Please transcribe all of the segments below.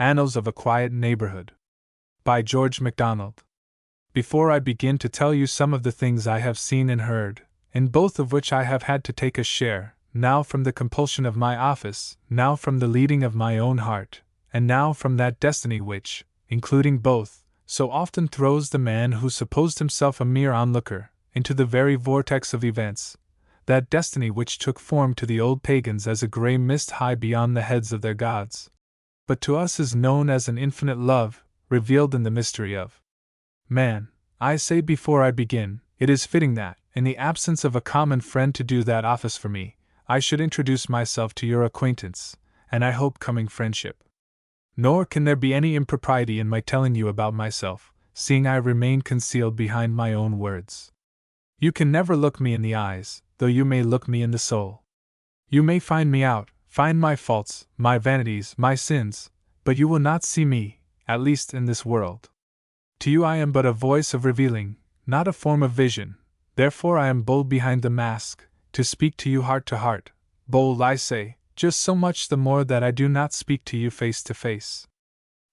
Annals of a Quiet Neighbourhood. By George MacDonald. Before I begin to tell you some of the things I have seen and heard, in both of which I have had to take a share, now from the compulsion of my office, now from the leading of my own heart, and now from that destiny which, including both, so often throws the man who supposed himself a mere onlooker into the very vortex of events, that destiny which took form to the old pagans as a grey mist high beyond the heads of their gods, but to us is known as an infinite love, revealed in the mystery of man. I say before I begin, it is fitting that, in the absence of a common friend to do that office for me, I should introduce myself to your acquaintance, and I hope coming friendship. Nor can there be any impropriety in my telling you about myself, seeing I remain concealed behind my own words. You can never look me in the eyes, though you may look me in the soul. You may find me out, find my faults, my vanities, my sins, but you will not see me, at least in this world. To you I am but a voice of revealing, not a form of vision, therefore I am bold behind the mask, to speak to you heart to heart, bold I say, just so much the more that I do not speak to you face to face.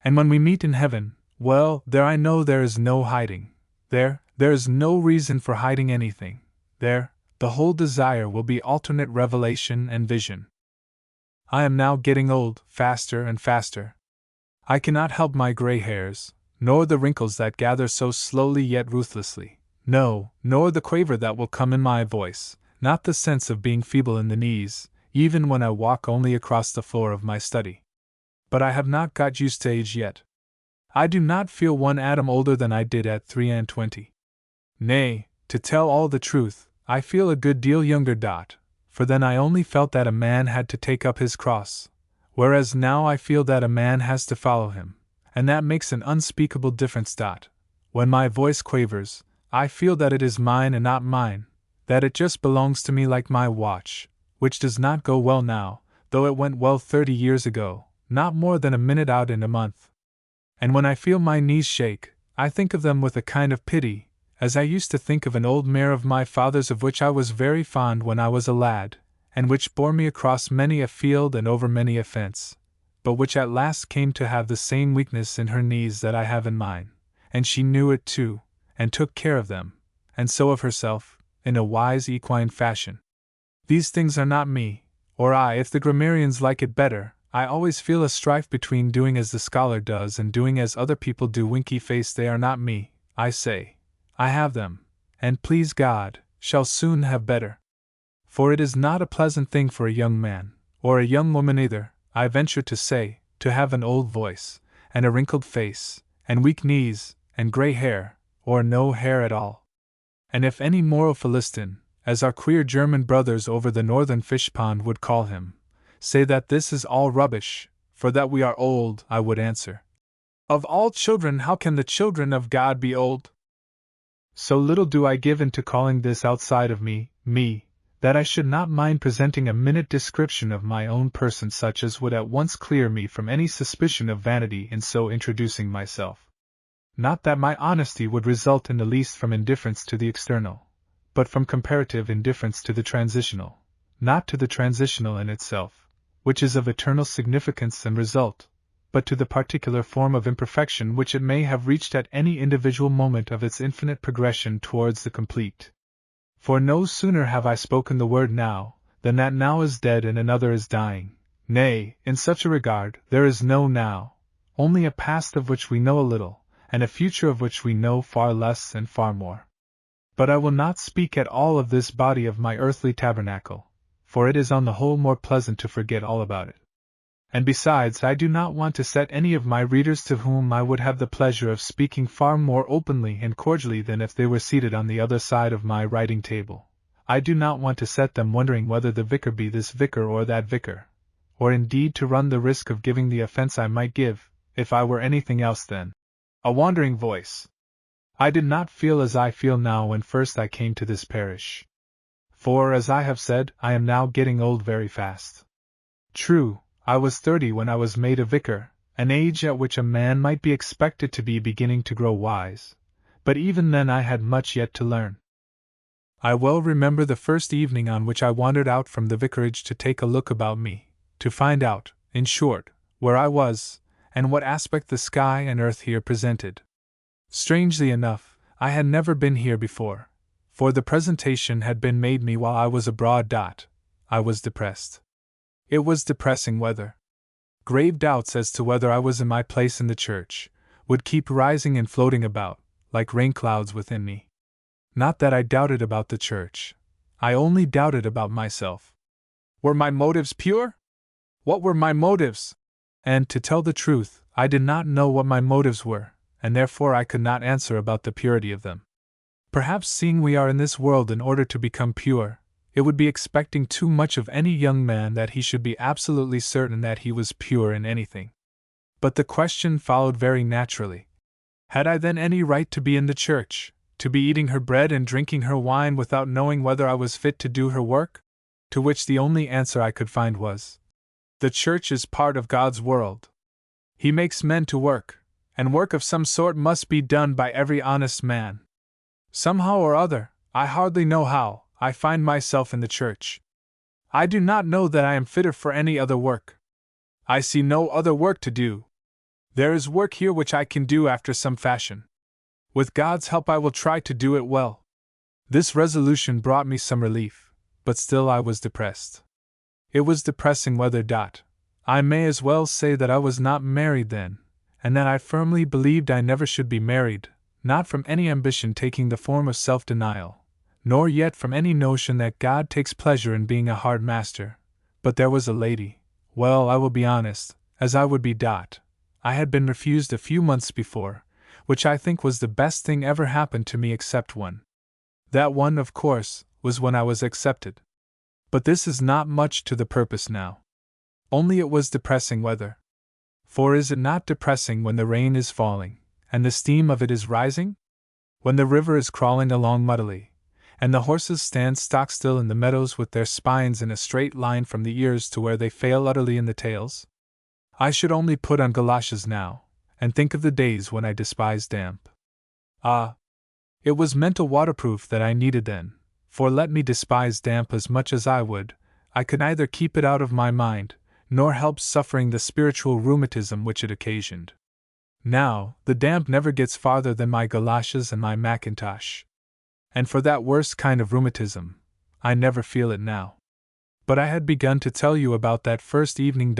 And when we meet in heaven, well, there I know there is no hiding, there is no reason for hiding anything, there, the whole desire will be alternate revelation and vision. I am now getting old, faster and faster. I cannot help my gray hairs, nor the wrinkles that gather so slowly yet ruthlessly, no, nor the quaver that will come in my voice, not the sense of being feeble in the knees, even when I walk only across the floor of my study. But I have not got used to age yet. I do not feel one atom older than I did at 23. Nay, to tell all the truth, I feel a good deal younger. For then I only felt that a man had to take up his cross, whereas now I feel that a man has to follow him, and that makes an unspeakable difference. When my voice quavers, I feel that it is mine and not mine, that it just belongs to me like my watch, which does not go well now, though it went well 30 years ago, not more than a minute out in a month. And when I feel my knees shake, I think of them with a kind of pity, as I used to think of an old mare of my father's of which I was very fond when I was a lad, and which bore me across many a field and over many a fence, but which at last came to have the same weakness in her knees that I have in mine, and she knew it too, and took care of them, and so of herself, in a wise equine fashion. These things are not me, or I, if the grammarians like it better. I always feel a strife between doing as the scholar does and doing as other people do. Winky face, they are not me, I say. I have them, and please God, shall soon have better. For it is not a pleasant thing for a young man, or a young woman either, I venture to say, to have an old voice, and a wrinkled face, and weak knees, and grey hair, or no hair at all. And if any moral Philistine, as our queer German brothers over the northern fish pond would call him, say that this is all rubbish, for that we are old, I would answer, of all children how can the children of God be old? So little do I give in to calling this outside of me, that I should not mind presenting a minute description of my own person such as would at once clear me from any suspicion of vanity in so introducing myself. Not that my honesty would result in the least from indifference to the external, but from comparative indifference to the transitional, not to the transitional in itself, which is of eternal significance and result, but to the particular form of imperfection which it may have reached at any individual moment of its infinite progression towards the complete. For no sooner have I spoken the word now, than that now is dead and another is dying. Nay, in such a regard, there is no now, only a past of which we know a little, and a future of which we know far less and far more. But I will not speak at all of this body of my earthly tabernacle, for it is on the whole more pleasant to forget all about it. And besides, I do not want to set any of my readers to whom I would have the pleasure of speaking far more openly and cordially than if they were seated on the other side of my writing table. I do not want to set them wondering whether the vicar be this vicar or that vicar, or indeed to run the risk of giving the offense I might give, if I were anything else than a wandering voice. I did not feel as I feel now when first I came to this parish. For, as I have said, I am now getting old very fast. True, I was 30 when I was made a vicar, an age at which a man might be expected to be beginning to grow wise, but even then I had much yet to learn. I well remember the first evening on which I wandered out from the vicarage to take a look about me, to find out, in short, where I was, and what aspect the sky and earth here presented. Strangely enough, I had never been here before, for the presentation had been made me while I was abroad. I was depressed. It was depressing weather. Grave doubts as to whether I was in my place in the church would keep rising and floating about, like rain clouds within me. Not that I doubted about the church. I only doubted about myself. Were my motives pure? What were my motives? And, to tell the truth, I did not know what my motives were, and therefore I could not answer about the purity of them. Perhaps, seeing we are in this world in order to become pure, it would be expecting too much of any young man that he should be absolutely certain that he was pure in anything. But the question followed very naturally. Had I then any right to be in the church, to be eating her bread and drinking her wine without knowing whether I was fit to do her work? To which the only answer I could find was, the church is part of God's world. He makes men to work, and work of some sort must be done by every honest man. Somehow or other, I hardly know how, I find myself in the church. I do not know that I am fitter for any other work. I see no other work to do. There is work here which I can do after some fashion. With God's help I will try to do it well. This resolution brought me some relief, but still I was depressed. It was depressing weather. I may as well say that I was not married then, and that I firmly believed I never should be married, not from any ambition taking the form of self-denial, nor yet from any notion that God takes pleasure in being a hard master, but there was a lady, well, I will be honest, as I would be. I had been refused a few months before, which I think was the best thing ever happened to me except one. That one, of course, was when I was accepted. But this is not much to the purpose now. Only it was depressing weather. For is it not depressing when the rain is falling, and the steam of it is rising? When the river is crawling along muddily, and the horses stand stock still in the meadows with their spines in a straight line from the ears to where they fail utterly in the tails? I should only put on galoshes now, and think of the days when I despised damp. Ah! It was mental waterproof that I needed then, for let me despise damp as much as I would, I could neither keep it out of my mind, nor help suffering the spiritual rheumatism which it occasioned. Now, the damp never gets farther than my galoshes and my mackintosh. And for that worst kind of rheumatism, I never feel it now. But I had begun to tell you about that first evening.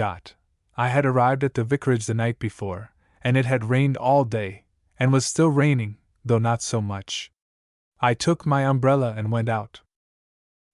I had arrived at the vicarage the night before, and it had rained all day, and was still raining, though not so much. I took my umbrella and went out.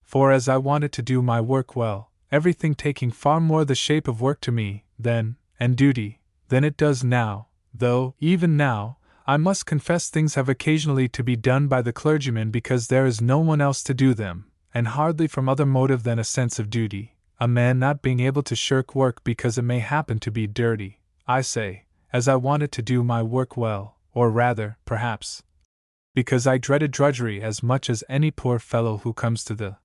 For as I wanted to do my work well, everything taking far more the shape of work to me, then, and duty, than it does now, though, even now, I must confess things have occasionally to be done by the clergyman because there is no one else to do them, and hardly from other motive than a sense of duty, a man not being able to shirk work because it may happen to be dirty, I say, as I wanted to do my work well, or rather, perhaps, because I dreaded drudgery as much as any poor fellow who comes to the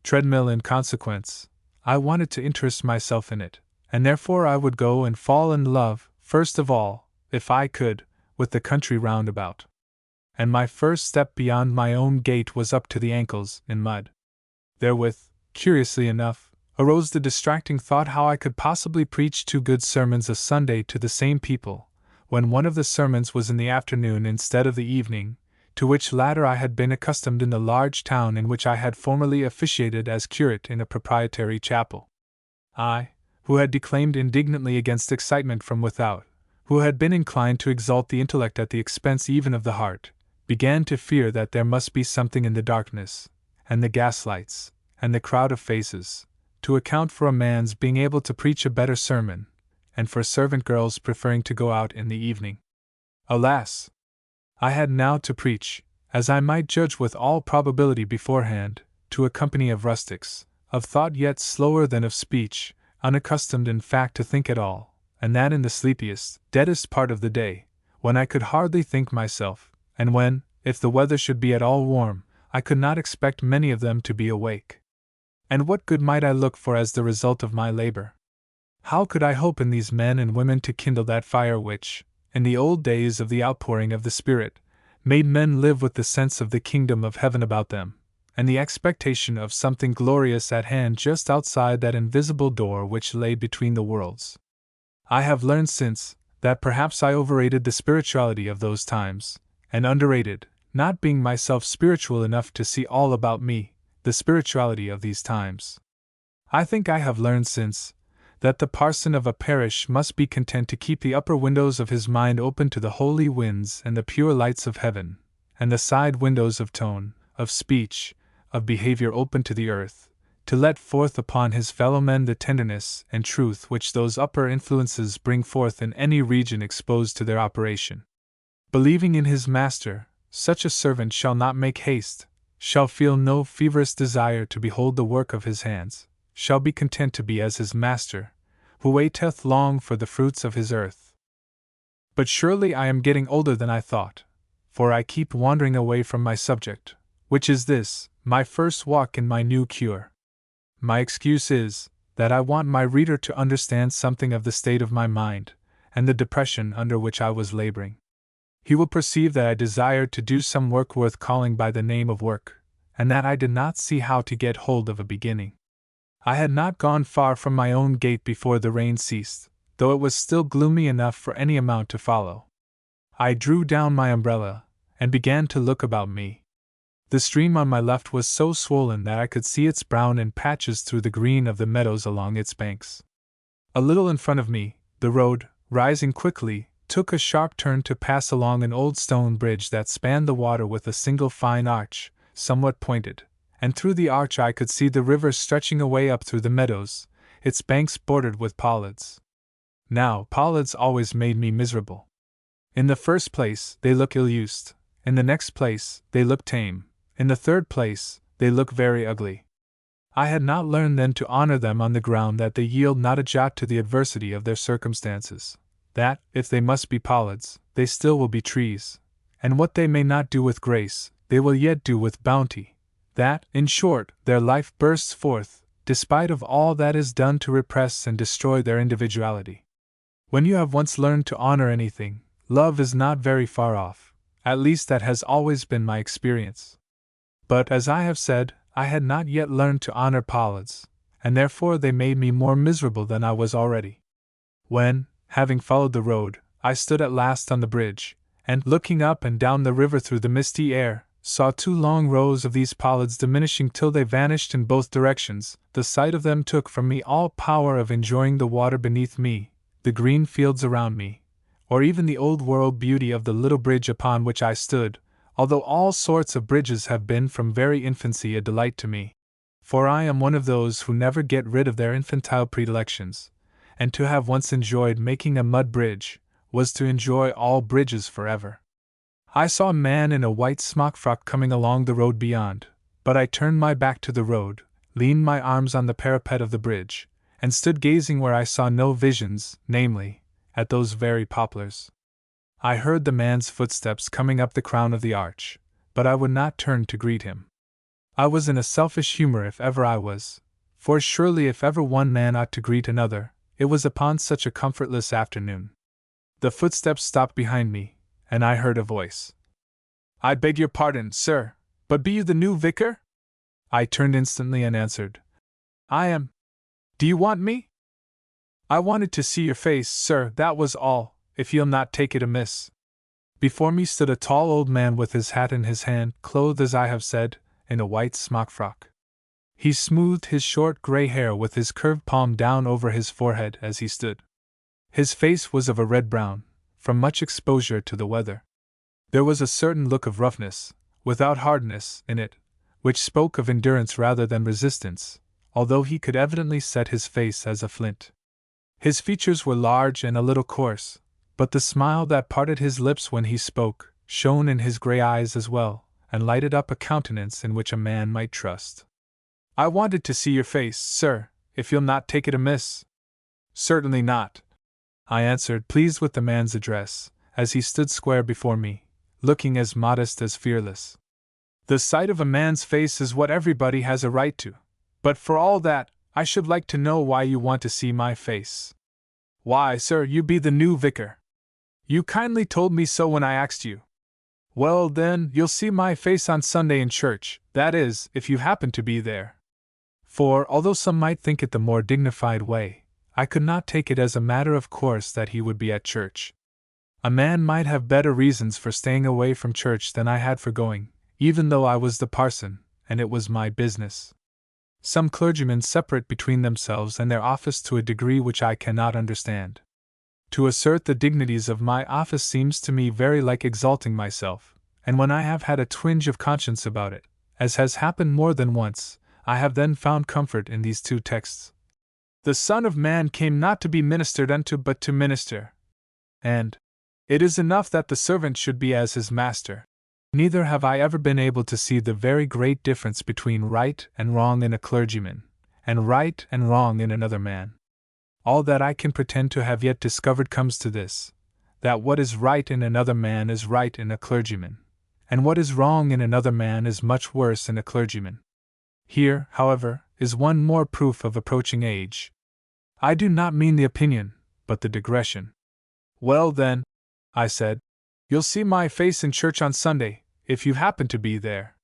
treadmill in consequence, I wanted to interest myself in it, and therefore I would go and fall in love, first of all, if I could, with the country round about. And my first step beyond my own gate was up to the ankles in mud. Therewith, curiously enough, arose the distracting thought how I could possibly preach 2 good sermons a Sunday to the same people, when one of the sermons was in the afternoon instead of the evening, to which latter I had been accustomed in the large town in which I had formerly officiated as curate in a proprietary chapel. I, who had declaimed indignantly against excitement from without, who had been inclined to exalt the intellect at the expense even of the heart, began to fear that there must be something in the darkness, and the gaslights, and the crowd of faces, to account for a man's being able to preach a better sermon, and for servant girls preferring to go out in the evening. Alas! I had now to preach, as I might judge with all probability beforehand, to a company of rustics, of thought yet slower than of speech, unaccustomed in fact to think at all, and that in the sleepiest, deadest part of the day, when I could hardly think myself, and when, if the weather should be at all warm, I could not expect many of them to be awake. And what good might I look for as the result of my labor? How could I hope in these men and women to kindle that fire which, in the old days of the outpouring of the Spirit, made men live with the sense of the kingdom of heaven about them, and the expectation of something glorious at hand just outside that invisible door which lay between the worlds? I have learned since, that perhaps I overrated the spirituality of those times, and underrated, not being myself spiritual enough to see all about me, the spirituality of these times. I think I have learned since, that the parson of a parish must be content to keep the upper windows of his mind open to the holy winds and the pure lights of heaven, and the side windows of tone, of speech, of behavior open to the earth, to let forth upon his fellow men the tenderness and truth which those upper influences bring forth in any region exposed to their operation. Believing in his master, such a servant shall not make haste, shall feel no feverish desire to behold the work of his hands, shall be content to be as his master, who waiteth long for the fruits of his earth. But surely I am getting older than I thought, for I keep wandering away from my subject, which is this, my first walk in my new cure. My excuse is, that I want my reader to understand something of the state of my mind, and the depression under which I was laboring. He will perceive that I desired to do some work worth calling by the name of work, and that I did not see how to get hold of a beginning. I had not gone far from my own gate before the rain ceased, though it was still gloomy enough for any amount to follow. I drew down my umbrella, and began to look about me. The stream on my left was so swollen that I could see its brown in patches through the green of the meadows along its banks. A little in front of me, the road, rising quickly, took a sharp turn to pass along an old stone bridge that spanned the water with a single fine arch, somewhat pointed, and through the arch I could see the river stretching away up through the meadows, its banks bordered with pollards. Now, pollards always made me miserable. In the first place, they look ill-used; in the next place, they look tame; in the third place, they look very ugly. I had not learned then to honor them on the ground that they yield not a jot to the adversity of their circumstances, that, if they must be pollards, they still will be trees, and what they may not do with grace, they will yet do with bounty, that, in short, their life bursts forth, despite of all that is done to repress and destroy their individuality. When you have once learned to honor anything, love is not very far off; at least that has always been my experience. But, as I have said, I had not yet learned to honor pollards, and therefore they made me more miserable than I was already. When, having followed the road, I stood at last on the bridge, and, looking up and down the river through the misty air, saw 2 long rows of these pollards diminishing till they vanished in both directions, the sight of them took from me all power of enjoying the water beneath me, the green fields around me, or even the old-world beauty of the little bridge upon which I stood, although all sorts of bridges have been from very infancy a delight to me. For I am one of those who never get rid of their infantile predilections, and to have once enjoyed making a mud bridge, was to enjoy all bridges forever. I saw a man in a white smock-frock coming along the road beyond, but I turned my back to the road, leaned my arms on the parapet of the bridge, and stood gazing where I saw no visions, namely, at those very poplars. I heard the man's footsteps coming up the crown of the arch, but I would not turn to greet him. I was in a selfish humor if ever I was, for surely if ever one man ought to greet another, it was upon such a comfortless afternoon. The footsteps stopped behind me, and I heard a voice. "I beg your pardon, sir, but be you the new vicar?" I turned instantly and answered, "I am. Do you want me?" "I wanted to see your face, sir, that was all, if you'll not take it amiss." Before me stood a tall old man with his hat in his hand, clothed as I have said, in a white smock-frock. He smoothed his short grey hair with his curved palm down over his forehead as he stood. His face was of a red-brown, from much exposure to the weather. There was a certain look of roughness, without hardness, in it, which spoke of endurance rather than resistance, although he could evidently set his face as a flint. His features were large and a little coarse, but the smile that parted his lips when he spoke shone in his grey eyes as well, and lighted up a countenance in which a man might trust. "I wanted to see your face, sir, if you'll not take it amiss." "Certainly not," I answered, pleased with the man's address, as he stood square before me, looking as modest as fearless. "The sight of a man's face is what everybody has a right to, but for all that, I should like to know why you want to see my face." "Why, sir, you be the new vicar. You kindly told me so when I asked you. Well, then, you'll see my face on Sunday in church, that is, if you happen to be there." For, although some might think it the more dignified way, I could not take it as a matter of course that he would be at church. A man might have better reasons for staying away from church than I had for going, even though I was the parson, and it was my business. Some clergymen separate between themselves and their office to a degree which I cannot understand. To assert the dignities of my office seems to me very like exalting myself, and when I have had a twinge of conscience about it, as has happened more than once, I have then found comfort in these two texts. The Son of Man came not to be ministered unto but to minister. And it is enough that the servant should be as his master. Neither have I ever been able to see the very great difference between right and wrong in a clergyman, and right and wrong in another man. All that I can pretend to have yet discovered comes to this, that what is right in another man is right in a clergyman, and what is wrong in another man is much worse in a clergyman. Here, however, is one more proof of approaching age. I do not mean the opinion, but the digression. Well then, I said, you'll see my face in church on Sunday, if you happen to be there.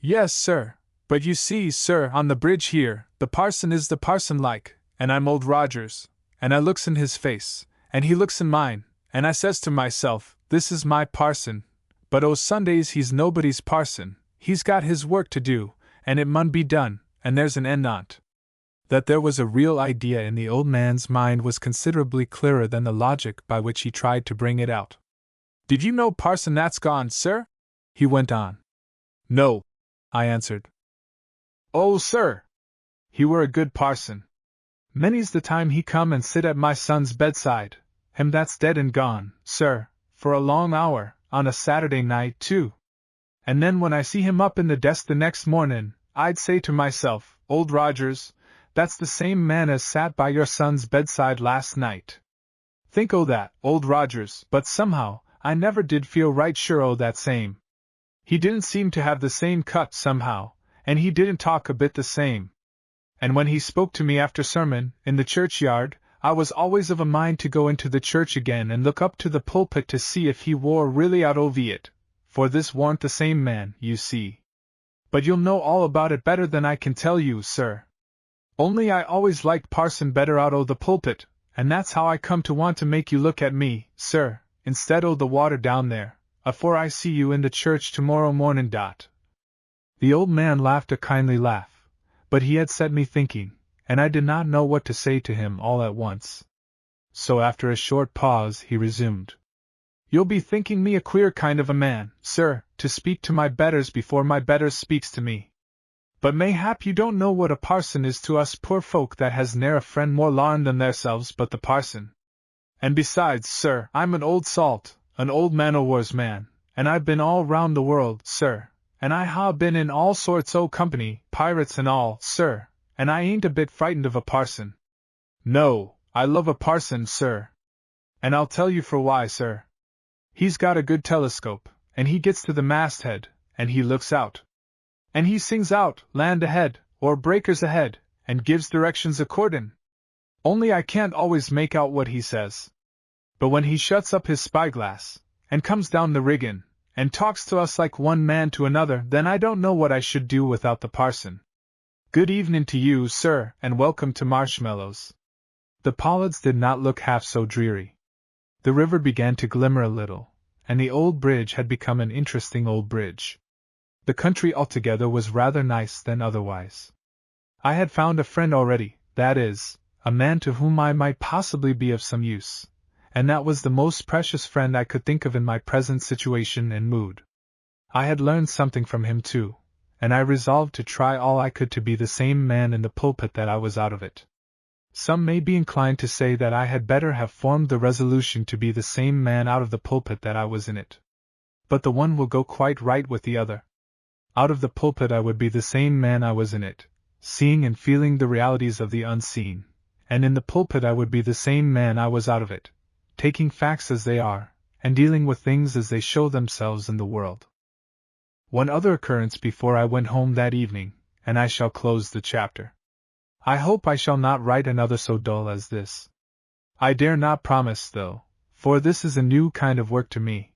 Yes, sir, but you see, sir, on the bridge here, the parson is the parson like, and I'm old Rogers, and I looks in his face, and he looks in mine, and I says to myself, this is my parson, but o' Sundays he's nobody's parson, he's got his work to do, and it mun be done, and there's an end on't. That there was a real idea in the old man's mind was considerably clearer than the logic by which he tried to bring it out. Did you know parson that's gone, sir? He went on. No, I answered. Oh, sir! He were a good parson. Many's the time he come and sit at my son's bedside, him that's dead and gone, sir, for a long hour, on a Saturday night, too. And then when I see him up in the desk the next mornin', I'd say to myself, Old Rogers, that's the same man as sat by your son's bedside last night. Think o' that, Old Rogers, but somehow, I never did feel right sure o' that same. He didn't seem to have the same cut somehow, and he didn't talk a bit the same. And when he spoke to me after sermon, in the churchyard, I was always of a mind to go into the church again and look up to the pulpit to see if he wore really out of it, for this warn't the same man, you see. But you'll know all about it better than I can tell you, sir. Only I always liked parson better out o' the pulpit, and that's how I come to want to make you look at me, sir, instead o' the water down there, afore I see you in the church tomorrow mornin'. The old man laughed a kindly laugh, but he had set me thinking, and I did not know what to say to him all at once. So after a short pause he resumed. You'll be thinking me a queer kind of a man, sir, to speak to my betters before my betters speaks to me. But mayhap you don't know what a parson is to us poor folk that has ne'er a friend more larn than theirselves but the parson. And besides, sir, I'm an old salt, an old man-o'-war's man, and I've been all round the world, sir, and I ha' been in all sorts o' company, pirates and all, sir, and I ain't a bit frightened of a parson. No, I love a parson, sir. And I'll tell you for why, sir. He's got a good telescope, and he gets to the masthead, and he looks out. And he sings out, land ahead, or breakers ahead, and gives directions accordin'. Only I can't always make out what he says. But when he shuts up his spyglass, and comes down the riggin', and talks to us like one man to another, then I don't know what I should do without the parson. Good evening to you, sir, and welcome to Marshmallows. The Pollards did not look half so dreary. The river began to glimmer a little, and the old bridge had become an interesting old bridge. The country altogether was rather nice than otherwise. I had found a friend already, that is, a man to whom I might possibly be of some use, and that was the most precious friend I could think of in my present situation and mood. I had learned something from him too, and I resolved to try all I could to be the same man in the pulpit that I was out of it. Some may be inclined to say that I had better have formed the resolution to be the same man out of the pulpit that I was in it. But the one will go quite right with the other. Out of the pulpit I would be the same man I was in it, seeing and feeling the realities of the unseen, and in the pulpit I would be the same man I was out of it, taking facts as they are, and dealing with things as they show themselves in the world. One other occurrence before I went home that evening, and I shall close the chapter. I hope I shall not write another so dull as this. I dare not promise, though, for this is a new kind of work to me.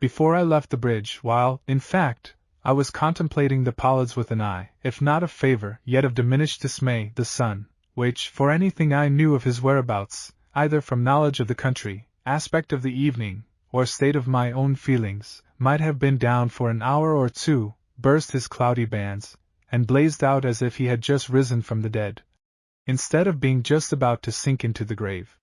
Before I left the bridge, while, in fact, I was contemplating the Pollards with an eye, if not of favor, yet of diminished dismay, the sun, which, for anything I knew of his whereabouts, either from knowledge of the country, aspect of the evening, or state of my own feelings, might have been down for an hour or two, burst his cloudy bands, and blazed out as if he had just risen from the dead, instead of being just about to sink into the grave.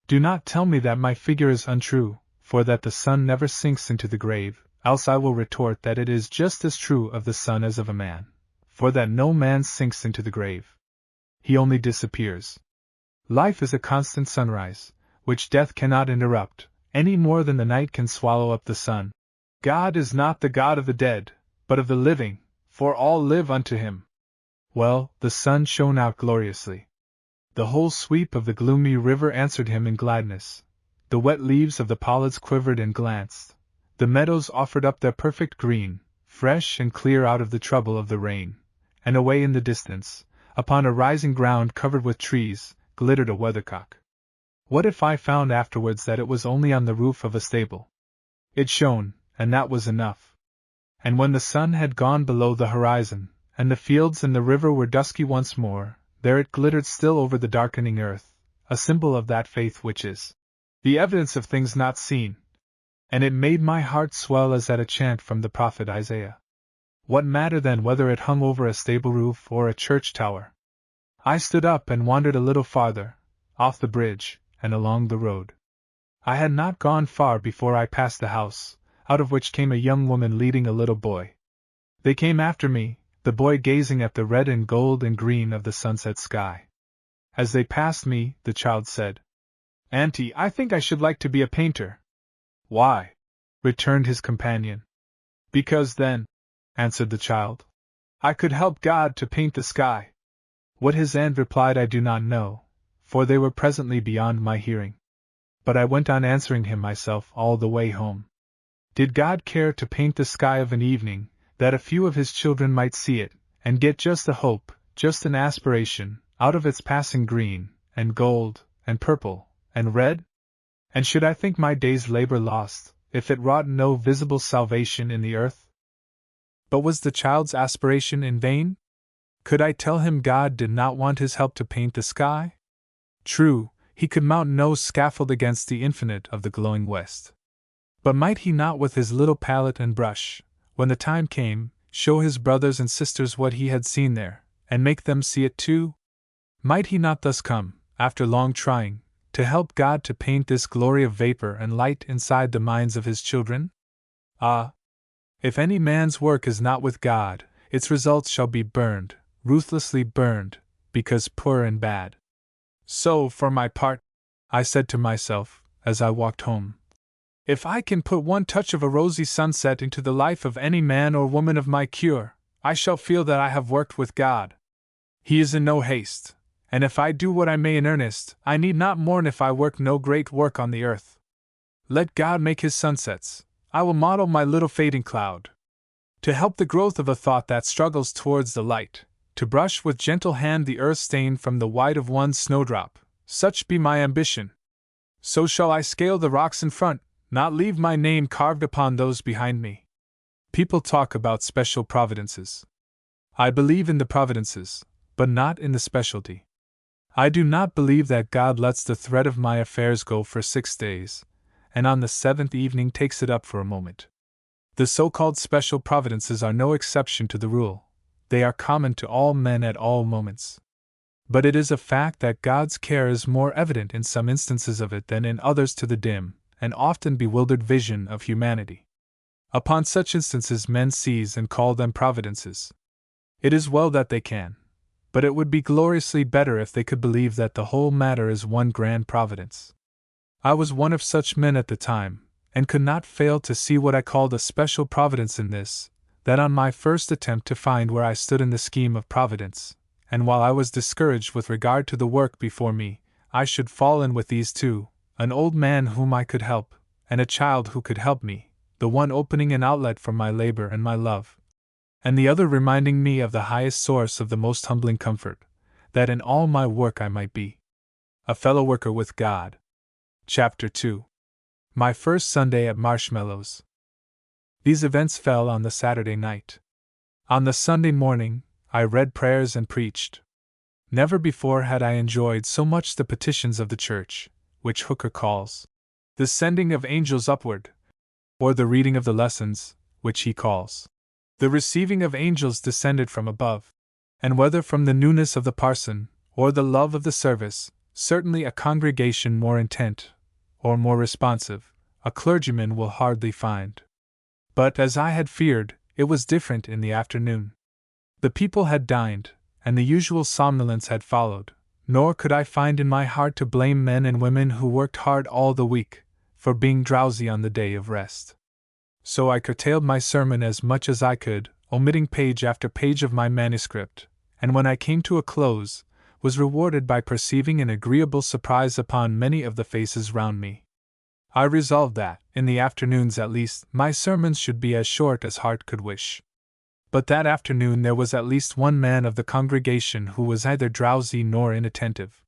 Do not tell me that my figure is untrue, for that the sun never sinks into the grave, else I will retort that it is just as true of the sun as of a man, for that no man sinks into the grave. He only disappears. Life is a constant sunrise, which death cannot interrupt, any more than the night can swallow up the sun. God is not the God of the dead, but of the living, for all live unto him. Well, the sun shone out gloriously. The whole sweep of the gloomy river answered him in gladness. The wet leaves of the pollards quivered and glanced. The meadows offered up their perfect green, fresh and clear out of the trouble of the rain, and away in the distance, upon a rising ground covered with trees, glittered a weathercock. What if I found afterwards that it was only on the roof of a stable? It shone, and that was enough. And when the sun had gone below the horizon, and the fields and the river were dusky once more, there it glittered still over the darkening earth, a symbol of that faith which is the evidence of things not seen. And it made my heart swell as at a chant from the prophet Isaiah. What matter then whether it hung over a stable roof or a church tower? I stood up and wandered a little farther, off the bridge, and along the road. I had not gone far before I passed the house, out of which came a young woman leading a little boy. They came after me, the boy gazing at the red and gold and green of the sunset sky. As they passed me, the child said, "Auntie, I think I should like to be a painter." "Why?" returned his companion. "Because then," answered the child, "I could help God to paint the sky." What his aunt replied I do not know, for they were presently beyond my hearing. But I went on answering him myself all the way home. Did God care to paint the sky of an evening, that a few of his children might see it, and get just a hope, just an aspiration, out of its passing green, and gold, and purple, and red? And should I think my day's labor lost, if it wrought no visible salvation in the earth? But was the child's aspiration in vain? Could I tell him God did not want his help to paint the sky? True, he could mount no scaffold against the infinite of the glowing west. But might he not with his little palette and brush, when the time came, show his brothers and sisters what he had seen there, and make them see it too? Might he not thus come, after long trying, to help God to paint this glory of vapor and light inside the minds of his children? Ah! If any man's work is not with God, its results shall be burned, ruthlessly burned, because poor and bad. So, for my part, I said to myself, as I walked home, if I can put one touch of a rosy sunset into the life of any man or woman of my cure, I shall feel that I have worked with God. He is in no haste, and if I do what I may in earnest, I need not mourn if I work no great work on the earth. Let God make his sunsets, I will model my little fading cloud. To help the growth of a thought that struggles towards the light, to brush with gentle hand the earth stain from the white of one snowdrop, such be my ambition. So shall I scale the rocks in front, not leave my name carved upon those behind me. People talk about special providences. I believe in the providences, but not in the specialty. I do not believe that God lets the thread of my affairs go for 6 days, and on the 7th evening takes it up for a moment. The so-called special providences are no exception to the rule. They are common to all men at all moments. But it is a fact that God's care is more evident in some instances of it than in others to the dim, and often bewildered vision of humanity. Upon such instances men seize and call them providences. It is well that they can, but it would be gloriously better if they could believe that the whole matter is one grand providence. I was one of such men at the time, and could not fail to see what I called a special providence in this, that on my first attempt to find where I stood in the scheme of providence, and while I was discouraged with regard to the work before me, I should fall in with these two, an old man whom I could help, and a child who could help me, the one opening an outlet for my labor and my love, and the other reminding me of the highest source of the most humbling comfort, that in all my work I might be a fellow worker with God. Chapter 2. My first Sunday at Marshmallows. These events fell on the Saturday night. On the Sunday morning, I read prayers and preached. Never before had I enjoyed so much the petitions of the church, which Hooker calls the sending of angels upward, or the reading of the lessons, which he calls the receiving of angels descended from above. And whether from the newness of the parson, or the love of the service, certainly a congregation more intent, or more responsive, a clergyman will hardly find. But, as I had feared, it was different in the afternoon. The people had dined, and the usual somnolence had followed, nor could I find in my heart to blame men and women who worked hard all the week, for being drowsy on the day of rest. So I curtailed my sermon as much as I could, omitting page after page of my manuscript, and when I came to a close, was rewarded by perceiving an agreeable surprise upon many of the faces round me. I resolved that, in the afternoons at least, my sermons should be as short as heart could wish. But that afternoon there was at least one man of the congregation who was neither drowsy nor inattentive.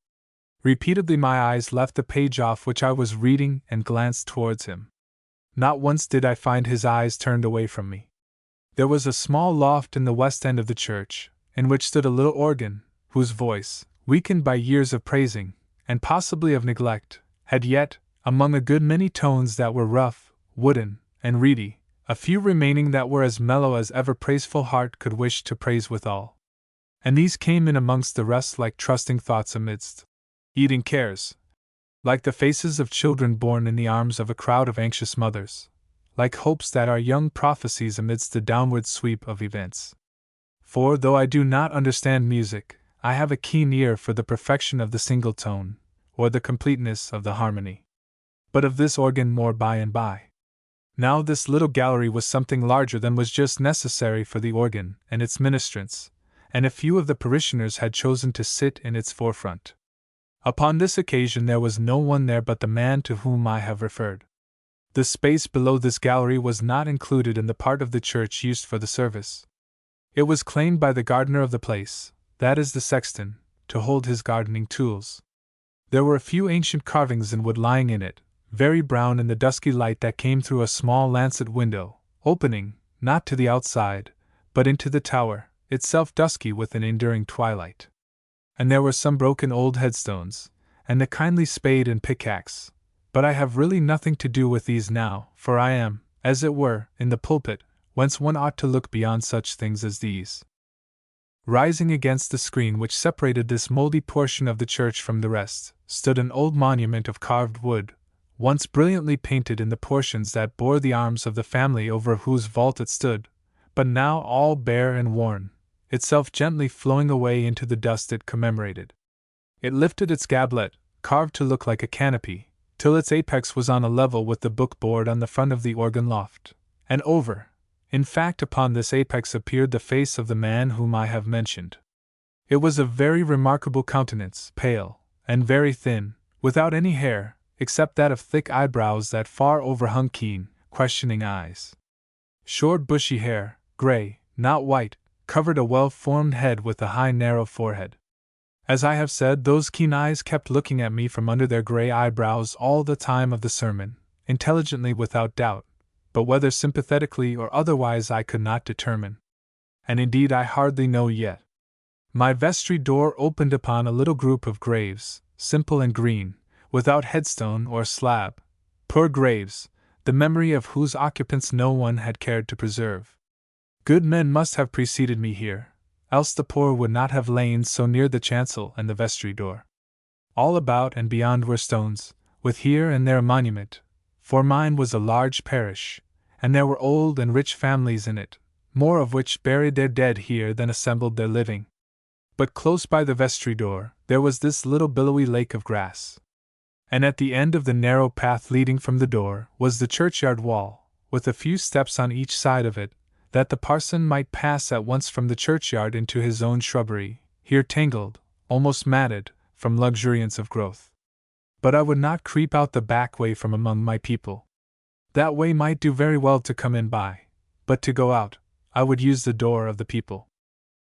Repeatedly my eyes left the page off which I was reading and glanced towards him. Not once did I find his eyes turned away from me. There was a small loft in the west end of the church, in which stood a little organ, whose voice, weakened by years of praising, and possibly of neglect, had yet, among a good many tones that were rough, wooden, and reedy, a few remaining that were as mellow as ever praiseful heart could wish to praise withal. And these came in amongst the rest like trusting thoughts amidst eating cares, like the faces of children born in the arms of a crowd of anxious mothers, like hopes that are young prophecies amidst the downward sweep of events. For though I do not understand music, I have a keen ear for the perfection of the single tone, or the completeness of the harmony. But of this organ more by and by. Now this little gallery was something larger than was just necessary for the organ and its ministrants, and a few of the parishioners had chosen to sit in its forefront. Upon this occasion there was no one there but the man to whom I have referred. The space below this gallery was not included in the part of the church used for the service. It was claimed by the gardener of the place, that is the sexton, to hold his gardening tools. There were a few ancient carvings in wood lying in it, very brown in the dusky light that came through a small lancet window, opening, not to the outside, but into the tower, itself dusky with an enduring twilight. And there were some broken old headstones, and a kindly spade and pickaxe, but I have really nothing to do with these now, for I am, as it were, in the pulpit, whence one ought to look beyond such things as these. Rising against the screen which separated this mouldy portion of the church from the rest, stood an old monument of carved wood, once brilliantly painted in the portions that bore the arms of the family over whose vault it stood, but now all bare and worn, itself gently flowing away into the dust it commemorated. It lifted its gablet, carved to look like a canopy, till its apex was on a level with the book-board on the front of the organ loft, and over, in fact upon this apex appeared the face of the man whom I have mentioned. It was a very remarkable countenance, pale, and very thin, without any hair, except that of thick eyebrows that far overhung keen, questioning eyes. Short bushy hair, grey, not white, covered a well-formed head with a high narrow forehead. As I have said, those keen eyes kept looking at me from under their grey eyebrows all the time of the sermon, intelligently without doubt, but whether sympathetically or otherwise I could not determine. And indeed I hardly know yet. My vestry door opened upon a little group of graves, simple and green, without headstone or slab, poor graves, the memory of whose occupants no one had cared to preserve. Good men must have preceded me here, else the poor would not have lain so near the chancel and the vestry door. All about and beyond were stones, with here and there a monument, for mine was a large parish, and there were old and rich families in it, more of which buried their dead here than assembled their living. But close by the vestry door, there was this little billowy lake of grass. And at the end of the narrow path leading from the door was the churchyard wall, with a few steps on each side of it, that the parson might pass at once from the churchyard into his own shrubbery, here tangled, almost matted, from luxuriance of growth. But I would not creep out the back way from among my people. That way might do very well to come in by, but to go out, I would use the door of the people.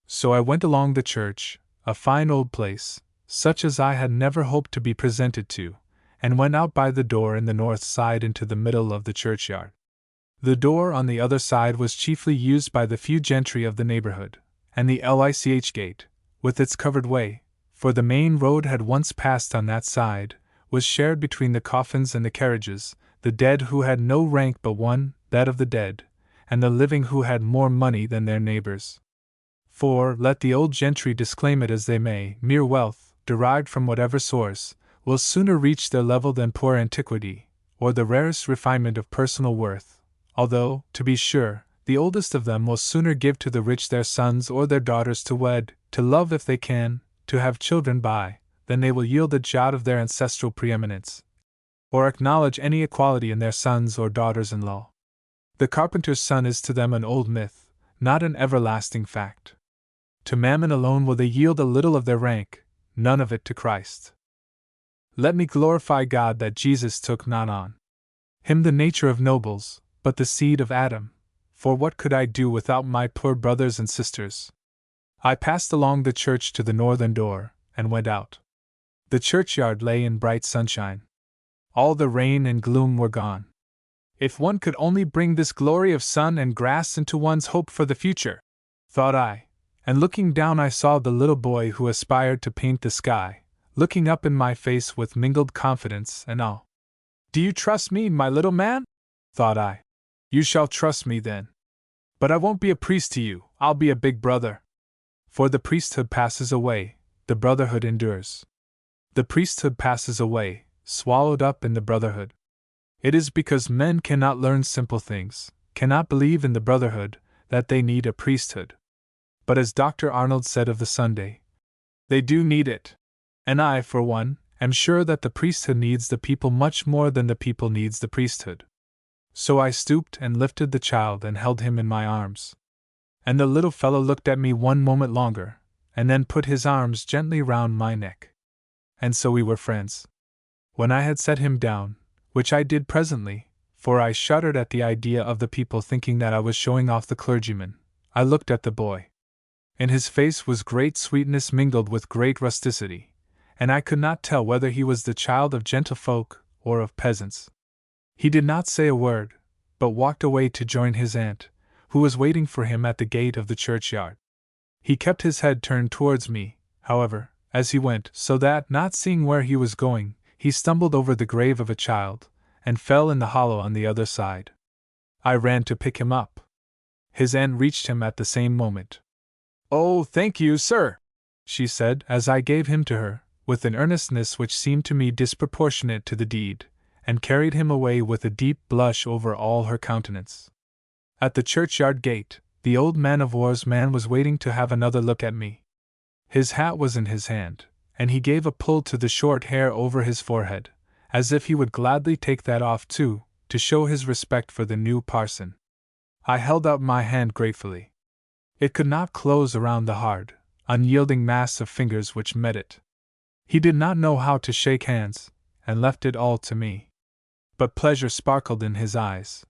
So I went along the church, a fine old place, such as I had never hoped to be presented to, and went out by the door in the north side into the middle of the churchyard. The door on the other side was chiefly used by the few gentry of the neighborhood, and the lich gate, with its covered way, for the main road had once passed on that side, was shared between the coffins and the carriages, the dead who had no rank but one, that of the dead, and the living who had more money than their neighbors. For, let the old gentry disclaim it as they may, mere wealth, derived from whatever source, will sooner reach their level than poor antiquity, or the rarest refinement of personal worth, although, to be sure, the oldest of them will sooner give to the rich their sons or their daughters to wed, to love if they can, to have children by, than they will yield a jot of their ancestral preeminence, or acknowledge any equality in their sons or daughters-in-law. The carpenter's son is to them an old myth, not an everlasting fact. To mammon alone will they yield a little of their rank, none of it to Christ. Let me glorify God that Jesus took not on him the nature of nobles, but the seed of Adam, for what could I do without my poor brothers and sisters? I passed along the church to the northern door, and went out. The churchyard lay in bright sunshine. All the rain and gloom were gone. If one could only bring this glory of sun and grass into one's hope for the future, thought I, and looking down I saw the little boy who aspired to paint the sky, looking up in my face with mingled confidence and awe. Do you trust me, my little man? Thought I. You shall trust me then. But I won't be a priest to you, I'll be a big brother. For the priesthood passes away, the brotherhood endures. The priesthood passes away, swallowed up in the brotherhood. It is because men cannot learn simple things, cannot believe in the brotherhood, that they need a priesthood. But as Dr. Arnold said of the Sunday, they do need it. And I, for one, am sure that the priesthood needs the people much more than the people needs the priesthood. So I stooped and lifted the child and held him in my arms. And the little fellow looked at me one moment longer, and then put his arms gently round my neck. And so we were friends. When I had set him down, which I did presently, for I shuddered at the idea of the people thinking that I was showing off the clergyman, I looked at the boy. In his face was great sweetness mingled with great rusticity, and I could not tell whether he was the child of gentlefolk or of peasants. He did not say a word, but walked away to join his aunt, who was waiting for him at the gate of the churchyard. He kept his head turned towards me, however, as he went, so that, not seeing where he was going, he stumbled over the grave of a child, and fell in the hollow on the other side. I ran to pick him up. His aunt reached him at the same moment. "Oh, thank you, sir," she said, as I gave him to her, with an earnestness which seemed to me disproportionate to the deed, and carried him away with a deep blush over all her countenance. At the churchyard gate, the old man-of-war's man was waiting to have another look at me. His hat was in his hand, and he gave a pull to the short hair over his forehead, as if he would gladly take that off too, to show his respect for the new parson. I held out my hand gratefully. It could not close around the hard, unyielding mass of fingers which met it. He did not know how to shake hands, and left it all to me. But pleasure sparkled in his eyes.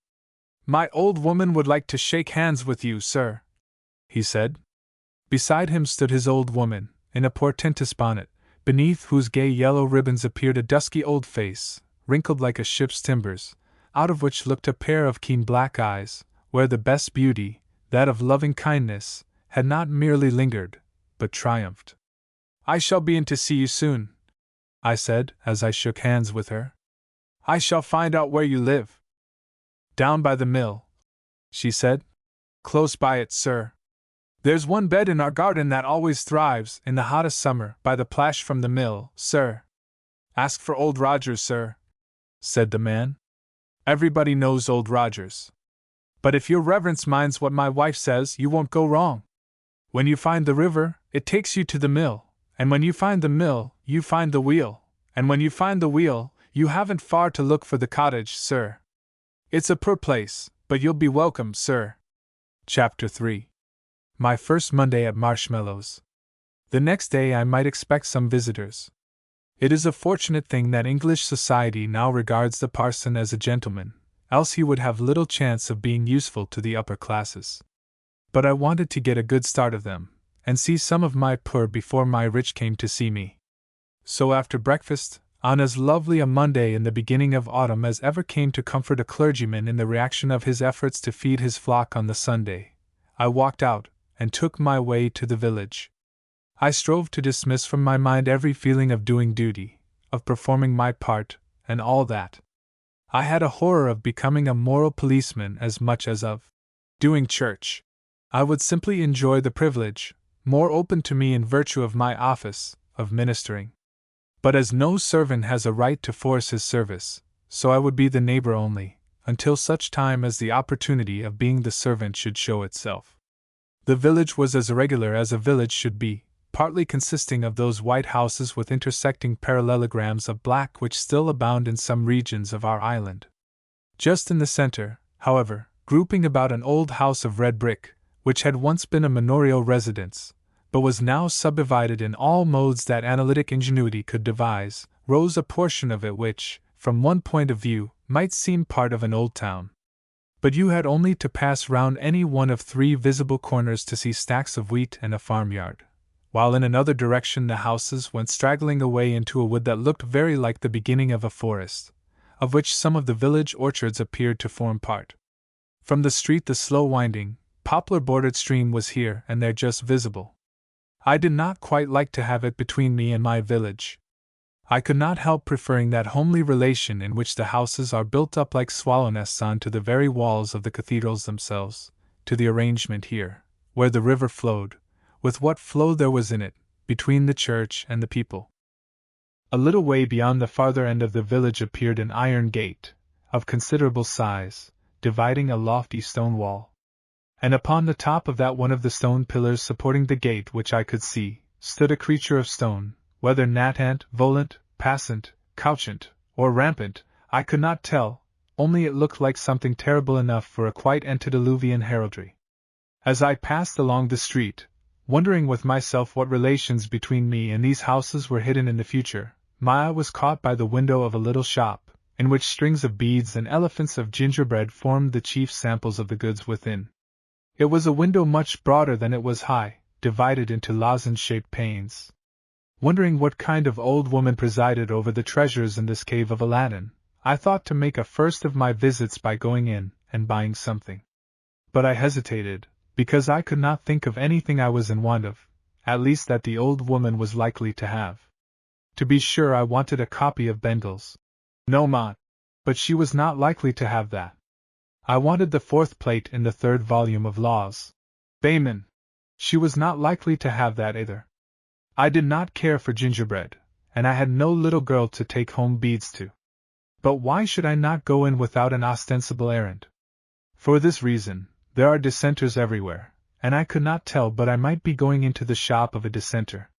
"My old woman would like to shake hands with you, sir," he said. Beside him stood his old woman, in a portentous bonnet, beneath whose gay yellow ribbons appeared a dusky old face, wrinkled like a ship's timbers, out of which looked a pair of keen black eyes, where the best beauty, that of loving kindness, had not merely lingered, but triumphed. "I shall be in to see you soon," I said, as I shook hands with her. "I shall find out where you live." "Down by the mill," she said. "Close by it, sir. There's one bed in our garden that always thrives, in the hottest summer, by the plash from the mill, sir." "Ask for old Rogers, sir," said the man. "Everybody knows old Rogers. But if your reverence minds what my wife says, you won't go wrong. When you find the river, it takes you to the mill, and when you find the mill, you find the wheel, and when you find the wheel, you haven't far to look for the cottage, sir. It's a poor place, but you'll be welcome, sir." Chapter 3. My first Monday at Marshmallows. The next day I might expect some visitors. It is a fortunate thing that English society now regards the parson as a gentleman, else he would have little chance of being useful to the upper classes. But I wanted to get a good start of them, and see some of my poor before my rich came to see me. So after breakfast, on as lovely a Monday in the beginning of autumn as ever came to comfort a clergyman in the reaction of his efforts to feed his flock on the Sunday, I walked out, and took my way to the village. I strove to dismiss from my mind every feeling of doing duty, of performing my part, and all that. I had a horror of becoming a moral policeman as much as of doing church. I would simply enjoy the privilege, more open to me in virtue of my office, of ministering. But as no servant has a right to force his service, so I would be the neighbor only, until such time as the opportunity of being the servant should show itself. The village was as irregular as a village should be, partly consisting of those white houses with intersecting parallelograms of black which still abound in some regions of our island. Just in the center, however, grouping about an old house of red brick, which had once been a manorial residence, but was now subdivided in all modes that analytic ingenuity could devise, rose a portion of it which, from one point of view, might seem part of an old town. But you had only to pass round any one of 3 visible corners to see stacks of wheat and a farmyard, while in another direction the houses went straggling away into a wood that looked very like the beginning of a forest, of which some of the village orchards appeared to form part. From the street the slow winding, poplar-bordered stream was here and there just visible. I did not quite like to have it between me and my village. I could not help preferring that homely relation in which the houses are built up like swallow nests on to the very walls of the cathedrals themselves, to the arrangement here, where the river flowed, with what flow there was in it, between the church and the people. A little way beyond the farther end of the village appeared an iron gate, of considerable size, dividing a lofty stone wall. And upon the top of that one of the stone pillars supporting the gate which I could see, stood a creature of stone, whether natant, volant, passant, couchant, or rampant, I could not tell, only it looked like something terrible enough for a quite antediluvian heraldry. As I passed along the street, wondering with myself what relations between me and these houses were hidden in the future, my eye was caught by the window of a little shop, in which strings of beads and elephants of gingerbread formed the chief samples of the goods within. It was a window much broader than it was high, divided into lozenge-shaped panes. Wondering what kind of old woman presided over the treasures in this cave of Aladdin, I thought to make a first of my visits by going in and buying something. But I hesitated, because I could not think of anything I was in want of, at least that the old woman was likely to have. To be sure, I wanted a copy of Bendel's No Mont, but she was not likely to have that. I wanted the 4th plate in the 3rd volume of Laws. Bayman. She was not likely to have that either. I did not care for gingerbread, and I had no little girl to take home beads to. But why should I not go in without an ostensible errand? For this reason, there are dissenters everywhere, and I could not tell but I might be going into the shop of a dissenter.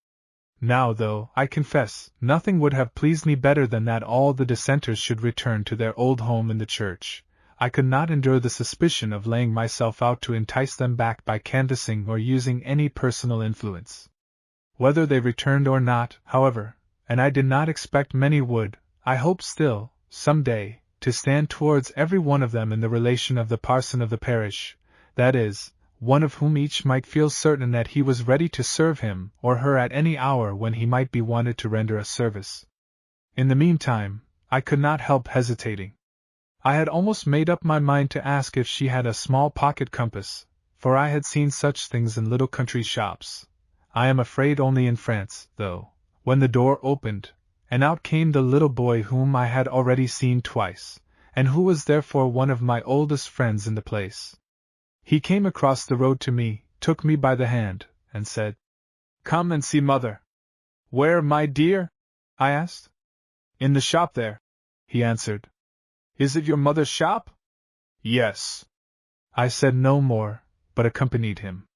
Now, though, I confess, nothing would have pleased me better than that all the dissenters should return to their old home in the church. I could not endure the suspicion of laying myself out to entice them back by canvassing or using any personal influence. Whether they returned or not, however, and I did not expect many would, I hoped still, some day, to stand towards every one of them in the relation of the parson of the parish, that is, one of whom each might feel certain that he was ready to serve him or her at any hour when he might be wanted to render a service. In the meantime, I could not help hesitating. I had almost made up my mind to ask if she had a small pocket compass, for I had seen such things in little country shops. I am afraid only in France, though, when the door opened, and out came the little boy whom I had already seen twice, and who was therefore one of my oldest friends in the place. He came across the road to me, took me by the hand, and said, "Come and see Mother." "Where, my dear?" I asked. "In the shop there," he answered. "Is it your mother's shop?" "Yes." I said no more, but accompanied him.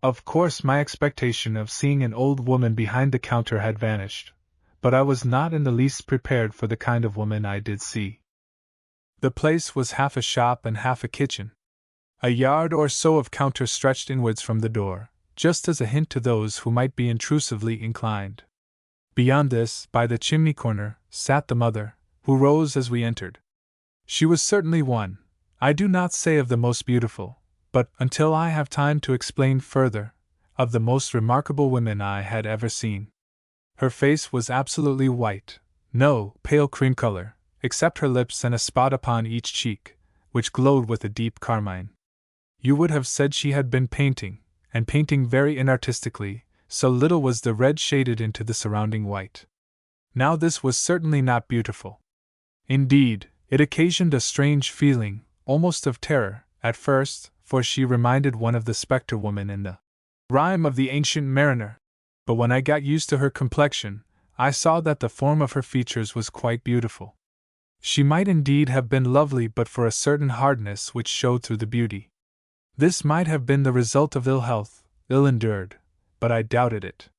Of course my expectation of seeing an old woman behind the counter had vanished, but I was not in the least prepared for the kind of woman I did see. The place was half a shop and half a kitchen. A yard or so of counter stretched inwards from the door, just as a hint to those who might be intrusively inclined. Beyond this, by the chimney corner, sat the mother, who rose as we entered. She was certainly one, I do not say of the most beautiful, but, until I have time to explain further, of the most remarkable women I had ever seen. Her face was absolutely white, no pale cream color, except her lips and a spot upon each cheek, which glowed with a deep carmine. You would have said she had been painting, and painting very inartistically, so little was the red shaded into the surrounding white. Now this was certainly not beautiful. Indeed, it occasioned a strange feeling, almost of terror, at first, for she reminded one of the spectre woman in the rhyme of the Ancient Mariner. But when I got used to her complexion, I saw that the form of her features was quite beautiful. She might indeed have been lovely but for a certain hardness which showed through the beauty. This might have been the result of ill health, ill endured, but I doubted it.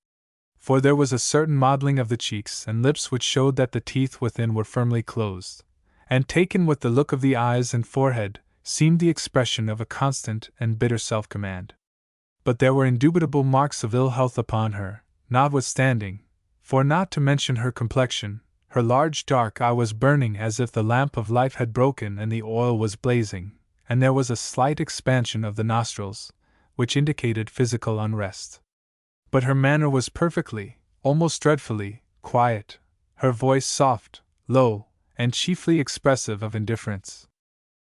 For there was a certain modeling of the cheeks and lips which showed that the teeth within were firmly closed, and taken with the look of the eyes and forehead, seemed the expression of a constant and bitter self-command. But there were indubitable marks of ill health upon her, notwithstanding, for not to mention her complexion, her large dark eye was burning as if the lamp of life had broken and the oil was blazing, and there was a slight expansion of the nostrils, which indicated physical unrest. But her manner was perfectly, almost dreadfully, quiet, her voice soft, low, and chiefly expressive of indifference.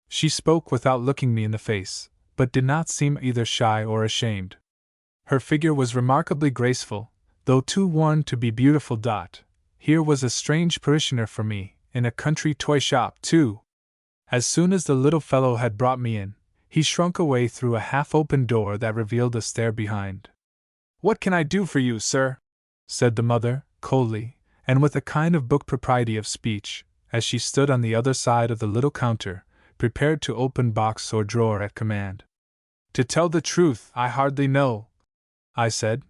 She spoke without looking me in the face, but did not seem either shy or ashamed. Her figure was remarkably graceful, though too worn to be beautiful. Here was a strange parishioner for me, in a country toy shop, too. As soon as the little fellow had brought me in, he shrunk away through a half-open door that revealed a stair behind. "What can I do for you, sir?" said the mother, coldly, and with a kind of book propriety of speech, as she stood on the other side of the little counter, prepared to open box or drawer at command. "To tell the truth, I hardly know," I said.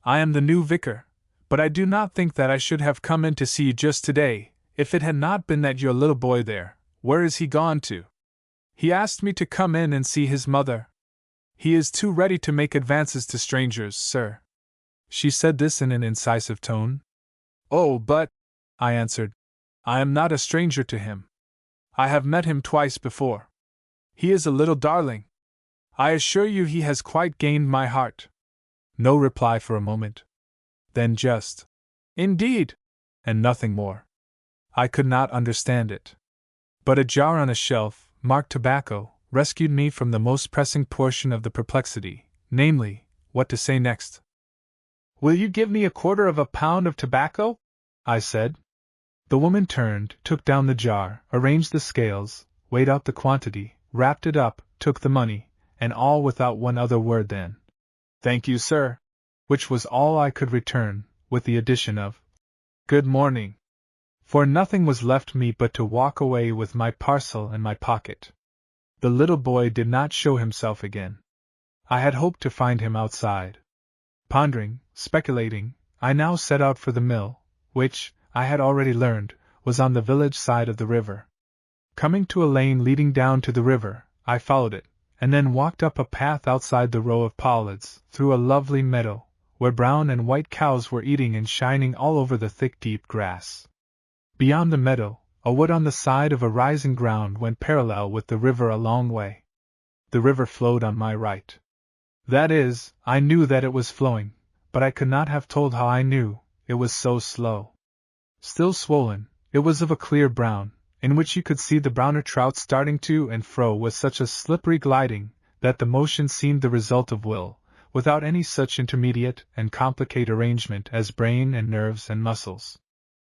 "I am the new vicar, but I do not think that I should have come in to see you just today, if it had not been that your little boy there, where is he gone to? He asked me to come in and see his mother. He is too ready to make advances to strangers, sir." She said this in an incisive tone. "Oh, but," I answered, "I am not a stranger to him. I have met him twice before. He is a little darling. I assure you he has quite gained my heart." No reply for a moment. Then just, "Indeed," and nothing more. I could not understand it. But a jar on a shelf, marked tobacco, rescued me from the most pressing portion of the perplexity, namely, what to say next. "Will you give me 1/4 pound of tobacco?" I said. The woman turned, took down the jar, arranged the scales, weighed out the quantity, wrapped it up, took the money, and all without one other word than, "Thank you, sir," which was all I could return, with the addition of, "Good morning." For nothing was left me but to walk away with my parcel and my pocket. The little boy did not show himself again. I had hoped to find him outside. Pondering, speculating, I now set out for the mill, which, I had already learned, was on the village side of the river. Coming to a lane leading down to the river, I followed it, and then walked up a path outside the row of pollards, through a lovely meadow, where brown and white cows were eating and shining all over the thick deep grass. Beyond the meadow, a wood on the side of a rising ground went parallel with the river a long way. The river flowed on my right. That is, I knew that it was flowing, but I could not have told how I knew, it was so slow. Still swollen, it was of a clear brown, in which you could see the browner trout starting to and fro with such a slippery gliding, that the motion seemed the result of will, without any such intermediate and complicated arrangement as brain and nerves and muscles.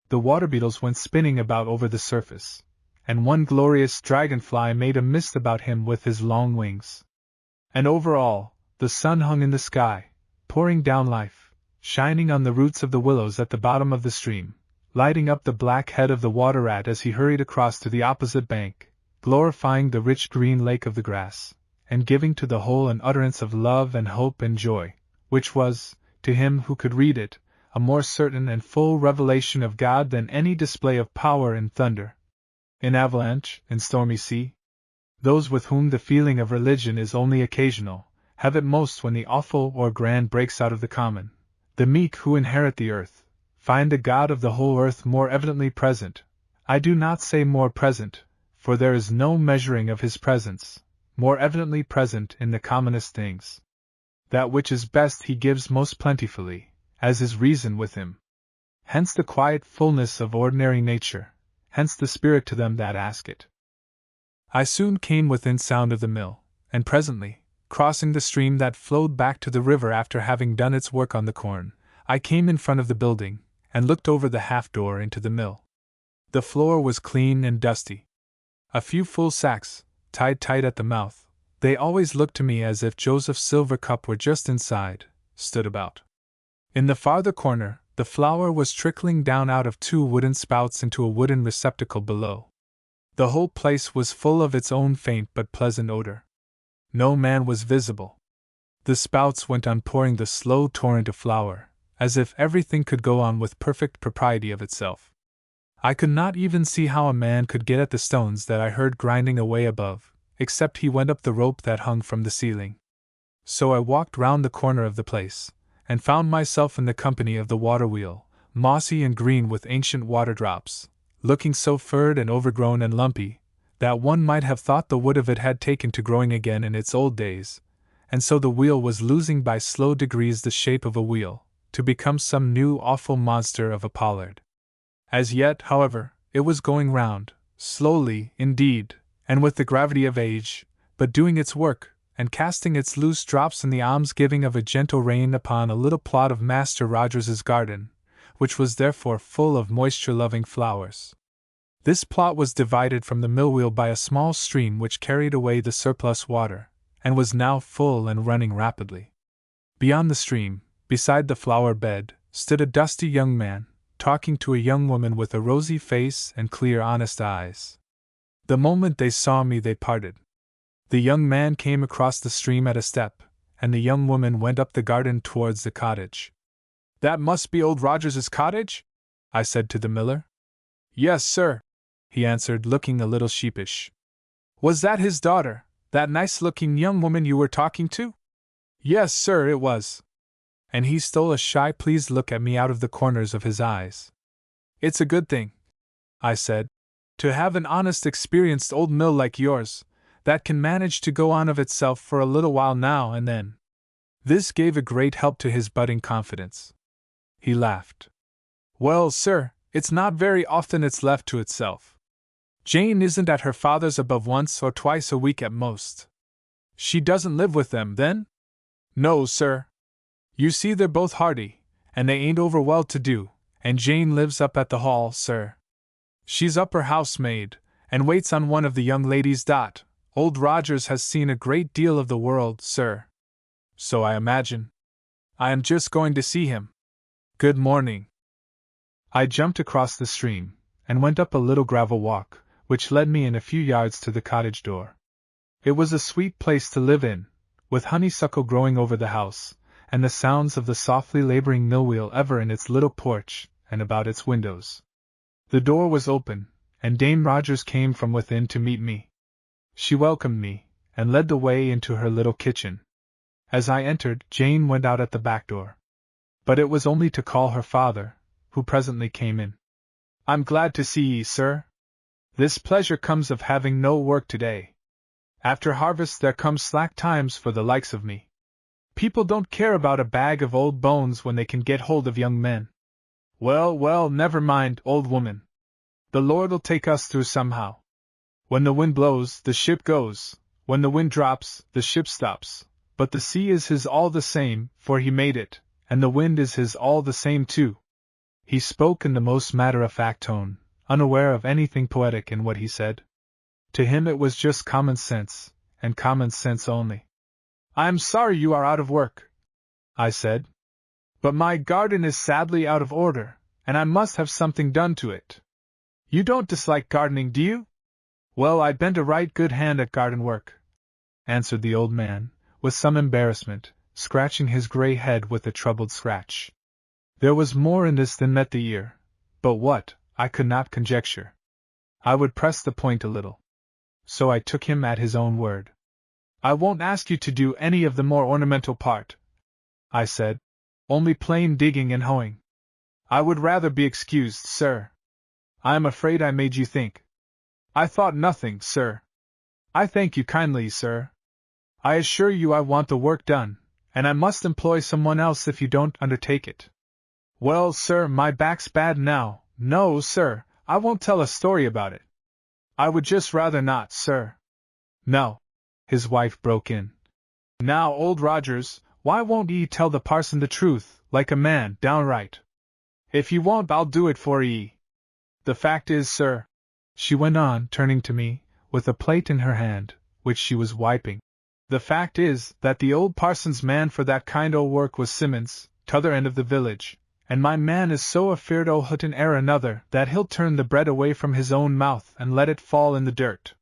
The water beetles went spinning about over the surface, and one glorious dragonfly made a mist about him with his long wings. And over all, the sun hung in the sky, pouring down life, shining on the roots of the willows at the bottom of the stream, lighting up the black head of the water rat as he hurried across to the opposite bank, glorifying the rich green lake of the grass, and giving to the whole an utterance of love and hope and joy, which was, to him who could read it, a more certain and full revelation of God than any display of power in thunder, in avalanche, in stormy sea. Those with whom the feeling of religion is only occasional, have it most when the awful or grand breaks out of the common. The meek who inherit the earth, find the God of the whole earth more evidently present. I do not say more present, for there is no measuring of his presence, more evidently present in the commonest things. That which is best he gives most plentifully, as is reason with him. Hence the quiet fullness of ordinary nature, hence the Spirit to them that ask it. I soon came within sound of the mill, and presently, crossing the stream that flowed back to the river after having done its work on the corn, I came in front of the building, and looked over the half-door into the mill. The floor was clean and dusty. A few full sacks, tied tight at the mouth, they always looked to me as if Joseph's silver cup were just inside, stood about. In the farther corner, the flour was trickling down out of 2 wooden spouts into a wooden receptacle below. The whole place was full of its own faint but pleasant odor. No man was visible. The spouts went on pouring the slow torrent of flour, as if everything could go on with perfect propriety of itself. I could not even see how a man could get at the stones that I heard grinding away above, except he went up the rope that hung from the ceiling. So I walked round the corner of the place, and found myself in the company of the water wheel, mossy and green with ancient water drops, looking so furred and overgrown and lumpy, that one might have thought the wood of it had taken to growing again in its old days, and so the wheel was losing by slow degrees the shape of a wheel, to become some new awful monster of a pollard. As yet, however, it was going round, slowly, indeed, and with the gravity of age, but doing its work, and casting its loose drops in the almsgiving of a gentle rain upon a little plot of Master Rogers's garden, which was therefore full of moisture-loving flowers. This plot was divided from the mill-wheel by a small stream which carried away the surplus water, and was now full and running rapidly. Beyond the stream, beside the flower bed, stood a dusty young man, talking to a young woman with a rosy face and clear, honest eyes. The moment they saw me, they parted. The young man came across the stream at a step, and the young woman went up the garden towards the cottage. "That must be old Rogers's cottage?" I said to the miller. "Yes, sir," he answered, looking a little sheepish. "Was that his daughter, that nice-looking young woman you were talking to?" "Yes, sir, it was." And he stole a shy, pleased look at me out of the corners of his eyes. "It's a good thing," I said, "to have an honest, experienced old mill like yours, that can manage to go on of itself for a little while now and then." This gave a great help to his budding confidence. He laughed. "Well, sir, it's not very often it's left to itself. Jane isn't at her father's above once or twice a week at most." "She doesn't live with them, then?" "No, sir. You see, they're both hearty, and they ain't over well to do, and Jane lives up at the Hall, sir. She's upper housemaid, and waits on one of the young ladies. Old Rogers has seen a great deal of the world, sir." "So I imagine. I am just going to see him. Good morning." I jumped across the stream, and went up a little gravel walk, which led me in a few yards to the cottage door. It was a sweet place to live in, with honeysuckle growing over the house, and the sounds of the softly laboring mill-wheel ever in its little porch and about its windows. The door was open, and Dame Rogers came from within to meet me. She welcomed me, and led the way into her little kitchen. As I entered, Jane went out at the back door. But it was only to call her father, who presently came in. "I'm glad to see ye, sir. This pleasure comes of having no work today. After harvest there comes slack times for the likes of me. People don't care about a bag of old bones when they can get hold of young men. Well, well, never mind, old woman. The Lord'll take us through somehow. When the wind blows, the ship goes. When the wind drops, the ship stops. But the sea is his all the same, for he made it, and the wind is his all the same too." He spoke in the most matter-of-fact tone, unaware of anything poetic in what he said. To him it was just common sense, and common sense only. "I am sorry you are out of work," I said. "But my garden is sadly out of order, and I must have something done to it. You don't dislike gardening, do you?" "Well, I been a right good hand at garden work," answered the old man, with some embarrassment, scratching his grey head with a troubled scratch. There was more in this than met the ear, but what, I could not conjecture. I would press the point a little. So I took him at his own word. "I won't ask you to do any of the more ornamental part," I said, "only plain digging and hoeing. I would rather be excused, sir. I am afraid I made you think." "I thought nothing, sir. I thank you kindly, sir. I assure you I want the work done, and I must employ someone else if you don't undertake it." "Well, sir, my back's bad now. No, sir, I won't tell a story about it. I would just rather not, sir." "No," his wife broke in. Now, Old Rogers, why won't ye tell the parson the truth, like a man, downright? If ye won't, I'll do it for ye. The fact is, sir, she went on, turning to me, with a plate in her hand, which she was wiping. The fact is, that the old parson's man for that kind o' work was Simmons, t'other end of the village, and my man is so afeard o' hurtin' e'er another that he'll turn the bread away from his own mouth and let it fall in the dirt.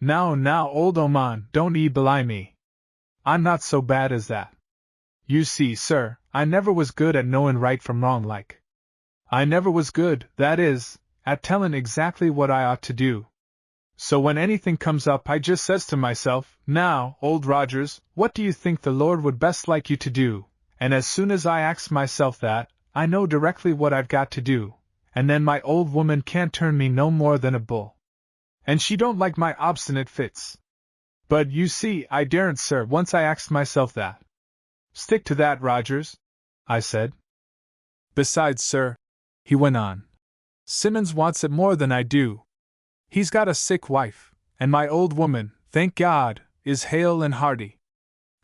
Now, old Oman, don't 'ee belie me. I'm not so bad as that. You see, sir, I never was good at knowin' right from wrong like. I never was good, that is, at tellin' exactly what I ought to do. So when anything comes up I just says to myself, now, Old Rogers, what do you think the Lord would best like you to do? And as soon as I ax myself that, I know directly what I've got to do, and then my old woman can't turn me no more than a bull. And she don't like my obstinate fits. But you see, I daren't, sir, once I axed myself that. Stick to that, Rogers, I said. Besides, sir, he went on, Simmons wants it more than I do. He's got a sick wife, and my old woman, thank God, is hale and hearty.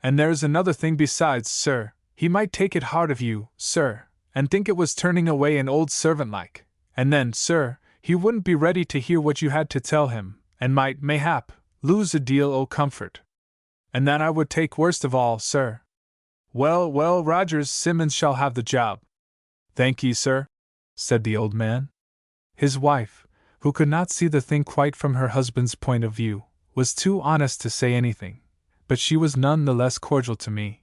And there's another thing besides, sir, he might take it hard of you, sir, and think it was turning away an old servant like, and then, sir, he wouldn't be ready to hear what you had to tell him, and might, mayhap, lose a deal o' comfort. And that I would take worst of all, sir. Well, Rogers, Simmons shall have the job. Thank ye, sir, said the old man. His wife, who could not see the thing quite from her husband's point of view, was too honest to say anything, but she was none the less cordial to me.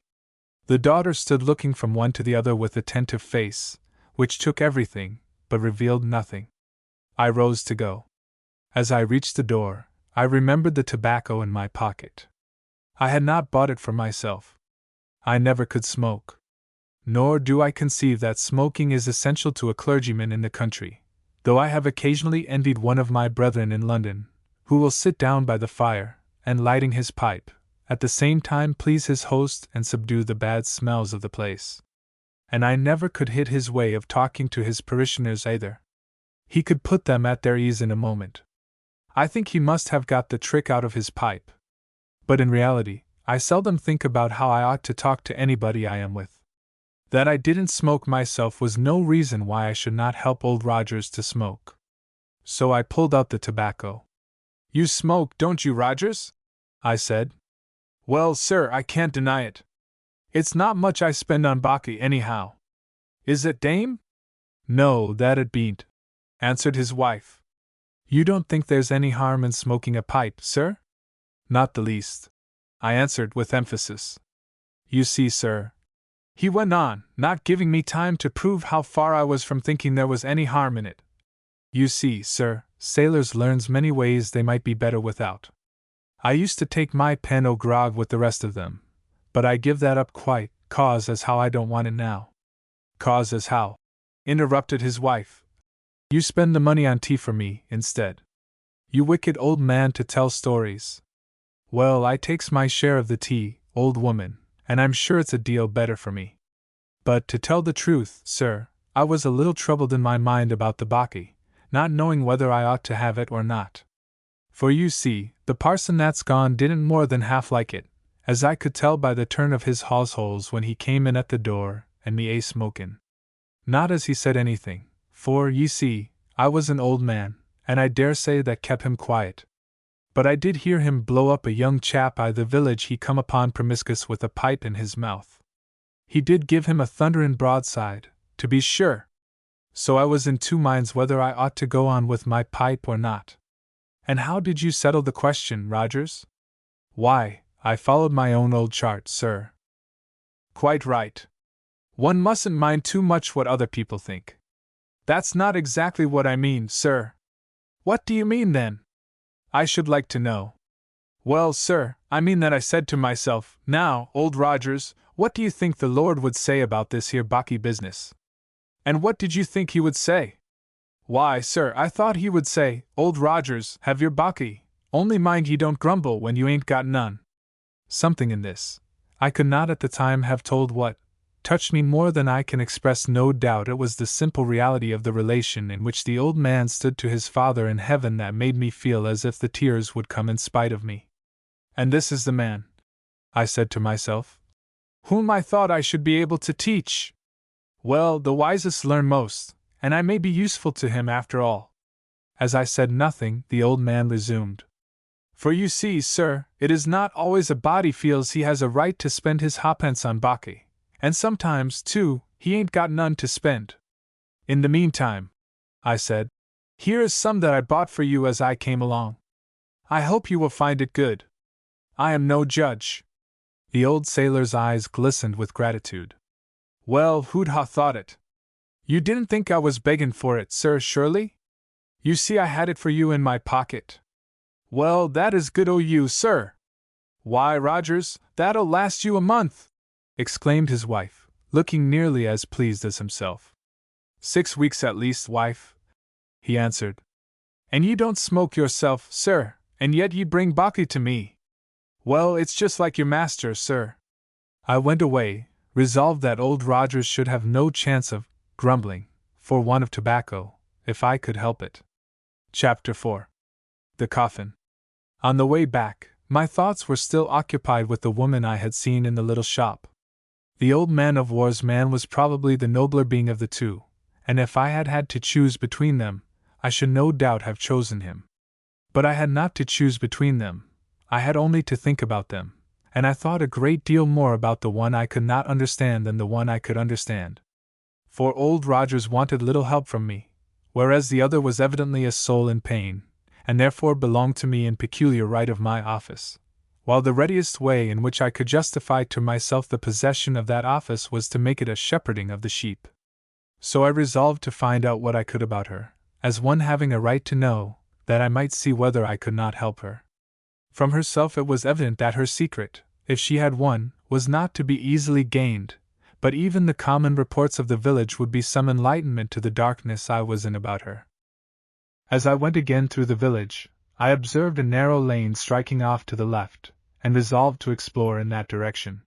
The daughter stood looking from one to the other with attentive face, which took everything, but revealed nothing. I rose to go. As I reached the door, I remembered the tobacco in my pocket. I had not bought it for myself. I never could smoke. Nor do I conceive that smoking is essential to a clergyman in the country, though I have occasionally envied one of my brethren in London, who will sit down by the fire, and lighting his pipe, at the same time please his host and subdue the bad smells of the place. And I never could hit his way of talking to his parishioners either. He could put them at their ease in a moment. I think he must have got the trick out of his pipe. But in reality, I seldom think about how I ought to talk to anybody I am with. That I didn't smoke myself was no reason why I should not help Old Rogers to smoke. So I pulled out the tobacco. You smoke, don't you, Rogers? I said. Well, sir, I can't deny it. It's not much I spend on baccy, anyhow. Is it, dame? No, that it bean't, answered his wife. You don't think there's any harm in smoking a pipe, sir? Not the least, I answered with emphasis. You see, sir, he went on, not giving me time to prove how far I was from thinking there was any harm in it. You see, sir, sailors learns many ways they might be better without. I used to take my pen o' grog with the rest of them, but I give that up quite, 'cause as how I don't want it now. 'Cause as how, interrupted his wife. You spend the money on tea for me, instead. You wicked old man to tell stories. Well, I takes my share of the tea, old woman, and I'm sure it's a deal better for me. But to tell the truth, sir, I was a little troubled in my mind about the baccy, not knowing whether I ought to have it or not. For you see, the parson that's gone didn't more than half like it, as I could tell by the turn of his hawseholes when he came in at the door, and me smokin'. Not as he said anything, for, ye see, I was an old man, and I dare say that kept him quiet. But I did hear him blow up a young chap I' the village he come upon promiscuous with a pipe in his mouth. He did give him a thunderin' broadside, to be sure. So I was in two minds whether I ought to go on with my pipe or not. And how did you settle the question, Rogers? Why, I followed my own old chart, sir. Quite right. One mustn't mind too much what other people think. That's not exactly what I mean, sir. What do you mean, then? I should like to know. Well, sir, I mean that I said to myself, now, Old Rogers, what do you think the Lord would say about this here baccy business? And what did you think he would say? Why, sir, I thought he would say, Old Rogers, have your baccy, only mind ye don't grumble when you ain't got none. Something in this, I could not at the time have told what, touched me more than I can express. No doubt it was the simple reality of the relation in which the old man stood to his Father in heaven that made me feel as if the tears would come in spite of me. And this is the man, I said to myself. Whom I thought I should be able to teach. Well, the wisest learn most, and I may be useful to him after all. As I said nothing, the old man resumed. For you see, sir, it is not always a body feels he has a right to spend his ha'pence on baccy, and sometimes, too, he ain't got none to spend. In the meantime, I said, here is some that I bought for you as I came along. I hope you will find it good. I am no judge. The old sailor's eyes glistened with gratitude. Well, who'd ha' thought it? You didn't think I was begging for it, sir, surely? You see I had it for you in my pocket. Well, that is good o' you, sir. Why, Rogers, that'll last you a month, exclaimed his wife, looking nearly as pleased as himself. 6 weeks at least, wife, he answered. And ye don't smoke yourself, sir, and yet ye bring baccy to me. Well, it's just like your master, sir. I went away, resolved that old Rogers should have no chance of grumbling, for want of tobacco, if I could help it. Chapter 4. The Coffin. On the way back, my thoughts were still occupied with the woman I had seen in the little shop. The old man-of-war's man was probably the nobler being of the two, and if I had had to choose between them, I should no doubt have chosen him. But I had not to choose between them, I had only to think about them, and I thought a great deal more about the one I could not understand than the one I could understand. For old Rogers wanted little help from me, whereas the other was evidently a soul in pain, and therefore belonged to me in peculiar right of my office, while the readiest way in which I could justify to myself the possession of that office was to make it a shepherding of the sheep. So I resolved to find out what I could about her, as one having a right to know, that I might see whether I could not help her. From herself it was evident that her secret, if she had one, was not to be easily gained, but even the common reports of the village would be some enlightenment to the darkness I was in about her. As I went again through the village, I observed a narrow lane striking off to the left, and resolved to explore in that direction.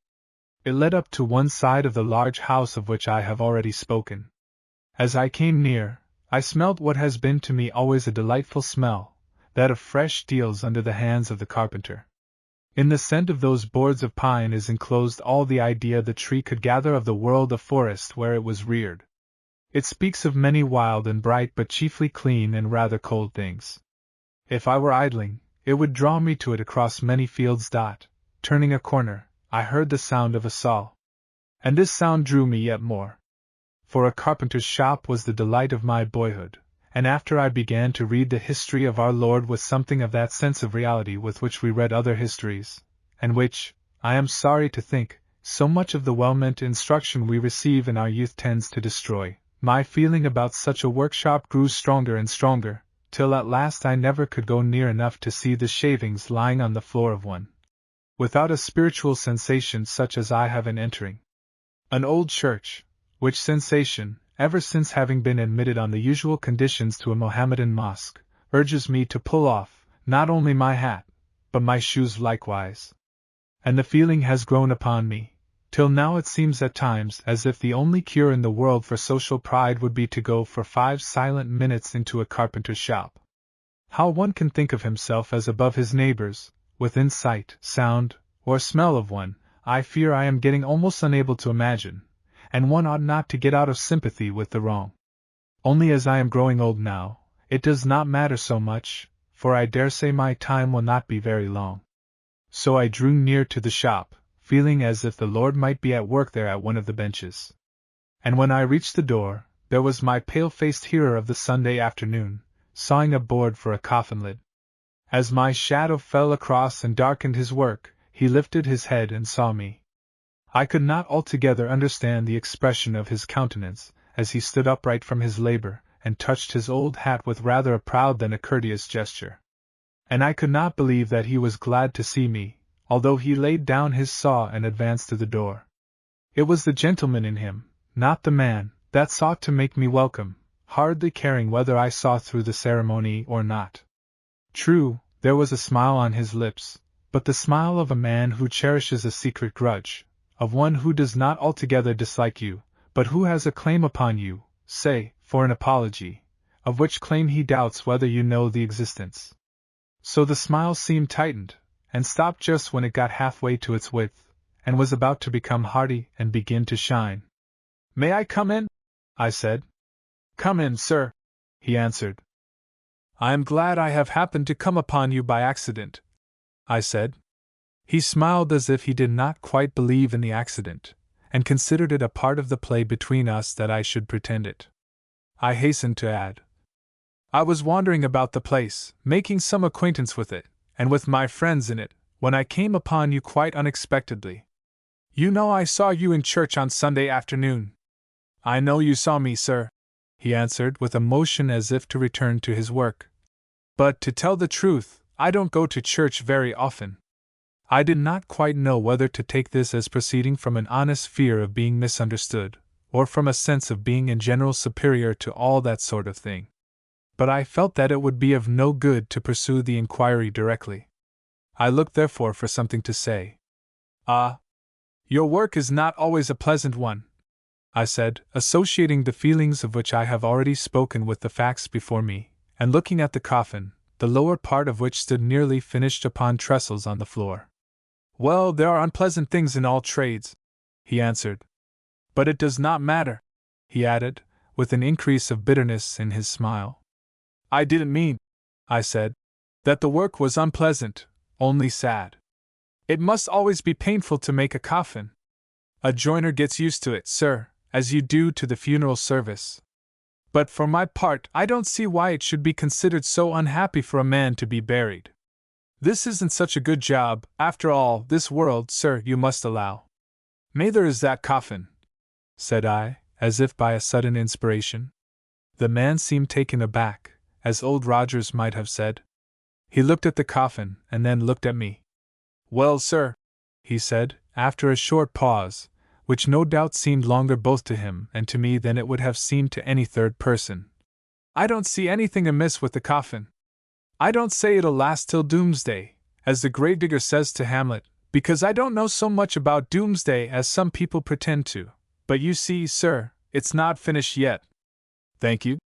It led up to one side of the large house of which I have already spoken. As I came near, I smelt what has been to me always a delightful smell, that of fresh deals under the hands of the carpenter. In the scent of those boards of pine is enclosed all the idea the tree could gather of the world of forest where it was reared. It speaks of many wild and bright but chiefly clean and rather cold things. If I were idling, it would draw me to it across many fields. Turning a corner, I heard the sound of a saw. And this sound drew me yet more. For a carpenter's shop was the delight of my boyhood, and after I began to read the history of our Lord with something of that sense of reality with which we read other histories, and which, I am sorry to think, so much of the well-meant instruction we receive in our youth tends to destroy, my feeling about such a workshop grew stronger and stronger, till at last I never could go near enough to see the shavings lying on the floor of one, without a spiritual sensation such as I have in entering an old church, which sensation, ever since having been admitted on the usual conditions to a Mohammedan mosque, urges me to pull off, not only my hat, but my shoes likewise. And the feeling has grown upon me, till now it seems at times as if the only cure in the world for social pride would be to go for 5 silent minutes into a carpenter's shop. How one can think of himself as above his neighbors, within sight, sound, or smell of one, I fear I am getting almost unable to imagine, and one ought not to get out of sympathy with the wrong. Only as I am growing old now, it does not matter so much, for I dare say my time will not be very long. So I drew near to the shop, feeling as if the Lord might be at work there at one of the benches. And when I reached the door, there was my pale-faced hearer of the Sunday afternoon, sawing a board for a coffin lid. As my shadow fell across and darkened his work, he lifted his head and saw me. I could not altogether understand the expression of his countenance, as he stood upright from his labor, and touched his old hat with rather a proud than a courteous gesture. And I could not believe that he was glad to see me, although he laid down his saw and advanced to the door. It was the gentleman in him, not the man, that sought to make me welcome, hardly caring whether I saw through the ceremony or not. True, there was a smile on his lips, but the smile of a man who cherishes a secret grudge, of one who does not altogether dislike you, but who has a claim upon you, say, for an apology, of which claim he doubts whether you know the existence. So the smile seemed tightened, and stopped just when it got halfway to its width, and was about to become hardy and begin to shine. "May I come in?" I said. "Come in, sir," he answered. "I am glad I have happened to come upon you by accident," I said. He smiled as if he did not quite believe in the accident, and considered it a part of the play between us that I should pretend it. I hastened to add, "I was wandering about the place, making some acquaintance with it, and with my friends in it, when I came upon you quite unexpectedly. You know I saw you in church on Sunday afternoon." "I know you saw me, sir," he answered with a motion as if to return to his work. "But to tell the truth, I don't go to church very often." I did not quite know whether to take this as proceeding from an honest fear of being misunderstood, or from a sense of being in general superior to all that sort of thing. But I felt that it would be of no good to pursue the inquiry directly. I looked therefore for something to say. "Ah, your work is not always a pleasant one," I said, associating the feelings of which I have already spoken with the facts before me, and looking at the coffin, the lower part of which stood nearly finished upon trestles on the floor. "Well, there are unpleasant things in all trades," he answered. "But it does not matter," he added, with an increase of bitterness in his smile. "I didn't mean," I said, "that the work was unpleasant, only sad. It must always be painful to make a coffin. A joiner gets used to it, sir, as you do to the funeral service. But for my part, I don't see why it should be considered so unhappy for a man to be buried. This isn't such a good job, after all, this world, sir, you must allow." "Neither is that coffin," said I, as if by a sudden inspiration. The man seemed taken aback, as Old Rogers might have said. He looked at the coffin, and then looked at me. "Well, sir," he said, after a short pause, which no doubt seemed longer both to him and to me than it would have seemed to any third person, "I don't see anything amiss with the coffin. I don't say it'll last till doomsday, as the gravedigger says to Hamlet, because I don't know so much about doomsday as some people pretend to, but you see, sir, it's not finished yet." "Thank you,"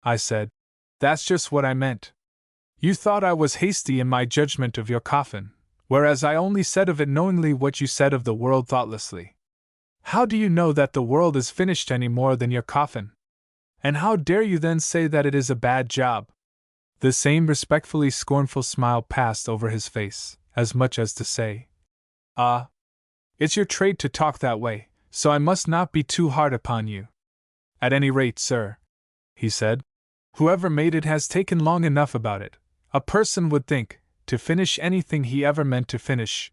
I said. "That's just what I meant. You thought I was hasty in my judgment of your coffin, whereas I only said of it knowingly what you said of the world thoughtlessly. How do you know that the world is finished any more than your coffin? And how dare you then say that it is a bad job?" The same respectfully scornful smile passed over his face, as much as to say, "Ah, it's your trade to talk that way, so I must not be too hard upon you. At any rate, sir," he said, "whoever made it has taken long enough about it, a person would think, to finish anything he ever meant to finish.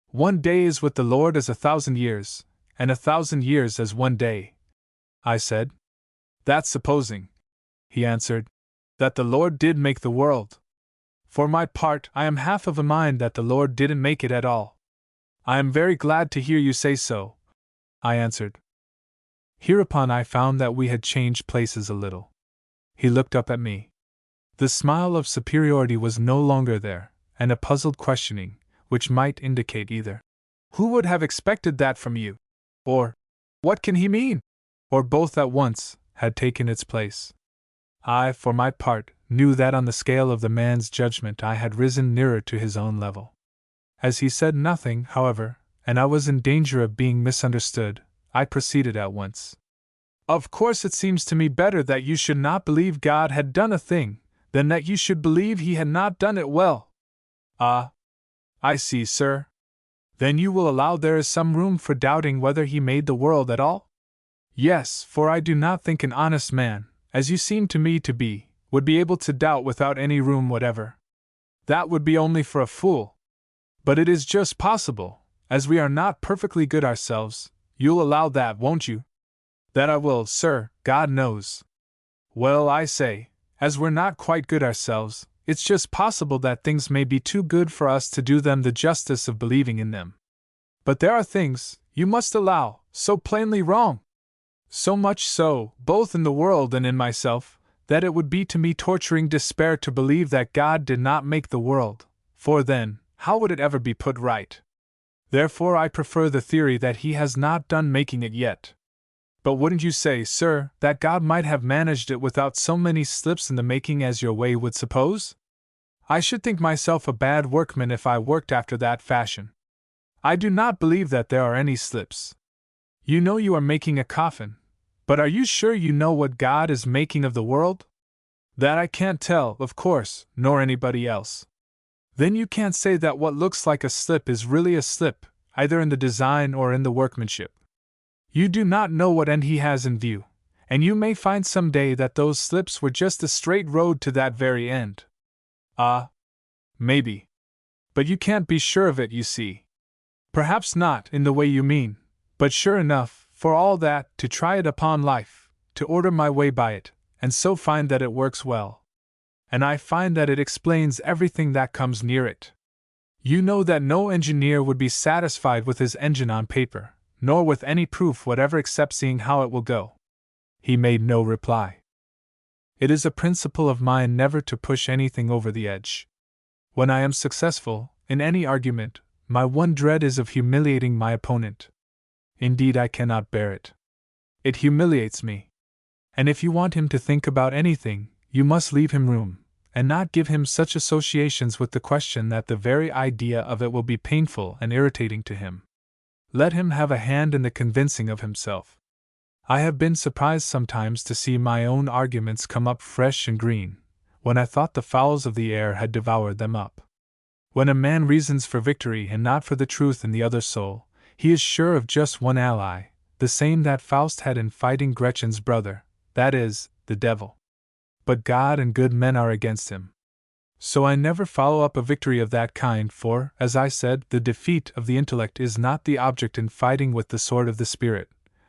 1 day is with the Lord as 1,000 years, and 1,000 years as 1 day." I said. "That's supposing," he answered, "that the Lord did make the world. For my part, I am half of a mind that the Lord didn't make it at all." "I am very glad to hear you say so," I answered. Hereupon I found that we had changed places a little. He looked up at me. The smile of superiority was no longer there, and a puzzled questioning, which might indicate either, "Who would have expected that from you?" or "What can he mean?" or both at once, had taken its place. I, for my part, knew that on the scale of the man's judgment I had risen nearer to his own level. As he said nothing, however, and I was in danger of being misunderstood, I proceeded at once. "Of course it seems to me better that you should not believe God had done a thing, than that you should believe he had not done it well." "Ah, I see, sir. Then you will allow there is some room for doubting whether he made the world at all?" "Yes, for I do not think an honest man, as you seem to me to be, would be able to doubt without any room whatever. That would be only for a fool. But it is just possible, as we are not perfectly good ourselves. You'll allow that, won't you?" "That I will, sir, God knows." "Well, I say, as we're not quite good ourselves, it's just possible that things may be too good for us to do them the justice of believing in them. But there are things, you must allow, so plainly wrong. So much so, both in the world and in myself, that it would be to me torturing despair to believe that God did not make the world, for then, how would it ever be put right? Therefore I prefer the theory that he has not done making it yet. But wouldn't you say, sir, that God might have managed it without so many slips in the making as your way would suppose?" I should think myself a bad workman if I worked after that fashion. I do not believe that there are any slips. You know you are making a coffin, but are you sure you know what God is making of the world? That I can't tell, of course, nor anybody else. Then you can't say that what looks like a slip is really a slip, either in the design or in the workmanship. You do not know what end He has in view, and you may find some day that those slips were just a straight road to that very end. Ah, maybe. But you can't be sure of it, you see. Perhaps not in the way you mean, but sure enough, for all that, to try it upon life, to order my way by it, and so find that it works well. And I find that it explains everything that comes near it. You know that no engineer would be satisfied with his engine on paper, nor with any proof whatever except seeing how it will go. He made no reply. It is a principle of mine never to push anything over the edge. When I am successful, in any argument, my one dread is of humiliating my opponent. Indeed, I cannot bear it. It humiliates me. And if you want him to think about anything, you must leave him room, and not give him such associations with the question that the very idea of it will be painful and irritating to him. Let him have a hand in the convincing of himself. I have been surprised sometimes to see my own arguments come up fresh and green, when I thought the fowls of the air had devoured them up. When a man reasons for victory and not for the truth in the other soul, he is sure of just one ally, the same that Faust had in fighting Gretchen's brother, that is, the devil. But God and good men are against him. So I never follow up a victory of that kind, for, as I said, the defeat of the intellect is not the object in fighting with the sword of the spirit,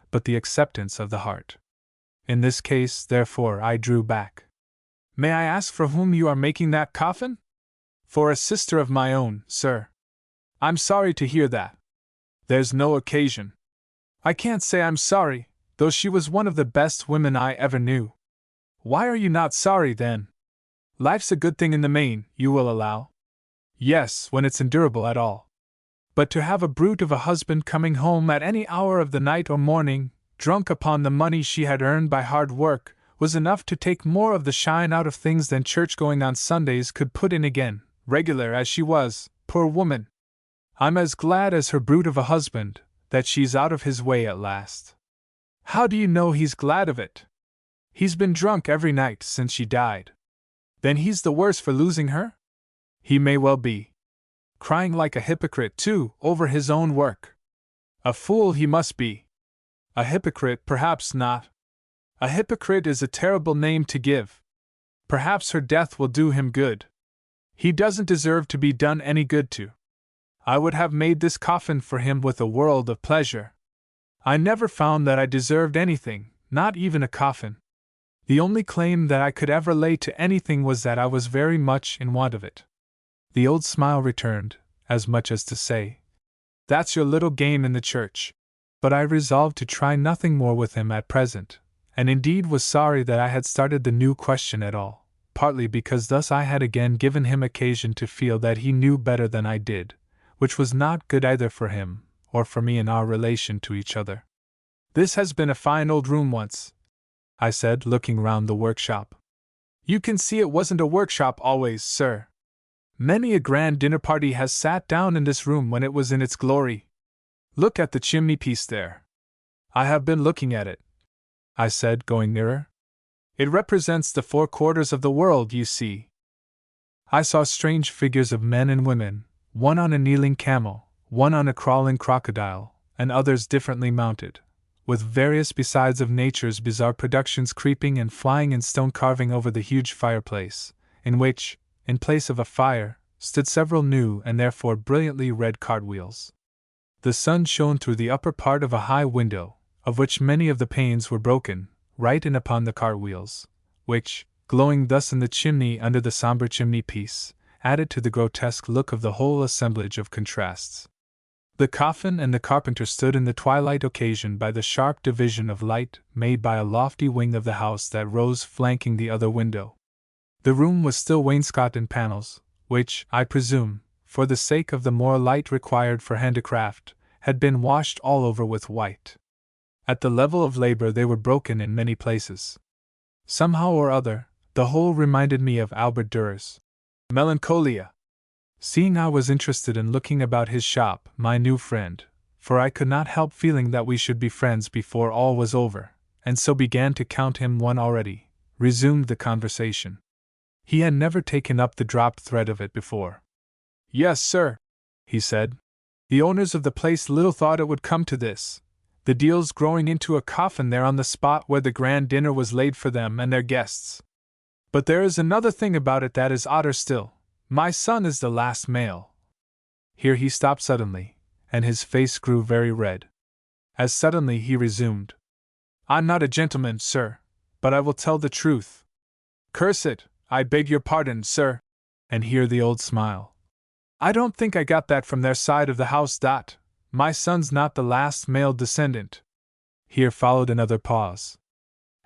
but the acceptance of the heart. In this case, therefore, I drew back. May I ask for whom you are making that coffin? For a sister of my own, sir. I'm sorry to hear that. There's no occasion. I can't say I'm sorry, though she was one of the best women I ever knew. Why are you not sorry, then? Life's a good thing in the main, you will allow. Yes, when it's endurable at all. But to have a brute of a husband coming home at any hour of the night or morning, drunk upon the money she had earned by hard work, was enough to take more of the shine out of things than church-going on Sundays could put in again, regular as she was, poor woman. I'm as glad as her brute of a husband, that she's out of his way at last. How do you know he's glad of it? He's been drunk every night since she died. Then he's the worse for losing her? He may well be. Crying like a hypocrite, too, over his own work. A fool he must be. A hypocrite, perhaps not. A hypocrite is a terrible name to give. Perhaps her death will do him good. He doesn't deserve to be done any good to. I would have made this coffin for him with a world of pleasure. I never found that I deserved anything, not even a coffin. The only claim that I could ever lay to anything was that I was very much in want of it. The old smile returned, as much as to say, "That's your little game in the church." But I resolved to try nothing more with him at present, and indeed was sorry that I had started the new question at all, partly because thus I had again given him occasion to feel that he knew better than I did, which was not good either for him, or for me in our relation to each other. "This has been a fine old room once," I said, looking round the workshop. "You can see it wasn't a workshop always, sir. Many a grand dinner party has sat down in this room when it was in its glory. Look at the chimney-piece there." "I have been looking at it," I said, going nearer. "It represents the 4 quarters of the world, you see." I saw strange figures of men and women, one on a kneeling camel, one on a crawling crocodile, and others differently mounted, with various besides of nature's bizarre productions creeping and flying in stone carving over the huge fireplace, in which, in place of a fire, stood several new and therefore brilliantly red cartwheels. The sun shone through the upper part of a high window, of which many of the panes were broken, right in upon the cartwheels, which, glowing thus in the chimney under the sombre chimney-piece, added to the grotesque look of the whole assemblage of contrasts. The coffin and the carpenter stood in the twilight occasioned by the sharp division of light made by a lofty wing of the house that rose flanking the other window. The room was still wainscot and panels, which, I presume, for the sake of the more light required for handicraft, had been washed all over with white. At the level of labor they were broken in many places. Somehow or other, the whole reminded me of Albert Durer's Melancholia. Seeing I was interested in looking about his shop, my new friend, for I could not help feeling that we should be friends before all was over, and so began to count him one already, resumed the conversation. He had never taken up the dropped thread of it before. Yes, sir, he said. The owners of the place little thought it would come to this. The deal's growing into a coffin there on the spot where the grand dinner was laid for them and their guests. But there is another thing about it that is odder still. My son is the last male. Here he stopped suddenly, and his face grew very red. As suddenly he resumed. I'm not a gentleman, sir, but I will tell the truth. Curse it, I beg your pardon, sir. And here the old smile. I don't think I got that from their side of the house. My son's not the last male descendant. Here followed another pause.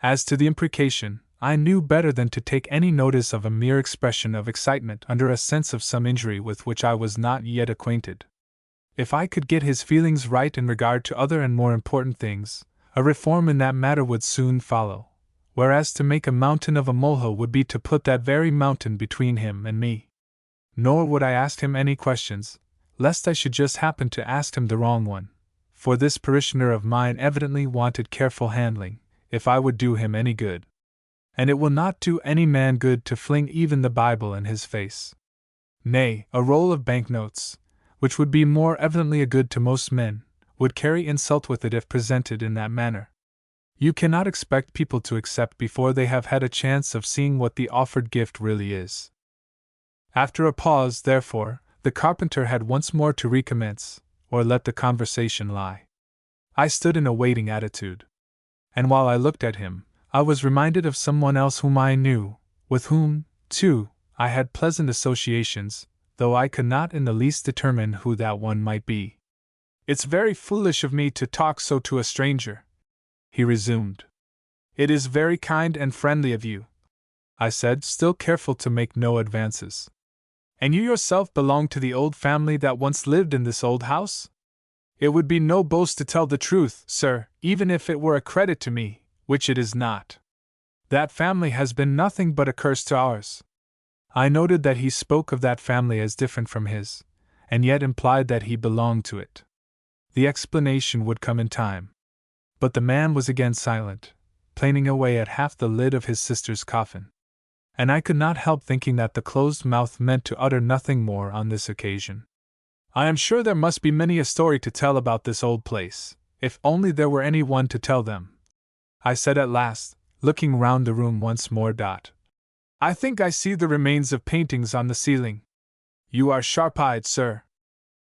As to the imprecation, I knew better than to take any notice of a mere expression of excitement under a sense of some injury with which I was not yet acquainted. If I could get his feelings right in regard to other and more important things, a reform in that matter would soon follow, whereas to make a mountain of a molehill would be to put that very mountain between him and me. Nor would I ask him any questions, lest I should just happen to ask him the wrong one, for this parishioner of mine evidently wanted careful handling, if I would do him any good. And it will not do any man good to fling even the Bible in his face. Nay, a roll of banknotes, which would be more evidently a good to most men, would carry insult with it if presented in that manner. You cannot expect people to accept before they have had a chance of seeing what the offered gift really is. After a pause, therefore, the carpenter had once more to recommence, or let the conversation lie. I stood in a waiting attitude. And while I looked at him, I was reminded of someone else whom I knew, with whom, too, I had pleasant associations, though I could not in the least determine who that one might be. It's very foolish of me to talk so to a stranger, he resumed. It is very kind and friendly of you, I said, still careful to make no advances. And you yourself belong to the old family that once lived in this old house? It would be no boast to tell the truth, sir, even if it were a credit to me, which it is not. That family has been nothing but a curse to ours. I noted that he spoke of that family as different from his, and yet implied that he belonged to it. The explanation would come in time. But the man was again silent, planing away at half the lid of his sister's coffin. And I could not help thinking that the closed mouth meant to utter nothing more on this occasion. I am sure there must be many a story to tell about this old place, if only there were any one to tell them, I said at last, looking round the room once more. I think I see the remains of paintings on the ceiling. You are sharp-eyed, sir.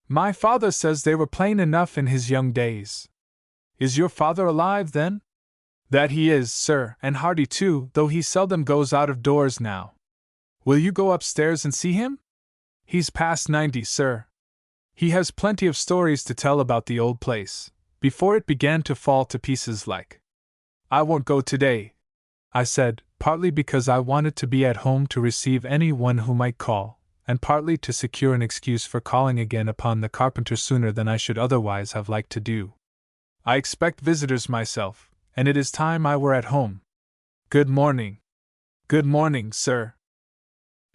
My father says they were plain enough in his young days. Is your father alive, then? That he is, sir, and hearty too, though he seldom goes out of doors now. Will you go upstairs and see him? He's past 90, sir. He has plenty of stories to tell about the old place, before it began to fall to pieces like. I won't go today, I said, partly because I wanted to be at home to receive any one who might call, and partly to secure an excuse for calling again upon the carpenter sooner than I should otherwise have liked to do. I expect visitors myself, and it is time I were at home. Good morning. Good morning, sir.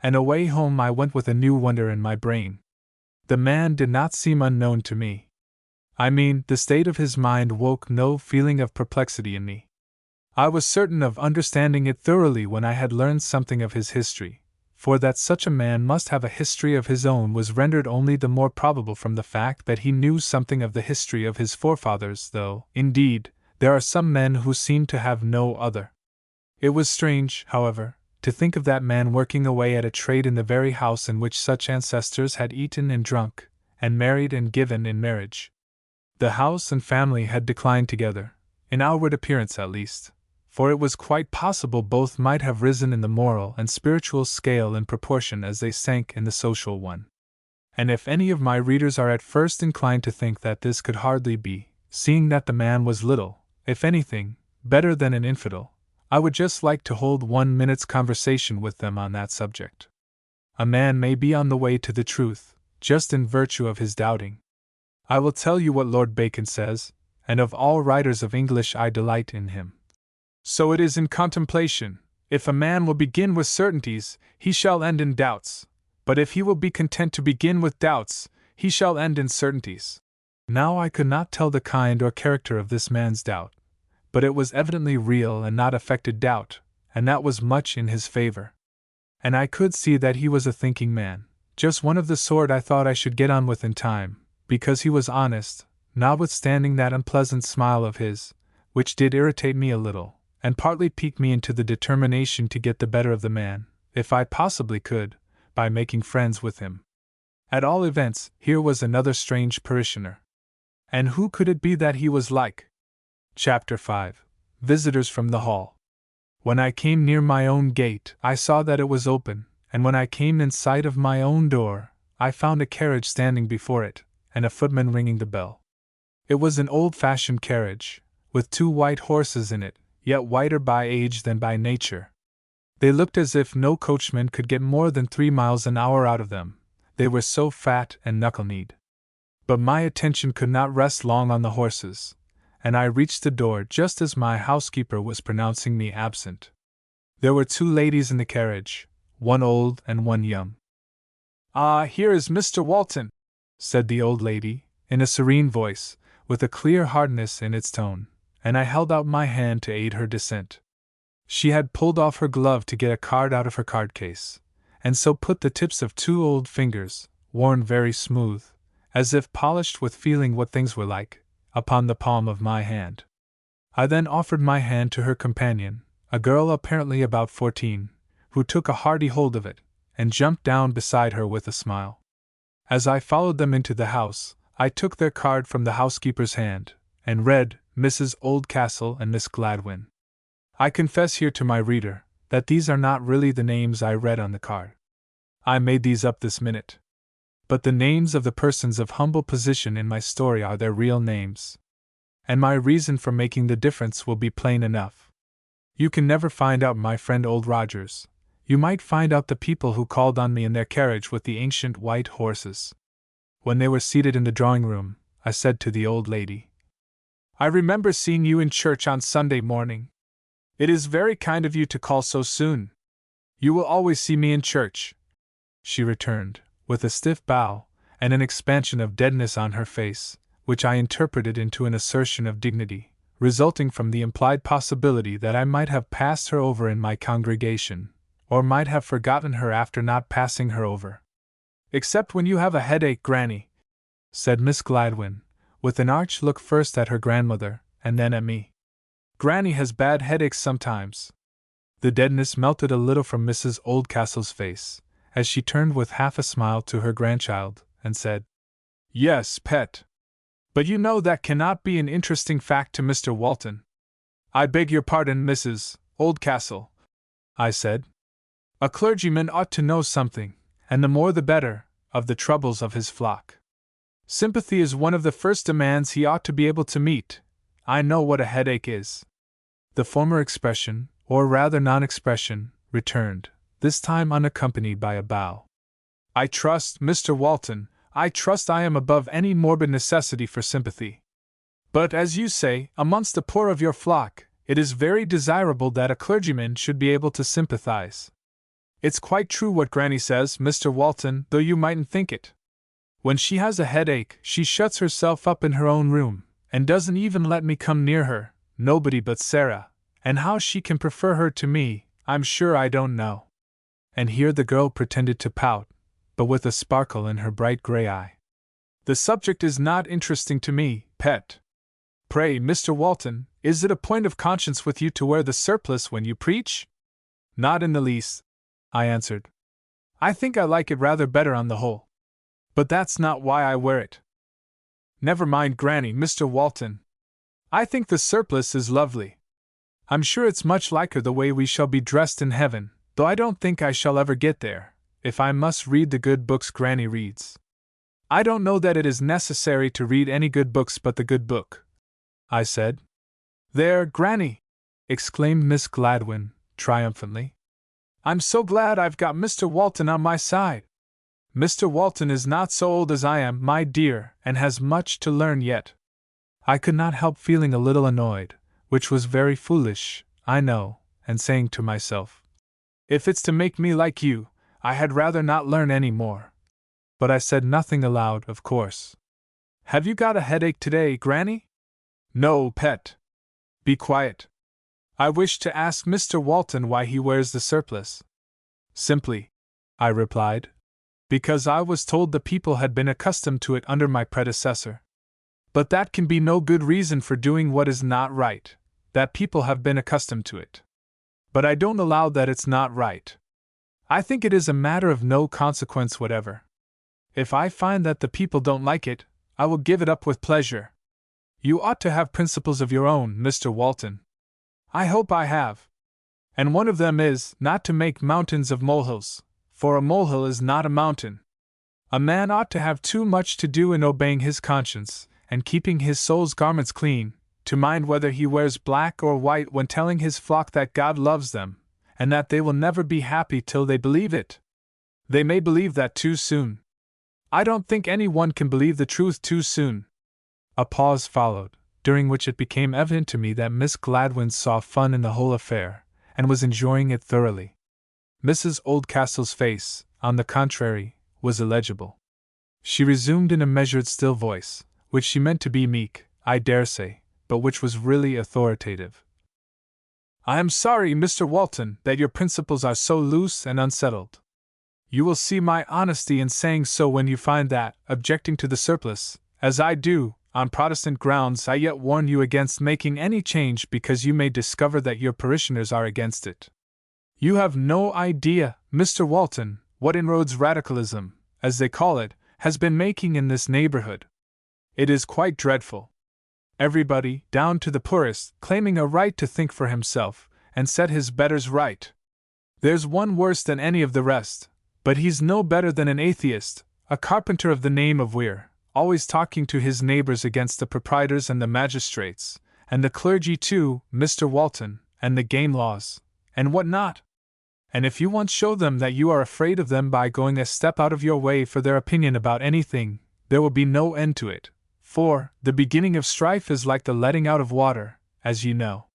And away home I went with a new wonder in my brain. The man did not seem unknown to me. I mean, the state of his mind woke no feeling of perplexity in me. I was certain of understanding it thoroughly when I had learned something of his history, for that such a man must have a history of his own was rendered only the more probable from the fact that he knew something of the history of his forefathers, though, indeed, there are some men who seem to have no other. It was strange, however, to think of that man working away at a trade in the very house in which such ancestors had eaten and drunk, and married and given in marriage. The house and family had declined together, in outward appearance at least, for it was quite possible both might have risen in the moral and spiritual scale in proportion as they sank in the social one. And if any of my readers are at first inclined to think that this could hardly be, seeing that the man was little, if anything, better than an infidel, I would just like to hold 1 minute's conversation with them on that subject. A man may be on the way to the truth, just in virtue of his doubting. I will tell you what Lord Bacon says, and of all writers of English I delight in him. So it is in contemplation. If a man will begin with certainties, he shall end in doubts. But if he will be content to begin with doubts, he shall end in certainties. Now I could not tell the kind or character of this man's doubt, but it was evidently real and not affected doubt, and that was much in his favor. And I could see that he was a thinking man, just one of the sort I thought I should get on with in time, because he was honest, notwithstanding that unpleasant smile of his, which did irritate me a little, and partly piqued me into the determination to get the better of the man, if I possibly could, by making friends with him. At all events, here was another strange parishioner. And who could it be that he was like? Chapter 5. Visitors from the Hall. When I came near my own gate, I saw that it was open, and when I came in sight of my own door, I found a carriage standing before it, and a footman ringing the bell. It was an old-fashioned carriage, with 2 white horses in it, yet whiter by age than by nature. They looked as if no coachman could get more than 3 miles an hour out of them, they were so fat and knuckle-kneed. But my attention could not rest long on the horses, and I reached the door just as my housekeeper was pronouncing me absent. There were 2 ladies in the carriage, one old and one young. "Ah, here is Mr. Walton," said the old lady, in a serene voice, with a clear hardness in its tone, and I held out my hand to aid her descent. She had pulled off her glove to get a card out of her card case, and so put the tips of 2 old fingers, worn very smooth, as if polished with feeling what things were like, upon the palm of my hand. I then offered my hand to her companion, a girl apparently about 14, who took a hearty hold of it, and jumped down beside her with a smile. As I followed them into the house, I took their card from the housekeeper's hand, and read Mrs. Oldcastle and Miss Gladwin. I confess here to my reader, that these are not really the names I read on the card. I made these up this minute. But the names of the persons of humble position in my story are their real names. And my reason for making the difference will be plain enough. You can never find out my friend Old Rogers. You might find out the people who called on me in their carriage with the ancient white horses. When they were seated in the drawing-room, I said to the old lady, "I remember seeing you in church on Sunday morning. It is very kind of you to call so soon. You will always see me in church," she returned, with a stiff bow, and an expansion of deadness on her face, which I interpreted into an assertion of dignity, resulting from the implied possibility that I might have passed her over in my congregation, or might have forgotten her after not passing her over. "Except when you have a headache, Granny," said Miss Gladwin, with an arch look first at her grandmother, and then at me. "Granny has bad headaches sometimes." The deadness melted a little from Mrs. Oldcastle's face, as she turned with half a smile to her grandchild, and said, "Yes, pet. But you know that cannot be an interesting fact to Mr. Walton." "I beg your pardon, Mrs. Oldcastle," I said. "A clergyman ought to know something, and the more the better, of the troubles of his flock. Sympathy is one of the first demands he ought to be able to meet. I know what a headache is." The former expression, or rather non-expression, returned, this time unaccompanied by a bow. "I trust, Mr. Walton, I trust I am above any morbid necessity for sympathy. But, as you say, amongst the poor of your flock, it is very desirable that a clergyman should be able to sympathize. It's quite true what Granny says, Mr. Walton, though you mightn't think it. When she has a headache, she shuts herself up in her own room, and doesn't even let me come near her, nobody but Sarah, and how she can prefer her to me, I'm sure I don't know." And here the girl pretended to pout, but with a sparkle in her bright gray eye. "The subject is not interesting to me, pet. Pray, Mr. Walton, is it a point of conscience with you to wear the surplice when you preach?" "Not in the least," I answered. "I think I like it rather better on the whole. But that's not why I wear it. Never mind, Granny, Mr. Walton. I think the surplice is lovely. I'm sure it's much liker the way we shall be dressed in heaven, though I don't think I shall ever get there, if I must read the good books Granny reads." "I don't know that it is necessary to read any good books but the good book," I said. "There, Granny!" exclaimed Miss Gladwin, triumphantly. "I'm so glad I've got Mr. Walton on my side. Mr. Walton is not so old as I am, my dear, and has much to learn yet." I could not help feeling a little annoyed, which was very foolish, I know, and saying to myself, "If it's to make me like you, I had rather not learn any more. But I said nothing aloud, of course. Have you got a headache today, Granny? No, pet. Be quiet. I wish to ask Mr. Walton why he wears the surplice. Simply, I replied, because I was told the people had been accustomed to it under my predecessor. But that can be no good reason for doing what is not right, that people have been accustomed to it. But I don't allow that it's not right. I think it is a matter of no consequence whatever. If I find that the people don't like it, I will give it up with pleasure. You ought to have principles of your own, Mr. Walton. I hope I have. And one of them is not to make mountains of molehills, for a molehill is not a mountain. A man ought to have too much to do in obeying his conscience and keeping his soul's garments clean, to mind whether he wears black or white when telling his flock that God loves them, and that they will never be happy till they believe it. They may believe that too soon. I don't think anyone can believe the truth too soon. A pause followed, during which it became evident to me that Miss Gladwin saw fun in the whole affair, and was enjoying it thoroughly. Mrs. Oldcastle's face, on the contrary, was illegible. She resumed in a measured, still voice, which she meant to be meek, I dare say, but which was really authoritative. I am sorry, Mr. Walton, that your principles are so loose and unsettled. You will see my honesty in saying so when you find that, objecting to the surplice, as I do, on Protestant grounds, I yet warn you against making any change because you may discover that your parishioners are against it. You have no idea, Mr. Walton, what inroads radicalism, as they call it, has been making in this neighborhood. It is quite dreadful. Everybody, down to the poorest, claiming a right to think for himself, and set his betters right. There's one worse than any of the rest, but he's no better than an atheist, a carpenter of the name of Weir, always talking to his neighbors against the proprietors and the magistrates, and the clergy too, Mr. Walton, and the game laws, and what not. And if you once show them that you are afraid of them by going a step out of your way for their opinion about anything, there will be no end to it. For, the beginning of strife is like the letting out of water, as you know.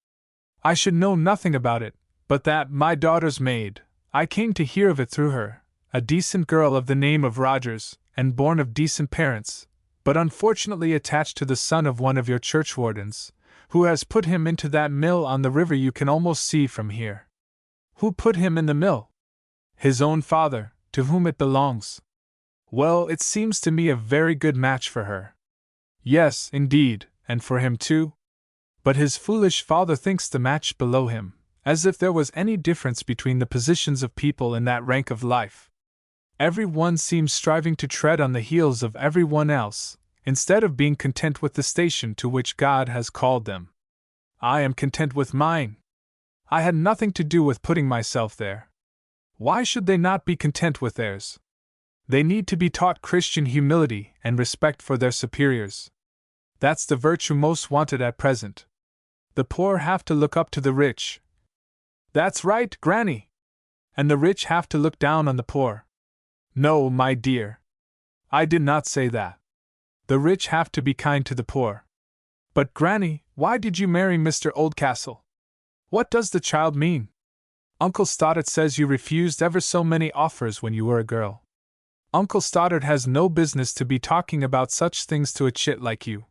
I should know nothing about it, but that my daughter's maid, I came to hear of it through her, a decent girl of the name of Rogers, and born of decent parents, but unfortunately attached to the son of one of your churchwardens, who has put him into that mill on the river you can almost see from here. Who put him in the mill? His own father, to whom it belongs. Well, it seems to me a very good match for her. Yes, indeed, and for him too. But his foolish father thinks the match below him, as if there was any difference between the positions of people in that rank of life. Every one seems striving to tread on the heels of every one else, instead of being content with the station to which God has called them. I am content with mine. I had nothing to do with putting myself there. Why should they not be content with theirs? They need to be taught Christian humility and respect for their superiors. That's the virtue most wanted at present. The poor have to look up to the rich. That's right, Granny. And the rich have to look down on the poor. No, my dear. I did not say that. The rich have to be kind to the poor. But, Granny, why did you marry Mr. Oldcastle? What does the child mean? Uncle Stoddart says you refused ever so many offers when you were a girl. Uncle Stoddart has no business to be talking about such things to a chit like you,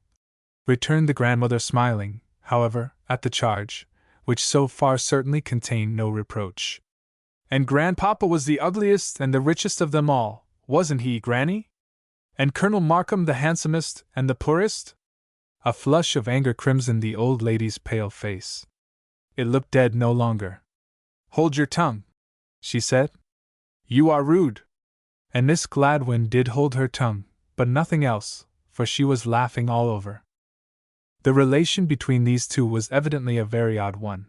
returned the grandmother, smiling, however, at the charge, which so far certainly contained no reproach. And Grandpapa was the ugliest and the richest of them all, wasn't he, Granny? And Colonel Markham the handsomest and the poorest? A flush of anger crimsoned the old lady's pale face. It looked dead no longer. Hold your tongue, she said. You are rude. And Miss Gladwin did hold her tongue, but nothing else, for she was laughing all over. The relation between these two was evidently a very odd one.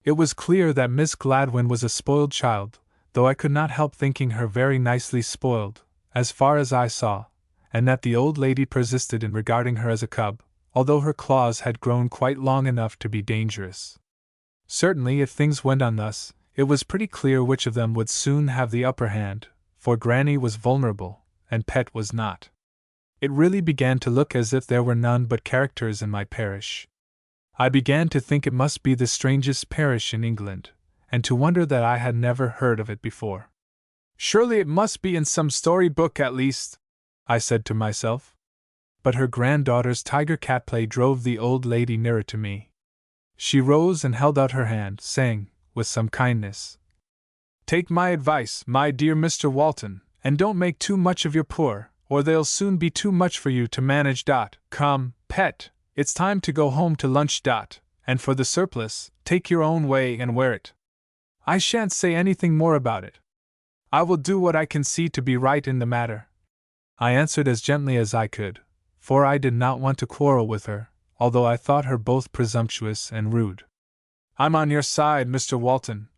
It was clear that Miss Gladwin was a spoiled child, though I could not help thinking her very nicely spoiled, as far as I saw, and that the old lady persisted in regarding her as a cub, although her claws had grown quite long enough to be dangerous. Certainly, if things went on thus, it was pretty clear which of them would soon have the upper hand, for Granny was vulnerable, and Pet was not. It really began to look as if there were none but characters in my parish. I began to think it must be the strangest parish in England, and to wonder that I had never heard of it before. Surely it must be in some story book at least, I said to myself. But her granddaughter's tiger cat play drove the old lady nearer to me. She rose and held out her hand, saying, with some kindness, "Take my advice, my dear Mr. Walton, and don't make too much of your poor, or they'll soon be too much for you to manage. Come, pet, it's time to go home to lunch. And for the surplice, take your own way and wear it. I shan't say anything more about it. I will do what I can see to be right in the matter." I answered as gently as I could, for I did not want to quarrel with her, although I thought her both presumptuous and rude. "I'm on your side, Mr. Walton,"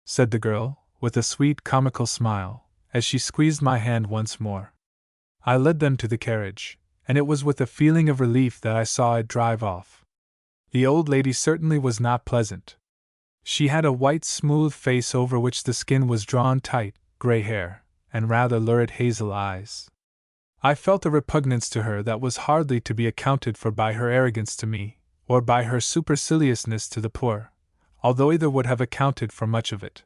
said the girl, with a sweet comical smile, as she squeezed my hand once more. I led them to the carriage, and it was with a feeling of relief that I saw it drive off. The old lady certainly was not pleasant. She had a white, smooth face over which the skin was drawn tight, gray hair, and rather lurid hazel eyes. I felt a repugnance to her that was hardly to be accounted for by her arrogance to me, or by her superciliousness to the poor, although either would have accounted for much of it.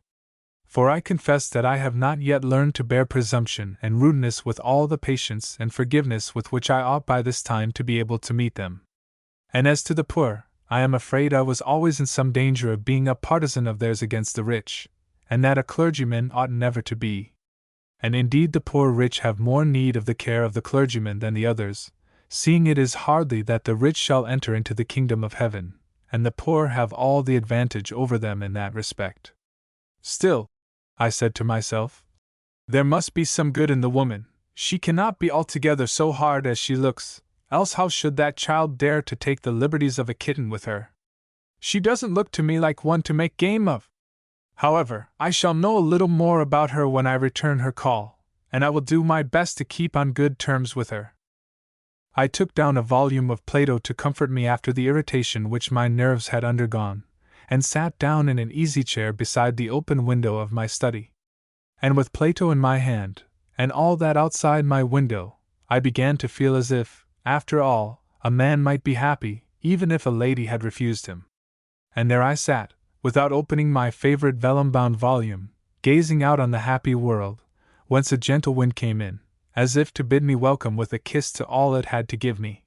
For I confess that I have not yet learned to bear presumption and rudeness with all the patience and forgiveness with which I ought by this time to be able to meet them. And as to the poor, I am afraid I was always in some danger of being a partisan of theirs against the rich, and that a clergyman ought never to be. And indeed the poor rich have more need of the care of the clergyman than the others, seeing it is hardly that the rich shall enter into the kingdom of heaven, and the poor have all the advantage over them in that respect. Still, I said to myself, there must be some good in the woman. She cannot be altogether so hard as she looks, else how should that child dare to take the liberties of a kitten with her? She doesn't look to me like one to make game of. However, I shall know a little more about her when I return her call, and I will do my best to keep on good terms with her. I took down a volume of Plato to comfort me after the irritation which my nerves had undergone, and sat down in an easy-chair beside the open window of my study. And with Plato in my hand, and all that outside my window, I began to feel as if, after all, a man might be happy, even if a lady had refused him. And there I sat, without opening my favorite vellum-bound volume, gazing out on the happy world, whence a gentle wind came in, as if to bid me welcome with a kiss to all it had to give me.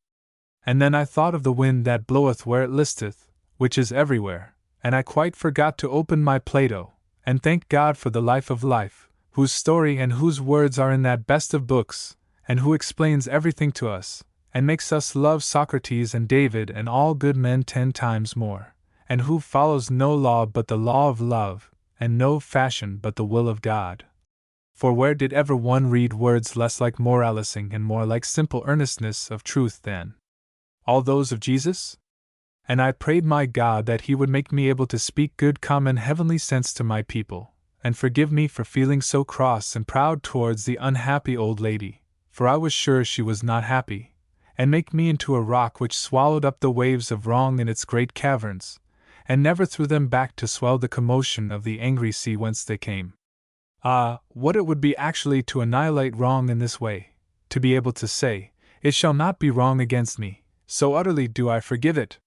And then I thought of the wind that bloweth where it listeth, which is everywhere, and I quite forgot to open my Plato, and thank God for the life of life, whose story and whose words are in that best of books, and who explains everything to us, and makes us love Socrates and David and all good men 10 times more, and who follows no law but the law of love, and no fashion but the will of God. For where did ever one read words less like moralizing and more like simple earnestness of truth than all those of Jesus? And I prayed my God that He would make me able to speak good common heavenly sense to my people, and forgive me for feeling so cross and proud towards the unhappy old lady, for I was sure she was not happy, and make me into a rock which swallowed up the waves of wrong in its great caverns, and never threw them back to swell the commotion of the angry sea whence they came. Ah, what it would be actually to annihilate wrong in this way, to be able to say, it shall not be wrong against me, so utterly do I forgive it!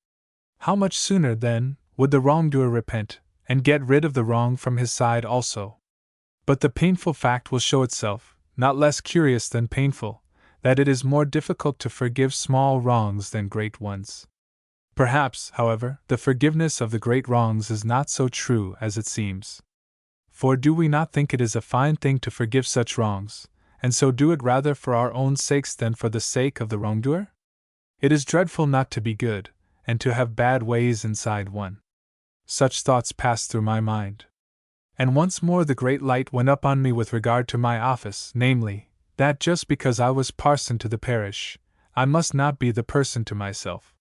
How much sooner, then, would the wrongdoer repent, and get rid of the wrong from his side also? But the painful fact will show itself, not less curious than painful, that it is more difficult to forgive small wrongs than great ones. Perhaps, however, the forgiveness of the great wrongs is not so true as it seems. For do we not think it is a fine thing to forgive such wrongs, and so do it rather for our own sakes than for the sake of the wrongdoer? It is dreadful not to be good, and to have bad ways inside one. Such thoughts passed through my mind. And once more the great light went up on me with regard to my office, namely, that just because I was parson to the parish, I must not be the person to myself.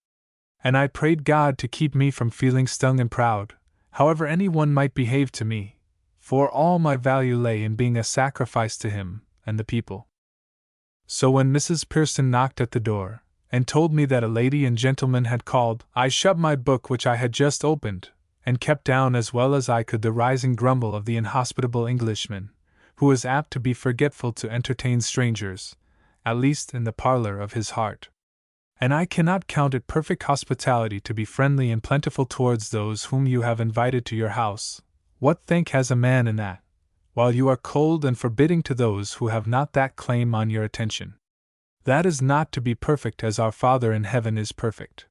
And I prayed God to keep me from feeling stung and proud, however any one might behave to me, for all my value lay in being a sacrifice to Him and the people. So when Mrs. Pearson knocked at the door, and told me that a lady and gentleman had called, I shut my book which I had just opened, and kept down as well as I could the rising grumble of the inhospitable Englishman, who is apt to be forgetful to entertain strangers, at least in the parlor of his heart. And I cannot count it perfect hospitality to be friendly and plentiful towards those whom you have invited to your house. What thank has a man in that? while you are cold and forbidding to those who have not that claim on your attention. That is not to be perfect as our Father in heaven is perfect.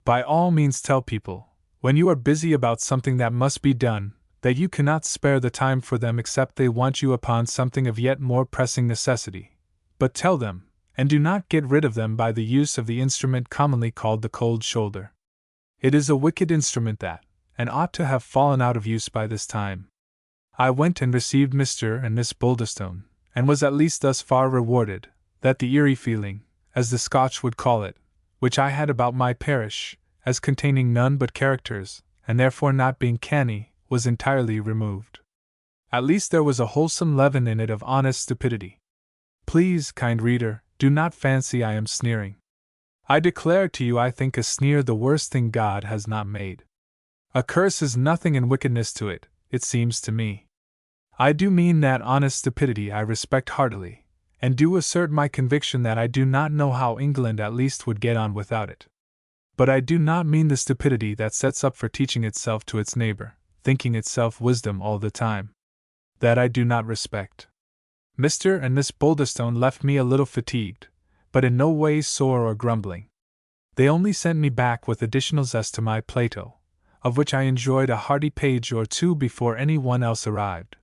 By all means tell people, when you are busy about something that must be done, that you cannot spare the time for them except they want you upon something of yet more pressing necessity. But tell them, and do not get rid of them by the use of the instrument commonly called the cold shoulder. It is a wicked instrument that, and ought to have fallen out of use by this time. I went and received Mr. and Miss Boulderstone, and was at least thus far rewarded, that the eerie feeling, as the Scotch would call it, which I had about my parish, as containing none but characters, and therefore not being canny, was entirely removed. At least there was a wholesome leaven in it of honest stupidity. Please, kind reader, do not fancy I am sneering. I declare to you I think a sneer the worst thing God has not made. A curse is nothing in wickedness to it, it seems to me. I do mean that honest stupidity I respect heartily, and do assert my conviction that I do not know how England at least would get on without it. But I do not mean the stupidity that sets up for teaching itself to its neighbor, thinking itself wisdom all the time. That I do not respect. Mr. and Miss Boulderstone left me a little fatigued, but in no way sore or grumbling. They only sent me back with additional zest to my Plato, of which I enjoyed a hearty page or two before any one else arrived.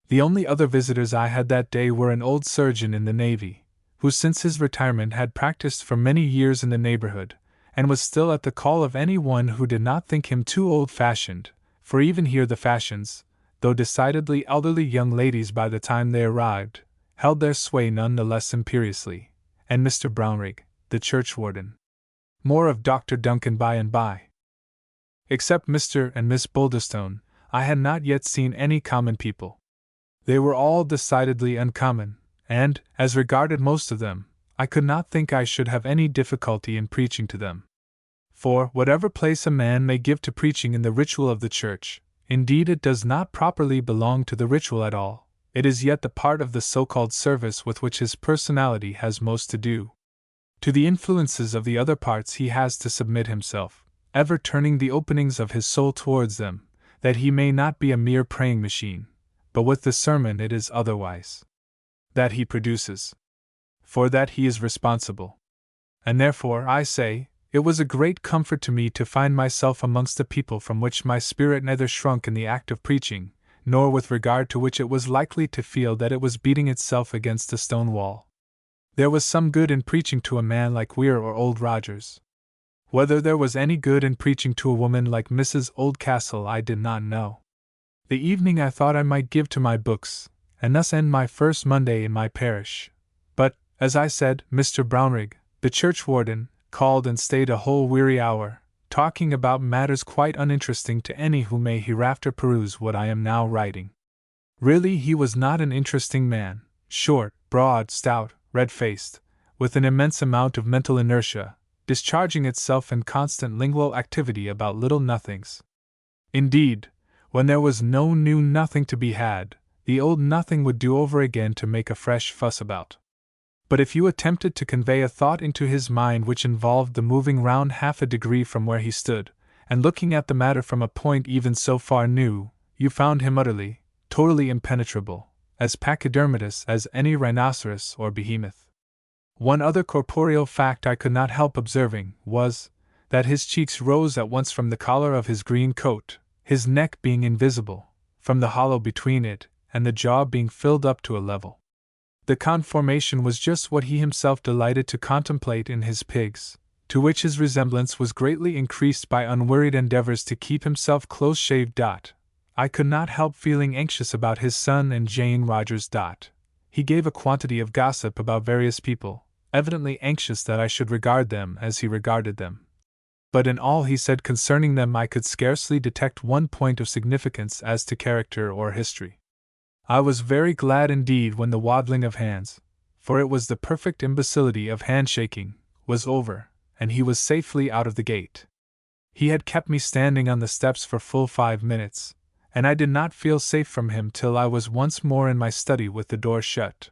The only other visitors I had that day were an old surgeon in the Navy, who since his retirement had practiced for many years in the neighborhood, and was still at the call of any one who did not think him too old-fashioned, for even here the fashions, though decidedly elderly young ladies by the time they arrived, held their sway none the less imperiously, and Mr. Brownrigg, the churchwarden. More of Dr. Duncan by and by. Except Mr. and Miss Boulderstone, I had not yet seen any common people. They were all decidedly uncommon, and, as regarded most of them, I could not think I should have any difficulty in preaching to them. For, whatever place a man may give to preaching in the ritual of the church, indeed it does not properly belong to the ritual at all, it is yet the part of the so-called service with which his personality has most to do. To the influences of the other parts he has to submit himself, ever turning the openings of his soul towards them, that he may not be a mere praying machine, but with the sermon it is otherwise. That he produces. For that he is responsible. And therefore, I say, it was a great comfort to me to find myself amongst a people from which my spirit neither shrunk in the act of preaching, nor with regard to which it was likely to feel that it was beating itself against a stone wall. There was some good in preaching to a man like Weir or Old Rogers. Whether there was any good in preaching to a woman like Mrs. Oldcastle I did not know. The evening I thought I might give to my books, and thus end my first Monday in my parish. But, as I said, Mr. Brownrigg, the churchwarden, called and stayed a whole weary hour, talking about matters quite uninteresting to any who may hereafter peruse what I am now writing. Really he was not an interesting man, short, broad, stout, red-faced, with an immense amount of mental inertia, discharging itself in constant lingual activity about little nothings. Indeed, when there was no new nothing to be had, the old nothing would do over again to make a fresh fuss about. But if you attempted to convey a thought into his mind which involved the moving round half a degree from where he stood, and looking at the matter from a point even so far new, you found him utterly, totally impenetrable, as pachydermatous as any rhinoceros or behemoth. One other corporeal fact I could not help observing was, that his cheeks rose at once from the collar of his green coat, his neck being invisible, from the hollow between it, and the jaw being filled up to a level. The conformation was just what he himself delighted to contemplate in his pigs, to which his resemblance was greatly increased by unwearied endeavors to keep himself close-shaved. I could not help feeling anxious about his son and Jane Rogers. He gave a quantity of gossip about various people, evidently anxious that I should regard them as he regarded them. But in all he said concerning them I could scarcely detect one point of significance as to character or history. I was very glad indeed when the waddling of hands, for it was the perfect imbecility of handshaking, was over, and he was safely out of the gate. He had kept me standing on the steps for full 5 minutes, and I did not feel safe from him till I was once more in my study with the door shut.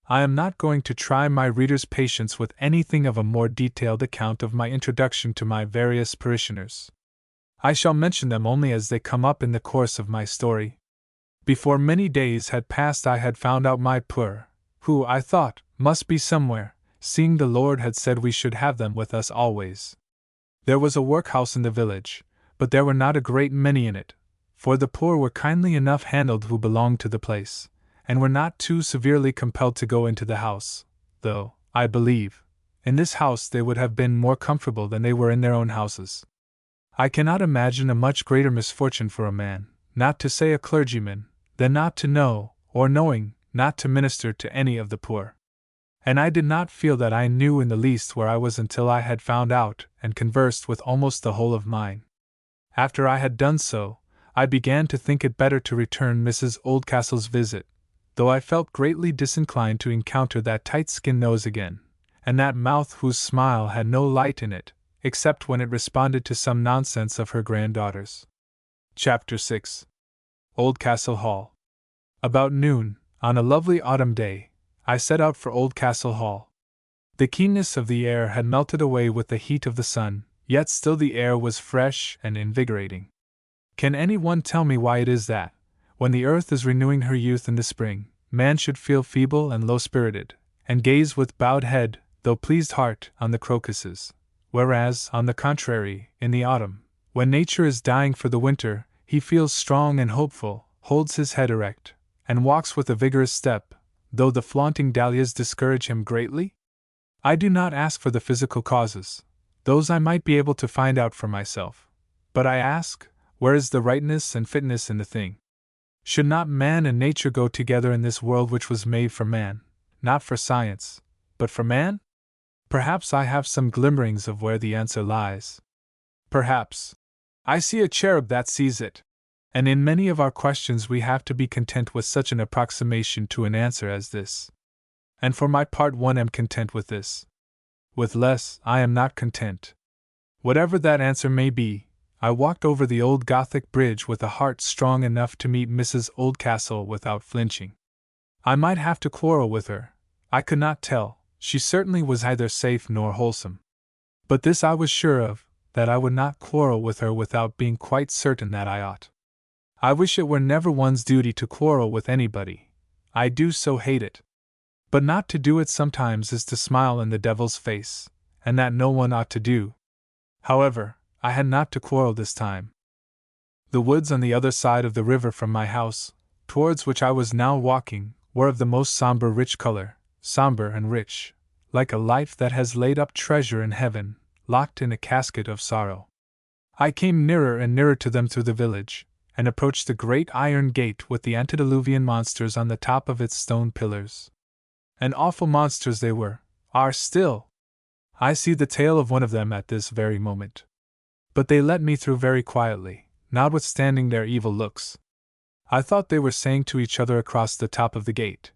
I am not going to try my reader's patience with anything of a more detailed account of my introduction to my various parishioners. I shall mention them only as they come up in the course of my story. Before many days had passed I had found out my poor, who, I thought, must be somewhere, seeing the Lord had said we should have them with us always. There was a workhouse in the village, but there were not a great many in it, for the poor were kindly enough handled who belonged to the place, and were not too severely compelled to go into the house, though, I believe, in this house they would have been more comfortable than they were in their own houses. I cannot imagine a much greater misfortune for a man, not to say a clergyman, than not to know, or knowing, not to minister to any of the poor. And I did not feel that I knew in the least where I was until I had found out and conversed with almost the whole of mine. After I had done so, I began to think it better to return Mrs. Oldcastle's visit, though I felt greatly disinclined to encounter that tight-skinned nose again, and that mouth whose smile had no light in it, except when it responded to some nonsense of her granddaughter's. Chapter 6. Oldcastle Hall. About noon, on a lovely autumn day, I set out for Oldcastle Hall. The keenness of the air had melted away with the heat of the sun, yet still the air was fresh and invigorating. Can any one tell me why it is that, when the earth is renewing her youth in the spring, man should feel feeble and low-spirited, and gaze with bowed head, though pleased heart, on the crocuses, whereas, on the contrary, in the autumn, when nature is dying for the winter, he feels strong and hopeful, holds his head erect, and walks with a vigorous step, though the flaunting dahlias discourage him greatly? I do not ask for the physical causes, those I might be able to find out for myself, but I ask, where is the rightness and fitness in the thing? Should not man and nature go together in this world which was made for man, not for science, but for man? Perhaps I have some glimmerings of where the answer lies. Perhaps. I see a cherub that sees it. And in many of our questions we have to be content with such an approximation to an answer as this. And for my part one am content with this. With less, I am not content. Whatever that answer may be, I walked over the old Gothic bridge with a heart strong enough to meet Mrs. Oldcastle without flinching. I might have to quarrel with her, I could not tell, she certainly was neither safe nor wholesome. But this I was sure of, that I would not quarrel with her without being quite certain that I ought. I wish it were never one's duty to quarrel with anybody, I do so hate it. But not to do it sometimes is to smile in the devil's face, and that no one ought to do. However, I had not to quarrel this time. The woods on the other side of the river from my house, towards which I was now walking, were of the most somber rich color, somber and rich, like a life that has laid up treasure in heaven, locked in a casket of sorrow. I came nearer and nearer to them through the village, and approached the great iron gate with the antediluvian monsters on the top of its stone pillars. And awful monsters they were, are still. I see the tail of one of them at this very moment. But they let me through very quietly, notwithstanding their evil looks. I thought they were saying to each other across the top of the gate,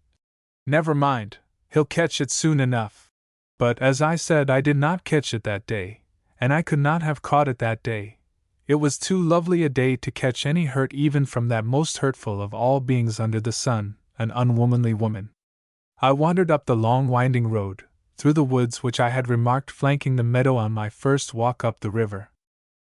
"Never mind, he'll catch it soon enough." But as I said, I did not catch it that day, and I could not have caught it that day. It was too lovely a day to catch any hurt even from that most hurtful of all beings under the sun, an unwomanly woman. I wandered up the long winding road, through the woods which I had remarked flanking the meadow on my first walk up the river.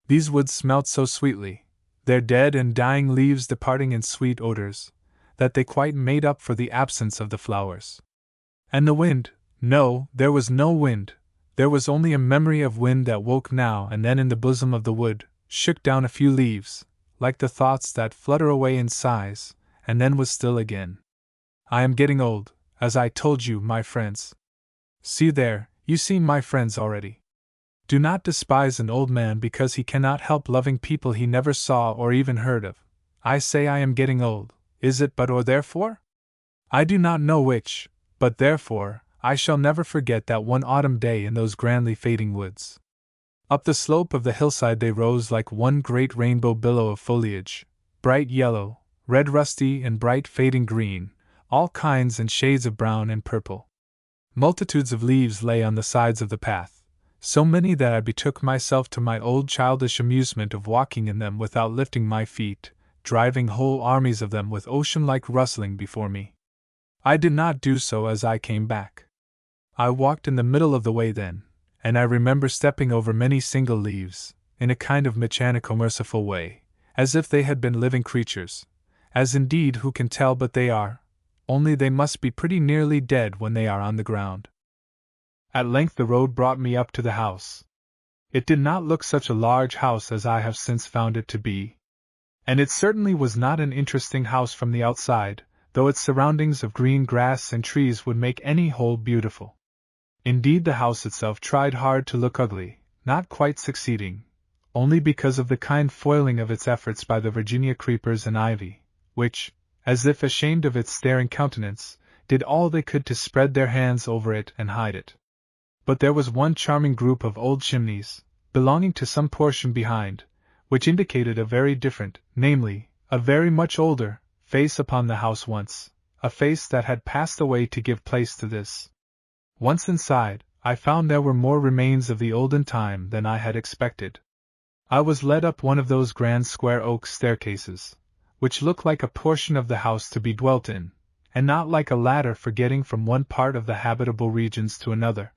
These woods smelt so sweetly, their dead and dying leaves departing in sweet odors, that they quite made up for the absence of the flowers. And the wind, no, there was no wind, there was only a memory of wind that woke now and then in the bosom of the wood, shook down a few leaves, like the thoughts that flutter away in sighs, and then was still again. I am getting old, as I told you, my friends. See there, you seem my friends already. Do not despise an old man because he cannot help loving people he never saw or even heard of. I say I am getting old, is it but or therefore? I do not know which, but therefore, I shall never forget that one autumn day in those grandly fading woods. Up the slope of the hillside they rose like one great rainbow billow of foliage, bright yellow, red rusty and bright fading green, all kinds and shades of brown and purple. Multitudes of leaves lay on the sides of the path, so many that I betook myself to my old childish amusement of walking in them without lifting my feet, driving whole armies of them with ocean-like rustling before me. I did not do so as I came back. I walked in the middle of the way then, and I remember stepping over many single leaves, in a kind of mechanical merciful way, as if they had been living creatures, as indeed who can tell but they are, only they must be pretty nearly dead when they are on the ground. At length the road brought me up to the house. It did not look such a large house as I have since found it to be. And it certainly was not an interesting house from the outside, though its surroundings of green grass and trees would make any hole beautiful. Indeed, the house itself tried hard to look ugly, not quite succeeding, only because of the kind foiling of its efforts by the Virginia creepers and ivy, which, as if ashamed of its staring countenance, did all they could to spread their hands over it and hide it. But there was one charming group of old chimneys, belonging to some portion behind, which indicated a very different, namely, a very much older, face upon the house once, a face that had passed away to give place to this. Once inside, I found there were more remains of the olden time than I had expected. I was led up one of those grand square oak staircases, which look like a portion of the house to be dwelt in, and not like a ladder for getting from one part of the habitable regions to another.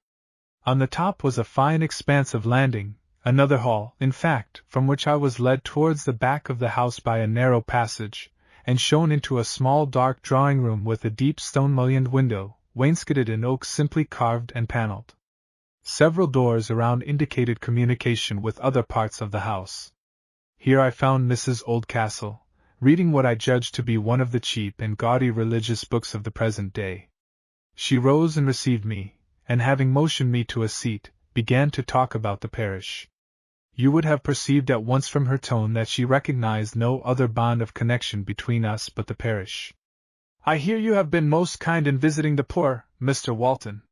On the top was a fine expanse of landing, another hall, in fact, from which I was led towards the back of the house by a narrow passage, and shown into a small dark drawing-room with a deep stone-mullioned window, wainscoted in oak simply carved and panelled. Several doors around indicated communication with other parts of the house. Here I found Mrs. Oldcastle, reading what I judged to be one of the cheap and gaudy religious books of the present day. She rose and received me, and having motioned me to a seat, began to talk about the parish. You would have perceived at once from her tone that she recognized no other bond of connection between us but the parish. "I hear you have been most kind in visiting the poor, Mr. Walton.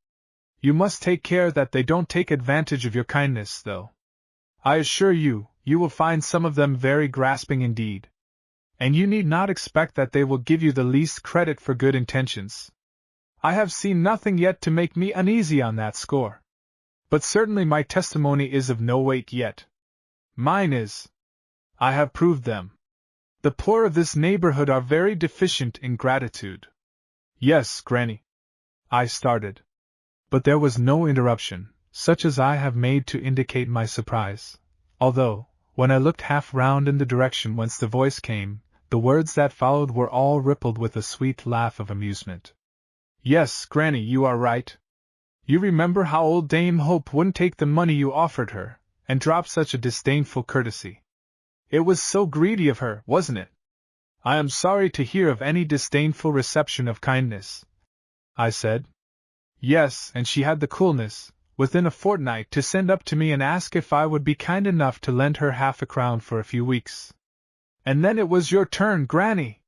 You must take care that they don't take advantage of your kindness, though. I assure you, you will find some of them very grasping indeed. And you need not expect that they will give you the least credit for good intentions. I have seen nothing yet to make me uneasy on that score. But certainly my testimony is of no weight yet. Mine is. I have proved them. The poor of this neighborhood are very deficient in gratitude." "Yes, Granny." I started. But there was no interruption, such as I have made to indicate my surprise, although, when I looked half round in the direction whence the voice came, the words that followed were all rippled with a sweet laugh of amusement. "Yes, Granny, you are right. You remember how old Dame Hope wouldn't take the money you offered her, and dropped such a disdainful courtesy. It was so greedy of her, wasn't it? I am sorry to hear of any disdainful reception of kindness," I said. "Yes, and she had the coolness, within a fortnight, to send up to me and ask if I would be kind enough to lend her half-a-crown for a few weeks. And then it was your turn, Granny.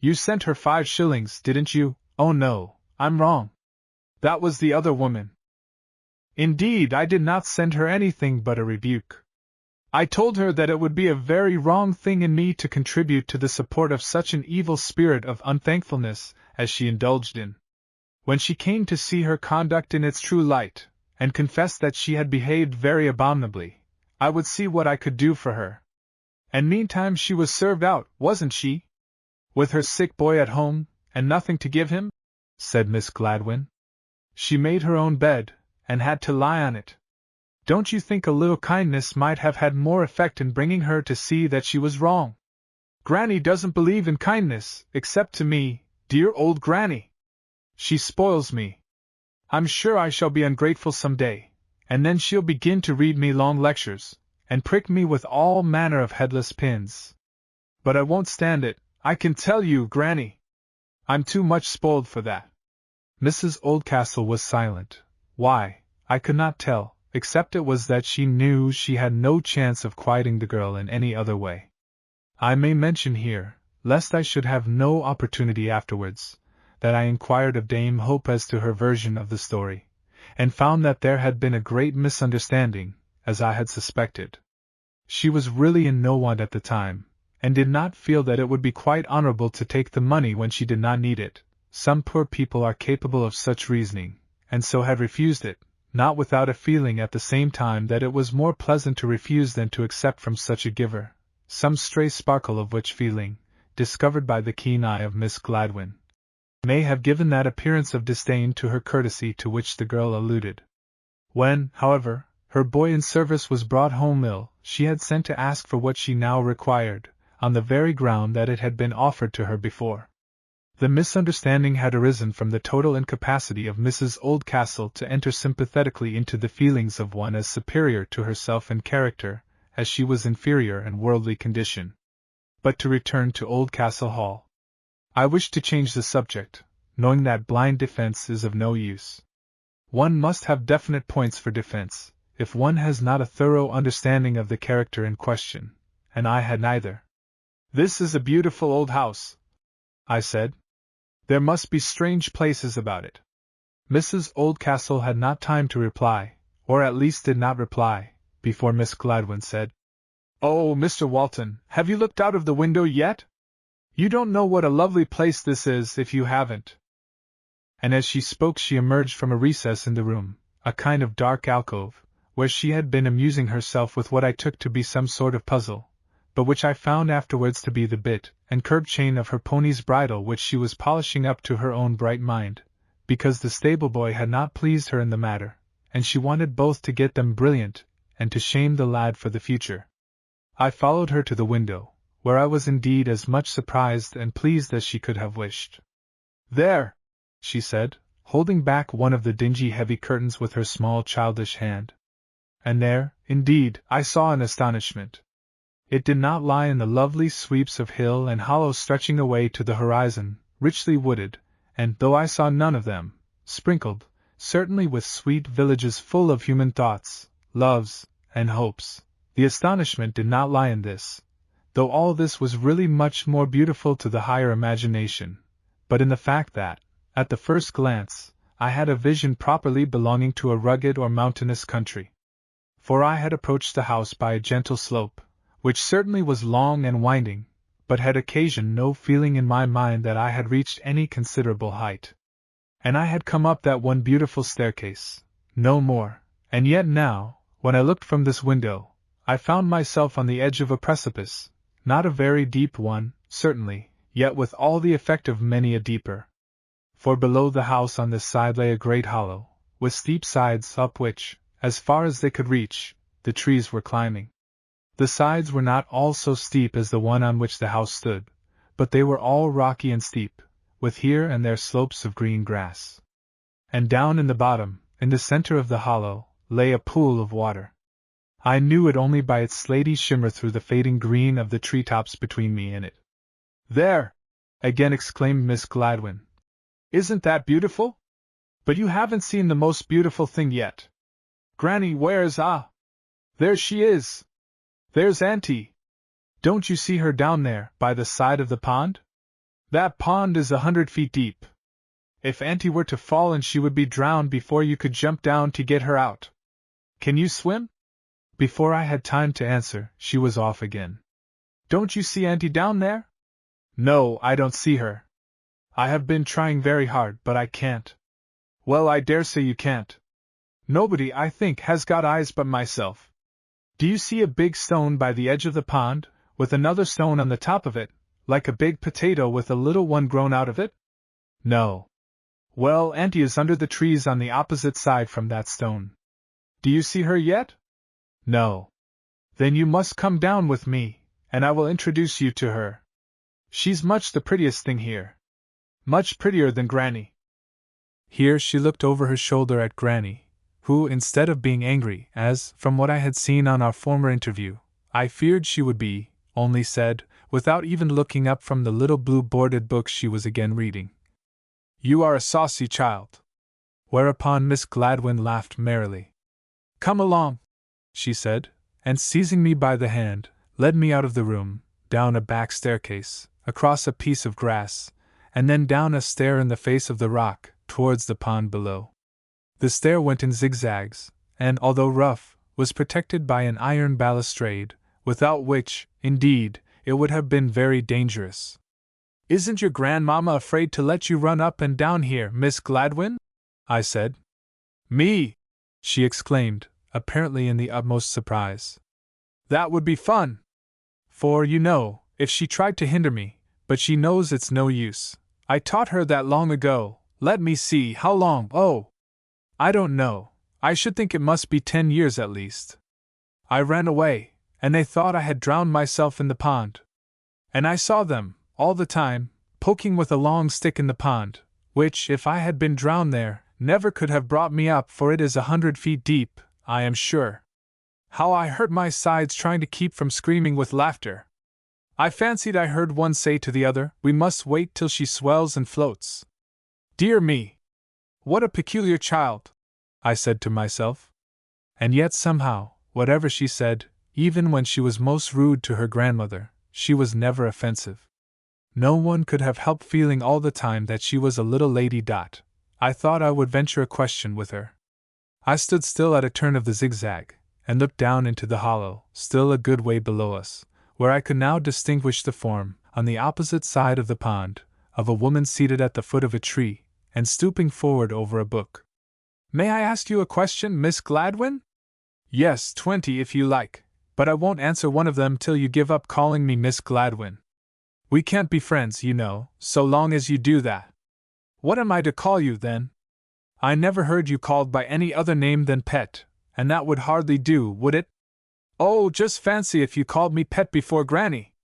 You sent her 5 shillings, didn't you? Oh no, I'm wrong. That was the other woman. Indeed, I did not send her anything but a rebuke. I told her that it would be a very wrong thing in me to contribute to the support of such an evil spirit of unthankfulness as she indulged in. When she came to see her conduct in its true light, and confessed that she had behaved very abominably, I would see what I could do for her. And meantime she was served out, wasn't she? With her sick boy at home, and nothing to give him?" said Miss Gladwin. "She made her own bed, and had to lie on it. Don't you think a little kindness might have had more effect in bringing her to see that she was wrong? Granny doesn't believe in kindness, except to me, dear old Granny. She spoils me. I'm sure I shall be ungrateful some day, and then she'll begin to read me long lectures, and prick me with all manner of headless pins. But I won't stand it, I can tell you, Granny. I'm too much spoiled for that." Mrs. Oldcastle was silent. Why, I could not tell, except it was that she knew she had no chance of quieting the girl in any other way. I may mention here, lest I should have no opportunity afterwards, that I inquired of Dame Hope as to her version of the story, and found that there had been a great misunderstanding, as I had suspected. She was really in no want at the time, and did not feel that it would be quite honorable to take the money when she did not need it. Some poor people are capable of such reasoning, and so had refused it, not without a feeling at the same time that it was more pleasant to refuse than to accept from such a giver, some stray sparkle of which feeling, discovered by the keen eye of Miss Gladwin, may have given that appearance of disdain to her courtesy to which the girl alluded. When, however, her boy in service was brought home ill, she had sent to ask for what she now required. on the very ground that it had been offered to her before. The misunderstanding had arisen from the total incapacity of Mrs. Oldcastle to enter sympathetically into the feelings of one as superior to herself in character, as she was inferior in worldly condition. But to return to Oldcastle Hall. I wished to change the subject, knowing that blind defense is of no use. One must have definite points for defense, if one has not a thorough understanding of the character in question, and I had neither. "This is a beautiful old house," I said. "There must be strange places about it." Mrs. Oldcastle had not time to reply, or at least did not reply, before Miss Gladwin said, "Oh, Mr. Walton, have you looked out of the window yet? You don't know what a lovely place this is if you haven't." And as she spoke she emerged from a recess in the room, a kind of dark alcove, where she had been amusing herself with what I took to be some sort of puzzle, but which I found afterwards to be the bit and curb chain of her pony's bridle which she was polishing up to her own bright mind, because the stable-boy had not pleased her in the matter, and she wanted both to get them brilliant, and to shame the lad for the future. I followed her to the window, where I was indeed as much surprised and pleased as she could have wished. "There!" she said, holding back one of the dingy heavy curtains with her small childish hand. And there, indeed, I saw an astonishment. It did not lie in the lovely sweeps of hill and hollow stretching away to the horizon, richly wooded, and, though I saw none of them, sprinkled, certainly with sweet villages full of human thoughts, loves, and hopes. The astonishment did not lie in this, though all this was really much more beautiful to the higher imagination, but in the fact that, at the first glance, I had a vision properly belonging to a rugged or mountainous country. For I had approached the house by a gentle slope, which certainly was long and winding, but had occasioned no feeling in my mind that I had reached any considerable height. And I had come up that one beautiful staircase, no more, and yet now, when I looked from this window, I found myself on the edge of a precipice, not a very deep one, certainly, yet with all the effect of many a deeper. For below the house on this side lay a great hollow, with steep sides up which, as far as they could reach, the trees were climbing. The sides were not all so steep as the one on which the house stood, but they were all rocky and steep, with here and there slopes of green grass. And down in the bottom, in the center of the hollow, lay a pool of water. I knew it only by its slaty shimmer through the fading green of the treetops between me and it. "There!" again exclaimed Miss Gladwin. "Isn't that beautiful? But you haven't seen the most beautiful thing yet. Granny, where's there she is! There's Auntie! Don't you see her down there, by the side of the pond? That pond is 100 feet deep. If Auntie were to fall and she would be drowned before you could jump down to get her out. Can you swim?" Before I had time to answer, she was off again. "Don't you see Auntie down there?" "No, I don't see her. I have been trying very hard, but I can't." "Well, I dare say you can't. Nobody, I think, has got eyes but myself. Do you see a big stone by the edge of the pond, with another stone on the top of it, like a big potato with a little one grown out of it?" "No." "Well, Auntie is under the trees on the opposite side from that stone. Do you see her yet?" "No." "Then you must come down with me, and I will introduce you to her. She's much the prettiest thing here. Much prettier than Granny." Here she looked over her shoulder at Granny, who, instead of being angry, as, from what I had seen on our former interview, I feared she would be, only said, without even looking up from the little blue bordered book she was again reading, "You are a saucy child." Whereupon Miss Gladwin laughed merrily. "Come along," she said, and seizing me by the hand, led me out of the room, down a back staircase, across a piece of grass, and then down a stair in the face of the rock, towards the pond below. The stair went in zigzags, and, although rough, was protected by an iron balustrade, without which, indeed, it would have been very dangerous. "Isn't your grandmamma afraid to let you run up and down here, Miss Gladwin?" I said. "Me!" she exclaimed, apparently in the utmost surprise. "That would be fun! For, you know, if she tried to hinder me, but she knows it's no use. I taught her that long ago. Let me see, how long? Oh! I don't know. I should think it must be 10 years at least. I ran away, and they thought I had drowned myself in the pond. And I saw them, all the time, poking with a long stick in the pond, which, if I had been drowned there, never could have brought me up, for it is 100 feet deep, I am sure. How I hurt my sides trying to keep from screaming with laughter! I fancied I heard one say to the other, "We must wait till she swells and floats." Dear me! What a peculiar child! I said to myself. And yet somehow, whatever she said, even when she was most rude to her grandmother, she was never offensive. No one could have helped feeling all the time that she was a little lady. I thought I would venture a question with her. I stood still at a turn of the zigzag, and looked down into the hollow, still a good way below us, where I could now distinguish the form, on the opposite side of the pond, of a woman seated at the foot of a tree, and stooping forward over a book. "May I ask you a question, Miss Gladwin?" "Yes, 20 if you like, but I won't answer one of them till you give up calling me Miss Gladwin. We can't be friends, you know, so long as you do that." "What am I to call you, then?" "I never heard you called by any other name than Pet, and that would hardly do, would it?" "Oh, just fancy if you called me Pet before Granny!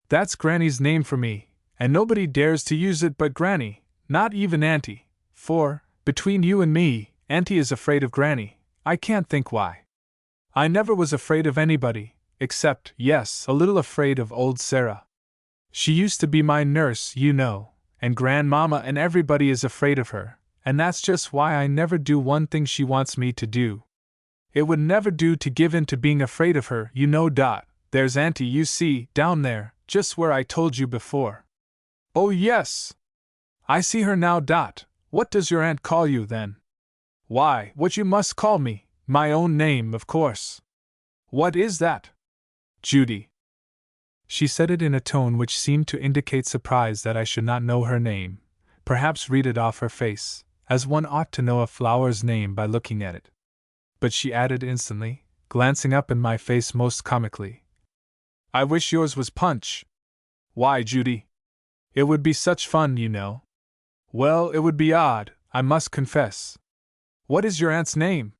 That's Granny's name for me, and nobody dares to use it but Granny, not even Auntie, for, between you and me, Auntie is afraid of Granny. I can't think why. I never was afraid of anybody, except, yes, a little afraid of old Sarah. She used to be my nurse, you know, and Grandmama and everybody is afraid of her, and that's just why I never do one thing she wants me to do. It would never do to give in to being afraid of her, you know. There's Auntie, you see, down there, just where I told you before." "Oh, yes! I see her now. What does your aunt call you, then?" "Why, what you must call me, my own name, of course." "What is that?" "Judy." She said it in a tone which seemed to indicate surprise that I should not know her name, perhaps read it off her face, as one ought to know a flower's name by looking at it. But she added instantly, glancing up in my face most comically, "I wish yours was Punch." "Why, Judy? It would be such fun, you know." "Well, it would be odd, I must confess." "What is your aunt's name?"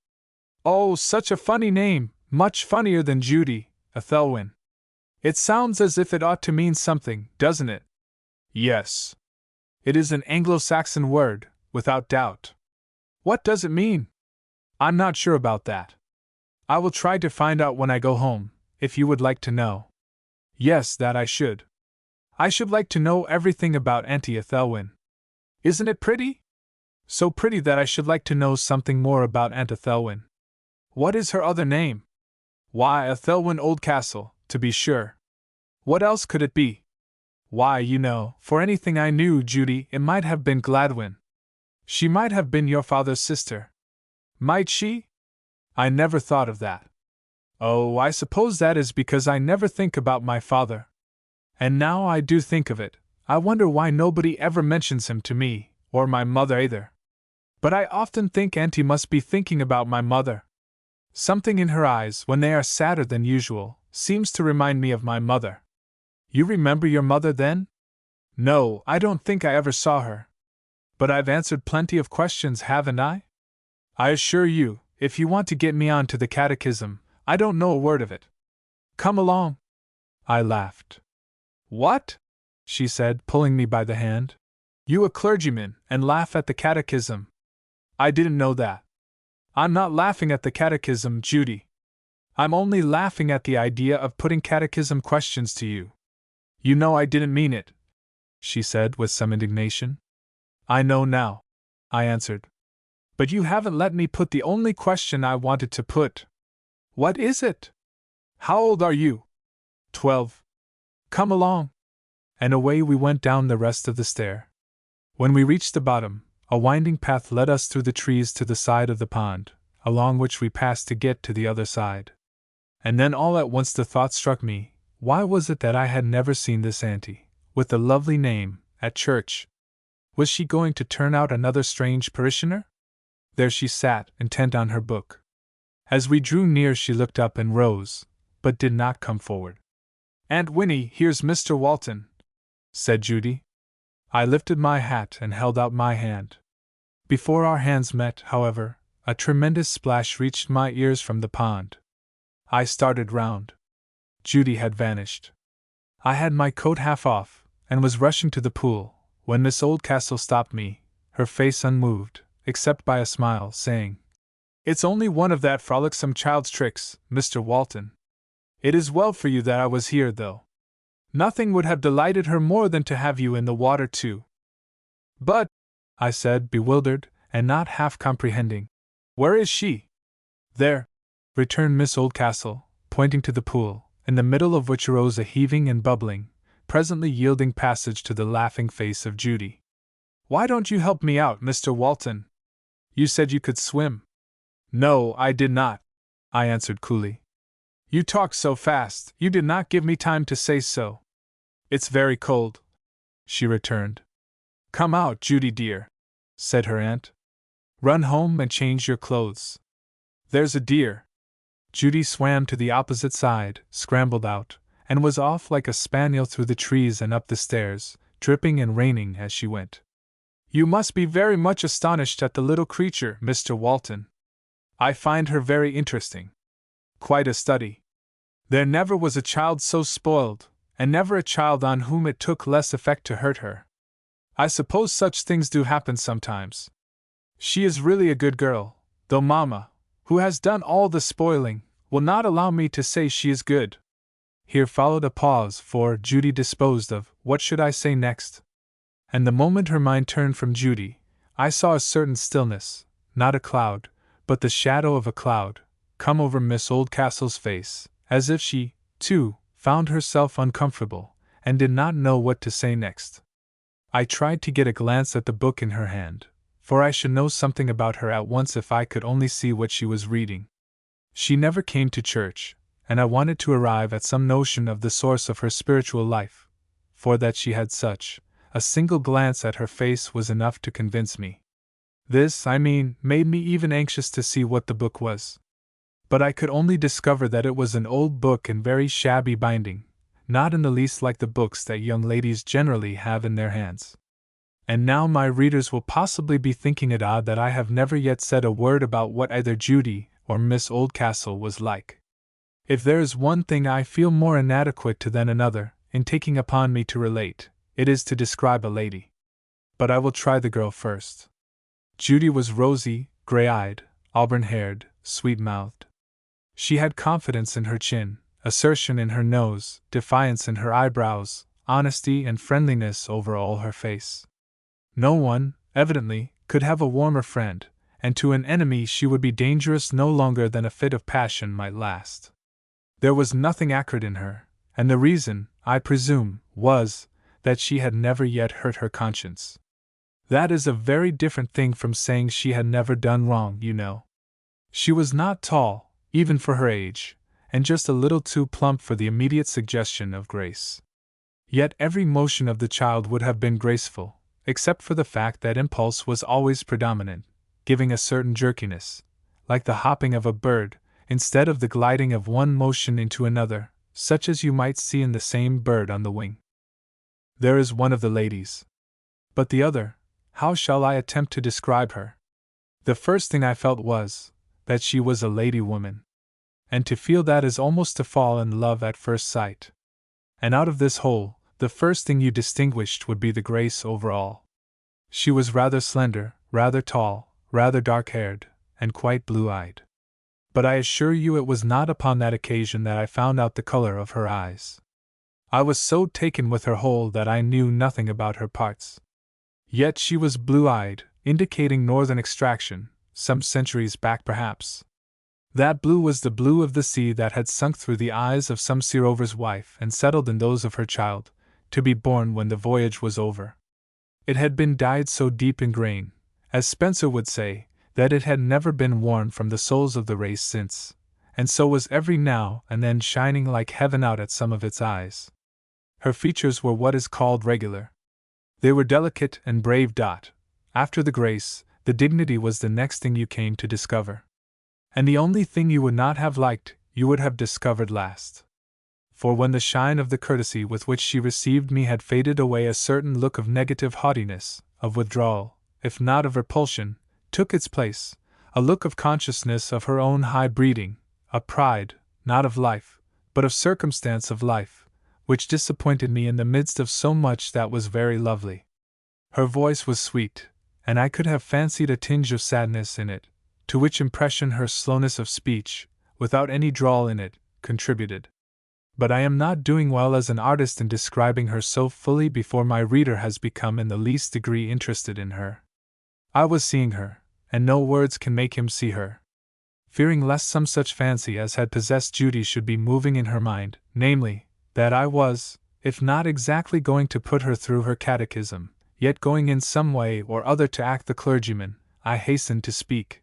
"Oh, such a funny name, much funnier than Judy, Ethelwyn. It sounds as if it ought to mean something, doesn't it?" "Yes. It is an Anglo-Saxon word, without doubt." "What does it mean?" "I'm not sure about that. I will try to find out when I go home, if you would like to know." "Yes, that I should. I should like to know everything about Auntie Ethelwyn. Isn't it pretty? So pretty that I should like to know something more about Aunt Ethelwyn." "What is her other name?" "Why, Ethelwyn Oldcastle, to be sure. What else could it be?" "Why, you know, for anything I knew, Judy, it might have been Gladwin. She might have been your father's sister." "Might she? I never thought of that." "Oh, I suppose that is because I never think about my father. And now I do think of it, I wonder why nobody ever mentions him to me, or my mother either. But I often think Auntie must be thinking about my mother. Something in her eyes, when they are sadder than usual, seems to remind me of my mother." "You remember your mother, then?" "No, I don't think I ever saw her. But I've answered plenty of questions, haven't I? I assure you, if you want to get me on to the catechism, I don't know a word of it. Come along." I laughed. "What?" she said, pulling me by the hand. "You a clergyman, and laugh at the catechism? I didn't know that." "I'm not laughing at the catechism, Judy. I'm only laughing at the idea of putting catechism questions to you. You know I didn't mean it," she said with some indignation. "I know now," I answered. "But you haven't let me put the only question I wanted to put." "What is it?" "How old are you?" 12. "Come along." And away we went down the rest of the stair. When we reached the bottom, a winding path led us through the trees to the side of the pond, along which we passed to get to the other side. And then all at once the thought struck me, why was it that I had never seen this auntie, with the lovely name, at church? Was she going to turn out another strange parishioner? There she sat, intent on her book. As we drew near she looked up and rose, but did not come forward. "Aunt Winnie, here's Mr. Walton," said Judy. I lifted my hat and held out my hand. Before our hands met, however, a tremendous splash reached my ears from the pond. I started round. Judy had vanished. I had my coat half off, and was rushing to the pool, when Miss Oldcastle stopped me, her face unmoved, except by a smile, saying, "It's only one of that frolicsome child's tricks, Mr. Walton. It is well for you that I was here, though. Nothing would have delighted her more than to have you in the water, too." "But," I said, bewildered, and not half comprehending, "where is she?" "There," returned Miss Oldcastle, pointing to the pool, in the middle of which arose a heaving and bubbling, presently yielding passage to the laughing face of Judy. "Why don't you help me out, Mr. Walton? You said you could swim." "No, I did not," I answered coolly. "You talked so fast, you did not give me time to say so." "It's very cold," she returned. "Come out, Judy dear," said her aunt. "Run home and change your clothes. There's a dear." Judy swam to the opposite side, scrambled out, and was off like a spaniel through the trees and up the stairs, dripping and raining as she went. "You must be very much astonished at the little creature, Mr. Walton. I find her very interesting. Quite a study. There never was a child so spoiled, and never a child on whom it took less effect to hurt her. I suppose such things do happen sometimes. She is really a good girl, though Mamma, who has done all the spoiling, will not allow me to say she is good." Here followed a pause, for Judy disposed of what should I say next. And the moment her mind turned from Judy, I saw a certain stillness, not a cloud, but the shadow of a cloud, come over Miss Oldcastle's face, as if she, too, found herself uncomfortable, and did not know what to say next. I tried to get a glance at the book in her hand, for I should know something about her at once if I could only see what she was reading. She never came to church, and I wanted to arrive at some notion of the source of her spiritual life, for that she had such. A single glance at her face was enough to convince me. This, I mean, made me even anxious to see what the book was. But I could only discover that it was an old book in very shabby binding, not in the least like the books that young ladies generally have in their hands. And now my readers will possibly be thinking it odd that I have never yet said a word about what either Judy or Miss Oldcastle was like. If there is one thing I feel more inadequate to than another, in taking upon me to relate, it is to describe a lady. But I will try the girl first. Judy was rosy, gray-eyed, auburn-haired, sweet-mouthed. She had confidence in her chin, assertion in her nose, defiance in her eyebrows, honesty and friendliness over all her face. No one, evidently, could have a warmer friend, and to an enemy she would be dangerous no longer than a fit of passion might last. There was nothing acrid in her, and the reason, I presume, was that she had never yet hurt her conscience. That is a very different thing from saying she had never done wrong, you know. She was not tall, even for her age, and just a little too plump for the immediate suggestion of grace. Yet every motion of the child would have been graceful, except for the fact that impulse was always predominant, giving a certain jerkiness, like the hopping of a bird, instead of the gliding of one motion into another, such as you might see in the same bird on the wing. There is one of the ladies. But the other, how shall I attempt to describe her? The first thing I felt was that she was a lady woman. And to feel that is almost to fall in love at first sight. And out of this whole, the first thing you distinguished would be the grace over all. She was rather slender, rather tall, rather dark-haired, and quite blue-eyed. But I assure you it was not upon that occasion that I found out the color of her eyes. I was so taken with her whole that I knew nothing about her parts. Yet she was blue-eyed, indicating northern extraction, some centuries back perhaps. That blue was the blue of the sea that had sunk through the eyes of some sea rover's wife and settled in those of her child, to be born when the voyage was over. It had been dyed so deep in grain, as Spencer would say, that it had never been worn from the souls of the race since, and so was every now and then shining like heaven out at some of its eyes. Her features were what is called regular. They were delicate and brave. After the grace, the dignity was the next thing you came to discover. And the only thing you would not have liked, you would have discovered last. For when the shine of the courtesy with which she received me had faded away, a certain look of negative haughtiness, of withdrawal, if not of repulsion, took its place, a look of consciousness of her own high breeding, a pride, not of life, but of circumstance of life, which disappointed me in the midst of so much that was very lovely. Her voice was sweet, and I could have fancied a tinge of sadness in it, to which impression her slowness of speech, without any drawl in it, contributed. But I am not doing well as an artist in describing her so fully before my reader has become in the least degree interested in her. I was seeing her, and no words can make him see her. Fearing lest some such fancy as had possessed Judy should be moving in her mind, namely, that I was, if not exactly going to put her through her catechism, yet going in some way or other to act the clergyman, I hastened to speak.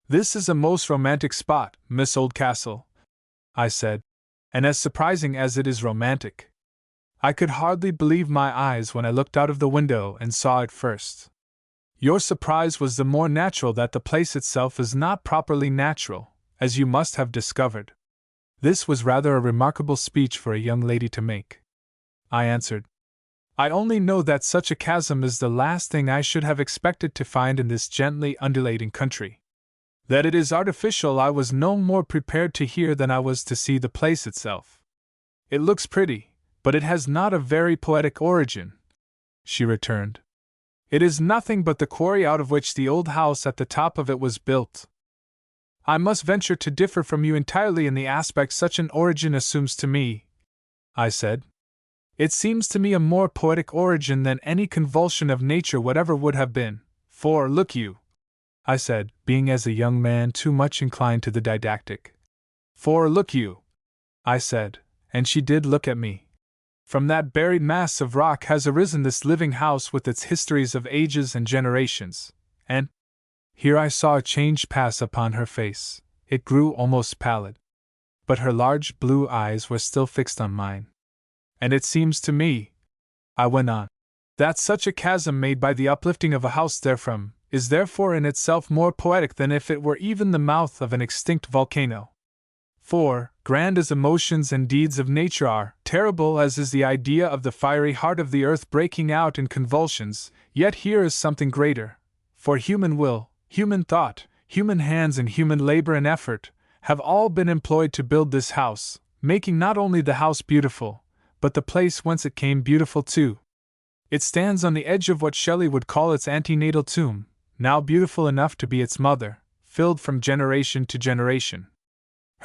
"This is a most romantic spot, Miss Oldcastle," I said, "and as surprising as it is romantic. I could hardly believe my eyes when I looked out of the window and saw it first. Your surprise was the more natural that the place itself is not properly natural, as you must have discovered." This was rather a remarkable speech for a young lady to make. I answered, "I only know that such a chasm is the last thing I should have expected to find in this gently undulating country. That it is artificial I was no more prepared to hear than I was to see the place itself. It looks pretty, but it has not a very poetic origin," she returned. "It is nothing but the quarry out of which the old house at the top of it was built. I must venture to differ from you entirely in the aspect such an origin assumes to me," I said. "It seems to me a more poetic origin than any convulsion of nature whatever would have been, for, look you," I said, being as a young man too much inclined to the didactic. "For, look you," I said, and she did look at me. "From that buried mass of rock has arisen this living house with its histories of ages and generations, and—" Here I saw a change pass upon her face. It grew almost pallid. But her large blue eyes were still fixed on mine. "And it seems to me," I went on, "that such a chasm made by the uplifting of a house therefrom is therefore in itself more poetic than if it were even the mouth of an extinct volcano. For, grand as emotions and deeds of nature are, terrible as is the idea of the fiery heart of the earth breaking out in convulsions, yet here is something greater, for human will, human thought, human hands and human labor and effort, have all been employed to build this house, making not only the house beautiful, but the place whence it came beautiful too. It stands on the edge of what Shelley would call its antenatal tomb, now beautiful enough to be its mother, filled from generation to generation."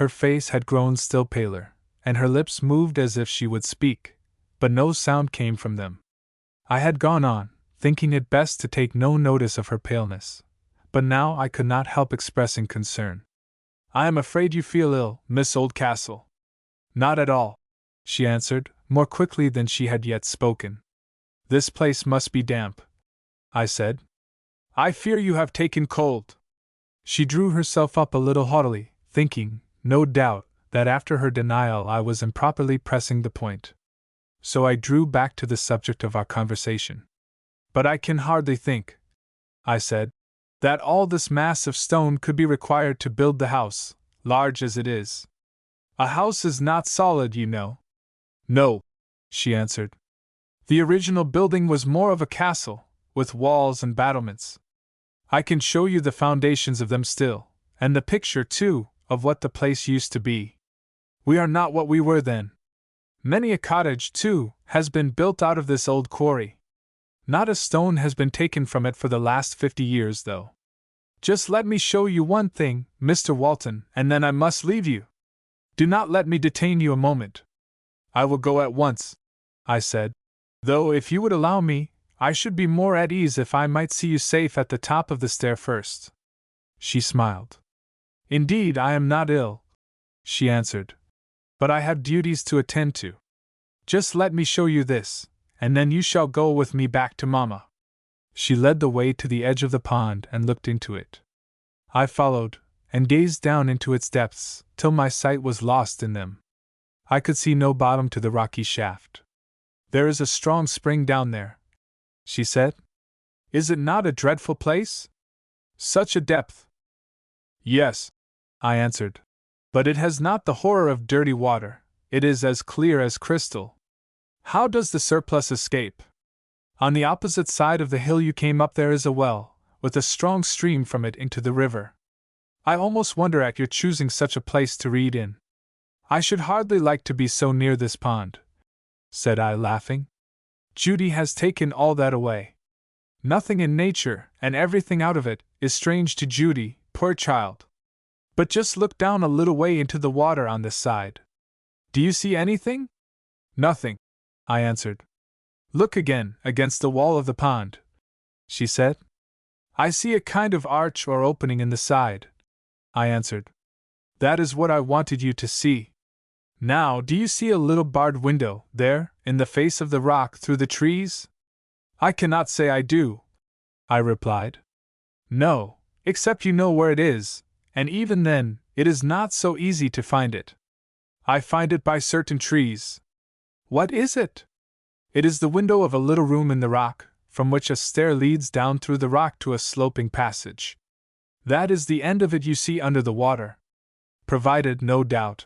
Her face had grown still paler, and her lips moved as if she would speak, but no sound came from them. I had gone on, thinking it best to take no notice of her paleness, but now I could not help expressing concern. "I am afraid you feel ill, Miss Oldcastle." "Not at all," she answered, more quickly than she had yet spoken. "This place must be damp," I said. "I fear you have taken cold." She drew herself up a little haughtily, thinking, no doubt, that after her denial I was improperly pressing the point. So I drew back to the subject of our conversation. "But I can hardly think," I said, "that all this mass of stone could be required to build the house, large as it is. A house is not solid, you know." "No," she answered. "The original building was more of a castle, with walls and battlements. I can show you the foundations of them still, and the picture, too, of what the place used to be. We are not what we were then. Many a cottage, too, has been built out of this old quarry. Not a stone has been taken from it for the last 50 years, though. Just let me show you one thing, Mr. Walton, and then I must leave you. Do not let me detain you a moment." "I will go at once," I said, "though if you would allow me, I should be more at ease if I might see you safe at the top of the stair first." She smiled. "Indeed, I am not ill," she answered, "but I have duties to attend to. Just let me show you this, and then you shall go with me back to Mamma." She led the way to the edge of the pond and looked into it. I followed, and gazed down into its depths, till my sight was lost in them. I could see no bottom to the rocky shaft. "There is a strong spring down there," she said. "Is it not a dreadful place? Such a depth!" "Yes," I answered, "but it has not the horror of dirty water, it is as clear as crystal." "How does the surplus escape?" "On the opposite side of the hill you came up there is a well, with a strong stream from it into the river. I almost wonder at your choosing such a place to read in. I should hardly like to be so near this pond. said I, laughing. Judy has taken all that away. Nothing in nature, and everything out of it, is strange to Judy, poor child. But just look down a little way into the water on this side. Do you see anything? Nothing, I answered. Look again, against the wall of the pond, she said. I see a kind of arch or opening in the side, I answered. That is what I wanted you to see. Now, do you see a little barred window, there, in the face of the rock through the trees? I cannot say I do, I replied. No, except you know where it is, and even then, it is not so easy to find it. I find it by certain trees. What is it? It is the window of a little room in the rock, from which a stair leads down through the rock to a sloping passage. That is the end of it you see under the water. Provided, no doubt,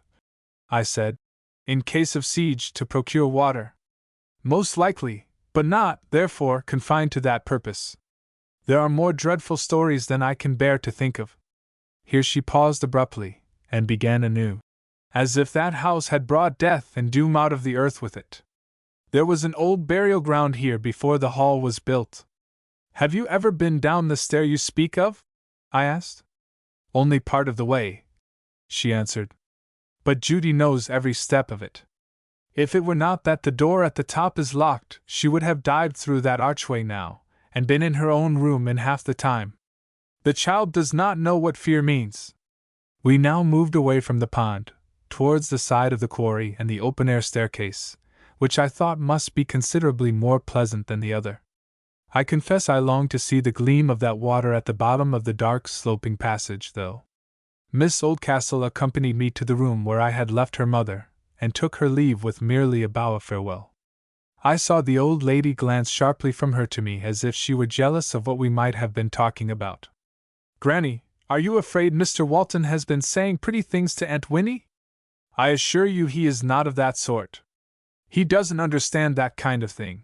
I said, in case of siege to procure water. Most likely, but not, therefore, confined to that purpose. There are more dreadful stories than I can bear to think of. Here she paused abruptly, and began anew. As if that house had brought death and doom out of the earth with it. There was an old burial ground here before the hall was built. Have you ever been down the stair you speak of? I asked. Only part of the way, she answered. But Judy knows every step of it. If it were not that the door at the top is locked, she would have dived through that archway now, and been in her own room in half the time. The child does not know what fear means. We now moved away from the pond, towards the side of the quarry and the open-air staircase, which I thought must be considerably more pleasant than the other. I confess I longed to see the gleam of that water at the bottom of the dark sloping passage, though. Miss Oldcastle accompanied me to the room where I had left her mother, and took her leave with merely a bow of farewell. I saw the old lady glance sharply from her to me as if she were jealous of what we might have been talking about. Granny, are you afraid Mr. Walton has been saying pretty things to Aunt Winnie? I assure you he is not of that sort. He doesn't understand that kind of thing.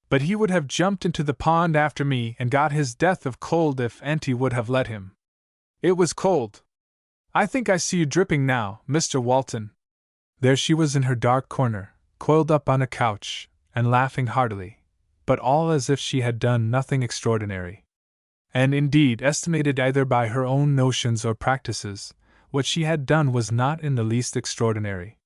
But he would have jumped into the pond after me and got his death of cold if Auntie would have let him. It was cold. I think I see you dripping now, Mr. Walton. There she was in her dark corner, coiled up on a couch, and laughing heartily, but all as if she had done nothing extraordinary. And indeed, estimated either by her own notions or practices, what she had done was not in the least extraordinary.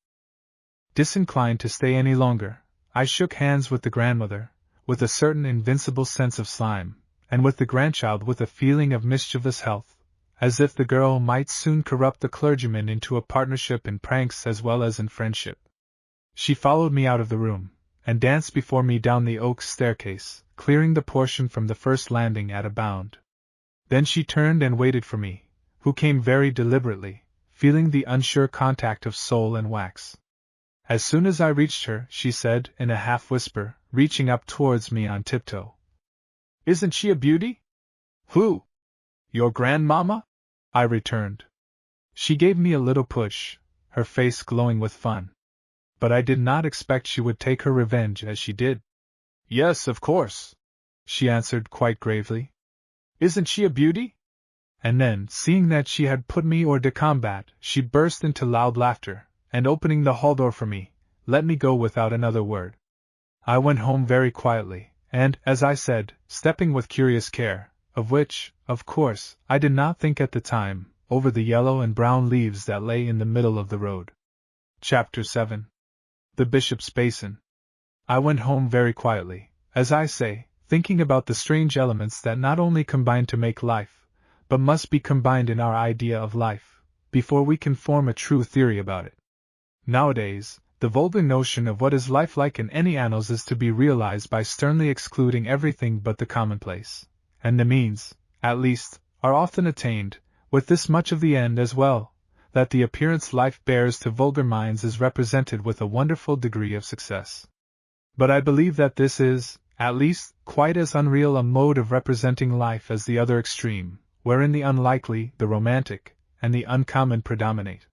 Disinclined to stay any longer, I shook hands with the grandmother, with a certain invincible sense of slime, and with the grandchild with a feeling of mischievous health, as if the girl might soon corrupt the clergyman into a partnership in pranks as well as in friendship. She followed me out of the room, and danced before me down the oak staircase, clearing the portion from the first landing at a bound. Then she turned and waited for me, who came very deliberately, feeling the unsure contact of soul and wax. As soon as I reached her, she said, in a half-whisper, reaching up towards me on tiptoe. Isn't she a beauty? Who? Your grandmamma? I returned. She gave me a little push, her face glowing with fun. But I did not expect she would take her revenge as she did. Yes, of course, she answered quite gravely. Isn't she a beauty? And then, seeing that she had put me hors de combat, she burst into loud laughter, and opening the hall door for me, let me go without another word. I went home very quietly, and, as I said, stepping with curious care, of which, of course, I did not think at the time, over the yellow and brown leaves that lay in the middle of the road. Chapter 7. The Bishop's Basin. I went home very quietly, as I say, thinking about the strange elements that not only combine to make life, but must be combined in our idea of life, before we can form a true theory about it. Nowadays, the vulgar notion of what is lifelike in any annals is to be realized by sternly excluding everything but the commonplace, and the means, at least, are often attained, with this much of the end as well, that the appearance life bears to vulgar minds is represented with a wonderful degree of success. But I believe that this is, at least, quite as unreal a mode of representing life as the other extreme, wherein the unlikely, the romantic, and the uncommon predominate.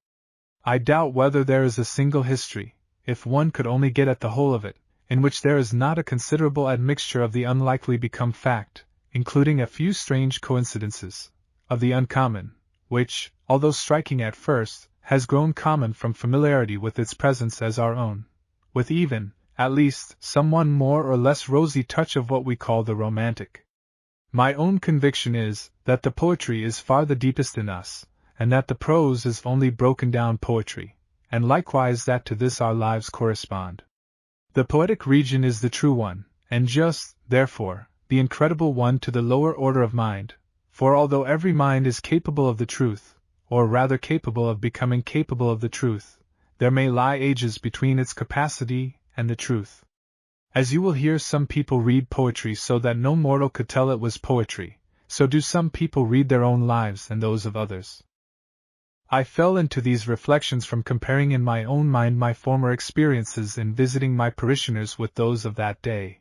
I doubt whether there is a single history, if one could only get at the whole of it, in which there is not a considerable admixture of the unlikely become fact, including a few strange coincidences, of the uncommon, which, although striking at first, has grown common from familiarity with its presence as our own, with even, at least, someone more or less rosy touch of what we call the romantic. My own conviction is that the poetry is far the deepest in us, and that the prose is only broken down poetry, and likewise that to this our lives correspond. The poetic region is the true one, and just, therefore, the incredible one to the lower order of mind, for although every mind is capable of the truth, or rather capable of becoming capable of the truth, there may lie ages between its capacity and the truth. As you will hear some people read poetry so that no mortal could tell it was poetry, so do some people read their own lives and those of others. I fell into these reflections from comparing in my own mind my former experiences in visiting my parishioners with those of that day.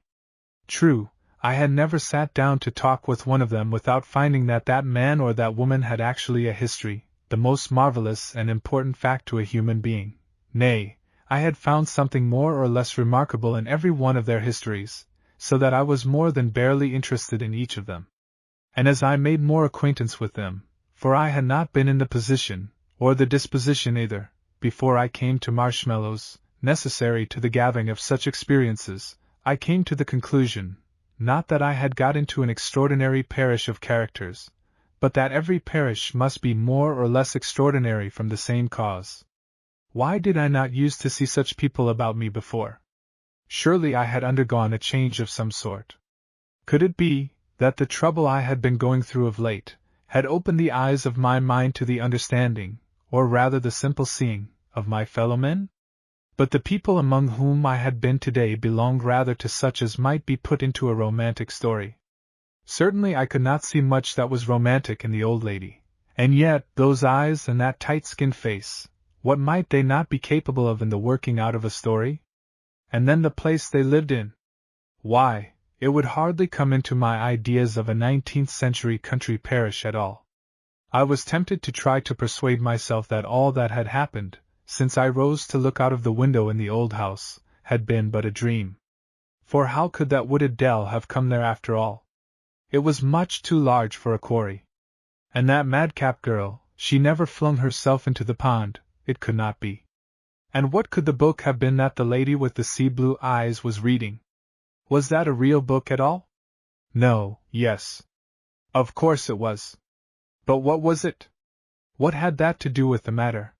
True, I had never sat down to talk with one of them without finding that that man or that woman had actually a history, the most marvelous and important fact to a human being. Nay, I had found something more or less remarkable in every one of their histories, so that I was more than barely interested in each of them. And as I made more acquaintance with them, for I had not been in the position, or the disposition either, before I came to Marshmallows, necessary to the gathering of such experiences, I came to the conclusion, not that I had got into an extraordinary parish of characters, but that every parish must be more or less extraordinary from the same cause. Why did I not use to see such people about me before? Surely I had undergone a change of some sort. Could it be that the trouble I had been going through of late had opened the eyes of my mind to the understanding, or rather the simple seeing, of my fellow men? But the people among whom I had been today belonged rather to such as might be put into a romantic story. Certainly I could not see much that was romantic in the old lady, and yet those eyes and that tight-skinned face, what might they not be capable of in the working out of a story? And then the place they lived in. Why, it would hardly come into my ideas of a 19th-century country parish at all. I was tempted to try to persuade myself that all that had happened, since I rose to look out of the window in the old house, had been but a dream. For how could that wooded dell have come there after all? It was much too large for a quarry. And that madcap girl, she never flung herself into the pond, it could not be. And what could the book have been that the lady with the sea-blue eyes was reading? Was that a real book at all? No, yes. Of course it was. But what was it? What had that to do with the matter?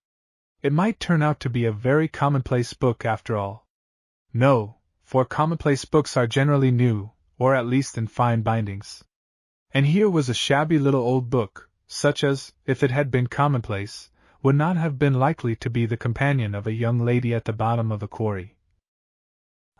It might turn out to be a very commonplace book after all. No, for commonplace books are generally new, or at least in fine bindings. And here was a shabby little old book, such as, if it had been commonplace, would not have been likely to be the companion of a young lady at the bottom of a quarry.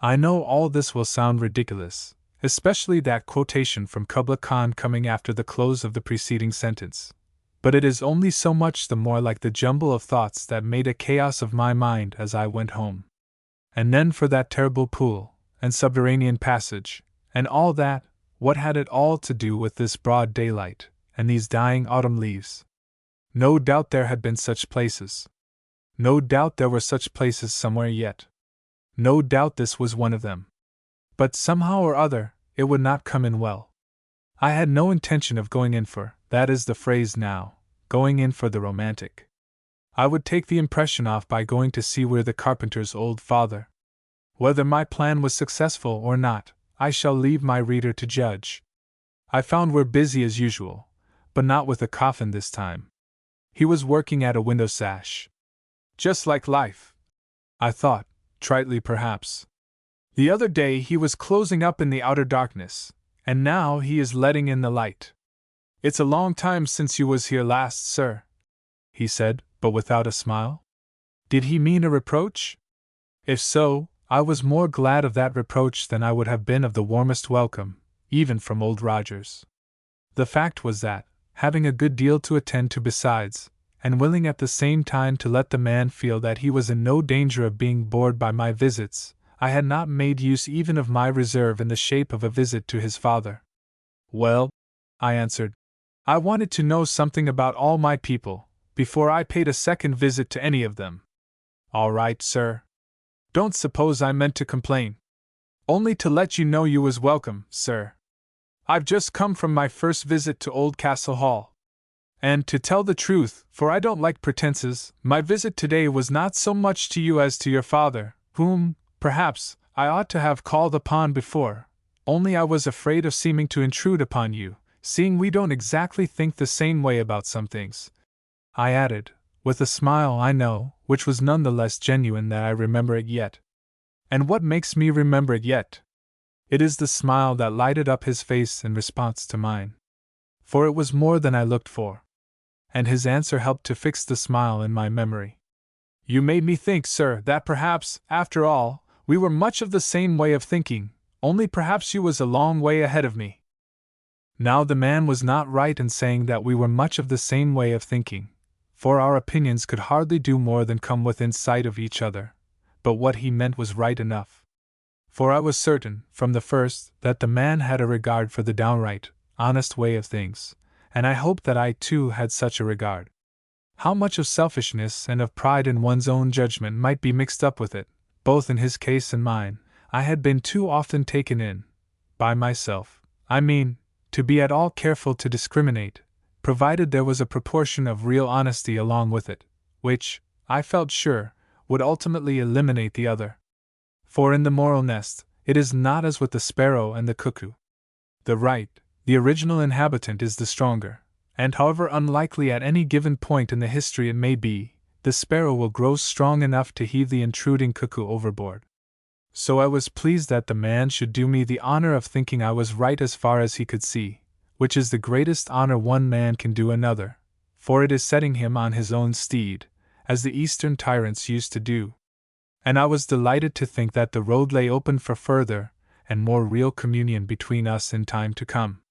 I know all this will sound ridiculous, especially that quotation from Kubla Khan coming after the close of the preceding sentence. But it is only so much the more like the jumble of thoughts that made a chaos of my mind as I went home. And then for that terrible pool, and subterranean passage, and all that, what had it all to do with this broad daylight, and these dying autumn leaves? No doubt there had been such places. No doubt there were such places somewhere yet. No doubt this was one of them. But somehow or other, it would not come in well. I had no intention of going in for, that is the phrase now, going in for the romantic. I would take the impression off by going to see Weir the carpenter's old father. Whether my plan was successful or not, I shall leave my reader to judge. I found Weir busy as usual, but not with a coffin this time. He was working at a window sash. Just like life, I thought, tritely perhaps. The other day he was closing up in the outer darkness, and now he is letting in the light. "It's a long time since you was here last, sir," he said, but without a smile. Did he mean a reproach? If so, I was more glad of that reproach than I would have been of the warmest welcome, even from Old Rogers. The fact was that, having a good deal to attend to besides, and willing at the same time to let the man feel that he was in no danger of being bored by my visits, I had not made use even of my reserve in the shape of a visit to his father. "Well," I answered, "I wanted to know something about all my people, before I paid a second visit to any of them." "All right, sir. Don't suppose I meant to complain. Only to let you know you was welcome, sir. I've just come from my first visit to Old Castle Hall. And to tell the truth, for I don't like pretenses, my visit today was not so much to you as to your father, whom, perhaps, I ought to have called upon before, only I was afraid of seeming to intrude upon you, seeing we don't exactly think the same way about some things," I added, with a smile I know, which was none the less genuine that I remember it yet. And what makes me remember it yet? It is the smile that lighted up his face in response to mine. For it was more than I looked for. And his answer helped to fix the smile in my memory. "You made me think, sir, that perhaps, after all, we were much of the same way of thinking, only perhaps you was a long way ahead of me." Now the man was not right in saying that we were much of the same way of thinking, for our opinions could hardly do more than come within sight of each other, but what he meant was right enough. For I was certain, from the first, that the man had a regard for the downright, honest way of things, and I hoped that I too had such a regard. How much of selfishness and of pride in one's own judgment might be mixed up with it, both in his case and mine, I had been too often taken in, by myself, I mean, to be at all careful to discriminate, provided there was a proportion of real honesty along with it, which, I felt sure, would ultimately eliminate the other. For in the moral nest, it is not as with the sparrow and the cuckoo. The right, the original inhabitant is the stronger, and however unlikely at any given point in the history it may be, the sparrow will grow strong enough to heave the intruding cuckoo overboard. So I was pleased that the man should do me the honor of thinking I was right as far as he could see, which is the greatest honor one man can do another, for it is setting him on his own steed, as the Eastern tyrants used to do. And I was delighted to think that the road lay open for further and more real communion between us in time to come.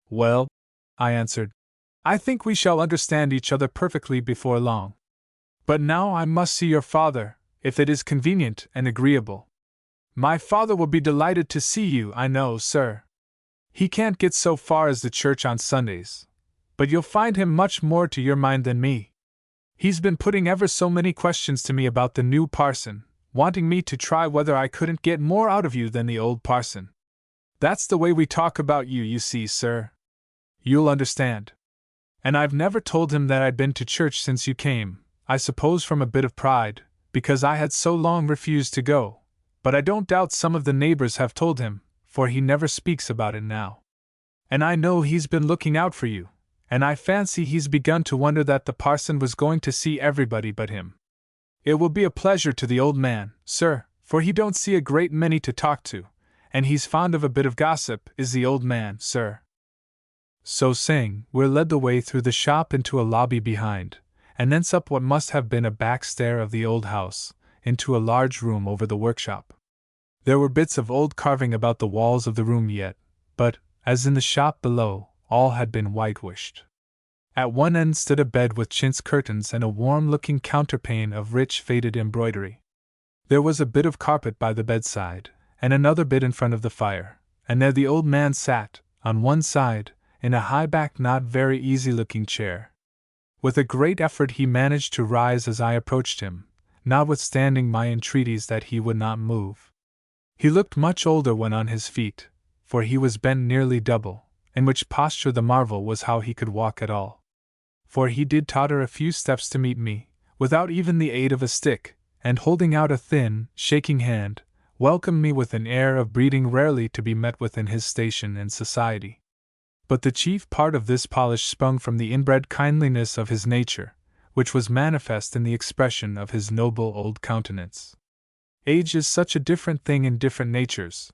"Well," I answered, "I think we shall understand each other perfectly before long. But now I must see your father, if it is convenient and agreeable." "My father will be delighted to see you, I know, sir. He can't get so far as the church on Sundays, but you'll find him much more to your mind than me. He's been putting ever so many questions to me about the new parson, wanting me to try whether I couldn't get more out of you than the old parson. That's the way we talk about you, you see, sir. You'll understand. And I've never told him that I'd been to church since you came, I suppose from a bit of pride, because I had so long refused to go, but I don't doubt some of the neighbors have told him, for he never speaks about it now. And I know he's been looking out for you, and I fancy he's begun to wonder that the parson was going to see everybody but him. It will be a pleasure to the old man, sir, for he don't see a great many to talk to, and he's fond of a bit of gossip, is the old man, sir." So saying, we led the way through the shop into a lobby behind, and thence up what must have been a back stair of the old house, into a large room over the workshop. There were bits of old carving about the walls of the room yet, but, as in the shop below, all had been whitewashed. At one end stood a bed with chintz curtains and a warm-looking counterpane of rich faded embroidery. There was a bit of carpet by the bedside, and another bit in front of the fire, and there the old man sat, on one side, in a high-backed not very easy-looking chair. With a great effort he managed to rise as I approached him, notwithstanding my entreaties that he would not move. He looked much older when on his feet, for he was bent nearly double, in which posture the marvel was how he could walk at all. For he did totter a few steps to meet me, without even the aid of a stick, and holding out a thin, shaking hand, welcomed me with an air of breeding rarely to be met with in his station and society. But the chief part of this polish sprung from the inbred kindliness of his nature, which was manifest in the expression of his noble old countenance. Age is such a different thing in different natures.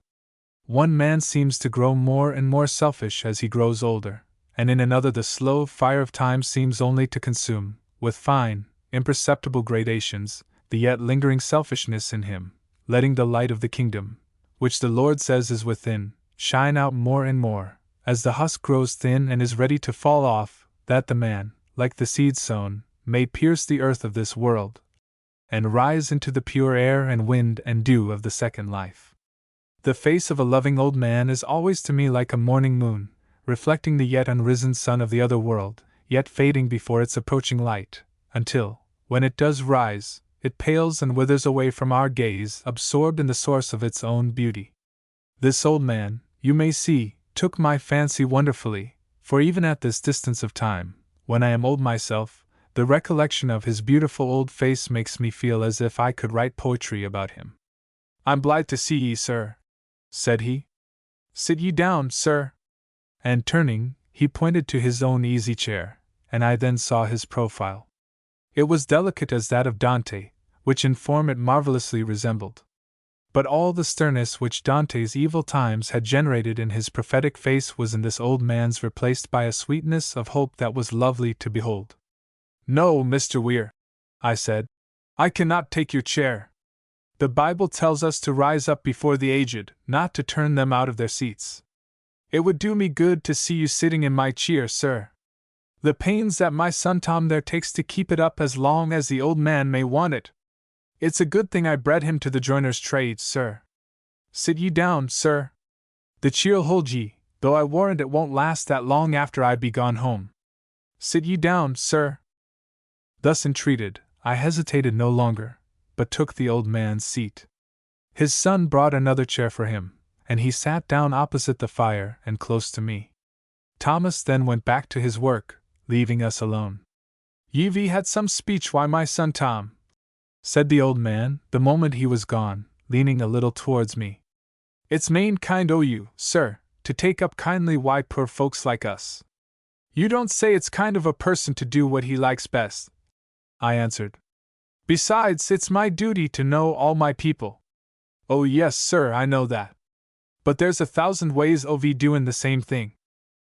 One man seems to grow more and more selfish as he grows older, and in another the slow fire of time seems only to consume, with fine, imperceptible gradations, the yet lingering selfishness in him, letting the light of the kingdom, which the Lord says is within, shine out more and more, as the husk grows thin and is ready to fall off, that the man, like the seed sown, may pierce the earth of this world, and rise into the pure air and wind and dew of the second life. The face of a loving old man is always to me like a morning moon, reflecting the yet unrisen sun of the other world, yet fading before its approaching light, until, when it does rise, it pales and withers away from our gaze, absorbed in the source of its own beauty. This old man, you may see, took my fancy wonderfully, for even at this distance of time, when I am old myself, the recollection of his beautiful old face makes me feel as if I could write poetry about him. I'm blithe to see ye, sir, said he. Sit ye down, sir. And turning, he pointed to his own easy chair, and I then saw his profile. It was delicate as that of Dante, which in form it marvelously resembled. But all the sternness which Dante's evil times had generated in his prophetic face was in this old man's replaced by a sweetness of hope that was lovely to behold. No, Mr. Weir, I said, I cannot take your chair. The Bible tells us to rise up before the aged, not to turn them out of their seats. It would do me good to see you sitting in my chair, sir. The pains that my son Tom there takes to keep it up as long as the old man may want it. It's a good thing I bred him to the joiner's trade, sir. Sit ye down, sir. The cheer'll hold ye, though I warrant it won't last that long after I be gone home. Sit ye down, sir. Thus entreated, I hesitated no longer, but took the old man's seat. His son brought another chair for him, and he sat down opposite the fire and close to me. Thomas then went back to his work, leaving us alone. Ye've had some speech, why, my son Tom, said the old man, the moment he was gone, leaning a little towards me. It's main kind o' you, sir, to take up kindly why poor folks like us. You don't say it's kind of a person to do what he likes best, I answered. Besides, it's my duty to know all my people. Oh yes, sir, I know that. But there's 1,000 ways of doing the same thing.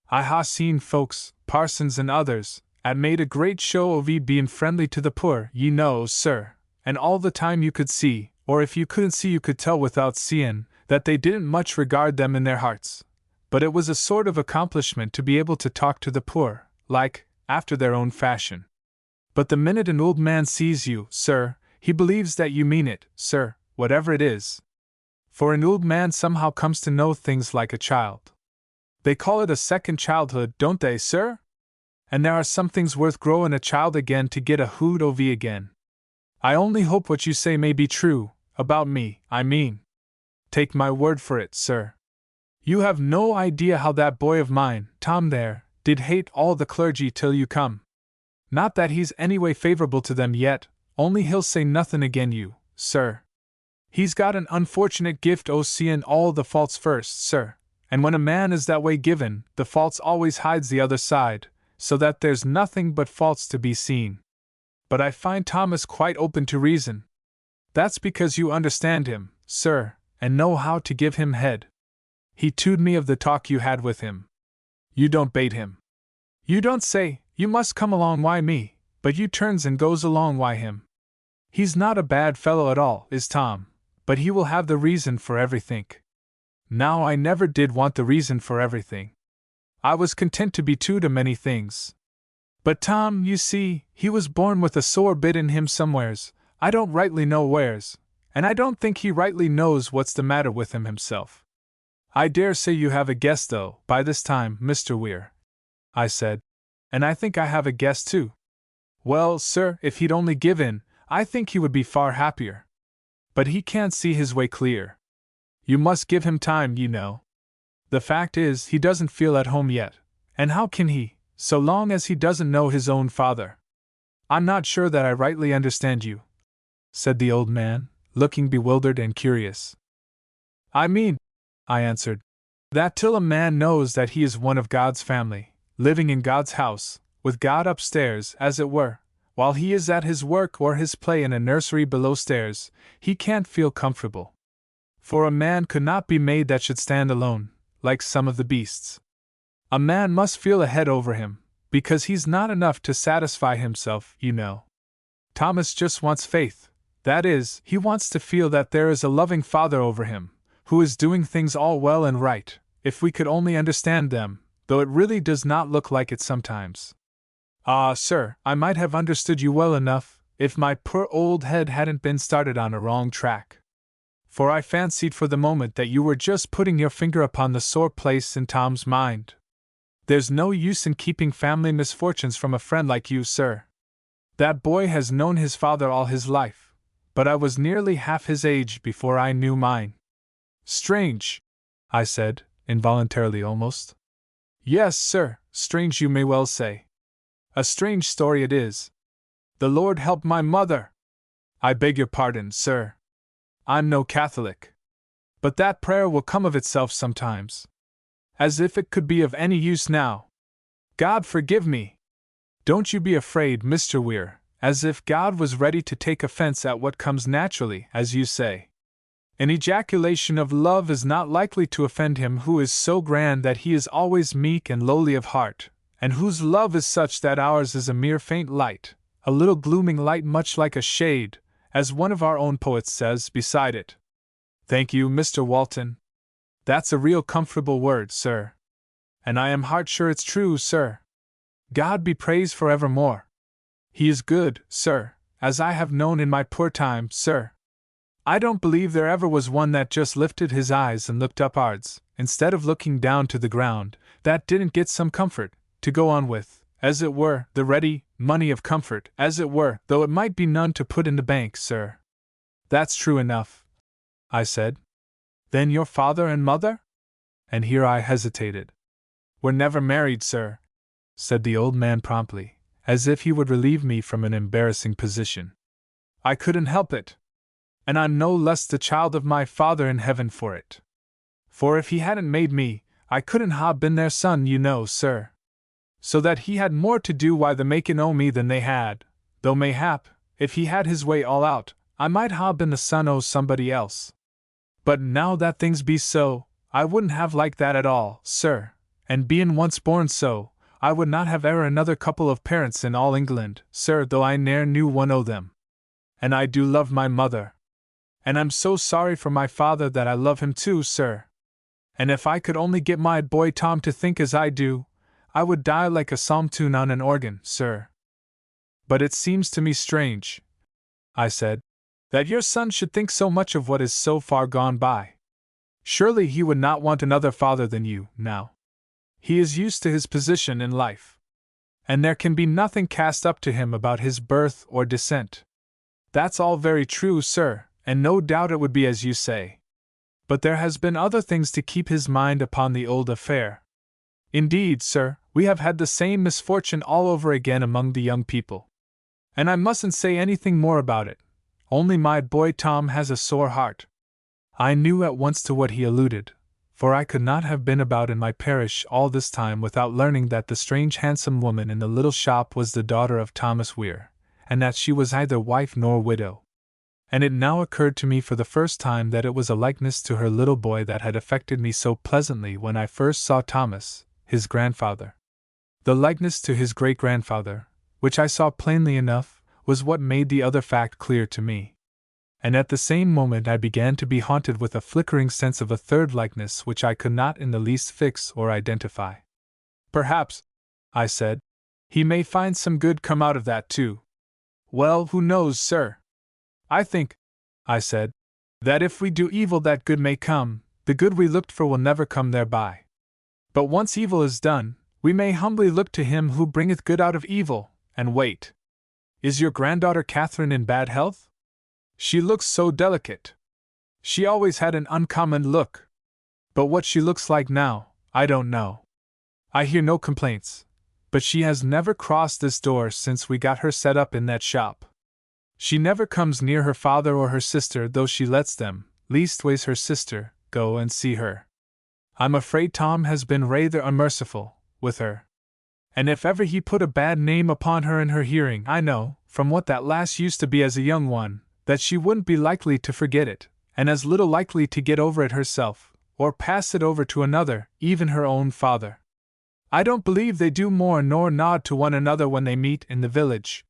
I ha' seen folks, parsons and others, 'at made a great show of being friendly to the poor, ye know, sir, and all the time you could see, or if you couldn't see you could tell without seein', that they didn't much regard them in their hearts. But it was a sort of accomplishment to be able to talk to the poor, like, after their own fashion. But the minute an old man sees you, sir, he believes that you mean it, sir, whatever it is. For an old man somehow comes to know things like a child. They call it a second childhood, don't they, sir? And there are some things worth growing a child again to get a hood o' again. I only hope what you say may be true, about me, I mean. Take my word for it, sir. You have no idea how that boy of mine, Tom there, did hate all the clergy till you come. Not that he's anyway favorable to them yet, only he'll say nothing again you, sir. He's got an unfortunate gift o' seein' all the faults first, sir, and when a man is that way given, the faults always hides the other side, so that there's nothing but faults to be seen. But I find Thomas quite open to reason. That's because you understand him, sir, and know how to give him head. He told me of the talk you had with him. You don't bait him. You don't say, you must come along why me, but you turns and goes along why him. He's not a bad fellow at all, is Tom, but he will have the reason for everything. Now I never did want the reason for everything. I was content to be true to many things. But Tom, you see, he was born with a sore bit in him somewheres, I don't rightly know wheres, and I don't think he rightly knows what's the matter with him himself. I dare say you have a guess though, by this time, Mr. Weir, I said, and I think I have a guess too. Well, sir, if he'd only give in, I think he would be far happier. But he can't see his way clear. You must give him time, you know. The fact is, he doesn't feel at home yet, and how can he, so long as he doesn't know his own father? I'm not sure that I rightly understand you, said the old man, looking bewildered and curious. I mean, I answered, that till a man knows that he is one of God's family, living in God's house, with God upstairs, as it were, while he is at his work or his play in a nursery below stairs, he can't feel comfortable. For a man could not be made that should stand alone, like some of the beasts. A man must feel a head over him, because he's not enough to satisfy himself, you know. Thomas just wants faith, that is, he wants to feel that there is a loving Father over him, who is doing things all well and right, if we could only understand them, though it really does not look like it sometimes. Ah, sir, I might have understood you well enough, if my poor old head hadn't been started on a wrong track. For I fancied for the moment that you were just putting your finger upon the sore place in Tom's mind. There's no use in keeping family misfortunes from a friend like you, sir. That boy has known his father all his life, but I was nearly half his age before I knew mine. Strange, I said, involuntarily almost. Yes, sir, strange you may well say. A strange story it is. The Lord help my mother! I beg your pardon, sir. I'm no Catholic. But that prayer will come of itself sometimes. As if it could be of any use now. God forgive me! Don't you be afraid, Mr. Weir, as if God was ready to take offense at what comes naturally, as you say. An ejaculation of love is not likely to offend him who is so grand that he is always meek and lowly of heart, and whose love is such that ours is a mere faint light, a little glooming light much like a shade, as one of our own poets says beside it. Thank you, Mr. Walton. That's a real comfortable word, sir. And I am heart sure it's true, sir. God be praised for evermore. He is good, sir, as I have known in my poor time, sir. I don't believe there ever was one that just lifted his eyes and looked upwards, instead of looking down to the ground, that didn't get some comfort, to go on with, as it were, the ready money of comfort, as it were, though it might be none to put in the bank, sir. That's true enough, I said. Then your father and mother? And here I hesitated. Were never married, sir, said the old man promptly, as if he would relieve me from an embarrassing position. I couldn't help it. And I'm no less the child of my Father in heaven for it. For if he hadn't made me, I couldn't ha' been their son, you know, sir. So that he had more to do why the making o' me than they had, though mayhap, if he had his way all out, I might ha' been the son o' somebody else. But now that things be so, I wouldn't have liked that at all, sir, and bein' once born so, I would not have e'er another couple of parents in all England, sir, though I ne'er knew one o' them. And I do love my mother. And I'm so sorry for my father that I love him too, sir. And if I could only get my boy Tom to think as I do, I would die like a psalm tune on an organ, sir. But it seems to me strange, I said, that your son should think so much of what is so far gone by. Surely he would not want another father than you, now. He is used to his position in life. And there can be nothing cast up to him about his birth or descent. That's all very true, sir, and no doubt it would be as you say. But there has been other things to keep his mind upon the old affair. Indeed, sir, we have had the same misfortune all over again among the young people. And I mustn't say anything more about it, only my boy Tom has a sore heart. I knew at once to what he alluded, for I could not have been about in my parish all this time without learning that the strange handsome woman in the little shop was the daughter of Thomas Weir, and that she was neither wife nor widow. And it now occurred to me for the first time that it was a likeness to her little boy that had affected me so pleasantly when I first saw Thomas, his grandfather. The likeness to his great-grandfather, which I saw plainly enough, was what made the other fact clear to me. And at the same moment I began to be haunted with a flickering sense of a third likeness which I could not in the least fix or identify. Perhaps, I said, he may find some good come out of that too. Well, who knows, sir? I think, I said, that if we do evil that good may come, the good we looked for will never come thereby. But once evil is done, we may humbly look to him who bringeth good out of evil, and wait. Is your granddaughter Catherine in bad health? She looks so delicate. She always had an uncommon look. But what she looks like now, I don't know. I hear no complaints, but she has never crossed this door since we got her set up in that shop. She never comes near her father or her sister, though she lets them, leastways her sister, go and see her. I'm afraid Tom has been rather unmerciful with her. And if ever he put a bad name upon her in her hearing, I know, from what that lass used to be as a young one, that she wouldn't be likely to forget it, and as little likely to get over it herself, or pass it over to another, even her own father. I don't believe they do more nor nod to one another when they meet in the village.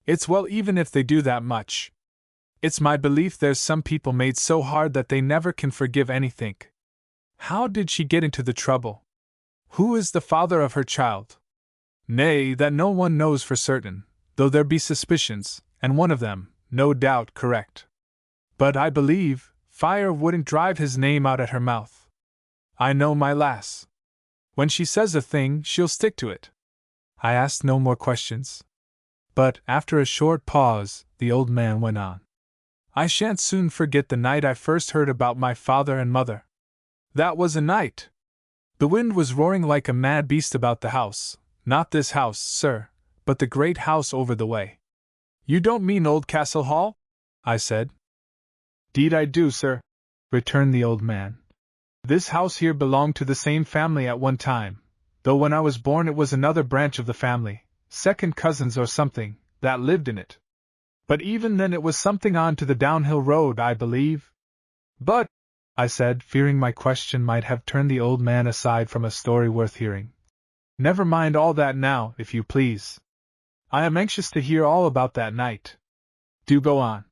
It's well even if they do that much. It's my belief there's some people made so hard that they never can forgive anythink. How did she get into the trouble? Who is the father of her child? Nay, that no one knows for certain, though there be suspicions, and one of them, no doubt, correct. But I believe fire wouldn't drive his name out at her mouth. I know my lass. When she says a thing, she'll stick to it. I asked no more questions. But, after a short pause, the old man went on. I shan't soon forget the night I first heard about my father and mother. That was a night. The wind was roaring like a mad beast about the house, not this house, sir, but the great house over the way. You don't mean Old Castle Hall? I said. "'Deed I do, sir," returned the old man. "This house here belonged to the same family at one time, though when I was born it was another branch of the family, second cousins or something, that lived in it. But even then it was something on to the downhill road, I believe." "But," I said, fearing my question might have turned the old man aside from a story worth hearing. "Never mind all that now, if you please. I am anxious to hear all about that night. Do go on.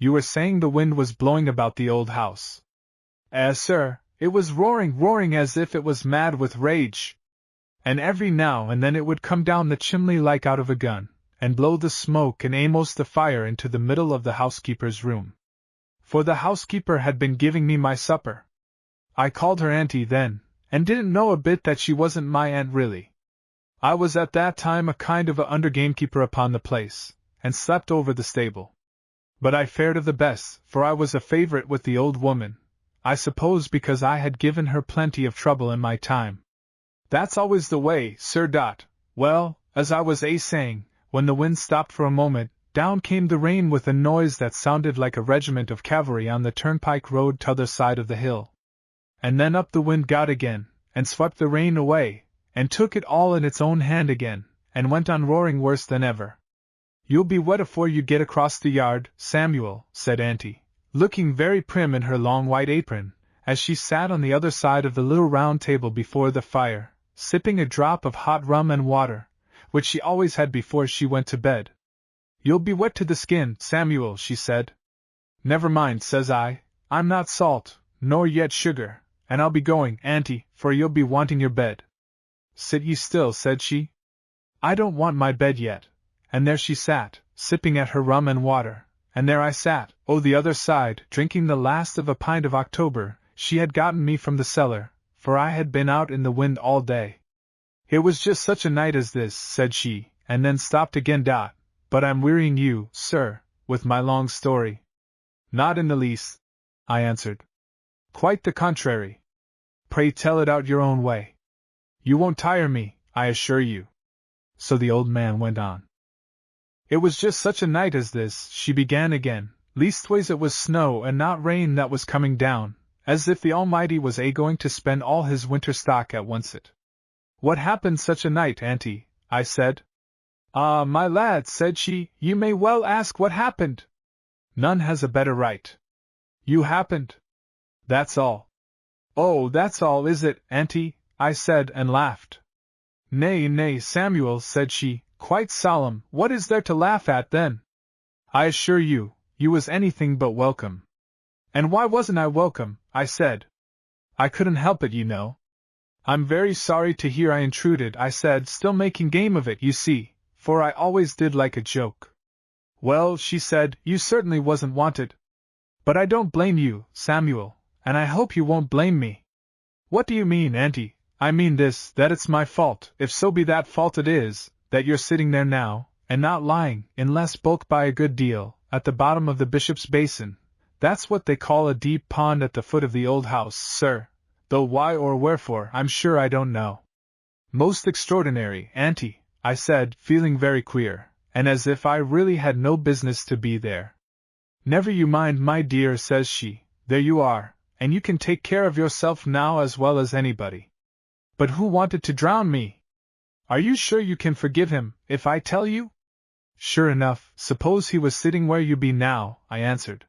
You were saying the wind was blowing about the old house." Sir, it was roaring as if it was mad with rage. And every now and then it would come down the chimney like out of a gun, and blow the smoke and almost the fire into the middle of the housekeeper's room. For the housekeeper had been giving me my supper. I called her auntie then, and didn't know a bit that she wasn't my aunt really. I was at that time a kind of a under-gamekeeper upon the place, and slept over the stable. But I fared of the best, for I was a favourite with the old woman, I suppose because I had given her plenty of trouble in my time. That's always the way, Sir. Well, as I was saying, when the wind stopped for a moment, down came the rain with a noise that sounded like a regiment of cavalry on the turnpike road t'other side of the hill. And then up the wind got again, and swept the rain away, and took it all in its own hand again, and went on roaring worse than ever. "You'll be wet afore you get across the yard, Samuel," said Auntie, looking very prim in her long white apron, as she sat on the other side of the little round table before the fire, sipping a drop of hot rum and water, which she always had before she went to bed. "You'll be wet to the skin, Samuel," she said. "Never mind," says I, "I'm not salt, nor yet sugar, and I'll be going, Auntie, for you'll be wanting your bed." "Sit ye still," said she. "I don't want my bed yet." And there she sat, sipping at her rum and water, and there I sat, the other side, drinking the last of a pint of October she had gotten me from the cellar, for I had been out in the wind all day. "It was just such a night as this," said she, and then stopped again. "But I'm wearying you, sir, with my long story." "Not in the least," I answered. "Quite the contrary. Pray tell it out your own way. You won't tire me, I assure you." So the old man went on. "It was just such a night as this," she began again, "leastways it was snow and not rain that was coming down, as if the Almighty was going to spend all his winter stock at oncet." "What happened such a night, Auntie?" I said. "Ah, my lad," said she, "you may well ask what happened. None has a better right. You happened. That's all." "Oh, that's all, is it, Auntie?" I said, and laughed. Nay, Samuel," said she, quite solemn, "what is there to laugh at then? I assure you, you was anything but welcome." "And why wasn't I welcome?" I said. "I couldn't help it, you know." "I'm very sorry to hear I intruded," I said, still making game of it, you see, for I always did like a joke. "Well," she said, "you certainly wasn't wanted. But I don't blame you, Samuel, and I hope you won't blame me." "What do you mean, Auntie?" "I mean this, that it's my fault, if so be that fault it is, that you're sitting there now, and not lying, in less bulk by a good deal, at the bottom of the Bishop's Basin. That's what they call a deep pond at the foot of the old house, sir, though why or wherefore I'm sure I don't know." "Most extraordinary, Auntie," I said, feeling very queer, and as if I really had no business to be there. "Never you mind, my dear," says she, "there you are, and you can take care of yourself now as well as anybody. But who wanted to drown me? Are you sure you can forgive him, if I tell you?" "Sure enough, suppose he was sitting where you be now," I answered.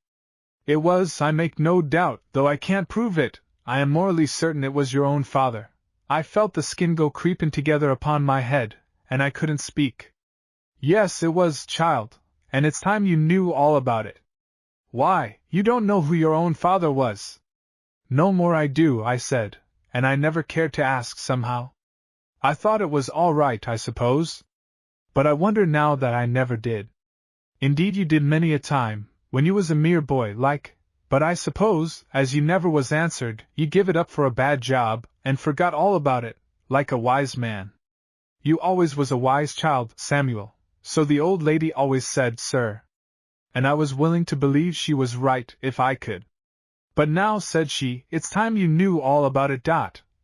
"It was, I make no doubt, though I can't prove it. I am morally certain it was your own father. I felt the skin go creeping together upon my head, and I couldn't speak." "Yes, it was, child, and it's time you knew all about it." "Why, you don't know who your own father was?" "No more I do," I said, and I never cared to ask somehow. I thought it was all right, I suppose. But I wonder now that I never did. "Indeed you did many a time, when you was a mere boy like, but I suppose, as you never was answered, you give it up for a bad job, and forgot all about it, like a wise man. You always was a wise child, Samuel, so the old lady always said, sir. And I was willing to believe she was right if I could. But now," said she, "it's time you knew all about it.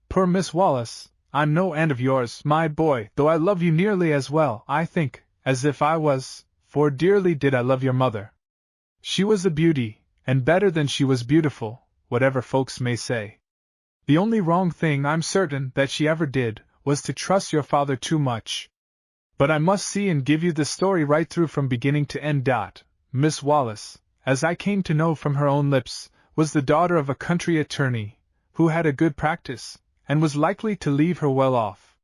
Poor Miss Wallace, I'm no aunt of yours, my boy, though I love you nearly as well, I think, as if I was, for dearly did I love your mother. She was a beauty, And better than she was beautiful, whatever folks may say. The only wrong thing I'm certain that she ever did was to trust your father too much. But I must see and give you the story right through from beginning to end. Miss Wallace, as I came to know from her own lips, was the daughter of a country attorney, who had a good practice, and was likely to leave her well off.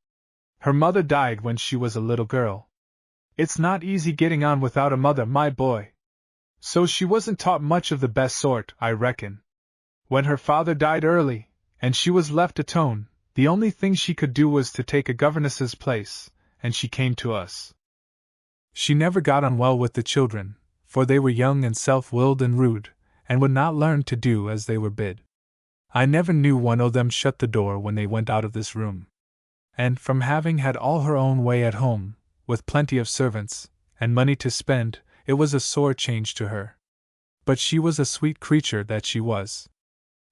Her mother died when she was a little girl. It's not easy getting on without a mother, my boy. So she wasn't taught much of the best sort, I reckon. When her father died early, and she was left alone, the only thing she could do was to take a governess's place, and she came to us. She never got on well with the children, for they were young and self-willed and rude, and would not learn to do as they were bid. I never knew one of them shut the door when they went out of this room. And from having had all her own way at home, with plenty of servants, and money to spend, it was a sore change to her. But she was a sweet creature that she was.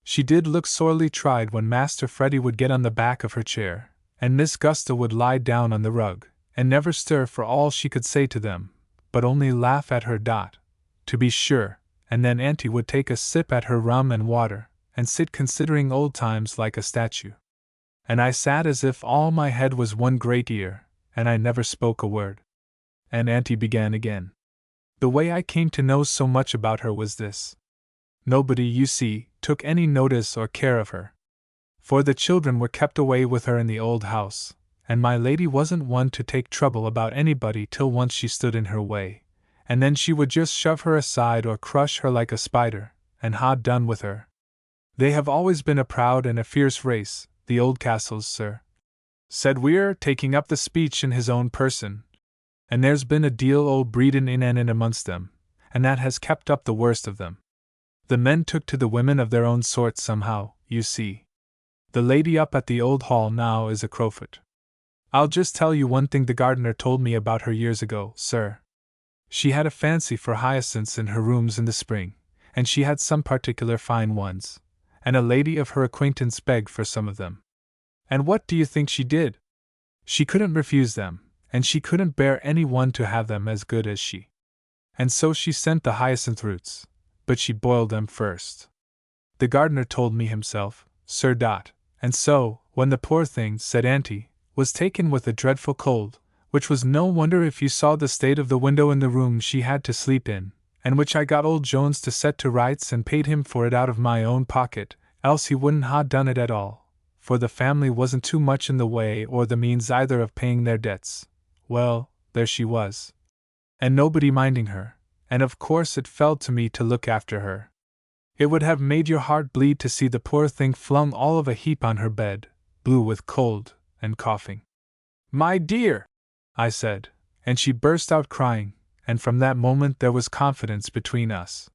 She did look sorely tried when Master Freddie would get on the back of her chair, and Miss Gusta would lie down on the rug, and never stir for all she could say to them, but only laugh at her. To be sure, and then Auntie would take a sip at her rum and water, and sit considering old times like a statue. And I sat as if all my head was one great ear, and I never spoke a word. And Auntie began again. The way I came to know so much about her was this. Nobody, you see, took any notice or care of her. For the children were kept away with her in the old house, and my lady wasn't one to take trouble about anybody till once she stood in her way, and then she would just shove her aside or crush her like a spider, and ha' done with her. They have always been a proud and a fierce race, the Oldcastles, sir, said Weir, taking up the speech in his own person. And there's been a deal old breedin' in and in amongst them, and that has kept up the worst of them. The men took to the women of their own sort somehow, you see. The lady up at the old hall now is a Crowfoot. I'll just tell you one thing the gardener told me about her years ago, sir. She had a fancy for hyacinths in her rooms in the spring, and she had some particular fine ones, and a lady of her acquaintance begged for some of them. And what do you think she did? She couldn't refuse them, and she couldn't bear any one to have them as good as she. And so she sent the hyacinth roots, but she boiled them first. The gardener told me himself, Sir. And so, when the poor thing, said Auntie, was taken with a dreadful cold, which was no wonder if you saw the state of the window in the room she had to sleep in, and which I got old Jones to set to rights and paid him for it out of my own pocket, else he wouldn't ha' done it at all, for the family wasn't too much in the way or the means either of paying their debts. Well, there she was, and nobody minding her, and of course it fell to me to look after her. It would have made your heart bleed to see the poor thing flung all of a heap on her bed, blue with cold, and coughing. My dear, I said, and she burst out crying, and from that moment there was confidence between us.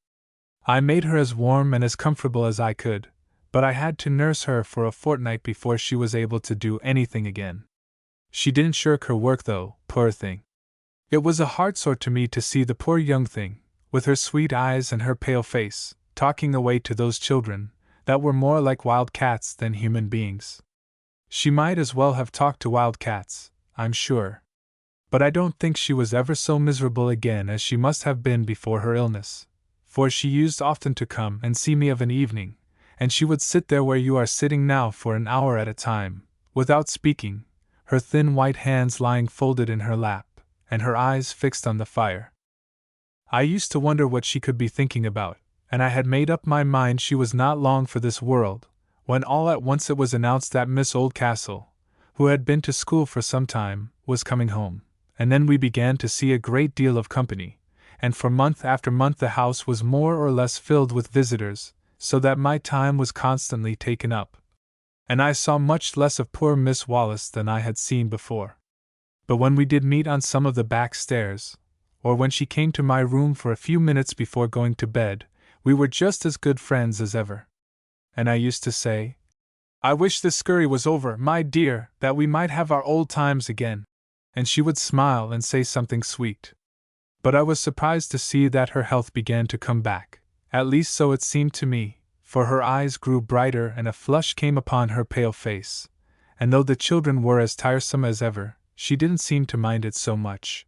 I made her as warm and as comfortable as I could, but I had to nurse her for a fortnight before she was able to do anything again. She didn't shirk her work though, poor thing. It was a hard sort to me to see the poor young thing, with her sweet eyes and her pale face, talking away to those children, that were more like wild cats than human beings. She might as well have talked to wild cats, I'm sure. But I don't think she was ever so miserable again as she must have been before her illness, for she used often to come and see me of an evening, and she would sit there where you are sitting now for an hour at a time, without speaking, her thin white hands lying folded in her lap, and her eyes fixed on the fire. I used to wonder what she could be thinking about, and I had made up my mind she was not long for this world, when all at once it was announced that Miss Oldcastle, who had been to school for some time, was coming home, and then we began to see a great deal of company, and for month after month the house was more or less filled with visitors, so that my time was constantly taken up, and I saw much less of poor Miss Wallace than I had seen before. But when we did meet on some of the back stairs, or when she came to my room for a few minutes before going to bed, we were just as good friends as ever. And I used to say, I wish this scurry was over, my dear, that we might have our old times again. And she would smile and say something sweet. But I was surprised to see that her health began to come back, at least so it seemed to me, for her eyes grew brighter and a flush came upon her pale face, and though the children were as tiresome as ever, she didn't seem to mind it so much.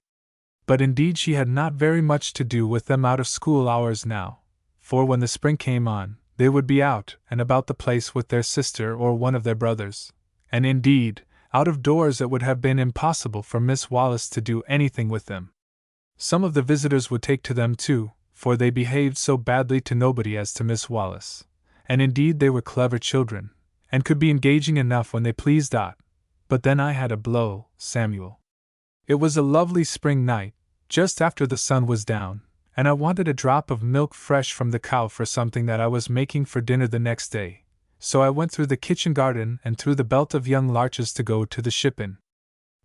But indeed she had not very much to do with them out of school hours now, for when the spring came on, they would be out and about the place with their sister or one of their brothers, and indeed, out of doors it would have been impossible for Miss Wallace to do anything with them. Some of the visitors would take to them too, for they behaved so badly to nobody as to Miss Wallace, and indeed they were clever children, and could be engaging enough when they pleased. But then I had a blow, Samuel. It was a lovely spring night, just after the sun was down, and I wanted a drop of milk fresh from the cow for something that I was making for dinner the next day, so I went through the kitchen garden and through the belt of young larches to go to the ship-inn.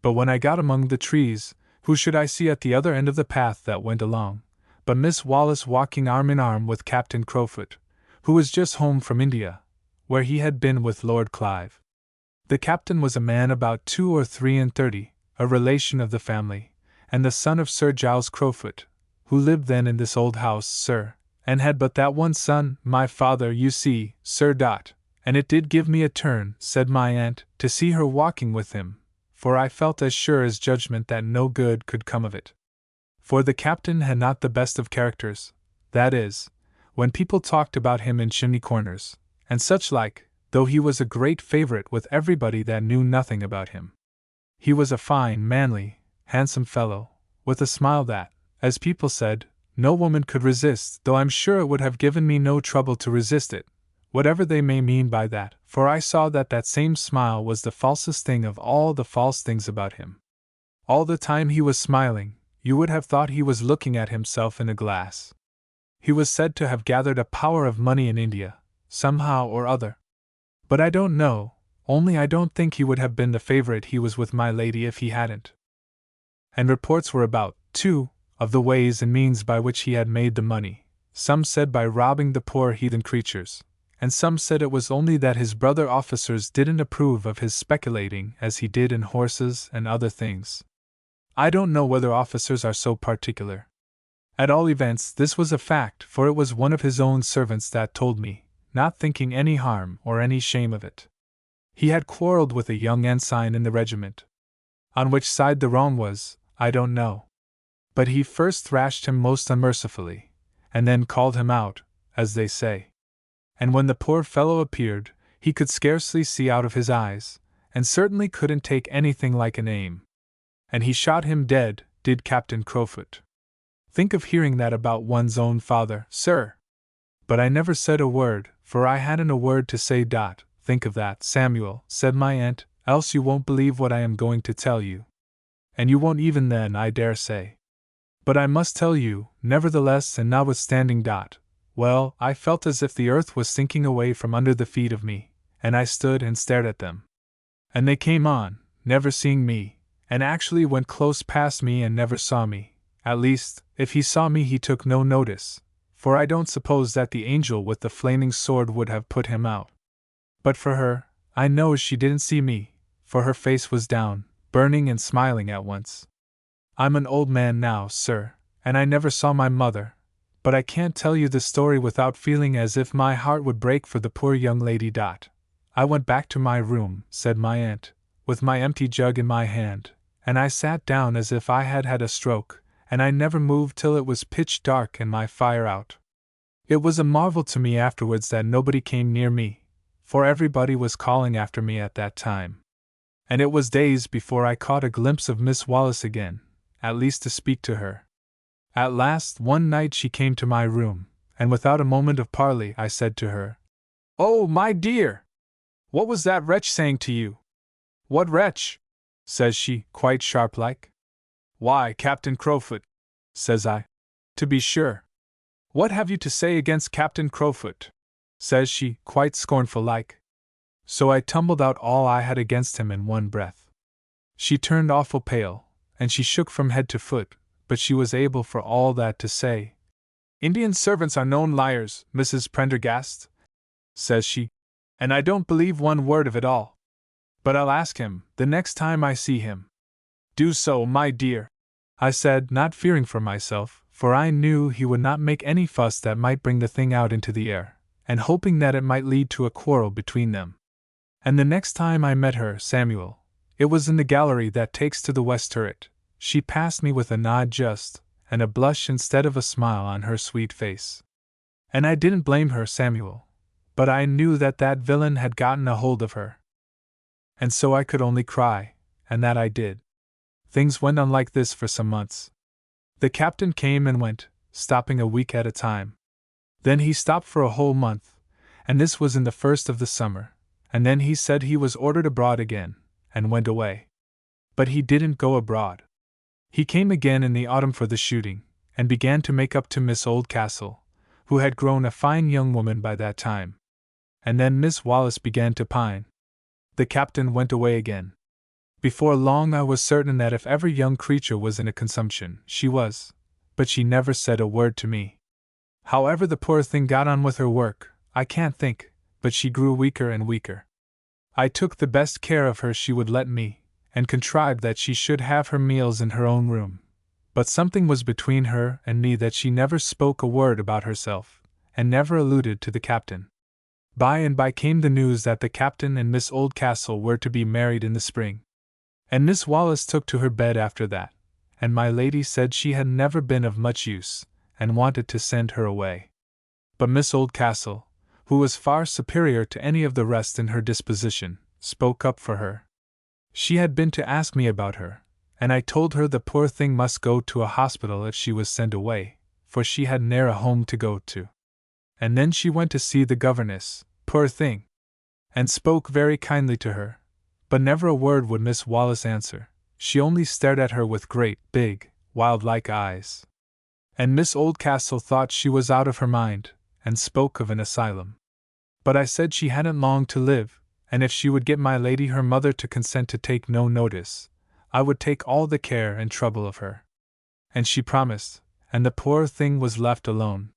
But when I got among the trees, who should I see at the other end of the path that went along, but Miss Wallace walking arm in arm with Captain Crowfoot, who was just home from India, where he had been with Lord Clive. The captain was a man about 2 or 3 and 30, a relation of the family, and the son of Sir Giles Crowfoot, who lived then in this old house, sir, and had but that one son, my father, you see, sir. And it did give me a turn, said my aunt, to see her walking with him, for I felt as sure as judgment that no good could come of it. For the captain had not the best of characters, that is, when people talked about him in chimney corners, and such like, though he was a great favourite with everybody that knew nothing about him. He was a fine, manly, handsome fellow, with a smile that, as people said, no woman could resist, though I'm sure it would have given me no trouble to resist it, whatever they may mean by that, for I saw that that same smile was the falsest thing of all the false things about him. All the time he was smiling, you would have thought he was looking at himself in a glass. He was said to have gathered a power of money in India, somehow or other. But I don't know, only I don't think he would have been the favourite he was with my lady if he hadn't. And reports were about, too, of the ways and means by which he had made the money. Some said by robbing the poor heathen creatures, and some said it was only that his brother officers didn't approve of his speculating as he did in horses and other things. I don't know whether officers are so particular. At all events, this was a fact, for it was one of his own servants that told me, not thinking any harm or any shame of it. He had quarrelled with a young ensign in the regiment. On which side the wrong was, I don't know. But he first thrashed him most unmercifully, and then called him out, as they say. And when the poor fellow appeared, he could scarcely see out of his eyes, and certainly couldn't take anything like an aim. And he shot him dead, did Captain Crowfoot. Think of hearing that about one's own father, sir! But I never said a word, for I hadn't a word to say. Think of that, Samuel, said my aunt, else you won't believe what I am going to tell you. And you won't even then, I dare say. But I must tell you, nevertheless, and notwithstanding. Well, I felt as if the earth was sinking away from under the feet of me, and I stood and stared at them. And they came on, never seeing me, and actually went close past me and never saw me. At least, if he saw me he took no notice, for I don't suppose that the angel with the flaming sword would have put him out. But for her, I know she didn't see me, for her face was down, burning and smiling at once. I'm an old man now, sir, and I never saw my mother, but I can't tell you the story without feeling as if my heart would break for the poor young lady. I went back to my room, said my aunt, with my empty jug in my hand, and I sat down as if I had had a stroke, and I never moved till it was pitch dark and my fire out. It was a marvel to me afterwards that nobody came near me, for everybody was calling after me at that time. And it was days before I caught a glimpse of Miss Wallace again, at least to speak to her. At last, one night she came to my room, and without a moment of parley I said to her, "Oh, my dear! What was that wretch saying to you?" "What wretch?" says she, quite sharp-like. "Why, Captain Crowfoot," says I. "To be sure. What have you to say against Captain Crowfoot?" says she, quite scornful-like. So I tumbled out all I had against him in one breath. She turned awful pale, and she shook from head to foot, but she was able for all that to say, "Indian servants are known liars, Mrs. Prendergast," says she, "and I don't believe one word of it all. But I'll ask him, the next time I see him." "Do so, my dear," I said, not fearing for myself, for I knew he would not make any fuss that might bring the thing out into the air, and hoping that it might lead to a quarrel between them. And the next time I met her, Samuel, it was in the gallery that takes to the west turret. She passed me with a nod just, and a blush instead of a smile on her sweet face. And I didn't blame her, Samuel, but I knew that that villain had gotten a hold of her. And so I could only cry, and that I did. Things went on like this for some months. The captain came and went, stopping a week at a time. Then he stopped for a whole month, and this was in the first of the summer, and then he said he was ordered abroad again, and went away. But he didn't go abroad. He came again in the autumn for the shooting, and began to make up to Miss Oldcastle, who had grown a fine young woman by that time. And then Miss Wallace began to pine. The captain went away again. Before long I was certain that if every young creature was in a consumption, she was, but she never said a word to me. However the poor thing got on with her work, I can't think, but she grew weaker and weaker. I took the best care of her she would let me, and contrived that she should have her meals in her own room. But something was between her and me that she never spoke a word about herself, and never alluded to the captain. By and by came the news that the captain and Miss Oldcastle were to be married in the spring. And Miss Wallace took to her bed after that, and my lady said she had never been of much use, and wanted to send her away. But Miss Oldcastle, who was far superior to any of the rest in her disposition, spoke up for her. She had been to ask me about her, and I told her the poor thing must go to a hospital if she was sent away, for she had ne'er a home to go to. And then she went to see the governess, poor thing, and spoke very kindly to her, but never a word would Miss Wallace answer. She only stared at her with great, big, wild-like eyes. And Miss Oldcastle thought she was out of her mind, and spoke of an asylum. But I said she hadn't long to live, and if she would get my lady her mother to consent to take no notice, I would take all the care and trouble of her. And she promised, and the poor thing was left alone.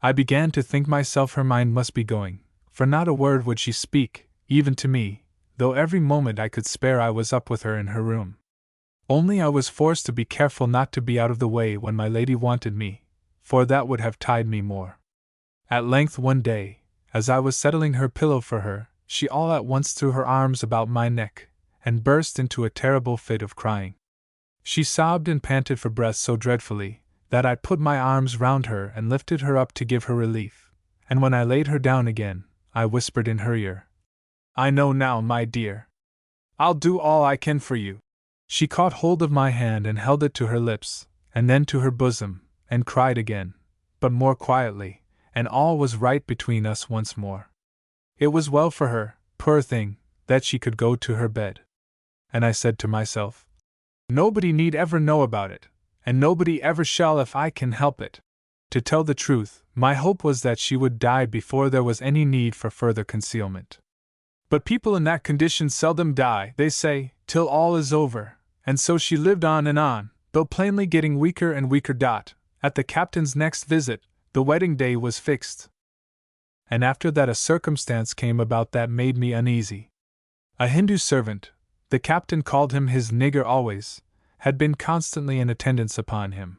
I began to think myself her mind must be going, for not a word would she speak, even to me, though every moment I could spare I was up with her in her room. Only I was forced to be careful not to be out of the way when my lady wanted me, for that would have tied me more. At length one day, as I was settling her pillow for her, she all at once threw her arms about my neck, and burst into a terrible fit of crying. She sobbed and panted for breath so dreadfully, that I put my arms round her and lifted her up to give her relief, and when I laid her down again, I whispered in her ear, "I know now, my dear. I'll do all I can for you." She caught hold of my hand and held it to her lips, and then to her bosom, and cried again, but more quietly, and all was right between us once more. It was well for her, poor thing, that she could go to her bed. And I said to myself, nobody need ever know about it, and nobody ever shall if I can help it. To tell the truth, my hope was that she would die before there was any need for further concealment. But people in that condition seldom die, they say, till all is over, and so she lived on, though plainly getting weaker and weaker. At the captain's next visit, the wedding day was fixed. And after that a circumstance came about that made me uneasy. A Hindu servant, the captain called him his nigger always, had been constantly in attendance upon him.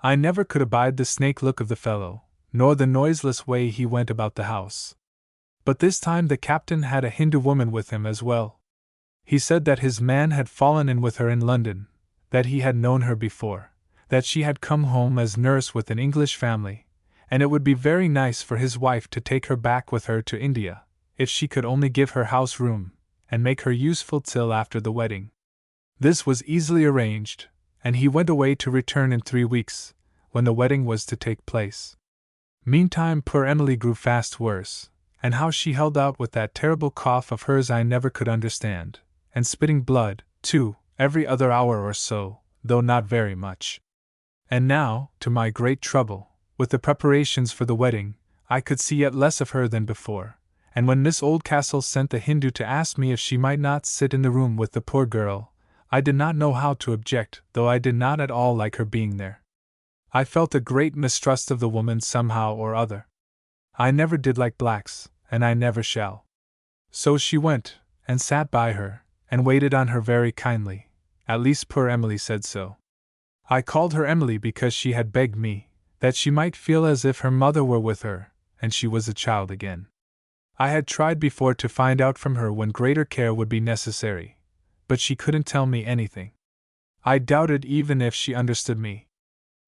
I never could abide the snake look of the fellow, nor the noiseless way he went about the house. But this time the captain had a Hindu woman with him as well. He said that his man had fallen in with her in London, that he had known her before, that she had come home as nurse with an English family, and it would be very nice for his wife to take her back with her to India, if she could only give her house room, and make her useful till after the wedding. This was easily arranged, and he went away to return in 3 weeks, when the wedding was to take place. Meantime poor Emily grew fast worse, and how she held out with that terrible cough of hers I never could understand, and spitting blood, too, every other hour or so, though not very much. And now, to my great trouble, with the preparations for the wedding, I could see yet less of her than before, and when Miss Oldcastle sent the Hindu to ask me if she might not sit in the room with the poor girl, I did not know how to object, though I did not at all like her being there. I felt a great mistrust of the woman somehow or other. I never did like blacks, and I never shall. So she went, and sat by her, and waited on her very kindly, at least poor Emily said so. I called her Emily because she had begged me, that she might feel as if her mother were with her, and she was a child again. I had tried before to find out from her when greater care would be necessary, but she couldn't tell me anything. I doubted even if she understood me.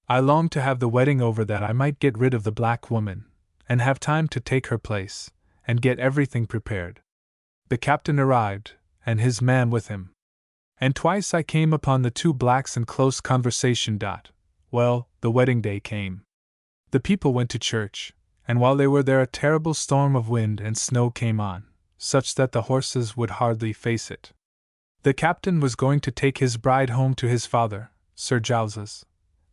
I longed to have the wedding over that I might get rid of the black woman, and have time to take her place, and get everything prepared. The captain arrived, and his man with him. And twice I came upon the two blacks in close conversation. Well, the wedding day came. The people went to church, and while they were there a terrible storm of wind and snow came on, such that the horses would hardly face it. The captain was going to take his bride home to his father, Sir Giles's.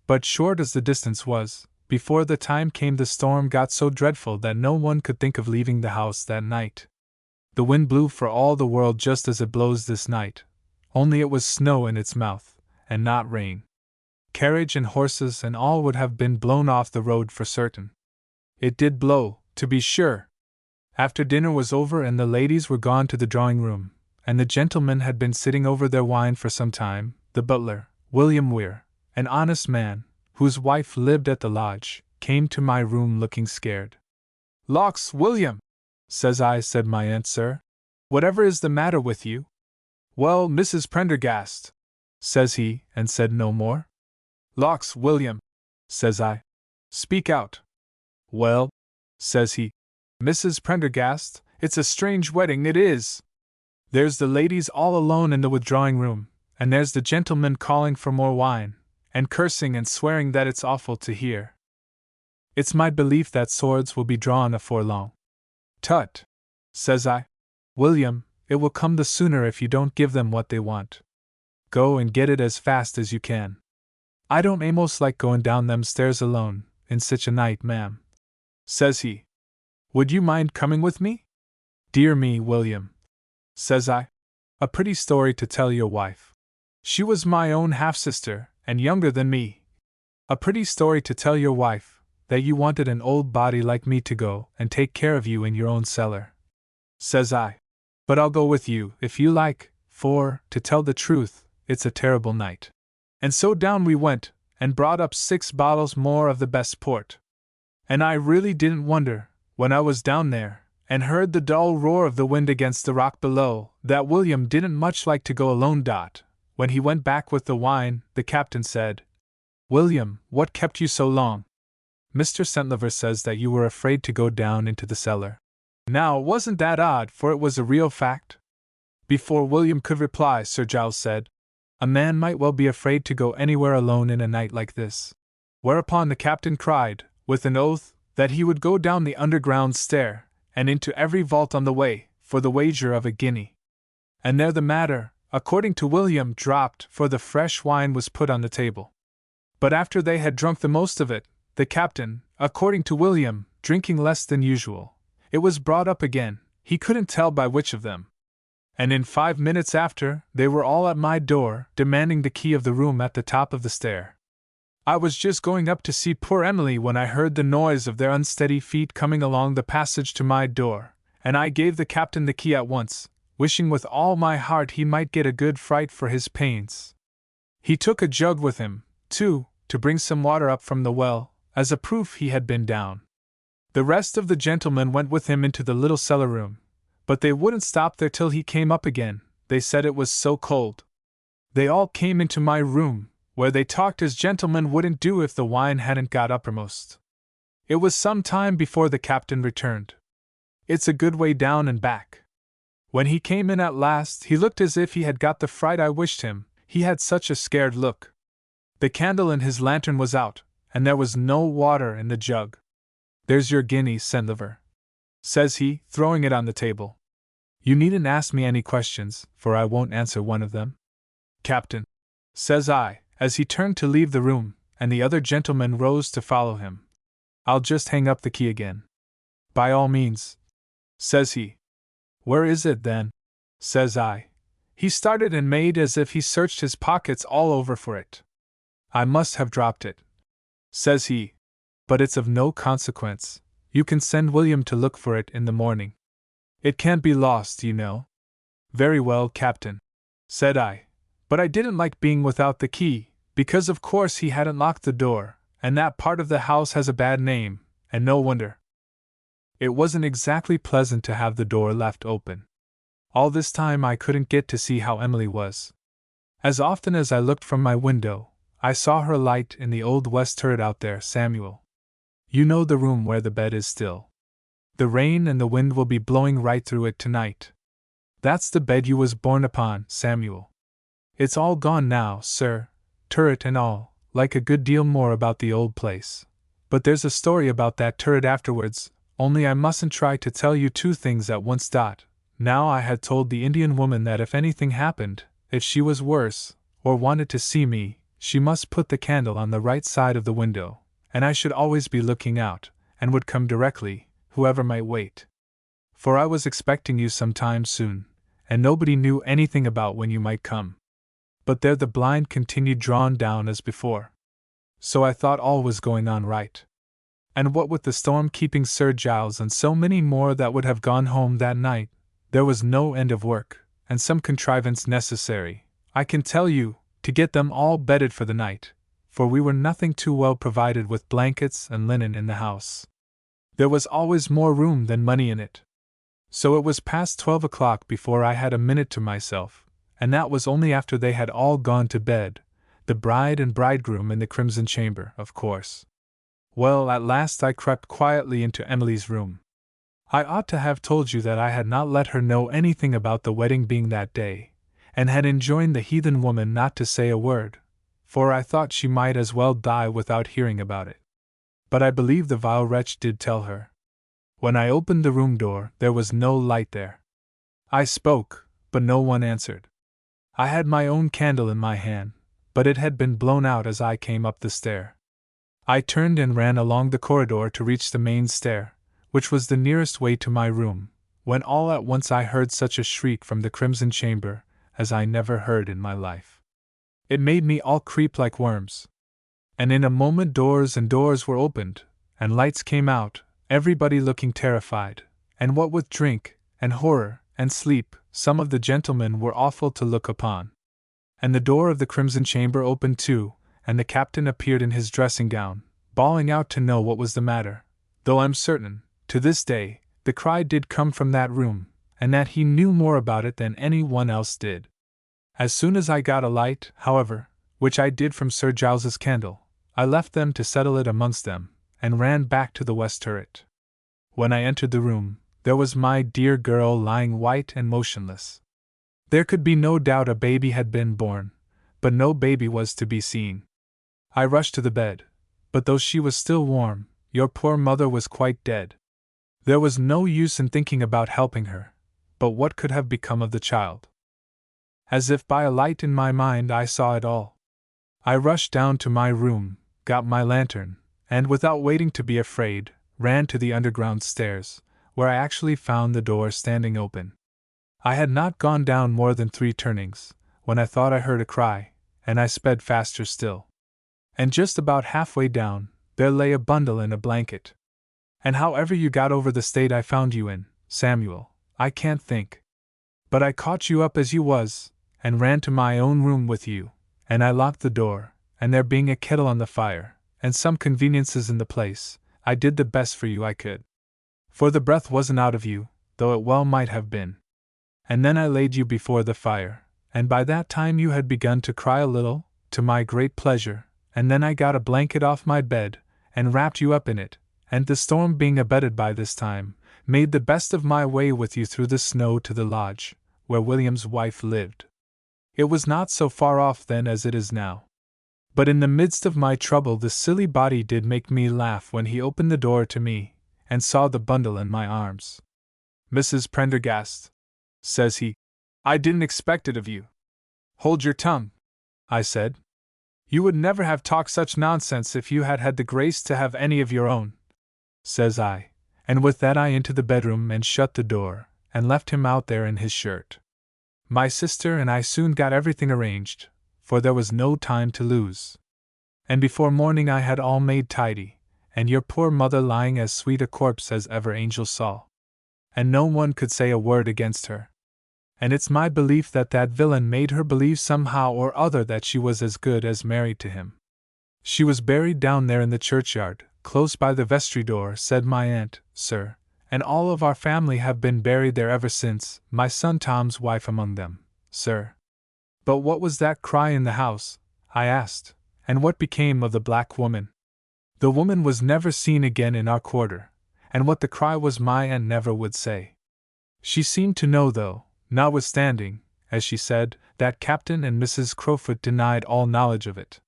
But short as the distance was, before the time came the storm got so dreadful that no one could think of leaving the house that night. The wind blew for all the world just as it blows this night, only it was snow in its mouth, and not rain. Carriage and horses and all would have been blown off the road for certain. It did blow, to be sure. After dinner was over and the ladies were gone to the drawing-room, and the gentlemen had been sitting over their wine for some time, the butler, William Weir, an honest man, whose wife lived at the lodge, came to my room looking scared. "Lawks, William," said my aunt, "sir. Whatever is the matter with you?" "Well, Mrs. Prendergast," says he, and said no more. "Lawks, William," says I, "speak out." "Well," says he, "Mrs. Prendergast, it's a strange wedding, it is. There's the ladies all alone in the withdrawing room, and there's the gentleman calling for more wine, and cursing and swearing that it's awful to hear. It's my belief that swords will be drawn afore long." "Tut," says I, "William, it will come the sooner if you don't give them what they want. Go and get it as fast as you can. I don't a'most like going down them stairs alone, in such a night, ma'am," says he. "Would you mind coming with me?" "Dear me, William," says I, "a pretty story to tell your wife. She was my own half-sister, and younger than me. A pretty story to tell your wife, that you wanted an old body like me to go and take care of you in your own cellar," says I. "But I'll go with you, if you like, for, to tell the truth, it's a terrible night." And so down we went, and brought up 6 bottles more of the best port. And I really didn't wonder, when I was down there, and heard the dull roar of the wind against the rock below, that William didn't much like to go alone. When he went back with the wine, the captain said, "William, what kept you so long? Mr. Centlivre says that you were afraid to go down into the cellar." Now, wasn't that odd, for it was a real fact? Before William could reply, Sir Giles said, "A man might well be afraid to go anywhere alone in a night like this." Whereupon the captain cried, with an oath, that he would go down the underground stair, and into every vault on the way, for the wager of a guinea. And there the matter, according to William, dropped, for the fresh wine was put on the table. But after they had drunk the most of it, the captain, according to William, drinking less than usual, it was brought up again, he couldn't tell by which of them. And in 5 minutes after, they were all at my door, demanding the key of the room at the top of the stair. I was just going up to see poor Emily when I heard the noise of their unsteady feet coming along the passage to my door, and I gave the captain the key at once, wishing with all my heart he might get a good fright for his pains. He took a jug with him, too, to bring some water up from the well, as a proof he had been down. The rest of the gentlemen went with him into the little cellar room, but they wouldn't stop there till he came up again, they said it was so cold. They all came into my room, where they talked as gentlemen wouldn't do if the wine hadn't got uppermost. It was some time before the captain returned. It's a good way down and back. When he came in at last, he looked as if he had got the fright I wished him, he had such a scared look. The candle in his lantern was out, and there was no water in the jug. "There's your guinea, Centlivre," says he, throwing it on the table. "You needn't ask me any questions, for I won't answer one of them." "Captain," says I, as he turned to leave the room, and the other gentlemen rose to follow him, "I'll just hang up the key again." "By all means," says he. "Where is it, then?" says I. He started and made as if he searched his pockets all over for it. "I must have dropped it," says he. "But it's of no consequence. You can send William to look for it in the morning. It can't be lost, you know." "Very well, Captain," said I. But I didn't like being without the key, because of course he hadn't locked the door, and that part of the house has a bad name, and no wonder. It wasn't exactly pleasant to have the door left open. All this time I couldn't get to see how Emily was. As often as I looked from my window, I saw her light in the old west turret out there, Samuel. You know the room where the bed is still. The rain and the wind will be blowing right through it tonight. That's the bed you was born upon, Samuel. It's all gone now, sir, turret and all, like a good deal more about the old place. But there's a story about that turret afterwards, only I mustn't try to tell you two things at once. Now I had told the Indian woman that if anything happened, if she was worse, or wanted to see me, she must put the candle on the right side of the window, and I should always be looking out, and would come directly, whoever might wait. For I was expecting you some time soon, and nobody knew anything about when you might come. But there the blind continued drawn down as before. So I thought all was going on right. And what with the storm keeping Sir Giles and so many more that would have gone home that night, there was no end of work, and some contrivance necessary, I can tell you, to get them all bedded for the night, for we were nothing too well provided with blankets and linen in the house. There was always more room than money in it. So it was past 12 o'clock before I had a minute to myself, and that was only after they had all gone to bed, the bride and bridegroom in the crimson chamber, of course. Well, at last I crept quietly into Emily's room. I ought to have told you that I had not let her know anything about the wedding being that day, and had enjoined the heathen woman not to say a word, for I thought she might as well die without hearing about it. But I believe the vile wretch did tell her. When I opened the room door, there was no light there. I spoke, but no one answered. I had my own candle in my hand, but it had been blown out as I came up the stair. I turned and ran along the corridor to reach the main stair, which was the nearest way to my room, when all at once I heard such a shriek from the crimson chamber as I never heard in my life. It made me all creep like worms. And in a moment doors and doors were opened, and lights came out, everybody looking terrified, and what with drink, and horror, and sleep, some of the gentlemen were awful to look upon. And the door of the crimson chamber opened too, and the captain appeared in his dressing gown, bawling out to know what was the matter, though I'm certain, to this day, the cry did come from that room, and that he knew more about it than any one else did. As soon as I got a light, however, which I did from Sir Giles's candle, I left them to settle it amongst them, and ran back to the west turret. When I entered the room, there was my dear girl lying white and motionless. There could be no doubt a baby had been born, but no baby was to be seen. I rushed to the bed, but though she was still warm, your poor mother was quite dead. There was no use in thinking about helping her, but what could have become of the child? As if by a light in my mind I saw it all. I rushed down to my room, got my lantern, and without waiting to be afraid, ran to the underground stairs, where I actually found the door standing open. I had not gone down more than 3 turnings, when I thought I heard a cry, and I sped faster still. And just about halfway down, there lay a bundle in a blanket. And however you got over the state I found you in, Samuel, I can't think. But I caught you up as you was, and ran to my own room with you, and I locked the door, and there being a kettle on the fire, and some conveniences in the place, I did the best for you I could. For the breath wasn't out of you, though it well might have been. And then I laid you before the fire, and by that time you had begun to cry a little, to my great pleasure, and then I got a blanket off my bed, and wrapped you up in it, and the storm being abated by this time, made the best of my way with you through the snow to the lodge, where William's wife lived. It was not so far off then as it is now. But in the midst of my trouble the silly body did make me laugh when he opened the door to me, and saw the bundle in my arms. "Mrs. Prendergast," says he, "I didn't expect it of you." "Hold your tongue," I said. "You would never have talked such nonsense if you had had the grace to have any of your own," says I, and with that I into the bedroom and shut the door, and left him out there in his shirt. My sister and I soon got everything arranged, for there was no time to lose. And before morning I had all made tidy, and your poor mother lying as sweet a corpse as ever angel saw. And no one could say a word against her. And it's my belief that that villain made her believe somehow or other that she was as good as married to him. She was buried down there in the churchyard, close by the vestry door, said my aunt, sir, and all of our family have been buried there ever since, my son Tom's wife among them, sir. But what was that cry in the house? I asked, and what became of the black woman? The woman was never seen again in our quarter, and what the cry was my aunt never would say. She seemed to know, though, notwithstanding, as she said, that Captain and Mrs. Crowfoot denied all knowledge of it.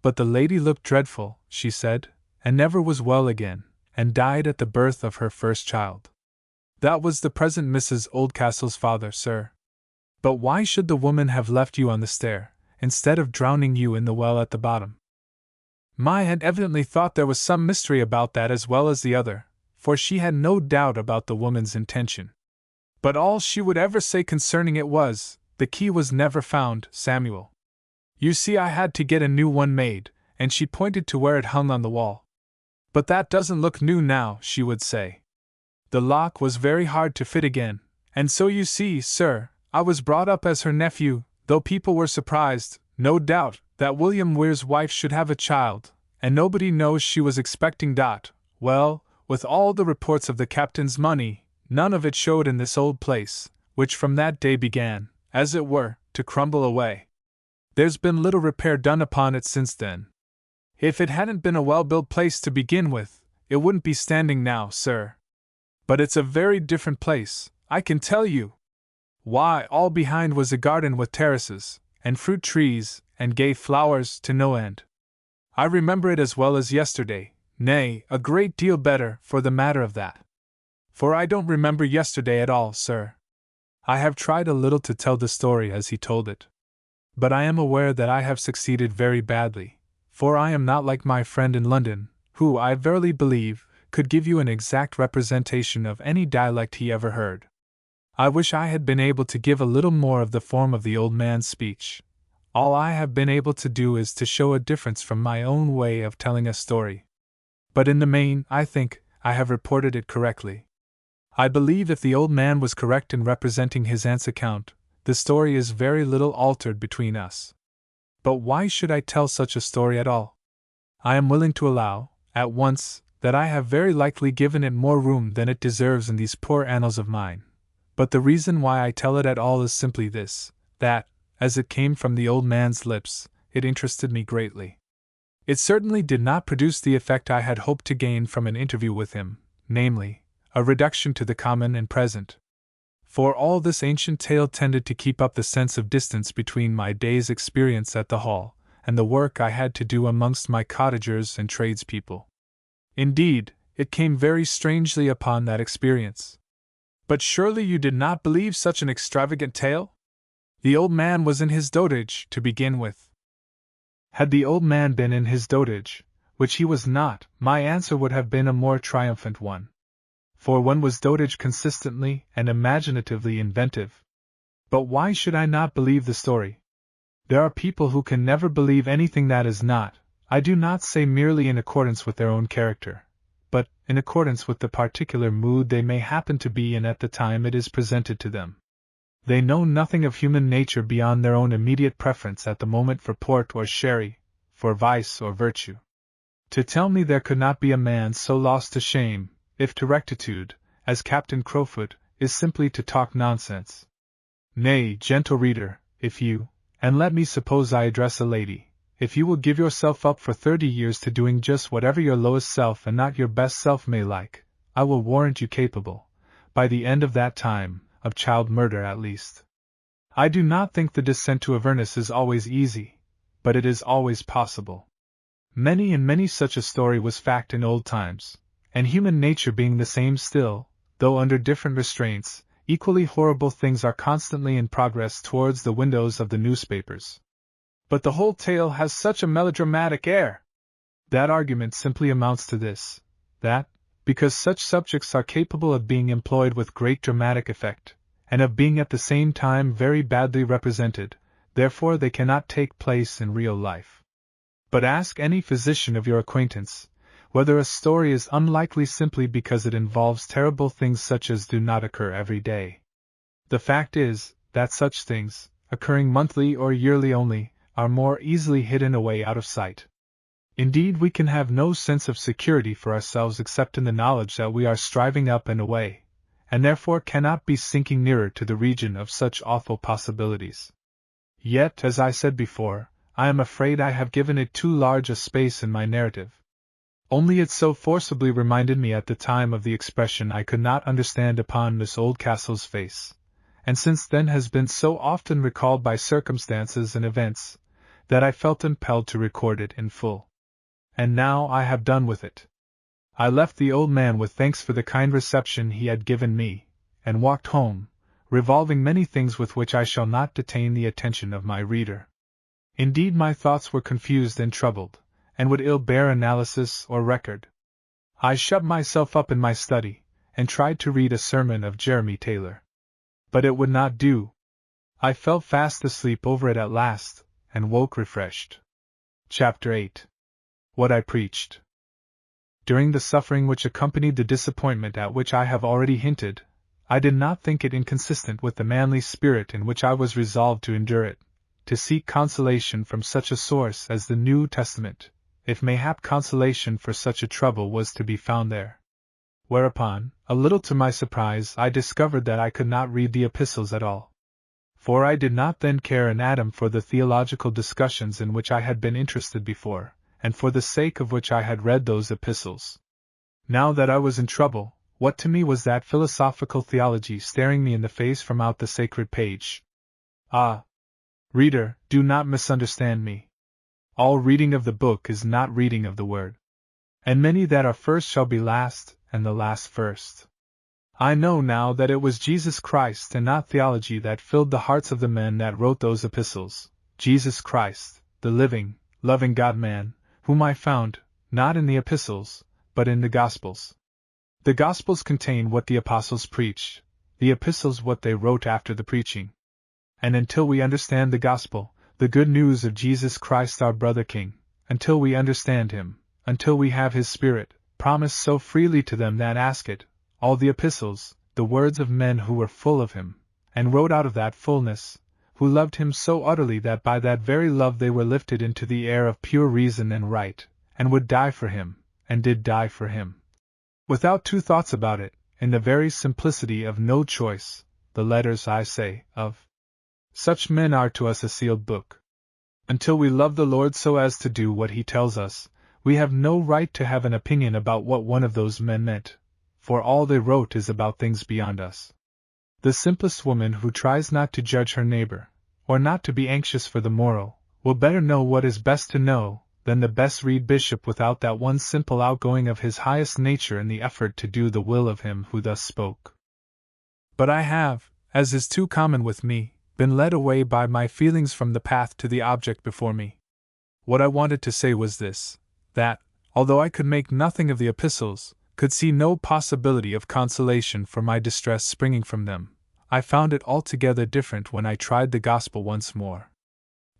But the lady looked dreadful, she said, and never was well again, and died at the birth of her first child. That was the present Mrs. Oldcastle's father, sir. But why should the woman have left you on the stair, instead of drowning you in the well at the bottom? My aunt evidently thought there was some mystery about that as well as the other, for she had no doubt about the woman's intention. But all she would ever say concerning it was, "The key was never found, Samuel. You see, I had to get a new one made," and she pointed to where it hung on the wall. "But that doesn't look new now," she would say. "The lock was very hard to fit again, and so you see, sir, I was brought up as her nephew, though people were surprised, no doubt, that William Weir's wife should have a child, and nobody knows she was expecting Dot. Well, with all the reports of the captain's money, none of it showed in this old place, which from that day began, as it were, to crumble away. There's been little repair done upon it since then. If it hadn't been a well-built place to begin with, it wouldn't be standing now, sir. But it's a very different place, I can tell you. Why, all behind was a garden with terraces, and fruit trees, and gay flowers to no end. I remember it as well as yesterday, nay, a great deal better, for the matter of that. For I don't remember yesterday at all, sir. I have tried a little to tell the story as he told it. But I am aware that I have succeeded very badly, for I am not like my friend in London, who, I verily believe, could give you an exact representation of any dialect he ever heard. I wish I had been able to give a little more of the form of the old man's speech. All I have been able to do is to show a difference from my own way of telling a story. But in the main, I think, I have reported it correctly. I believe if the old man was correct in representing his aunt's account, the story is very little altered between us. But why should I tell such a story at all? I am willing to allow, at once, that I have very likely given it more room than it deserves in these poor annals of mine. But the reason why I tell it at all is simply this, that, as it came from the old man's lips, it interested me greatly. It certainly did not produce the effect I had hoped to gain from an interview with him, namely, a reduction to the common and present. For all this ancient tale tended to keep up the sense of distance between my day's experience at the Hall and the work I had to do amongst my cottagers and tradespeople. Indeed, it came very strangely upon that experience. But surely you did not believe such an extravagant tale? The old man was in his dotage, to begin with. Had the old man been in his dotage, which he was not, my answer would have been a more triumphant one. For one was dotage consistently and imaginatively inventive. But why should I not believe the story? There are people who can never believe anything that is not, I do not say merely in accordance with their own character, but in accordance with the particular mood they may happen to be in at the time it is presented to them. They know nothing of human nature beyond their own immediate preference at the moment for port or sherry, for vice or virtue. To tell me there could not be a man so lost to shame, if to rectitude, as Captain Crowfoot, is simply to talk nonsense. Nay, gentle reader, if you, and let me suppose I address a lady, if you will give yourself up for 30 years to doing just whatever your lowest self and not your best self may like, I will warrant you capable, by the end of that time, of child murder at least. I do not think the descent to Avernus is always easy, but it is always possible. Many and many such a story was fact in old times, and human nature being the same still, though under different restraints, equally horrible things are constantly in progress towards the windows of the newspapers. But the whole tale has such a melodramatic air. That argument simply amounts to this, that, because such subjects are capable of being employed with great dramatic effect, and of being at the same time very badly represented, therefore they cannot take place in real life. But ask any physician of your acquaintance, whether a story is unlikely simply because it involves terrible things such as do not occur every day. The fact is, that such things, occurring monthly or yearly only, are more easily hidden away out of sight. Indeed, we can have no sense of security for ourselves except in the knowledge that we are striving up and away, and therefore cannot be sinking nearer to the region of such awful possibilities. Yet, as I said before, I am afraid I have given it too large a space in my narrative. Only it so forcibly reminded me at the time of the expression I could not understand upon Miss Oldcastle's face, and since then has been so often recalled by circumstances and events, that I felt impelled to record it in full. And now I have done with it. I left the old man with thanks for the kind reception he had given me, and walked home, revolving many things with which I shall not detain the attention of my reader. Indeed, my thoughts were confused and troubled, and would ill bear analysis or record. I shut myself up in my study, and tried to read a sermon of Jeremy Taylor. But it would not do. I fell fast asleep over it at last, and woke refreshed. Chapter 8. What I preached. During the suffering which accompanied the disappointment at which I have already hinted, I did not think it inconsistent with the manly spirit in which I was resolved to endure it, to seek consolation from such a source as the New Testament, if mayhap consolation for such a trouble was to be found there. Whereupon, a little to my surprise, I discovered that I could not read the epistles at all. For I did not then care an atom for the theological discussions in which I had been interested before, and for the sake of which I had read those epistles. Now that I was in trouble, what to me was that philosophical theology staring me in the face from out the sacred page? Ah! Reader, do not misunderstand me. All reading of the book is not reading of the word. And many that are first shall be last, and the last first. I know now that it was Jesus Christ and not theology that filled the hearts of the men that wrote those epistles, Jesus Christ, the living, loving God-man, whom I found, not in the epistles, but in the Gospels. The Gospels contain what the apostles preached, the epistles what they wrote after the preaching. And until we understand the Gospel, the good news of Jesus Christ our brother King, until we understand Him, until we have His Spirit, promised so freely to them that ask it, all the epistles, the words of men who were full of Him, and wrote out of that fullness, who loved Him so utterly that by that very love they were lifted into the air of pure reason and right, and would die for Him, and did die for Him. Without two thoughts about it, in the very simplicity of no choice, the letters, I say, of such men are to us a sealed book. Until we love the Lord so as to do what He tells us, we have no right to have an opinion about what one of those men meant, for all they wrote is about things beyond us. The simplest woman who tries not to judge her neighbor, or not to be anxious for the moral, will better know what is best to know than the best read bishop without that one simple outgoing of his highest nature in the effort to do the will of Him who thus spoke. But I have, as is too common with me, been led away by my feelings from the path to the object before me. What I wanted to say was this, that, although I could make nothing of the epistles, could see no possibility of consolation for my distress springing from them, I found it altogether different when I tried the Gospel once more.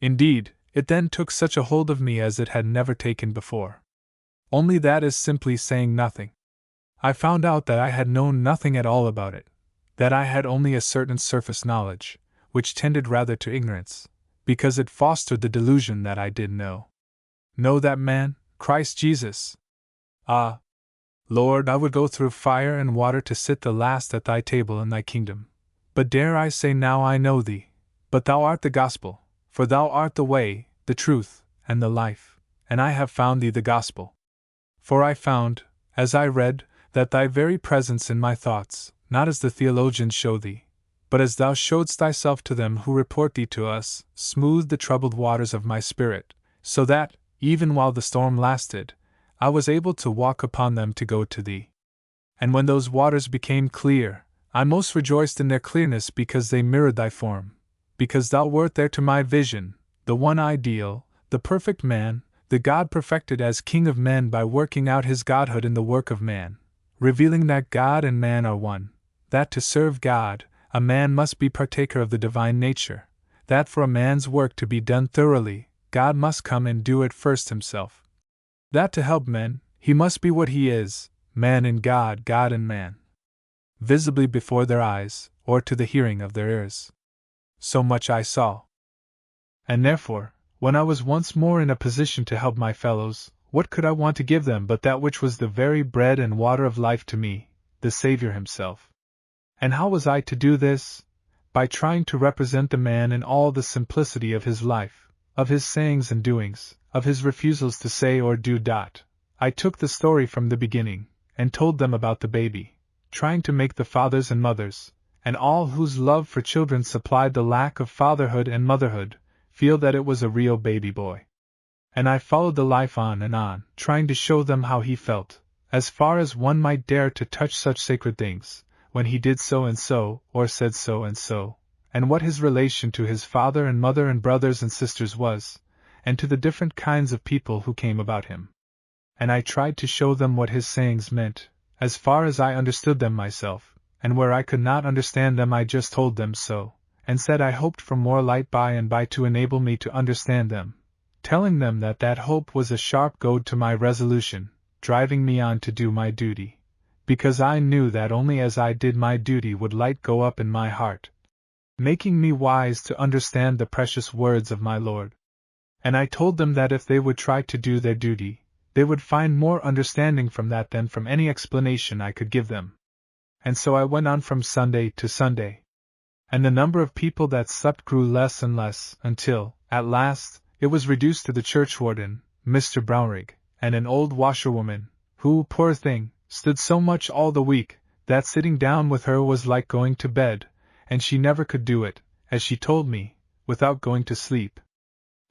Indeed, it then took such a hold of me as it had never taken before. Only that is simply saying nothing. I found out that I had known nothing at all about it, that I had only a certain surface knowledge, which tended rather to ignorance, because it fostered the delusion that I did know. Know that man, Christ Jesus? Ah! Lord, I would go through fire and water to sit the last at Thy table in Thy kingdom. But dare I say now I know Thee, but Thou art the Gospel, for Thou art the way, the truth, and the life, and I have found Thee the Gospel. For I found, as I read, that Thy very presence in my thoughts, not as the theologians show Thee, but as Thou showedst Thyself to them who report Thee to us, smoothed the troubled waters of my spirit, so that, even while the storm lasted, I was able to walk upon them to go to Thee. And when those waters became clear, I most rejoiced in their clearness because they mirrored Thy form, because Thou wert there to my vision, the one ideal, the perfect man, the God perfected as King of men by working out His Godhood in the work of man, revealing that God and man are one, that to serve God, a man must be partaker of the divine nature, that for a man's work to be done thoroughly, God must come and do it first Himself. That to help men, He must be what He is, man in God, God in man, visibly before their eyes, or to the hearing of their ears. So much I saw. And therefore, when I was once more in a position to help my fellows, what could I want to give them but that which was the very bread and water of life to me, the Savior Himself? And how was I to do this? By trying to represent the man in all the simplicity of his life, of his sayings and doings, of his refusals to say or do. I took the story from the beginning, and told them about the baby, trying to make the fathers and mothers, and all whose love for children supplied the lack of fatherhood and motherhood, feel that it was a real baby boy. And I followed the life on and on, trying to show them how he felt, as far as one might dare to touch such sacred things, when he did so and so, or said so, and what his relation to his father and mother and brothers and sisters was, and to the different kinds of people who came about him. And I tried to show them what his sayings meant, as far as I understood them myself, and where I could not understand them I just told them so, and said I hoped for more light by and by to enable me to understand them, telling them that that hope was a sharp goad to my resolution, driving me on to do my duty, because I knew that only as I did my duty would light go up in my heart, making me wise to understand the precious words of my Lord. And I told them that if they would try to do their duty, they would find more understanding from that than from any explanation I could give them. And so I went on from Sunday to Sunday. And the number of people that slept grew less and less, until, at last, it was reduced to the churchwarden, Mr. Brownrigg, and an old washerwoman, who, poor thing, stood so much all the week, that sitting down with her was like going to bed, and she never could do it, as she told me, without going to sleep.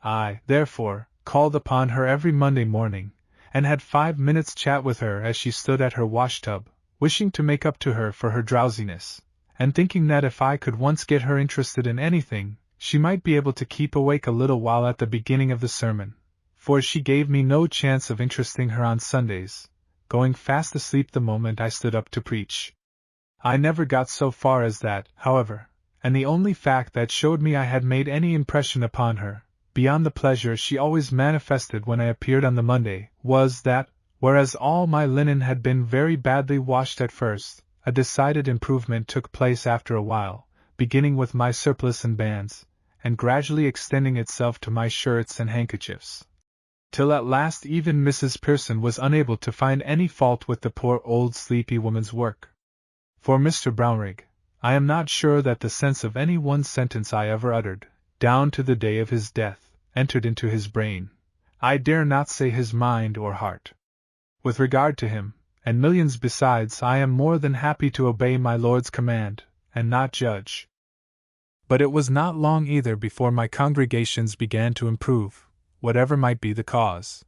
I, therefore, called upon her every Monday morning, and had 5 minutes' chat with her as she stood at her washtub, wishing to make up to her for her drowsiness, and thinking that if I could once get her interested in anything, she might be able to keep awake a little while at the beginning of the sermon, for she gave me no chance of interesting her on Sundays, going fast asleep the moment I stood up to preach. I never got so far as that, however, and the only fact that showed me I had made any impression upon her, beyond the pleasure she always manifested when I appeared on the Monday, was that, whereas all my linen had been very badly washed at first, a decided improvement took place after a while, beginning with my surplice and bands, and gradually extending itself to my shirts and handkerchiefs, till at last even Mrs. Pearson was unable to find any fault with the poor old sleepy woman's work. For Mr. Brownrigg, I am not sure that the sense of any one sentence I ever uttered, down to the day of his death, entered into his brain, I dare not say his mind or heart. With regard to him, and millions besides, I am more than happy to obey my Lord's command, and not judge. But it was not long either before my congregations began to improve, whatever might be the cause.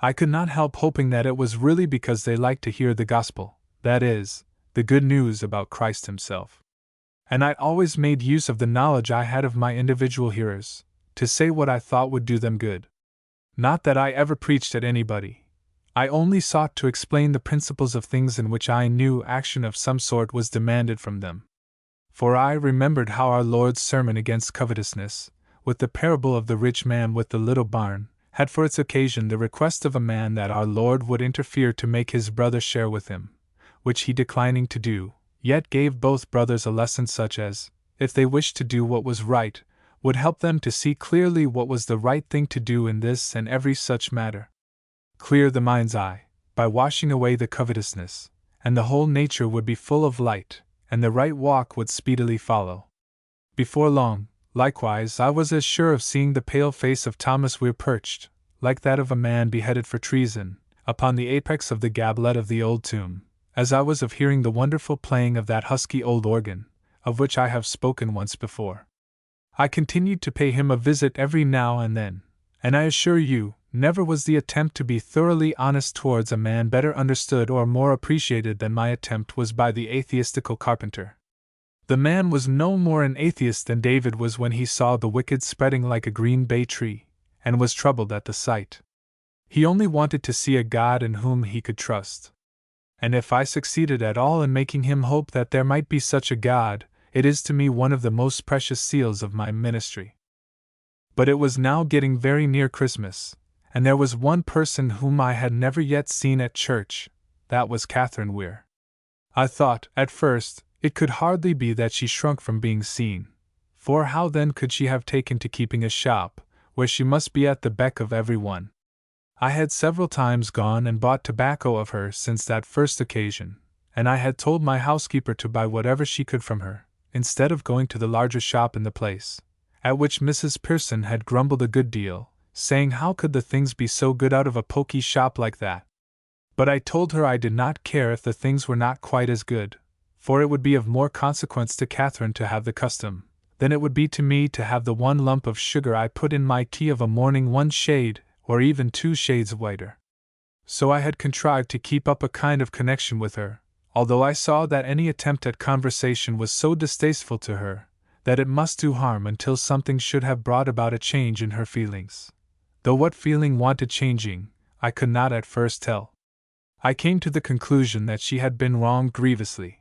I could not help hoping that it was really because they liked to hear the gospel, that is, the good news about Christ himself. And I always made use of the knowledge I had of my individual hearers, to say what I thought would do them good. Not that I ever preached at anybody. I only sought to explain the principles of things in which I knew action of some sort was demanded from them. For I remembered how our Lord's sermon against covetousness, with the parable of the rich man with the little barn, had for its occasion the request of a man that our Lord would interfere to make his brother share with him, which he declining to do, yet gave both brothers a lesson such as, if they wished to do what was right, would help them to see clearly what was the right thing to do in this and every such matter. Clear the mind's eye, by washing away the covetousness, and the whole nature would be full of light, and the right walk would speedily follow. Before long, likewise, I was as sure of seeing the pale face of Thomas Weir perched, like that of a man beheaded for treason, upon the apex of the gablet of the old tomb, as I was of hearing the wonderful playing of that husky old organ, of which I have spoken once before. I continued to pay him a visit every now and then, and I assure you, never was the attempt to be thoroughly honest towards a man better understood or more appreciated than my attempt was by the atheistical carpenter. The man was no more an atheist than David was when he saw the wicked spreading like a green bay tree, and was troubled at the sight. He only wanted to see a God in whom he could trust. And if I succeeded at all in making him hope that there might be such a God, it is to me one of the most precious seals of my ministry. But it was now getting very near Christmas, and there was one person whom I had never yet seen at church, that was Catherine Weir. I thought, at first, it could hardly be that she shrunk from being seen, for how then could she have taken to keeping a shop, where she must be at the beck of every one? I had several times gone and bought tobacco of her since that first occasion, and I had told my housekeeper to buy whatever she could from her, instead of going to the larger shop in the place, at which Mrs. Pearson had grumbled a good deal, saying how could the things be so good out of a poky shop like that, But I told her I did not care if the things were not quite as good, for it would be of more consequence to Catherine to have the custom than it would be to me to have the one lump of sugar I put in my tea of a morning 1 shade, or even 2 shades whiter. So I had contrived to keep up a kind of connection with her, although I saw that any attempt at conversation was so distasteful to her that it must do harm until something should have brought about a change in her feelings. Though what feeling wanted changing, I could not at first tell. I came to the conclusion that she had been wronged grievously,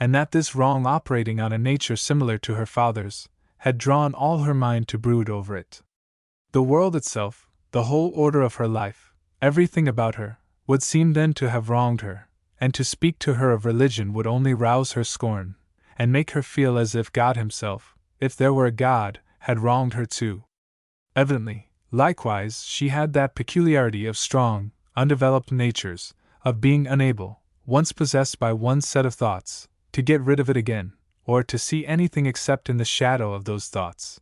and that this wrong, operating on a nature similar to her father's, had drawn all her mind to brood over it. The world itself, the whole order of her life, everything about her, would seem then to have wronged her, and to speak to her of religion would only rouse her scorn, and make her feel as if God himself, if there were a God, had wronged her too. Evidently, likewise, she had that peculiarity of strong, undeveloped natures, of being unable, once possessed by one set of thoughts, to get rid of it again, or to see anything except in the shadow of those thoughts.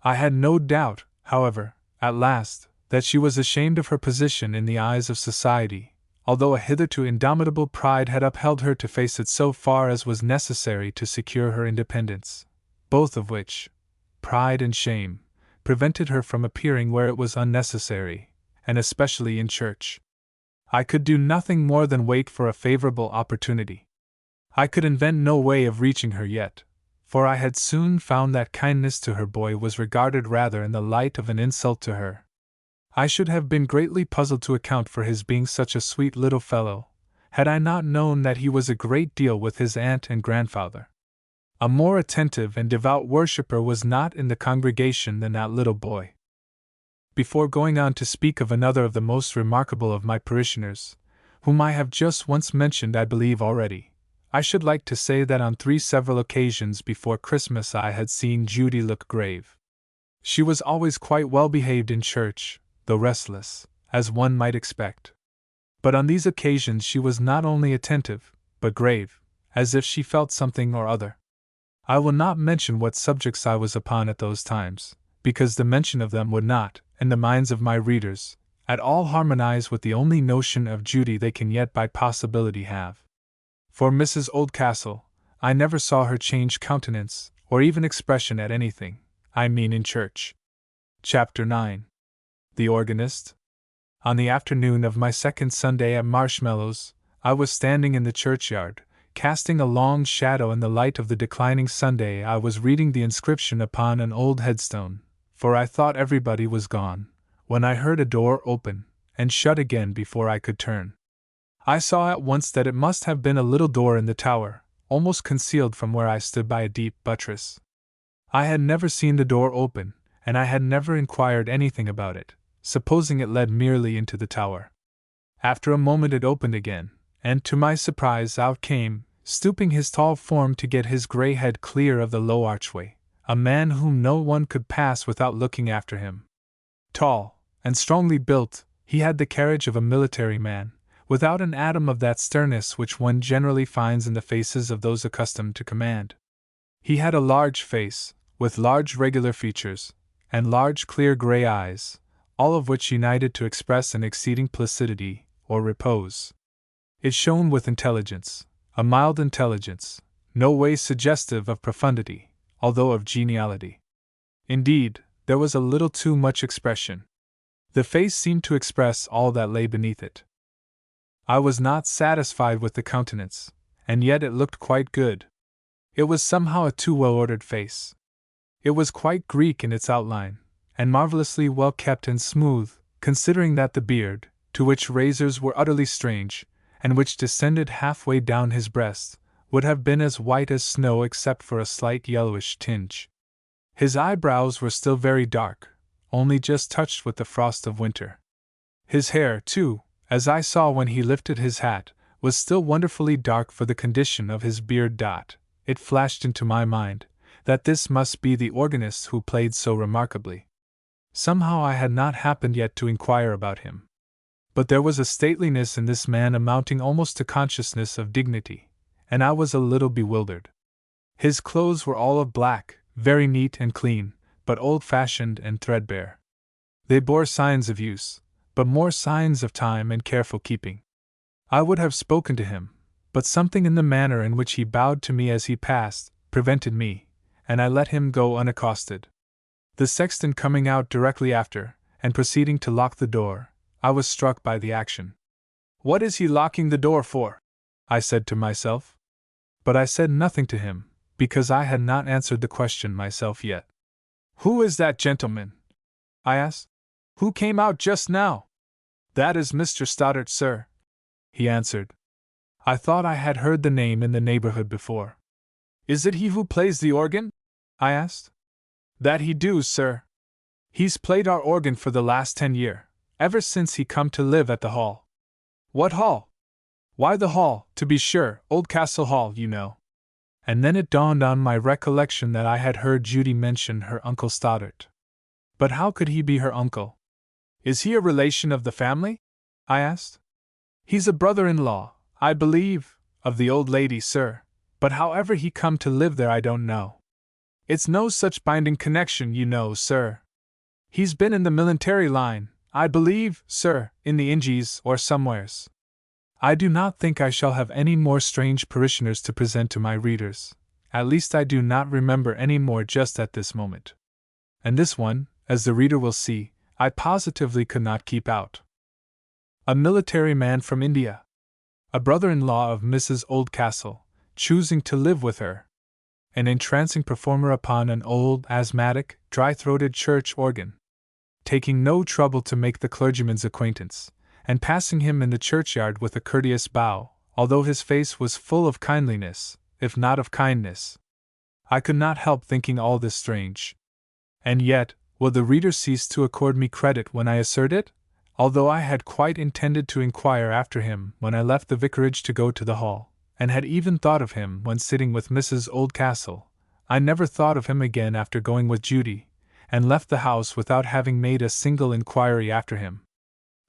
I had no doubt, however, at last, that she was ashamed of her position in the eyes of society, although a hitherto indomitable pride had upheld her to face it so far as was necessary to secure her independence, both of which, pride and shame, prevented her from appearing where it was unnecessary, and especially in church. I could do nothing more than wait for a favorable opportunity. I could invent no way of reaching her yet, for I had soon found that kindness to her boy was regarded rather in the light of an insult to her. I should have been greatly puzzled to account for his being such a sweet little fellow, had I not known that he was a great deal with his aunt and grandfather. A more attentive and devout worshipper was not in the congregation than that little boy. Before going on to speak of another of the most remarkable of my parishioners, whom I have just once mentioned, I believe already, I should like to say that on 3 several occasions before Christmas I had seen Judy look grave. She was always quite well behaved in church, though restless, as one might expect. But on these occasions she was not only attentive, but grave, as if she felt something or other. I will not mention what subjects I was upon at those times, because the mention of them would not, in the minds of my readers, at all harmonize with the only notion of Judy they can yet by possibility have. For Mrs. Oldcastle, I never saw her change countenance, or even expression at anything, I mean in church. Chapter 9. The Organist. On the afternoon of my second Sunday at Marshmallows, I was standing in the churchyard, casting a long shadow in the light of the declining Sunday. I was reading the inscription upon an old headstone, for I thought everybody was gone, when I heard a door open and shut again before I could turn. I saw at once that it must have been a little door in the tower, almost concealed from where I stood by a deep buttress. I had never seen the door open, and I had never inquired anything about it, supposing it led merely into the tower. After a moment it opened again, and to my surprise out came, stooping his tall form to get his grey head clear of the low archway, a man whom no one could pass without looking after him. Tall and strongly built, he had the carriage of a military man, without an atom of that sternness which one generally finds in the faces of those accustomed to command. He had a large face, with large regular features, and large clear grey eyes, all of which united to express an exceeding placidity, or repose. It shone with intelligence, a mild intelligence, no way suggestive of profundity, although of geniality. Indeed, there was a little too much expression. The face seemed to express all that lay beneath it. I was not satisfied with the countenance, and yet it looked quite good. It was somehow a too well-ordered face. It was quite Greek in its outline, and marvelously well kept and smooth, considering that the beard, to which razors were utterly strange, and which descended halfway down his breast, would have been as white as snow except for a slight yellowish tinge. His eyebrows were still very dark, only just touched with the frost of winter. His hair, too, as I saw when he lifted his hat, was still wonderfully dark for the condition of his beard. It flashed into my mind that this must be the organist who played so remarkably. Somehow I had not happened yet to inquire about him. But there was a stateliness in this man amounting almost to consciousness of dignity, and I was a little bewildered. His clothes were all of black, very neat and clean, but old-fashioned and threadbare. They bore signs of use, but more signs of time and careful keeping. I would have spoken to him, but something in the manner in which he bowed to me as he passed prevented me, and I let him go unaccosted. The sexton coming out directly after, and proceeding to lock the door, I was struck by the action. "What is he locking the door for?" I said to myself. But I said nothing to him, because I had not answered the question myself yet. "Who is that gentleman?" I asked. "Who came out just now?" "That is Mr. Stoddart, sir," he answered. I thought I had heard the name in the neighborhood before. "Is it he who plays the organ?" I asked. "That he do, sir. He's played our organ for the last 10 year, ever since he come to live at the Hall." "What Hall?" "Why, the Hall, to be sure, Oldcastle Hall, you know." And then it dawned on my recollection that I had heard Judy mention her Uncle Stoddart. But how could he be her uncle? "Is he a relation of the family?" I asked. "He's a brother-in-law, I believe, of the old lady, sir, but however he come to live there I don't know. It's no such binding connection, you know, sir. He's been in the military line, I believe, sir, in the Ingies or somewheres." I do not think I shall have any more strange parishioners to present to my readers, at least I do not remember any more just at this moment. And this one, as the reader will see, I positively could not keep out. A military man from India. A brother-in-law of Mrs. Oldcastle, choosing to live with her. An entrancing performer upon an old, asthmatic, dry-throated church organ. Taking no trouble to make the clergyman's acquaintance, and passing him in the churchyard with a courteous bow, although his face was full of kindliness, if not of kindness. I could not help thinking all this strange. And yet, will the reader cease to accord me credit when I assert it? Although I had quite intended to inquire after him when I left the vicarage to go to the Hall, and had even thought of him when sitting with Mrs. Oldcastle, I never thought of him again after going with Judy, and left the house without having made a single inquiry after him.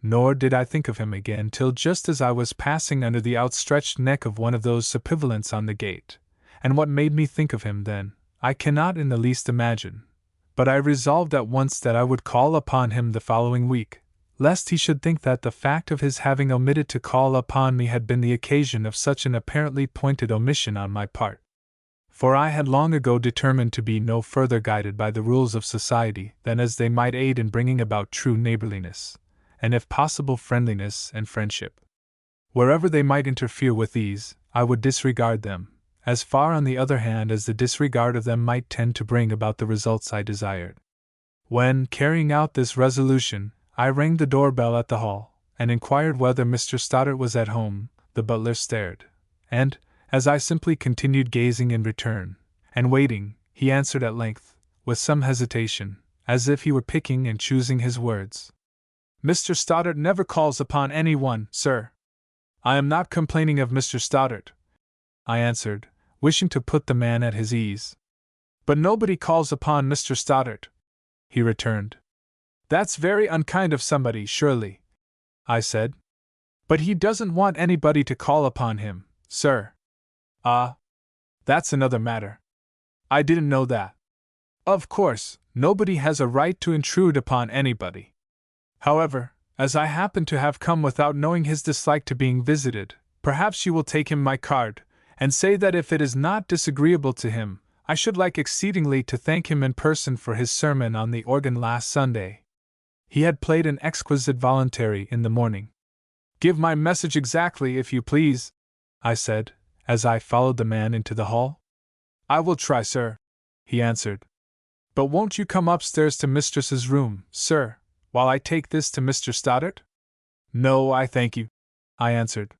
Nor did I think of him again till just as I was passing under the outstretched neck of one of those suppliants on the gate, and what made me think of him then, I cannot in the least imagine, but I resolved at once that I would call upon him the following week, lest he should think that the fact of his having omitted to call upon me had been the occasion of such an apparently pointed omission on my part. For I had long ago determined to be no further guided by the rules of society than as they might aid in bringing about true neighborliness, and if possible friendliness and friendship. Wherever they might interfere with these, I would disregard them, as far on the other hand as the disregard of them might tend to bring about the results I desired. When, carrying out this resolution, I rang the doorbell at the Hall, and inquired whether Mr. Stoddart was at home, the butler stared, and, as I simply continued gazing in return, and waiting, he answered at length, with some hesitation, as if he were picking and choosing his words. "Mr. Stoddart never calls upon anyone, sir." "I am not complaining of Mr. Stoddart," I answered, wishing to put the man at his ease. "But nobody calls upon Mr. Stoddart," he returned. "That's very unkind of somebody, surely," I said. "But he doesn't want anybody to call upon him, sir." "Ah, that's another matter. I didn't know that. Of course, nobody has a right to intrude upon anybody. However, as I happen to have come without knowing his dislike to being visited, perhaps you will take him my card, and say that if it is not disagreeable to him, I should like exceedingly to thank him in person for his sermon on the organ last Sunday. He had played an exquisite voluntary in the morning." "Give my message exactly, if you please," I said, as I followed the man into the hall. "I will try, sir," he answered. "But won't you come upstairs to mistress's room, sir, while I take this to Mr. Stoddart?" "No, I thank you," I answered.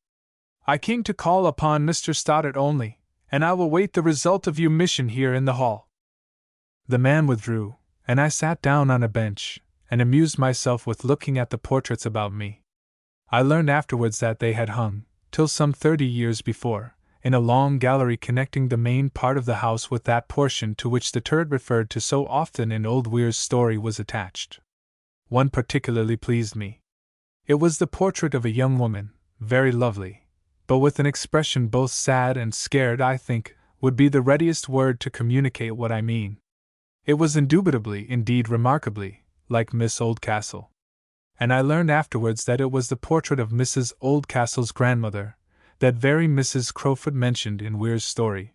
"I came to call upon Mr. Stoddart only, and I will wait the result of your mission here in the hall." The man withdrew, and I sat down on a bench, and amused myself with looking at the portraits about me. I learned afterwards that they had hung, till some 30 years before, in a long gallery connecting the main part of the house with that portion to which the turret referred to so often in old Weir's story was attached. One particularly pleased me. It was the portrait of a young woman, very lovely, but with an expression both sad and scared, I think, would be the readiest word to communicate what I mean. It was indubitably, indeed remarkably, like Miss Oldcastle. and I learned afterwards that it was the portrait of Mrs. Oldcastle's grandmother, that very Mrs. Crowfoot mentioned in Weir's story.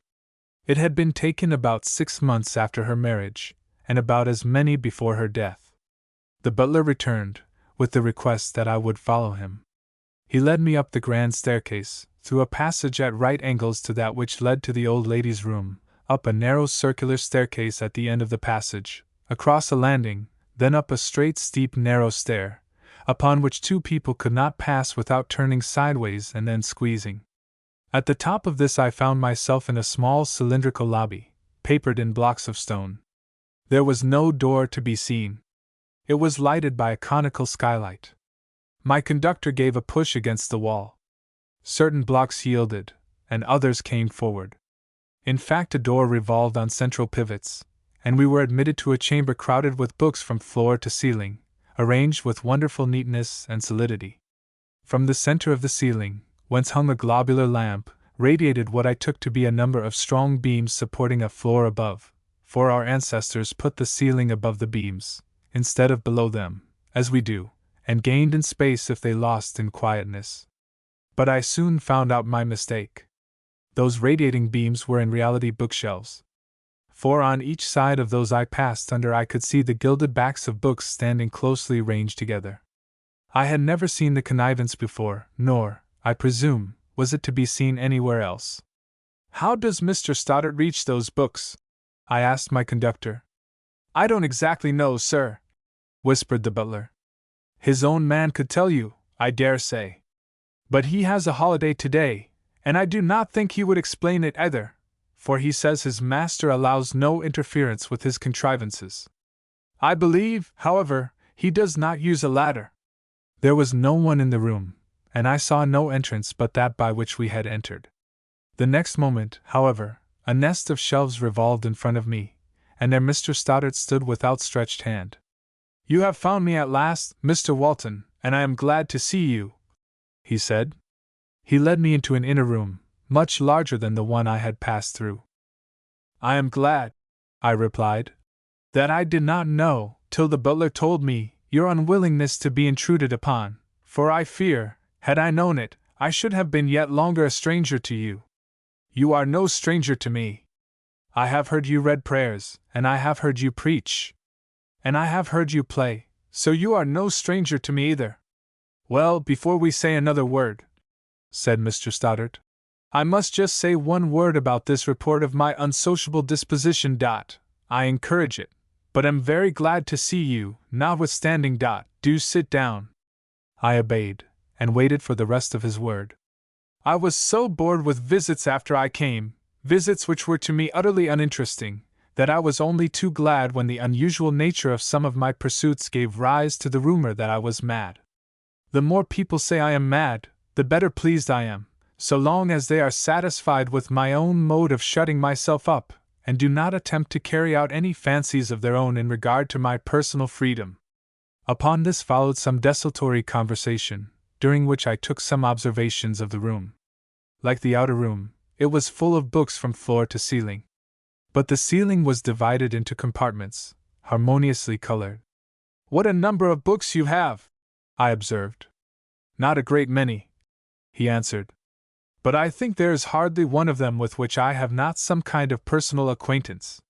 It had been taken about 6 months after her marriage, and about as many before her death. The butler returned, with the request that I would follow him. He led me up the grand staircase, through a passage at right angles to that which led to the old lady's room, up a narrow circular staircase at the end of the passage, across a landing, then up a straight, steep, narrow stair, upon which 2 people could not pass without turning sideways and then squeezing. At the top of this I found myself in a small cylindrical lobby, papered in blocks of stone. There was no door to be seen. It was lighted by a conical skylight. My conductor gave a push against the wall. Certain blocks yielded, and others came forward. In fact, a door revolved on central pivots, and we were admitted to a chamber crowded with books from floor to ceiling, arranged with wonderful neatness and solidity. From the center of the ceiling, whence hung a globular lamp, radiated what I took to be a number of strong beams supporting a floor above, for our ancestors put the ceiling above the beams, instead of below them, as we do, and gained in space if they lost in quietness. But I soon found out my mistake. Those radiating beams were in reality bookshelves. For on each side of those I passed under I could see the gilded backs of books standing closely ranged together. I had never seen the connivance before, nor, I presume, was it to be seen anywhere else. "How does Mr. Stoddart reach those books?" I asked my conductor. "I don't exactly know, sir," whispered the butler. "His own man could tell you, I dare say. But he has a holiday today, and I do not think he would explain it either, for he says his master allows no interference with his contrivances. I believe, however, he does not use a ladder." There was no one in the room, and I saw no entrance but that by which we had entered. The next moment, however, a nest of shelves revolved in front of me, and there Mr. Stoddart stood with outstretched hand. "You have found me at last, Mr. Walton, and I am glad to see you," he said. He led me into an inner room, much larger than the one I had passed through. "I am glad," I replied, "that I did not know, till the butler told me, your unwillingness to be intruded upon, for I fear, had I known it, I should have been yet longer a stranger to you. You are no stranger to me. I have heard you read prayers, and I have heard you preach. And I have heard you play, so you are no stranger to me either." "Well, before we say another word," said Mr. Stoddart, "I must just say one word about this report of my unsociable disposition. I encourage it, but am very glad to see you, notwithstanding. Do sit down." I obeyed, and waited for the rest of his word. "I was so bored with visits after I came, visits which were to me utterly uninteresting, that I was only too glad when the unusual nature of some of my pursuits gave rise to the rumor that I was mad. The more people say I am mad, the better pleased I am, so long as they are satisfied with my own mode of shutting myself up, and do not attempt to carry out any fancies of their own in regard to my personal freedom." Upon this followed some desultory conversation, during which I took some observations of the room. Like the outer room, it was full of books from floor to ceiling. But the ceiling was divided into compartments, harmoniously colored. "What a number of books you have!" I observed. "Not a great many," he answered. "But I think there is hardly one of them with which I have not some kind of personal acquaintance.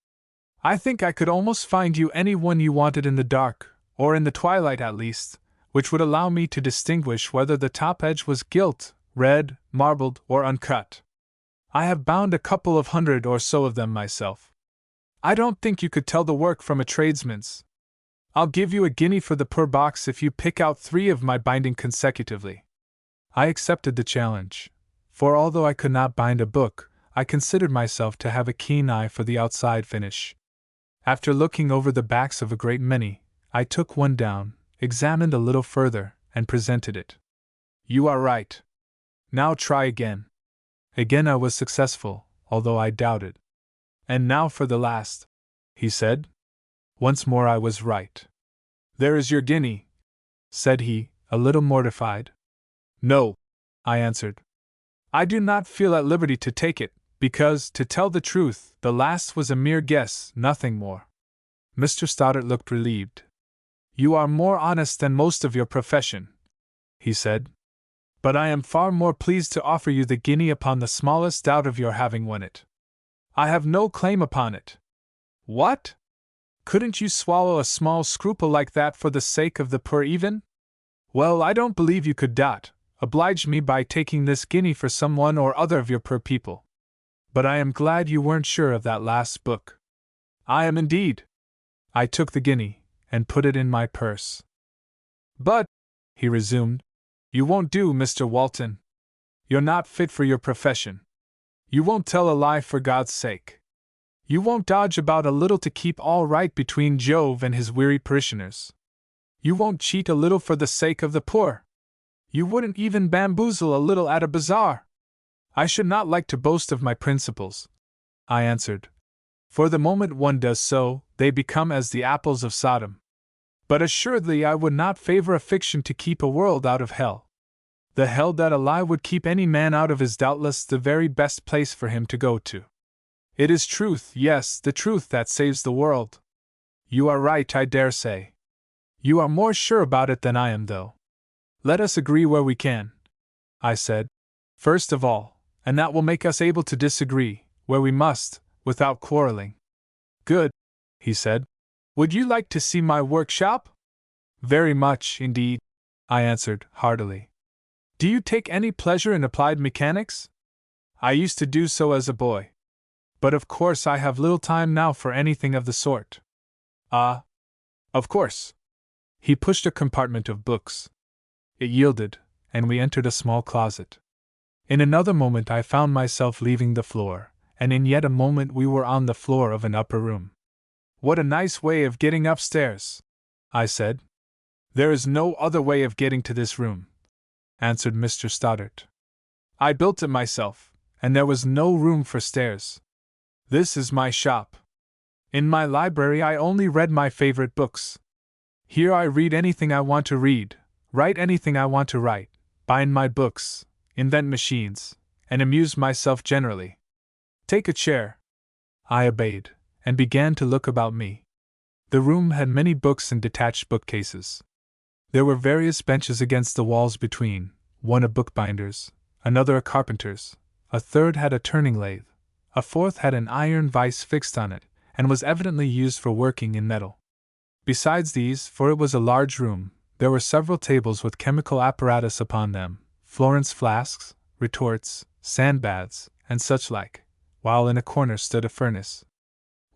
I think I could almost find you any one you wanted in the dark, or in the twilight at least, which would allow me to distinguish whether the top edge was gilt, red, marbled, or uncut. I have bound a couple of 100 or so of them myself. I don't think you could tell the work from a tradesman's. I'll give you a guinea for the per box if you pick out 3 of my binding consecutively." I accepted the challenge, for although I could not bind a book, I considered myself to have a keen eye for the outside finish. After looking over the backs of a great many, I took one down, examined a little further, and presented it. "You are right. Now try again." Again I was successful, although I doubted. "And now for the last," he said. Once more I was right. "There is your guinea," said he, a little mortified. "No," I answered. "I do not feel at liberty to take it, because, to tell the truth, the last was a mere guess, nothing more." Mr. Stoddart looked relieved. You are more honest than most of your profession, he said. But I am far more pleased to offer you the guinea upon the smallest doubt of your having won it. I have no claim upon it. What? Couldn't you swallow a small scruple like that for the sake of the poor even? Well, I don't believe you could doubt. Oblige me by taking this guinea for some one or other of your poor people. But I am glad you weren't sure of that last book. I am indeed. I took the guinea, and put it in my purse. But, he resumed, you won't do, Mr. Walton. You're not fit for your profession. You won't tell a lie for God's sake. You won't dodge about a little to keep all right between Jove and his weary parishioners. You won't cheat a little for the sake of the poor. You wouldn't even bamboozle a little at a bazaar. I should not like to boast of my principles, I answered. For the moment one does so, they become as the apples of Sodom. But assuredly I would not favor a fiction to keep a world out of hell. The hell that a lie would keep any man out of is doubtless the very best place for him to go to. It is truth, yes, the truth that saves the world. You are right, I dare say. You are more sure about it than I am, though. Let us agree where we can, I said, first of all, and that will make us able to disagree, where we must, without quarreling. Good, he said. Would you like to see my workshop? Very much, indeed, I answered, heartily. Do you take any pleasure in applied mechanics? I used to do so as a boy. But of course I have little time now for anything of the sort. Ah, of course. He pushed a compartment of books. It yielded, and we entered a small closet. In another moment I found myself leaving the floor, and in yet a moment we were on the floor of an upper room. What a nice way of getting upstairs, I said. There is no other way of getting to this room, answered Mr. Stoddart. I built it myself, and there was no room for stairs. This is my shop. In my library I only read my favorite books. Here I read anything I want to read, write anything I want to write, bind my books, invent machines, and amuse myself generally. Take a chair. I obeyed, and began to look about me. The room had many books in detached bookcases. There were various benches against the walls between, one a bookbinder's, another a carpenter's, a third had a turning lathe, a fourth had an iron vise fixed on it, and was evidently used for working in metal. Besides these, for it was a large room, there were several tables with chemical apparatus upon them, Florence flasks, retorts, sandbaths, and such like, while in a corner stood a furnace.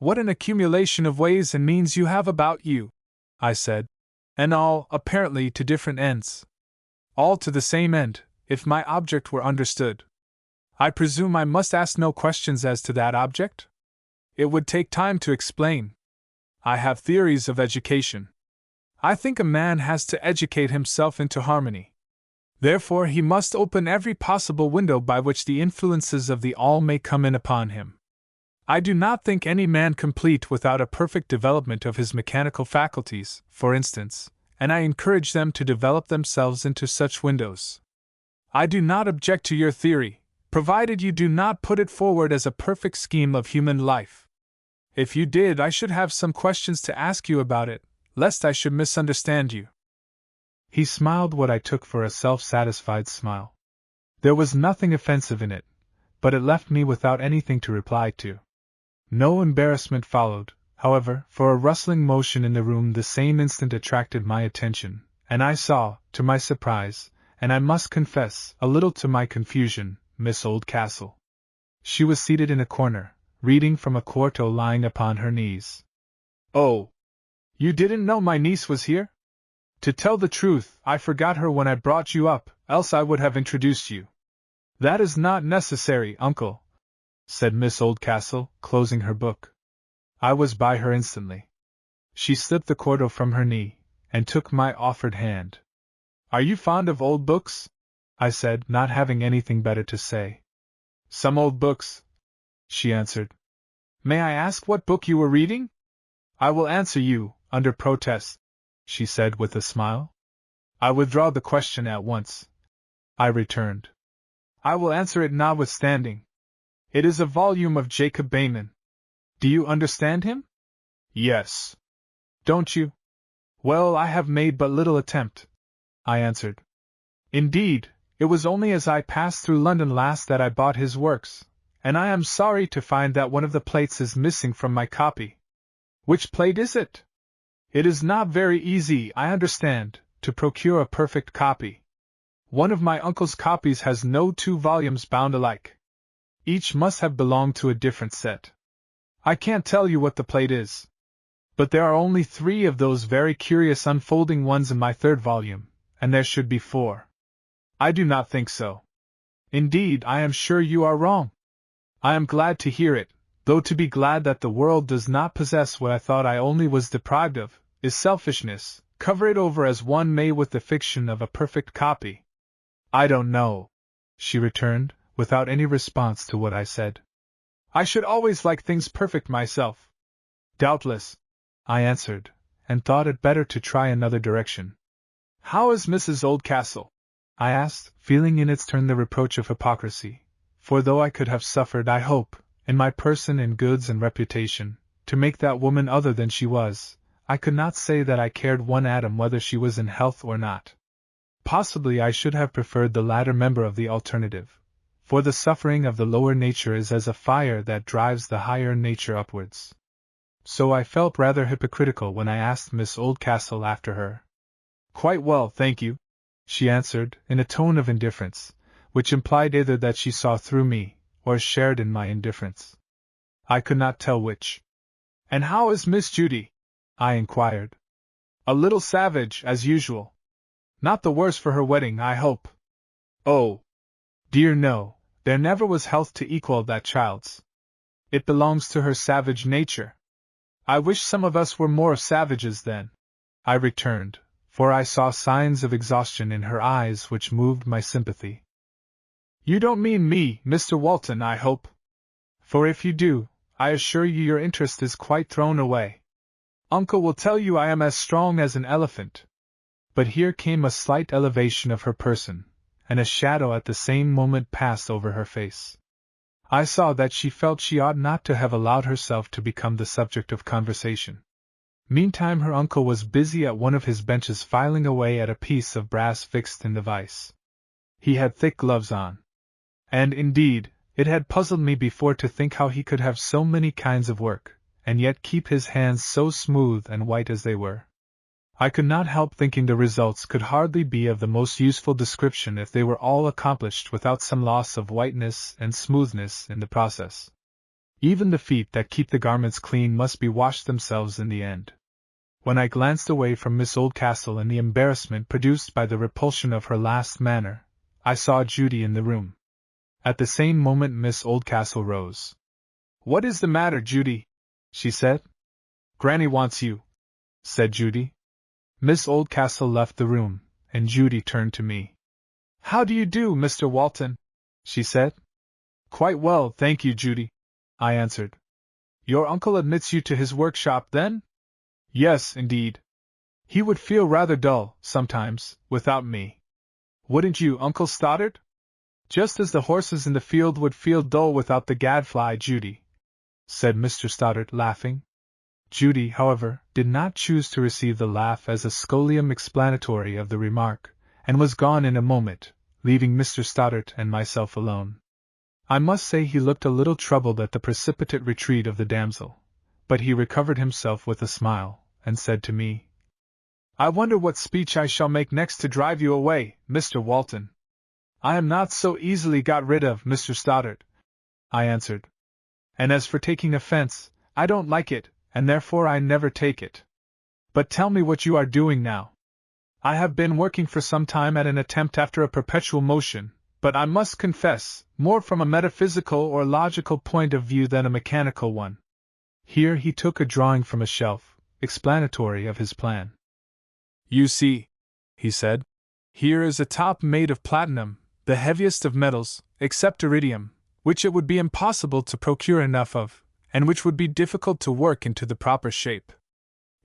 What an accumulation of ways and means you have about you, I said, and all, apparently, to different ends. All to the same end, if my object were understood. I presume I must ask no questions as to that object? It would take time to explain. I have theories of education. I think a man has to educate himself into harmony. Therefore he must open every possible window by which the influences of the all may come in upon him. I do not think any man complete without a perfect development of his mechanical faculties, for instance, and I encourage them to develop themselves into such windows. I do not object to your theory, provided you do not put it forward as a perfect scheme of human life. If you did, I should have some questions to ask you about it, lest I should misunderstand you. He smiled what I took for a self-satisfied smile. There was nothing offensive in it, but it left me without anything to reply to. No embarrassment followed, however, for a rustling motion in the room the same instant attracted my attention, and I saw, to my surprise, and I must confess, a little to my confusion, Miss Oldcastle. She was seated in a corner, reading from a quarto lying upon her knees. Oh! You didn't know my niece was here? To tell the truth, I forgot her when I brought you up, else I would have introduced you. That is not necessary, uncle, said Miss Oldcastle, closing her book. I was by her instantly. She slipped the quarto from her knee, and took my offered hand. Are you fond of old books? I said, not having anything better to say. Some old books, she answered. May I ask what book you were reading? I will answer you, under protest, she said with a smile. I withdraw the question at once, I returned. I will answer it notwithstanding. It is a volume of Jacob Behmen. Do you understand him? Yes. Don't you? Well, I have made but little attempt, I answered. Indeed, it was only as I passed through London last that I bought his works, and I am sorry to find that one of the plates is missing from my copy. Which plate is it? It is not very easy, I understand, to procure a perfect copy. One of my uncle's copies has no 2 volumes bound alike. Each must have belonged to a different set. I can't tell you what the plate is. But there are only 3 of those very curious unfolding ones in my 3rd volume, and there should be 4. I do not think so. Indeed, I am sure you are wrong. I am glad to hear it, though to be glad that the world does not possess what I thought I only was deprived of, is selfishness, cover it over as one may with the fiction of a perfect copy. I don't know, she returned, without any response to what I said. I should always like things perfect myself. Doubtless, I answered, and thought it better to try another direction. How is Mrs. Oldcastle? I asked, feeling in its turn the reproach of hypocrisy, for though I could have suffered, I hope, in my person and goods and reputation, to make that woman other than she was, I could not say that I cared one atom whether she was in health or not. Possibly I should have preferred the latter member of the alternative, for the suffering of the lower nature is as a fire that drives the higher nature upwards. So I felt rather hypocritical when I asked Miss Oldcastle after her. Quite well, thank you, she answered, in a tone of indifference, which implied either that she saw through me, or shared in my indifference. I could not tell which. And how is Miss Judy? I inquired. A little savage, as usual. Not the worse for her wedding, I hope. Oh, dear no, there never was health to equal that child's. It belongs to her savage nature. I wish some of us were more savages then, I returned, for I saw signs of exhaustion in her eyes which moved my sympathy. You don't mean me, Mr. Walton, I hope? For if you do, I assure you your interest is quite thrown away. Uncle will tell you I am as strong as an elephant. But here came a slight elevation of her person, and a shadow at the same moment passed over her face. I saw that she felt she ought not to have allowed herself to become the subject of conversation. Meantime her uncle was busy at one of his benches filing away at a piece of brass fixed in the vise. He had thick gloves on. And, indeed, it had puzzled me before to think how he could have so many kinds of work, and yet keep his hands so smooth and white as they were. I could not help thinking the results could hardly be of the most useful description if they were all accomplished without some loss of whiteness and smoothness in the process. Even the feet that keep the garments clean must be washed themselves in the end. When I glanced away from Miss Oldcastle in the embarrassment produced by the repulsion of her last manner, I saw Judy in the room. At the same moment Miss Oldcastle rose. What is the matter, Judy? She said. Granny wants you, said Judy. Miss Oldcastle left the room, and Judy turned to me. How do you do, Mr. Walton? She said. Quite well, thank you, Judy, I answered. Your uncle admits you to his workshop, then? Yes, indeed. He would feel rather dull, sometimes, without me. Wouldn't you, Uncle Stoddard? Just as the horses in the field would feel dull without the gadfly, Judy, said Mr. Stoddard, laughing. Judy, however, did not choose to receive the laugh as a scholium explanatory of the remark, and was gone in a moment, leaving Mr. Stoddard and myself alone. I must say he looked a little troubled at the precipitate retreat of the damsel, but he recovered himself with a smile, and said to me, I wonder what speech I shall make next to drive you away, Mr. Walton. I am not so easily got rid of, Mr. Stoddard, I answered. And as for taking offense, I don't like it, and therefore I never take it. But tell me what you are doing now. I have been working for some time at an attempt after a perpetual motion, but I must confess, more from a metaphysical or logical point of view than a mechanical one. Here he took a drawing from a shelf, explanatory of his plan. You see, he said, here is a top made of platinum, the heaviest of metals, except iridium, which it would be impossible to procure enough of, and which would be difficult to work into the proper shape.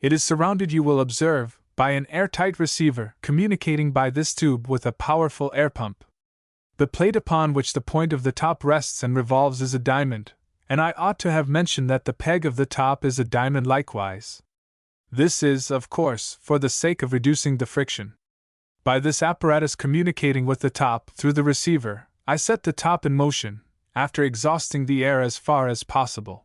It is surrounded, you will observe, by an airtight receiver communicating by this tube with a powerful air pump. The plate upon which the point of the top rests and revolves is a diamond, and I ought to have mentioned that the peg of the top is a diamond likewise. This is, of course, for the sake of reducing the friction. By this apparatus communicating with the top through the receiver, I set the top in motion, after exhausting the air as far as possible.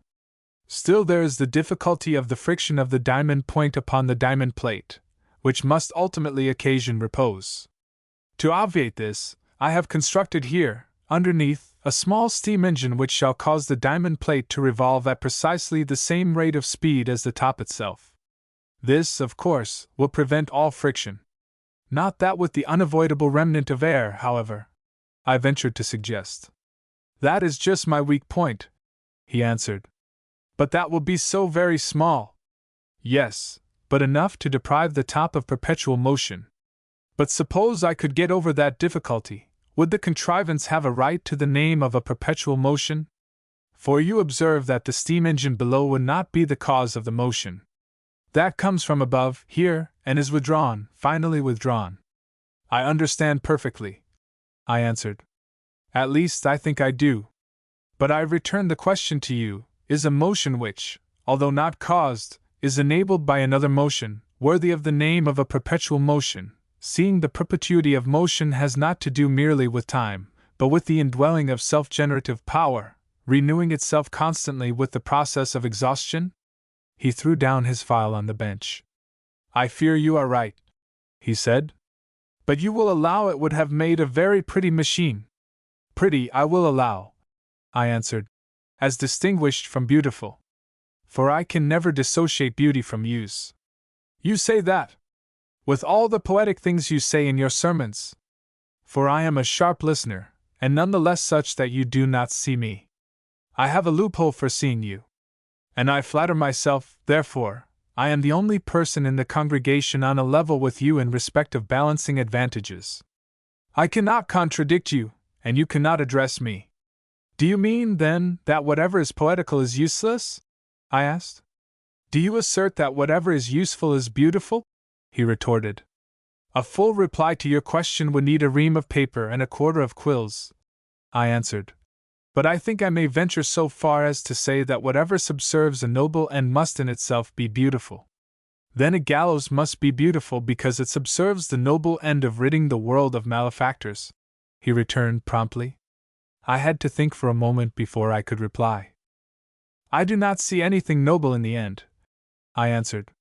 Still there is the difficulty of the friction of the diamond point upon the diamond plate, which must ultimately occasion repose. To obviate this, I have constructed here, underneath, a small steam engine which shall cause the diamond plate to revolve at precisely the same rate of speed as the top itself. This, of course, will prevent all friction. Not that with the unavoidable remnant of air, however, I ventured to suggest. That is just my weak point, he answered. But that will be so very small. Yes, but enough to deprive the top of perpetual motion. But suppose I could get over that difficulty, would the contrivance have a right to the name of a perpetual motion? For you observe that the steam engine below would not be the cause of the motion. That comes from above, here, and is withdrawn, finally withdrawn. I understand perfectly, I answered. At least I think I do. But I return the question to you, is a motion which, although not caused, is enabled by another motion, worthy of the name of a perpetual motion, seeing the perpetuity of motion has not to do merely with time, but with the indwelling of self-generative power, renewing itself constantly with the process of exhaustion? He threw down his file on the bench. I fear you are right, he said. But you will allow it would have made a very pretty machine. Pretty, I will allow, I answered, as distinguished from beautiful. For I can never dissociate beauty from use. You say that? With all the poetic things you say in your sermons. For I am a sharp listener, and none the less such that you do not see me. I have a loophole for seeing you. And I flatter myself, therefore, I am the only person in the congregation on a level with you in respect of balancing advantages. I cannot contradict you, and you cannot address me. Do you mean, then, that whatever is poetical is useless? I asked. Do you assert that whatever is useful is beautiful? He retorted. A full reply to your question would need a ream of paper and a quarter of quills, I answered. But I think I may venture so far as to say that whatever subserves a noble end must in itself be beautiful. Then a gallows must be beautiful because it subserves the noble end of ridding the world of malefactors, he returned promptly. I had to think for a moment before I could reply. I do not see anything noble in the end, I answered.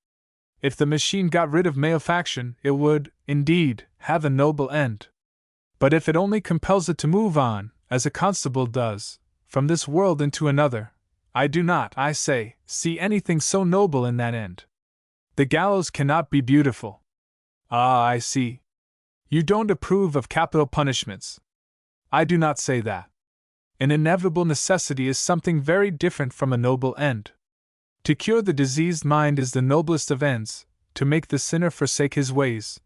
If the machine got rid of malefaction, it would, indeed, have a noble end. But if it only compels it to move on, as a constable does, from this world into another, I do not, I say, see anything so noble in that end. The gallows cannot be beautiful. Ah, I see. You don't approve of capital punishments. I do not say that. An inevitable necessity is something very different from a noble end. To cure the diseased mind is the noblest of ends, to make the sinner forsake his ways,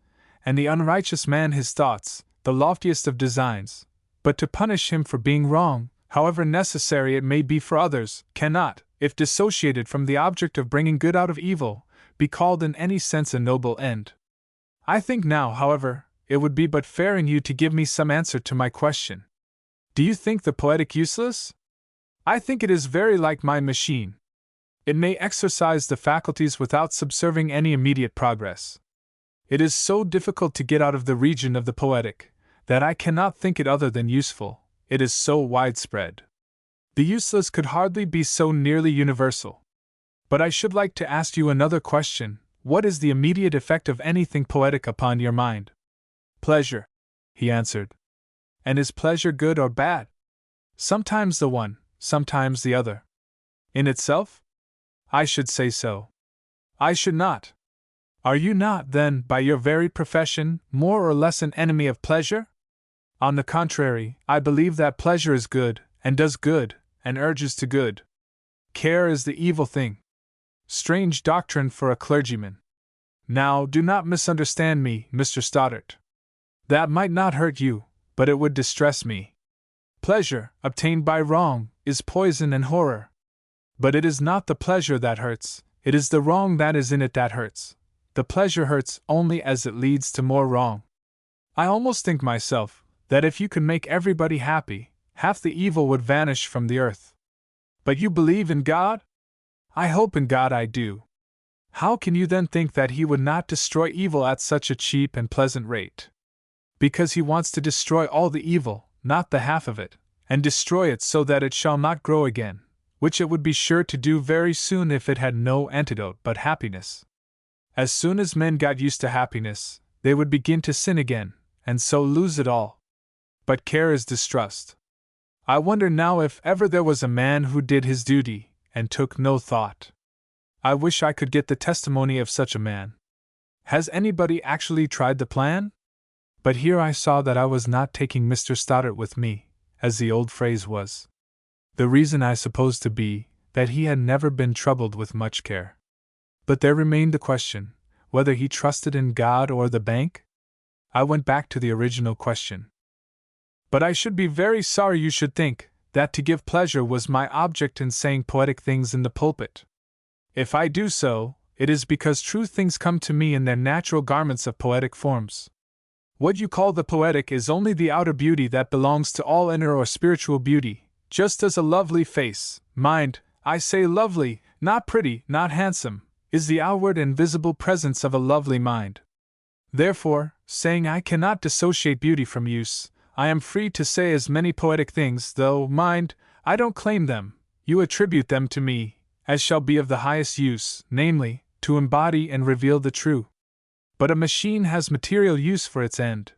and the unrighteous man his thoughts, the loftiest of designs. But to punish him for being wrong, however necessary it may be for others, cannot, if dissociated from the object of bringing good out of evil, be called in any sense a noble end. I think now, however, it would be but fair in you to give me some answer to my question. Do you think the poetic useless? I think it is very like my machine. It may exercise the faculties without subserving any immediate progress. It is so difficult to get out of the region of the poetic, that I cannot think it other than useful, it is so widespread. The useless could hardly be so nearly universal. But I should like to ask you another question. What is the immediate effect of anything poetic upon your mind? Pleasure, he answered. And is pleasure good or bad? Sometimes the one, sometimes the other. In itself? I should say so. I should not. Are you not, then, by your very profession, more or less an enemy of pleasure? On the contrary, I believe that pleasure is good, and does good, and urges to good. Care is the evil thing. Strange doctrine for a clergyman. Now, do not misunderstand me, Mr. Stoddart. That might not hurt you, but it would distress me. Pleasure, obtained by wrong, is poison and horror. But it is not the pleasure that hurts, it is the wrong that is in it that hurts. The pleasure hurts only as it leads to more wrong. I almost think myself, that if you could make everybody happy, half the evil would vanish from the earth. But you believe in God? I hope in God I do. How can you then think that he would not destroy evil at such a cheap and pleasant rate? Because he wants to destroy all the evil, not the half of it, and destroy it so that it shall not grow again, which it would be sure to do very soon if it had no antidote but happiness. As soon as men got used to happiness, they would begin to sin again, and so lose it all. But care is distrust. I wonder now if ever there was a man who did his duty, and took no thought. I wish I could get the testimony of such a man. Has anybody actually tried the plan? But here I saw that I was not taking Mr. Stoddart with me, as the old phrase was. The reason I supposed to be, that he had never been troubled with much care. But there remained the question, whether he trusted in God or the bank? I went back to the original question. But I should be very sorry you should think that to give pleasure was my object in saying poetic things in the pulpit. If I do so, it is because true things come to me in their natural garments of poetic forms. What you call the poetic is only the outer beauty that belongs to all inner or spiritual beauty, just as a lovely face, mind, I say lovely, not pretty, not handsome, is the outward and visible presence of a lovely mind. Therefore, saying I cannot dissociate beauty from use, I am free to say as many poetic things, though, mind, I don't claim them, you attribute them to me, as shall be of the highest use, namely, to embody and reveal the true. But a machine has material use for its end.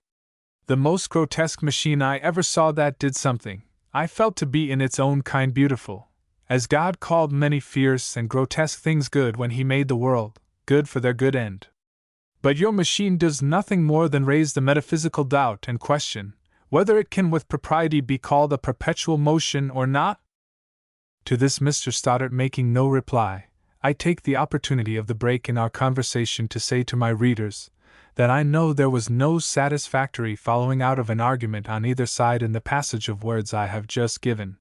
The most grotesque machine I ever saw that did something, I felt to be in its own kind beautiful, as God called many fierce and grotesque things good when He made the world, good for their good end. But your machine does nothing more than raise the metaphysical doubt and question, whether it can with propriety be called a perpetual motion or not? To this Mr. Stoddart making no reply, I take the opportunity of the break in our conversation to say to my readers that I know there was no satisfactory following out of an argument on either side in the passage of words I have just given.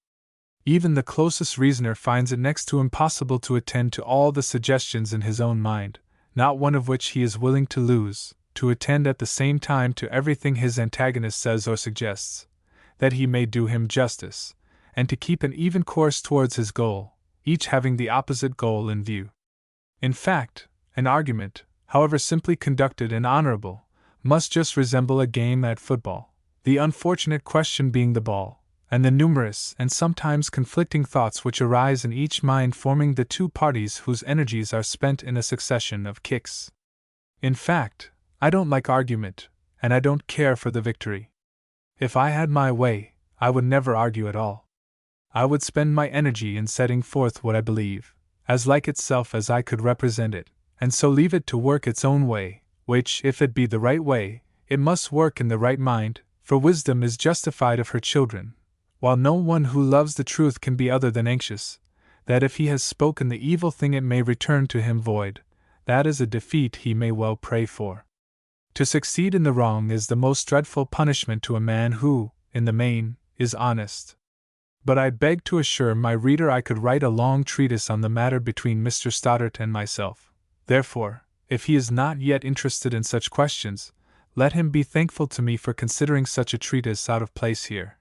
Even the closest reasoner finds it next to impossible to attend to all the suggestions in his own mind, not one of which he is willing to lose, to attend at the same time to everything his antagonist says or suggests, that he may do him justice, and to keep an even course towards his goal, each having the opposite goal in view. In fact, an argument, however simply conducted and honorable, must just resemble a game at football, the unfortunate question being the ball, and the numerous and sometimes conflicting thoughts which arise in each mind forming the two parties whose energies are spent in a succession of kicks. In fact, I don't like argument, and I don't care for the victory. If I had my way, I would never argue at all. I would spend my energy in setting forth what I believe, as like itself as I could represent it, and so leave it to work its own way, which, if it be the right way, it must work in the right mind, for wisdom is justified of her children, while no one who loves the truth can be other than anxious, that if he has spoken the evil thing it may return to him void. That is a defeat he may well pray for. To succeed in the wrong is the most dreadful punishment to a man who, in the main, is honest. But I beg to assure my reader I could write a long treatise on the matter between Mr. Stoddart and myself. Therefore, if he is not yet interested in such questions, let him be thankful to me for considering such a treatise out of place here.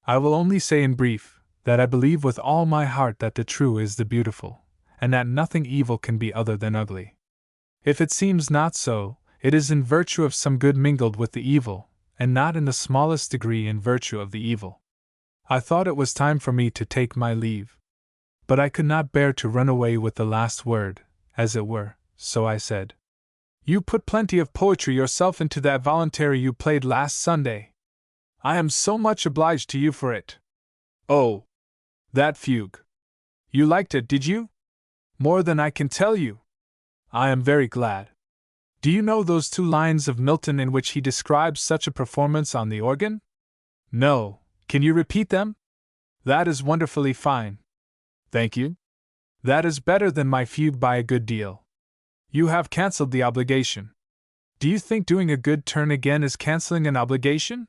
I will only say in brief, that I believe with all my heart that the true is the beautiful, and that nothing evil can be other than ugly. If it seems not so, it is in virtue of some good mingled with the evil, and not in the smallest degree in virtue of the evil. I thought it was time for me to take my leave. But I could not bear to run away with the last word, as it were, so I said, "You put plenty of poetry yourself into that voluntary you played last Sunday. I am so much obliged to you for it." "Oh, that fugue. You liked it, did you?" "More than I can tell you." "I am very glad. Do you know those 2 lines of Milton in which he describes such a performance on the organ?" "No. Can you repeat them?" "That is wonderfully fine." "Thank you. That is better than my fugue by a good deal. You have cancelled the obligation. Do you think doing a good turn again is cancelling an obligation?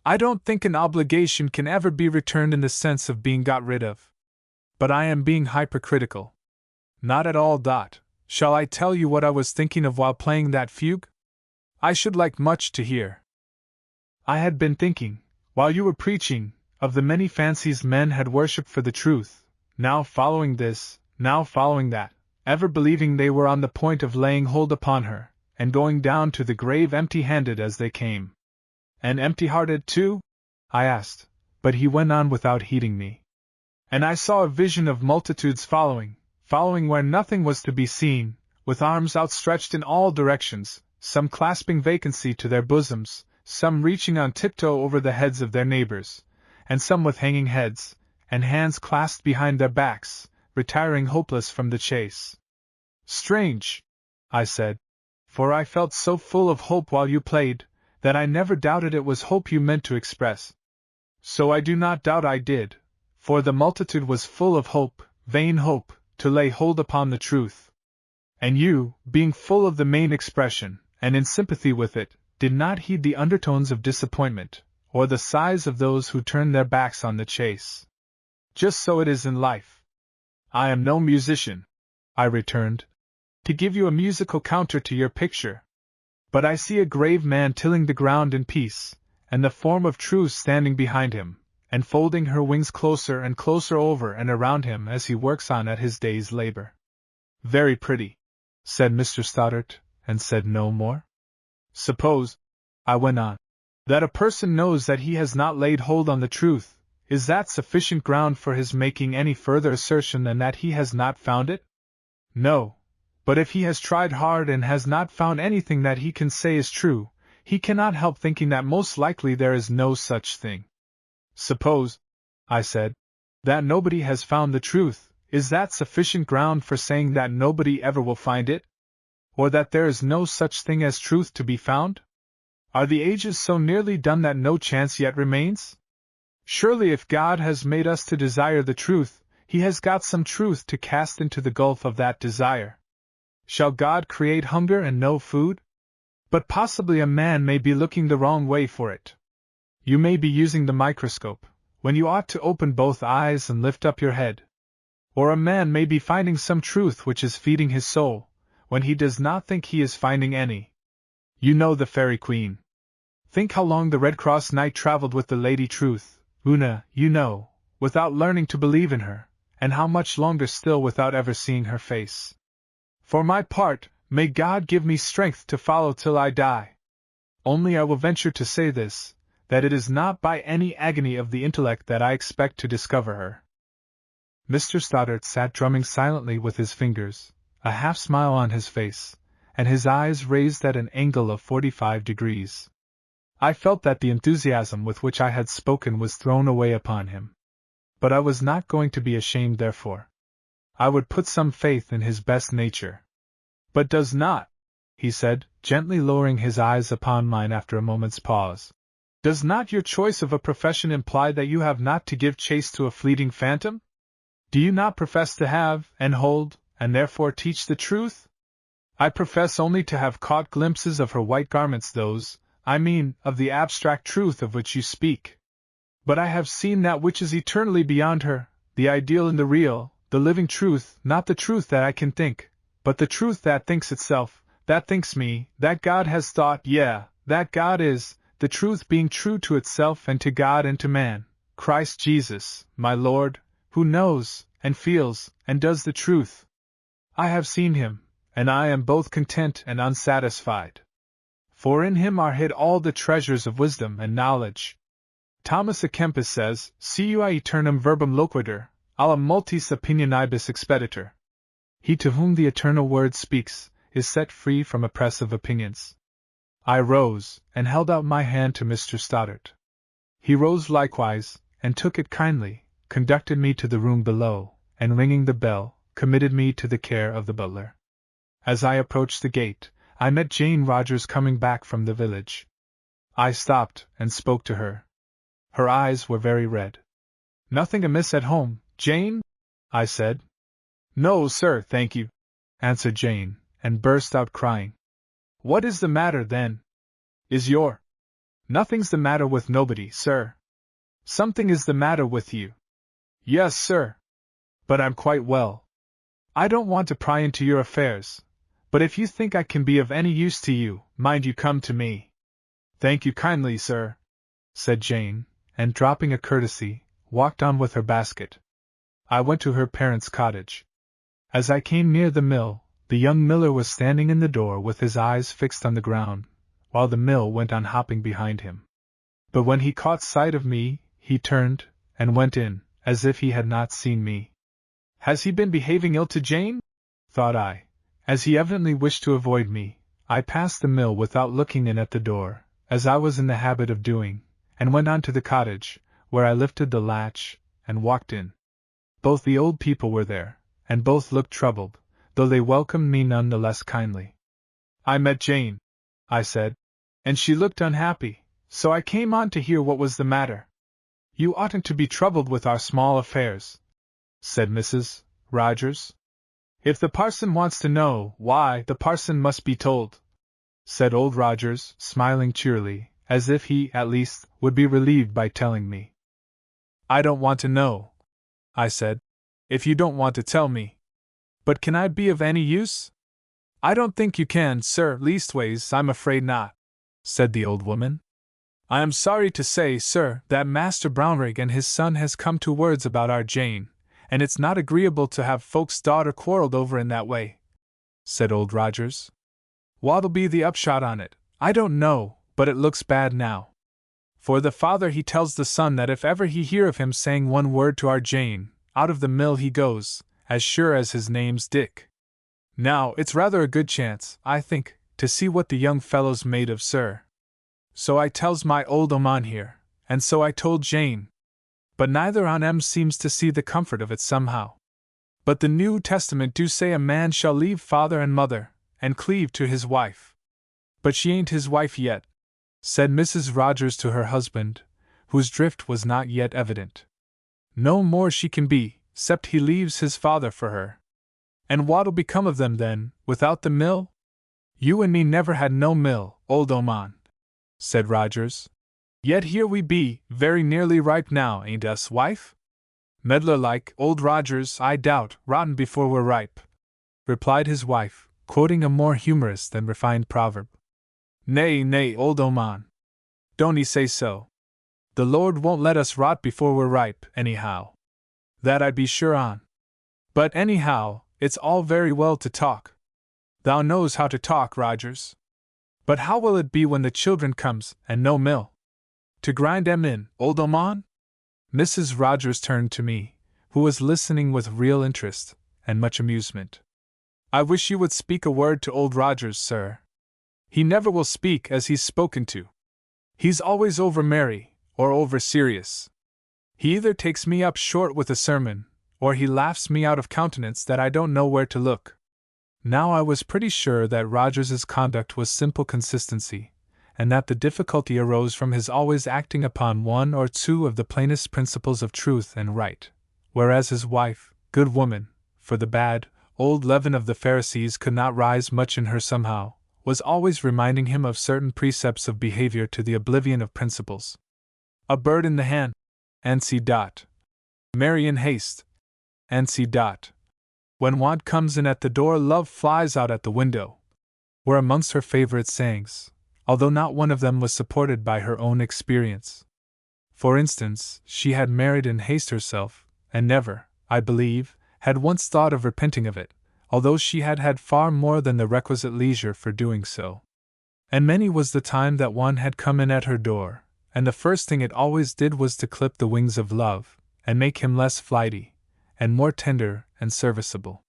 I don't think an obligation can ever be returned in the sense of being got rid of. But I am being hypercritical. Not at all. Shall I tell you what I was thinking of while playing that fugue? I should like much to hear. I had been thinking, while you were preaching, of the many fancies men had worshipped for the truth, now following this, now following that, ever believing they were on the point of laying hold upon her, and going down to the grave empty-handed as they came. And empty-hearted too? I asked, but he went on without heeding me. And I saw a vision of multitudes following where nothing was to be seen, with arms outstretched in all directions, some clasping vacancy to their bosoms, some reaching on tiptoe over the heads of their neighbors, and some with hanging heads, and hands clasped behind their backs, retiring hopeless from the chase. Strange, I said, for I felt so full of hope while you played, that I never doubted it was hope you meant to express. So I do not doubt I did, for the multitude was full of hope, vain hope, to lay hold upon the truth. And you, being full of the main expression, and in sympathy with it, did not heed the undertones of disappointment, or the sighs of those who turn their backs on the chase. Just so it is in life. I am no musician, I returned, to give you a musical counter to your picture. But I see a grave man tilling the ground in peace, and the form of truth standing behind him, and folding her wings closer and closer over and around him as he works on at his day's labor. Very pretty, said Mr. Stoddart, and said no more. Suppose, I went on, that a person knows that he has not laid hold on the truth, is that sufficient ground for his making any further assertion than that he has not found it? No, but if he has tried hard and has not found anything that he can say is true, he cannot help thinking that most likely there is no such thing. Suppose, I said, that nobody has found the truth, is that sufficient ground for saying that nobody ever will find it? Or that there is no such thing as truth to be found? Are the ages so nearly done that no chance yet remains? Surely if God has made us to desire the truth, He has got some truth to cast into the gulf of that desire. Shall God create hunger and no food? But possibly a man may be looking the wrong way for it. You may be using the microscope, when you ought to open both eyes and lift up your head. Or a man may be finding some truth which is feeding his soul, when he does not think he is finding any. You know the Fairy Queen. Think how long the Red Cross Knight traveled with the Lady Truth, Una, you know, without learning to believe in her, and how much longer still without ever seeing her face. For my part, may God give me strength to follow till I die. Only I will venture to say this, that it is not by any agony of the intellect that I expect to discover her. Mr. Stoddart sat drumming silently with his fingers, a half-smile on his face, and his eyes raised at an angle of 45 degrees. I felt that the enthusiasm with which I had spoken was thrown away upon him. But I was not going to be ashamed therefore. I would put some faith in his best nature. But does not, he said, gently lowering his eyes upon mine after a moment's pause, does not your choice of a profession imply that you have not to give chase to a fleeting phantom? Do you not profess to have, and hold, and therefore teach the truth? I profess only to have caught glimpses of her white garments, those, I mean, of the abstract truth of which you speak. But I have seen that which is eternally beyond her, the ideal and the real, the living truth, not the truth that I can think, but the truth that thinks itself, that thinks me, that God has thought, that God is, the truth being true to itself and to God and to man, Christ Jesus, my Lord, who knows, and feels, and does the truth. I have seen him, and I am both content and unsatisfied. For in him are hid all the treasures of wisdom and knowledge. Thomas à Kempis says, Cui aeternum verbum loquitur, alla multis opinionibus expeditor. He to whom the eternal word speaks, is set free from a press of opinions. I rose, and held out my hand to Mr. Stoddart. He rose likewise, and took it kindly, conducted me to the room below, and ringing the bell, committed me to the care of the butler. As I approached the gate, I met Jane Rogers coming back from the village. I stopped, and spoke to her. Her eyes were very red. Nothing amiss at home, Jane? I said. No, sir, thank you, answered Jane, and burst out crying. What is the matter, then? Is your... Nothing's the matter with nobody, sir. Something is the matter with you. Yes, sir. But I'm quite well. I don't want to pry into your affairs, but if you think I can be of any use to you, mind you come to me. Thank you kindly, sir, said Jane, and dropping a courtesy, walked on with her basket. I went to her parents' cottage. As I came near the mill, the young miller was standing in the door with his eyes fixed on the ground, while the mill went on hopping behind him. But when he caught sight of me, he turned, and went in, as if he had not seen me. Has he been behaving ill to Jane? Thought I. As he evidently wished to avoid me, I passed the mill without looking in at the door, as I was in the habit of doing, and went on to the cottage, where I lifted the latch, and walked in. Both the old people were there, and both looked troubled, though they welcomed me none the less kindly. I met Jane, I said, and she looked unhappy, so I came on to hear what was the matter. You oughtn't to be troubled with our small affairs, said Mrs. Rogers. If the parson wants to know, why, the parson must be told, said Old Rogers, smiling cheerily, as if he, at least, would be relieved by telling me. I don't want to know, I said, if you don't want to tell me. But can I be of any use? I don't think you can, sir, leastways, I'm afraid not, said the old woman. I am sorry to say, sir, that Master Brownrigg and his son has come to words about our Jane, and it's not agreeable to have folks' daughter quarreled over in that way, said Old Rogers. What'll be the upshot on it, I don't know, but it looks bad now. For the father he tells the son that if ever he hear of him saying one word to our Jane, out of the mill he goes, as sure as his name's Dick. Now, it's rather a good chance, I think, to see what the young fellow's made of, sir. So I tells my old oman here, and so I told Jane. But neither on 'em seems to see the comfort of it somehow. But the New Testament do say a man shall leave father and mother, and cleave to his wife. But she ain't his wife yet, said Mrs. Rogers to her husband, whose drift was not yet evident. No more she can be, 'cept he leaves his father for her. And what'll become of them then, without the mill? You and me never had no mill, old oman, said Rogers. Yet here we be, very nearly ripe now, ain't us, wife? Meddler like, Old Rogers, I doubt, rotten before we're ripe, replied his wife, quoting a more humorous than refined proverb. Nay, nay, old oman, don't 'ee say so. The Lord won't let us rot before we're ripe, anyhow. That I'd be sure on. But anyhow, it's all very well to talk. Thou knows how to talk, Rogers. But how will it be when the children comes, and no mill to grind 'em in, old oman? Mrs. Rogers turned to me, who was listening with real interest and much amusement. I wish you would speak a word to Old Rogers, sir. He never will speak as he's spoken to. He's always over merry, or over serious. He either takes me up short with a sermon, or he laughs me out of countenance that I don't know where to look. Now I was pretty sure that Rogers's conduct was simple consistency, and that the difficulty arose from his always acting upon one or two of the plainest principles of truth and right, whereas his wife, good woman, for the bad, old leaven of the Pharisees could not rise much in her somehow, was always reminding him of certain precepts of behavior to the oblivion of principles. A bird in the hand, N.C. Marry in haste, N.C. When want comes in at the door, love flies out at the window, were amongst her favorite sayings, although not one of them was supported by her own experience. For instance, she had married in haste herself, and never, I believe, had once thought of repenting of it, although she had had far more than the requisite leisure for doing so. And many was the time that one had come in at her door, and the first thing it always did was to clip the wings of love, and make him less flighty, and more tender and serviceable.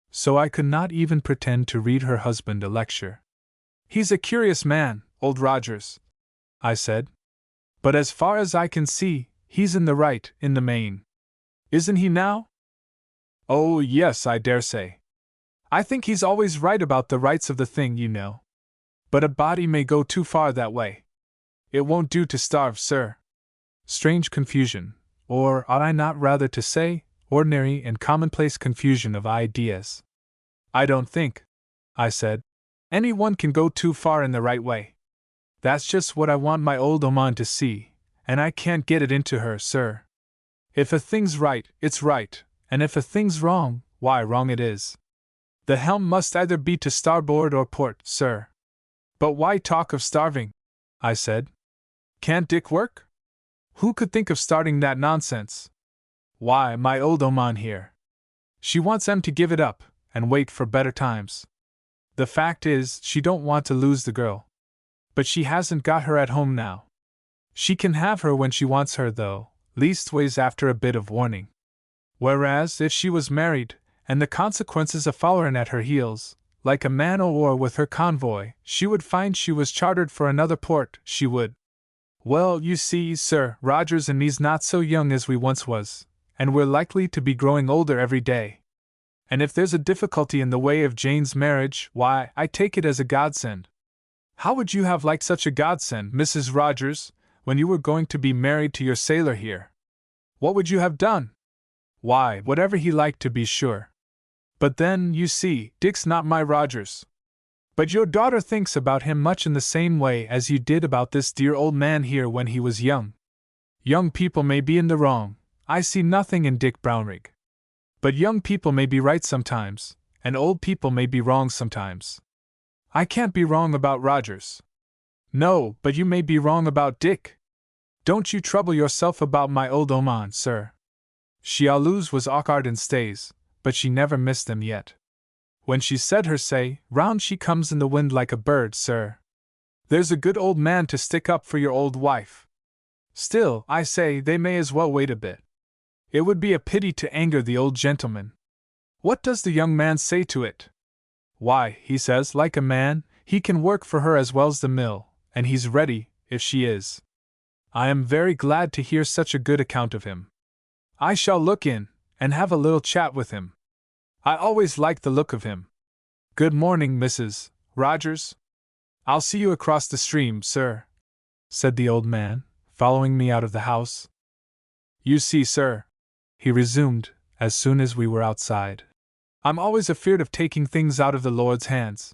So I could not even pretend to read her husband a lecture. He's a curious man, Old Rogers, I said. But as far as I can see, he's in the right, in the main. Isn't he now? Oh, yes, I dare say. I think he's always right about the rights of the thing, you know. But a body may go too far that way. It won't do to starve, sir. Strange confusion, or ought I not rather to say, ordinary and commonplace confusion of ideas. I don't think, I said, any one can go too far in the right way. That's just what I want my old oman to see, and I can't get it into her, sir. If a thing's right, it's right, and if a thing's wrong, why wrong it is. The helm must either be to starboard or port, sir. But why talk of starving? I said. Can't Dick work? Who could think of starting that nonsense? Why, my old oman here. She wants em to give it up, and wait for better times. The fact is, she don't want to lose the girl. But she hasn't got her at home now. She can have her when she wants her, though, leastways after a bit of warning. Whereas, if she was married, and the consequences a follerin' at her heels, like a man o' war with her convoy, she would find she was chartered for another port, she would. Well, you see, Sir Rogers and me's not so young as we once was, and we're likely to be growing older every day. And if there's a difficulty in the way of Jane's marriage, why, I take it as a godsend. How would you have liked such a godsend, Mrs. Rogers, when you were going to be married to your sailor here? What would you have done? Why, whatever he liked, to be sure. But then, you see, Dick's not my Rogers. But your daughter thinks about him much in the same way as you did about this dear old man here when he was young. Young people may be in the wrong. I see nothing in Dick Brownrigg. But young people may be right sometimes, and old people may be wrong sometimes. I can't be wrong about Rogers. No, but you may be wrong about Dick. Don't you trouble yourself about my old oman, sir. She always was awkward in stays, but she never missed them yet. When she's said her say, round she comes in the wind like a bird, sir. There's a good old man to stick up for your old wife. Still, I say, they may as well wait a bit. It would be a pity to anger the old gentleman. What does the young man say to it? Why, he says, like a man, he can work for her as well's the mill, and he's ready, if she is. I am very glad to hear such a good account of him. I shall look in, and have a little chat with him. I always like the look of him. Good morning, Mrs. Rogers. I'll see you across the stream, sir, said the old man, following me out of the house. You see, sir, he resumed, as soon as we were outside, I'm always afeard of taking things out of the Lord's hands.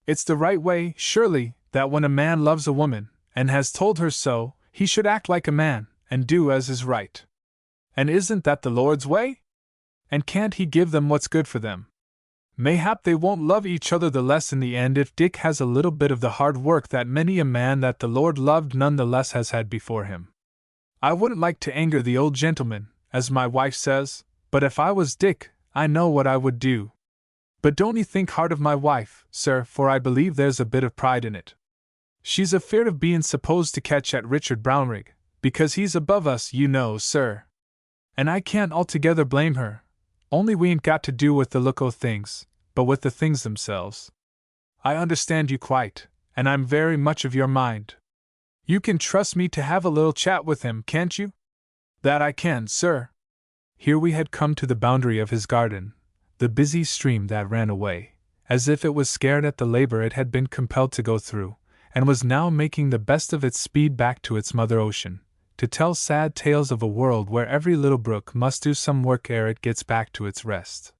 It's the right way, surely, that when a man loves a woman, and has told her so, he should act like a man, and do as is right. And isn't that the Lord's way? And can't he give them what's good for them? Mayhap they won't love each other the less in the end if Dick has a little bit of the hard work that many a man that the Lord loved none the less has had before him. I wouldn't like to anger the old gentleman, as my wife says, but if I was Dick, I know what I would do. But don't 'ee think hard of my wife, sir, for I believe there's a bit of pride in it. She's afeard of being supposed to catch at Richard Brownrigg, because he's above us, you know, sir. And I can't altogether blame her, only we ain't got to do with the look o' things, but with the things themselves. I understand you quite, and I'm very much of your mind. You can trust me to have a little chat with him, can't you? That I can, sir. Here we had come to the boundary of his garden, the busy stream that ran away, as if it was scared at the labor it had been compelled to go through, and was now making the best of its speed back to its mother ocean, to tell sad tales of a world where every little brook must do some work ere it gets back to its rest.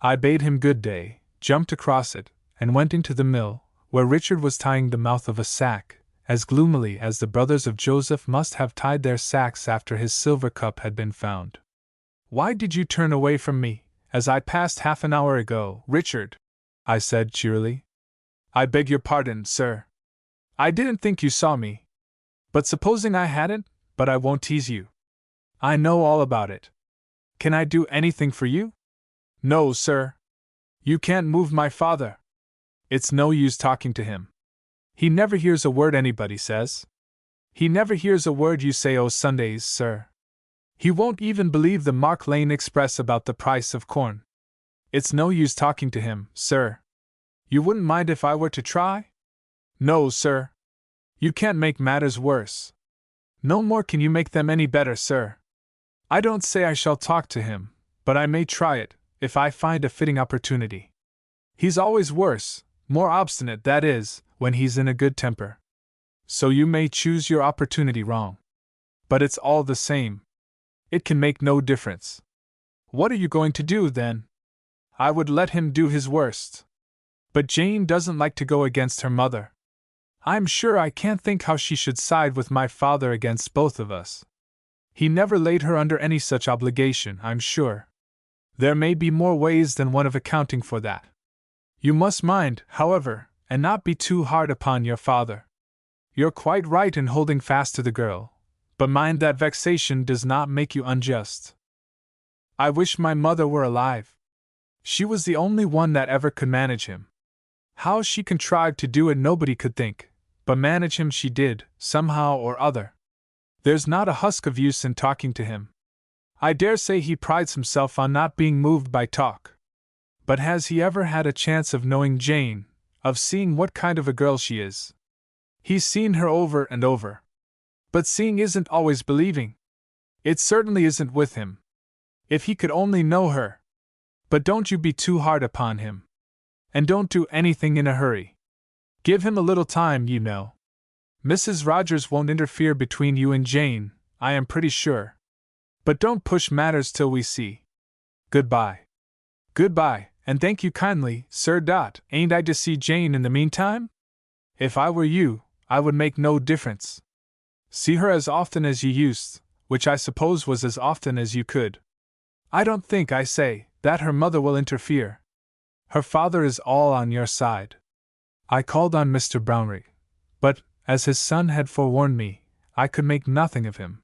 I bade him good day, jumped across it, and went into the mill, where Richard was tying the mouth of a sack, as gloomily as the brothers of Joseph must have tied their sacks after his silver cup had been found. Why did you turn away from me, as I passed half an hour ago, Richard? I said cheerily. I beg your pardon, sir. I didn't think you saw me. But supposing I hadn't, but I won't tease you. I know all about it. Can I do anything for you? No, sir. You can't move my father. It's no use talking to him. He never hears a word anybody says. He never hears a word you say o' Sundays, sir. He won't even believe the Mark Lane Express about the price of corn. It's no use talking to him, sir. You wouldn't mind if I were to try? No, sir. You can't make matters worse. No more can you make them any better, sir. I don't say I shall talk to him, but I may try it, if I find a fitting opportunity. He's always worse, more obstinate, that is, when he's in a good temper. So you may choose your opportunity wrong. But it's all the same. It can make no difference. What are you going to do, then? I would let him do his worst. But Jane doesn't like to go against her mother. I'm sure I can't think how she should side with my father against both of us. He never laid her under any such obligation, I'm sure. There may be more ways than one of accounting for that. You must mind, however, and not be too hard upon your father. You're quite right in holding fast to the girl, but mind that vexation does not make you unjust. I wish my mother were alive. She was the only one that ever could manage him. How she contrived to do it nobody could think, but manage him she did, somehow or other. There's not a husk of use in talking to him. I dare say he prides himself on not being moved by talk. But has he ever had a chance of knowing Jane, of seeing what kind of a girl she is? He's seen her over and over. But seeing isn't always believing. It certainly isn't with him. If he could only know her. But don't you be too hard upon him. And don't do anything in a hurry. Give him a little time, you know. Mrs. Rogers won't interfere between you and Jane, I am pretty sure. But don't push matters till we see. Goodbye. Goodbye, and thank you kindly, Sir. Ain't I to see Jane in the meantime? If I were you, I would make no difference. See her as often as you used, which I suppose was as often as you could. I don't think, I say, that her mother will interfere. Her father is all on your side. I called on Mr. Brownrigg, but, as his son had forewarned me, I could make nothing of him.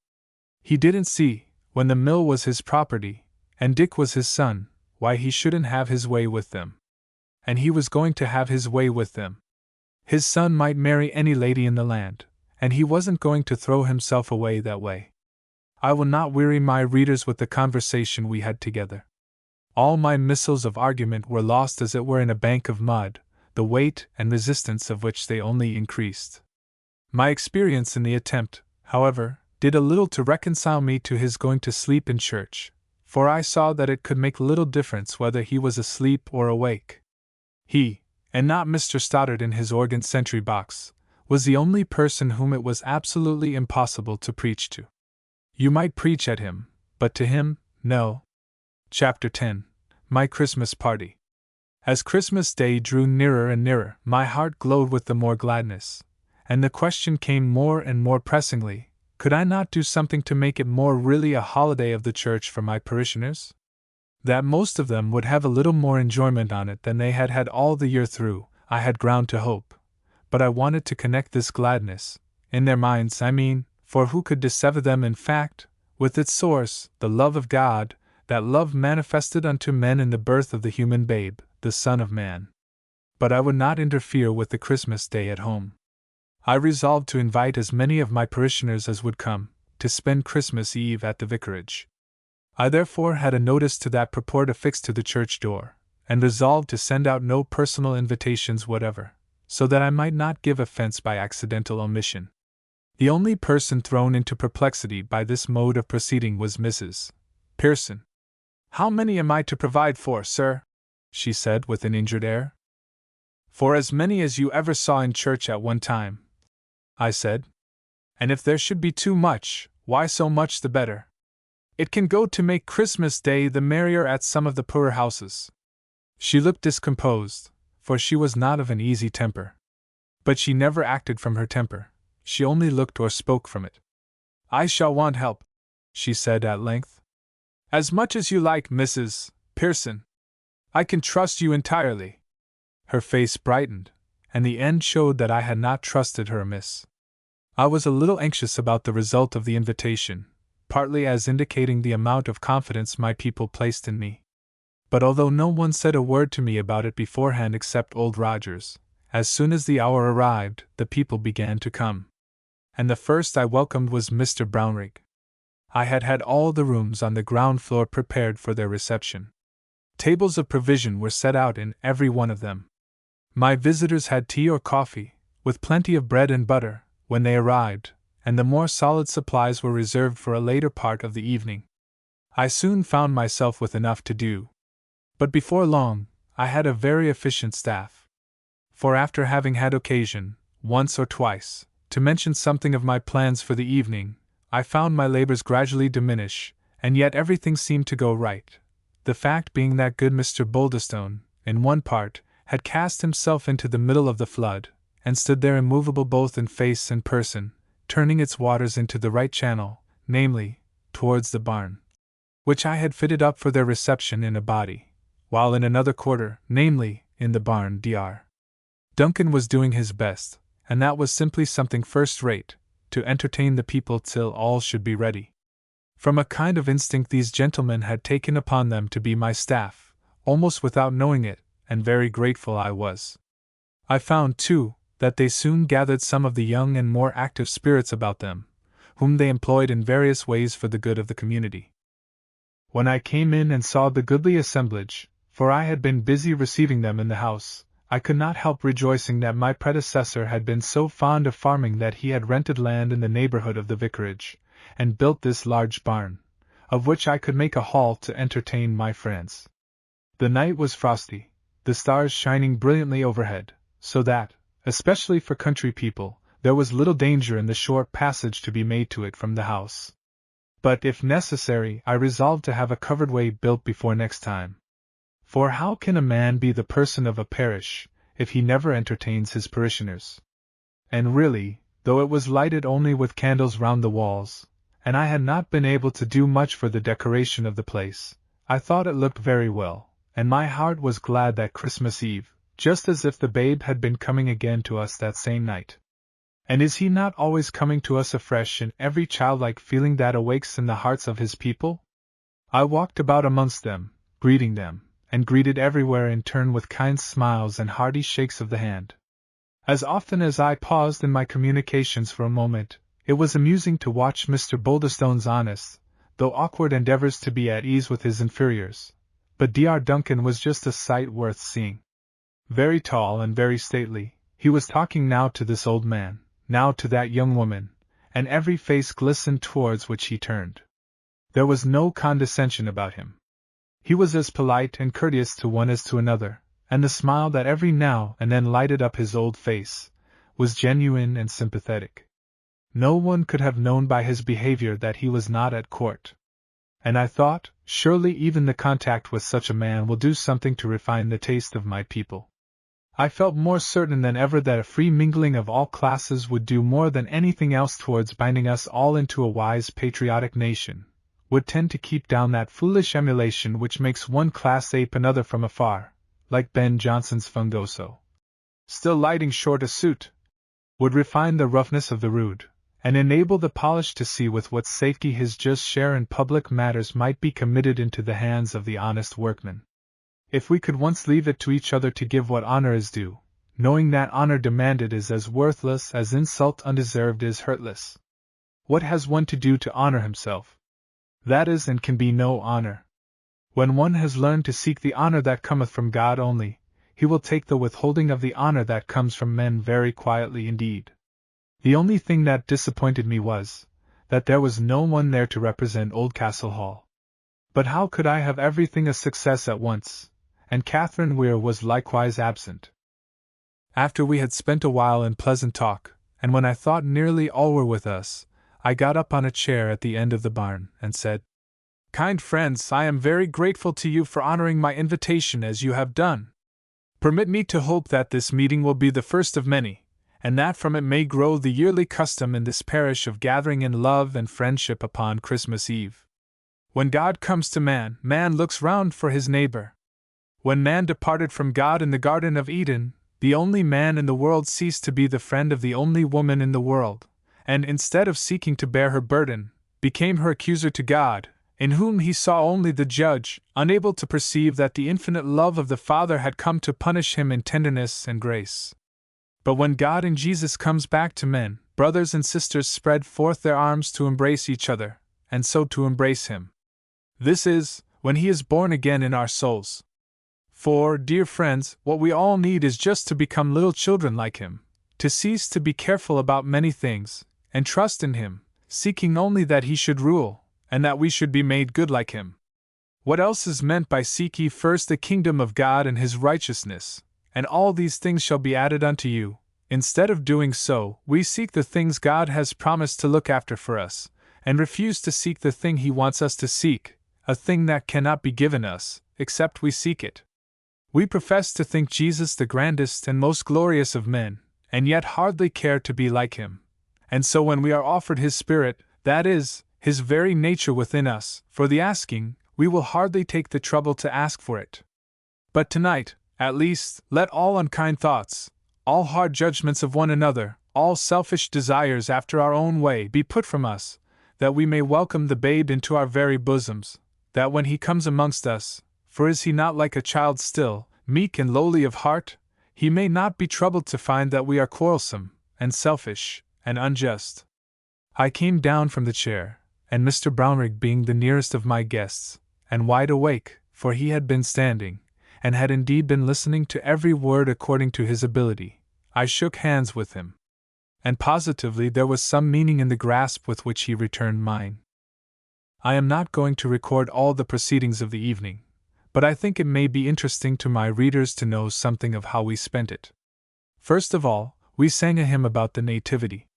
He didn't see, when the mill was his property, and Dick was his son, why he shouldn't have his way with them. And he was going to have his way with them. His son might marry any lady in the land, and he wasn't going to throw himself away that way. I will not weary my readers with the conversation we had together. All my missiles of argument were lost as it were in a bank of mud, the weight and resistance of which they only increased. My experience in the attempt, however, did a little to reconcile me to his going to sleep in church, for I saw that it could make little difference whether he was asleep or awake. He, and not Mr. Stoddard in his organ sentry box, was the only person whom it was absolutely impossible to preach to. You might preach at him, but to him, no. Chapter 10. My Christmas Party. As Christmas Day drew nearer and nearer, my heart glowed with the more gladness, and the question came more and more pressingly, could I not do something to make it more really a holiday of the church for my parishioners? That most of them would have a little more enjoyment on it than they had had all the year through, I had ground to hope, but I wanted to connect this gladness, in their minds I mean, for who could dissever them in fact, with its source, the love of God, that love manifested unto men in the birth of the human babe, the Son of Man. But I would not interfere with the Christmas Day at home. I resolved to invite as many of my parishioners as would come, to spend Christmas Eve at the vicarage. I therefore had a notice to that purport affixed to the church door, and resolved to send out no personal invitations whatever, so that I might not give offense by accidental omission. The only person thrown into perplexity by this mode of proceeding was Mrs. Pearson. "How many am I to provide for, sir?" she said with an injured air. "For as many as you ever saw in church at one time," I said. "And if there should be too much, why so much the better. It can go to make Christmas Day the merrier at some of the poorer houses." She looked discomposed, for she was not of an easy temper. But she never acted from her temper, she only looked or spoke from it. "I shall want help," she said at length. "As much as you like, Mrs. Pearson. I can trust you entirely." Her face brightened, and the end showed that I had not trusted her amiss. I was a little anxious about the result of the invitation, partly as indicating the amount of confidence my people placed in me. But although no one said a word to me about it beforehand except Old Rogers, as soon as the hour arrived, the people began to come. And the first I welcomed was Mr. Brownrigg. I had had all the rooms on the ground floor prepared for their reception. Tables of provision were set out in every one of them. My visitors had tea or coffee, with plenty of bread and butter, when they arrived, and the more solid supplies were reserved for a later part of the evening. I soon found myself with enough to do. But before long, I had a very efficient staff. For after having had occasion, once or twice, to mention something of my plans for the evening, I found my labors gradually diminish, and yet everything seemed to go right. The fact being that good Mr. Boulderstone, in one part, had cast himself into the middle of the flood, and stood there immovable both in face and person, turning its waters into the right channel, namely, towards the barn, which I had fitted up for their reception in a body, while in another quarter, namely, in the barn Dr. Duncan was doing his best, and that was simply something first-rate, to entertain the people till all should be ready. From a kind of instinct these gentlemen had taken upon them to be my staff, almost without knowing it, and very grateful I was. I found, too, that they soon gathered some of the young and more active spirits about them, whom they employed in various ways for the good of the community. When I came in and saw the goodly assemblage, for I had been busy receiving them in the house, I could not help rejoicing that my predecessor had been so fond of farming that he had rented land in the neighborhood of the vicarage, and built this large barn, of which I could make a hall to entertain my friends. The night was frosty, the stars shining brilliantly overhead, so that, especially for country people, there was little danger in the short passage to be made to it from the house. But if necessary, I resolved to have a covered way built before next time. For how can a man be the person of a parish, if he never entertains his parishioners? And really, though it was lighted only with candles round the walls, and I had not been able to do much for the decoration of the place, I thought it looked very well, and my heart was glad that Christmas Eve, just as if the babe had been coming again to us that same night. And is he not always coming to us afresh in every childlike feeling that awakes in the hearts of his people? I walked about amongst them, greeting them, and greeted everywhere in turn with kind smiles and hearty shakes of the hand. As often as I paused in my communications for a moment, it was amusing to watch Mr. Boulderstone's honest, though awkward endeavors to be at ease with his inferiors, but Dr. Duncan was just a sight worth seeing. Very tall and very stately, he was talking now to this old man, now to that young woman, and every face glistened towards which he turned. There was no condescension about him. He was as polite and courteous to one as to another, and the smile that every now and then lighted up his old face was genuine and sympathetic. No one could have known by his behavior that he was not at court. And I thought, surely even the contact with such a man will do something to refine the taste of my people. I felt more certain than ever that a free mingling of all classes would do more than anything else towards binding us all into a wise patriotic nation, would tend to keep down that foolish emulation which makes one class ape another from afar, like Ben Jonson's fungoso. Still lighting short a suit, would refine the roughness of the rude, and enable the polished to see with what safety his just share in public matters might be committed into the hands of the honest workman. If we could once leave it to each other to give what honor is due, knowing that honor demanded is as worthless as insult undeserved is hurtless. What has one to do to honor himself? That is and can be no honor. When one has learned to seek the honor that cometh from God only, he will take the withholding of the honor that comes from men very quietly indeed. The only thing that disappointed me was, that there was no one there to represent Oldcastle Hall. But how could I have everything a success at once? And Catherine Weir was likewise absent. After we had spent a while in pleasant talk, and when I thought nearly all were with us, I got up on a chair at the end of the barn, and said, "Kind friends, I am very grateful to you for honoring my invitation as you have done. Permit me to hope that this meeting will be the first of many, and that from it may grow the yearly custom in this parish of gathering in love and friendship upon Christmas Eve. When God comes to man, man looks round for his neighbor. When man departed from God in the Garden of Eden, the only man in the world ceased to be the friend of the only woman in the world, and instead of seeking to bear her burden, became her accuser to God, in whom he saw only the judge, unable to perceive that the infinite love of the Father had come to punish him in tenderness and grace. But when God in Jesus comes back to men, brothers and sisters spread forth their arms to embrace each other, and so to embrace him. This is, when he is born again in our souls. For, dear friends, what we all need is just to become little children like him, to cease to be careful about many things, and trust in him, seeking only that he should rule, and that we should be made good like him. What else is meant by seek ye first the kingdom of God and his righteousness, and all these things shall be added unto you? Instead of doing so, we seek the things God has promised to look after for us, and refuse to seek the thing he wants us to seek, a thing that cannot be given us, except we seek it. We profess to think Jesus the grandest and most glorious of men, and yet hardly care to be like him. And so when we are offered his Spirit, that is, his very nature within us, for the asking, we will hardly take the trouble to ask for it. But tonight, at least, let all unkind thoughts, all hard judgments of one another, all selfish desires after our own way be put from us, that we may welcome the babe into our very bosoms, that when he comes amongst us, for is he not like a child still, meek and lowly of heart, he may not be troubled to find that we are quarrelsome, and selfish, and unjust. I came down from the chair, and Mr. Brownrigg being the nearest of my guests, and wide awake, for he had been standing, and had indeed been listening to every word according to his ability, I shook hands with him. And positively there was some meaning in the grasp with which he returned mine. I am not going to record all the proceedings of the evening, but I think it may be interesting to my readers to know something of how we spent it. First of all, we sang a hymn about the Nativity.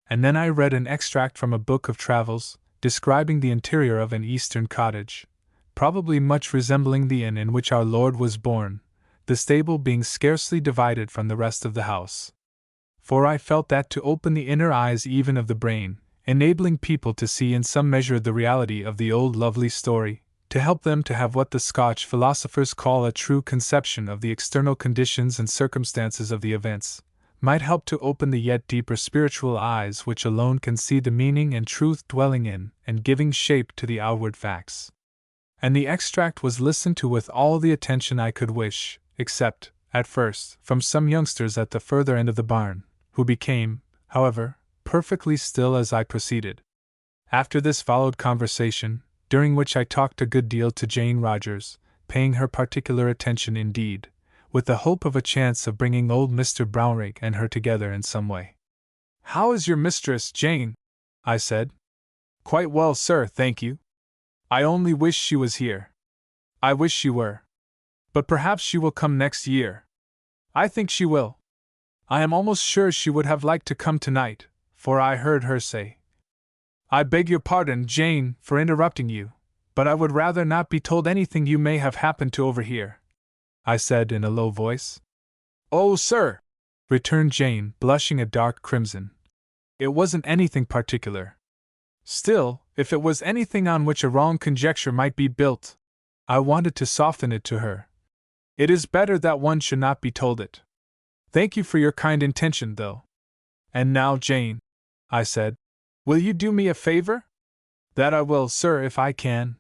And then I read an extract from a book of travels, describing the interior of an Eastern cottage, probably much resembling the inn in which our Lord was born, the stable being scarcely divided from the rest of the house. For I felt that to open the inner eyes even of the brain, enabling people to see in some measure the reality of the old lovely story, to help them to have what the Scotch philosophers call a true conception of the external conditions and circumstances of the events, might help to open the yet deeper spiritual eyes which alone can see the meaning and truth dwelling in and giving shape to the outward facts. And the extract was listened to with all the attention I could wish, except, at first, from some youngsters at the further end of the barn, who became, however, perfectly still as I proceeded. After this followed conversation, during which I talked a good deal to Jane Rogers, paying her particular attention indeed, with the hope of a chance of bringing old Mr. Brownrigg and her together in some way. "How is your mistress, Jane?" I said. "Quite well, sir, thank you. I only wish she was here." "I wish she were. But perhaps she will come next year." "I think she will. I am almost sure she would have liked to come tonight, for I heard her say—" "I beg your pardon, Jane, for interrupting you, but I would rather not be told anything you may have happened to overhear," I said in a low voice. "Oh, sir," returned Jane, blushing a dark crimson, "it wasn't anything particular. Still, if it was anything on which a wrong conjecture might be built, I wanted to soften it to her. It is better that one should not be told it. Thank you for your kind intention, though. And now, Jane," I said, "will you do me a favor?" "That I will, sir, if I can."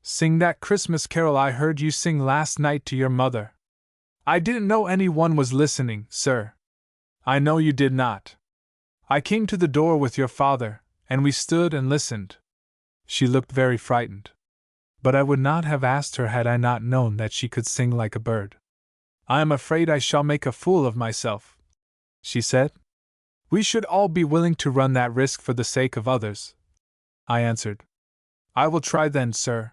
"Sing that Christmas carol I heard you sing last night to your mother." "I didn't know any one was listening, sir." "I know you did not. I came to the door with your father, and we stood and listened." She looked very frightened. But I would not have asked her had I not known that she could sing like a bird. "I am afraid I shall make a fool of myself," she said. "We should all be willing to run that risk for the sake of others," I answered. "I will try then, sir."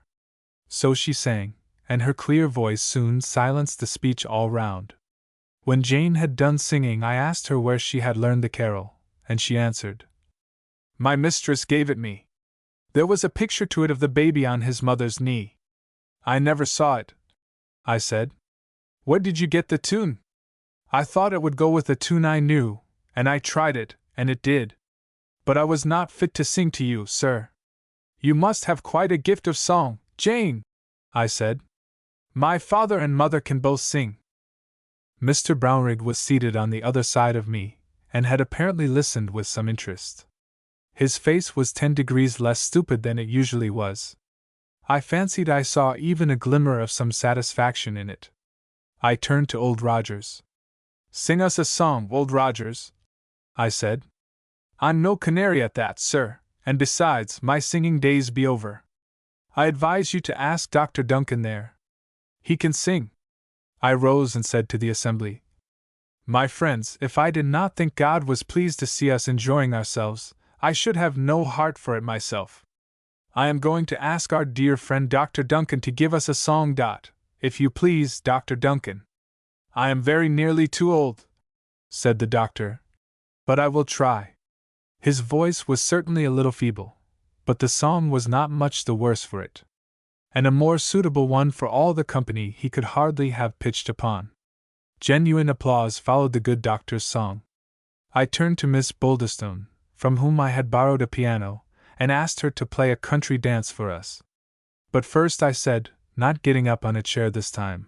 So she sang, and her clear voice soon silenced the speech all round. When Jane had done singing, I asked her where she had learned the carol, and she answered, "My mistress gave it me. There was a picture to it of the baby on his mother's knee." "I never saw it," I said. "Where did you get the tune?" "I thought it would go with a tune I knew, and I tried it, and it did. But I was not fit to sing to you, sir." "You must have quite a gift of song, Jane," I said. "My father and mother can both sing." Mr. Brownrigg was seated on the other side of me, and had apparently listened with some interest. His face was 10 degrees less stupid than it usually was. I fancied I saw even a glimmer of some satisfaction in it. I turned to Old Rogers. "Sing us a song, Old Rogers," I said. "I'm no canary at that, sir, and besides, my singing days be over. I advise you to ask Dr. Duncan there. He can sing." I rose and said to the assembly, "My friends, if I did not think God was pleased to see us enjoying ourselves, I should have no heart for it myself. I am going to ask our dear friend Dr. Duncan to give us a song. If you please, Dr. Duncan." "I am very nearly too old," said the doctor, "but I will try." His voice was certainly a little feeble, but the song was not much the worse for it. And a more suitable one for all the company he could hardly have pitched upon. Genuine applause followed the good doctor's song. I turned to Miss Boulderstone, from whom I had borrowed a piano, and asked her to play a country dance for us. "But first," I said, not getting up on a chair this time,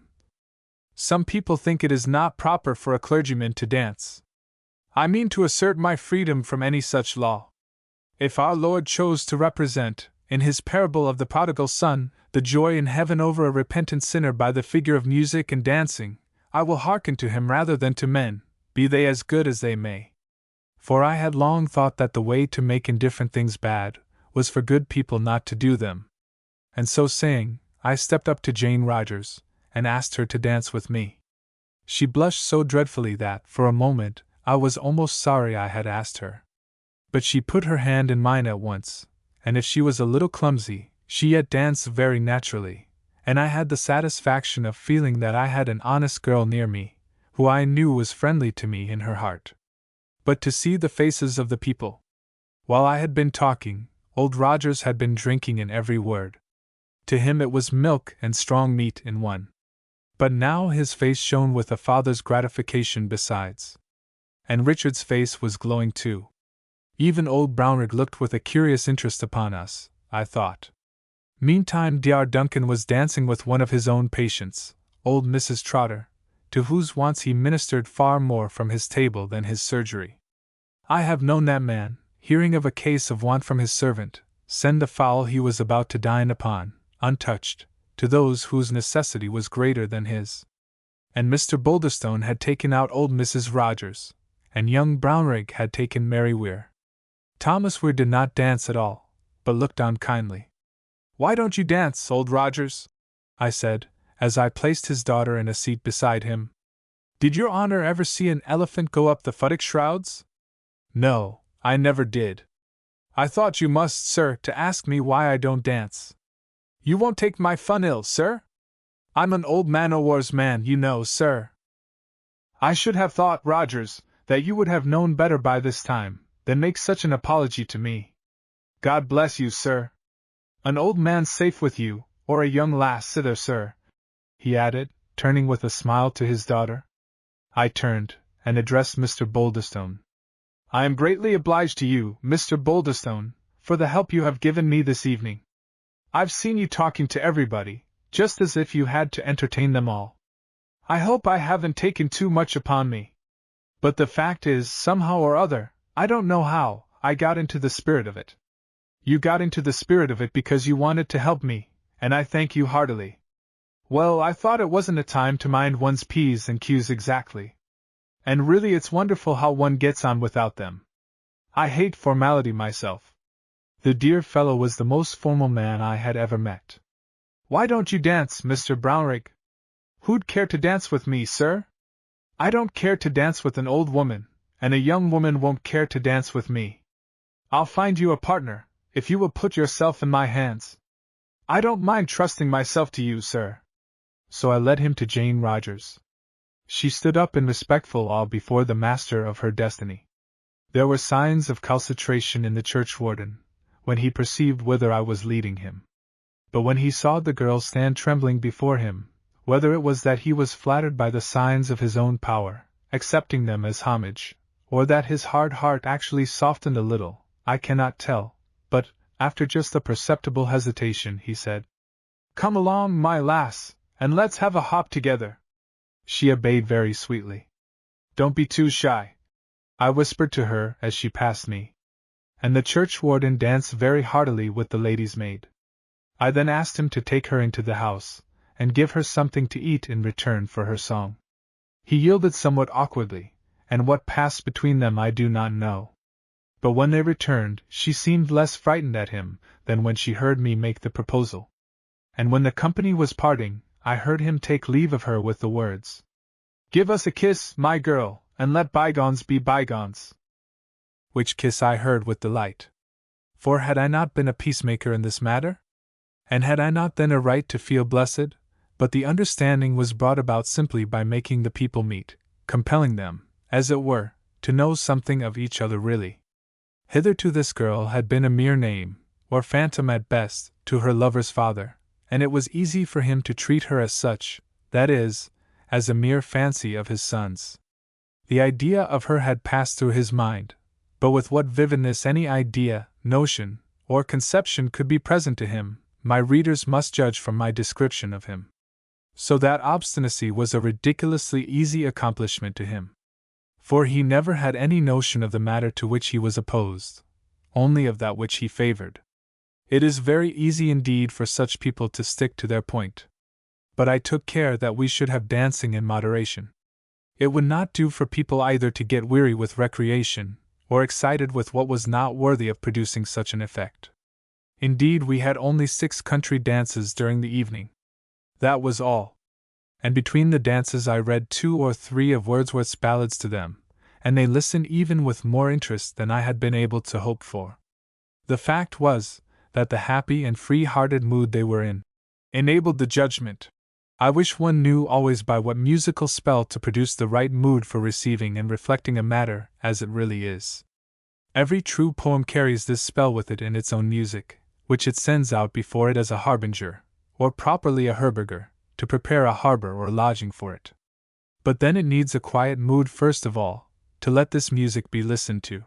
"some people think it is not proper for a clergyman to dance. I mean to assert my freedom from any such law. If our Lord chose to represent, in his parable of the prodigal son, the joy in heaven over a repentant sinner by the figure of music and dancing, I will hearken to him rather than to men, be they as good as they may. For I had long thought that the way to make indifferent things bad was for good people not to do them. And so saying, I stepped up to Jane Rogers, and asked her to dance with me. She blushed so dreadfully that, for a moment, I was almost sorry I had asked her. But she put her hand in mine at once, and if she was a little clumsy, she yet danced very naturally, and I had the satisfaction of feeling that I had an honest girl near me, who I knew was friendly to me in her heart. But to see the faces of the people! While I had been talking, Old Rogers had been drinking in every word. To him it was milk and strong meat in one. But now his face shone with a father's gratification besides. And Richard's face was glowing too. Even old Brownrigg looked with a curious interest upon us, I thought. Meantime Dr. Duncan was dancing with one of his own patients, old Mrs. Trotter, to whose wants he ministered far more from his table than his surgery. I have known that man, hearing of a case of want from his servant, send the fowl he was about to dine upon, untouched, to those whose necessity was greater than his. And Mr. Boulderstone had taken out old Mrs. Rogers, and young Brownrigg had taken Mary Weir. Thomas Weir did not dance at all, but looked on kindly. "Why don't you dance, old Rogers?" I said, as I placed his daughter in a seat beside him. "Did your honor ever see an elephant go up the futtock shrouds?" "No, I never did." "I thought you must, sir, to ask me why I don't dance. You won't take my fun ill, sir? I'm an old man-o'-war's man, you know, sir." "I should have thought, Rogers, that you would have known better by this time than make such an apology to me. God bless you, sir. An old man safe with you, or a young lass sither, sir," he added, turning with a smile to his daughter. I turned, and addressed Mr. Boulderstone. "I am greatly obliged to you, Mr. Boulderstone, for the help you have given me this evening. I've seen you talking to everybody, just as if you had to entertain them all. I hope I haven't taken too much upon me. But the fact is, somehow or other, I don't know how, I got into the spirit of it." "You got into the spirit of it because you wanted to help me, and I thank you heartily. Well, I thought it wasn't a time to mind one's P's and Q's exactly. And really it's wonderful how one gets on without them. I hate formality myself." The dear fellow was the most formal man I had ever met. "Why don't you dance, Mr. Brownrigg?" "Who'd care to dance with me, sir?" "I don't care to dance with an old woman, and a young woman won't care to dance with me. I'll find you a partner, if you will put yourself in my hands. I don't mind trusting myself to you, sir." So I led him to Jane Rogers. She stood up in respectful awe before the master of her destiny. There were signs of calcitration in the churchwarden, when he perceived whither I was leading him. But when he saw the girl stand trembling before him, whether it was that he was flattered by the signs of his own power, accepting them as homage, or that his hard heart actually softened a little, I cannot tell, but, after just a perceptible hesitation, he said, "Come along, my lass, and let's have a hop together." She obeyed very sweetly. "Don't be too shy," I whispered to her as she passed me. And the churchwarden danced very heartily with the lady's maid. I then asked him to take her into the house, and give her something to eat in return for her song. He yielded somewhat awkwardly, and what passed between them I do not know. But when they returned, she seemed less frightened at him than when she heard me make the proposal. And when the company was parting, I heard him take leave of her with the words, "Give us a kiss, my girl, and let bygones be bygones." Which kiss I heard with delight. For had I not been a peacemaker in this matter? And had I not then a right to feel blessed? But the understanding was brought about simply by making the people meet, compelling them, as it were, to know something of each other really. Hitherto this girl had been a mere name, or phantom at best, to her lover's father, and it was easy for him to treat her as such, that is, as a mere fancy of his son's. The idea of her had passed through his mind, but with what vividness any idea, notion, or conception could be present to him, my readers must judge from my description of him. So that obstinacy was a ridiculously easy accomplishment to him. For he never had any notion of the matter to which he was opposed. only of that which he favored. It is very easy indeed for such people to stick to their point. But I took care that we should have dancing in moderation. It would not do for people either to get weary with recreation, or excited with what was not worthy of producing such an effect. Indeed, we had only 6 country dances during the evening. That was all. And between the dances I read 2 or 3 of Wordsworth's ballads to them, and they listened even with more interest than I had been able to hope for. The fact was, that the happy and free-hearted mood they were in enabled the judgment. I wish one knew always by what musical spell to produce the right mood for receiving and reflecting a matter as it really is. Every true poem carries this spell with it in its own music, which it sends out before it as a harbinger, or properly a herberger, to prepare a harbor or lodging for it. But then it needs a quiet mood first of all, to let this music be listened to.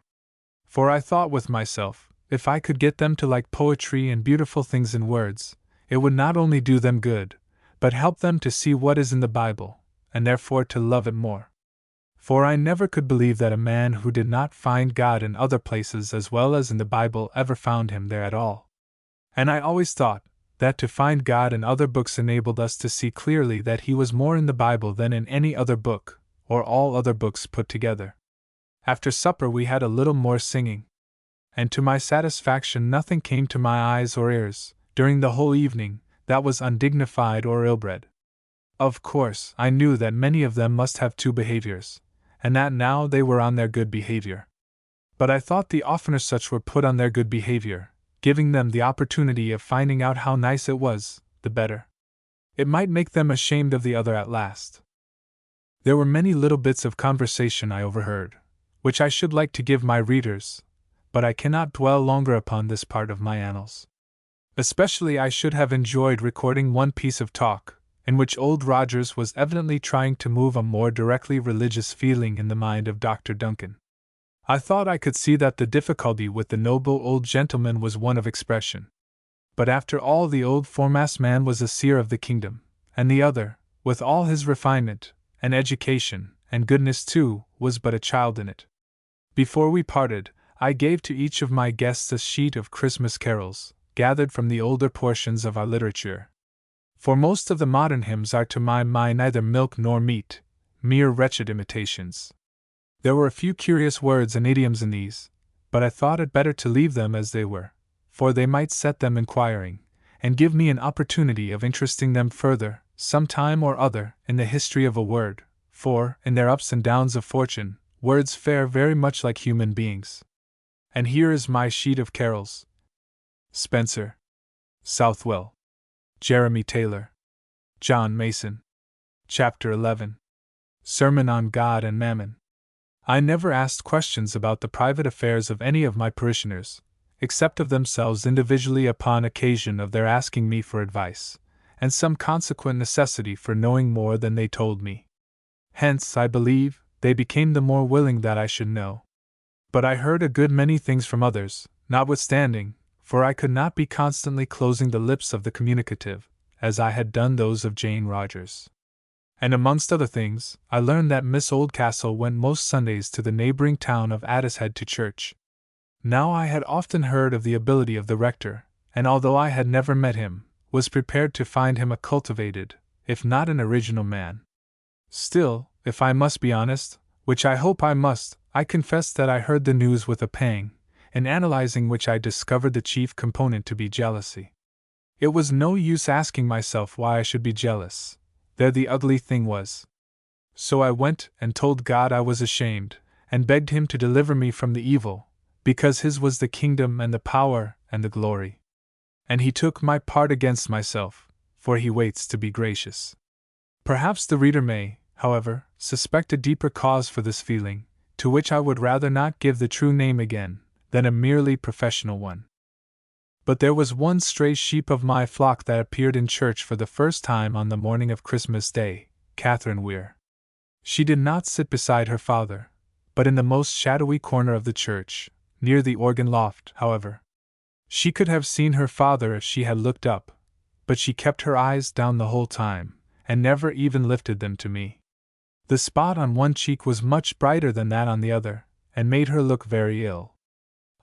For I thought with myself, if I could get them to like poetry and beautiful things in words, it would not only do them good, but help them to see what is in the Bible, and therefore to love it more. For I never could believe that a man who did not find God in other places as well as in the Bible ever found him there at all. And I always thought that to find God in other books enabled us to see clearly that he was more in the Bible than in any other book, or all other books put together. After supper we had a little more singing. And to my satisfaction nothing came to my eyes or ears, during the whole evening, that was undignified or ill-bred. Of course, I knew that many of them must have 2 behaviors, and that now they were on their good behavior. But I thought the oftener such were put on their good behavior, giving them the opportunity of finding out how nice it was, the better. It might make them ashamed of the other at last. There were many little bits of conversation I overheard, which I should like to give my readers, but I cannot dwell longer upon this part of my annals. Especially I should have enjoyed recording one piece of talk, in which Old Rogers was evidently trying to move a more directly religious feeling in the mind of Dr. Duncan. I thought I could see that the difficulty with the noble old gentleman was one of expression. But after all, the old foremast man was a seer of the kingdom, and the other, with all his refinement, and education, and goodness too, was but a child in it. Before we parted, I gave to each of my guests a sheet of Christmas carols, gathered from the older portions of our literature. For most of the modern hymns are to my mind neither milk nor meat, mere wretched imitations. There were a few curious words and idioms in these, but I thought it better to leave them as they were, for they might set them inquiring, and give me an opportunity of interesting them further, some time or other, in the history of a word, for, in their ups and downs of fortune, words fare very much like human beings. And here is my sheet of carols. Spenser, Southwell, Jeremy Taylor, John Mason. Chapter 11. Sermon on God and Mammon. I never asked questions about the private affairs of any of my parishioners, except of themselves individually upon occasion of their asking me for advice, and some consequent necessity for knowing more than they told me. Hence, I believe, they became the more willing that I should know. But I heard a good many things from others, notwithstanding, for I could not be constantly closing the lips of the communicative, as I had done those of Jane Rogers. And amongst other things, I learned that Miss Oldcastle went most Sundays to the neighboring town of Addicehead to church. Now I had often heard of the ability of the rector, and although I had never met him, was prepared to find him a cultivated, if not an original man. Still, if I must be honest, which I hope I must, I confess that I heard the news with a pang, in analyzing which I discovered the chief component to be jealousy. It was no use asking myself why I should be jealous. There the ugly thing was. So I went and told God I was ashamed, and begged him to deliver me from the evil, because his was the kingdom and the power and the glory. And he took my part against myself, for he waits to be gracious. Perhaps the reader may, however, suspect a deeper cause for this feeling, to which I would rather not give the true name again, than a merely professional one. But there was one stray sheep of my flock that appeared in church for the first time on the morning of Christmas Day, Catherine Weir. She did not sit beside her father, but in the most shadowy corner of the church, near the organ loft, however. She could have seen her father if she had looked up, but she kept her eyes down the whole time, and never even lifted them to me. The spot on one cheek was much brighter than that on the other, and made her look very ill.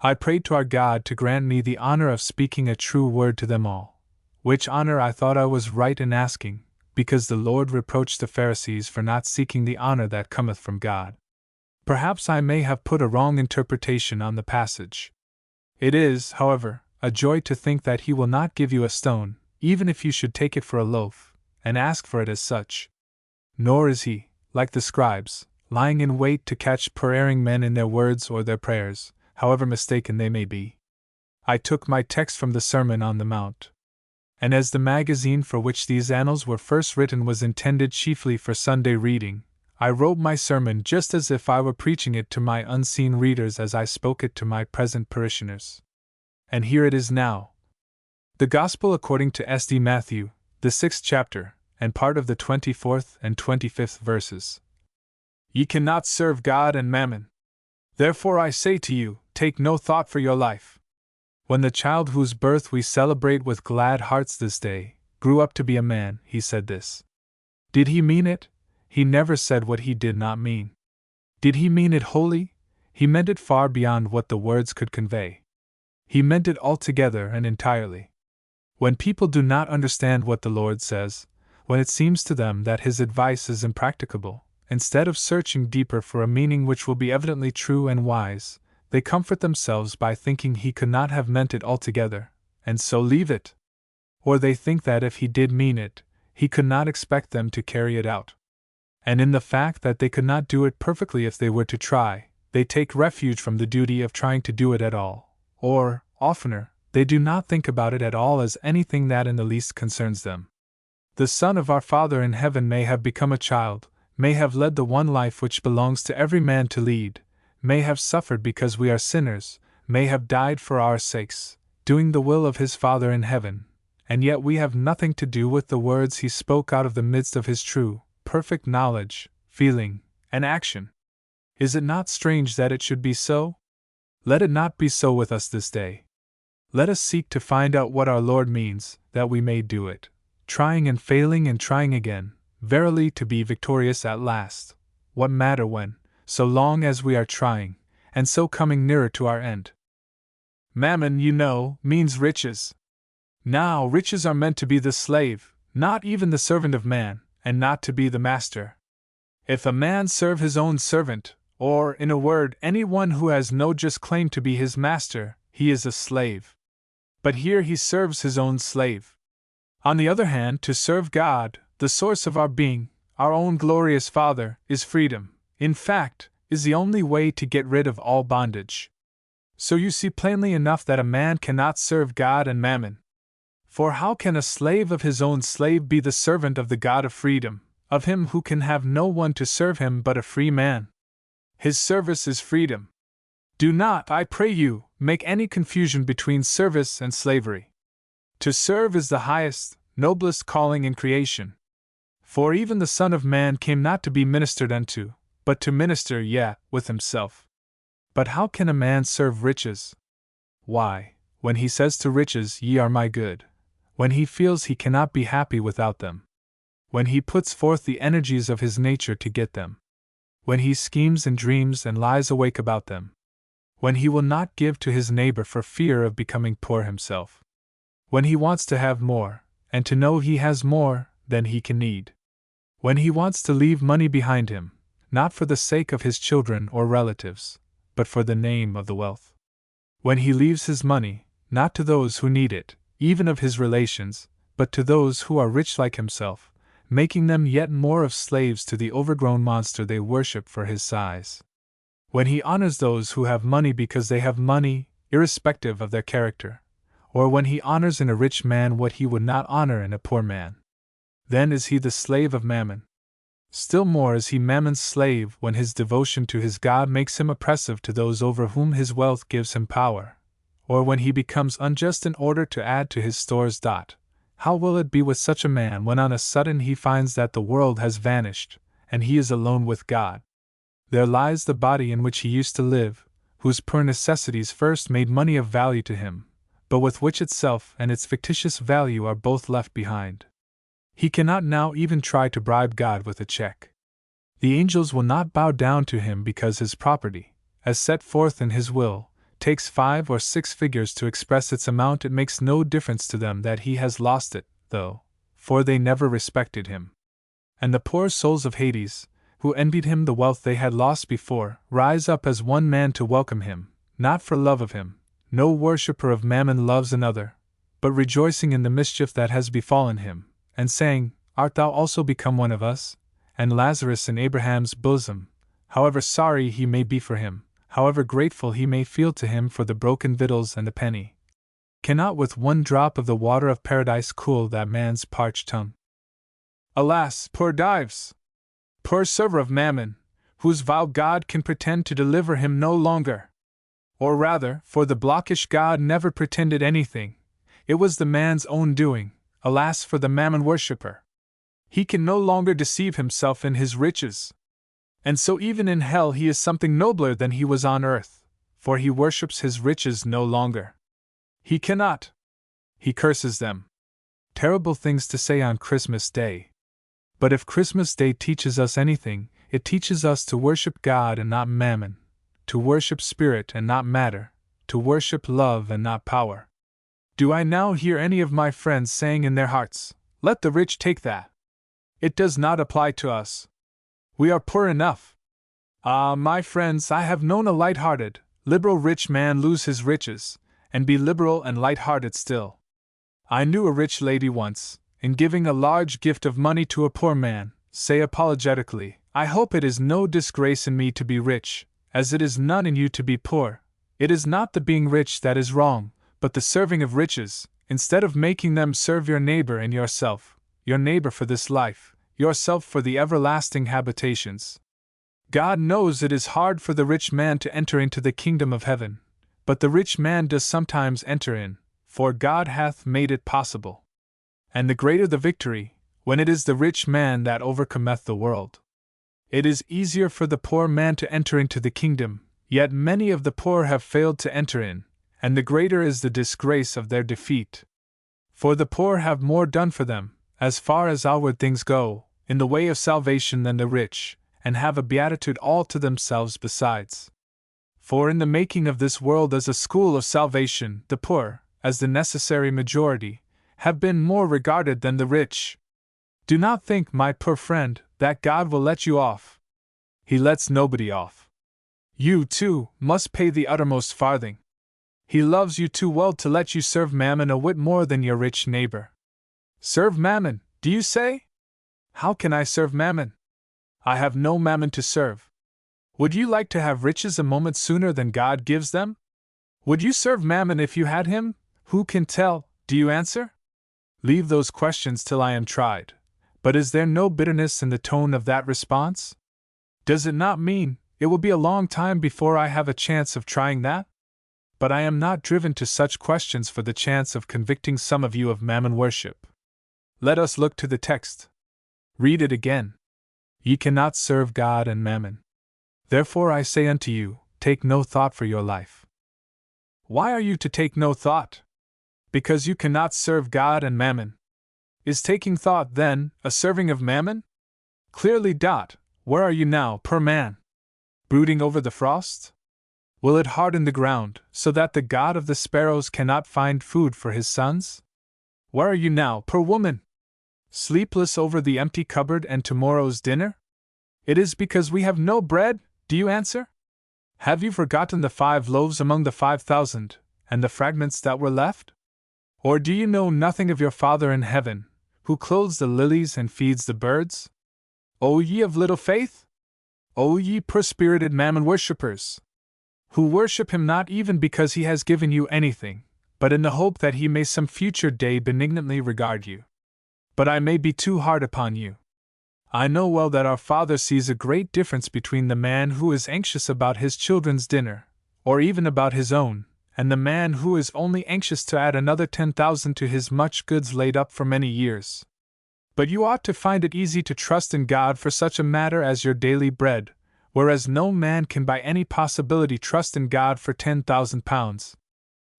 I prayed to our God to grant me the honor of speaking a true word to them all, which honor I thought I was right in asking, because the Lord reproached the Pharisees for not seeking the honor that cometh from God. Perhaps I may have put a wrong interpretation on the passage. It is, however, a joy to think that He will not give you a stone, even if you should take it for a loaf, and ask for it as such. Nor is He, like the scribes, lying in wait to catch erring men in their words or their prayers, however mistaken they may be. I took my text from the Sermon on the Mount. And as the magazine for which these annals were first written was intended chiefly for Sunday reading, I wrote my sermon just as if I were preaching it to my unseen readers as I spoke it to my present parishioners. And here it is now. The Gospel according to S.D. Matthew, the 6th chapter, and part of the 24th and 25th verses. Ye cannot serve God and mammon. Therefore I say to you, take no thought for your life. When the child whose birth we celebrate with glad hearts this day grew up to be a man, he said this. Did he mean it? He never said what he did not mean. Did he mean it wholly? He meant it far beyond what the words could convey. He meant it altogether and entirely. When people do not understand what the Lord says, when it seems to them that His advice is impracticable, instead of searching deeper for a meaning which will be evidently true and wise, they comfort themselves by thinking He could not have meant it altogether, and so leave it. Or they think that if He did mean it, He could not expect them to carry it out. And in the fact that they could not do it perfectly if they were to try, they take refuge from the duty of trying to do it at all, or, oftener, they do not think about it at all as anything that in the least concerns them. The Son of our Father in heaven may have become a child, may have led the one life which belongs to every man to lead, may have suffered because we are sinners, may have died for our sakes, doing the will of His Father in heaven, and yet we have nothing to do with the words He spoke out of the midst of His true, perfect knowledge, feeling, and action. Is it not strange that it should be so? Let it not be so with us this day. Let us seek to find out what our Lord means, that we may do it, trying and failing and trying again, verily to be victorious at last. What matter when, so long as we are trying, and so coming nearer to our end? Mammon, you know, means riches. Now, riches are meant to be the slave, not even the servant of man, and not to be the master. If a man serve his own servant, or, in a word, anyone who has no just claim to be his master, he is a slave. But here he serves his own slave. On the other hand, to serve God, the source of our being, our own glorious Father, is freedom, in fact, is the only way to get rid of all bondage. So you see plainly enough that a man cannot serve God and mammon. For how can a slave of his own slave be the servant of the God of freedom, of Him who can have no one to serve Him but a free man? His service is freedom. Do not, I pray you, make any confusion between service and slavery. To serve is the highest, noblest calling in creation. For even the Son of Man came not to be ministered unto, but to minister, yea, with Himself. But how can a man serve riches? Why, when he says to riches, ye are my good, when he feels he cannot be happy without them, when he puts forth the energies of his nature to get them, when he schemes and dreams and lies awake about them, when he will not give to his neighbor for fear of becoming poor himself, when he wants to have more, and to know he has more than he can need, when he wants to leave money behind him, not for the sake of his children or relatives, but for the name of the wealth, when he leaves his money, not to those who need it, even of his relations, but to those who are rich like himself, making them yet more of slaves to the overgrown monster they worship for his size. When he honors those who have money because they have money, irrespective of their character, or when he honors in a rich man what he would not honor in a poor man, then is he the slave of mammon. Still more is he mammon's slave when his devotion to his God makes him oppressive to those over whom his wealth gives him power, or when he becomes unjust in order to add to his stores. How will it be with such a man when on a sudden he finds that the world has vanished, and he is alone with God? There lies the body in which he used to live, whose poor necessities first made money of value to him, but with which itself and its fictitious value are both left behind. He cannot now even try to bribe God with a check. The angels will not bow down to him because his property, as set forth in his will, takes 5 or 6 figures to express its amount, it makes no difference to them that he has lost it, though, for they never respected him. And the poor souls of Hades, who envied him the wealth they had lost before, rise up as one man to welcome him, not for love of him. No worshipper of Mammon loves another, but rejoicing in the mischief that has befallen him, and saying, Art thou also become one of us? And Lazarus in Abraham's bosom, however sorry he may be for him, however grateful he may feel to him for the broken victuals and the penny, cannot with one drop of the water of paradise cool that man's parched tongue. Alas, poor Dives! Poor server of Mammon, whose vile god can pretend to deliver him no longer! Or rather, for the blockish god never pretended anything, it was the man's own doing. Alas for the Mammon worshipper! He can no longer deceive himself in his riches. And so even in hell he is something nobler than he was on earth, for he worships his riches no longer. He cannot. He curses them. Terrible things to say on Christmas Day. But if Christmas Day teaches us anything, it teaches us to worship God and not Mammon, to worship spirit and not matter, to worship love and not power. Do I now hear any of my friends saying in their hearts, Let the rich take that? It does not apply to us. We are poor enough. Ah, my friends, I have known a light-hearted, liberal rich man lose his riches, and be liberal and light-hearted still. I knew a rich lady once, in giving a large gift of money to a poor man, say apologetically, I hope it is no disgrace in me to be rich, as it is none in you to be poor. It is not the being rich that is wrong, but the serving of riches, instead of making them serve your neighbor and yourself, your neighbor for this life, yourself for the everlasting habitations. God knows it is hard for the rich man to enter into the kingdom of heaven, but the rich man does sometimes enter in, for God hath made it possible. And the greater the victory, when it is the rich man that overcometh the world. It is easier for the poor man to enter into the kingdom, yet many of the poor have failed to enter in, and the greater is the disgrace of their defeat. For the poor have more done for them, as far as outward things go, in the way of salvation than the rich, and have a beatitude all to themselves besides. For in the making of this world as a school of salvation, the poor, as the necessary majority, have been more regarded than the rich. Do not think, my poor friend, that God will let you off. He lets nobody off. You, too, must pay the uttermost farthing. He loves you too well to let you serve Mammon a whit more than your rich neighbor. Serve Mammon, do you say? How can I serve Mammon? I have no Mammon to serve. Would you like to have riches a moment sooner than God gives them? Would you serve Mammon if you had him? Who can tell, do you answer? Leave those questions till I am tried. But is there no bitterness in the tone of that response? Does it not mean, it will be a long time before I have a chance of trying that? But I am not driven to such questions for the chance of convicting some of you of Mammon worship. Let us look to the text. Read it again. Ye cannot serve God and Mammon. Therefore I say unto you, take no thought for your life. Why are you to take no thought? Because you cannot serve God and Mammon. Is taking thought, then, a serving of Mammon? Clearly. Where are you now, poor man? Brooding over the frost? Will it harden the ground, so that the God of the sparrows cannot find food for his sons? Where are you now, poor woman? Sleepless over the empty cupboard and tomorrow's dinner? It is because we have no bread, do you answer? Have you forgotten the 5 loaves among the 5,000, and the fragments that were left? Or do you know nothing of your Father in heaven, who clothes the lilies and feeds the birds? O ye of little faith? O ye poor-spirited Mammon worshippers, who worship him not even because he has given you anything, but in the hope that he may some future day benignantly regard you. But I may be too hard upon you. I know well that our Father sees a great difference between the man who is anxious about his children's dinner, or even about his own, and the man who is only anxious to add another 10,000 to his much goods laid up for many years. But you ought to find it easy to trust in God for such a matter as your daily bread, whereas no man can by any possibility trust in God for 10,000 pounds.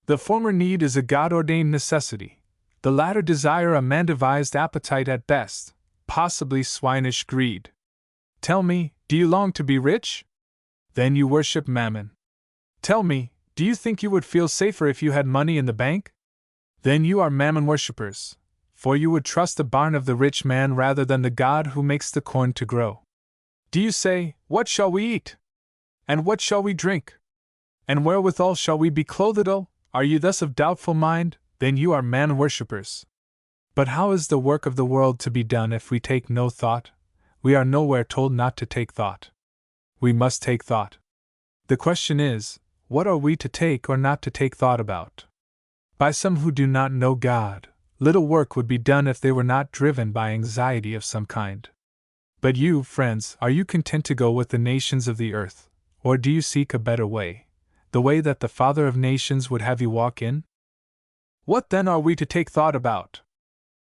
The former need is a God-ordained necessity, the latter desire a man-devised appetite at best, possibly swinish greed. Tell me, do you long to be rich? Then you worship Mammon. Tell me, Do you think you would feel safer if you had money in the bank? Then you are mammon worshippers, for you would trust the barn of the rich man rather than the God who makes the corn to grow. Do you say, "What shall we eat? And what shall we drink? And wherewithal shall we be clothed?" Are you thus of doubtful mind? Then you are mammon worshippers. But how is the work of the world to be done if we take no thought? We are nowhere told not to take thought. We must take thought. The question is, what are we to take or not to take thought about? By some who do not know God, little work would be done if they were not driven by anxiety of some kind. But you, friends, are you content to go with the nations of the earth, or do you seek a better way, the way that the Father of nations would have you walk in? What then are we to take thought about?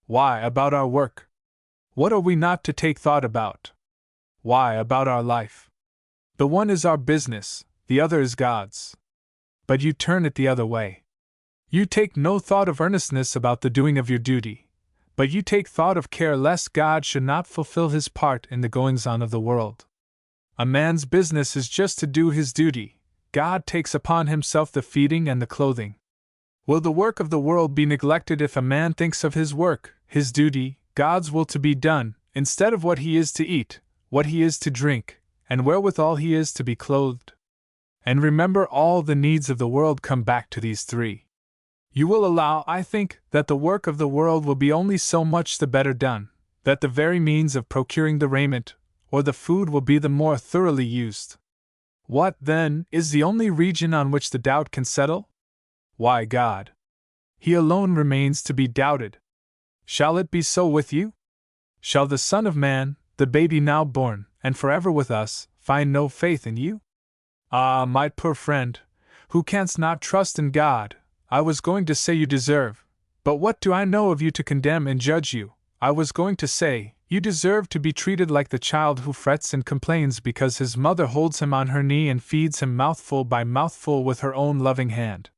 Why, about our work. What are we not to take thought about? Why, about our life. The one is our business, the other is God's. But you turn it the other way. You take no thought of earnestness about the doing of your duty, but you take thought of care lest God should not fulfill his part in the goings-on of the world. A man's business is just to do his duty. God takes upon himself the feeding and the clothing. Will the work of the world be neglected if a man thinks of his work, his duty, God's will to be done, instead of what he is to eat, what he is to drink, and wherewithal he is to be clothed? And remember, all the needs of the world come back to these three. You will allow, I think, that the work of the world will be only so much the better done, that the very means of procuring the raiment, or the food will be the more thoroughly used. What, then, is the only region on which the doubt can settle? Why, God. He alone remains to be doubted. Shall it be so with you? Shall the Son of Man, the baby now born, and forever with us, find no faith in you? Ah, my poor friend, who canst not trust in God, I was going to say you deserve, but what do I know of you to condemn and judge you? I was going to say, you deserve to be treated like the child who frets and complains because his mother holds him on her knee and feeds him mouthful by mouthful with her own loving hand.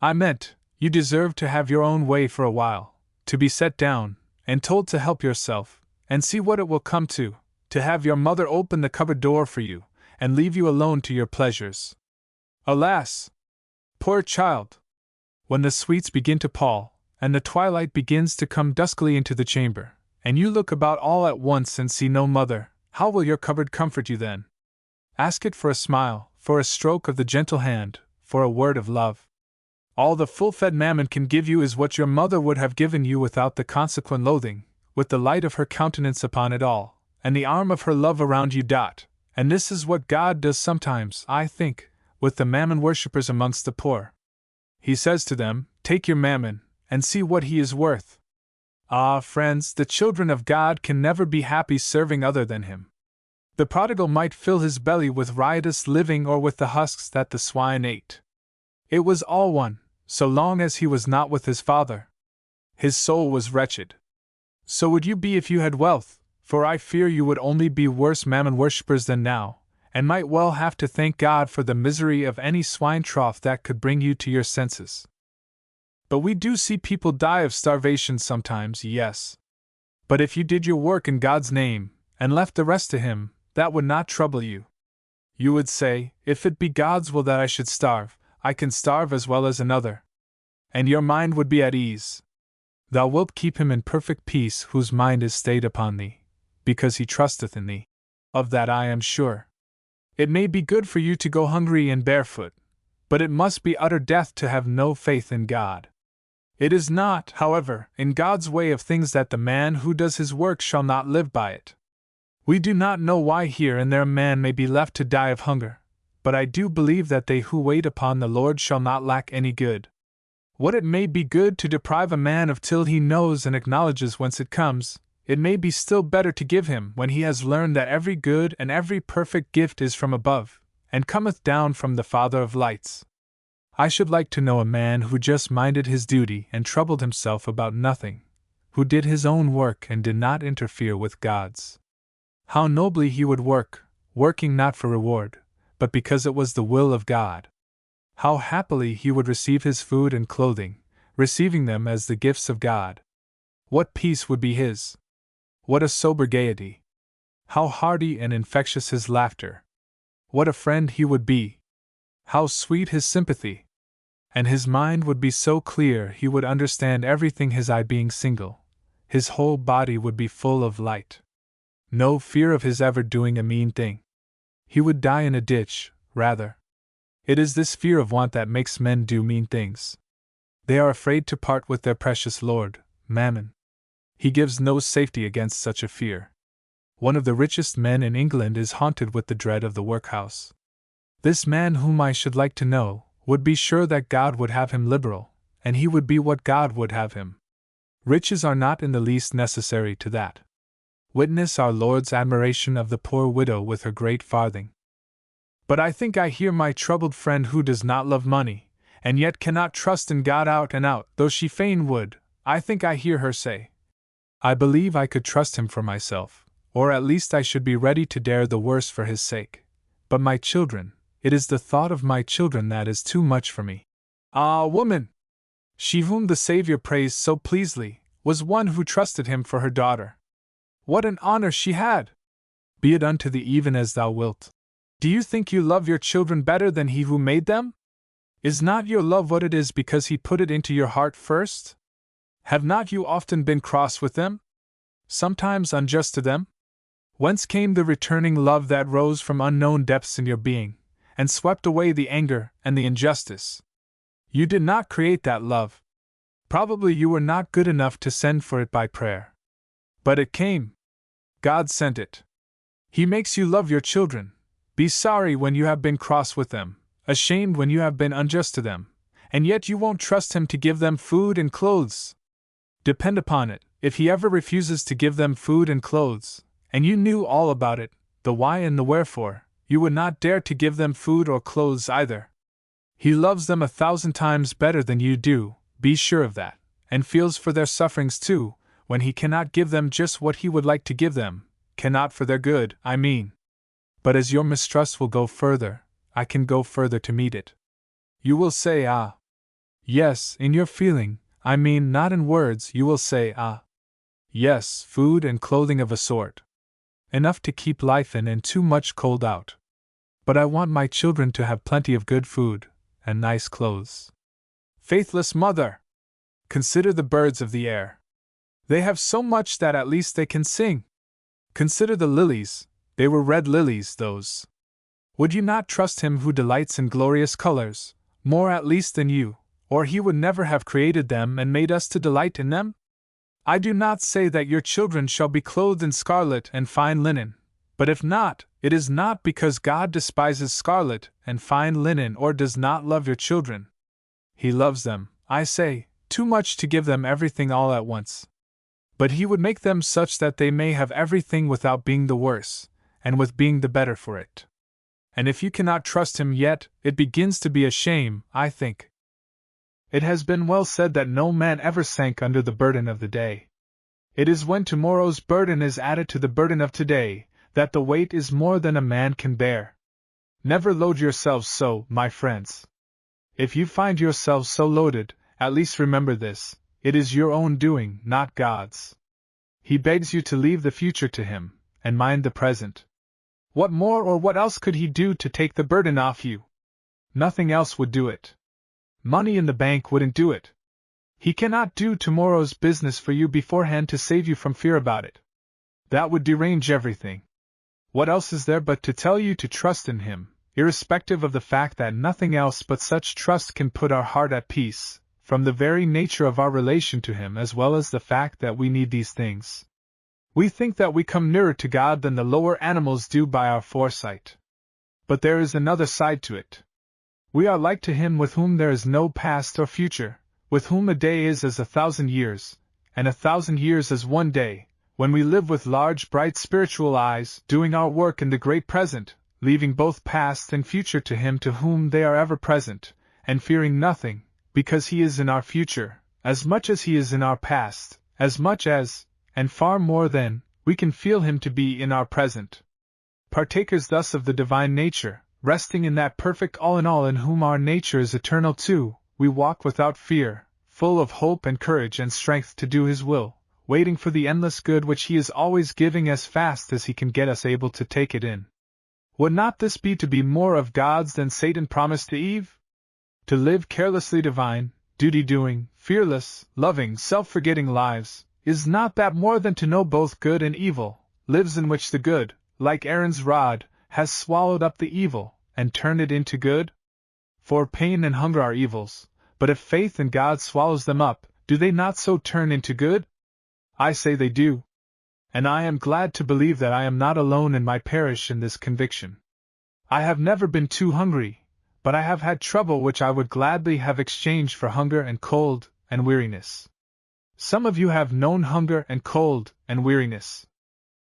I meant, you deserve to have your own way for a while, to be set down, and told to help yourself, and see what it will come to have your mother open the cupboard door for you, and leave you alone to your pleasures. Alas! Poor child! When the sweets begin to pall, and the twilight begins to come duskily into the chamber, and you look about all at once and see no mother, how will your cupboard comfort you then? Ask it for a smile, for a stroke of the gentle hand, for a word of love. All the full-fed mammon can give you is what your mother would have given you without the consequent loathing, with the light of her countenance upon it all, and the arm of her love around you. And this is what God does sometimes, I think, with the mammon worshippers amongst the poor. He says to them, "Take your mammon, and see what he is worth." Ah, friends, the children of God can never be happy serving other than him. The prodigal might fill his belly with riotous living or with the husks that the swine ate. It was all one, so long as he was not with his Father. His soul was wretched. So would you be if you had wealth, for I fear you would only be worse mammon worshippers than now, and might well have to thank God for the misery of any swine trough that could bring you to your senses. But we do see people die of starvation sometimes, yes. But if you did your work in God's name, and left the rest to Him, that would not trouble you. You would say, "If it be God's will that I should starve, I can starve as well as another." And your mind would be at ease. Thou wilt keep him in perfect peace whose mind is stayed upon thee, because he trusteth in thee. Of that I am sure. It may be good for you to go hungry and barefoot, but it must be utter death to have no faith in God. It is not, however, in God's way of things that the man who does his work shall not live by it. We do not know why here and there a man may be left to die of hunger, but I do believe that they who wait upon the Lord shall not lack any good. What it may be good to deprive a man of till he knows and acknowledges whence it comes, it may be still better to give him when he has learned that every good and every perfect gift is from above, and cometh down from the Father of lights. I should like to know a man who just minded his duty and troubled himself about nothing, who did his own work and did not interfere with God's. How nobly he would work, working not for reward, but because it was the will of God. How happily he would receive his food and clothing, receiving them as the gifts of God. What peace would be his! What a sober gaiety! How hearty and infectious his laughter! What a friend he would be! How sweet his sympathy! And his mind would be so clear he would understand everything, his eye being single. His whole body would be full of light. No fear of his ever doing a mean thing. He would die in a ditch, rather. It is this fear of want that makes men do mean things. They are afraid to part with their precious lord, Mammon. He gives no safety against such a fear. One of the richest men in England is haunted with the dread of the workhouse. This man, whom I should like to know, would be sure that God would have him liberal, and he would be what God would have him. Riches are not in the least necessary to that. Witness our Lord's admiration of the poor widow with her great farthing. But I think I hear my troubled friend, who does not love money, and yet cannot trust in God out and out, though she fain would, I think I hear her say, I believe I could trust him for myself, or at least I should be ready to dare the worst for his sake. But my children, it is the thought of my children that is too much for me. Ah, woman! She whom the Saviour praised so pleasantly was one who trusted him for her daughter. What an honor she had! Be it unto thee even as thou wilt. Do you think you love your children better than he who made them? Is not your love what it is because he put it into your heart first? Have not you often been cross with them? Sometimes unjust to them? Whence came the returning love that rose from unknown depths in your being, and swept away the anger and the injustice? You did not create that love. Probably you were not good enough to send for it by prayer. But it came. God sent it. He makes you love your children, be sorry when you have been cross with them, ashamed when you have been unjust to them, and yet you won't trust him to give them food and clothes. Depend upon it, if he ever refuses to give them food and clothes, and you knew all about it, the why and the wherefore, you would not dare to give them food or clothes either. He loves them 1,000 times better than you do, be sure of that, and feels for their sufferings too, when he cannot give them just what he would like to give them, cannot for their good, I mean. But as your mistrust will go further, I can go further to meet it. You will say, ah. Yes, in your feeling, I mean not in words, you will say, ah. Yes, food and clothing of a sort. Enough to keep life in and too much cold out. But I want my children to have plenty of good food, and nice clothes. Faithless mother! Consider the birds of the air. They have so much that at least they can sing. Consider the lilies, they were red lilies, those. Would you not trust him who delights in glorious colors, more at least than you, or he would never have created them and made us to delight in them? I do not say that your children shall be clothed in scarlet and fine linen, but if not, it is not because God despises scarlet and fine linen or does not love your children. He loves them, I say, too much to give them everything all at once. But he would make them such that they may have everything without being the worse, and with being the better for it. And if you cannot trust him yet, it begins to be a shame, I think. It has been well said that no man ever sank under the burden of the day. It is when tomorrow's burden is added to the burden of today, that the weight is more than a man can bear. Never load yourselves so, my friends. If you find yourselves so loaded, at least remember this, it is your own doing, not God's. He begs you to leave the future to him, and mind the present. What more or what else could he do to take the burden off you? Nothing else would do it. Money in the bank wouldn't do it. He cannot do tomorrow's business for you beforehand to save you from fear about it. That would derange everything. What else is there but to tell you to trust in him, irrespective of the fact that nothing else but such trust can put our heart at peace, from the very nature of our relation to him as well as the fact that we need these things. We think that we come nearer to God than the lower animals do by our foresight. But there is another side to it. We are like to him with whom there is no past or future, with whom a day is as 1,000 years, and 1,000 years as one day, when we live with large bright spiritual eyes, doing our work in the great present, leaving both past and future to him to whom they are ever present, and fearing nothing, because he is in our future, as much as he is in our past, as much as, and far more than, we can feel him to be in our present. Partakers thus of the divine nature, resting in that perfect all in whom our nature is eternal too, we walk without fear, full of hope and courage and strength to do his will, waiting for the endless good which he is always giving as fast as he can get us able to take it in. Would not this be to be more of God's than Satan promised to Eve? To live carelessly divine, duty-doing, fearless, loving, self-forgetting lives, is not that more than to know both good and evil, lives in which the good, like Aaron's rod, has swallowed up the evil, and turned it into good? For pain and hunger are evils, but if faith in God swallows them up, do they not so turn into good? I say they do. And I am glad to believe that I am not alone in my parish in this conviction. I have never been too hungry, but I have had trouble which I would gladly have exchanged for hunger and cold and weariness. Some of you have known hunger and cold and weariness.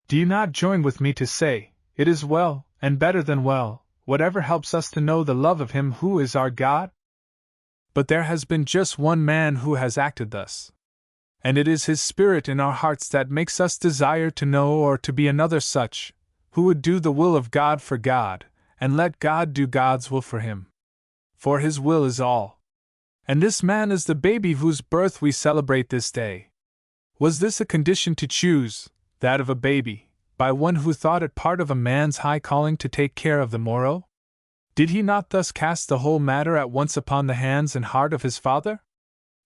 Do you not join with me to say, it is well, and better than well, whatever helps us to know the love of Him who is our God? But there has been just one man who has acted thus. And it is His Spirit in our hearts that makes us desire to know or to be another such, who would do the will of God for God, and let God do God's will for him. For His will is all. And this man is the baby whose birth we celebrate this day. Was this a condition to choose, that of a baby, by one who thought it part of a man's high calling to take care of the morrow? Did he not thus cast the whole matter at once upon the hands and heart of his Father?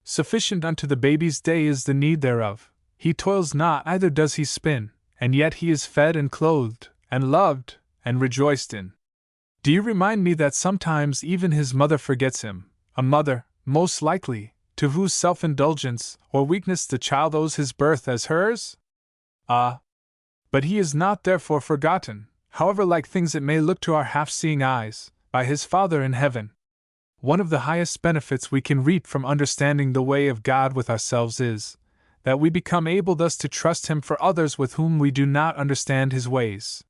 Sufficient unto the baby's day is the need thereof. He toils not, neither does he spin, and yet he is fed and clothed, and loved, and rejoiced in. Do you remind me that sometimes even his mother forgets him, a mother, most likely, to whose self-indulgence or weakness the child owes his birth as hers? Ah! But he is not therefore forgotten, however like things it may look to our half-seeing eyes, by his Father in heaven. One of the highest benefits we can reap from understanding the way of God with ourselves is, that we become able thus to trust Him for others with whom we do not understand His ways.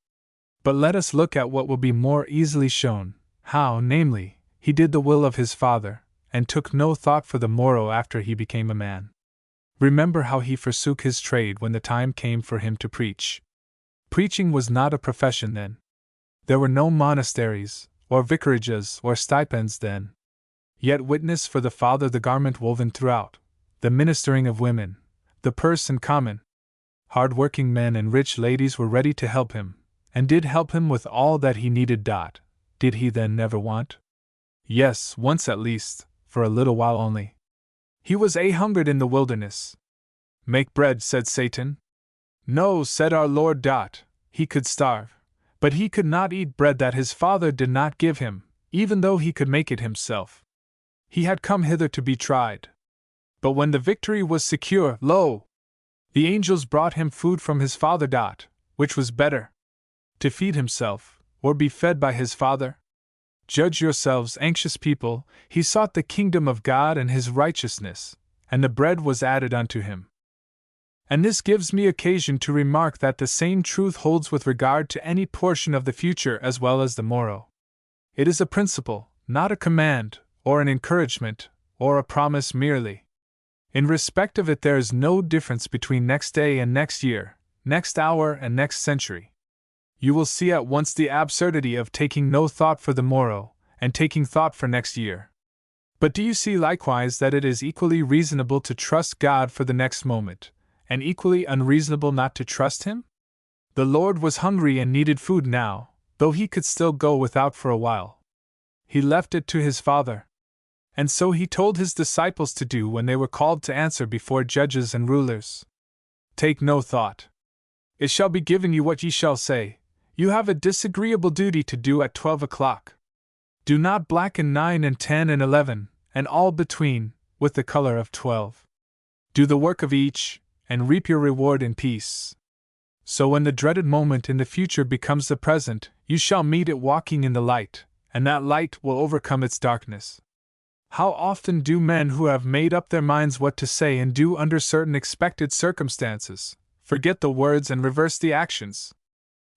But let us look at what will be more easily shown, how, namely, He did the will of His Father, and took no thought for the morrow after He became a man. Remember how He forsook His trade when the time came for Him to preach. Preaching was not a profession then. There were no monasteries, or vicarages, or stipends then. Yet witness for the Father the garment woven throughout, the ministering of women, the purse and common. Hard-working men and rich ladies were ready to help Him, and did help Him with all that He needed. Did He then never want? Yes, once at least, for a little while only. He was hungered in the wilderness. Make bread, said Satan. No, said our Lord. He could starve, but He could not eat bread that His Father did not give Him, even though He could make it Himself. He had come hither to be tried. But when the victory was secure, lo! The angels brought Him food from His Father. Which was better? To feed Himself, or be fed by His Father? Judge yourselves, anxious people. He sought the kingdom of God and His righteousness, and the bread was added unto Him. And this gives me occasion to remark that the same truth holds with regard to any portion of the future as well as the morrow. It is a principle, not a command, or an encouragement, or a promise merely. In respect of it there is no difference between next day and next year, next hour and next century. You will see at once the absurdity of taking no thought for the morrow, and taking thought for next year. But do you see likewise that it is equally reasonable to trust God for the next moment, and equally unreasonable not to trust Him? The Lord was hungry and needed food now, though He could still go without for a while. He left it to His Father. And so He told His disciples to do when they were called to answer before judges and rulers. Take no thought. It shall be given you what ye shall say. You have a disagreeable duty to do at 12 o'clock. Do not blacken 9 and 10 and 11, and all between, with the color of 12. Do the work of each, and reap your reward in peace. So when the dreaded moment in the future becomes the present, you shall meet it walking in the light, and that light will overcome its darkness. How often do men who have made up their minds what to say and do under certain expected circumstances, forget the words and reverse the actions?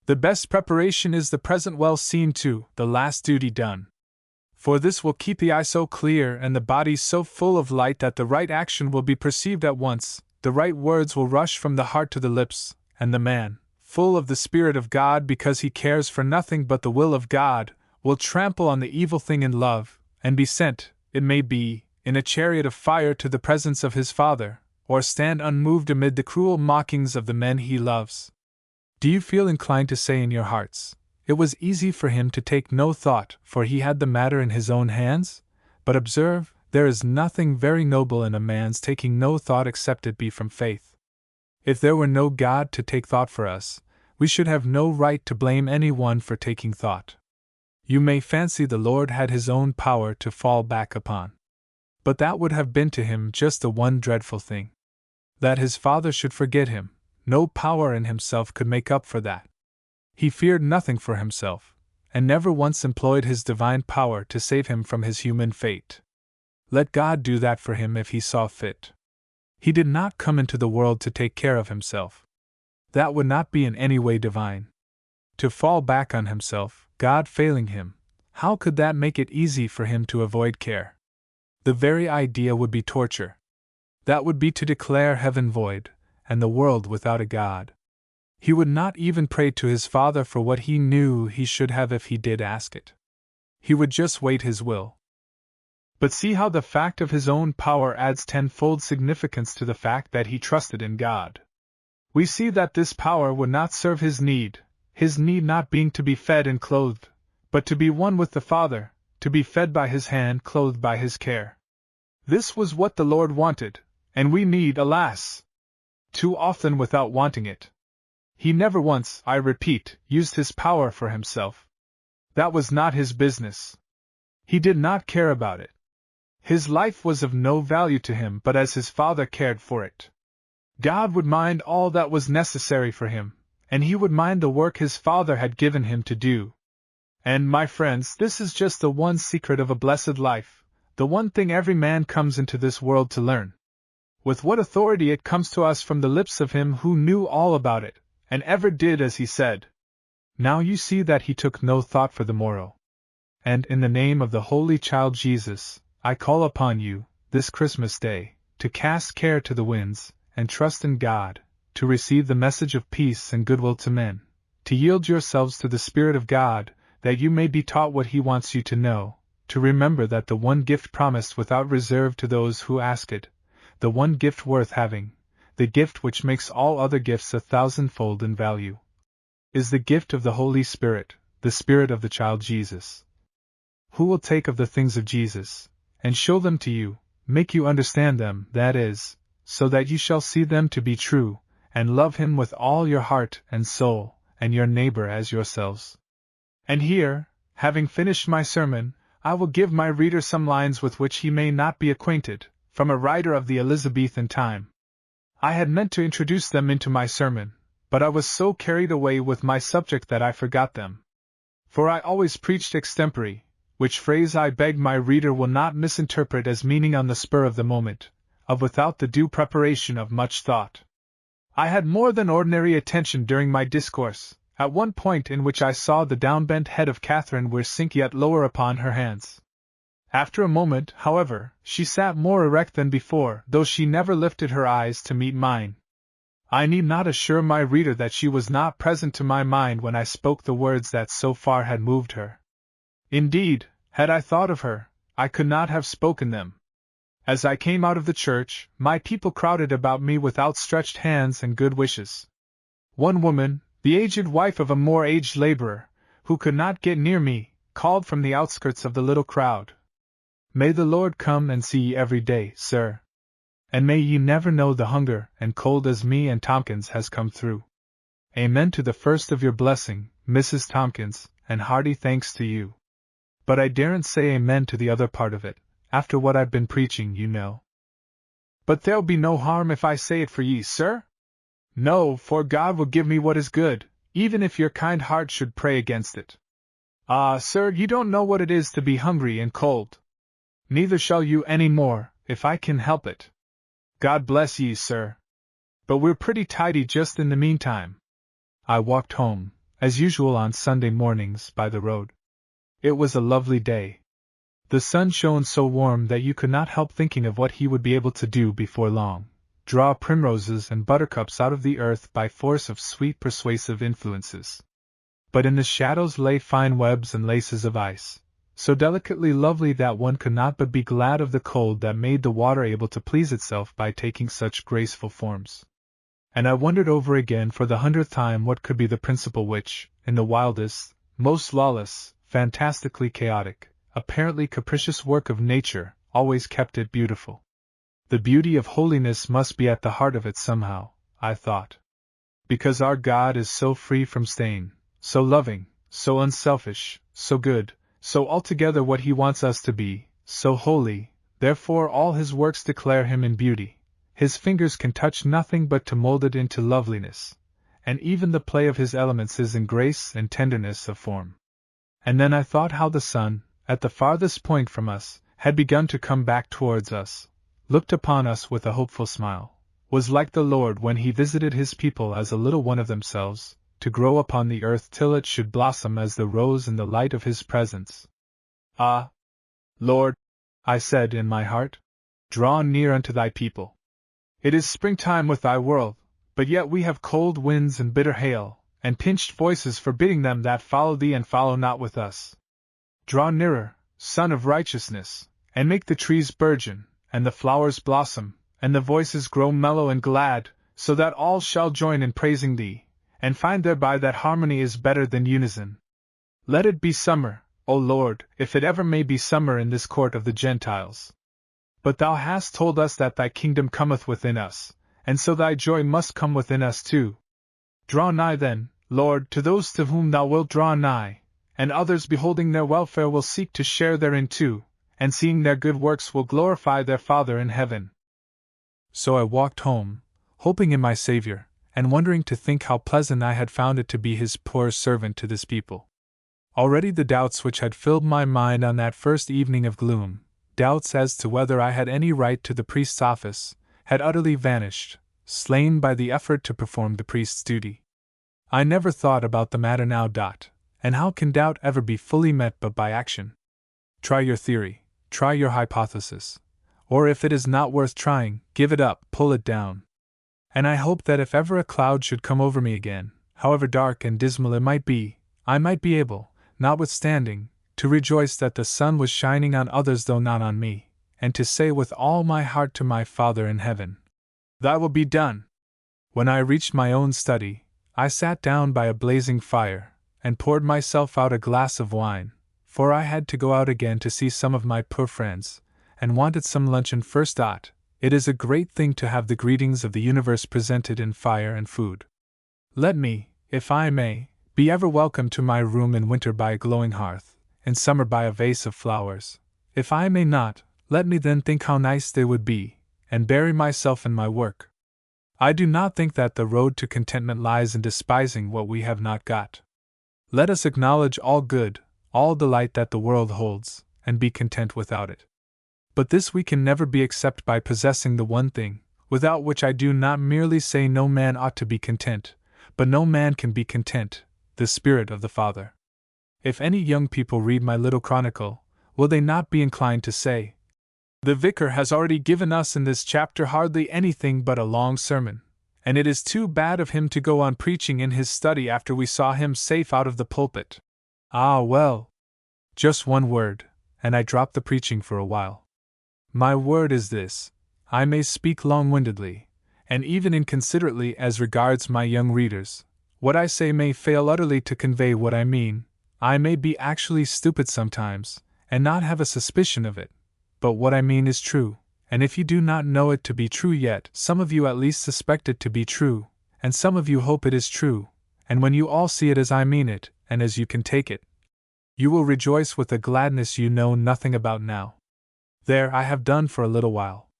The best preparation is the present well seen to, the last duty done. For this will keep the eye so clear and the body so full of light that the right action will be perceived at once, the right words will rush from the heart to the lips, and the man, full of the Spirit of God because he cares for nothing but the will of God, will trample on the evil thing in love, and be sent, it may be, in a chariot of fire to the presence of his Father, or stand unmoved amid the cruel mockings of the men he loves. Do you feel inclined to say in your hearts, it was easy for him to take no thought, for he had the matter in his own hands? But observe, there is nothing very noble in a man's taking no thought except it be from faith. If there were no God to take thought for us, we should have no right to blame any one for taking thought. You may fancy the Lord had his own power to fall back upon. But that would have been to him just the one dreadful thing. That his Father should forget him, no power in himself could make up for that. He feared nothing for himself, and never once employed his divine power to save him from his human fate. Let God do that for him if he saw fit. He did not come into the world to take care of himself. That would not be in any way divine. To fall back on himself, God failing him, how could that make it easy for him to avoid care? The very idea would be torture. That would be to declare heaven void, and the world without a God. He would not even pray to his Father for what he knew he should have if he did ask it. He would just wait his will. But see how the fact of his own power adds tenfold significance to the fact that he trusted in God. We see that this power would not serve his need not being to be fed and clothed, but to be one with the Father, to be fed by his hand, clothed by his care. This was what the Lord wanted, and we need, alas, too often without wanting it. He never once, I repeat, used his power for himself. That was not his business. He did not care about it. His life was of no value to him but as his Father cared for it. God would mind all that was necessary for him, and he would mind the work his Father had given him to do. And, my friends, this is just the one secret of a blessed life, the one thing every man comes into this world to learn. With what authority it comes to us from the lips of him who knew all about it, and ever did as he said. Now you see that he took no thought for the morrow. And in the name of the Holy Child Jesus, I call upon you, this Christmas Day, to cast care to the winds, and trust in God, to receive the message of peace and goodwill to men, to yield yourselves to the Spirit of God, that you may be taught what he wants you to know, to remember that the one gift promised without reserve to those who ask it, the one gift worth having, the gift which makes all other gifts 1,000-fold in value, is the gift of the Holy Spirit, the Spirit of the child Jesus, who will take of the things of Jesus, and show them to you, make you understand them, that is, so that you shall see them to be true, and love him with all your heart and soul, and your neighbor as yourselves. And here, having finished my sermon, I will give my reader some lines with which he may not be acquainted, from a writer of the Elizabethan time. I had meant to introduce them into my sermon, but I was so carried away with my subject that I forgot them. For I always preached extempore, which phrase I beg my reader will not misinterpret as meaning on the spur of the moment, of without the due preparation of much thought. I had more than ordinary attention during my discourse, at one point in which I saw the downbent head of Catherine Weir sink yet lower upon her hands. After a moment, however, she sat more erect than before, though she never lifted her eyes to meet mine. I need not assure my reader that she was not present to my mind when I spoke the words that so far had moved her. Indeed, had I thought of her, I could not have spoken them. As I came out of the church, my people crowded about me with outstretched hands and good wishes. One woman, the aged wife of a more aged laborer, who could not get near me, called from the outskirts of the little crowd, "May the Lord come and see ye every day, sir. And may ye never know the hunger and cold as me and Tompkins has come through. Amen to the first of your blessing, Mrs. Tompkins, and hearty thanks to you. But I daren't say amen to the other part of it, after what I've been preaching, you know." "But there'll be no harm if I say it for ye, sir?" "No, for God will give me what is good, even if your kind heart should pray against it. Ah, sir, you don't know what it is to be hungry and cold. Neither shall you any more, if I can help it. God bless ye, sir. But we're pretty tidy just in the meantime." I walked home, as usual on Sunday mornings, by the road. It was a lovely day. The sun shone so warm that you could not help thinking of what he would be able to do before long, draw primroses and buttercups out of the earth by force of sweet persuasive influences. But in the shadows lay fine webs and laces of ice, so delicately lovely that one could not but be glad of the cold that made the water able to please itself by taking such graceful forms. And I wondered over again for the 100th time what could be the principle which, in the wildest, most lawless, fantastically chaotic, apparently capricious work of nature, always kept it beautiful. The beauty of holiness must be at the heart of it somehow, I thought. Because our God is so free from stain, so loving, so unselfish, so good, so altogether what He wants us to be, so holy, therefore all His works declare Him in beauty. His fingers can touch nothing but to mold it into loveliness, and even the play of His elements is in grace and tenderness of form. And then I thought how the sun, at the farthest point from us, had begun to come back towards us, looked upon us with a hopeful smile, was like the Lord when He visited His people as a little one of themselves, to grow upon the earth till it should blossom as the rose in the light of His presence. Ah, Lord, I said in my heart, draw near unto Thy people. It is springtime with Thy world, but yet we have cold winds and bitter hail, and pinched voices forbidding them that follow Thee and follow not with us. Draw nearer, Sun of righteousness, and make the trees burgeon, and the flowers blossom, and the voices grow mellow and glad, so that all shall join in praising Thee, and find thereby that harmony is better than unison. Let it be summer, O Lord, if it ever may be summer in this court of the Gentiles. But Thou hast told us that Thy kingdom cometh within us, and so Thy joy must come within us too. Draw nigh then, Lord, to those to whom Thou wilt draw nigh, and others beholding their welfare will seek to share therein too, and seeing their good works will glorify their Father in heaven. So I walked home, hoping in my Savior, and wondering to think how pleasant I had found it to be His poor servant to this people. Already the doubts which had filled my mind on that first evening of gloom, doubts as to whether I had any right to the priest's office, had utterly vanished, slain by the effort to perform the priest's duty. I never thought about the matter now. And how can doubt ever be fully met but by action? Try your theory, try your hypothesis, or if it is not worth trying, give it up, pull it down. And I hope that if ever a cloud should come over me again, however dark and dismal it might be, I might be able, notwithstanding, to rejoice that the sun was shining on others though not on me, and to say with all my heart to my Father in heaven, Thy will be done. When I reached my own study, I sat down by a blazing fire, and poured myself out a glass of wine, for I had to go out again to see some of my poor friends, and wanted some luncheon first. It is a great thing to have the greetings of the universe presented in fire and food. Let me, if I may, be ever welcome to my room in winter by a glowing hearth, in summer by a vase of flowers. If I may not, let me then think how nice they would be, and bury myself in my work. I do not think that the road to contentment lies in despising what we have not got. Let us acknowledge all good, all delight that the world holds, and be content without it. But this we can never be except by possessing the one thing, without which I do not merely say no man ought to be content, but no man can be content, the Spirit of the Father. If any young people read my little chronicle, will they not be inclined to say, The vicar has already given us in this chapter hardly anything but a long sermon, and it is too bad of him to go on preaching in his study after we saw him safe out of the pulpit. Ah, well! Just one word, and I drop the preaching for a while. My word is this: I may speak long-windedly, and even inconsiderately as regards my young readers. What I say may fail utterly to convey what I mean. I may be actually stupid sometimes, and not have a suspicion of it. But what I mean is true. And if you do not know it to be true yet, some of you at least suspect it to be true, and some of you hope it is true, and when you all see it as I mean it, and as you can take it, you will rejoice with a gladness you know nothing about now. There, I have done for a little while.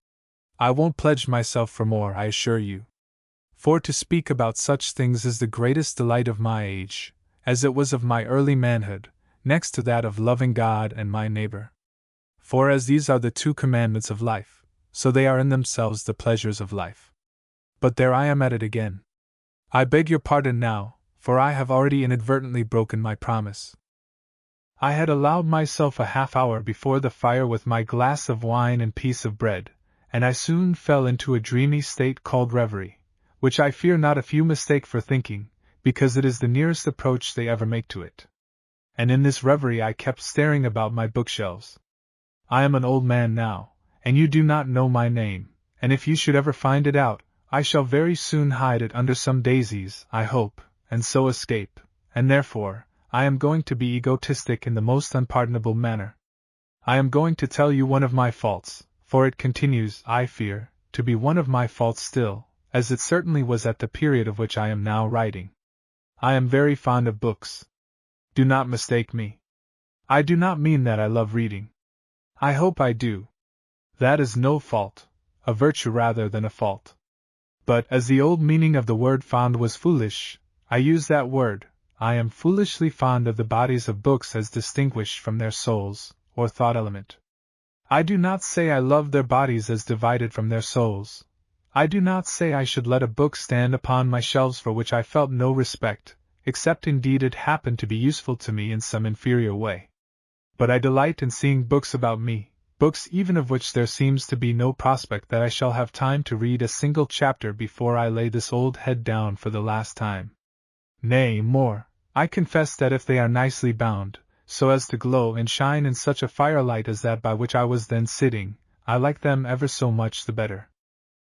I won't pledge myself for more, I assure you. For to speak about such things is the greatest delight of my age, as it was of my early manhood, next to that of loving God and my neighbor. For as these are the two commandments of life, so they are in themselves the pleasures of life. But there I am at it again. I beg your pardon now, for I have already inadvertently broken my promise. I had allowed myself a half-hour before the fire with my glass of wine and piece of bread, and I soon fell into a dreamy state called reverie, which I fear not a few mistake for thinking, because it is the nearest approach they ever make to it. And in this reverie I kept staring about my bookshelves. I am an old man now, and you do not know my name, and if you should ever find it out, I shall very soon hide it under some daisies, I hope, and so escape, and therefore, I am going to be egotistic in the most unpardonable manner. I am going to tell you one of my faults, for it continues, I fear, to be one of my faults still, as it certainly was at the period of which I am now writing. I am very fond of books. Do not mistake me. I do not mean that I love reading. I hope I do. That is no fault, a virtue rather than a fault. But, as the old meaning of the word fond was foolish, I use that word. I am foolishly fond of the bodies of books as distinguished from their souls, or thought element. I do not say I love their bodies as divided from their souls. I do not say I should let a book stand upon my shelves for which I felt no respect, except indeed it happened to be useful to me in some inferior way. But I delight in seeing books about me, books even of which there seems to be no prospect that I shall have time to read a single chapter before I lay this old head down for the last time. Nay, more, I confess that if they are nicely bound, so as to glow and shine in such a firelight as that by which I was then sitting, I like them ever so much the better.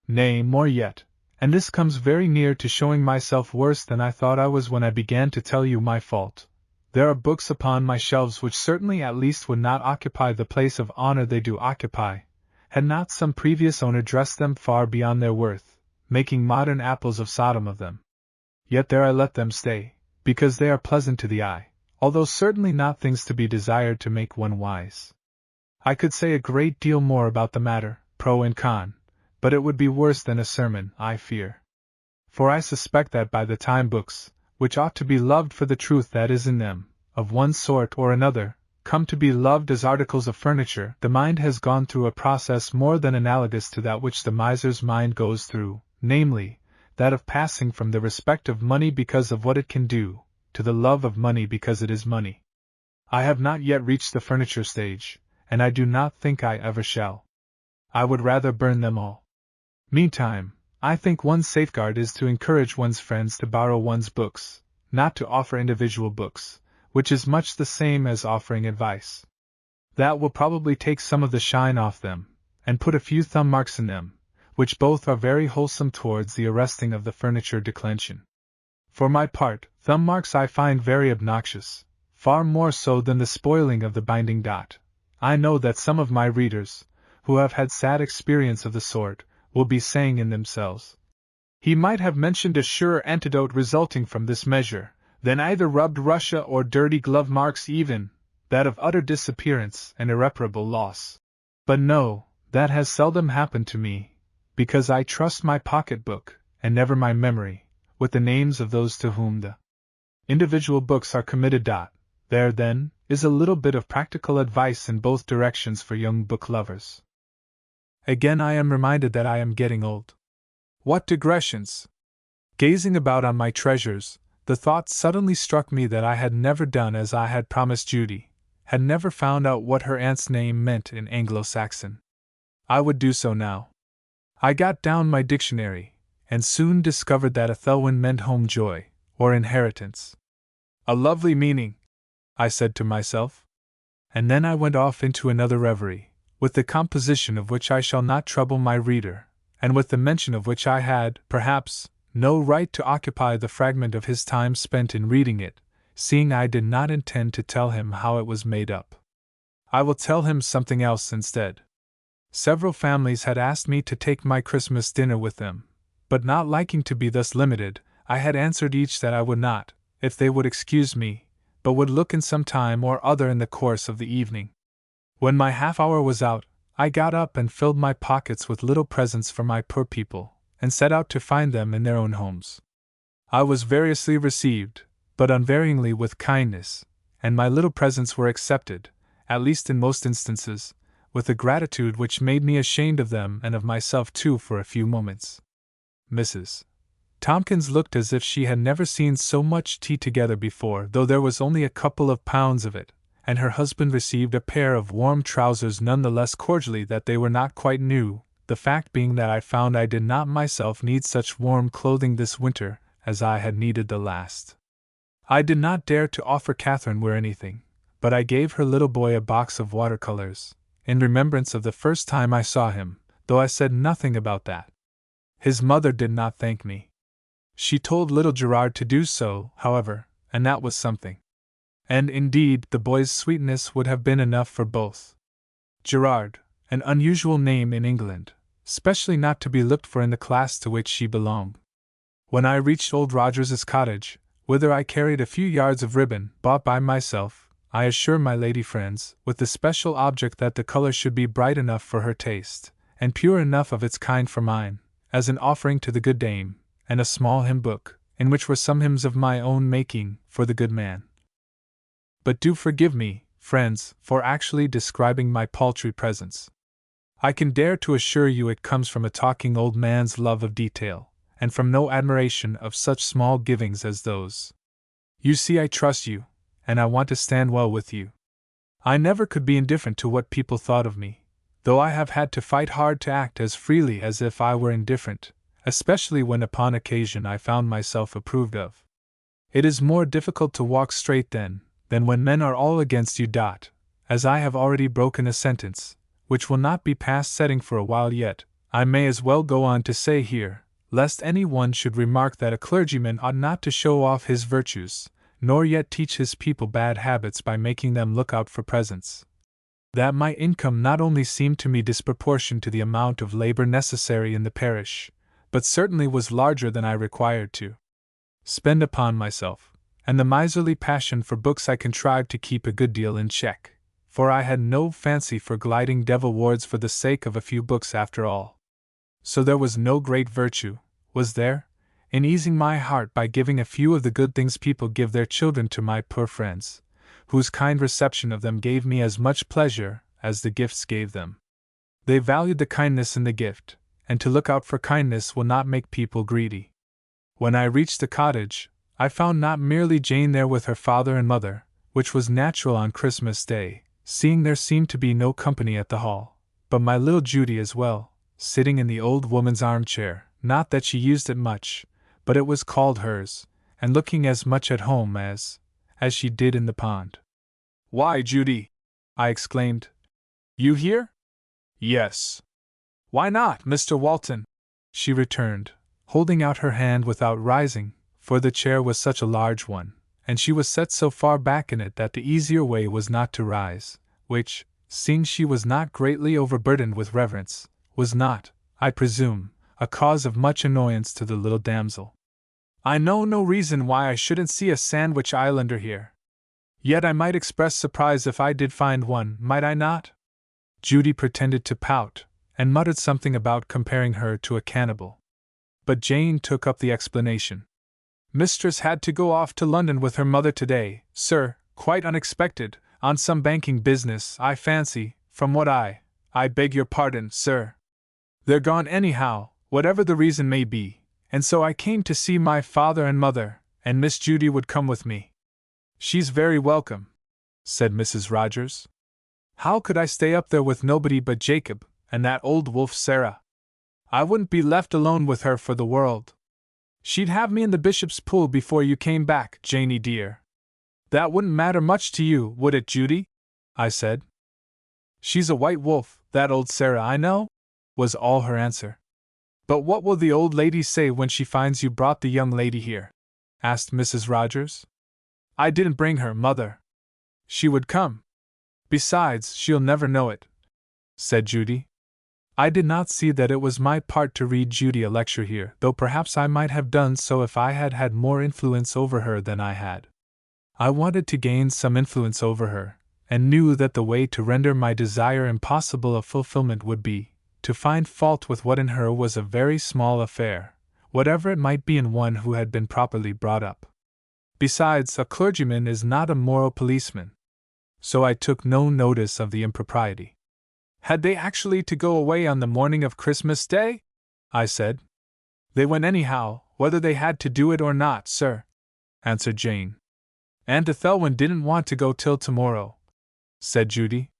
Nay, more yet, and this comes very near to showing myself worse than I thought I was when I began to tell you my fault. There are books upon my shelves which certainly at least would not occupy the place of honor they do occupy, had not some previous owner dressed them far beyond their worth, making modern apples of Sodom of them. Yet there I let them stay, because they are pleasant to the eye, although certainly not things to be desired to make one wise. I could say a great deal more about the matter, pro and con, but it would be worse than a sermon, I fear. For I suspect that by the time books, which ought to be loved for the truth that is in them, of one sort or another, come to be loved as articles of furniture, the mind has gone through a process more than analogous to that which the miser's mind goes through, namely, that of passing from the respect of money because of what it can do, to the love of money because it is money. I have not yet reached the furniture stage, and I do not think I ever shall. I would rather burn them all. Meantime, I think one safeguard is to encourage one's friends to borrow one's books, not to offer individual books, which is much the same as offering advice. That will probably take some of the shine off them, and put a few thumb marks in them, which both are very wholesome towards the arresting of the furniture declension. For my part, thumb marks I find very obnoxious, far more so than the spoiling of the binding dot. I know that some of my readers, who have had sad experience of the sort, will be saying in themselves, he might have mentioned a surer antidote resulting from this measure, than either rubbed Russia or dirty glove marks even, that of utter disappearance and irreparable loss. But no, that has seldom happened to me, because I trust my pocket-book, and never my memory, with the names of those to whom the individual books are committed. There, then, is a little bit of practical advice in both directions for young book lovers. Again I am reminded that I am getting old. What digressions! Gazing about on my treasures, the thought suddenly struck me that I had never done as I had promised Judy, had never found out what her aunt's name meant in Anglo-Saxon. I would do so now. I got down my dictionary, and soon discovered that Athelwyn meant home joy, or inheritance. A lovely meaning, I said to myself. And then I went off into another reverie, with the composition of which I shall not trouble my reader, and with the mention of which I had, perhaps, no right to occupy the fragment of his time spent in reading it, seeing I did not intend to tell him how it was made up. I will tell him something else instead. Several families had asked me to take my Christmas dinner with them, but not liking to be thus limited, I had answered each that I would not, if they would excuse me, but would look in some time or other in the course of the evening. When my half-hour was out, I got up and filled my pockets with little presents for my poor people, and set out to find them in their own homes. I was variously received, but unvaryingly with kindness, and my little presents were accepted, at least in most instances, with a gratitude which made me ashamed of them and of myself too for a few moments. Mrs. Tompkins looked as if she had never seen so much tea together before, though there was only a couple of pounds of it, and her husband received a pair of warm trousers none the less cordially that they were not quite new, the fact being that I found I did not myself need such warm clothing this winter as I had needed the last. I did not dare to offer Catherine Weir anything, but I gave her little boy a box of watercolors, in remembrance of the first time I saw him, though I said nothing about that. His mother did not thank me. She told little Gerard to do so, however, and that was something. And indeed, the boy's sweetness would have been enough for both. Gerard, an unusual name in England, especially not to be looked for in the class to which she belonged. When I reached Old Rogers's cottage, whither I carried a few yards of ribbon bought by myself, I assured my lady friends, with the special object that the color should be bright enough for her taste, and pure enough of its kind for mine, as an offering to the good dame, and a small hymn book, in which were some hymns of my own making, for the good man. But do forgive me, friends, for actually describing my paltry presents. I can dare to assure you it comes from a talking old man's love of detail, and from no admiration of such small givings as those. You see, I trust you, and I want to stand well with you. I never could be indifferent to what people thought of me, though I have had to fight hard to act as freely as if I were indifferent, especially when upon occasion I found myself approved of. It is more difficult to walk straight then, than when men are all against you. As I have already broken a sentence, which will not be past setting for a while yet, I may as well go on to say here, lest any one should remark that a clergyman ought not to show off his virtues, nor yet teach his people bad habits by making them look out for presents, that my income not only seemed to me disproportioned to the amount of labor necessary in the parish, but certainly was larger than I required to spend upon myself, and the miserly passion for books I contrived to keep a good deal in check, for I had no fancy for gliding devil wards for the sake of a few books after all. So there was no great virtue, was there, in easing my heart by giving a few of the good things people give their children to my poor friends, whose kind reception of them gave me as much pleasure as the gifts gave them. They valued the kindness in the gift, and to look out for kindness will not make people greedy. When I reached the cottage, I found not merely Jane there with her father and mother, which was natural on Christmas Day, seeing there seemed to be no company at the hall, but my little Judy as well, sitting in the old woman's armchair, not that she used it much, but it was called hers, and looking as much at home as she did in the pond. "Why, Judy!" I exclaimed. "You here?" "Yes." "Why not, Mr. Walton?" she returned, holding out her hand without rising, for the chair was such a large one, and she was set so far back in it that the easier way was not to rise, which, seeing she was not greatly overburdened with reverence, was not, I presume, a cause of much annoyance to the little damsel. "I know no reason why I shouldn't see a Sandwich Islander here. Yet I might express surprise if I did find one, might I not?" Judy pretended to pout, and muttered something about comparing her to a cannibal. But Jane took up the explanation. "Mistress had to go off to London with her mother today, sir, quite unexpected, on some banking business, I fancy, from what I beg your pardon, sir. They're gone anyhow, whatever the reason may be, and so I came to see my father and mother, and Miss Judy would come with me." "She's very welcome," said Mrs. Rogers. "How could I stay up there with nobody but Jacob, and that old wolf Sarah? I wouldn't be left alone with her for the world. She'd have me in the bishop's pool before you came back, Janey dear." "That wouldn't matter much to you, would it, Judy?" I said. "She's a white wolf, that old Sarah, I know," was all her answer. "But what will the old lady say when she finds you brought the young lady here?" asked Mrs. Rogers. "I didn't bring her, mother." "She would come. Besides, she'll never know it," said Judy. I did not see that it was my part to read Judy a lecture here, though perhaps I might have done so if I had had more influence over her than I had. I wanted to gain some influence over her, and knew that the way to render my desire impossible of fulfillment would be to find fault with what in her was a very small affair, whatever it might be in one who had been properly brought up. Besides, a clergyman is not a moral policeman. So I took no notice of the impropriety. "Had they actually to go away on the morning of Christmas Day?" I said. "They went anyhow, whether they had to do it or not, sir," answered Jane. "Aunt Ethelwyn didn't want to go till tomorrow," said Judy.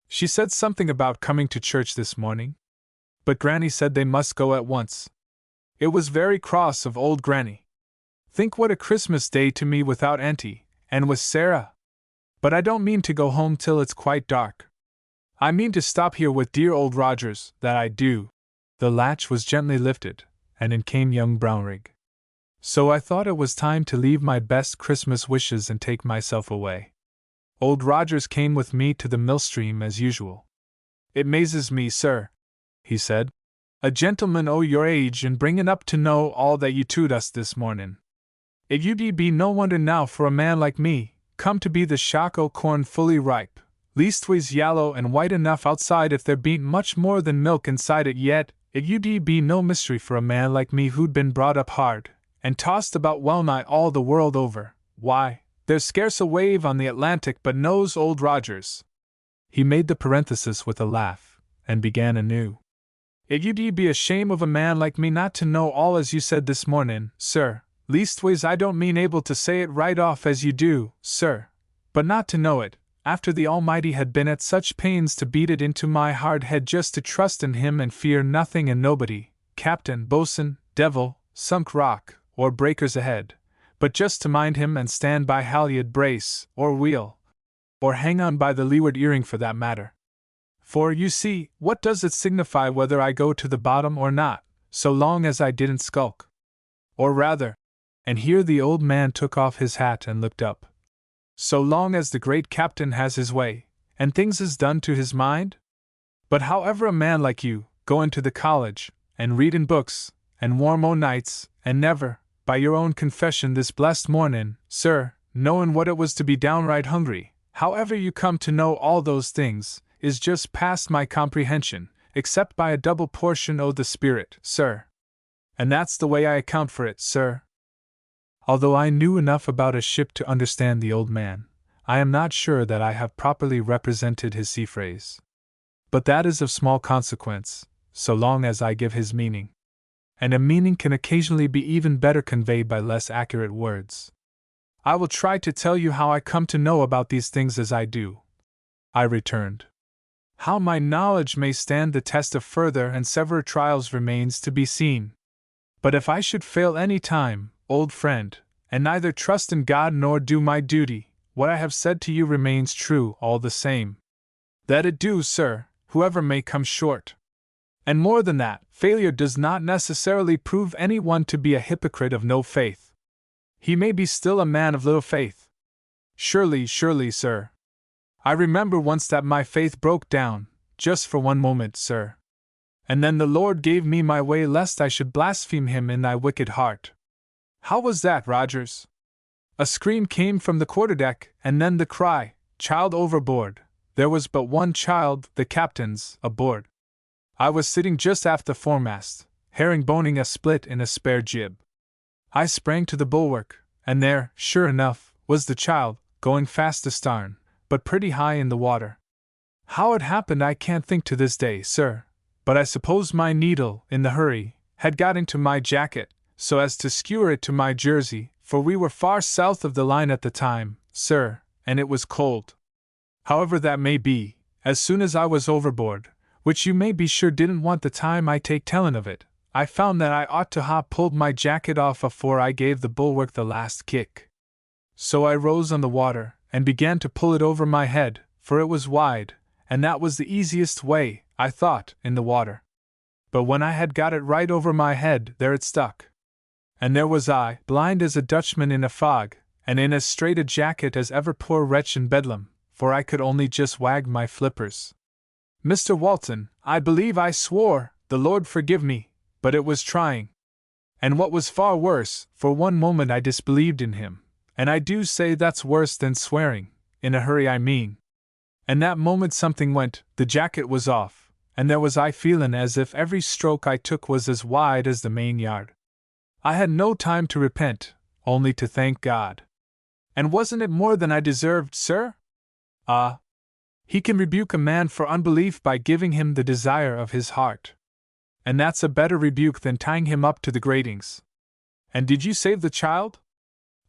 "She said something about coming to church this morning. But Granny said they must go at once. It was very cross of old Granny. Think what a Christmas Day to me without Auntie, and with Sarah! But I don't mean to go home till it's quite dark. I mean to stop here with dear old Rogers, that I do." The latch was gently lifted, and in came young Brownrigg. So I thought it was time to leave my best Christmas wishes and take myself away. Old Rogers came with me to the mill stream as usual. "It mazes me, sir," he said. "A gentleman o' your age and bringin' up to know all that you told us this mornin'. It you'd be no wonder now for a man like me, come to be the shock o' corn fully ripe, leastways yallow and white enough outside if there bean't much more than milk inside it yet. It you'd be no mystery for a man like me who'd been brought up hard, and tossed about wellnigh all the world over. Why, there's scarce a wave on the Atlantic but knows Old Rogers." He made the parenthesis with a laugh, and began anew. "It you'd be a shame of a man like me not to know all as you said this mornin', sir. Leastways I don't mean able to say it right off as you do, sir, but not to know it, after the Almighty had been at such pains to beat it into my hard head just to trust in Him and fear nothing and nobody, captain, boatswain, devil, sunk rock, or breakers ahead, but just to mind Him and stand by halyard brace, or wheel, or hang on by the leeward earing for that matter. For, you see, what does it signify whether I go to the bottom or not, so long as I didn't skulk? Or rather," and here the old man took off his hat and looked up, "so long as the great captain has his way, and things is done to his mind? But however a man like you, goin' to the college, and readin' books, and warm o' nights, and never, by your own confession this blessed mornin', sir, knowin' what it was to be downright hungry, however you come to know all those things, is just past my comprehension, except by a double portion o' the Spirit, sir. And that's the way I account for it, sir." Although I knew enough about a ship to understand the old man, I am not sure that I have properly represented his sea phrase. But that is of small consequence, so long as I give his meaning. And a meaning can occasionally be even better conveyed by less accurate words. I will try to tell you how I come to know about these things as I do, I returned. How my knowledge may stand the test of further and severer trials remains to be seen. But if I should fail any time, old friend, and neither trust in God nor do my duty, what I have said to you remains true all the same. That it do, sir, whoever may come short. And more than that, failure does not necessarily prove any one to be a hypocrite of no faith. He may be still a man of little faith. Surely, sir. I remember once that my faith broke down, just for one moment, sir. And then the Lord gave me my way lest I should blaspheme Him in thy wicked heart. How was that, Rogers? A scream came from the quarterdeck, and then the cry, "Child overboard!" There was but one child, the captain's, aboard. I was sitting just aft the foremast, herring-boning a split in a spare jib. I sprang to the bulwark, and there, sure enough, was the child, going fast astarn, but pretty high in the water. How it happened I can't think to this day, sir, but I suppose my needle, in the hurry, had got into my jacket, so as to skewer it to my jersey, for we were far south of the line at the time, sir, and it was cold. However that may be, as soon as I was overboard, which you may be sure didn't want the time I take tellin' of it, I found that I ought to ha' pulled my jacket off afore I gave the bulwark the last kick. So I rose on the water, and began to pull it over my head, for it was wide, and that was the easiest way, I thought, in the water. But when I had got it right over my head, there it stuck. And there was I, blind as a Dutchman in a fog, and in as straight a jacket as ever poor wretch in Bedlam, for I could only just wag my flippers. Mr. Walton, I believe I swore, the Lord forgive me, but it was trying. And what was far worse, for one moment I disbelieved in Him, and I do say that's worse than swearing, in a hurry I mean. And that moment something went, the jacket was off, and there was I feelin' as if every stroke I took was as wide as the main yard. I had no time to repent, only to thank God. And wasn't it more than I deserved, sir? Ah! He can rebuke a man for unbelief by giving him the desire of his heart. And that's a better rebuke than tying him up to the gratings. And did you save the child?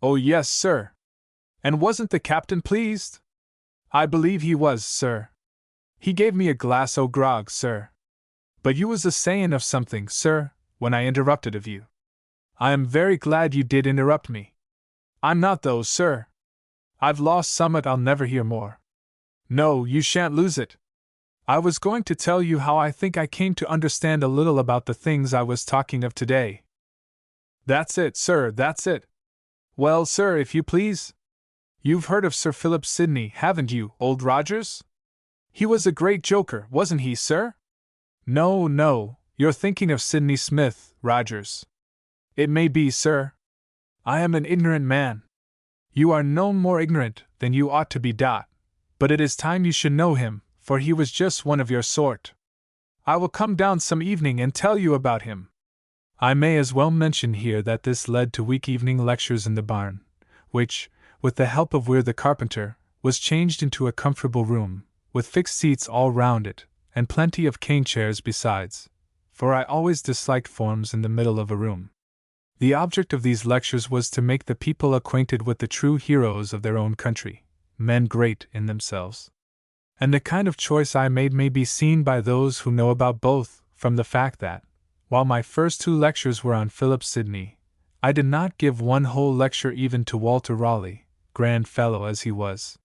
Oh yes, sir. And wasn't the captain pleased? I believe he was, sir. He gave me a glass o' grog, sir. But you was a-sayin' of something, sir, when I interrupted of you. I am very glad you did interrupt me. I'm not though, sir. I've lost summat I'll never hear more. No, you shan't lose it. I was going to tell you how I think I came to understand a little about the things I was talking of today. That's it, sir, that's it. Well, sir, if you please. You've heard of Sir Philip Sidney, haven't you, Old Rogers? He was a great joker, wasn't he, sir? No, no, you're thinking of Sidney Smith, Rogers. It may be, sir. I am an ignorant man. You are no more ignorant than you ought to be, Dot. But it is time you should know him, for he was just one of your sort. I will come down some evening and tell you about him. I may as well mention here that this led to week evening lectures in the barn, which, with the help of Weir the carpenter, was changed into a comfortable room, with fixed seats all round it, and plenty of cane chairs besides, for I always disliked forms in the middle of a room. The object of these lectures was to make the people acquainted with the true heroes of their own country, men great in themselves. And the kind of choice I made may be seen by those who know about both, from the fact that, while my first 2 lectures were on Philip Sidney, I did not give one whole lecture even to Walter Raleigh, grand fellow as he was.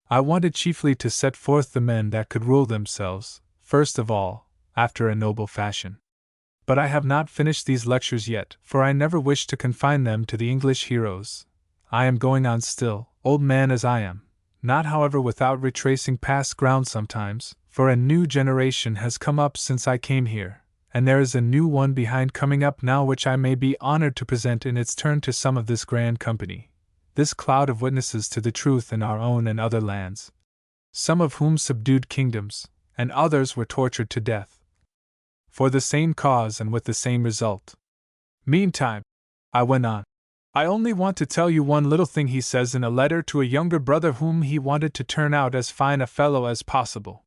I wanted chiefly to set forth the men that could rule themselves, first of all, after a noble fashion. But I have not finished these lectures yet, for I never wished to confine them to the English heroes. I am going on still, old man as I am, not however without retracing past ground sometimes, for a new generation has come up since I came here, and there is a new one behind coming up now which I may be honored to present in its turn to some of this grand company, this cloud of witnesses to the truth in our own and other lands, some of whom subdued kingdoms, and others were tortured to death, for the same cause and with the same result. Meantime, I went on, I only want to tell you one little thing he says in a letter to a younger brother whom he wanted to turn out as fine a fellow as possible.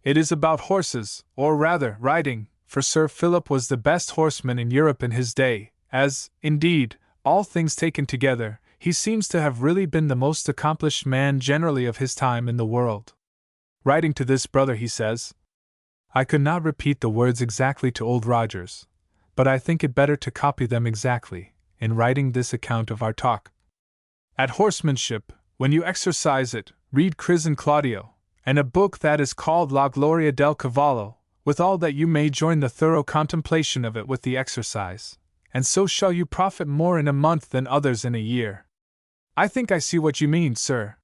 It is about horses, or rather, riding, for Sir Philip was the best horseman in Europe in his day, as, indeed, all things taken together, he seems to have really been the most accomplished man generally of his time in the world. Writing to this brother, he says, I could not repeat the words exactly to Old Rogers, but I think it better to copy them exactly, in writing this account of our talk. At horsemanship, when you exercise it, read Chris and Claudio, and a book that is called La Gloria del Cavallo, with all that you may join the thorough contemplation of it with the exercise, and so shall you profit more in a month than others in a year. I think I see what you mean, sir.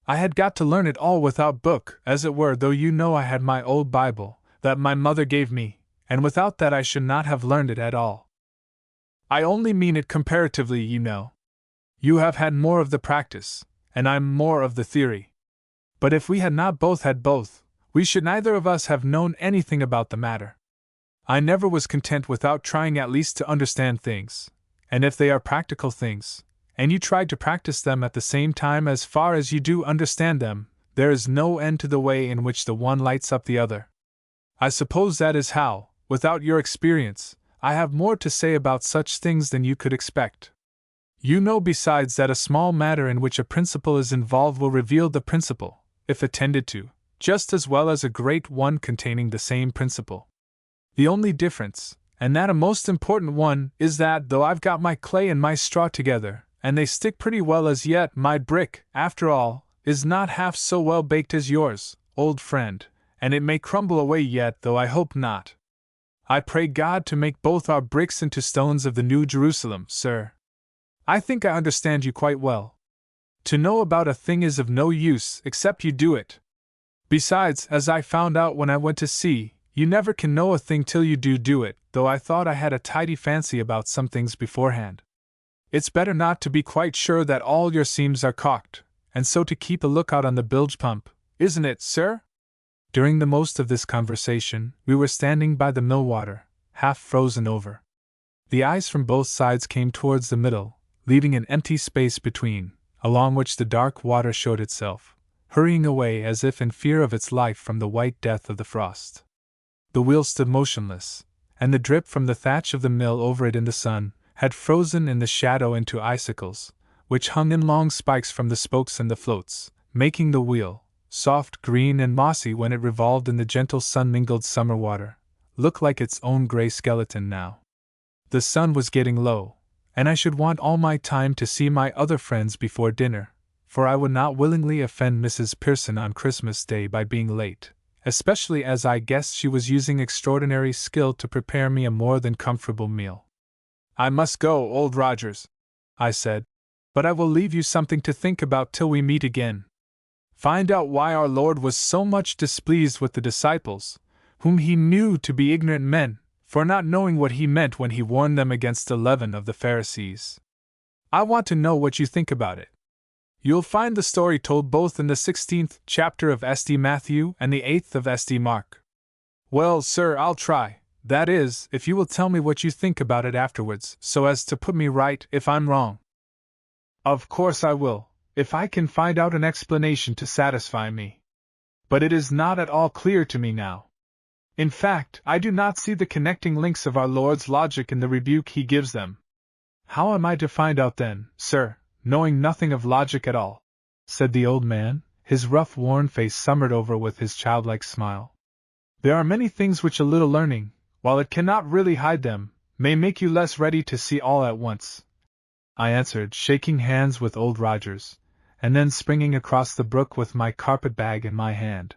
I had got to learn it all without book, as it were, though you know I had my old Bible, that my mother gave me, and without that I should not have learned it at all. I only mean it comparatively, you know. You have had more of the practice, and I'm more of the theory. But if we had not both had both, we should neither of us have known anything about the matter. I never was content without trying at least to understand things, and if they are practical things, and you try to practice them at the same time as far as you do understand them, there is no end to the way in which the one lights up the other. I suppose that is how, without your experience, I have more to say about such things than you could expect. You know besides that a small matter in which a principle is involved will reveal the principle, if attended to, just as well as a great one containing the same principle. The only difference, and that a most important one, is that though I've got my clay and my straw together, and they stick pretty well as yet, my brick, after all, is not half so well baked as yours, old friend, and it may crumble away yet, though I hope not. I pray God to make both our bricks into stones of the New Jerusalem, sir. I think I understand you quite well. To know about a thing is of no use except you do it. Besides, as I found out when I went to sea, you never can know a thing till you do it, though I thought I had a tidy fancy about some things beforehand. It's better not to be quite sure that all your seams are caulked, and so to keep a lookout on the bilge pump, isn't it, sir? During the most of this conversation, we were standing by the mill water, half frozen over. The ice from both sides came towards the middle, leaving an empty space between, along which the dark water showed itself, hurrying away as if in fear of its life from the white death of the frost. The wheel stood motionless, and the drip from the thatch of the mill over it in the sun had frozen in the shadow into icicles, which hung in long spikes from the spokes and the floats, making the wheel, soft green and mossy when it revolved in the gentle sun-mingled summer water, look like its own grey skeleton now. The sun was getting low, and I should want all my time to see my other friends before dinner, for I would not willingly offend Mrs. Pearson on Christmas Day by being late, especially as I guessed she was using extraordinary skill to prepare me a more than comfortable meal. I must go, Old Rogers, I said, but I will leave you something to think about till we meet again. Find out why our Lord was so much displeased with the disciples, whom he knew to be ignorant men, for not knowing what he meant when he warned them against the leaven of the Pharisees. I want to know what you think about it. You'll find the story told both in the 16th chapter of St. Matthew and the 8th of St. Mark. Well, sir, I'll try, that is, if you will tell me what you think about it afterwards, so as to put me right if I'm wrong. Of course I will, if I can find out an explanation to satisfy me. But it is not at all clear to me now. In fact, I do not see the connecting links of our Lord's logic in the rebuke he gives them. How am I to find out then, sir, knowing nothing of logic at all? Said the old man, his rough worn face summered over with his childlike smile. There are many things which a little learning, while it cannot really hide them, may make you less ready to see all at once, I answered, shaking hands with Old Rogers, and then springing across the brook with my carpet-bag in my hand.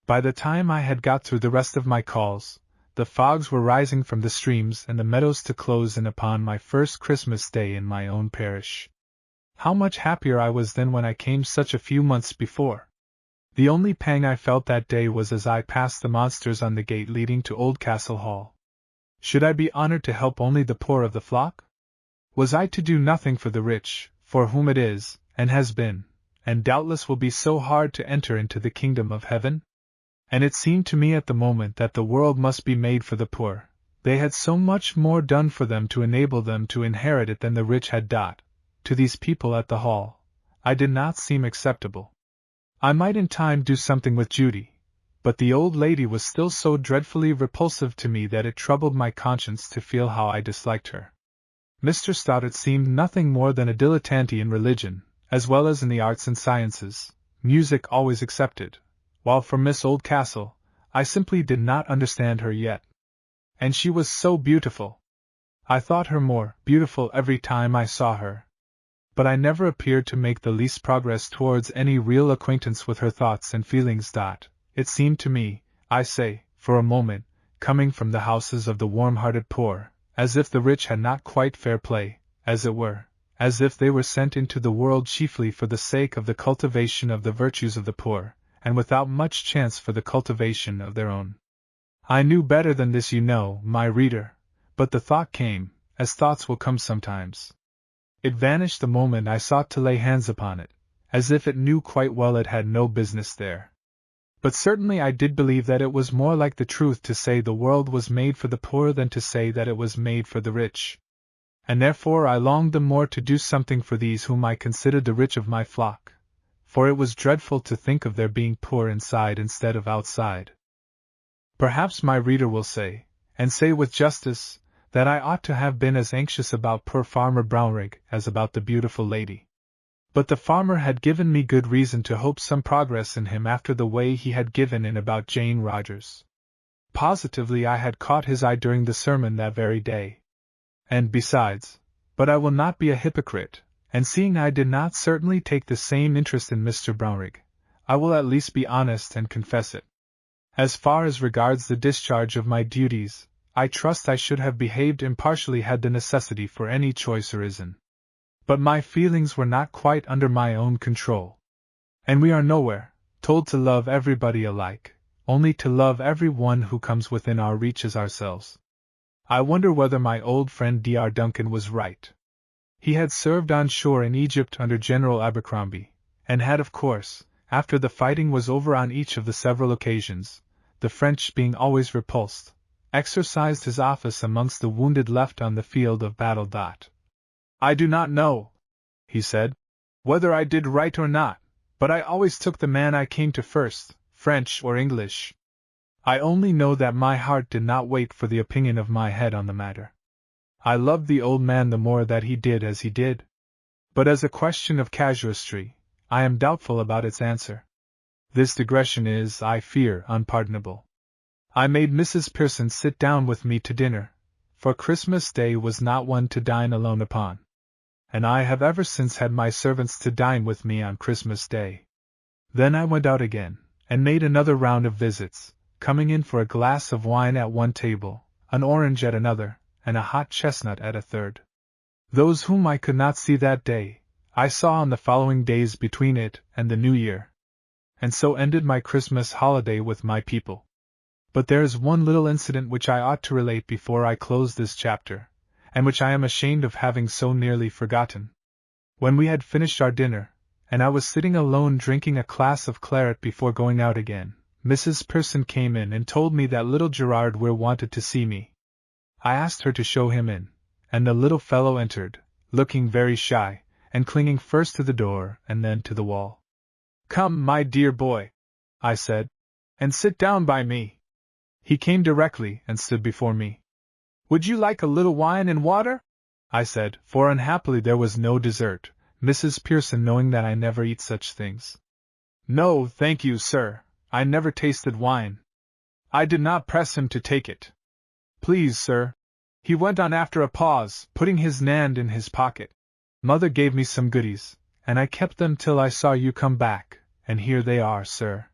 By the time I had got through the rest of my calls, the fogs were rising from the streams and the meadows to close in upon my first Christmas Day in my own parish. How much happier I was than when I came such a few months before! The only pang I felt that day was as I passed the monsters on the gate leading to Oldcastle Hall. Should I be honored to help only the poor of the flock? Was I to do nothing for the rich, for whom it is, and has been, and doubtless will be so hard to enter into the kingdom of heaven? And it seemed to me at the moment that the world must be made for the poor. They had so much more done for them to enable them to inherit it than the rich had done. To these people at the hall, I did not seem acceptable. I might in time do something with Judy, but the old lady was still so dreadfully repulsive to me that it troubled my conscience to feel how I disliked her. Mr. Stoddart seemed nothing more than a dilettante in religion, as well as in the arts and sciences, music always excepted, while for Miss Oldcastle, I simply did not understand her yet. And she was so beautiful. I thought her more beautiful every time I saw her. But I never appeared to make the least progress towards any real acquaintance with her thoughts and feelings. It seemed to me, I say, for a moment, coming from the houses of the warm-hearted poor, as if the rich had not quite fair play, as it were, as if they were sent into the world chiefly for the sake of the cultivation of the virtues of the poor, and without much chance for the cultivation of their own. I knew better than this, you know, my reader, but the thought came, as thoughts will come sometimes. It vanished the moment I sought to lay hands upon it, as if it knew quite well it had no business there. But certainly I did believe that it was more like the truth to say the world was made for the poor than to say that it was made for the rich. And therefore I longed the more to do something for these whom I considered the rich of my flock, for it was dreadful to think of their being poor inside instead of outside. Perhaps my reader will say, and say with justice, that I ought to have been as anxious about poor Farmer Brownrigg as about the beautiful lady. But the farmer had given me good reason to hope some progress in him after the way he had given in about Jane Rogers. Positively I had caught his eye during the sermon that very day. And besides, but I will not be a hypocrite, and seeing I did not certainly take the same interest in Mr. Brownrigg, I will at least be honest and confess it. As far as regards the discharge of my duties, I trust I should have behaved impartially had the necessity for any choice arisen. But my feelings were not quite under my own control. And we are nowhere told to love everybody alike, only to love every one who comes within our reach as ourselves. I wonder whether my old friend Dr. Duncan was right. He had served on shore in Egypt under General Abercrombie, and had, of course, after the fighting was over on each of the several occasions, the French being always repulsed, exercised his office amongst the wounded left on the field of battle. I do not know, he said, whether I did right or not, but I always took the man I came to first, French or English. I only know that my heart did not wait for the opinion of my head on the matter. I loved the old man the more that he did as he did. But as a question of casuistry, I am doubtful about its answer. This digression is, I fear, unpardonable. I made Mrs. Pearson sit down with me to dinner, for Christmas Day was not one to dine alone upon. And I have ever since had my servants to dine with me on Christmas Day. Then I went out again, and made another round of visits, coming in for a glass of wine at one table, an orange at another, and a hot chestnut at a third. Those whom I could not see that day, I saw on the following days between it and the New Year. and so ended my Christmas holiday with my people. But there is one little incident which I ought to relate before I close this chapter, and which I am ashamed of having so nearly forgotten. When we had finished our dinner, and I was sitting alone drinking a glass of claret before going out again, Mrs. Pearson came in and told me that little Gerard Weir wanted to see me. I asked her to show him in, and the little fellow entered, looking very shy, and clinging first to the door and then to the wall. "Come, my dear boy," I said, "and sit down by me." He came directly and stood before me. "Would you like a little wine and water?" I said, for unhappily there was no dessert, Mrs. Pearson knowing that I never eat such things. "No, thank you, sir, I never tasted wine." I did not press him to take it. "Please, sir," he went on after a pause, putting his hand in his pocket. "Mother gave me some goodies, and I kept them till I saw you come back, and here they are, sir.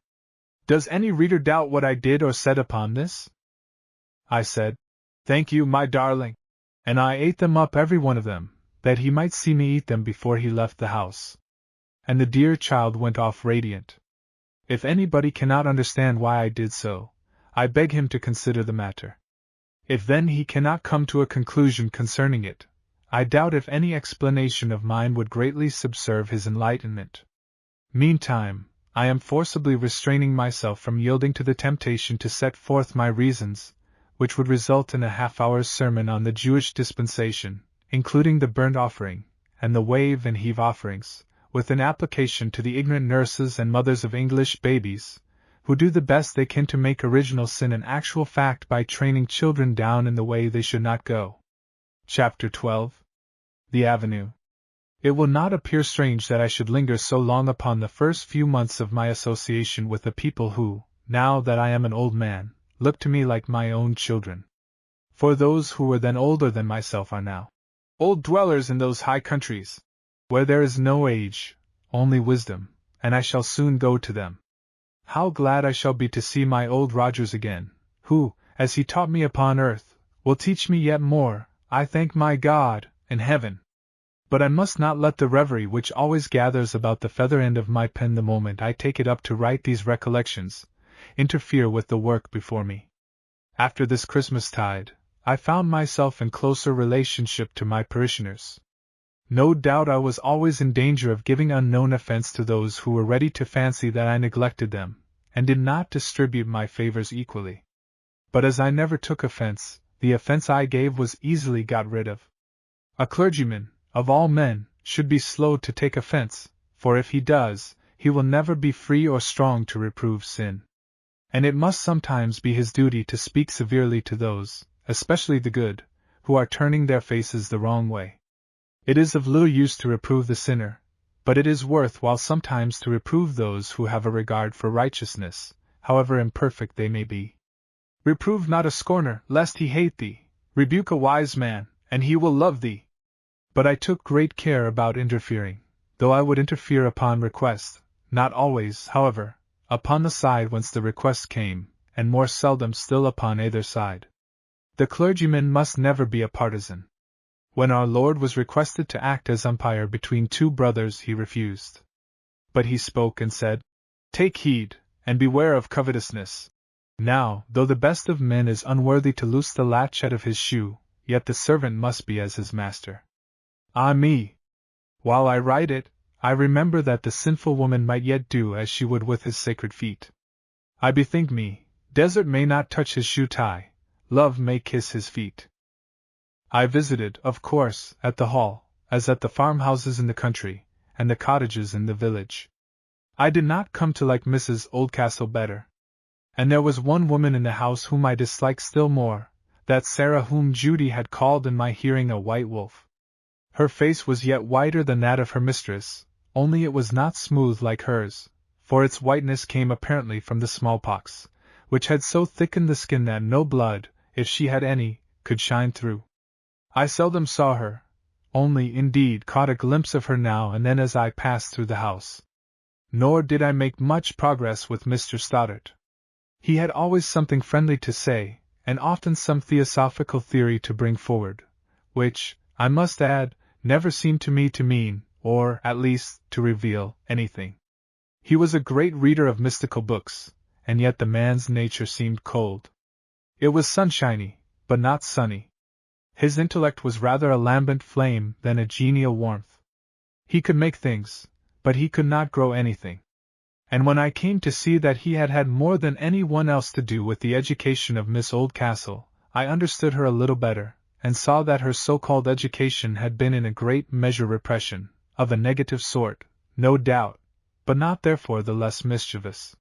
Does any reader doubt what I did or said upon this?" I said, "Thank you, my darling," and I ate them up, every one of them, that he might see me eat them before he left the house. And the dear child went off radiant. If anybody cannot understand why I did so, I beg him to consider the matter. If then he cannot come to a conclusion concerning it, I doubt if any explanation of mine would greatly subserve his enlightenment. Meantime, I am forcibly restraining myself from yielding to the temptation to set forth my reasons, which would result in a half-hour's sermon on the Jewish dispensation, including the burnt offering, and the wave and heave offerings, with an application to the ignorant nurses and mothers of English babies, who do the best they can to make original sin an actual fact by training children down in the way they should not go. Chapter 12. The Avenue. It will not appear strange that I should linger so long upon the first few months of my association with the people who, now that I am an old man, look to me like my own children. For those who were then older than myself are now old dwellers in those high countries, where there is no age, only wisdom, and I shall soon go to them. How glad I shall be to see my old Rogers again, who, as he taught me upon earth, will teach me yet more, I thank my God, in heaven. But I must not let the reverie which always gathers about the feather end of my pen the moment I take it up to write these recollections, interfere with the work before me. After this Christmastide, I found myself in closer relationship to my parishioners. No doubt I was always in danger of giving unknown offense to those who were ready to fancy that I neglected them, and did not distribute my favors equally. But as I never took offense, the offense I gave was easily got rid of. A clergyman, of all men, should be slow to take offense, for if he does, he will never be free or strong to reprove sin. And it must sometimes be his duty to speak severely to those, especially the good, who are turning their faces the wrong way. It is of little use to reprove the sinner, but it is worth while sometimes to reprove those who have a regard for righteousness, however imperfect they may be. Reprove not a scorner, lest he hate thee. Rebuke a wise man, and he will love thee. But I took great care about interfering, though I would interfere upon request, not always, however, upon the side whence the request came, and more seldom still upon either side. The clergyman must never be a partisan. When our Lord was requested to act as umpire between two brothers, he refused. But he spoke and said, "Take heed, and beware of covetousness." Now, though the best of men is unworthy to loose the latchet of his shoe, yet the servant must be as his master. Ah me! While I write it, I remember that the sinful woman might yet do as she would with his sacred feet. I bethink me, desert may not touch his shoe tie, love may kiss his feet. I visited, of course, at the Hall, as at the farmhouses in the country, and the cottages in the village. I did not come to like Mrs. Oldcastle better. And there was one woman in the house whom I disliked still more, that Sarah whom Judy had called in my hearing a white wolf. Her face was yet whiter than that of her mistress, only it was not smooth like hers, for its whiteness came apparently from the smallpox, which had so thickened the skin that no blood, if she had any, could shine through. I seldom saw her, only, indeed, caught a glimpse of her now and then as I passed through the house. Nor did I make much progress with Mr. Stoddart. He had always something friendly to say, and often some theosophical theory to bring forward, which, I must add, never seemed to me to mean, or, at least, to reveal, anything. He was a great reader of mystical books, and yet the man's nature seemed cold. It was sunshiny, but not sunny. His intellect was rather a lambent flame than a genial warmth. He could make things, but he could not grow anything. And when I came to see that he had had more than any one else to do with the education of Miss Oldcastle, I understood her a little better, and saw that her so-called education had been in a great measure repression, of a negative sort, no doubt, but not therefore the less mischievous.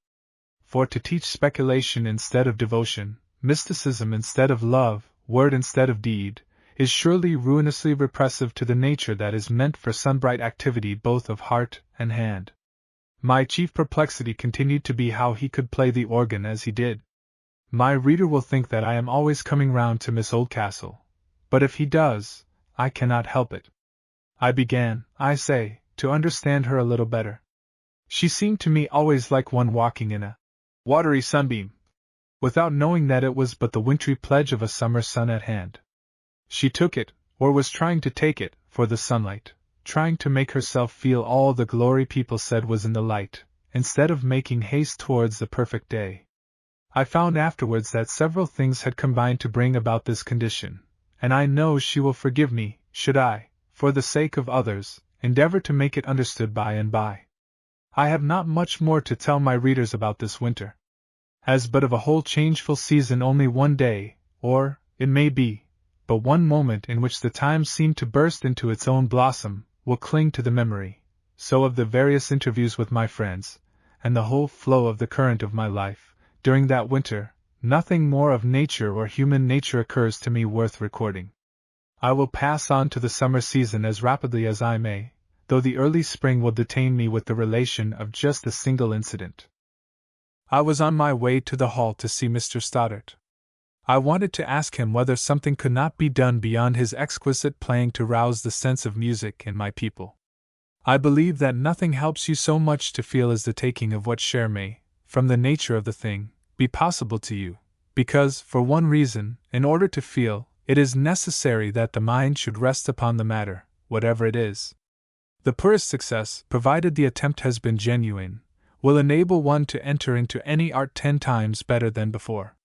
For to teach speculation instead of devotion, mysticism instead of love, word instead of deed, is surely ruinously repressive to the nature that is meant for sunbright activity both of heart and hand. My chief perplexity continued to be how he could play the organ as he did. My reader will think that I am always coming round to Miss Oldcastle, but if he does, I cannot help it. I began, I say, to understand her a little better. She seemed to me always like one walking in a watery sunbeam, without knowing that it was but the wintry pledge of a summer sun at hand. She took it, or was trying to take it, for the sunlight, trying to make herself feel all the glory people said was in the light, instead of making haste towards the perfect day. I found afterwards that several things had combined to bring about this condition, and I know she will forgive me, should I, for the sake of others, endeavor to make it understood by and by. I have not much more to tell my readers about this winter. As but of a whole changeful season only one day, or, it may be, but one moment in which the time seemed to burst into its own blossom, will cling to the memory, so of the various interviews with my friends, and the whole flow of the current of my life, during that winter, nothing more of nature or human nature occurs to me worth recording. I will pass on to the summer season as rapidly as I may, though the early spring will detain me with the relation of just a single incident. I was on my way to the hall to see Mr. Stoddart. I wanted to ask him whether something could not be done beyond his exquisite playing to rouse the sense of music in my people. I believe that nothing helps you so much to feel as the taking of what share may, from the nature of the thing, be possible to you, because, for one reason, in order to feel, it is necessary that the mind should rest upon the matter, whatever it is. The poorest success, provided the attempt has been genuine, will enable one to enter into any art 10 times better than before.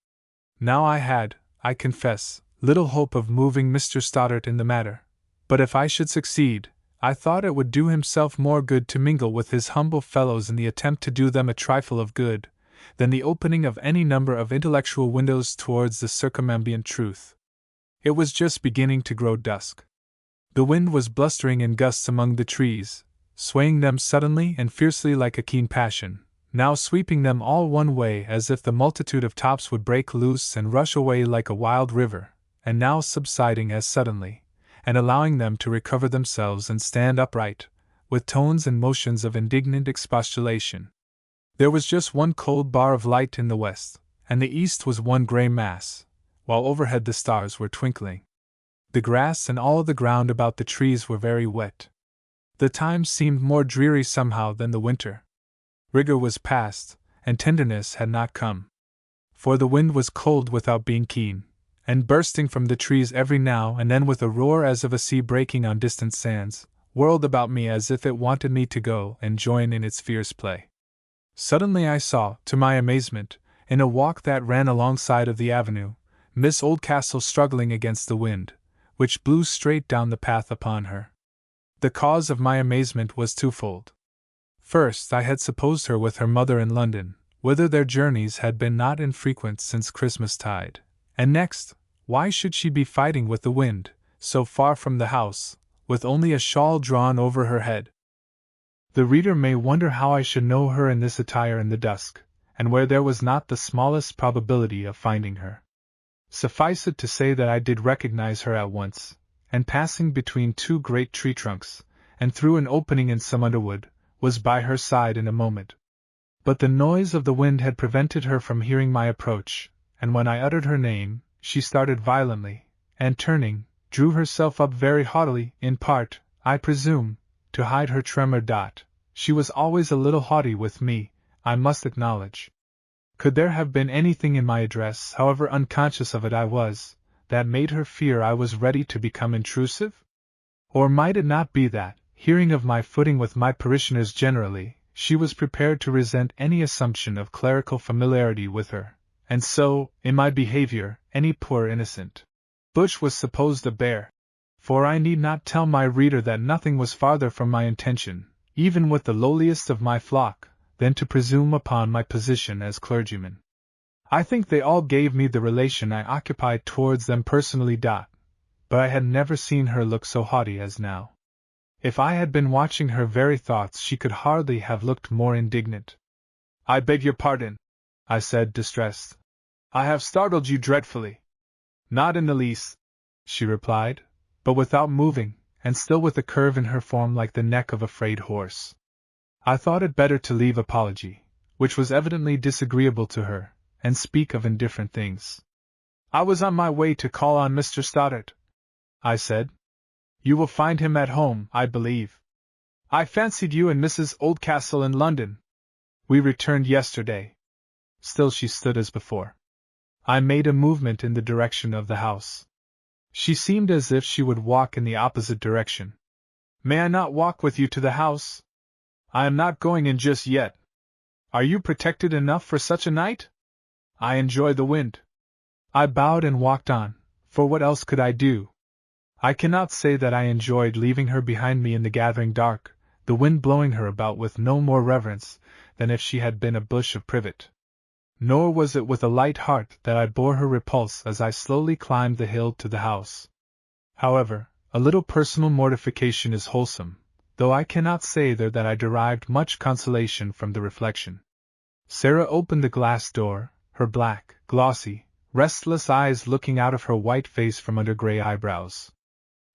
Now I had, I confess, little hope of moving Mr. Stoddart in the matter, but if I should succeed, I thought it would do himself more good to mingle with his humble fellows in the attempt to do them a trifle of good, than the opening of any number of intellectual windows towards the circumambient truth. It was just beginning to grow dusk. The wind was blustering in gusts among the trees, swaying them suddenly and fiercely like a keen passion, now sweeping them all one way as if the multitude of tops would break loose and rush away like a wild river, and now subsiding as suddenly, and allowing them to recover themselves and stand upright, with tones and motions of indignant expostulation. There was just one cold bar of light in the west, and the east was one grey mass, while overhead the stars were twinkling. The grass and all the ground about the trees were very wet. The time seemed more dreary somehow than the winter. Rigor was past, and tenderness had not come. For the wind was cold without being keen, and bursting from the trees every now and then with a roar as of a sea breaking on distant sands, whirled about me as if it wanted me to go and join in its fierce play. Suddenly I saw, to my amazement, in a walk that ran alongside of the avenue, Miss Oldcastle struggling against the wind, which blew straight down the path upon her. The cause of my amazement was twofold. First, I had supposed her with her mother in London, whither their journeys had been not infrequent since Christmas-tide, and next, why should she be fighting with the wind, so far from the house, with only a shawl drawn over her head? The reader may wonder how I should know her in this attire in the dusk, and where there was not the smallest probability of finding her. Suffice it to say that I did recognize her at once, and passing between two great tree trunks, and through an opening in some underwood, was by her side in a moment. But the noise of the wind had prevented her from hearing my approach, and when I uttered her name, she started violently, and turning, drew herself up very haughtily, in part, I presume, to hide her tremor. She was always a little haughty with me, I must acknowledge. Could there have been anything in my address, however unconscious of it I was, that made her fear I was ready to become intrusive? Or might it not be that, hearing of my footing with my parishioners generally, she was prepared to resent any assumption of clerical familiarity with her, and so, in my behavior, any poor innocent Butch was supposed a bear. For I need not tell my reader that nothing was farther from my intention, even with the lowliest of my flock, than to presume upon my position as clergyman. I think they all gave me the relation I occupied towards them personally. But I had never seen her look so haughty as now. If I had been watching her very thoughts, she could hardly have looked more indignant. "I beg your pardon," I said, distressed. "I have startled you dreadfully." "Not in the least," she replied, but without moving, and still with a curve in her form like the neck of a frayed horse. I thought it better to leave apology, which was evidently disagreeable to her, and speak of indifferent things. "I was on my way to call on Mr. Stoddart," I said. "You will find him at home, I believe. I fancied you and Mrs. Oldcastle in London. We returned yesterday." Still she stood as before. I made a movement in the direction of the house. She seemed as if she would walk in the opposite direction. "May I not walk with you to the house? I am not going in just yet. Are you protected enough for such a night? I enjoy the wind." I bowed and walked on, for what else could I do? I cannot say that I enjoyed leaving her behind me in the gathering dark, the wind blowing her about with no more reverence than if she had been a bush of privet. Nor was it with a light heart that I bore her repulse as I slowly climbed the hill to the house. However, a little personal mortification is wholesome, though I cannot say there that I derived much consolation from the reflection. Sarah opened the glass door, her black, glossy, restless eyes looking out of her white face from under grey eyebrows.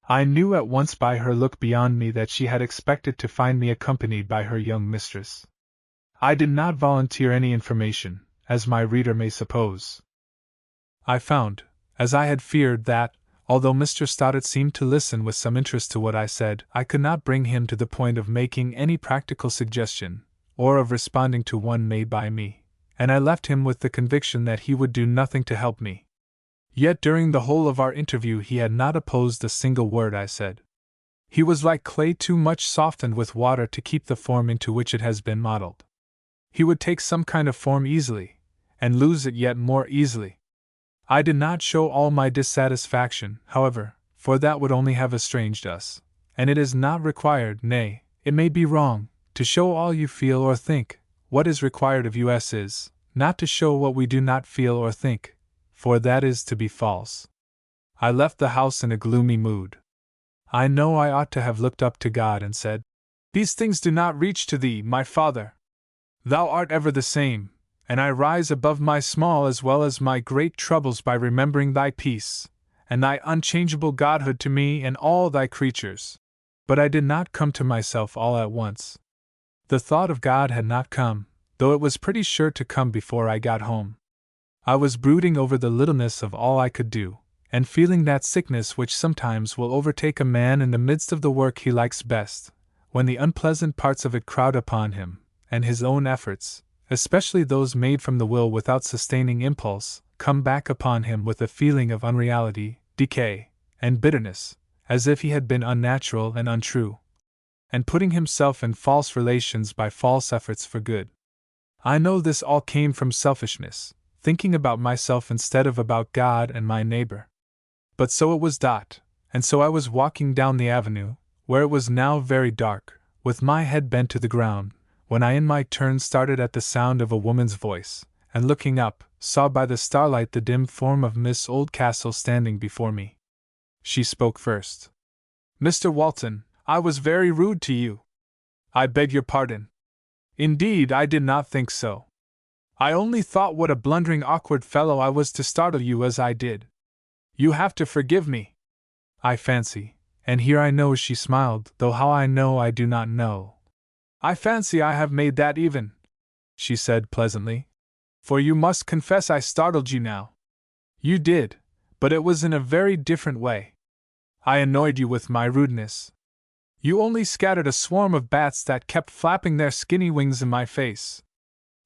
I knew at once by her look beyond me that she had expected to find me accompanied by her young mistress. I did not volunteer any information, as my reader may suppose. I found, as I had feared, that, although Mr. Stoddart seemed to listen with some interest to what I said, I could not bring him to the point of making any practical suggestion, or of responding to one made by me, and I left him with the conviction that he would do nothing to help me. Yet during the whole of our interview he had not opposed a single word I said. He was like clay too much softened with water to keep the form into which it has been modeled. He would take some kind of form easily, and lose it yet more easily. I did not show all my dissatisfaction, however, for that would only have estranged us, and it is not required, nay, it may be wrong, to show all you feel or think. What is required of us is, not to show what we do not feel or think, for that is to be false. I left the house in a gloomy mood. I know I ought to have looked up to God and said, "These things do not reach to thee, my Father. Thou art ever the same, and I rise above my small as well as my great troubles by remembering thy peace, and thy unchangeable godhood to me and all thy creatures." But I did not come to myself all at once. The thought of God had not come, though it was pretty sure to come before I got home. I was brooding over the littleness of all I could do, and feeling that sickness which sometimes will overtake a man in the midst of the work he likes best, when the unpleasant parts of it crowd upon him, and his own efforts, especially those made from the will without sustaining impulse, come back upon him with a feeling of unreality, decay, and bitterness, as if he had been unnatural and untrue, and putting himself in false relations by false efforts for good. I know this all came from selfishness, thinking about myself instead of about God and my neighbor. But so it was. And so I was walking down the avenue, where it was now very dark, with my head bent to the ground, when I in my turn started at the sound of a woman's voice, and looking up, saw by the starlight the dim form of Miss Oldcastle standing before me. She spoke first. "Mr. Walton, I was very rude to you. I beg your pardon. Indeed, I did not think so. I only thought what a blundering awkward fellow I was to startle you as I did. You have to forgive me. I fancy," and here I know she smiled, though how I know I do not know. "I fancy I have made that even," she said pleasantly. "For you must confess I startled you now. You did, but it was in a very different way. I annoyed you with my rudeness. You only scattered a swarm of bats that kept flapping their skinny wings in my face."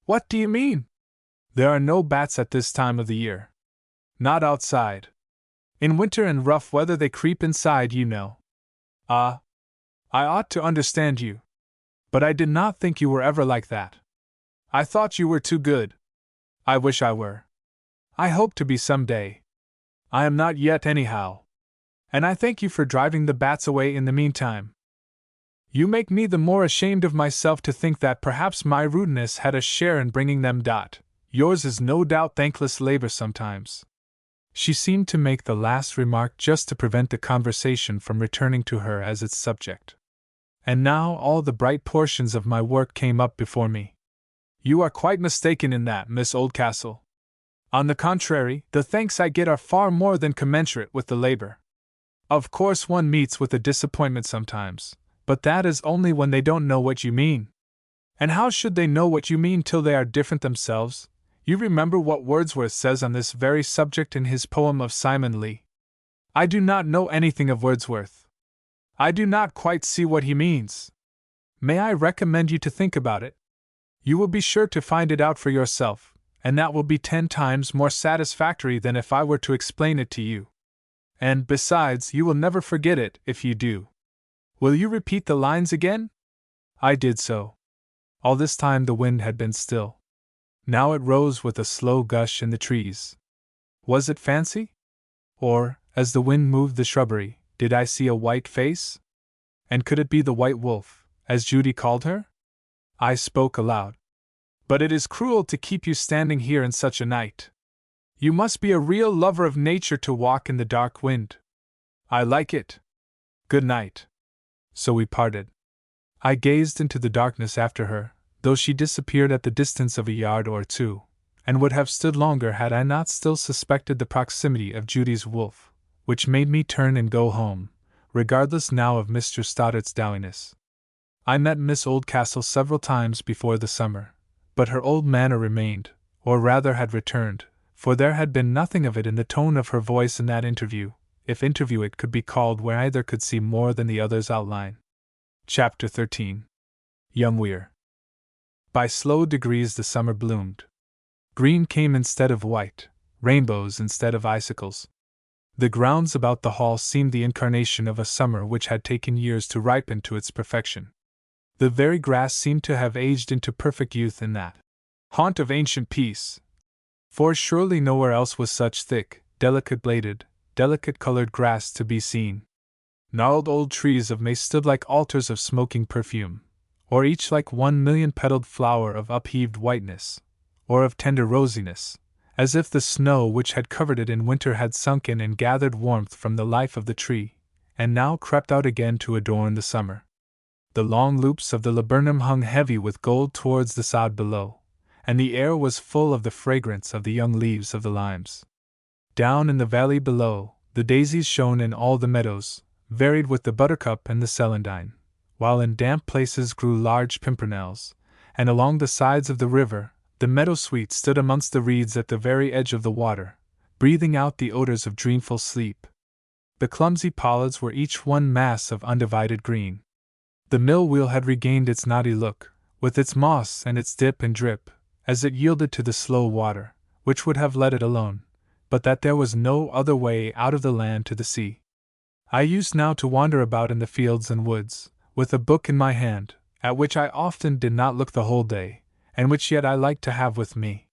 "What do you mean?" "There are no bats at this time of the year. Not outside. In winter and rough weather they creep inside, you know." "Ah, I ought to understand you." But I did not think you were ever like that. I thought you were too good. I wish I were. I hope to be some day. I am not yet, anyhow. And I thank you for driving the bats away in the meantime. You make me the more ashamed of myself to think that perhaps my rudeness had a share in bringing them. Yours is no doubt thankless labor sometimes. She seemed to make the last remark just to prevent the conversation from returning to her as its subject. And now all the bright portions of my work came up before me. You are quite mistaken in that, Miss Oldcastle. On the contrary, the thanks I get are far more than commensurate with the labor. Of course one meets with a disappointment sometimes, but that is only when they don't know what you mean. And how should they know what you mean till they are different themselves? You remember what Wordsworth says on this very subject in his poem of Simon Lee. I do not know anything of Wordsworth. I do not quite see what he means. May I recommend you to think about it? You will be sure to find it out for yourself, and that will be 10 times more satisfactory than if I were to explain it to you. And, besides, you will never forget it if you do. Will you repeat the lines again? I did so. All this time the wind had been still. Now it rose with a slow gush in the trees. Was it fancy? Or, as the wind moved the shrubbery, did I see a white face? And could it be the white wolf, as Judy called her? I spoke aloud. But it is cruel to keep you standing here in such a night. You must be a real lover of nature to walk in the dark wind. I like it. Good night. So we parted. I gazed into the darkness after her, though she disappeared at the distance of a yard or two, and would have stood longer had I not still suspected the proximity of Judy's wolf, which made me turn and go home, regardless now of Mr. Stoddart's dowiness. I met Miss Oldcastle several times before the summer, but her old manner remained, or rather had returned, for there had been nothing of it in the tone of her voice in that interview, if interview it could be called, where either could see more than the other's outline. Chapter 13. Young Weir. By slow degrees the summer bloomed. Green came instead of white, rainbows instead of icicles. The grounds about the hall seemed the incarnation of a summer which had taken years to ripen to its perfection. The very grass seemed to have aged into perfect youth in that haunt of ancient peace. For surely nowhere else was such thick, delicate-bladed, delicate-colored grass to be seen. Gnarled old trees of may stood like altars of smoking perfume, or each like 1,000,000-petaled flower of upheaved whiteness, or of tender rosiness, as if the snow which had covered it in winter had sunk in and gathered warmth from the life of the tree, and now crept out again to adorn the summer. The long loops of the laburnum hung heavy with gold towards the sod below, and the air was full of the fragrance of the young leaves of the limes. Down in the valley below, the daisies shone in all the meadows, varied with the buttercup and the celandine, while in damp places grew large pimpernels, and along the sides of the river, the meadowsweet stood amongst the reeds at the very edge of the water, breathing out the odors of dreamful sleep. The clumsy pollards were each one mass of undivided green. The mill wheel had regained its knotty look, with its moss and its dip and drip, as it yielded to the slow water, which would have let it alone, but that there was no other way out of the land to the sea. I used now to wander about in the fields and woods, with a book in my hand, at which I often did not look the whole day, and which yet I liked to have with me.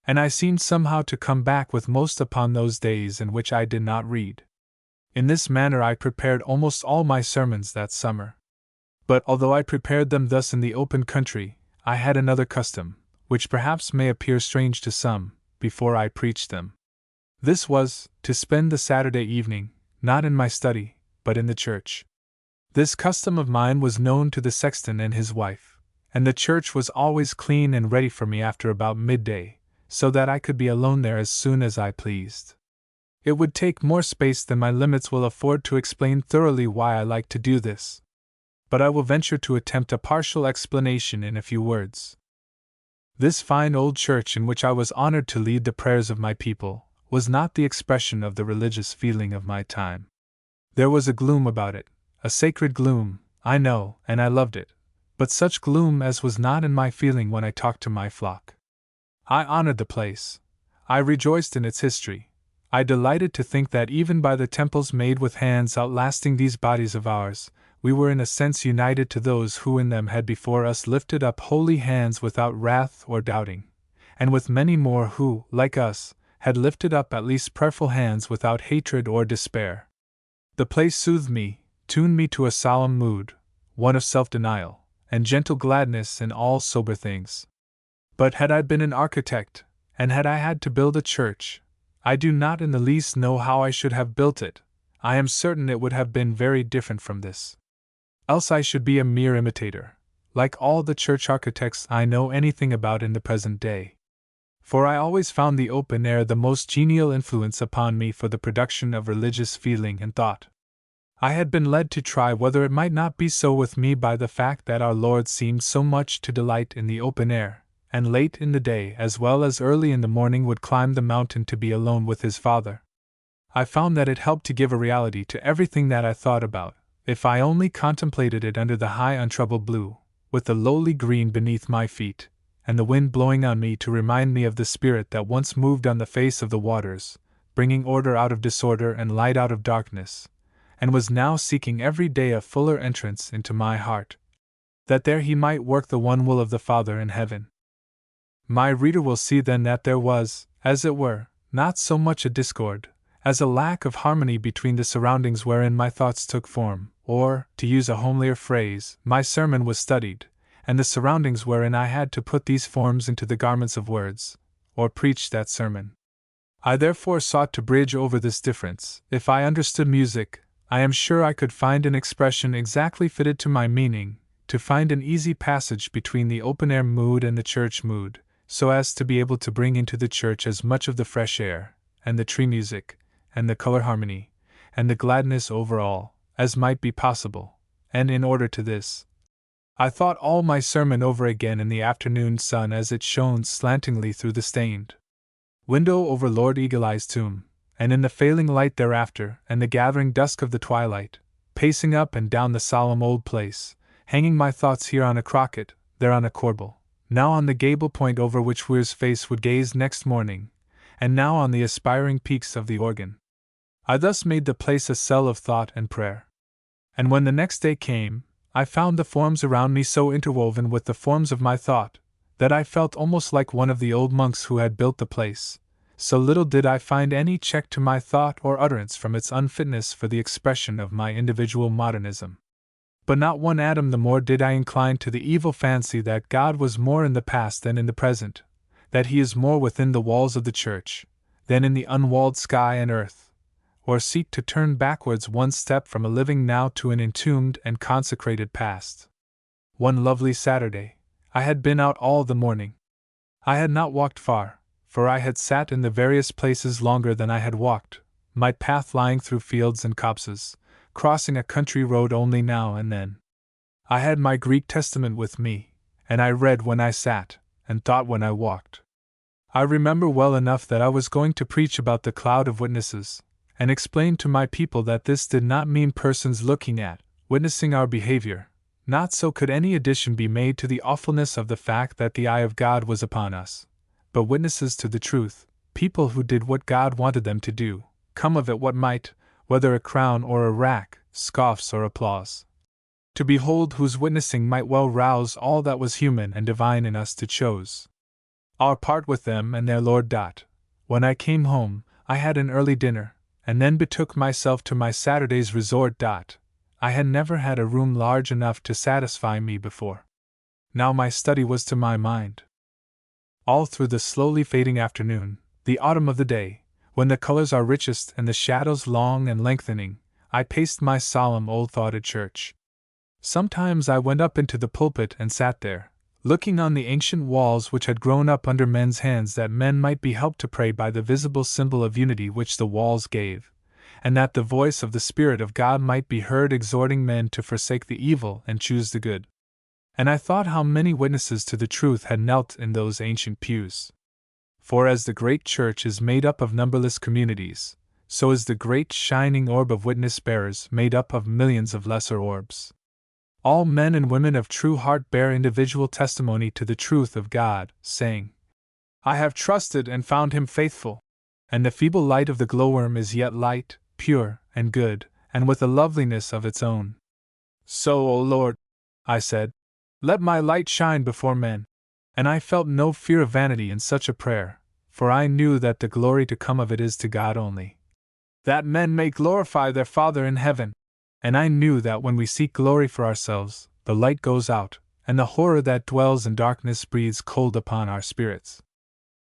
And I seemed somehow to come back with most upon those days in which I did not read. In this manner I prepared almost all my sermons that summer. But although I prepared them thus in the open country, I had another custom, which perhaps may appear strange to some, before I preached them. This was, to spend the Saturday evening, not in my study, but in the church. This custom of mine was known to the sexton and his wife, and the church was always clean and ready for me after about midday, so that I could be alone there as soon as I pleased. It would take more space than my limits will afford to explain thoroughly why I like to do this, but I will venture to attempt a partial explanation in a few words. This fine old church in which I was honored to lead the prayers of my people was not the expression of the religious feeling of my time. There was a gloom about it, a sacred gloom, I know, and I loved it, but such gloom as was not in my feeling when I talked to my flock. I honored the place. I rejoiced in its history. I delighted to think that even by the temples made with hands outlasting these bodies of ours, we were in a sense united to those who in them had before us lifted up holy hands without wrath or doubting, and with many more who, like us, had lifted up at least prayerful hands without hatred or despair. The place soothed me, tuned me to a solemn mood, one of self-denial, and gentle gladness in all sober things. But had I been an architect, and had I had to build a church, I do not in the least know how I should have built it. I am certain it would have been very different from this. Else I should be a mere imitator, like all the church architects I know anything about in the present day. For I always found the open air the most genial influence upon me for the production of religious feeling and thought. I had been led to try whether it might not be so with me by the fact that our Lord seemed so much to delight in the open air, and late in the day as well as early in the morning would climb the mountain to be alone with his Father. I found that it helped to give a reality to everything that I thought about, if I only contemplated it under the high untroubled blue, with the lowly green beneath my feet, and the wind blowing on me to remind me of the Spirit that once moved on the face of the waters, bringing order out of disorder and light out of darkness, and was now seeking every day a fuller entrance into my heart, that there he might work the one will of the Father in heaven. My reader will see then that there was, as it were, not so much a discord, as a lack of harmony between the surroundings wherein my thoughts took form, or, to use a homelier phrase, my sermon was studied, and the surroundings wherein I had to put these forms into the garments of words, or preach that sermon. I therefore sought to bridge over this difference. If I understood music, I am sure I could find an expression exactly fitted to my meaning, to find an easy passage between the open-air mood and the church mood, so as to be able to bring into the church as much of the fresh air, and the tree music, and the color harmony, and the gladness over all, as might be possible, and in order to this, I thought all my sermon over again in the afternoon sun as it shone slantingly through the stained window over Lord Eagle-Eye's tomb, and in the failing light thereafter, and the gathering dusk of the twilight, pacing up and down the solemn old place, hanging my thoughts here on a crocket, there on a corbel, now on the gable point over which Weir's face would gaze next morning, and now on the aspiring peaks of the organ. I thus made the place a cell of thought and prayer. And when the next day came, I found the forms around me so interwoven with the forms of my thought, that I felt almost like one of the old monks who had built the place, so little did I find any check to my thought or utterance from its unfitness for the expression of my individual modernism. But not one atom the more did I incline to the evil fancy that God was more in the past than in the present, that he is more within the walls of the church, than in the unwalled sky and earth, or seek to turn backwards one step from a living now to an entombed and consecrated past. One lovely Saturday, I had been out all the morning. I had not walked far, for I had sat in the various places longer than I had walked, my path lying through fields and copses, crossing a country road only now and then. I had my Greek Testament with me, and I read when I sat, and thought when I walked. I remember well enough that I was going to preach about the cloud of witnesses, and explain to my people that this did not mean persons looking at, witnessing our behavior. Not so could any addition be made to the awfulness of the fact that the eye of God was upon us, but witnesses to the truth, people who did what God wanted them to do, come of it what might, whether a crown or a rack, scoffs or applause. To behold whose witnessing might well rouse all that was human and divine in us to chose our part with them and their Lord. When I came home, I had an early dinner, and then betook myself to my Saturday's resort. I had never had a room large enough to satisfy me before. Now my study was to my mind. All through the slowly fading afternoon, the autumn of the day, when the colors are richest and the shadows long and lengthening, I paced my solemn old-thoughted church. Sometimes I went up into the pulpit and sat there, looking on the ancient walls which had grown up under men's hands that men might be helped to pray by the visible symbol of unity which the walls gave, and that the voice of the Spirit of God might be heard exhorting men to forsake the evil and choose the good. And I thought how many witnesses to the truth had knelt in those ancient pews. For as the great church is made up of numberless communities, so is the great shining orb of witness-bearers made up of millions of lesser orbs. All men and women of true heart bear individual testimony to the truth of God, saying, "I have trusted and found him faithful," and the feeble light of the glowworm is yet light, pure, and good, and with a loveliness of its own. So, O Lord, I said, let my light shine before men. And I felt no fear of vanity in such a prayer, for I knew that the glory to come of it is to God only, that men may glorify their Father in heaven. And I knew that when we seek glory for ourselves, the light goes out, and the horror that dwells in darkness breathes cold upon our spirits.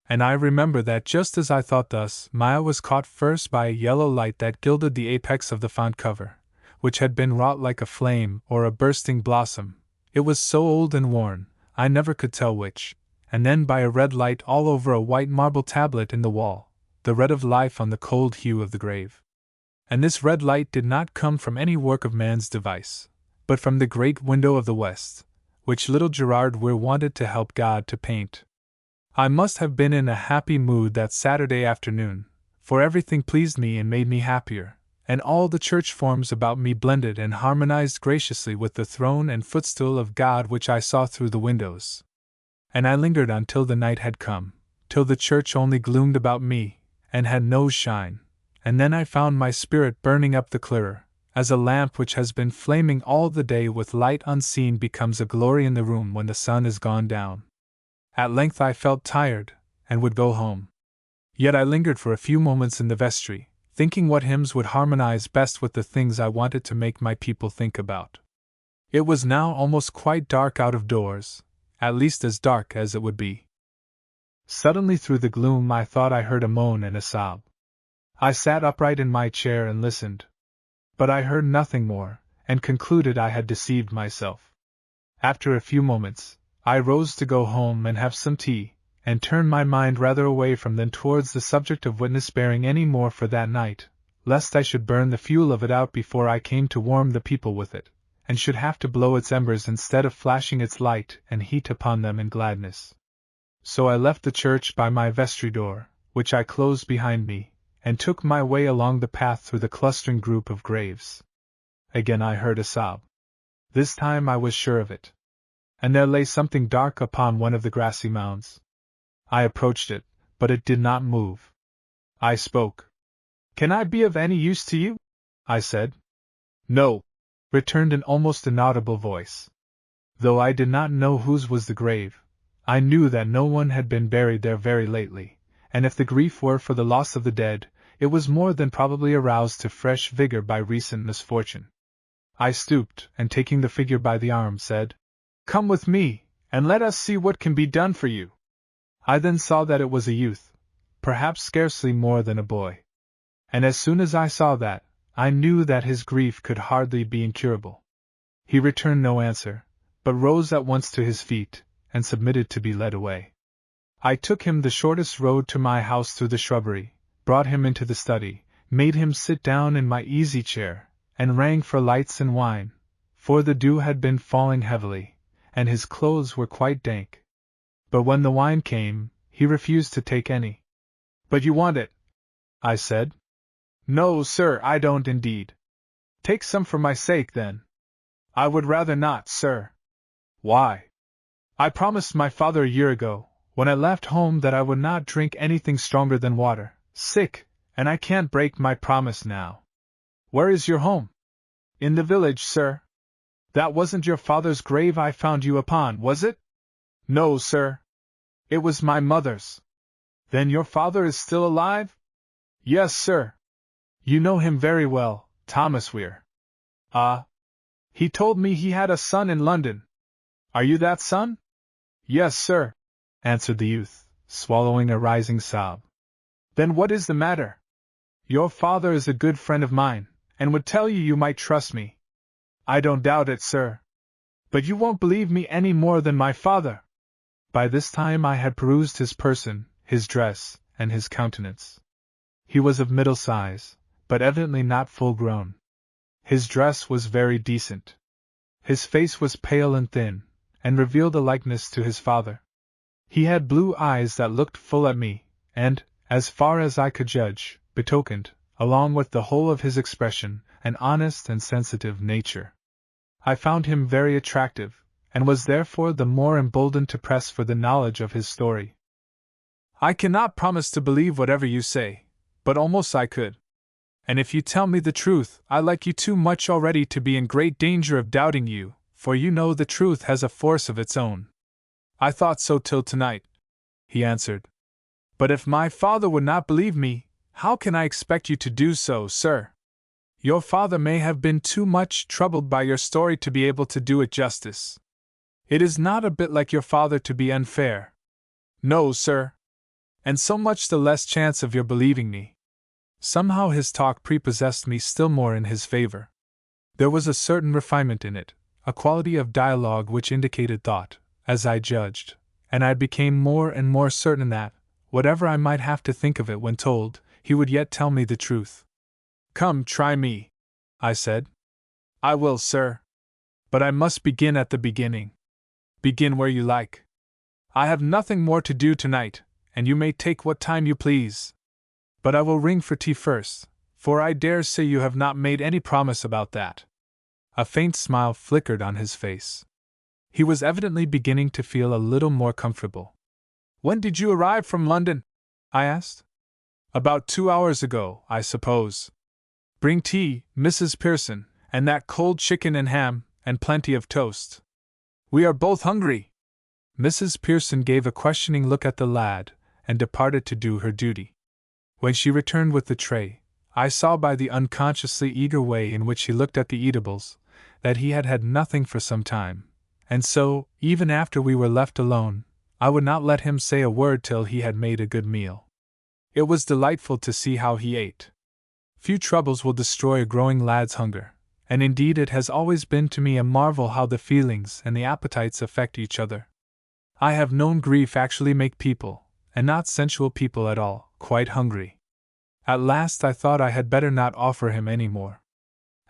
And I remember that just as I thought thus, my eye was caught first by a yellow light that gilded the apex of the font cover, which had been wrought like a flame or a bursting blossom. It was so old and worn, I never could tell which, and then by a red light all over a white marble tablet in the wall, the red of life on the cold hue of the grave. And this red light did not come from any work of man's device, but from the great window of the west, which little Gerard Weir wanted to help God to paint. I must have been in a happy mood that Saturday afternoon, for everything pleased me and made me happier, and all the church forms about me blended and harmonized graciously with the throne and footstool of God which I saw through the windows. And I lingered until the night had come, till the church only gloomed about me, and had no shine, and then I found my spirit burning up the clearer, as a lamp which has been flaming all the day with light unseen becomes a glory in the room when the sun is gone down. At length I felt tired, and would go home. Yet I lingered for a few moments in the vestry, thinking what hymns would harmonize best with the things I wanted to make my people think about. It was now almost quite dark out of doors, at least as dark as it would be. Suddenly through the gloom I thought I heard a moan and a sob. I sat upright in my chair and listened. But I heard nothing more, and concluded I had deceived myself. After a few moments, I rose to go home and have some tea, and turned my mind rather away from than towards the subject of witness-bearing any more for that night, lest I should burn the fuel of it out before I came to warm the people with it, and should have to blow its embers instead of flashing its light and heat upon them in gladness. So I left the church by my vestry door, which I closed behind me, and took my way along the path through the clustering group of graves. Again I heard a sob. This time I was sure of it. And there lay something dark upon one of the grassy mounds. I approached it, but it did not move. I spoke. "Can I be of any use to you?" I said. "No," returned an almost inaudible voice. Though I did not know whose was the grave, I knew that no one had been buried there very lately, and if the grief were for the loss of the dead, it was more than probably aroused to fresh vigor by recent misfortune. I stooped, and taking the figure by the arm, said, "Come with me, and let us see what can be done for you." I then saw that it was a youth, perhaps scarcely more than a boy. And as soon as I saw that, I knew that his grief could hardly be incurable. He returned no answer, but rose at once to his feet, and submitted to be led away. I took him the shortest road to my house through the shrubbery, brought him into the study, made him sit down in my easy chair, and rang for lights and wine, for the dew had been falling heavily, and his clothes were quite dank. But when the wine came, he refused to take any. "But you want it?" I said. "No, sir, I don't indeed." "Take some for my sake, then." "I would rather not, sir." "Why?" "I promised my father a year ago, when I left home, that I would not drink anything stronger than water, sick, and I can't break my promise now." "Where is your home?" "In the village, sir." "That wasn't your father's grave I found you upon, was it?" "No, sir. It was my mother's." "Then your father is still alive?" "Yes, sir." "You know him very well, Thomas Weir." "Ah. He told me he had a son in London. Are you that son?" "Yes, sir," answered the youth, swallowing a rising sob. "Then what is the matter?" "Your father is a good friend of mine, and would tell you you might trust me." "I don't doubt it, sir. But you won't believe me any more than my father." By this time I had perused his person, his dress, and his countenance. He was of middle size, but evidently not full grown. His dress was very decent. His face was pale and thin, and revealed a likeness to his father. He had blue eyes that looked full at me, and, as far as I could judge, betokened, along with the whole of his expression, an honest and sensitive nature. I found him very attractive, and was therefore the more emboldened to press for the knowledge of his story. "I cannot promise to believe whatever you say, but almost I could." And if you tell me the truth, I like you too much already to be in great danger of doubting you, for you know the truth has a force of its own. I thought so till tonight, he answered. But if my father would not believe me, how can I expect you to do so, sir? Your father may have been too much troubled by your story to be able to do it justice. It is not a bit like your father to be unfair. No, sir. And so much the less chance of your believing me. Somehow his talk prepossessed me still more in his favor. There was a certain refinement in it, a quality of dialogue which indicated thought, as I judged, and I became more and more certain that, whatever I might have to think of it when told, he would yet tell me the truth. Come, try me, I said. I will, sir. But I must begin at the beginning. Begin where you like. I have nothing more to do tonight, and you may take what time you please. But I will ring for tea first, for I dare say you have not made any promise about that. A faint smile flickered on his face. He was evidently beginning to feel a little more comfortable. When did you arrive from London? I asked. About 2 hours ago, I suppose. Bring tea, Mrs. Pearson, and that cold chicken and ham, and plenty of toast. We are both hungry. Mrs. Pearson gave a questioning look at the lad, and departed to do her duty. When she returned with the tray, I saw by the unconsciously eager way in which he looked at the eatables, that he had had nothing for some time, and so, even after we were left alone, I would not let him say a word till he had made a good meal. It was delightful to see how he ate. Few troubles will destroy a growing lad's hunger, and indeed it has always been to me a marvel how the feelings and the appetites affect each other. I have known grief actually make people, and not sensual people at all, quite hungry. At last I thought I had better not offer him any more.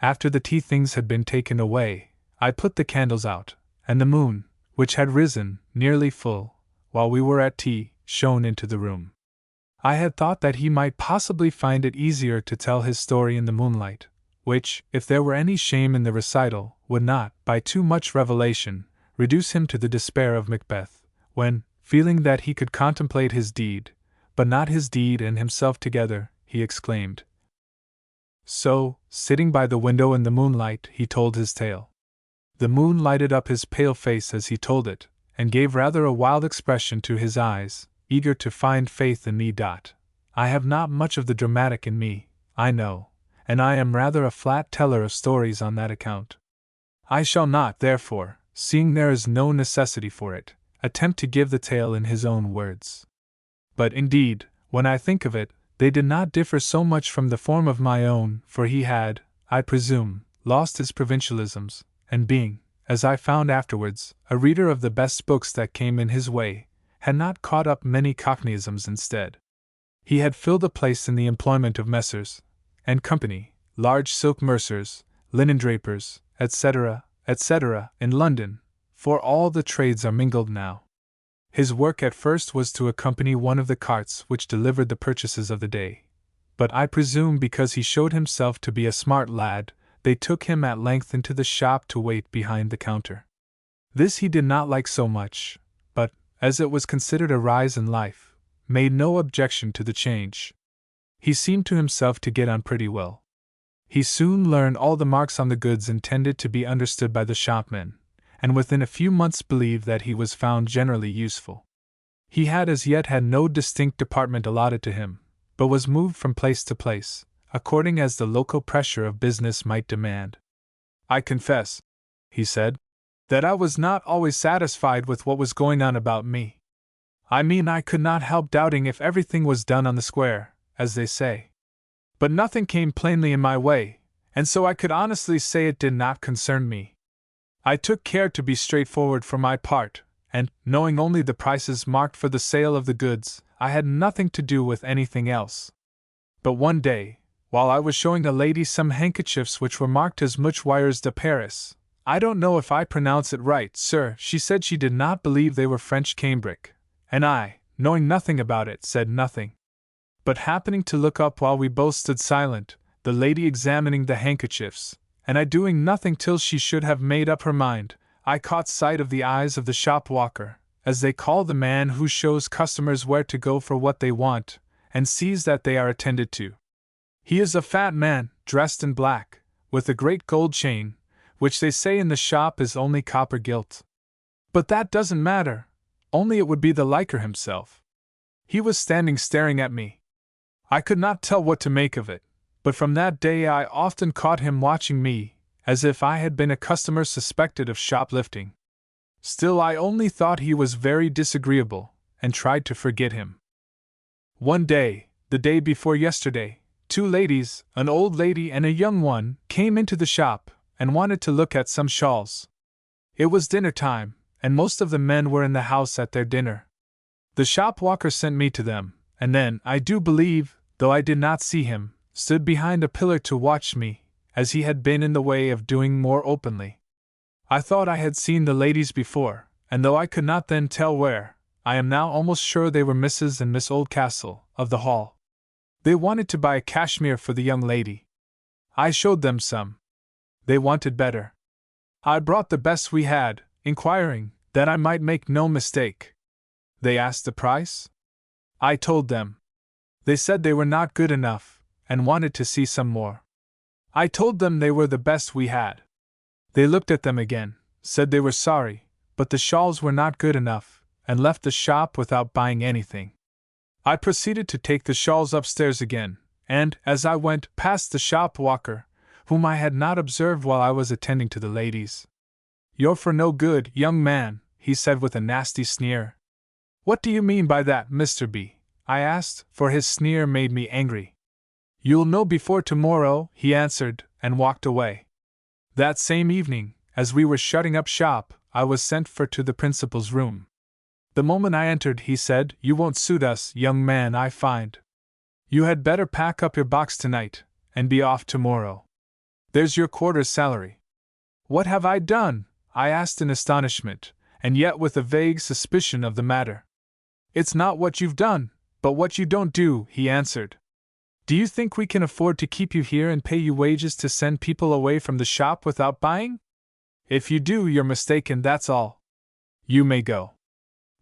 After the tea things had been taken away, I put the candles out, and the moon, which had risen, nearly full, while we were at tea, shone into the room. I had thought that he might possibly find it easier to tell his story in the moonlight, which, if there were any shame in the recital, would not, by too much revelation, reduce him to the despair of Macbeth, when, feeling that he could contemplate his deed, but not his deed and himself together, he exclaimed. So, sitting by the window in the moonlight, he told his tale. The moon lighted up his pale face as he told it, and gave rather a wild expression to his eyes, eager to find faith in me. I have not much of the dramatic in me, I know, and I am rather a flat teller of stories on that account. I shall not, therefore, seeing there is no necessity for it, attempt to give the tale in his own words. But indeed, when I think of it, they did not differ so much from the form of my own, for he had, I presume, lost his provincialisms, and being, as I found afterwards, a reader of the best books that came in his way, had not caught up many cockneyisms instead. He had filled a place in the employment of Messrs. and Company, large silk mercers, linen drapers, etc., etc., in London, for all the trades are mingled now. His work at first was to accompany one of the carts which delivered the purchases of the day, but I presume because he showed himself to be a smart lad, they took him at length into the shop to wait behind the counter. This he did not like so much, but, as it was considered a rise in life, made no objection to the change. He seemed to himself to get on pretty well. He soon learned all the marks on the goods intended to be understood by the shopmen, and within a few months believed that he was found generally useful. He had as yet had no distinct department allotted to him, but was moved from place to place, according as the local pressure of business might demand. I confess, he said, that I was not always satisfied with what was going on about me. I mean, I could not help doubting if everything was done on the square, as they say. But nothing came plainly in my way, and so I could honestly say it did not concern me. I took care to be straightforward for my part, and, knowing only the prices marked for the sale of the goods, I had nothing to do with anything else. But one day, while I was showing a lady some handkerchiefs which were marked as Mouchoirs de Paris, I don't know if I pronounce it right, sir, she said she did not believe they were French cambric, and I, knowing nothing about it, said nothing. But happening to look up while we both stood silent, the lady examining the handkerchiefs, and I doing nothing till she should have made up her mind, I caught sight of the eyes of the shop walker, as they call the man who shows customers where to go for what they want, and sees that they are attended to. He is a fat man, dressed in black, with a great gold chain, which they say in the shop is only copper gilt. But that doesn't matter, only it would be the liker himself. He was standing staring at me. I could not tell what to make of it, but from that day I often caught him watching me, as if I had been a customer suspected of shoplifting. Still, I only thought he was very disagreeable, and tried to forget him. One day, the day before yesterday, 2 ladies, an old lady and a young one, came into the shop, and wanted to look at some shawls. It was dinner time, and most of the men were in the house at their dinner. The shop-walker sent me to them, and then, I do believe, though I did not see him, stood behind a pillar to watch me, as he had been in the way of doing more openly. I thought I had seen the ladies before, and though I could not then tell where, I am now almost sure they were Mrs. and Miss Oldcastle, of the Hall. They wanted to buy a cashmere for the young lady. I showed them some. They wanted better. I brought the best we had, inquiring, that I might make no mistake. They asked the price? I told them. They said they were not good enough, and wanted to see some more. I told them they were the best we had. They looked at them again, said they were sorry, but the shawls were not good enough, and left the shop without buying anything. I proceeded to take the shawls upstairs again, and, as I went, passed the shop-walker, whom I had not observed while I was attending to the ladies. "You're for no good, young man," he said with a nasty sneer. "What do you mean by that, Mr. B?" I asked, for his sneer made me angry. "You'll know before tomorrow," he answered, and walked away. That same evening, as we were shutting up shop, I was sent for to the principal's room. The moment I entered, he said, "You won't suit us, young man, I find. You had better pack up your box tonight, and be off tomorrow. There's your quarter's salary." "What have I done?" I asked in astonishment, and yet with a vague suspicion of the matter. "It's not what you've done, but what you don't do," he answered. "Do you think we can afford to keep you here and pay you wages to send people away from the shop without buying? If you do, you're mistaken, that's all. You may go."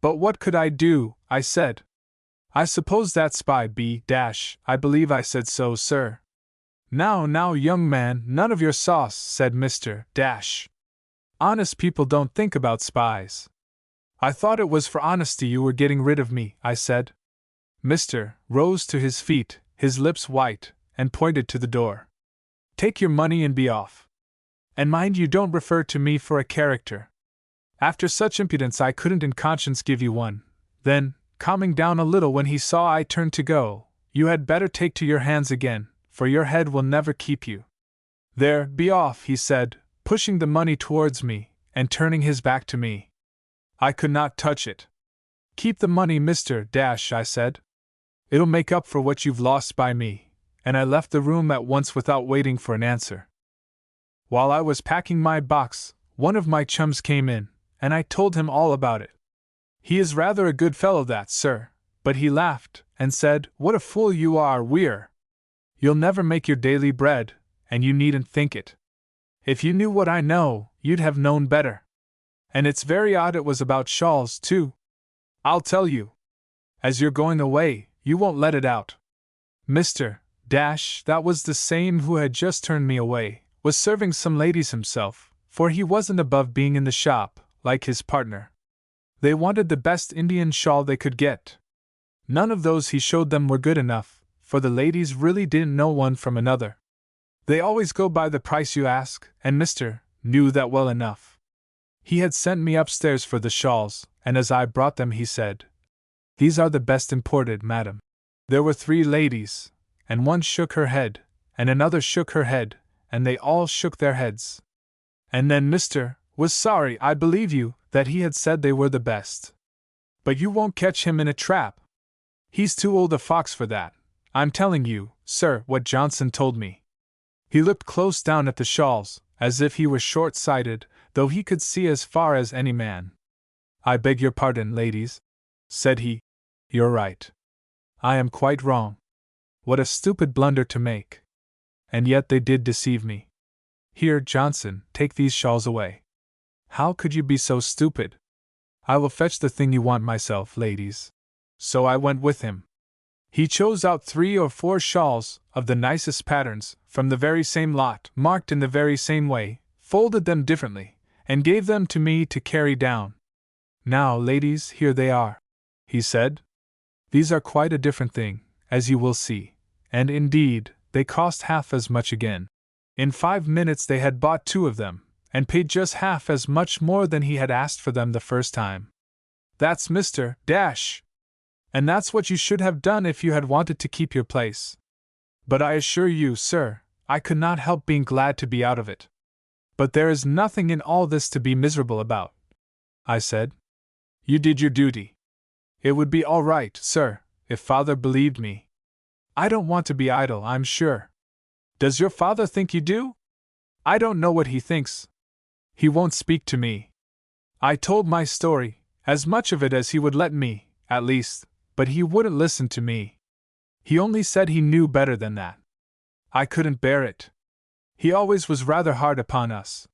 "But what could I do?" I said. "I suppose that spy B dash, I believe I said so, sir." Now, young man, none of your sauce," said Mr. Dash. "Honest people don't think about spies." "I thought it was for honesty you were getting rid of me," I said. Mr. rose to his feet, his lips white, and pointed to the door. "Take your money and be off. And mind you don't refer to me for a character. After such impudence I couldn't in conscience give you one." Then, calming down a little when he saw I turned to go, "You had better take to your hands again, for your head will never keep you. There, be off," he said, pushing the money towards me, and turning his back to me. I could not touch it. "Keep the money, Mr. Dash," I said. "It'll make up for what you've lost by me," and I left the room at once without waiting for an answer. While I was packing my box, one of my chums came in, and I told him all about it. "He is rather a good fellow, that, sir," but he laughed, and said, "What a fool you are, Weir. You'll never make your daily bread, and you needn't think it. If you knew what I know, you'd have known better. And it's very odd it was about shawls, too. I'll tell you. As you're going away, you won't let it out. Mr. Dash, that was the same who had just turned me away, was serving some ladies himself, for he wasn't above being in the shop, like his partner. They wanted the best Indian shawl they could get. None of those he showed them were good enough, for the ladies really didn't know one from another. They always go by the price you ask, and Mr. knew that well enough. He had sent me upstairs for the shawls, and as I brought them he said, 'These are the best imported, madam.' There were 3 ladies, and one shook her head, and another shook her head, and they all shook their heads. And then Mr. was sorry, I believe you, that he had said they were the best. But you won't catch him in a trap. He's too old a fox for that. I'm telling you, sir, what Johnson told me." He looked close down at the shawls, as if he were short-sighted, though he could see as far as any man. "I beg your pardon, ladies," said he. "You're right. I am quite wrong. What a stupid blunder to make. And yet they did deceive me. Here, Johnson, take these shawls away. How could you be so stupid? I will fetch the thing you want myself, ladies." So I went with him. He chose out 3 or 4 shawls, of the nicest patterns, from the very same lot, marked in the very same way, folded them differently, and gave them to me to carry down. "Now, ladies, here they are," he said. "These are quite a different thing, as you will see, and indeed, they cost half as much again." In 5 minutes they had bought 2 of them, and paid just half as much more than he had asked for them the first time. "That's Mr. Dash! And that's what you should have done if you had wanted to keep your place. But I assure you, sir, I could not help being glad to be out of it." "But there is nothing in all this to be miserable about," I said. "You did your duty. It would be all right, sir, if father believed me. I don't want to be idle, I'm sure. Does your father think you do?" "I don't know what he thinks. He won't speak to me. I told my story, as much of it as he would let me, at least, but he wouldn't listen to me. He only said he knew better than that. I couldn't bear it. He always was rather hard upon us.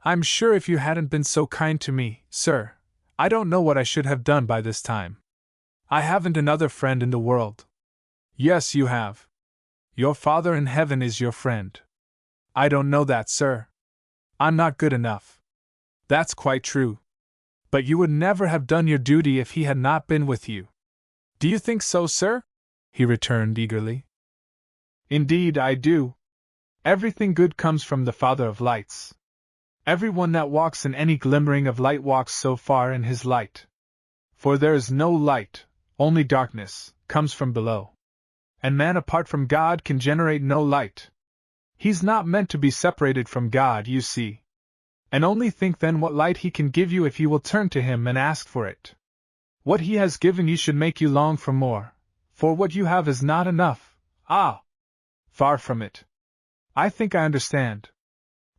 I'm sure if you hadn't been so kind to me, sir, I don't know what I should have done by this time. I haven't another friend in the world." "Yes, you have. Your Father in heaven is your friend." "I don't know that, sir. I'm not good enough." "That's quite true. But you would never have done your duty if he had not been with you." "Do you think so, sir?" he returned eagerly. "Indeed I do. Everything good comes from the Father of lights. Everyone that walks in any glimmering of light walks so far in his light. For there is no light, only darkness, comes from below. And man apart from God can generate no light. He's not meant to be separated from God, you see. And only think then what light he can give you if you will turn to him and ask for it. What he has given you should make you long for more, for what you have is not enough. Ah! Far from it. I think I understand.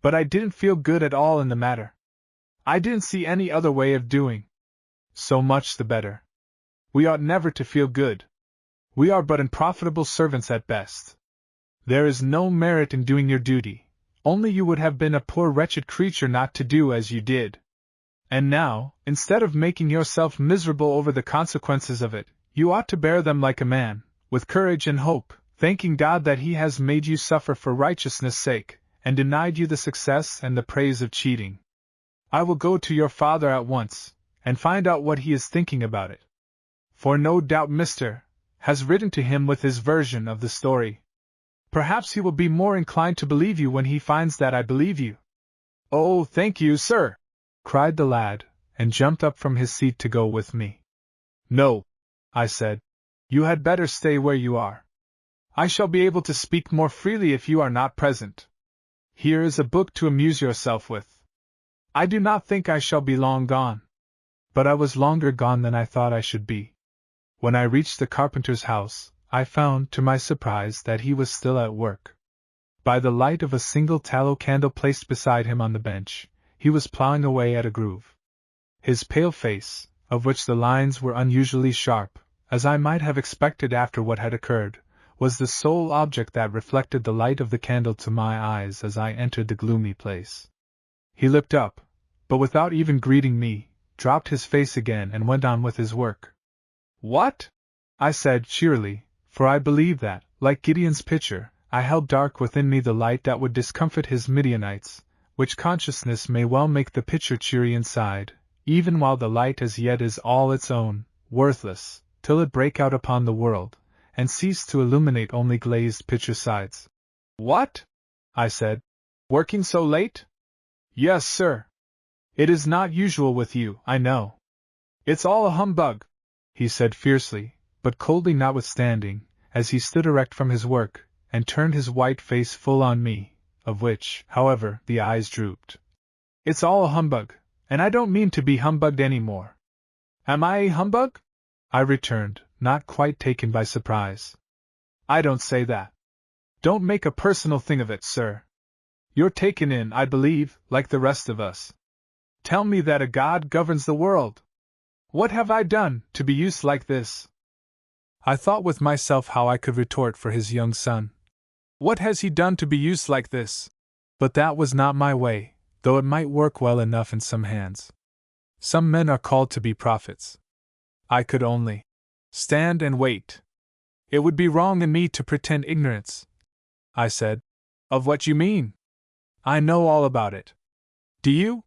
But I didn't feel good at all in the matter. I didn't see any other way of doing. So much the better. We ought never to feel good. We are but unprofitable servants at best. There is no merit in doing your duty, only you would have been a poor wretched creature not to do as you did. And now, instead of making yourself miserable over the consequences of it, you ought to bear them like a man, with courage and hope, thanking God that he has made you suffer for righteousness' sake, and denied you the success and the praise of cheating. I will go to your father at once, and find out what he is thinking about it. For no doubt Mr. has written to him with his version of the story. Perhaps he will be more inclined to believe you when he finds that I believe you." "Oh, thank you, sir!" cried the lad, and jumped up from his seat to go with me. "No," I said. "You had better stay where you are. I shall be able to speak more freely if you are not present. Here is a book to amuse yourself with. I do not think I shall be long gone." But I was longer gone than I thought I should be. When I reached the carpenter's house, I found, to my surprise, that he was still at work. By the light of a single tallow candle placed beside him on the bench, he was plowing away at a groove. His pale face, of which the lines were unusually sharp, as I might have expected after what had occurred, was the sole object that reflected the light of the candle to my eyes as I entered the gloomy place. He looked up, but without even greeting me, dropped his face again and went on with his work. "What?" I said cheerily, for I believed that, like Gideon's pitcher, I held dark within me the light that would discomfit his Midianites, which consciousness may well make the pitcher cheery inside, even while the light as yet is all its own, worthless, till it break out upon the world, and cease to illuminate only glazed pitcher sides. "What?" I said. "Working so late?" "Yes, sir. It is not usual with you, I know. It's all a humbug," he said fiercely, but coldly notwithstanding, as he stood erect from his work, and turned his white face full on me, of which, however, the eyes drooped. "It's all a humbug, and I don't mean to be humbugged any more." "Am I a humbug?" I returned, not quite taken by surprise. "I don't say that. Don't make a personal thing of it, sir. You're taken in, I believe, like the rest of us. Tell me that a God governs the world. What have I done to be used like this?" I thought with myself how I could retort for his young son. What has he done to be used like this? But that was not my way, though it might work well enough in some hands. Some men are called to be prophets. I could only stand and wait. It would be wrong in me to pretend ignorance, I said. Of what you mean? I know all about it. Do you?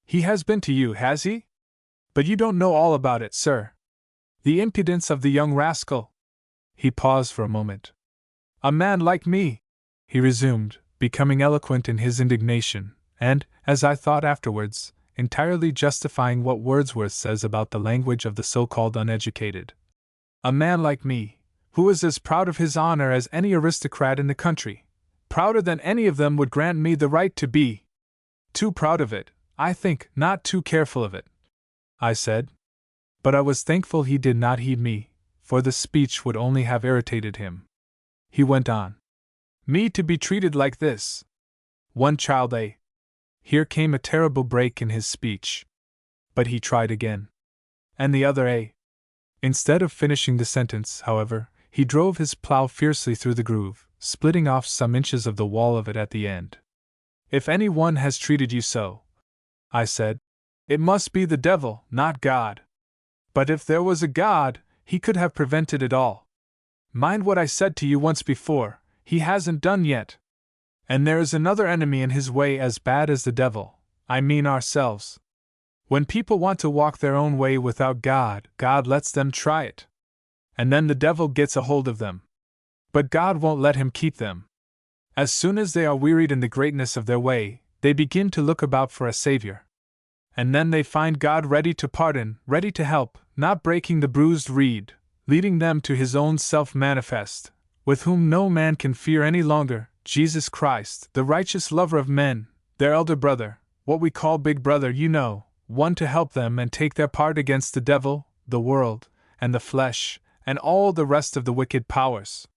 He has been to you, has he? But you don't know all about it, sir. The impudence of the young rascal! He paused for a moment. A man like me, he resumed, becoming eloquent in his indignation, and, as I thought afterwards, entirely justifying what Wordsworth says about the language of the so-called uneducated. A man like me, who is as proud of his honor as any aristocrat in the country, prouder than any of them would grant me the right to be. Too proud of it, I think, not too careful of it, I said. But I was thankful he did not heed me, for the speech would only have irritated him. He went on. Me to be treated like this. One child, eh? Here came a terrible break in his speech. But he tried again. And the other, eh? Instead of finishing the sentence, however, he drove his plough fiercely through the groove, splitting off some inches of the wall of it at the end. If any one has treated you so, I said, it must be the devil, not God. But if there was a God, he could have prevented it all. Mind what I said to you once before, he hasn't done yet. And there is another enemy in his way as bad as the devil, I mean ourselves. When people want to walk their own way without God, God lets them try it. And then the devil gets a hold of them. But God won't let him keep them. As soon as they are wearied in the greatness of their way, they begin to look about for a savior. And then they find God ready to pardon, ready to help, not breaking the bruised reed, leading them to his own self-manifest, with whom no man can fear any longer, Jesus Christ, the righteous lover of men, their elder brother, what we call big brother, you know, one to help them and take their part against the devil, the world, and the flesh, and all the rest of the wicked powers.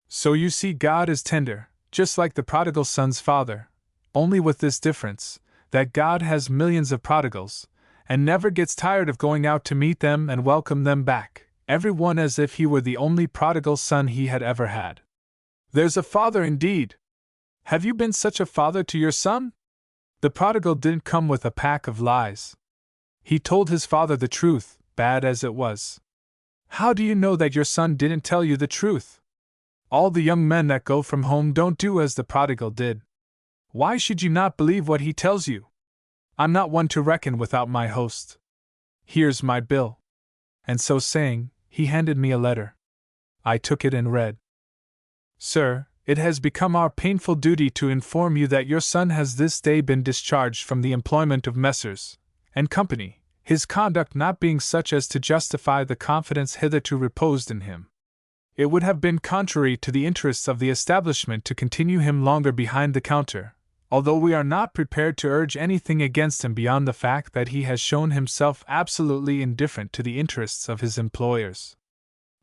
So you see, God is tender, just like the prodigal son's father, only with this difference, that God has millions of prodigals, and never gets tired of going out to meet them and welcome them back, every one as if he were the only prodigal son he had ever had. There's a father indeed! Have you been such a father to your son? The prodigal didn't come with a pack of lies. He told his father the truth, bad as it was. How do you know that your son didn't tell you the truth? All the young men that go from home don't do as the prodigal did. Why should you not believe what he tells you? I'm not one to reckon without my host. Here's my bill. And so saying, he handed me a letter. I took it and read. Sir, it has become our painful duty to inform you that your son has this day been discharged from the employment of Messrs. and Company, his conduct not being such as to justify the confidence hitherto reposed in him. It would have been contrary to the interests of the establishment to continue him longer behind the counter, although we are not prepared to urge anything against him beyond the fact that he has shown himself absolutely indifferent to the interests of his employers.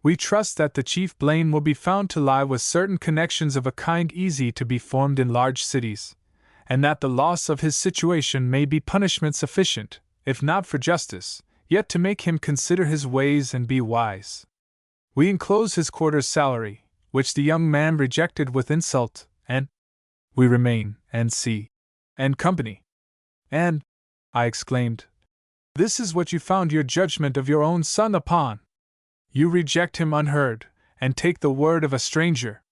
We trust that the chief blame will be found to lie with certain connections of a kind easy to be formed in large cities, and that the loss of his situation may be punishment sufficient, if not for justice, yet to make him consider his ways and be wise. We enclose his quarter's salary, which the young man rejected with insult, and we remain, N.C. and Company. And, I exclaimed, this is what you found your judgment of your own son upon. You reject him unheard, and take the word of a stranger.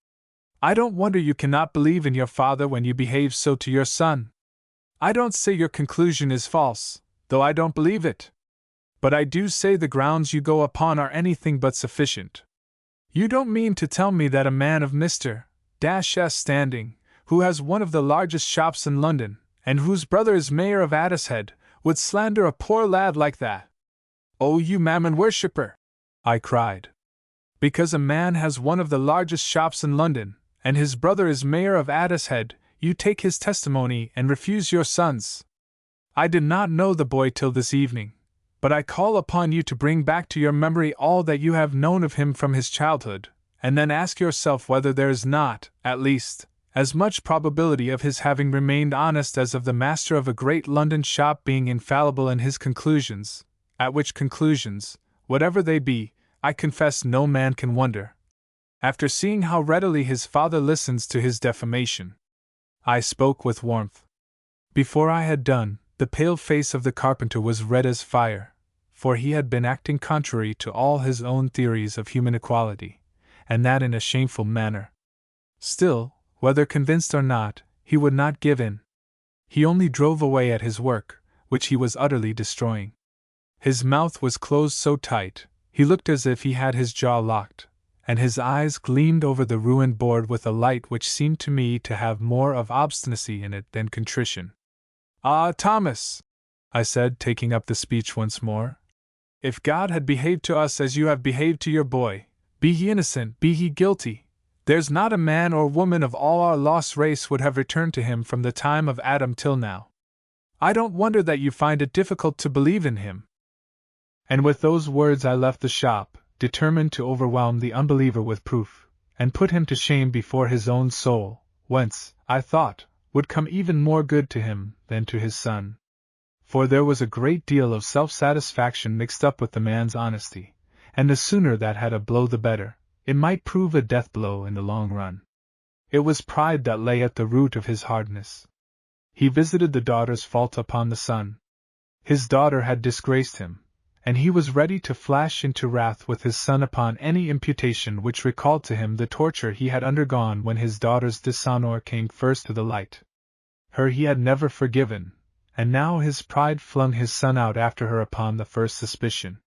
I don't wonder you cannot believe in your father when you behave so to your son. I don't say your conclusion is false, though I don't believe it. But I do say the grounds you go upon are anything but sufficient. You don't mean to tell me that a man of Mr. S standing, who has one of the largest shops in London, and whose brother is mayor of Addicehead, would slander a poor lad like that? Oh, you mammon worshipper! I cried. Because a man has one of the largest shops in London, and his brother is mayor of Addicehead, you take his testimony and refuse your son's. I did not know the boy till this evening, but I call upon you to bring back to your memory all that you have known of him from his childhood, and then ask yourself whether there is not, at least, as much probability of his having remained honest as of the master of a great London shop being infallible in his conclusions, at which conclusions, whatever they be, I confess no man can wonder, after seeing how readily his father listens to his defamation. I spoke with warmth. Before I had done, the pale face of the carpenter was red as fire, for he had been acting contrary to all his own theories of human equality, and that in a shameful manner. Still, whether convinced or not, he would not give in. He only drove away at his work, which he was utterly destroying. His mouth was closed so tight, he looked as if he had his jaw locked, and his eyes gleamed over the ruined board with a light which seemed to me to have more of obstinacy in it than contrition. "Ah, Thomas," I said, taking up the speech once more, "if God had behaved to us as you have behaved to your boy, be he innocent, be he guilty, there's not a man or woman of all our lost race would have returned to him from the time of Adam till now. I don't wonder that you find it difficult to believe in him." And with those words I left the shop, determined to overwhelm the unbeliever with proof, and put him to shame before his own soul, whence, I thought, would come even more good to him than to his son. For there was a great deal of self-satisfaction mixed up with the man's honesty, and the sooner that had a blow the better. It might prove a death blow in the long run. It was pride that lay at the root of his hardness. He visited the daughter's fault upon the son. His daughter had disgraced him, and he was ready to flash into wrath with his son upon any imputation which recalled to him the torture he had undergone when his daughter's dishonor came first to the light. Her he had never forgiven, and now his pride flung his son out after her upon the first suspicion.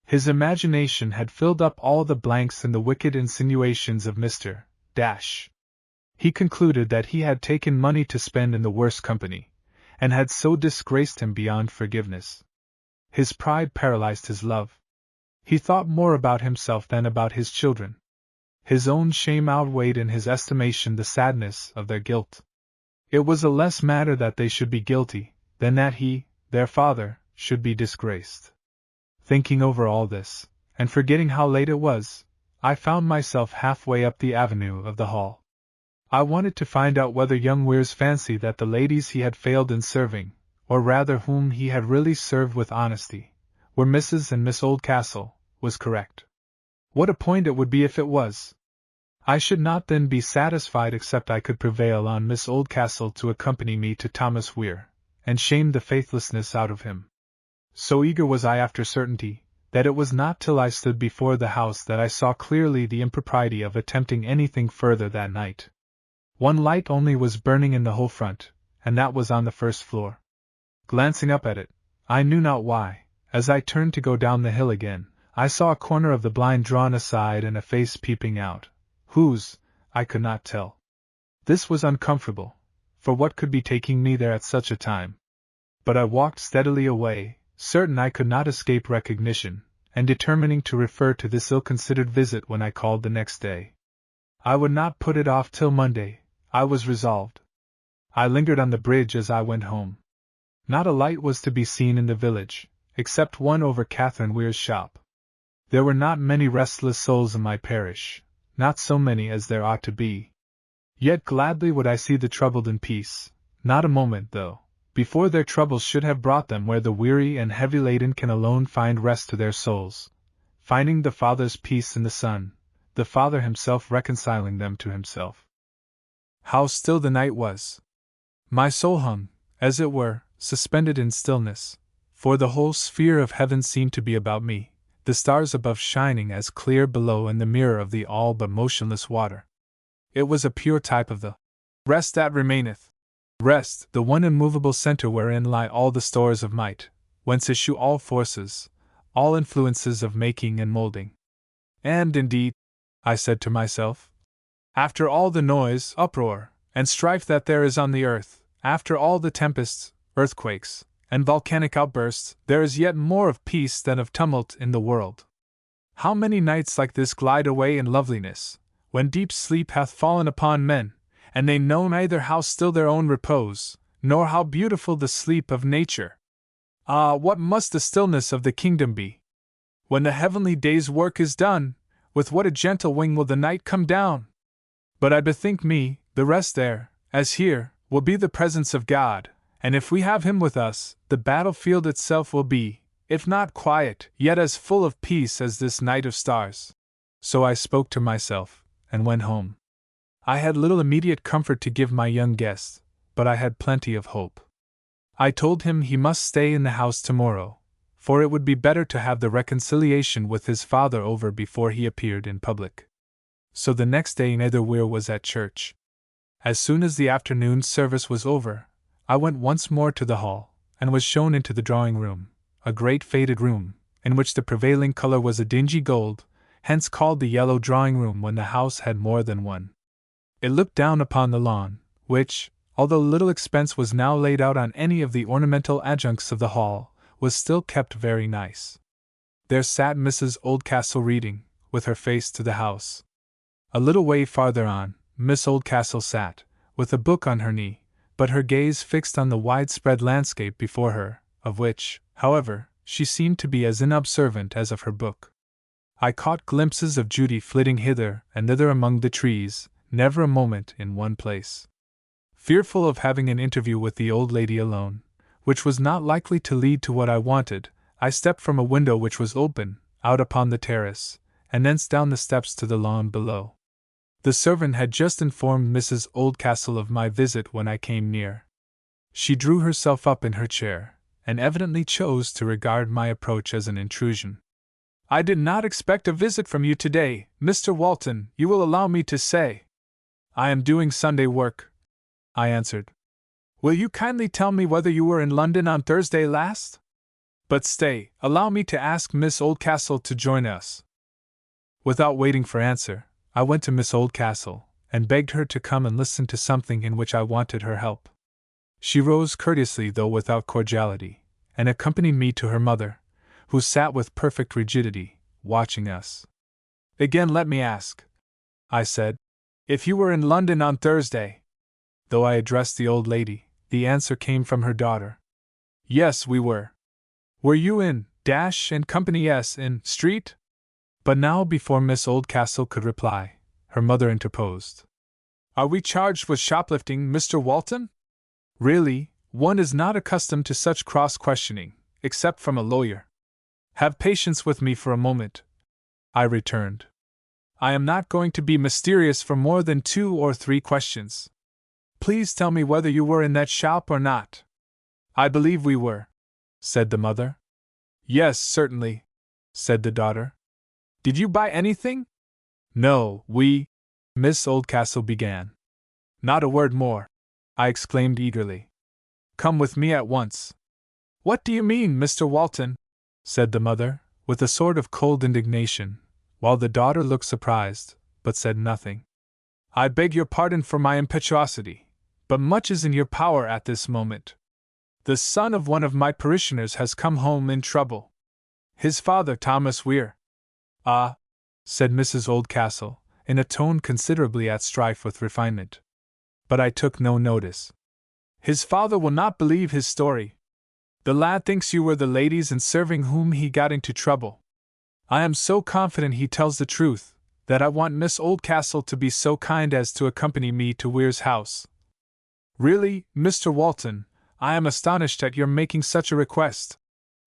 His imagination had filled up all the blanks in the wicked insinuations of Mr. Dash. He concluded that he had taken money to spend in the worst company, and had so disgraced him beyond forgiveness. His pride paralyzed his love. He thought more about himself than about his children. His own shame outweighed in his estimation the sadness of their guilt. It was a less matter that they should be guilty, than that he, their father, should be disgraced. Thinking over all this, and forgetting how late it was, I found myself halfway up the avenue of the hall. I wanted to find out whether young Weir's fancy that the ladies he had failed in serving, or rather whom he had really served with honesty, were Mrs. and Miss Oldcastle, was correct. What a point it would be if it was! I should not then be satisfied except I could prevail on Miss Oldcastle to accompany me to Thomas Weir, and shame the faithlessness out of him. So eager was I after certainty, that it was not till I stood before the house that I saw clearly the impropriety of attempting anything further that night. One light only was burning in the whole front, and that was on the first floor. Glancing up at it, I knew not why, as I turned to go down the hill again, I saw a corner of the blind drawn aside and a face peeping out, whose, I could not tell. This was uncomfortable, for what could be taking me there at such a time? But I walked steadily away, certain I could not escape recognition, and determining to refer to this ill-considered visit when I called the next day. I would not put it off till Monday, I was resolved. I lingered on the bridge as I went home. Not a light was to be seen in the village, except one over Catherine Weir's shop. There were not many restless souls in my parish, not so many as there ought to be. Yet gladly would I see the troubled in peace, not a moment, though, before their troubles should have brought them where the weary and heavy-laden can alone find rest to their souls, finding the Father's peace in the Son, the Father himself reconciling them to himself. How still the night was! My soul hung, as it were, suspended in stillness, for the whole sphere of heaven seemed to be about me, the stars above shining as clear below in the mirror of the all but motionless water. It was a pure type of the rest that remaineth. Rest, the one immovable center wherein lie all the stores of might, whence issue all forces, all influences of making and molding. And indeed, I said to myself, after all the noise, uproar, and strife that there is on the earth, after all the tempests, earthquakes, and volcanic outbursts, there is yet more of peace than of tumult in the world. How many nights like this glide away in loveliness, when deep sleep hath fallen upon men, and they know neither how still their own repose, nor how beautiful the sleep of nature. Ah, what must the stillness of the kingdom be! When the heavenly day's work is done, with what a gentle wing will the night come down! But I bethink me, the rest there, as here, will be the presence of God, and if we have him with us, the battlefield itself will be, if not quiet, yet as full of peace as this night of stars. So I spoke to myself, and went home. I had little immediate comfort to give my young guest, but I had plenty of hope. I told him he must stay in the house tomorrow, for it would be better to have the reconciliation with his father over before he appeared in public. so the next day neither Weir was at church. As soon as the afternoon service was over, I went once more to the hall, and was shown into the drawing-room, a great faded room, in which the prevailing color was a dingy gold, hence called the yellow drawing-room when the house had more than one. It looked down upon the lawn, which, although little expense was now laid out on any of the ornamental adjuncts of the hall, was still kept very nice. There sat Mrs. Oldcastle reading, with her face to the house. A little way farther on, Miss Oldcastle sat, with a book on her knee, but her gaze fixed on the widespread landscape before her, of which, however, she seemed to be as unobservant as of her book. I caught glimpses of Judy flitting hither and thither among the trees, never a moment in one place. Fearful of having an interview with the old lady alone, which was not likely to lead to what I wanted, I stepped from a window which was open, out upon the terrace, and thence down the steps to the lawn below. The servant had just informed Mrs. Oldcastle of my visit when I came near. She drew herself up in her chair, and evidently chose to regard my approach as an intrusion. "I did not expect a visit from you today, Mr. Walton, you will allow me to say. I am doing Sunday work," I answered. "Will you kindly tell me whether you were in London on Thursday last? But stay, allow me to ask Miss Oldcastle to join us." Without waiting for answer, I went to Miss Oldcastle, and begged her to come and listen to something in which I wanted her help. She rose courteously though without cordiality, and accompanied me to her mother, who sat with perfect rigidity, watching us. "Again let me ask," I said, "if you were in London on Thursday?" Though I addressed the old lady, the answer came from her daughter. "Yes, we were." "Were you in and Company S in Street?" But now, before Miss Oldcastle could reply, her mother interposed. "Are we charged with shoplifting, Mr. Walton? Really, one is not accustomed to such cross-questioning, except from a lawyer." "Have patience with me for a moment," I returned. "I am not going to be mysterious for more than 2 or 3 questions. Please tell me whether you were in that shop or not." "I believe we were," said the mother. "Yes, certainly," said the daughter. "Did you buy anything?" "No, Miss Oldcastle began. "Not a word more," I exclaimed eagerly. "Come with me at once." "What do you mean, Mr. Walton?" said the mother, with a sort of cold indignation, while the daughter looked surprised, but said nothing. "I beg your pardon for my impetuosity, but much is in your power at this moment. The son of one of my parishioners has come home in trouble. His father, Thomas Weir." "Ah," said Mrs. Oldcastle, in a tone considerably at strife with refinement. But I took no notice. "His father will not believe his story. The lad thinks you were the ladies in serving whom he got into trouble. I am so confident he tells the truth, that I want Miss Oldcastle to be so kind as to accompany me to Weir's house." "Really, Mr. Walton, I am astonished at your making such a request,"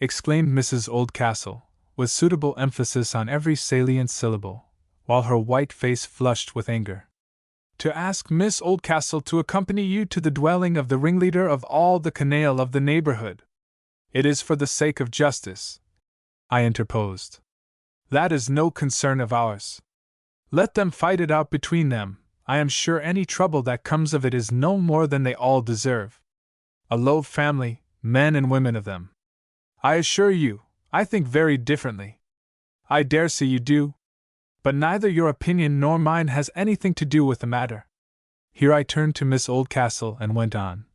exclaimed Mrs. Oldcastle, with suitable emphasis on every salient syllable, while her white face flushed with anger. "To ask Miss Oldcastle to accompany you to the dwelling of the ringleader of all the canaille of the neighborhood." "It is for the sake of justice," I interposed. "That is no concern of ours. Let them fight it out between them. I am sure any trouble that comes of it is no more than they all deserve. A low family, men and women of them. I assure you, I think very differently. I dare say you do. But neither your opinion nor mine has anything to do with the matter." Here I turned to Miss Oldcastle and went on.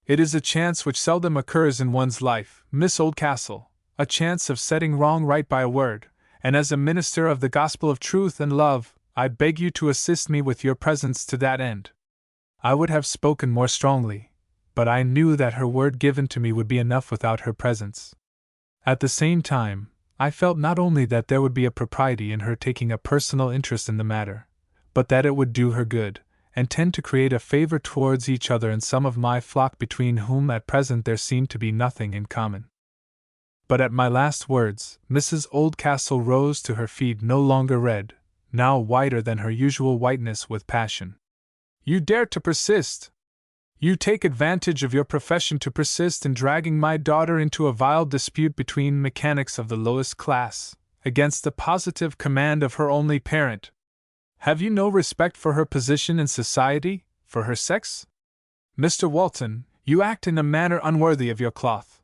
"It is a chance which seldom occurs in one's life, Miss Oldcastle, a chance of setting wrong right by a word, and as a minister of the gospel of truth and love, I beg you to assist me with your presence to that end." I would have spoken more strongly, but I knew that her word given to me would be enough without her presence. At the same time, I felt not only that there would be a propriety in her taking a personal interest in the matter, but that it would do her good, and tend to create a favor towards each other and some of my flock between whom at present there seemed to be nothing in common. But at my last words, Mrs. Oldcastle rose to her feet, no longer red, now whiter than her usual whiteness with passion. "You dare to persist! You take advantage of your profession to persist in dragging my daughter into a vile dispute between mechanics of the lowest class, against the positive command of her only parent. Have you no respect for her position in society, for her sex? Mr. Walton, you act in a manner unworthy of your cloth.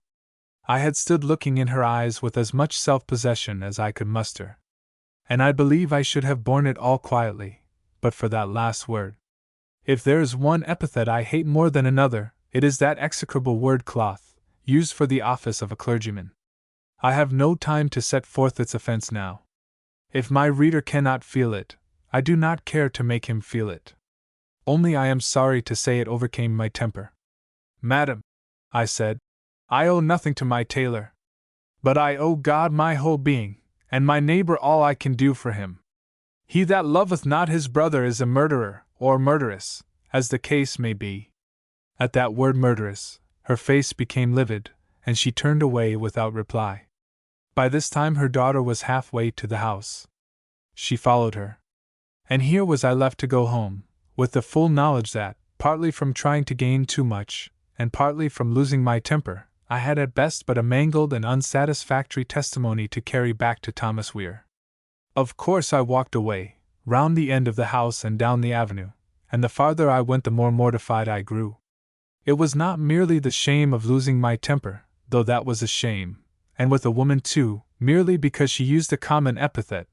I had stood looking in her eyes with as much self-possession as I could muster. And I believe I should have borne it all quietly, but for that last word. If there is one epithet I hate more than another, it is that execrable word cloth, used for the office of a clergyman. I have no time to set forth its offense now. If my reader cannot feel it, I do not care to make him feel it. Only I am sorry to say it overcame my temper. Madam, I said, I owe nothing to my tailor. But I owe God my whole being, and my neighbor all I can do for him. He that loveth not his brother is a murderer, or murderess, as the case may be. At that word murderess, her face became livid, and she turned away without reply. By this time her daughter was halfway to the house. She followed her. And here was I left to go home, with the full knowledge that, partly from trying to gain too much, and partly from losing my temper, I had at best but a mangled and unsatisfactory testimony to carry back to Thomas Weir. Of course I walked away, round the end of the house and down the avenue, and the farther I went the more mortified I grew. It was not merely the shame of losing my temper, though that was a shame, and with a woman too, merely because she used a common epithet,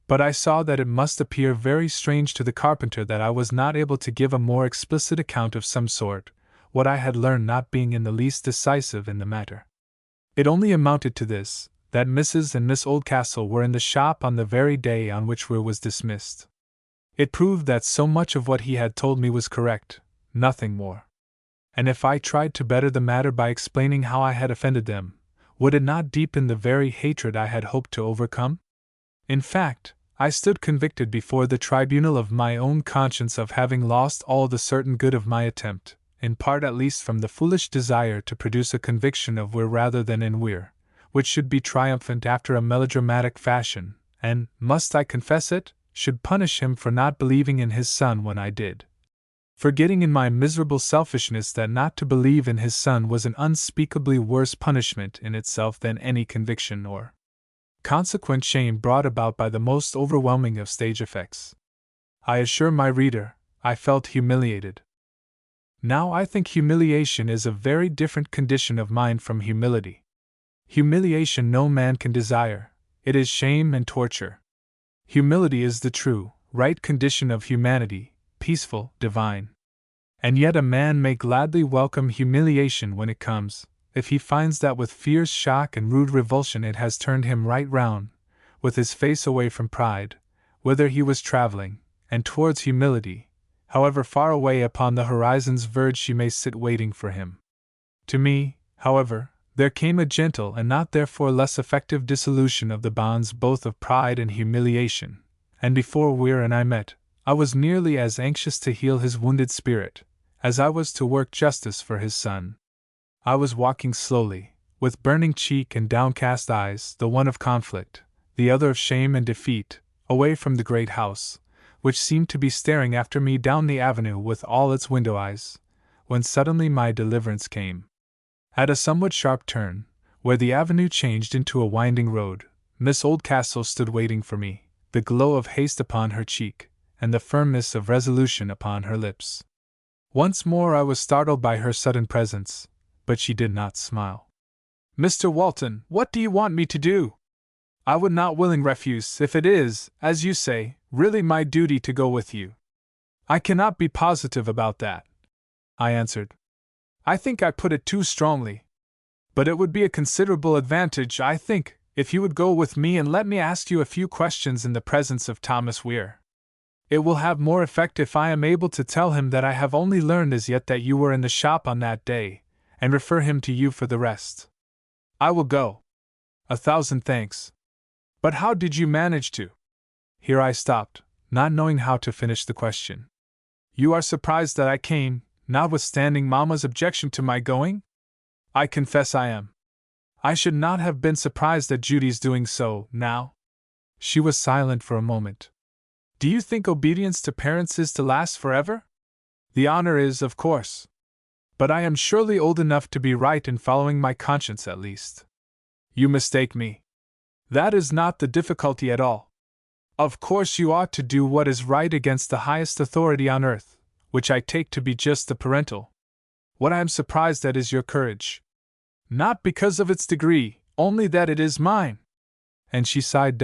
but I saw that it must appear very strange to the carpenter that I was not able to give a more explicit account of some sort, what I had learned not being in the least decisive in the matter. It only amounted to this, that Mrs. and Miss Oldcastle were in the shop on the very day on which Weir was dismissed. It proved that so much of what he had told me was correct, nothing more. And if I tried to better the matter by explaining how I had offended them, would it not deepen the very hatred I had hoped to overcome? In fact, I stood convicted before the tribunal of my own conscience of having lost all the certain good of my attempt, in part at least from the foolish desire to produce a conviction of Weir rather than in Weir, which should be triumphant after a melodramatic fashion, and, must I confess it, should punish him for not believing in his son when I did. Forgetting in my miserable selfishness that not to believe in his son was an unspeakably worse punishment in itself than any conviction or consequent shame brought about by the most overwhelming of stage effects. I assure my reader, I felt humiliated. Now I think humiliation is a very different condition of mind from humility. Humiliation no man can desire, it is shame and torture. Humility is the true, right condition of humanity, peaceful, divine. And yet a man may gladly welcome humiliation when it comes, if he finds that with fierce shock and rude revulsion it has turned him right round, with his face away from pride, whither he was traveling, and towards humility, however far away upon the horizon's verge she may sit waiting for him. To me, however, there came a gentle and not therefore less effective dissolution of the bonds both of pride and humiliation, and before Weir and I met, I was nearly as anxious to heal his wounded spirit, as I was to work justice for his son. I was walking slowly, with burning cheek and downcast eyes, the one of conflict, the other of shame and defeat, away from the great house, which seemed to be staring after me down the avenue with all its window eyes, when suddenly my deliverance came. At a somewhat sharp turn, where the avenue changed into a winding road, Miss Oldcastle stood waiting for me, the glow of haste upon her cheek, and the firmness of resolution upon her lips. Once more I was startled by her sudden presence, but she did not smile. "Mr. Walton, what do you want me to do? I would not willing refuse, if it is, as you say, really my duty to go with you." "I cannot be positive about that," I answered. "I think I put it too strongly. But it would be a considerable advantage, I think, if you would go with me and let me ask you a few questions in the presence of Thomas Weir. It will have more effect if I am able to tell him that I have only learned as yet that you were in the shop on that day, and refer him to you for the rest." "I will go." "A thousand thanks. But how did you manage to—" Here I stopped, not knowing how to finish the question. "You are surprised that I came, notwithstanding Mamma's objection to my going?" "I confess I am. I should not have been surprised at Judy's doing so, now." She was silent for a moment. "Do you think obedience to parents is to last forever?" "The honor is, of course. But I am surely old enough to be right in following my conscience at least." "You mistake me. That is not the difficulty at all. Of course you ought to do what is right against the highest authority on earth, which I take to be just the parental. What I am surprised at is your courage. Not because of its degree, only that it is mine. And she sighed.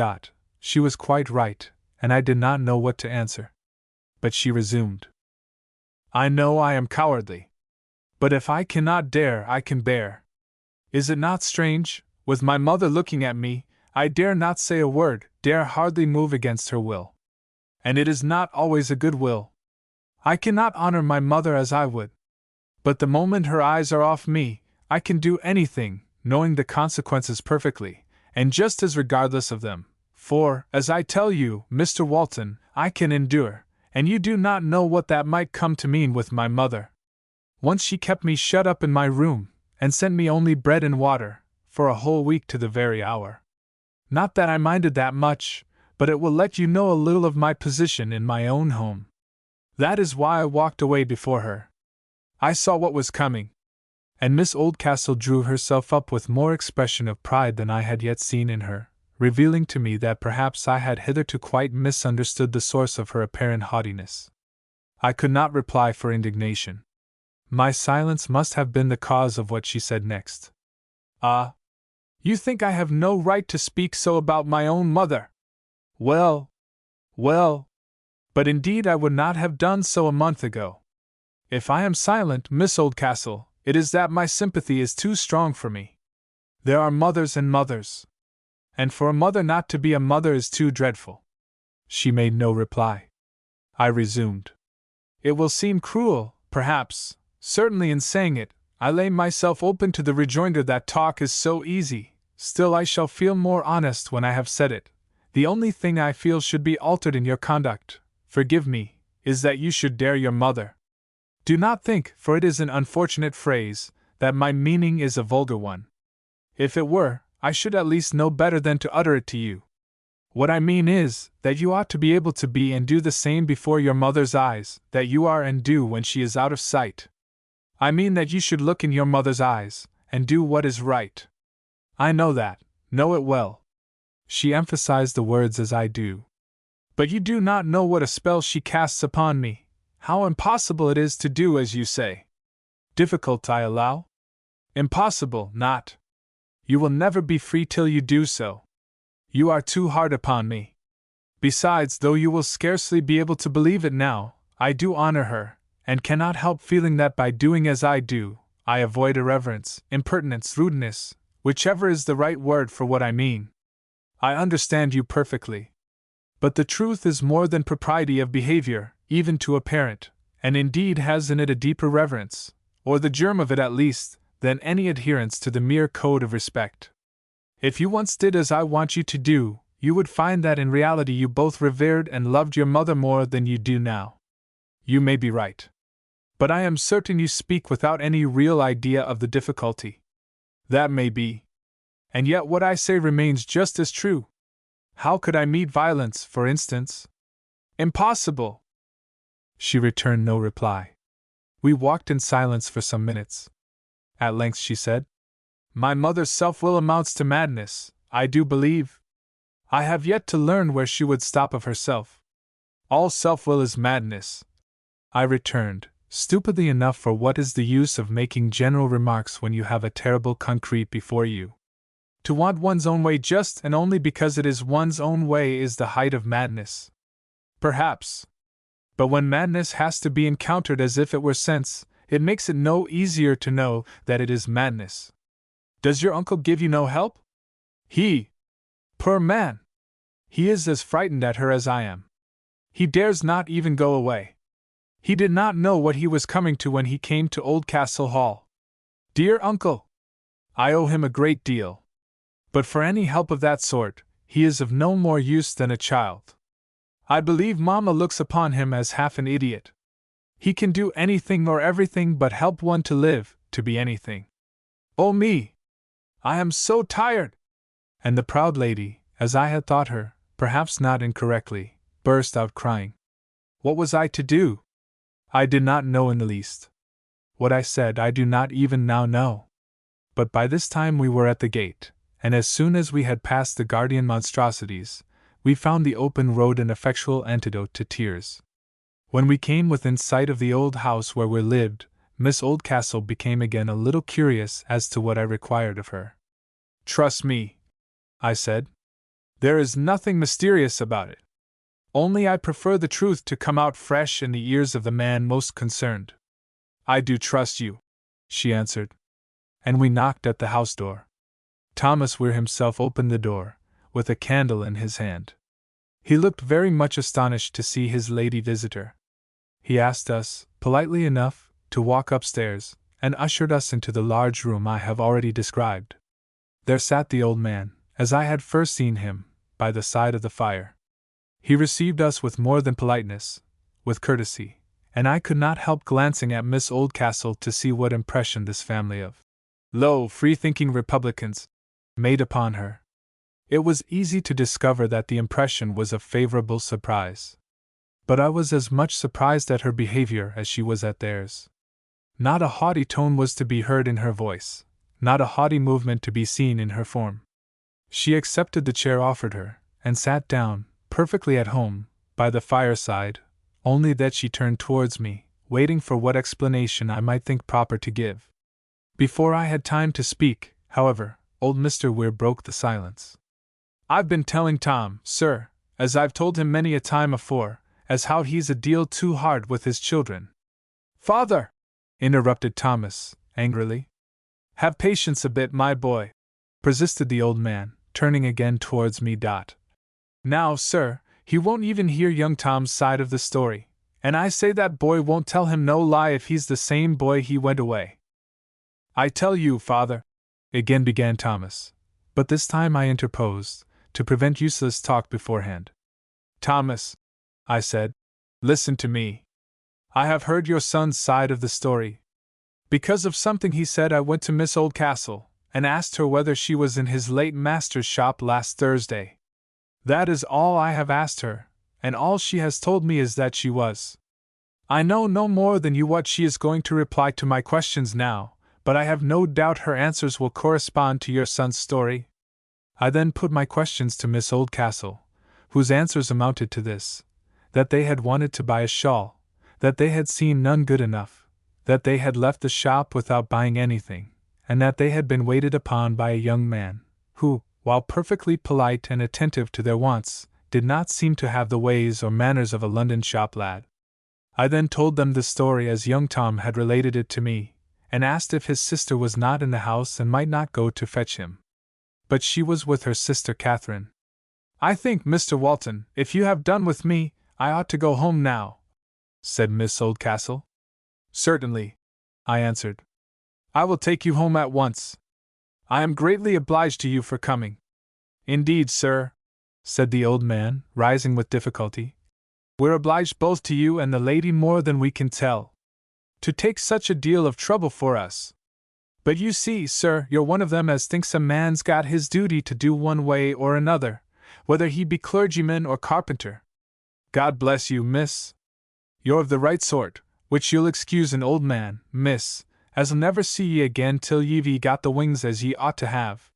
She was quite right, and I did not know what to answer. But she resumed. I know I am cowardly. But if I cannot dare, I can bear. Is it not strange? With my mother looking at me, I dare not say a word, dare hardly move against her will. And it is not always a good will. I cannot honor my mother as I would. But the moment her eyes are off me, I can do anything, knowing the consequences perfectly, and just as regardless of them. For, as I tell you, Mr. Walton, I can endure, and you do not know what that might come to mean with my mother. Once she kept me shut up in my room, and sent me only bread and water, for a whole week to the very hour. Not that I minded that much, but it will let you know a little of my position in my own home. That is why I walked away before her. I saw what was coming. And Miss Oldcastle drew herself up with more expression of pride than I had yet seen in her, revealing to me that perhaps I had hitherto quite misunderstood the source of her apparent haughtiness. I could not reply for indignation. My silence must have been the cause of what she said next. Ah! You think I have no right to speak so about my own mother? Well, but indeed I would not have done so a month ago. If I am silent, Miss Oldcastle, it is that my sympathy is too strong for me. There are mothers and mothers. And for a mother not to be a mother is too dreadful. She made no reply. I resumed. It will seem cruel, perhaps, certainly in saying it, I lay myself open to the rejoinder that talk is so easy, still I shall feel more honest when I have said it. The only thing I feel should be altered in your conduct, forgive me, is that you should dare your mother. Do not think, for it is an unfortunate phrase, that my meaning is a vulgar one. If it were, I should at least know better than to utter it to you. What I mean is, that you ought to be able to be and do the same before your mother's eyes, that you are and do when she is out of sight. I mean that you should look in your mother's eyes, and do what is right. I know that, know it well. She emphasized the words as I do. But you do not know what a spell she casts upon me, how impossible it is to do as you say. Difficult, I allow? Impossible, not. You will never be free till you do so. You are too hard upon me. Besides, though you will scarcely be able to believe it now, I do honor her, and cannot help feeling that by doing as I do, I avoid irreverence, impertinence, rudeness, whichever is the right word for what I mean. I understand you perfectly. But the truth is more than propriety of behavior, even to a parent, and indeed has in it a deeper reverence, or the germ of it at least, than any adherence to the mere code of respect. If you once did as I want you to do, you would find that in reality you both revered and loved your mother more than you do now. You may be right. But I am certain you speak without any real idea of the difficulty. That may be. And yet what I say remains just as true. How could I meet violence, for instance? Impossible! She returned no reply. We walked in silence for some minutes. At length she said, My mother's self-will amounts to madness, I do believe. I have yet to learn where she would stop of herself. All self-will is madness, I returned, stupidly enough, for what is the use of making general remarks when you have a terrible concrete before you? To want one's own way just and only because it is one's own way is the height of madness. Perhaps. But when madness has to be encountered as if it were sense, it makes it no easier to know that it is madness. Does your uncle give you no help? Poor man! He is as frightened at her as I am. He dares not even go away. He did not know what he was coming to when he came to Oldcastle Hall. Dear uncle! I owe him a great deal. But for any help of that sort, he is of no more use than a child. I believe Mamma looks upon him as half an idiot. He can do anything or everything but help one to live, to be anything. Oh me! I am so tired! And the proud lady, as I had thought her, perhaps not incorrectly, burst out crying. What was I to do? I did not know in the least. What I said I do not even now know. But by this time we were at the gate, and as soon as we had passed the guardian monstrosities, We found the open road an effectual antidote to tears. When we came within sight of the old house where we lived, Miss Oldcastle became again a little curious as to what I required of her. "Trust me," I said. "There is nothing mysterious about it. Only I prefer the truth to come out fresh in the ears of the man most concerned." "I do trust you," she answered. And we knocked at the house door. Thomas Weir himself opened the door, with a candle in his hand. He looked very much astonished to see his lady visitor. He asked us, politely enough, to walk upstairs, and ushered us into the large room I have already described. There sat the old man, as I had first seen him, by the side of the fire. He received us with more than politeness, with courtesy, and I could not help glancing at Miss Oldcastle to see what impression this family of low, free-thinking Republicans made upon her. It was easy to discover that the impression was a favorable surprise. But I was as much surprised at her behavior as she was at theirs. Not a haughty tone was to be heard in her voice, not a haughty movement to be seen in her form. She accepted the chair offered her, and sat down, perfectly at home, by the fireside, only that she turned towards me, waiting for what explanation I might think proper to give. Before I had time to speak, however, old Mr. Weir broke the silence. "I've been telling Tom, sir, as I've told him many a time afore, as how he's a deal too hard with his children." "Father!" interrupted Thomas, angrily. "Have patience a bit, my boy," persisted the old man, turning again towards me. "Now, sir, he won't even hear young Tom's side of the story, and I say that boy won't tell him no lie if he's the same boy he went away." "I tell you, father," again began Thomas, but this time I interposed, to prevent useless talk beforehand. "Thomas," I said, "listen to me. I have heard your son's side of the story. Because of something he said, I went to Miss Oldcastle, and asked her whether she was in his late master's shop last Thursday. That is all I have asked her, and all she has told me is that she was. I know no more than you what she is going to reply to my questions now, but I have no doubt her answers will correspond to your son's story." I then put my questions to Miss Oldcastle, whose answers amounted to this: that they had wanted to buy a shawl, that they had seen none good enough, that they had left the shop without buying anything, and that they had been waited upon by a young man, who, while perfectly polite and attentive to their wants, did not seem to have the ways or manners of a London shop lad. I then told them the story as young Tom had related it to me, and asked if his sister was not in the house and might not go to fetch him. But she was with her sister Catherine. "I think, Mr. Walton, if you have done with me, I ought to go home now," said Miss Oldcastle. "Certainly," I answered. "I will take you home at once. I am greatly obliged to you for coming." "Indeed, sir," said the old man, rising with difficulty, "we're obliged both to you and the lady more than we can tell, to take such a deal of trouble for us. But you see, sir, you're one of them as thinks a man's got his duty to do one way or another, whether he be clergyman or carpenter. God bless you, miss. You're of the right sort, which you'll excuse an old man, miss, as'll never see ye again till ye've got the wings as ye ought to have."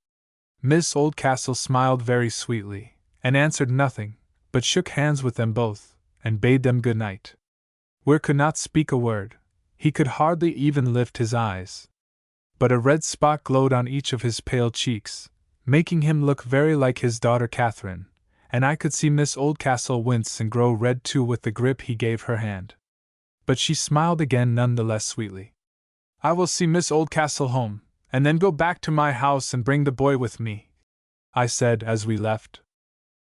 Miss Oldcastle smiled very sweetly, and answered nothing, but shook hands with them both, and bade them good night. Weir could not speak a word, he could hardly even lift his eyes. But a red spot glowed on each of his pale cheeks, making him look very like his daughter Catherine, and I could see Miss Oldcastle wince and grow red too with the grip he gave her hand. But she smiled again none the less sweetly. "I will see Miss Oldcastle home, and then go back to my house and bring the boy with me," I said as we left.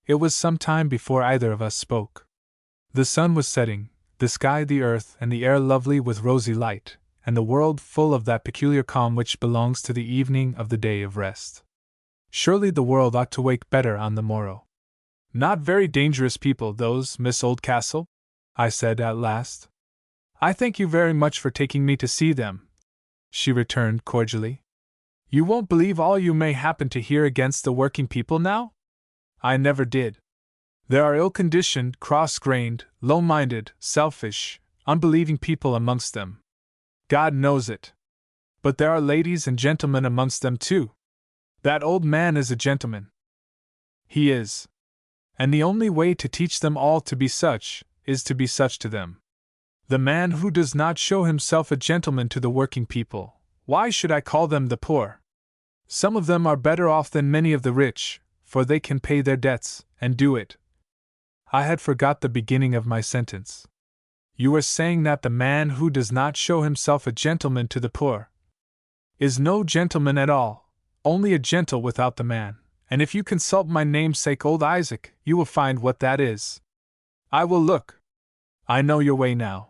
It was some time before either of us spoke. The sun was setting, the sky, the earth, and the air lovely with rosy light, and the world full of that peculiar calm which belongs to the evening of the day of rest. Surely the world ought to wake better on the morrow. "Not very dangerous people, those, Miss Oldcastle?" I said at last. "I thank you very much for taking me to see them," she returned cordially. "You won't believe all you may happen to hear against the working people now? I never did. There are ill-conditioned, cross-grained, low-minded, selfish, unbelieving people amongst them. God knows it. But there are ladies and gentlemen amongst them too. That old man is a gentleman. He is. And the only way to teach them all to be such, is to be such to them. The man who does not show himself a gentleman to the working people, why should I call them the poor? Some of them are better off than many of the rich, for they can pay their debts, and do it. I had forgot the beginning of my sentence. You were saying that the man who does not show himself a gentleman to the poor is no gentleman at all, only a gentle without the man, and if you consult my namesake old Isaac, you will find what that is. I will look. I know your way now.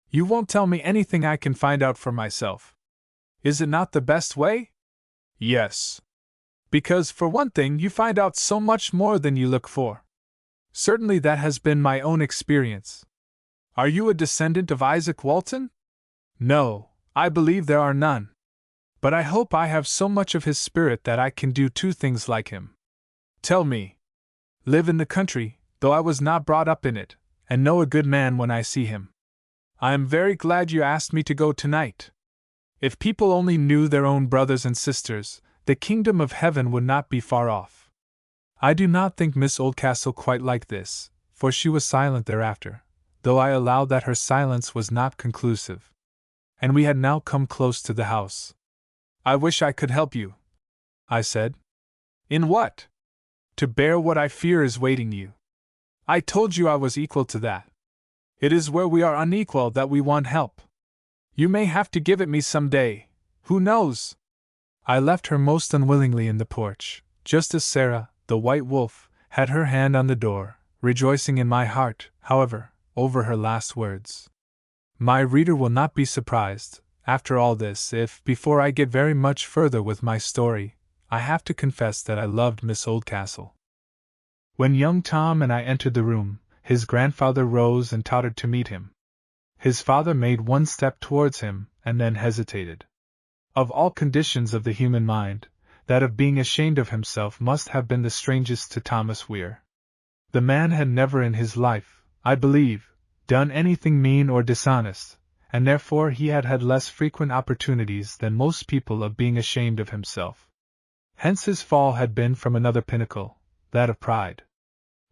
You won't tell me anything I can find out for myself. Is it not the best way? Yes. Because, for one thing, you find out so much more than you look for. Certainly that has been my own experience. Are you a descendant of Isaac Walton? No, I believe there are none. But I hope I have so much of his spirit that I can do two things like him. Tell me. Live in the country, though I was not brought up in it, and know a good man when I see him. I am very glad you asked me to go tonight. If people only knew their own brothers and sisters, the kingdom of heaven would not be far off. I do not think Miss Oldcastle quite liked this, for she was silent thereafter, though I allowed that her silence was not conclusive. And we had now come close to the house. I wish I could help you, I said. In what? To bear what I fear is waiting you. I told you I was equal to that. It is where we are unequal that we want help. You may have to give it me some day. Who knows? I left her most unwillingly in the porch, just as Sarah, the white wolf, had her hand on the door, rejoicing in my heart, however, over her last words. My reader will not be surprised, after all this, if, before I get very much further with my story, I have to confess that I loved Miss Oldcastle. When young Tom and I entered the room, his grandfather rose and tottered to meet him. His father made one step towards him, and then hesitated. Of all conditions of the human mind, that of being ashamed of himself must have been the strangest to Thomas Weir. The man had never in his life, I believe, done anything mean or dishonest, and therefore he had had less frequent opportunities than most people of being ashamed of himself. Hence his fall had been from another pinnacle, that of pride.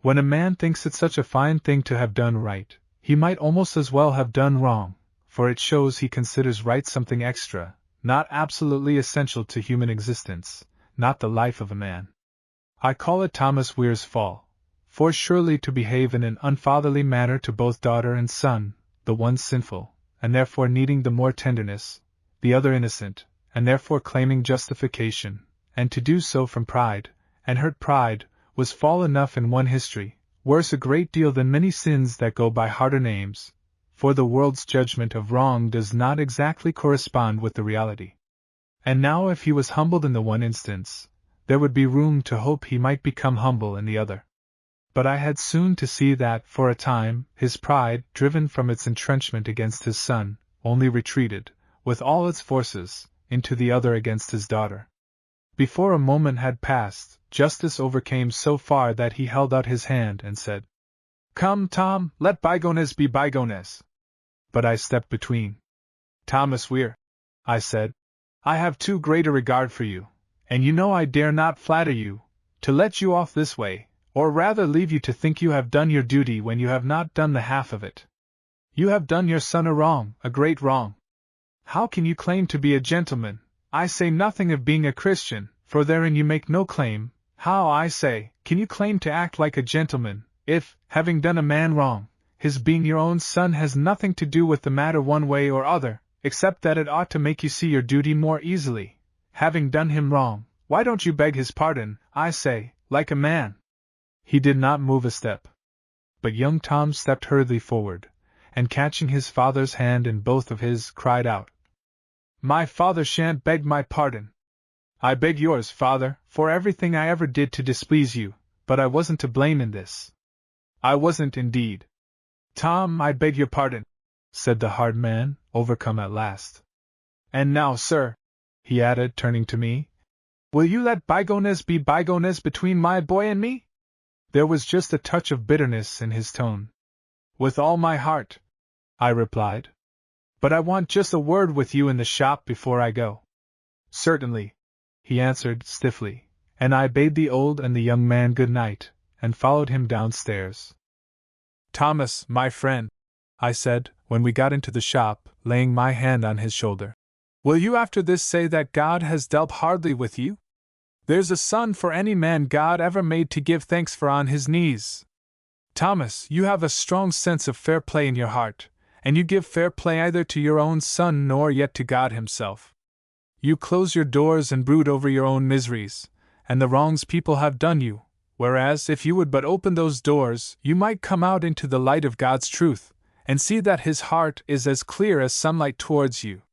When a man thinks it such a fine thing to have done right, he might almost as well have done wrong, for it shows he considers right something extra, not absolutely essential to human existence, not the life of a man. I call it Thomas Weir's fall, for surely to behave in an unfatherly manner to both daughter and son, the one sinful, and therefore needing the more tenderness, the other innocent, and therefore claiming justification, and to do so from pride, and hurt pride, was fall enough in one history, worse a great deal than many sins that go by harder names, for the world's judgment of wrong does not exactly correspond with the reality. And now if he was humbled in the one instance, there would be room to hope he might become humble in the other. But I had soon to see that, for a time, his pride, driven from its entrenchment against his son, only retreated, with all its forces, into the other against his daughter. Before a moment had passed, justice overcame so far that he held out his hand and said, "Come, Tom, let bygones be bygones." But I stepped between. "Thomas Weir," I said, "I have too great a regard for you, and you know I dare not flatter you, to let you off this way, or rather leave you to think you have done your duty when you have not done the half of it. You have done your son a wrong, a great wrong. How can you claim to be a gentleman? I say nothing of being a Christian, for therein you make no claim. How, I say, can you claim to act like a gentleman, if, having done a man wrong, his being your own son has nothing to do with the matter one way or other, except that it ought to make you see your duty more easily? Having done him wrong, why don't you beg his pardon, I say, like a man?" He did not move a step. But young Tom stepped hurriedly forward, and catching his father's hand in both of his, cried out, "My father shan't beg my pardon. I beg yours, father, for everything I ever did to displease you, but I wasn't to blame in this. I wasn't indeed. Tom, I beg your pardon," said the hard man, overcome at last. "And now, sir," he added, turning to me, "will you let bygones be bygones between my boy and me?" There was just a touch of bitterness in his tone. "With all my heart," I replied. "But I want just a word with you in the shop before I go." "Certainly," he answered stiffly, and I bade the old and the young man good night, and followed him downstairs. "Thomas, my friend," I said, when we got into the shop, laying my hand on his shoulder, "will you after this say that God has dealt hardly with you? There's a son for any man God ever made to give thanks for on his knees. Thomas, you have a strong sense of fair play in your heart, and you give fair play either to your own son nor yet to God himself. You close your doors and brood over your own miseries, and the wrongs people have done you, whereas if you would but open those doors, you might come out into the light of God's truth, and see that his heart is as clear as sunlight towards you.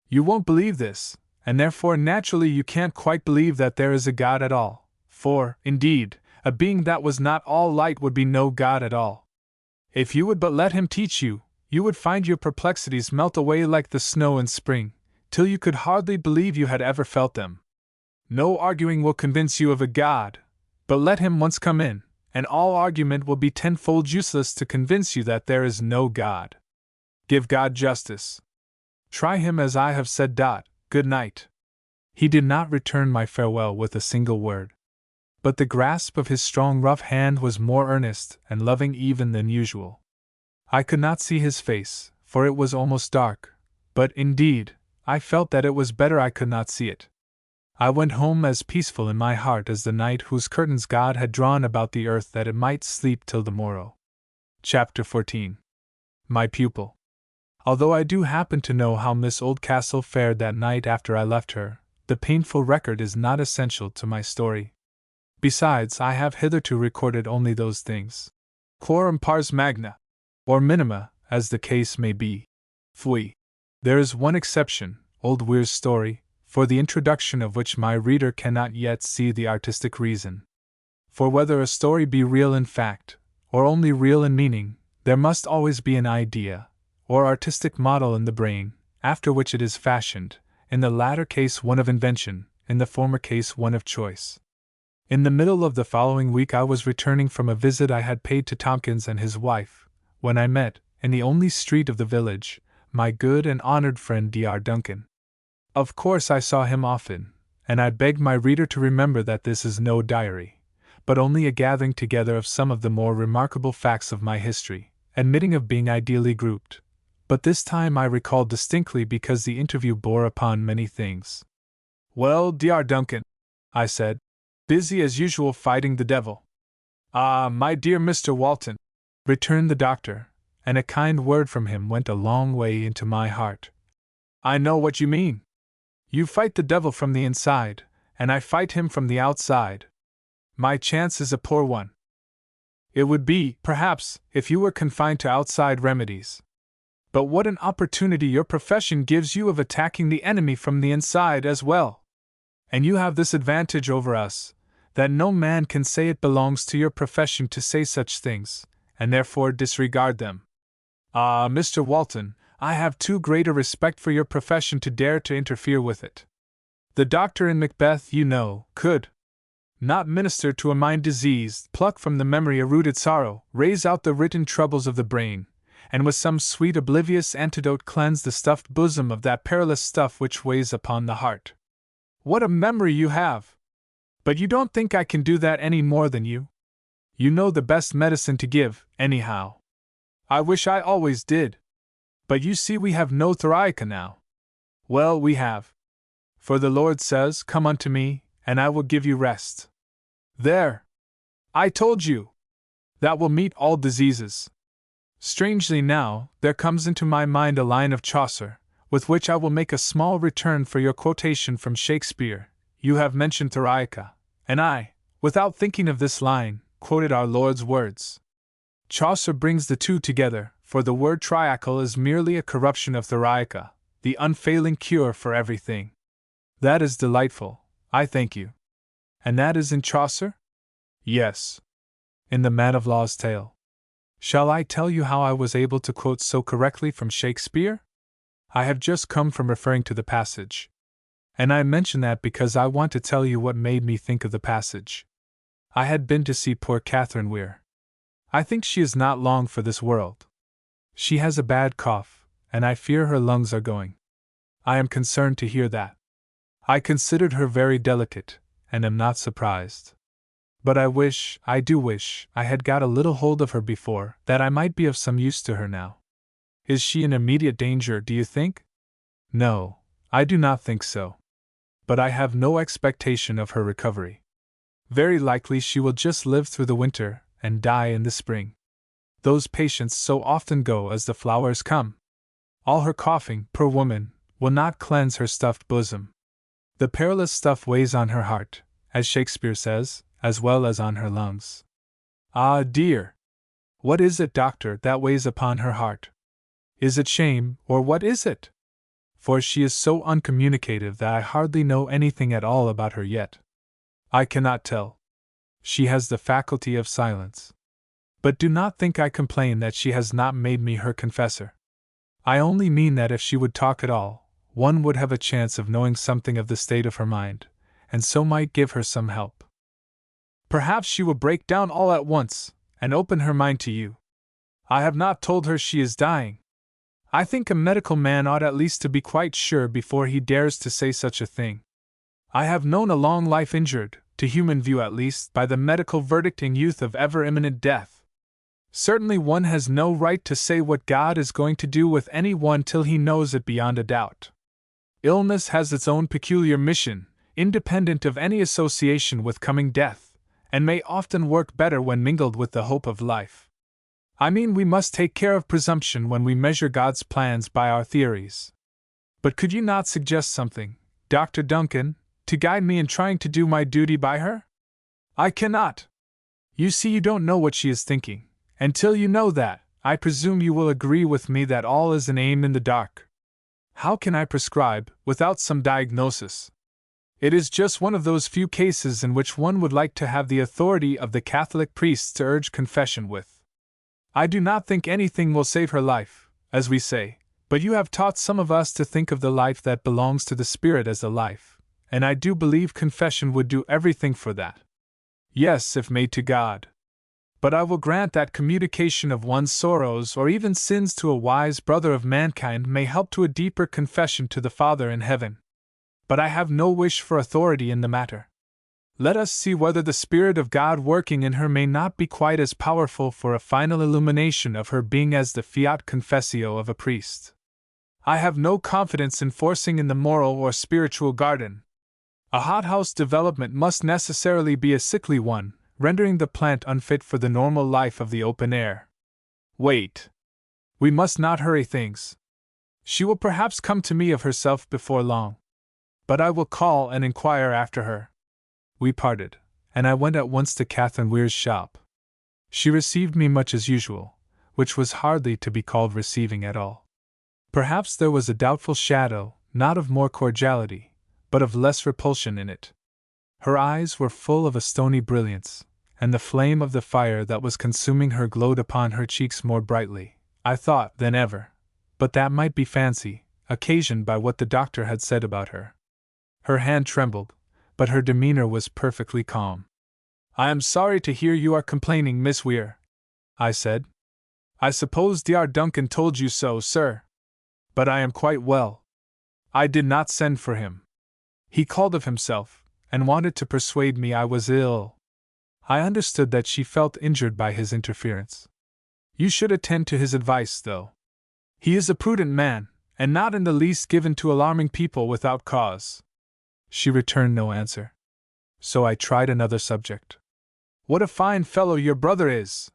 You won't believe this, and therefore naturally you can't quite believe that there is a God at all, for, indeed, a being that was not all light would be no God at all. If you would but let him teach you, you would find your perplexities melt away like the snow in spring, till you could hardly believe you had ever felt them. No arguing will convince you of a God, but let him once come in, and all argument will be tenfold useless to convince you that there is no God. Give God justice. Try him as I have said. Good night." He did not return my farewell with a single word, but the grasp of his strong rough hand was more earnest and loving even than usual. I could not see his face, for it was almost dark, but, indeed, I felt that it was better I could not see it. I went home as peaceful in my heart as the night whose curtains God had drawn about the earth that it might sleep till the morrow. Chapter 14. My pupil. Although I do happen to know how Miss Oldcastle fared that night after I left her, the painful record is not essential to my story. Besides, I have hitherto recorded only those things. Quorum pars magna, or minima, as the case may be. Fui. There is one exception, Old Weir's story, for the introduction of which my reader cannot yet see the artistic reason. For whether a story be real in fact, or only real in meaning, there must always be an idea, or artistic model in the brain, after which it is fashioned, in the latter case one of invention, in the former case one of choice. In the middle of the following week I was returning from a visit I had paid to Tompkins and his wife, when I met, in the only street of the village, my good and honored friend Dr. Duncan. Of course I saw him often, and I beg my reader to remember that this is no diary, but only a gathering together of some of the more remarkable facts of my history, admitting of being ideally grouped. But this time I recall distinctly because the interview bore upon many things. "Well, Dr. Duncan," I said, "busy as usual fighting the devil?" "Ah, my dear Mr. Walton," returned the doctor, and a kind word from him went a long way into my heart. "I know what you mean. You fight the devil from the inside, and I fight him from the outside. My chance is a poor one. It would be, perhaps, if you were confined to outside remedies. But what an opportunity your profession gives you of attacking the enemy from the inside as well. And you have this advantage over us, that no man can say it belongs to your profession to say such things, and therefore disregard them. Ah, Mr. Walton, I have too great a respect for your profession to dare to interfere with it. The doctor in Macbeth, you know, could not minister to a mind diseased, pluck from the memory a rooted sorrow, raise out the written troubles of the brain, and with some sweet oblivious antidote cleanse the stuffed bosom of that perilous stuff which weighs upon the heart. What a memory you have! But you don't think I can do that any more than you? You know the best medicine to give, anyhow. I wish I always did. But you see we have no theriaca now. Well, we have. For the Lord says, 'Come unto me, and I will give you rest.' There! I told you! That will meet all diseases. Strangely now, there comes into my mind a line of Chaucer, with which I will make a small return for your quotation from Shakespeare. You have mentioned theriaca, and I, without thinking of this line, quoted our Lord's words. Chaucer brings the two together, for the word triacal is merely a corruption of theriaca, the unfailing cure for everything. That is delightful, I thank you. And that is in Chaucer? Yes. In the Man of Law's Tale. Shall I tell you how I was able to quote so correctly from Shakespeare? I have just come from referring to the passage. And I mention that because I want to tell you what made me think of the passage. I had been to see poor Catherine Weir. I think she is not long for this world. She has a bad cough, and I fear her lungs are going. I am concerned to hear that. I considered her very delicate, and am not surprised. But I do wish, I had got a little hold of her before, that I might be of some use to her now. Is she in immediate danger, do you think? No, I do not think so. But I have no expectation of her recovery. Very likely she will just live through the winter, and die in the spring. Those patients so often go as the flowers come. All her coughing, poor woman, will not cleanse her stuffed bosom. The perilous stuff weighs on her heart, as Shakespeare says, as well as on her lungs. Ah, dear! What is it, doctor, that weighs upon her heart? Is it shame, or what is it? For she is so uncommunicative that I hardly know anything at all about her yet. I cannot tell. She has the faculty of silence. But do not think I complain that she has not made me her confessor. I only mean that if she would talk at all, one would have a chance of knowing something of the state of her mind, and so might give her some help. Perhaps she will break down all at once, and open her mind to you. I have not told her she is dying. I think a medical man ought at least to be quite sure before he dares to say such a thing. I have known a long life injured, to human view at least, by the medical verdict in youth of ever imminent death. Certainly one has no right to say what God is going to do with any one till he knows it beyond a doubt. Illness has its own peculiar mission, independent of any association with coming death, and may often work better when mingled with the hope of life. I mean, we must take care of presumption when we measure God's plans by our theories. But could you not suggest something, Dr. Duncan, to guide me in trying to do my duty by her? I cannot. You see, you don't know what she is thinking, and till you know that, I presume you will agree with me that all is an aim in the dark. How can I prescribe, without some diagnosis? It is just one of those few cases in which one would like to have the authority of the Catholic priests to urge confession with. I do not think anything will save her life, as we say, but you have taught some of us to think of the life that belongs to the Spirit as a life, and I do believe confession would do everything for that. Yes, if made to God. But I will grant that communication of one's sorrows or even sins to a wise brother of mankind may help to a deeper confession to the Father in heaven. But I have no wish for authority in the matter. Let us see whether the Spirit of God working in her may not be quite as powerful for a final illumination of her being as the fiat confessio of a priest. I have no confidence in forcing in the moral or spiritual garden. A hothouse development must necessarily be a sickly one, rendering the plant unfit for the normal life of the open air. Wait. We must not hurry things. She will perhaps come to me of herself before long. But I will call and inquire after her. We parted, and I went at once to Catherine Weir's shop. She received me much as usual, which was hardly to be called receiving at all. Perhaps there was a doubtful shadow, not of more cordiality, but of less repulsion in it. Her eyes were full of a stony brilliance, and the flame of the fire that was consuming her glowed upon her cheeks more brightly, I thought, than ever, but that might be fancy, occasioned by what the doctor had said about her. Her hand trembled, but her demeanor was perfectly calm. I am sorry to hear you are complaining, Miss Weir, I said. I suppose Dr. Duncan told you so, sir. But I am quite well. I did not send for him. He called of himself, and wanted to persuade me I was ill. I understood that she felt injured by his interference. You should attend to his advice, though. He is a prudent man, and not in the least given to alarming people without cause. She returned no answer. So I tried another subject. What a fine fellow your brother is!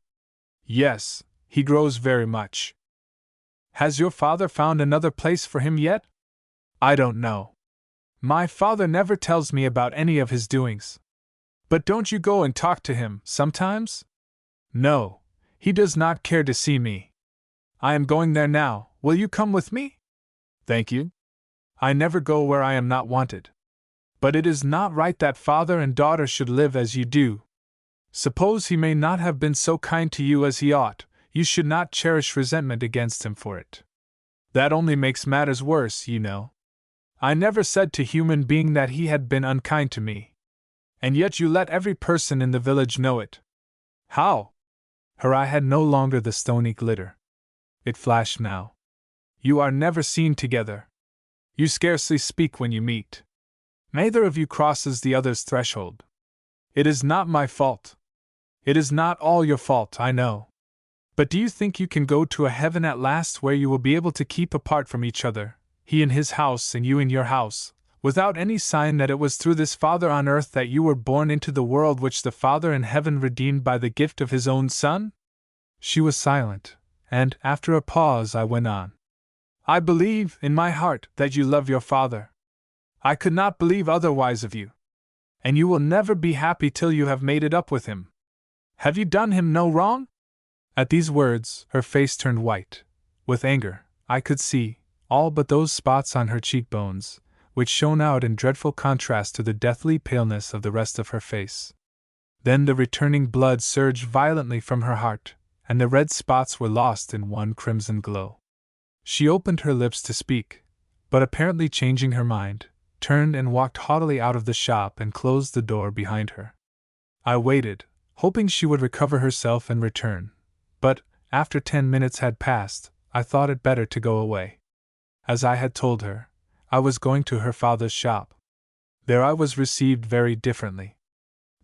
Yes, he grows very much. Has your father found another place for him yet? I don't know. My father never tells me about any of his doings. But don't you go and talk to him, sometimes? No, he does not care to see me. I am going there now, will you come with me? Thank you. I never go where I am not wanted. But it is not right that father and daughter should live as you do. Suppose he may not have been so kind to you as he ought, you should not cherish resentment against him for it. That only makes matters worse, you know. I never said to human being that he had been unkind to me. And yet you let every person in the village know it. How? Her eye had no longer the stony glitter. It flashed now. You are never seen together. You scarcely speak when you meet. Neither of you crosses the other's threshold. It is not my fault. It is not all your fault, I know. But do you think you can go to a heaven at last where you will be able to keep apart from each other, he in his house and you in your house, without any sign that it was through this Father on earth that you were born into the world which the Father in heaven redeemed by the gift of his own Son? She was silent, and, after a pause, I went on. I believe, in my heart, that you love your Father. I could not believe otherwise of you. And you will never be happy till you have made it up with him. Have you done him no wrong? At these words, her face turned white. With anger, I could see, all but those spots on her cheekbones, which shone out in dreadful contrast to the deathly paleness of the rest of her face. Then the returning blood surged violently from her heart, and the red spots were lost in one crimson glow. She opened her lips to speak, but apparently changing her mind, turned and walked haughtily out of the shop and closed the door behind her. I waited, hoping she would recover herself and return, but, after 10 minutes had passed, I thought it better to go away. As I had told her, I was going to her father's shop. There I was received very differently.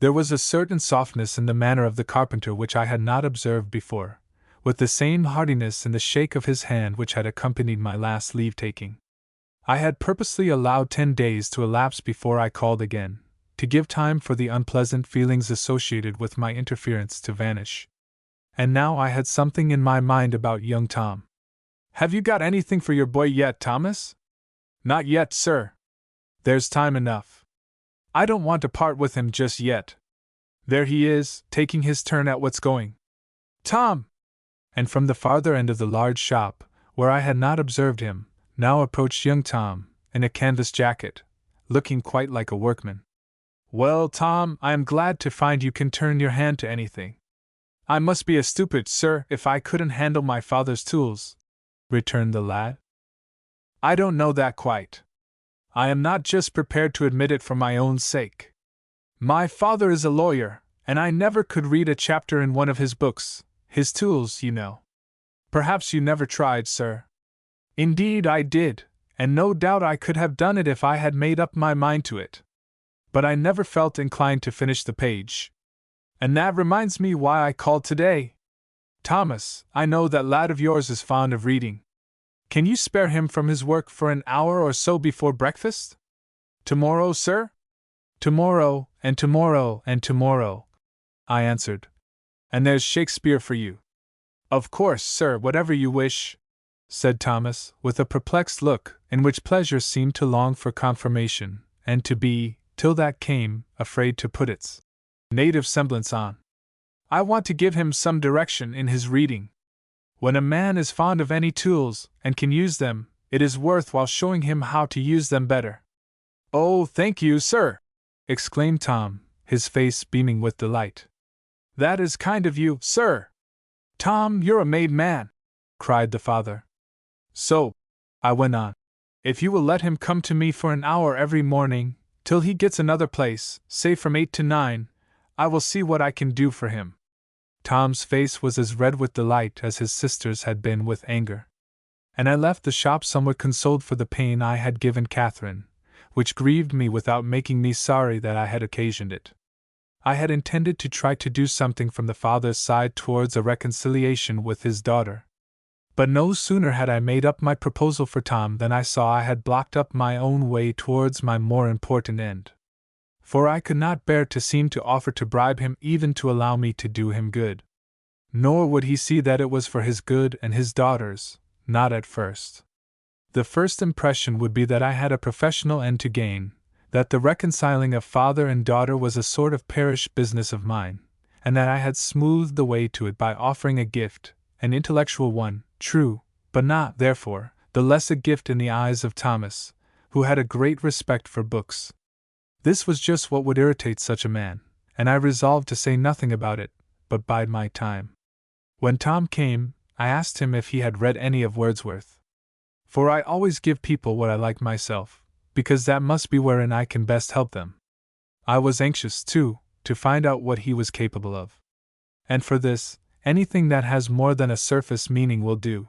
There was a certain softness in the manner of the carpenter which I had not observed before, with the same heartiness in the shake of his hand which had accompanied my last leave-taking. I had purposely allowed 10 days to elapse before I called again, to give time for the unpleasant feelings associated with my interference to vanish. And now I had something in my mind about young Tom. Have you got anything for your boy yet, Thomas? Not yet, sir. There's time enough. I don't want to part with him just yet. There he is, taking his turn at what's going. Tom! And from the farther end of the large shop, where I had not observed him, now approached young Tom, in a canvas jacket, looking quite like a workman. Well, Tom, I am glad to find you can turn your hand to anything. I must be a stupid, sir, if I couldn't handle my father's tools, returned the lad. I don't know that quite. I am not just prepared to admit it for my own sake. My father is a lawyer, and I never could read a chapter in one of his books, his tools, you know. Perhaps you never tried, sir. Indeed I did, and no doubt I could have done it if I had made up my mind to it. But I never felt inclined to finish the page. And that reminds me why I called today. Thomas, I know that lad of yours is fond of reading. Can you spare him from his work for an hour or so before breakfast? Tomorrow, sir? Tomorrow, and tomorrow, and tomorrow, I answered. And there's Shakespeare for you. Of course, sir, whatever you wish, said Thomas, with a perplexed look, in which pleasure seemed to long for confirmation, and to be, till that came, afraid to put its native semblance on. I want to give him some direction in his reading. When a man is fond of any tools, and can use them, it is worth while showing him how to use them better. Oh, thank you, sir! Exclaimed Tom, his face beaming with delight. That is kind of you, sir! Tom, you're a made man! Cried the father. So, I went on, if you will let him come to me for an hour every morning, till he gets another place, say from 8 to 9, I will see what I can do for him. Tom's face was as red with delight as his sister's had been with anger. And I left the shop somewhat consoled for the pain I had given Catherine, which grieved me without making me sorry that I had occasioned it. I had intended to try to do something from the father's side towards a reconciliation with his daughter. But no sooner had I made up my proposal for Tom than I saw I had blocked up my own way towards my more important end. For I could not bear to seem to offer to bribe him even to allow me to do him good. Nor would he see that it was for his good and his daughter's, not at first. The first impression would be that I had a professional end to gain, that the reconciling of father and daughter was a sort of parish business of mine, and that I had smoothed the way to it by offering a gift, an intellectual one, true, but not, therefore, the less a gift in the eyes of Thomas, who had a great respect for books. This was just what would irritate such a man, and I resolved to say nothing about it, but bide my time. When Tom came, I asked him if he had read any of Wordsworth. For I always give people what I like myself, because that must be wherein I can best help them. I was anxious, too, to find out what he was capable of. And for this, anything that has more than a surface meaning will do.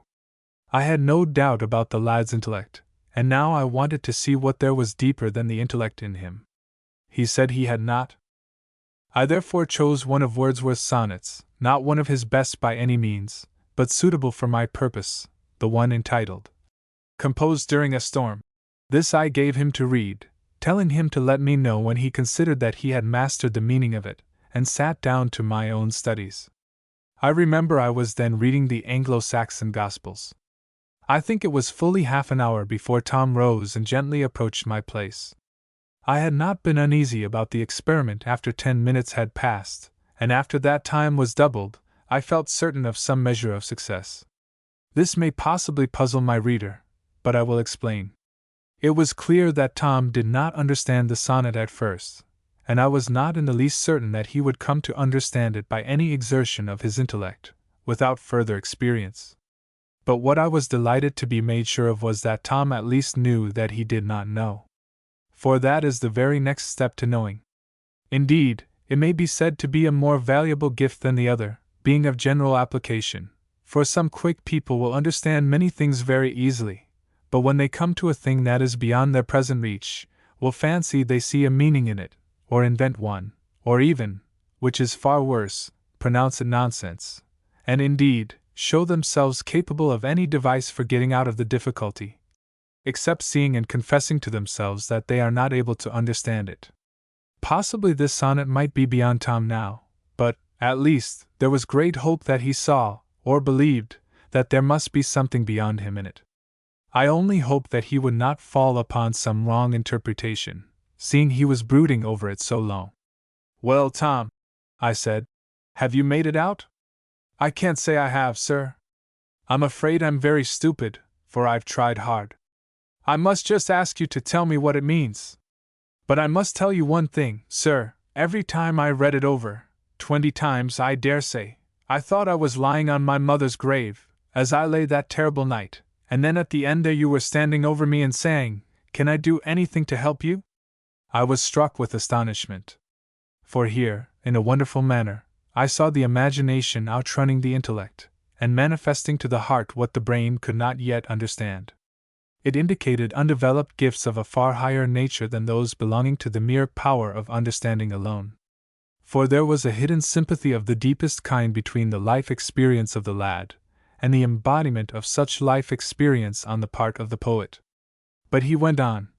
I had no doubt about the lad's intellect, and now I wanted to see what there was deeper than the intellect in him. He said he had not. I therefore chose one of Wordsworth's sonnets, not one of his best by any means, but suitable for my purpose, the one entitled, Composed During a Storm. This I gave him to read, telling him to let me know when he considered that he had mastered the meaning of it, and sat down to my own studies. I remember I was then reading the Anglo-Saxon Gospels. I think it was fully half an hour before Tom rose and gently approached my place. I had not been uneasy about the experiment after 10 minutes had passed, and after that time was doubled, I felt certain of some measure of success. This may possibly puzzle my reader, but I will explain. It was clear that Tom did not understand the sonnet at first, and I was not in the least certain that he would come to understand it by any exertion of his intellect, without further experience. But what I was delighted to be made sure of was that Tom at least knew that he did not know. For that is the very next step to knowing. Indeed, it may be said to be a more valuable gift than the other, being of general application, for some quick people will understand many things very easily, but when they come to a thing that is beyond their present reach, will fancy they see a meaning in it, or invent one, or even, which is far worse, pronounce it nonsense, and indeed, show themselves capable of any device for getting out of the difficulty, except seeing and confessing to themselves that they are not able to understand it. Possibly this sonnet might be beyond Tom now, but, at least, there was great hope that he saw, or believed, that there must be something beyond him in it. I only hoped that he would not fall upon some wrong interpretation, seeing he was brooding over it so long. "Well, Tom," I said, "have you made it out?" "I can't say I have, sir. I'm afraid I'm very stupid, for I've tried hard. I must just ask you to tell me what it means. But I must tell you one thing, sir, every time I read it over, 20 times I dare say, I thought I was lying on my mother's grave, as I lay that terrible night, and then at the end there you were standing over me and saying, 'Can I do anything to help you?'" I was struck with astonishment. For here, in a wonderful manner, I saw the imagination outrunning the intellect, and manifesting to the heart what the brain could not yet understand. It indicated undeveloped gifts of a far higher nature than those belonging to the mere power of understanding alone. For there was a hidden sympathy of the deepest kind between the life experience of the lad, and the embodiment of such life experience on the part of the poet. But he went on.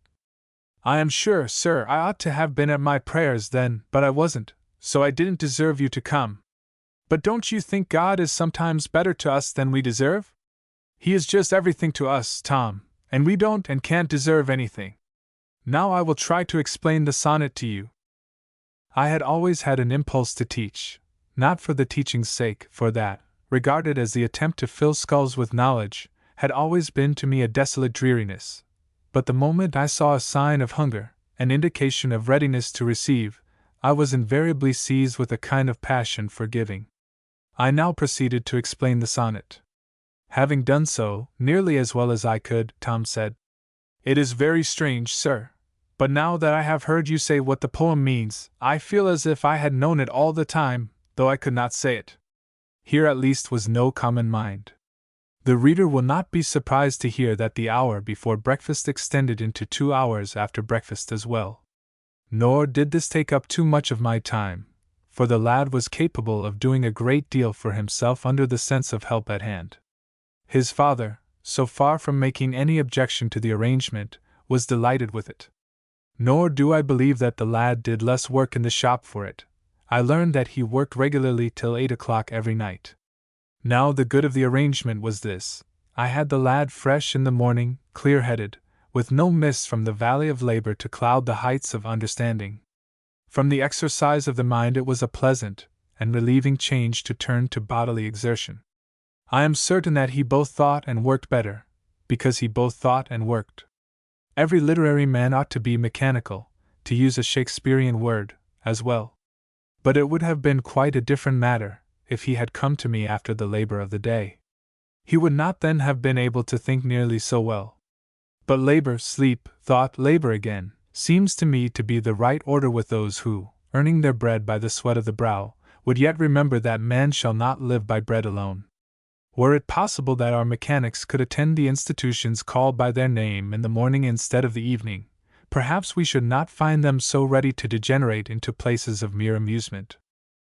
"I am sure, sir, I ought to have been at my prayers then, but I wasn't, so I didn't deserve you to come. But don't you think God is sometimes better to us than we deserve? He is just everything to us, Tom, and we don't and can't deserve anything. Now I will try to explain the sonnet to you." I had always had an impulse to teach, not for the teaching's sake, for that, regarded as the attempt to fill skulls with knowledge, had always been to me a desolate dreariness. But the moment I saw a sign of hunger, an indication of readiness to receive, I was invariably seized with a kind of passion for giving. I now proceeded to explain the sonnet. Having done so, nearly as well as I could, Tom said, "It is very strange, sir, but now that I have heard you say what the poem means, I feel as if I had known it all the time, though I could not say it." Here at least was no common mind. The reader will not be surprised to hear that the hour before breakfast extended into 2 hours after breakfast as well. Nor did this take up too much of my time, for the lad was capable of doing a great deal for himself under the sense of help at hand. His father, so far from making any objection to the arrangement, was delighted with it. Nor do I believe that the lad did less work in the shop for it. I learned that he worked regularly till 8 o'clock every night. Now the good of the arrangement was this: I had the lad fresh in the morning, clear-headed, with no mist from the valley of labor to cloud the heights of understanding. From the exercise of the mind it was a pleasant and relieving change to turn to bodily exertion. I am certain that he both thought and worked better, because he both thought and worked. Every literary man ought to be mechanical, to use a Shakespearean word, as well. But it would have been quite a different matter if he had come to me after the labor of the day. He would not then have been able to think nearly so well. But labor, sleep, thought, labor again, seems to me to be the right order with those who, earning their bread by the sweat of the brow, would yet remember that man shall not live by bread alone. Were it possible that our mechanics could attend the institutions called by their name in the morning instead of the evening, perhaps we should not find them so ready to degenerate into places of mere amusement.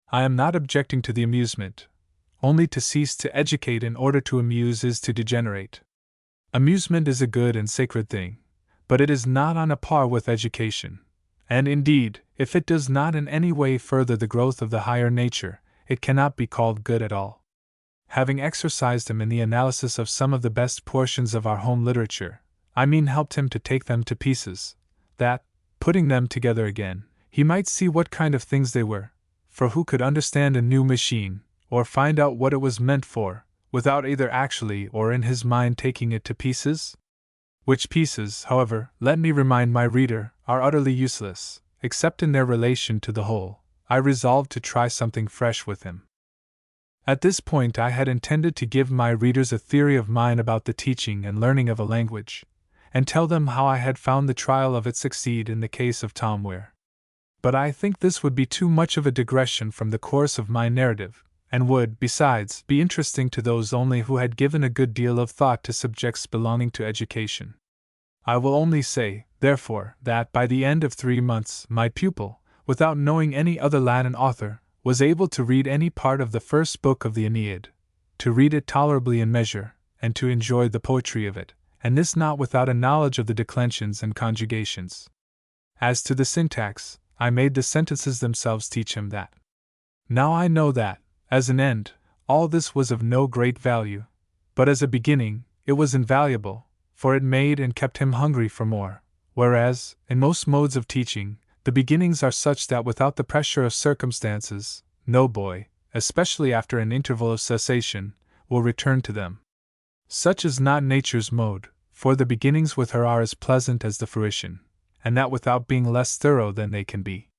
I am not objecting to the amusement, only to cease to educate in order to amuse is to degenerate. Amusement is a good and sacred thing, but it is not on a par with education, and indeed, if it does not in any way further the growth of the higher nature, it cannot be called good at all. Having exercised him in the analysis of some of the best portions of our home literature, I mean helped him to take them to pieces, that, putting them together again, he might see what kind of things they were, for who could understand a new machine, or find out what it was meant for, without either actually or in his mind taking it to pieces? Which pieces, however, let me remind my reader, are utterly useless, except in their relation to the whole. I resolved to try something fresh with him. At this point I had intended to give my readers a theory of mine about the teaching and learning of a language, and tell them how I had found the trial of it succeed in the case of Tom Weir. But I think this would be too much of a digression from the course of my narrative, and would, besides, be interesting to those only who had given a good deal of thought to subjects belonging to education. I will only say, therefore, that by the end of 3 months my pupil, without knowing any other Latin author, was able to read any part of the first book of the Aeneid, to read it tolerably in measure, and to enjoy the poetry of it, and this not without a knowledge of the declensions and conjugations. As to the syntax, I made the sentences themselves teach him that. Now I know that, as an end, all this was of no great value, but as a beginning, it was invaluable, for it made and kept him hungry for more, whereas, in most modes of teaching, the beginnings are such that without the pressure of circumstances, no boy, especially after an interval of cessation, will return to them. Such is not nature's mode, for the beginnings with her are as pleasant as the fruition, and that without being less thorough than they can be.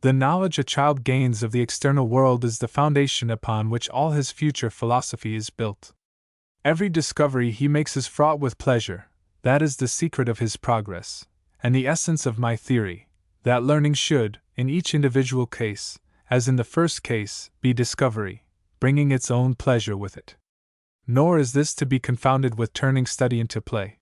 The knowledge a child gains of the external world is the foundation upon which all his future philosophy is built. Every discovery he makes is fraught with pleasure, that is the secret of his progress, and the essence of my theory, that learning should, in each individual case, as in the first case, be discovery, bringing its own pleasure with it. Nor is this to be confounded with turning study into play.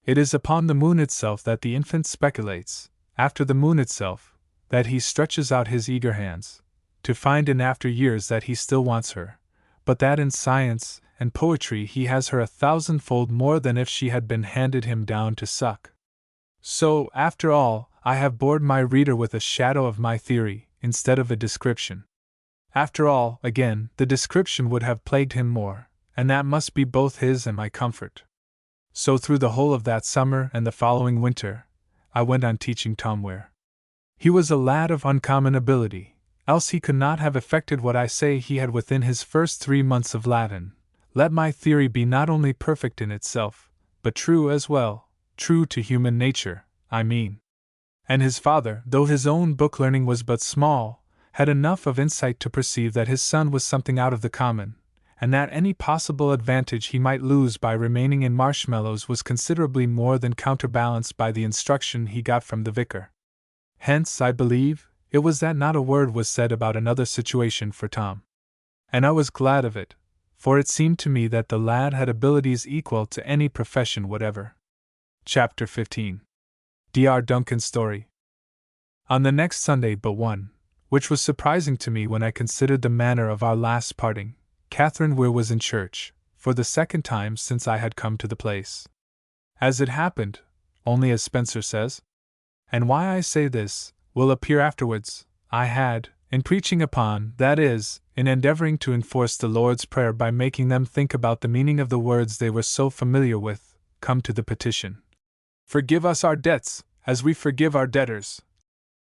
It is upon the moon itself that the infant speculates, after the moon itself, that he stretches out his eager hands, to find in after years that he still wants her, but that in science and poetry he has her 1,000-fold more than if she had been handed him down to suck. So, after all, I have bored my reader with a shadow of my theory, instead of a description. After all, again, the description would have plagued him more, and that must be both his and my comfort. So through the whole of that summer and the following winter, I went on teaching Tom Weir. He was a lad of uncommon ability, else he could not have effected what I say he had within his first 3 months of Latin. Let my theory be not only perfect in itself, but true as well, true to human nature, I mean. And his father, though his own book learning was but small, had enough of insight to perceive that his son was something out of the common, and that any possible advantage he might lose by remaining in Marshmallows was considerably more than counterbalanced by the instruction he got from the vicar. Hence, I believe, it was that not a word was said about another situation for Tom. And I was glad of it, for it seemed to me that the lad had abilities equal to any profession whatever. Chapter 15. Dr. Duncan's Story. On the next Sunday but one, which was surprising to me when I considered the manner of our last parting, Catherine Weir was in church, for the second time since I had come to the place. As it happened, only as Spencer says, and why I say this, will appear afterwards, I had, in preaching upon, that is, in endeavoring to enforce the Lord's Prayer by making them think about the meaning of the words they were so familiar with, come to the petition, "Forgive us our debts, as we forgive our debtors,"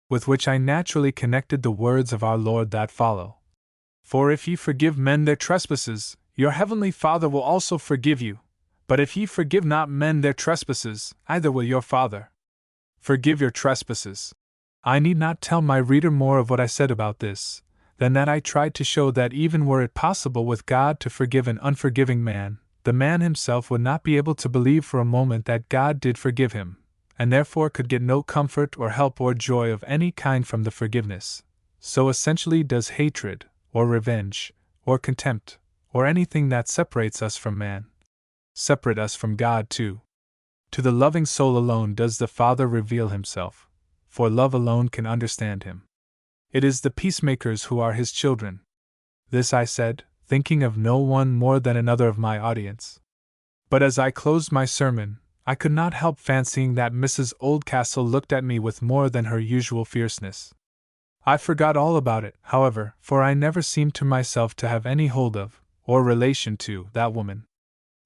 with which I naturally connected the words of our Lord that follow. "For if ye forgive men their trespasses, your heavenly Father will also forgive you. But if ye forgive not men their trespasses, neither will your Father forgive your trespasses." I need not tell my reader more of what I said about this, than that I tried to show that even were it possible with God to forgive an unforgiving man, the man himself would not be able to believe for a moment that God did forgive him, and therefore could get no comfort or help or joy of any kind from the forgiveness. So essentially does hatred, or revenge, or contempt, or anything that separates us from man, separate us from God too. To the loving soul alone does the Father reveal himself, for love alone can understand him. It is the peacemakers who are his children. This I said, thinking of no one more than another of my audience. But as I closed my sermon, I could not help fancying that Mrs. Oldcastle looked at me with more than her usual fierceness. I forgot all about it, however, for I never seemed to myself to have any hold of, or relation to, that woman.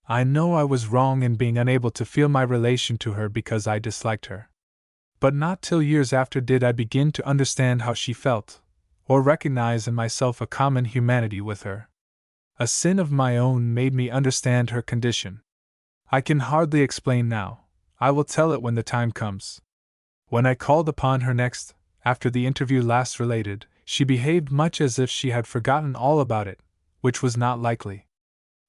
I know I was wrong in being unable to feel my relation to her because I disliked her. But not till years after did I begin to understand how she felt, or recognize in myself a common humanity with her. A sin of my own made me understand her condition. I can hardly explain now. I will tell it when the time comes. When I called upon her next, after the interview last related, she behaved much as if she had forgotten all about it, which was not likely.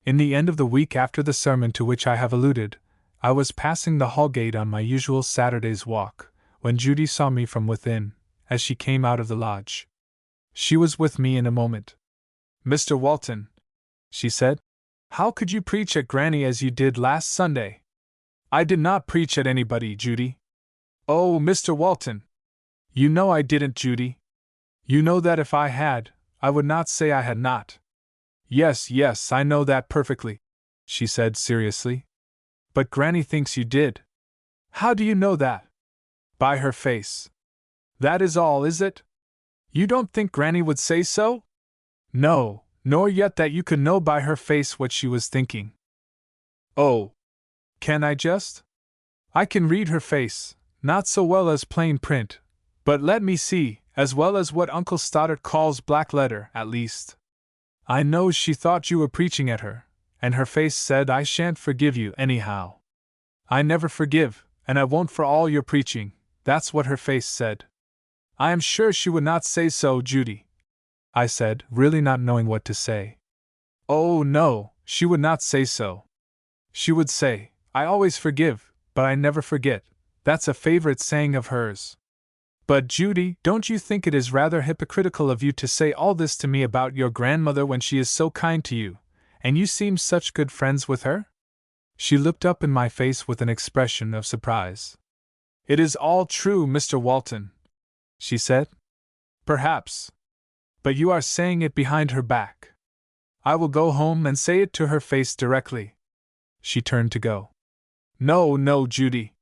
In the end of the week after the sermon to which I have alluded, I was passing the hall gate on my usual Saturday's walk, when Judy saw me from within, as she came out of the lodge. She was with me in a moment. "Mr. Walton," she said, "how could you preach at Granny as you did last Sunday?" "I did not preach at anybody, Judy." "Oh, Mr. Walton!" "You know I didn't, Judy. You know that if I had, I would not say I had not." "Yes, yes, I know that perfectly," she said seriously. "But Granny thinks you did." "How do you know that?" "By her face." "That is all, is it? You don't think Granny would say so?" "No, nor yet that you could know by her face what she was thinking." "Oh! Can I just? I can read her face, not so well as plain print, but let me see, as well as what Uncle Stoddart calls black letter, at least. I know she thought you were preaching at her, and her face said, 'I shan't forgive you, anyhow.' I never forgive, and I won't for all your preaching, that's what her face said." "I am sure she would not say so, Judy," I said, really not knowing what to say. "Oh, no, she would not say so. She would say, 'I always forgive, but I never forget.' That's a favorite saying of hers." "But, Judy, don't you think it is rather hypocritical of you to say all this to me about your grandmother when she is so kind to you, and you seem such good friends with her?" She looked up in my face with an expression of surprise. "It is all true, Mr. Walton," she said. "Perhaps. But you are saying it behind her back. I will go home and say it to her face directly." She turned to go. "No, no, Judy.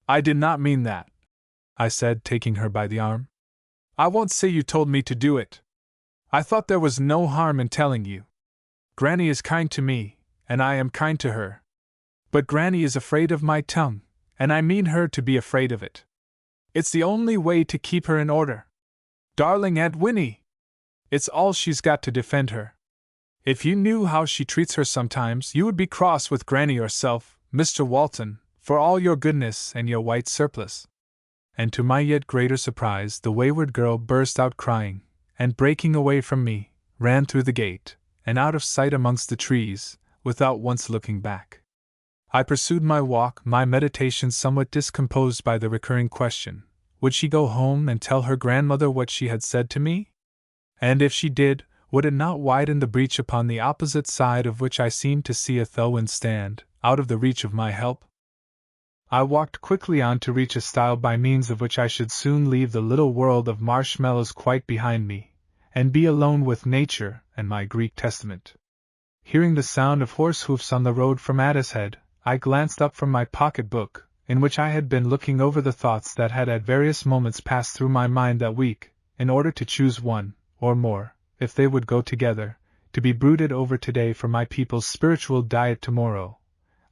I did not mean that," I said, taking her by the arm. "I won't say you told me to do it. I thought there was no harm in telling you. Granny is kind to me, and I am kind to her. But Granny is afraid of my tongue, and I mean her to be afraid of it. It's the only way to keep her in order. Darling Aunt Winnie! It's all she's got to defend her. If you knew how she treats her sometimes, you would be cross with Granny yourself, Mr. Walton, for all your goodness and your white surplice." And to my yet greater surprise, the wayward girl burst out crying, and breaking away from me, ran through the gate, and out of sight amongst the trees, without once looking back. I pursued my walk, my meditations somewhat discomposed by the recurring question, would she go home and tell her grandmother what she had said to me? And if she did, would it not widen the breach upon the opposite side of which I seemed to see Ethelwyn stand, out of the reach of my help? I walked quickly on to reach a stile by means of which I should soon leave the little world of marshmallows quite behind me, and be alone with nature and my Greek Testament. Hearing the sound of horse hoofs on the road from Addicehead, I glanced up from my pocket-book, in which I had been looking over the thoughts that had at various moments passed through my mind that week, in order to choose one, or more, if they would go together, to be brooded over today for my people's spiritual diet tomorrow.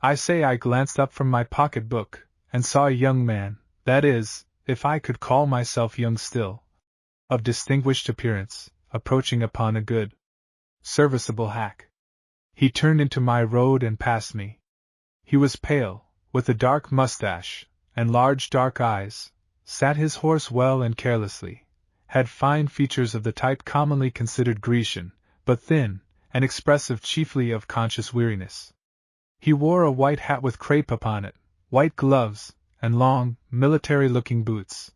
I say I glanced up from my pocket-book, and saw a young man, that is, if I could call myself young still, of distinguished appearance, approaching upon a good, serviceable hack. He turned into my road and passed me. He was pale, with a dark mustache, and large dark eyes, sat his horse well and carelessly, had fine features of the type commonly considered Grecian, but thin, and expressive chiefly of conscious weariness. He wore a white hat with crape upon it, white gloves, and long, military-looking boots.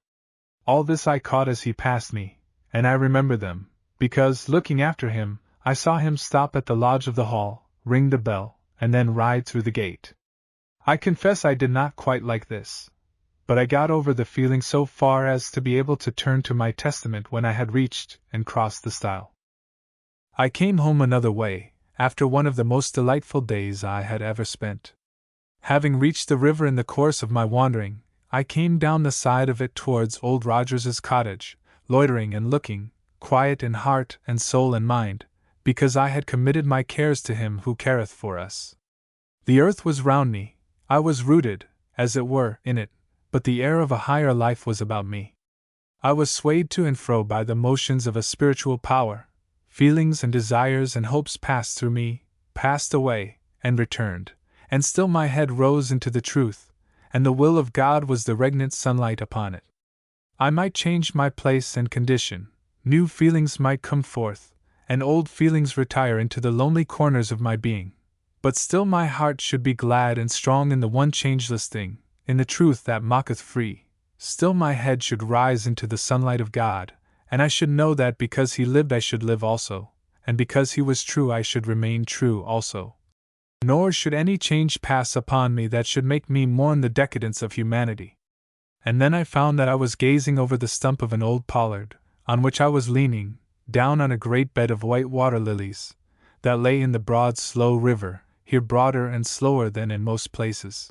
All this I caught as he passed me, and I remember them, because, looking after him, I saw him stop at the lodge of the hall, ring the bell, and then ride through the gate. I confess I did not quite like this, but I got over the feeling so far as to be able to turn to my testament when I had reached and crossed the stile. I came home another way, after one of the most delightful days I had ever spent. Having reached the river in the course of my wandering, I came down the side of it towards Old Rogers's cottage, loitering and looking, quiet in heart and soul and mind, because I had committed my cares to Him who careth for us. The earth was round me, I was rooted, as it were, in it, but the air of a higher life was about me. I was swayed to and fro by the motions of a spiritual power. Feelings and desires and hopes passed through me, passed away, and returned, and still my head rose into the truth, and the will of God was the regnant sunlight upon it. I might change my place and condition, new feelings might come forth, and old feelings retire into the lonely corners of my being, but still my heart should be glad and strong in the one changeless thing, in the truth that maketh free. Still my head should rise into the sunlight of God, and I should know that because He lived I should live also, and because He was true I should remain true also. Nor should any change pass upon me that should make me mourn the decadence of humanity. And then I found that I was gazing over the stump of an old pollard, on which I was leaning, down on a great bed of white water lilies, that lay in the broad slow river, here broader and slower than in most places.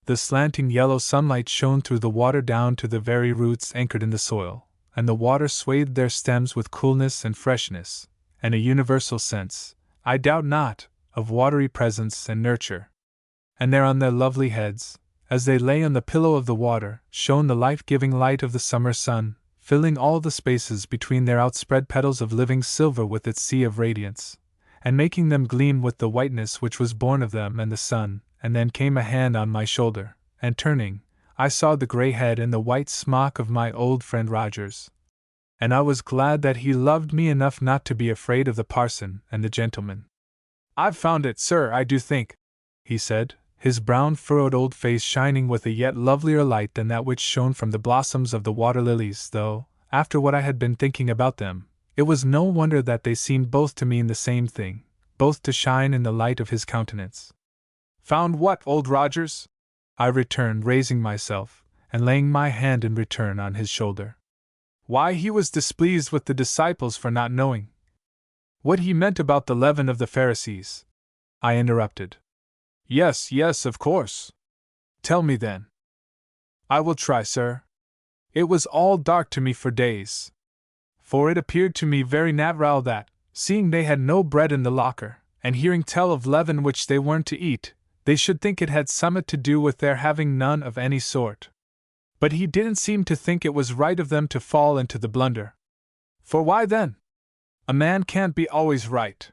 The slanting yellow sunlight shone through the water down to the very roots anchored in the soil, and the water swayed their stems with coolness and freshness, and a universal sense, I doubt not, of watery presence and nurture. And there on their lovely heads, as they lay on the pillow of the water, shone the life-giving light of the summer sun, filling all the spaces between their outspread petals of living silver with its sea of radiance, and making them gleam with the whiteness which was born of them and the sun. And then came a hand on my shoulder, and turning, I saw the grey head and the white smock of my old friend Rogers. And I was glad that he loved me enough not to be afraid of the parson and the gentleman. "I've found it, sir, I do think," he said, his brown furrowed old face shining with a yet lovelier light than that which shone from the blossoms of the water lilies, though, after what I had been thinking about them, it was no wonder that they seemed both to mean the same thing, both to shine in the light of his countenance. "Found what, Old Rogers?" I returned, raising myself, and laying my hand in return on his shoulder. "Why, he was displeased with the disciples for not knowing what he meant about the leaven of the Pharisees," I interrupted. Yes, of course. Tell me then." "I will try, sir. It was all dark to me for days. For it appeared to me very natural that, seeing they had no bread in the locker, and hearing tell of leaven which they weren't to eat, they should think it had somewhat to do with their having none of any sort. But he didn't seem to think it was right of them to fall into the blunder. For why then? A man can't be always right.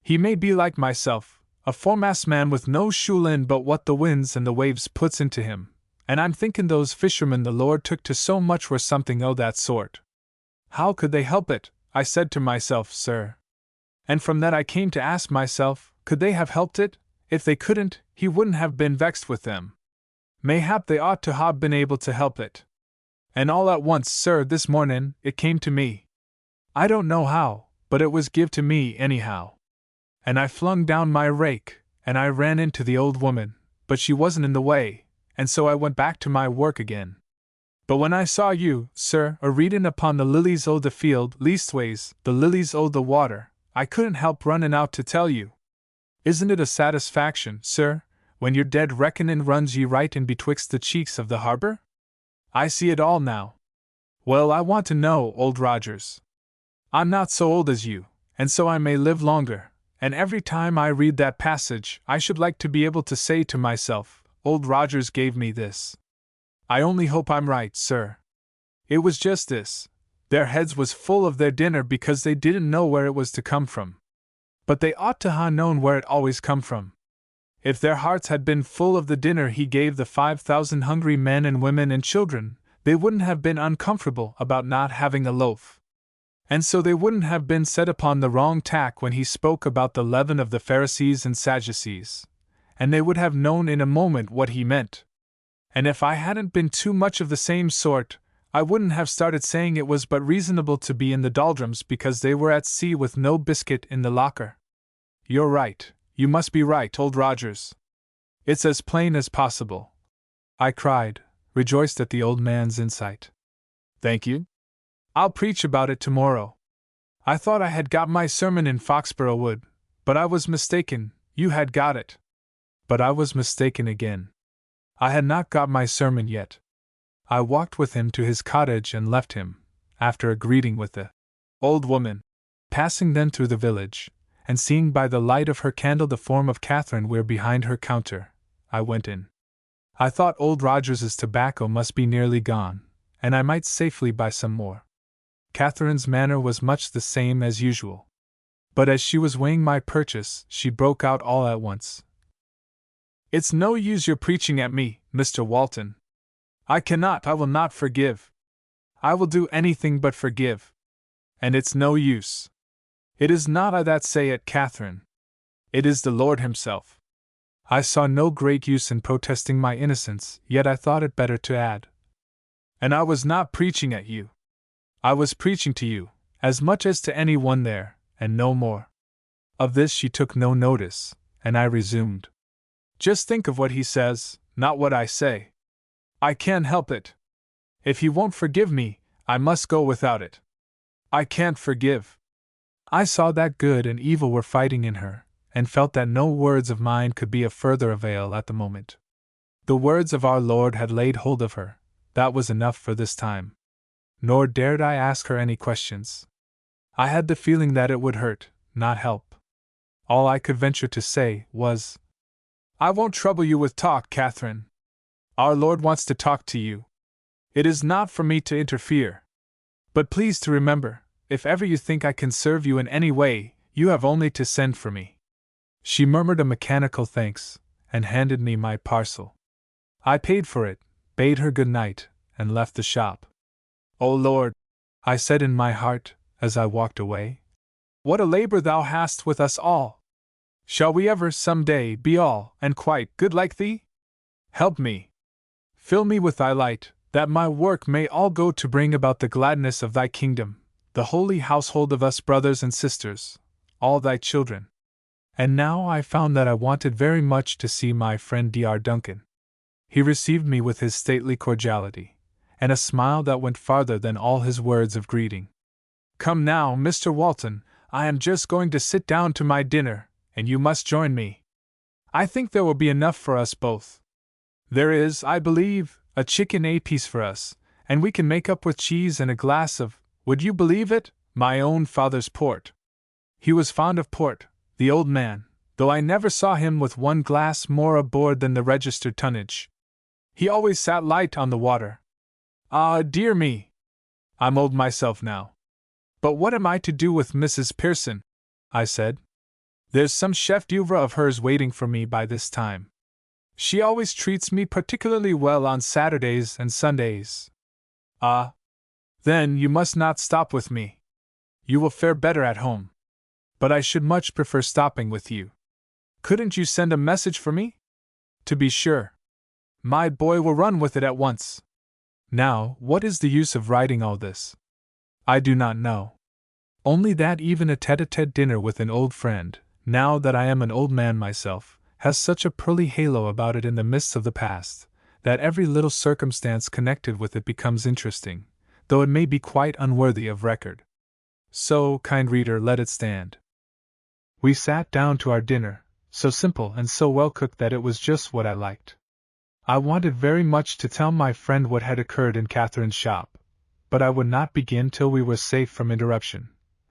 He may be like myself, a foremast man with no shoe in but what the winds and the waves puts into him, and I'm thinking those fishermen the Lord took to so much were something o' that sort. How could they help it, I said to myself, sir. And from that I came to ask myself, could they have helped it? If they couldn't, he wouldn't have been vexed with them. Mayhap they ought to have been able to help it. And all at once, sir, this mornin', it came to me. I don't know how, but it was give to me anyhow. And I flung down my rake, and I ran into the old woman, but she wasn't in the way, and so I went back to my work again. But when I saw you, sir, a-readin' upon the lilies o' the field, leastways, the lilies o' the water, I couldn't help runnin' out to tell you. Isn't it a satisfaction, sir, when your dead reckonin' runs ye right in betwixt the cheeks of the harbor? I see it all now. Well, I want to know, Old Rogers. I'm not so old as you, and so I may live longer, and every time I read that passage I should like to be able to say to myself, Old Rogers gave me this. I only hope I'm right, sir. It was just this. Their heads was full of their dinner because they didn't know where it was to come from. But they ought to ha' known where it always come from. If their hearts had been full of the dinner he gave the 5,000 hungry men and women and children, they wouldn't have been uncomfortable about not having a loaf. And so they wouldn't have been set upon the wrong tack when he spoke about the leaven of the Pharisees and Sadducees, and they would have known in a moment what he meant. And if I hadn't been too much of the same sort, I wouldn't have started saying it was but reasonable to be in the doldrums because they were at sea with no biscuit in the locker. You're right, you must be right, Old Rogers. It's as plain as possible, I cried, rejoiced at the old man's insight. Thank you. I'll preach about it tomorrow. I thought I had got my sermon in Foxborough Wood, but I was mistaken, you had got it. But I was mistaken again. I had not got my sermon yet. I walked with him to his cottage and left him, after a greeting with the old woman. Passing then through the village, and seeing by the light of her candle the form of Catherine Weir behind her counter, I went in. I thought old Rogers's tobacco must be nearly gone, and I might safely buy some more. Catherine's manner was much the same as usual. But as she was weighing my purchase, she broke out all at once. It's no use your preaching at me, Mr. Walton. I will not forgive. I will do anything but forgive. And it's no use. It is not I that say it, Catherine. It is the Lord himself. I saw no great use in protesting my innocence, yet I thought it better to add. And I was not preaching at you. I was preaching to you, as much as to any one there, and no more. Of this she took no notice, and I resumed. Just think of what he says, not what I say. I can't help it. If he won't forgive me, I must go without it. I can't forgive. I saw that good and evil were fighting in her, and felt that no words of mine could be of further avail at the moment. The words of our Lord had laid hold of her, that was enough for this time. Nor dared I ask her any questions. I had the feeling that it would hurt, not help. All I could venture to say was, I won't trouble you with talk, Catherine. Our Lord wants to talk to you. It is not for me to interfere. But please to remember, if ever you think I can serve you in any way, you have only to send for me. She murmured a mechanical thanks, and handed me my parcel. I paid for it, bade her good night, and left the shop. O Lord, I said in my heart, as I walked away, what a labor thou hast with us all! Shall we ever some day be all and quite good like thee? Help me. Fill me with thy light, that my work may all go to bring about the gladness of thy kingdom, the holy household of us brothers and sisters, all thy children. And now I found that I wanted very much to see my friend Dr. Duncan. He received me with his stately cordiality, and a smile that went farther than all his words of greeting. Come now, Mr. Walton, I am just going to sit down to my dinner, and you must join me. I think there will be enough for us both. There is, I believe, a chicken apiece for us, and we can make up with cheese and a glass of, would you believe it, my own father's port. He was fond of port, the old man, though I never saw him with one glass more aboard than the registered tonnage. He always sat light on the water. Ah, dear me! I'm old myself now. But what am I to do with Mrs. Pearson? I said. There's some chef d'oeuvre of hers waiting for me by this time. She always treats me particularly well on Saturdays and Sundays. Ah, then you must not stop with me. You will fare better at home. But I should much prefer stopping with you. Couldn't you send a message for me? To be sure. My boy will run with it at once. Now, what is the use of writing all this? I do not know. Only that even a tete-a-tete dinner with an old friend, now that I am an old man myself, has such a pearly halo about it in the midst of the past, that every little circumstance connected with it becomes interesting, though it may be quite unworthy of record. So, kind reader, let it stand. We sat down to our dinner, so simple and so well cooked that it was just what I liked. I wanted very much to tell my friend what had occurred in Catherine's shop, but I would not begin till we were safe from interruption,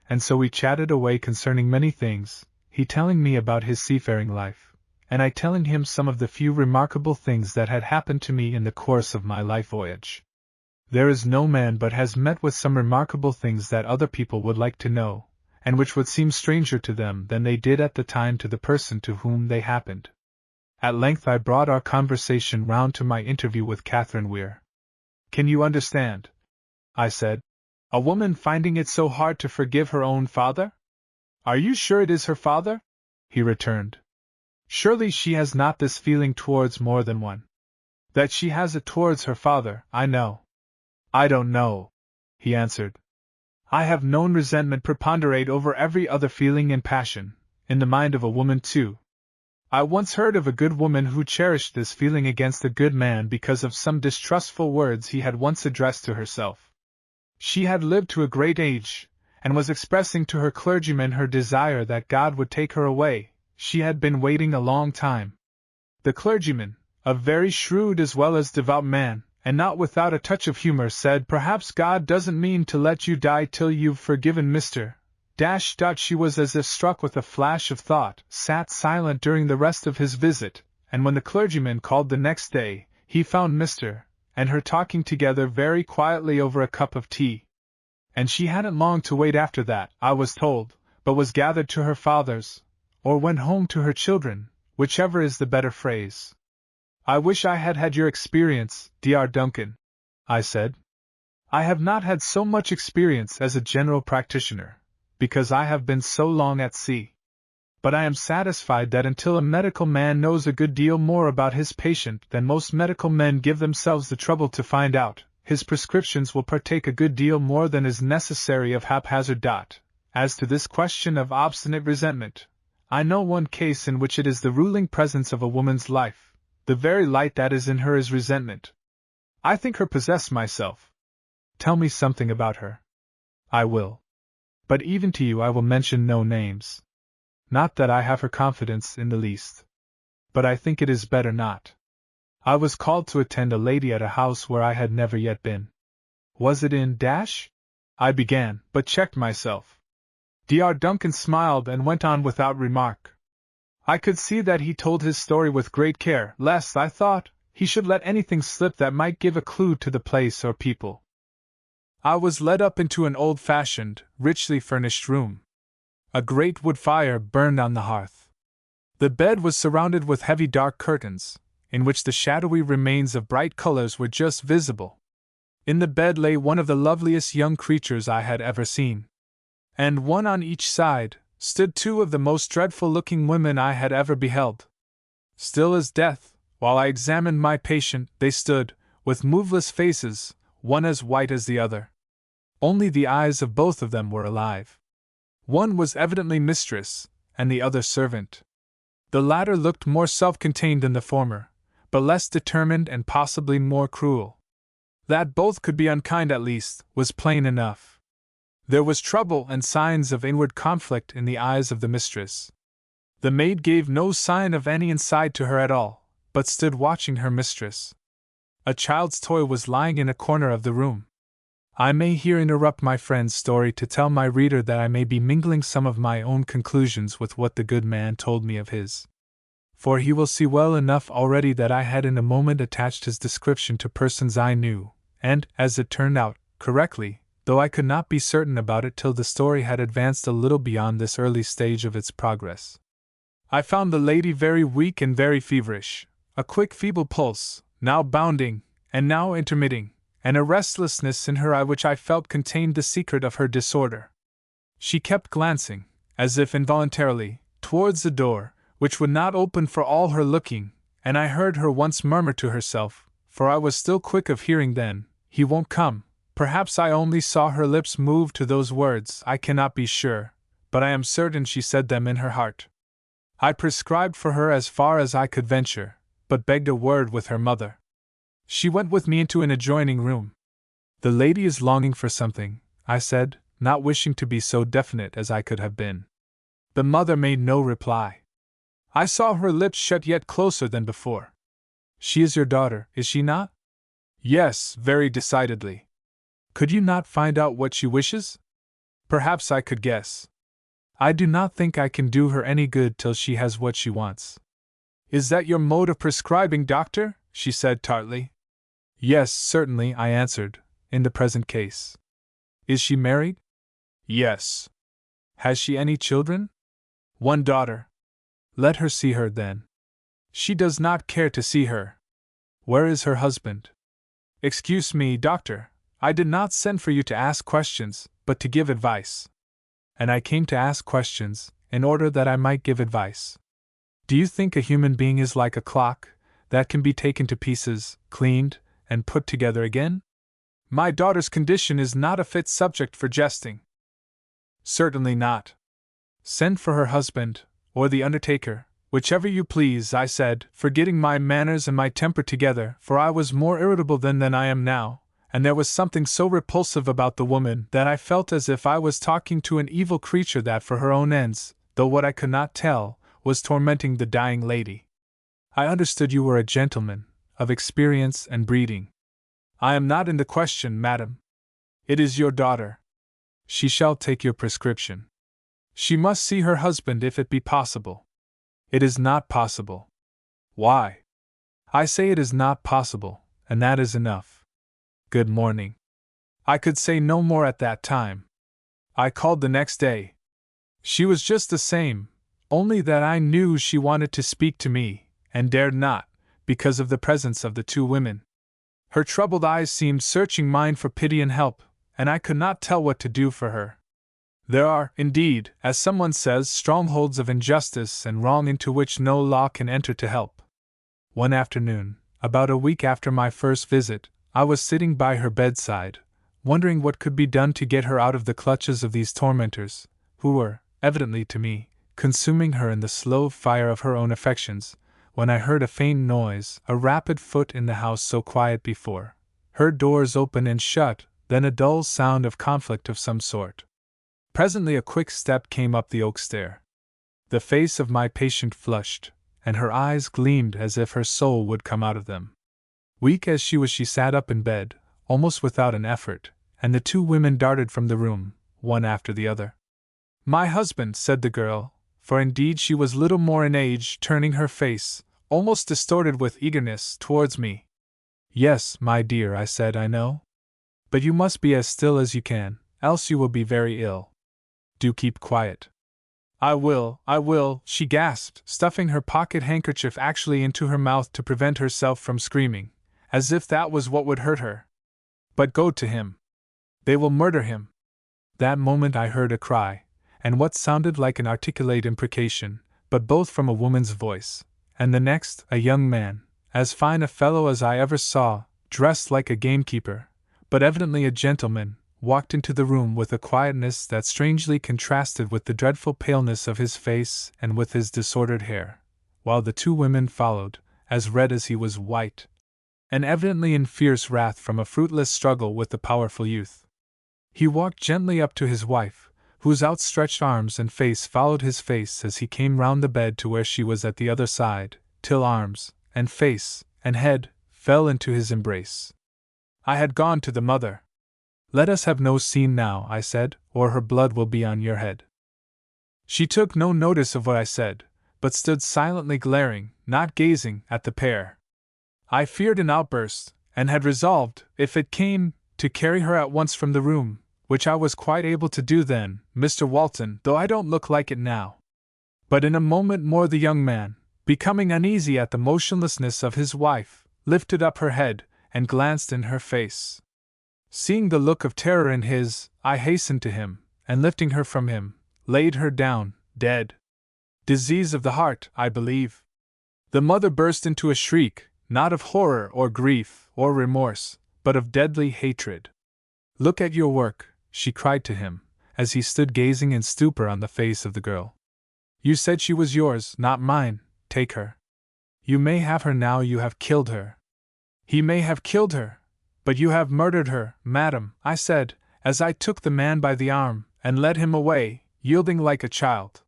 and so we chatted away concerning many things, he telling me about his seafaring life, and I telling him some of the few remarkable things that had happened to me in the course of my life voyage. There is no man but has met with some remarkable things that other people would like to know, and which would seem stranger to them than they did at the time to the person to whom they happened. At length I brought our conversation round to my interview with Catherine Weir. Can you understand, I said, a woman finding it so hard to forgive her own father? Are you sure it is her father? He returned. Surely she has not this feeling towards more than one. That she has it towards her father, I know. I don't know, he answered. I have known resentment preponderate over every other feeling and passion, in the mind of a woman too. I once heard of a good woman who cherished this feeling against a good man because of some distrustful words he had once addressed to herself. She had lived to a great age, and was expressing to her clergyman her desire that God would take her away. She had been waiting a long time. The clergyman, a very shrewd as well as devout man, and not without a touch of humor, said, "Perhaps God doesn't mean to let you die till you've forgiven Mr. She was as if struck with a flash of thought, sat silent during the rest of his visit, and when the clergyman called the next day, he found Mr. and her talking together very quietly over a cup of tea. And she hadn't long to wait after that, I was told, but was gathered to her father's, or went home to her children, whichever is the better phrase." "I wish I had had your experience, Dr. Duncan," I said. "I have not had so much experience as a general practitioner, because I have been so long at sea. But I am satisfied that until a medical man knows a good deal more about his patient than most medical men give themselves the trouble to find out, his prescriptions will partake a good deal more than is necessary of haphazard. As to this question of obstinate resentment, I know one case in which it is the ruling presence of a woman's life. The very light that is in her is resentment. I think her possessed myself. Tell me something about her." "I will. But even to you I will mention no names. Not that I have her confidence in the least. But I think it is better not. I was called to attend a lady at a house where I had never yet been." "Was it in I began, but checked myself. Dr. Duncan smiled and went on without remark. I could see that he told his story with great care, lest, I thought, he should let anything slip that might give a clue to the place or people. I was led up into an old-fashioned, richly furnished room. A great wood fire burned on the hearth. The bed was surrounded with heavy dark curtains, in which the shadowy remains of bright colors were just visible. In the bed lay one of the loveliest young creatures I had ever seen. And one on each side stood two of the most dreadful-looking women I had ever beheld. Still as death, while I examined my patient, they stood, with moveless faces, one as white as the other. Only the eyes of both of them were alive. One was evidently mistress, and the other servant. The latter looked more self-contained than the former, but less determined and possibly more cruel. That both could be unkind at least, was plain enough. There was trouble and signs of inward conflict in the eyes of the mistress. The maid gave no sign of any insight to her at all, but stood watching her mistress. A child's toy was lying in a corner of the room. I may here interrupt my friend's story to tell my reader that I may be mingling some of my own conclusions with what the good man told me of his. For he will see well enough already that I had in a moment attached his description to persons I knew, and, as it turned out, correctly, though I could not be certain about it till the story had advanced a little beyond this early stage of its progress. I found the lady very weak and very feverish, a quick feeble pulse, now bounding, and now intermitting, and a restlessness in her eye which I felt contained the secret of her disorder. She kept glancing, as if involuntarily, towards the door, which would not open for all her looking, and I heard her once murmur to herself, for I was still quick of hearing then, "He won't come." Perhaps I only saw her lips move to those words, I cannot be sure, but I am certain she said them in her heart. I prescribed for her as far as I could venture, but begged a word with her mother. She went with me into an adjoining room. "The lady is longing for something," I said, not wishing to be so definite as I could have been. The mother made no reply. I saw her lips shut yet closer than before. "She is your daughter, is she not?" "Yes, very decidedly." "Could you not find out what she wishes?" "Perhaps I could guess." "I do not think I can do her any good till she has what she wants." "Is that your mode of prescribing, doctor?" she said tartly. "Yes, certainly," I answered, "in the present case." "Is she married?" "Yes." "Has she any children?" "One daughter." "Let her see her, then." "She does not care to see her." "Where is her husband?" "Excuse me, doctor, I did not send for you to ask questions, but to give advice." "And I came to ask questions, in order that I might give advice. Do you think a human being is like a clock, that can be taken to pieces, cleaned, and put together again? My daughter's condition is not a fit subject for jesting." "Certainly not." "Send for her husband, or the undertaker, Whichever you please, I said, forgetting my manners and my temper together, for I was more irritable then than I am now, and there was something so repulsive about the woman that I felt as if I was talking to an evil creature that for her own ends, though what I could not tell, was tormenting the dying lady. I understood you were a gentleman, of experience and breeding. I am not in the question, madam. It is your daughter. She shall take your prescription. She must see her husband if it be possible. It is not possible. Why? I say it is not possible, and that is enough. Good morning. I could say no more at that time. I called the next day. She was just the same, only that I knew she wanted to speak to me, and dared not, because of the presence of the two women. Her troubled eyes seemed searching mine for pity and help, and I could not tell what to do for her. There are, indeed, as someone says, strongholds of injustice and wrong into which no law can enter to help. One afternoon, about a week after my first visit, I was sitting by her bedside, wondering what could be done to get her out of the clutches of these tormentors, who were, evidently to me, consuming her in the slow fire of her own affections, when I heard a faint noise, a rapid foot in the house so quiet before. Heard doors open and shut, then a dull sound of conflict of some sort. Presently a quick step came up the oak stair. The face of my patient flushed, and her eyes gleamed as if her soul would come out of them. Weak as she was, she sat up in bed, almost without an effort, and the two women darted from the room, one after the other. My husband, said the girl, for indeed she was little more in age, turning her face, almost distorted with eagerness, towards me. Yes, my dear, I said, I know. But you must be as still as you can, else you will be very ill. Do keep quiet. I will, she gasped, stuffing her pocket handkerchief actually into her mouth to prevent herself from screaming, as if that was what would hurt her. But go to him. They will murder him. That moment I heard a cry, and what sounded like an articulate imprecation, but both from a woman's voice, and the next, a young man, as fine a fellow as I ever saw, dressed like a gamekeeper, but evidently a gentleman, walked into the room with a quietness that strangely contrasted with the dreadful paleness of his face and with his disordered hair, while the two women followed, as red as he was white, and evidently in fierce wrath from a fruitless struggle with the powerful youth. He walked gently up to his wife, whose outstretched arms and face followed his face as he came round the bed to where she was at the other side, till arms, and face, and head, fell into his embrace. I had gone to the mother. Let us have no scene now, I said, or her blood will be on your head. She took no notice of what I said, but stood silently glaring, not gazing, at the pair. I feared an outburst, and had resolved, if it came, to carry her at once from the room, which I was quite able to do then, Mr. Walton, though I don't look like it now. But in a moment more the young man, becoming uneasy at the motionlessness of his wife, lifted up her head, and glanced in her face. Seeing the look of terror in his, I hastened to him, and lifting her from him, laid her down, dead. Disease of the heart, I believe. The mother burst into a shriek, not of horror or grief or remorse, but of deadly hatred. Look at your work, she cried to him, as he stood gazing in stupor on the face of the girl. You said she was yours, not mine. Take her. You may have her now, you have killed her. He may have killed her, but you have murdered her, madam, I said, as I took the man by the arm, and led him away, yielding like a child.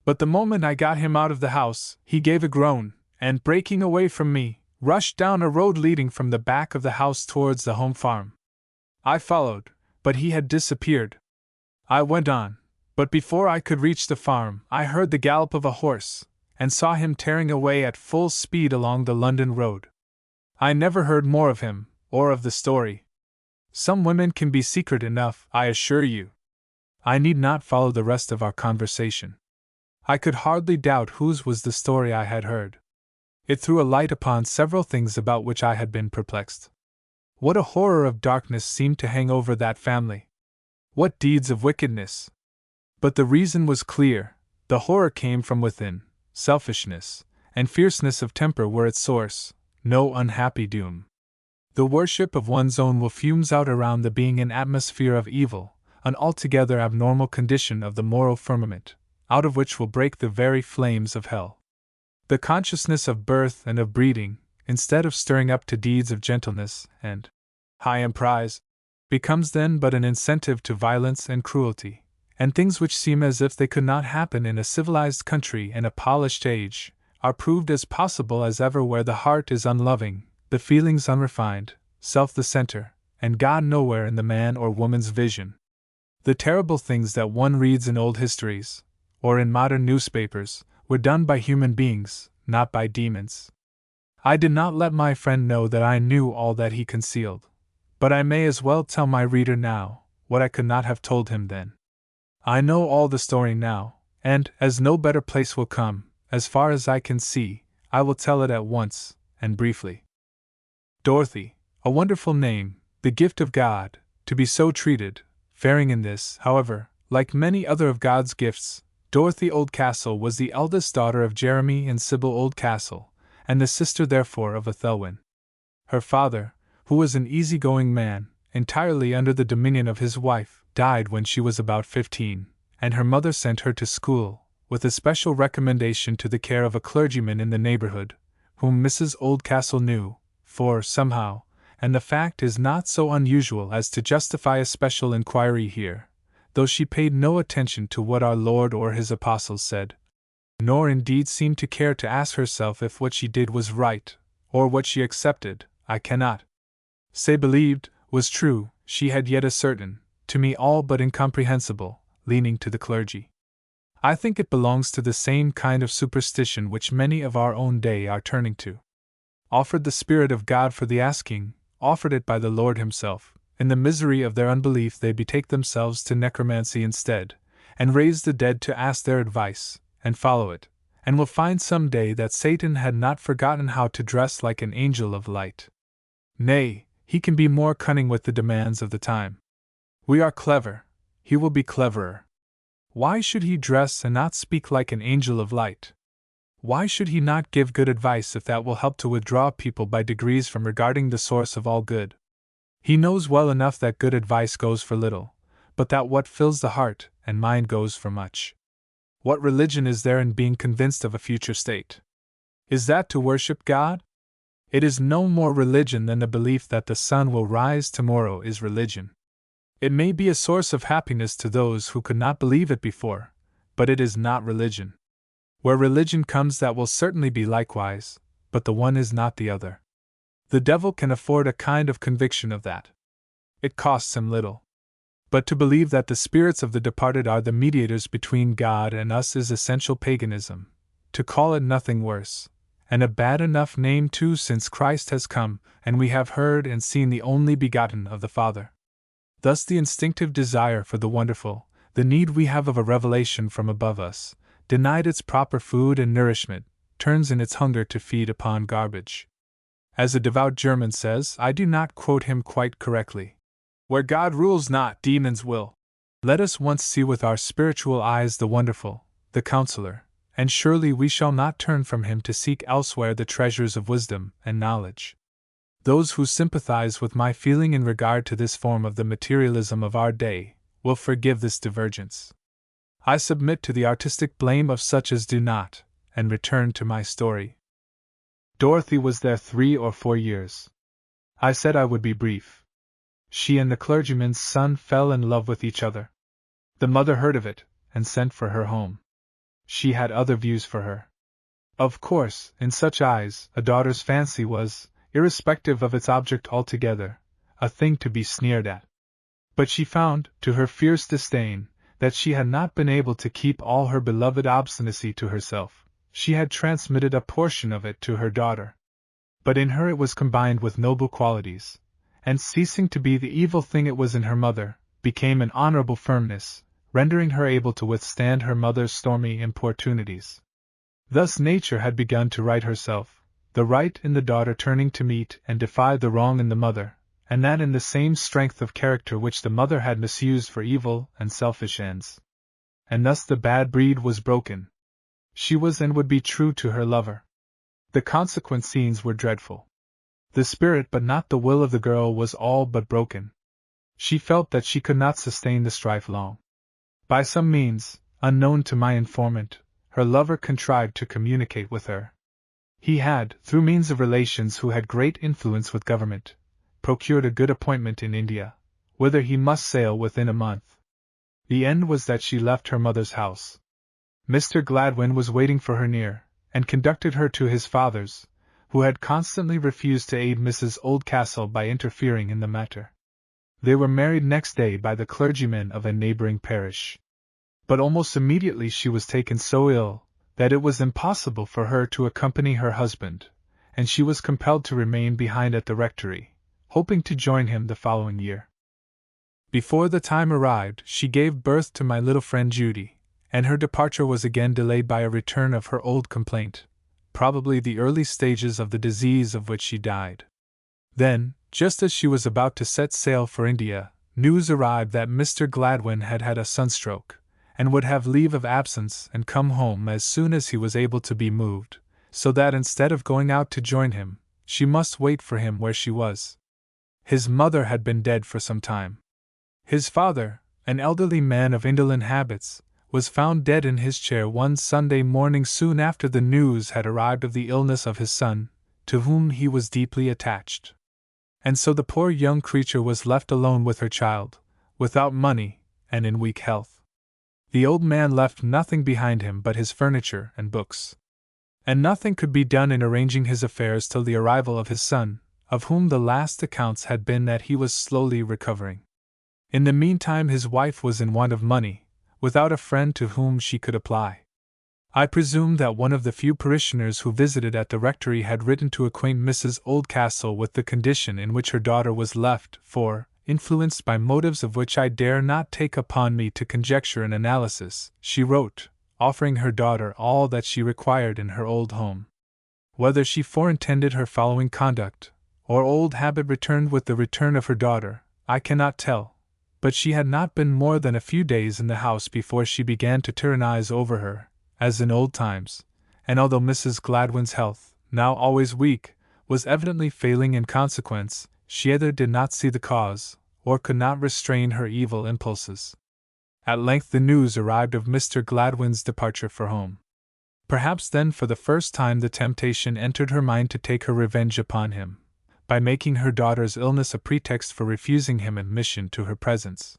But the moment I got him out of the house, he gave a groan, and breaking away from me, rushed down a road leading from the back of the house towards the home farm. I followed, but he had disappeared. I went on, but before I could reach the farm, I heard the gallop of a horse, and saw him tearing away at full speed along the London road. I never heard more of him, or of the story. Some women can be secret enough, I assure you. I need not follow the rest of our conversation. I could hardly doubt whose was the story I had heard. It threw a light upon several things about which I had been perplexed. What a horror of darkness seemed to hang over that family! What deeds of wickedness! But the reason was clear. The horror came from within. Selfishness and fierceness of temper were its source. No unhappy doom. The worship of one's own will fumes out around the being an atmosphere of evil, an altogether abnormal condition of the moral firmament, out of which will break the very flames of hell. The consciousness of birth and of breeding, instead of stirring up to deeds of gentleness and high emprise, becomes then but an incentive to violence and cruelty, and things which seem as if they could not happen in a civilized country and a polished age, are proved as possible as ever where the heart is unloving, the feelings unrefined, self the center, and God nowhere in the man or woman's vision. The terrible things that one reads in old histories, or in modern newspapers, were done by human beings, not by demons. I did not let my friend know that I knew all that he concealed, but I may as well tell my reader now what I could not have told him then. I know all the story now, and, as no better place will come, as far as I can see, I will tell it at once, and briefly. Dorothy, a wonderful name, the gift of God, to be so treated, faring in this, however, like many other of God's gifts. Dorothy Oldcastle was the eldest daughter of Jeremy and Sybil Oldcastle, and the sister therefore of Ethelwyn. Her father, who was an easy-going man, entirely under the dominion of his wife, died when she was about 15, and her mother sent her to school, with a special recommendation to the care of a clergyman in the neighborhood, whom Mrs. Oldcastle knew, for, somehow, and the fact is not so unusual as to justify a special inquiry here, though she paid no attention to what our Lord or his apostles said, nor indeed seemed to care to ask herself if what she did was right, or what she accepted, I cannot say believed, was true. She had yet a certain, to me all but incomprehensible, leaning to the clergy. I think it belongs to the same kind of superstition which many of our own day are turning to. Offered the Spirit of God for the asking, offered it by the Lord himself, in the misery of their unbelief they betake themselves to necromancy instead, and raise the dead to ask their advice, and follow it, and will find some day that Satan had not forgotten how to dress like an angel of light. Nay, he can be more cunning with the demands of the time. We are clever, he will be cleverer. Why should he dress and not speak like an angel of light? Why should he not give good advice if that will help to withdraw people by degrees from regarding the source of all good? He knows well enough that good advice goes for little, but that what fills the heart and mind goes for much. What religion is there in being convinced of a future state? Is that to worship God? It is no more religion than the belief that the sun will rise tomorrow is religion. It may be a source of happiness to those who could not believe it before, but it is not religion. Where religion comes, that will certainly be likewise, but the one is not the other. The devil can afford a kind of conviction of that. It costs him little. But to believe that the spirits of the departed are the mediators between God and us is essential paganism, to call it nothing worse, and a bad enough name too, since Christ has come, and we have heard and seen the only begotten of the Father. Thus the instinctive desire for the wonderful, the need we have of a revelation from above us, denied its proper food and nourishment, turns in its hunger to feed upon garbage. As a devout German says, I do not quote him quite correctly, where God rules not, demons will. Let us once see with our spiritual eyes the wonderful, the counselor, and surely we shall not turn from him to seek elsewhere the treasures of wisdom and knowledge. Those who sympathize with my feeling in regard to this form of the materialism of our day will forgive this divergence. I submit to the artistic blame of such as do not, and return to my story. Dorothy was there 3 or 4 years. I said I would be brief. She and the clergyman's son fell in love with each other. The mother heard of it, and sent for her home. She had other views for her. Of course, in such eyes, a daughter's fancy was, irrespective of its object altogether, a thing to be sneered at. But she found, to her fierce disdain, that she had not been able to keep all her beloved obstinacy to herself. She had transmitted a portion of it to her daughter. But in her it was combined with noble qualities, and ceasing to be the evil thing it was in her mother, became an honorable firmness, rendering her able to withstand her mother's stormy importunities. Thus nature had begun to right herself, the right in the daughter turning to meet and defy the wrong in the mother, and that in the same strength of character which the mother had misused for evil and selfish ends. And thus the bad breed was broken. She was and would be true to her lover. The consequent scenes were dreadful. The spirit but not the will of the girl was all but broken. She felt that she could not sustain the strife long. By some means, unknown to my informant, her lover contrived to communicate with her, He had, through means of relations who had great influence with government, procured a good appointment in India, whither he must sail within a month. The end was that she left her mother's house. Mr. Gladwin was waiting for her near, and conducted her to his father's, who had constantly refused to aid Mrs. Oldcastle by interfering in the matter. They were married next day by the clergyman of a neighboring parish. But almost immediately she was taken so ill that it was impossible for her to accompany her husband, and she was compelled to remain behind at the rectory, hoping to join him the following year. Before the time arrived, she gave birth to my little friend Judy, and her departure was again delayed by a return of her old complaint, probably the early stages of the disease of which she died. Then, just as she was about to set sail for India, news arrived that Mr. Gladwin had had a sunstroke, and would have leave of absence and come home as soon as he was able to be moved, so that instead of going out to join him, she must wait for him where she was. His mother had been dead for some time. His father, an elderly man of indolent habits, was found dead in his chair one Sunday morning soon after the news had arrived of the illness of his son, to whom he was deeply attached. And so the poor young creature was left alone with her child, without money, and in weak health. The old man left nothing behind him but his furniture and books. And nothing could be done in arranging his affairs till the arrival of his son, of whom the last accounts had been that he was slowly recovering. In the meantime his wife was in want of money, without a friend to whom she could apply. I presume that one of the few parishioners who visited at the rectory had written to acquaint Mrs. Oldcastle with the condition in which her daughter was left, for, influenced by motives of which I dare not take upon me to conjecture an analysis, she wrote, offering her daughter all that she required in her old home. Whether she foreintended her following conduct, or old habit returned with the return of her daughter, I cannot tell, but she had not been more than a few days in the house before she began to tyrannize over her, as in old times, and although Mrs. Gladwin's health, now always weak, was evidently failing in consequence, she either did not see the cause, or could not restrain her evil impulses. At length the news arrived of Mr. Gladwin's departure for home. Perhaps then for the first time the temptation entered her mind to take her revenge upon him, by making her daughter's illness a pretext for refusing him admission to her presence.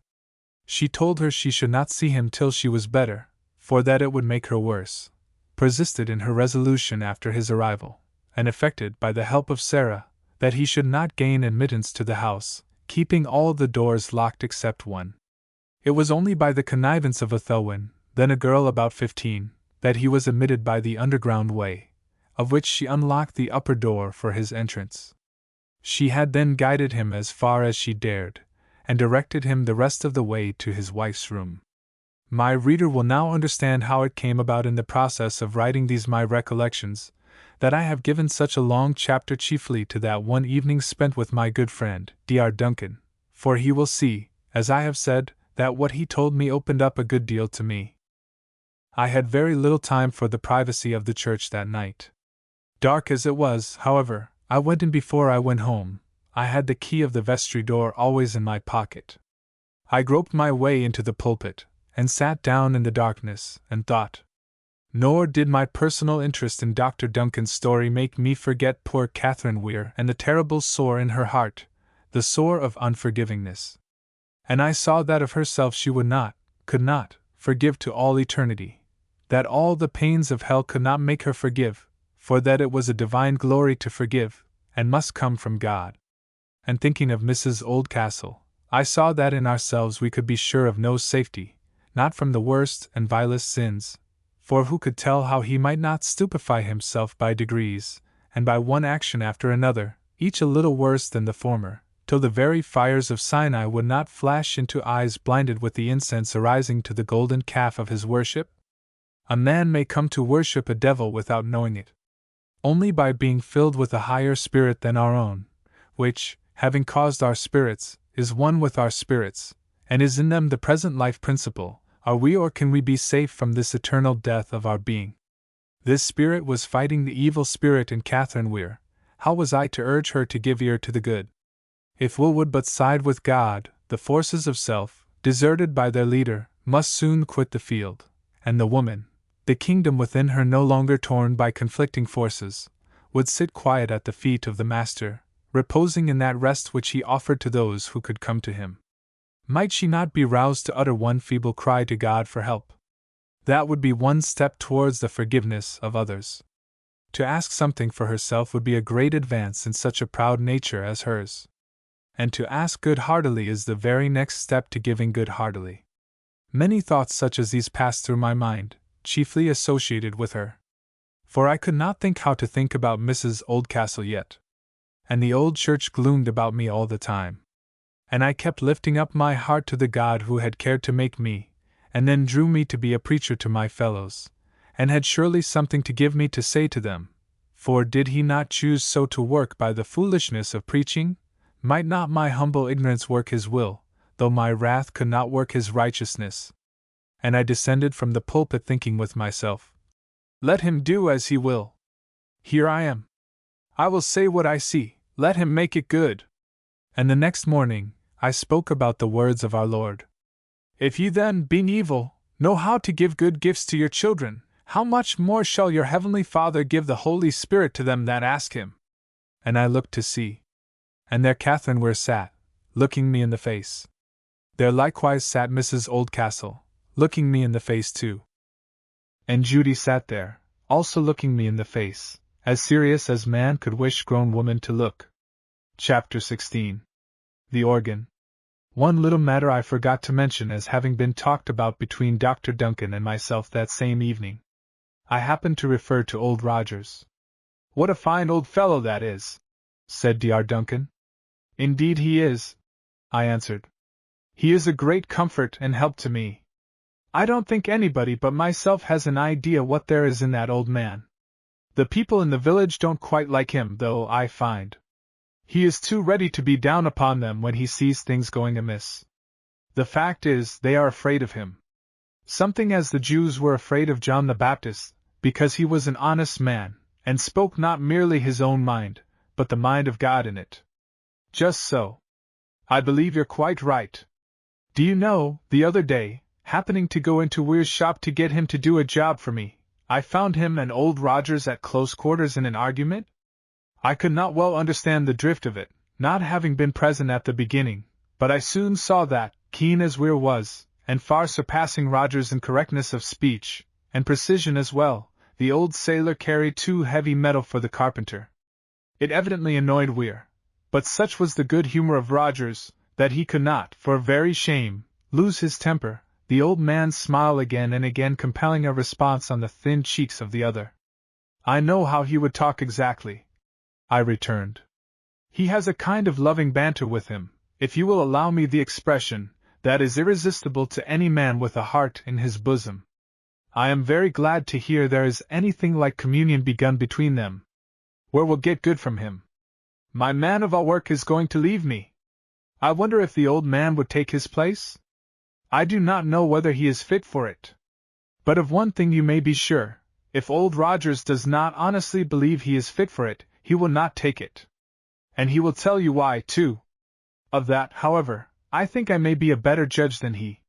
She told her she should not see him till she was better, for that it would make her worse, persisted in her resolution after his arrival, and effected, by the help of Sarah, that he should not gain admittance to the house, keeping all the doors locked except one. It was only by the connivance of Ethelwyn, then a girl about 15, that he was admitted by the underground way, of which she unlocked the upper door for his entrance. She had then guided him as far as she dared, and directed him the rest of the way to his wife's room. My reader will now understand how it came about in the process of writing these my recollections, that I have given such a long chapter chiefly to that one evening spent with my good friend, Dr. Duncan, for he will see, as I have said, that what he told me opened up a good deal to me. I had very little time for the privacy of the church that night. Dark as it was, however, I went in before I went home. I had the key of the vestry door always in my pocket. I groped my way into the pulpit, and sat down in the darkness, and thought. Nor did my personal interest in Dr. Duncan's story make me forget poor Catherine Weir and the terrible sore in her heart, the sore of unforgivingness. And I saw that of herself she would not, could not, forgive to all eternity, that all the pains of hell could not make her forgive, for that it was a divine glory to forgive, and must come from God. And thinking of Mrs. Oldcastle, I saw that in ourselves we could be sure of no safety, not from the worst and vilest sins, for who could tell how he might not stupefy himself by degrees, and by one action after another, each a little worse than the former, till the very fires of Sinai would not flash into eyes blinded with the incense arising to the golden calf of his worship? A man may come to worship a devil without knowing it. Only by being filled with a higher spirit than our own, which, having caused our spirits, is one with our spirits, and is in them the present life principle, are we or can we be safe from this eternal death of our being. This spirit was fighting the evil spirit in Catherine Weir. How was I to urge her to give ear to the good? If Will would but side with God, the forces of self, deserted by their leader, must soon quit the field, and the woman, the kingdom within her no longer torn by conflicting forces, would sit quiet at the feet of the Master, reposing in that rest which he offered to those who could come to him. Might she not be roused to utter one feeble cry to God for help? That would be one step towards the forgiveness of others. To ask something for herself would be a great advance in such a proud nature as hers. And to ask good-heartedly is the very next step to giving good-heartedly. Many thoughts such as these passed through my mind, chiefly associated with her. For I could not think how to think about Mrs. Oldcastle yet. And the old church gloomed about me all the time. And I kept lifting up my heart to the God who had cared to make me, and then drew me to be a preacher to my fellows, and had surely something to give me to say to them, for did he not choose so to work by the foolishness of preaching? Might not my humble ignorance work his will, though my wrath could not work his righteousness? And I descended from the pulpit thinking with myself, let him do as he will. Here I am. I will say what I see, let him make it good. And the next morning, I spoke about the words of our Lord. If ye then, being evil, know how to give good gifts to your children, how much more shall your heavenly Father give the Holy Spirit to them that ask him? And I looked to see. And there Catherine Weir sat, looking me in the face. There likewise sat Mrs. Oldcastle, looking me in the face too. And Judy sat there, also looking me in the face, as serious as man could wish grown woman to look. Chapter 16. The organ. One little matter I forgot to mention as having been talked about between Dr. Duncan and myself that same evening. I happened to refer to Old Rogers. What a fine old fellow that is, said Dr. Duncan. Indeed he is, I answered. He is a great comfort and help to me. I don't think anybody but myself has an idea what there is in that old man. The people in the village don't quite like him, though, I find. He is too ready to be down upon them when he sees things going amiss. The fact is, they are afraid of him. Something as the Jews were afraid of John the Baptist, because he was an honest man, and spoke not merely his own mind, but the mind of God in it. Just so. I believe you're quite right. Do you know, the other day, happening to go into Weir's shop to get him to do a job for me, I found him and Old Rogers at close quarters in an argument? I could not well understand the drift of it, not having been present at the beginning, but I soon saw that, keen as Weir was, and far surpassing Rogers in correctness of speech, and precision as well, the old sailor carried too heavy metal for the carpenter. It evidently annoyed Weir, but such was the good humor of Rogers, that he could not, for very shame, lose his temper, the old man's smile again and again compelling a response on the thin cheeks of the other. I know how he would talk exactly, I returned. He has a kind of loving banter with him, if you will allow me the expression, that is irresistible to any man with a heart in his bosom. I am very glad to hear there is anything like communion begun between them. Where will get good from him? My man of all work is going to leave me. I wonder if the old man would take his place? I do not know whether he is fit for it. But of one thing you may be sure, if Old Rogers does not honestly believe he is fit for it, he will not take it. And he will tell you why, too. Of that, however, I think I may be a better judge than he.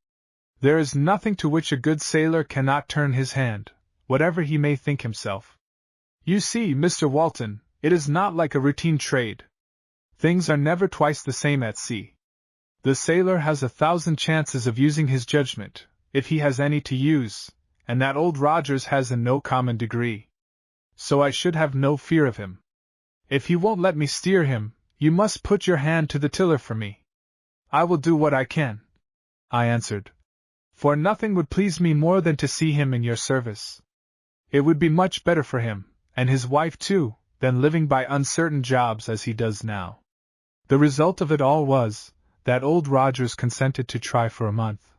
There is nothing to which a good sailor cannot turn his hand, whatever he may think himself. You see, Mr. Walton, it is not like a routine trade. Things are never twice the same at sea. The sailor has 1,000 chances of using his judgment, if he has any to use, and that Old Rogers has in no common degree. So I should have no fear of him. If he won't let me steer him, you must put your hand to the tiller for me. I will do what I can, I answered. For nothing would please me more than to see him in your service. It would be much better for him, and his wife too, than living by uncertain jobs as he does now. The result of it all was, that Old Rogers consented to try for a month,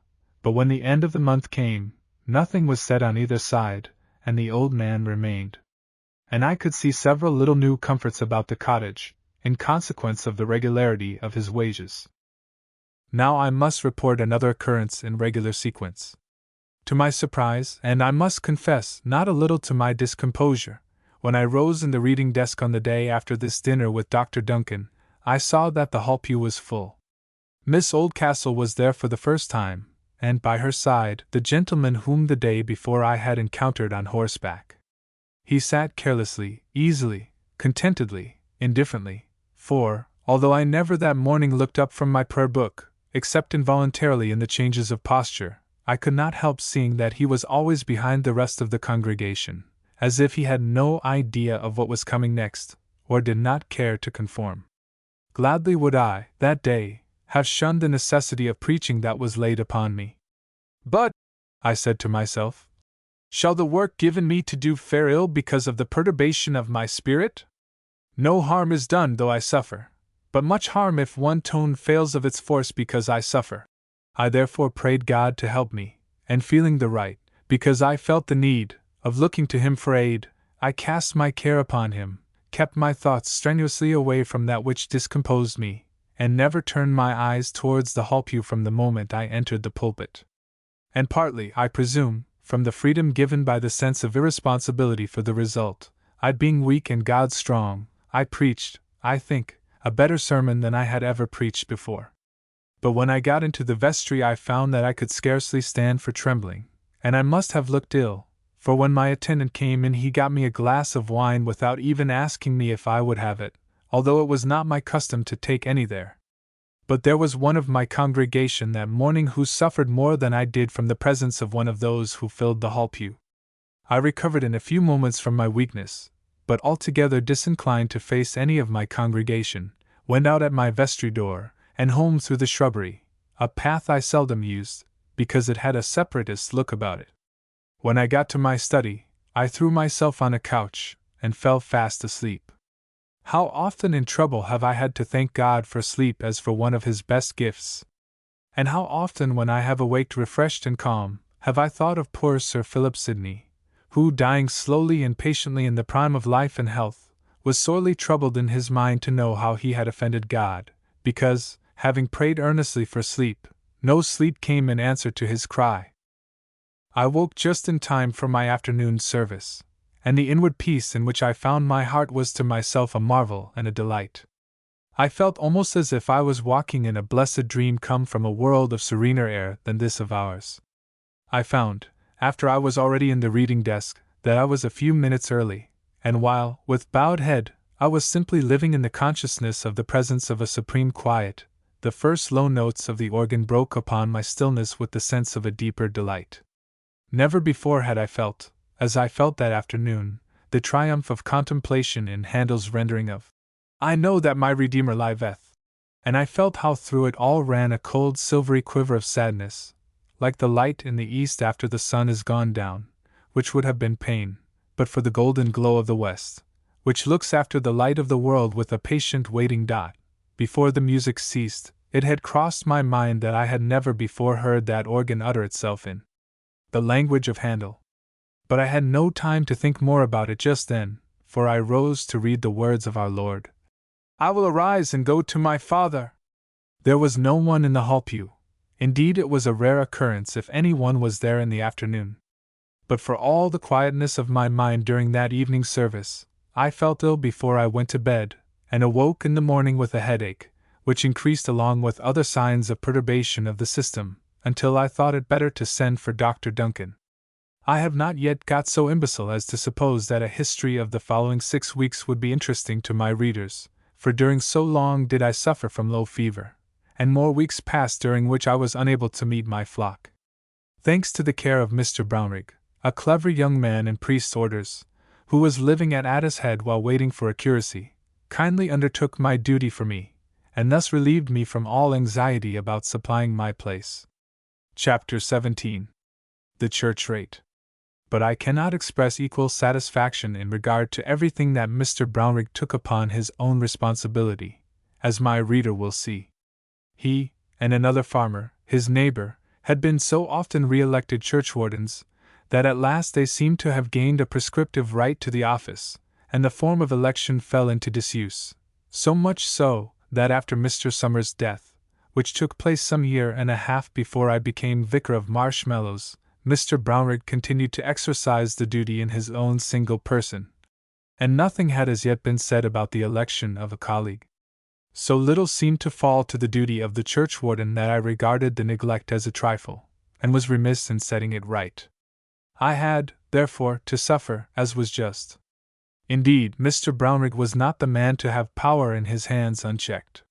but when the end of the month came, nothing was said on either side, and the old man remained. And I could see several little new comforts about the cottage, in consequence of the regularity of his wages. Now I must report another occurrence in regular sequence. To my surprise, and I must confess not a little to my discomposure, when I rose in the reading desk on the day after this dinner with Dr. Duncan, I saw that the hall pew was full. Miss Oldcastle was there for the first time, and by her side the gentleman whom the day before I had encountered on horseback. He sat carelessly, easily, contentedly, indifferently, for, although I never that morning looked up from my prayer book, except involuntarily in the changes of posture, I could not help seeing that he was always behind the rest of the congregation, as if he had no idea of what was coming next, or did not care to conform. Gladly would I, that day, have shunned the necessity of preaching that was laid upon me. But, I said to myself, shall the work given me to do fare ill because of the perturbation of my spirit? No harm is done though I suffer, but much harm if one tone fails of its force because I suffer. I therefore prayed God to help me, and feeling the right, because I felt the need, of looking to Him for aid, I cast my care upon Him, kept my thoughts strenuously away from that which discomposed me, and never turned my eyes towards the pulpit from the moment I entered the pulpit. And partly, I presume, from the freedom given by the sense of irresponsibility for the result, I being weak and God strong, I preached, I think, a better sermon than I had ever preached before. But when I got into the vestry I found that I could scarcely stand for trembling, and I must have looked ill, for when my attendant came in he got me a glass of wine without even asking me if I would have it, although it was not my custom to take any there. But there was one of my congregation that morning who suffered more than I did from the presence of one of those who filled the hall pew. I recovered in a few moments from my weakness, but altogether disinclined to face any of my congregation, went out at my vestry door, and home through the shrubbery, a path I seldom used, because it had a separatist look about it. When I got to my study, I threw myself on a couch, and fell fast asleep. How often in trouble have I had to thank God for sleep as for one of His best gifts! And how often when I have awaked refreshed and calm, have I thought of poor Sir Philip Sidney, who, dying slowly and patiently in the prime of life and health, was sorely troubled in his mind to know how he had offended God, because, having prayed earnestly for sleep, no sleep came in answer to his cry. I woke just in time for my afternoon service, and the inward peace in which I found my heart was to myself a marvel and a delight. I felt almost as if I was walking in a blessed dream come from a world of serener air than this of ours. I found, after I was already in the reading desk, that I was a few minutes early, and while, with bowed head, I was simply living in the consciousness of the presence of a supreme quiet, the first low notes of the organ broke upon my stillness with the sense of a deeper delight. Never before had I felt, as I felt that afternoon, the triumph of contemplation in Handel's rendering of "I know that my Redeemer liveth," and I felt how through it all ran a cold silvery quiver of sadness, like the light in the east after the sun is gone down, which would have been pain, but for the golden glow of the west, which looks after the light of the world with a patient waiting dot. Before the music ceased, it had crossed my mind that I had never before heard that organ utter itself in the language of Handel. But I had no time to think more about it just then, for I rose to read the words of our Lord. "I will arise and go to my Father." There was no one in the hall pew. Indeed, it was a rare occurrence if any one was there in the afternoon. But for all the quietness of my mind during that evening service, I felt ill before I went to bed, and awoke in the morning with a headache, which increased along with other signs of perturbation of the system, until I thought it better to send for Dr. Duncan. I have not yet got so imbecile as to suppose that a history of the following 6 weeks would be interesting to my readers, for during so long did I suffer from low fever, and more weeks passed during which I was unable to meet my flock. Thanks to the care of Mr. Brownrigg, a clever young man in priest's orders, who was living at Addershead while waiting for a curacy, kindly undertook my duty for me, and thus relieved me from all anxiety about supplying my place. Chapter 17. The Church Rate. But I cannot express equal satisfaction in regard to everything that Mr. Brownrigg took upon his own responsibility, as my reader will see. He, and another farmer, his neighbor, had been so often re-elected churchwardens, that at last they seemed to have gained a prescriptive right to the office, and the form of election fell into disuse, so much so, that after Mr. Somers' death, which took place some year and a half before I became vicar of Marshmallows, Mr. Brownrigg continued to exercise the duty in his own single person, and nothing had as yet been said about the election of a colleague. So little seemed to fall to the duty of the churchwarden that I regarded the neglect as a trifle, and was remiss in setting it right. I had, therefore, to suffer, as was just. Indeed, Mr. Brownrigg was not the man to have power in his hands unchecked.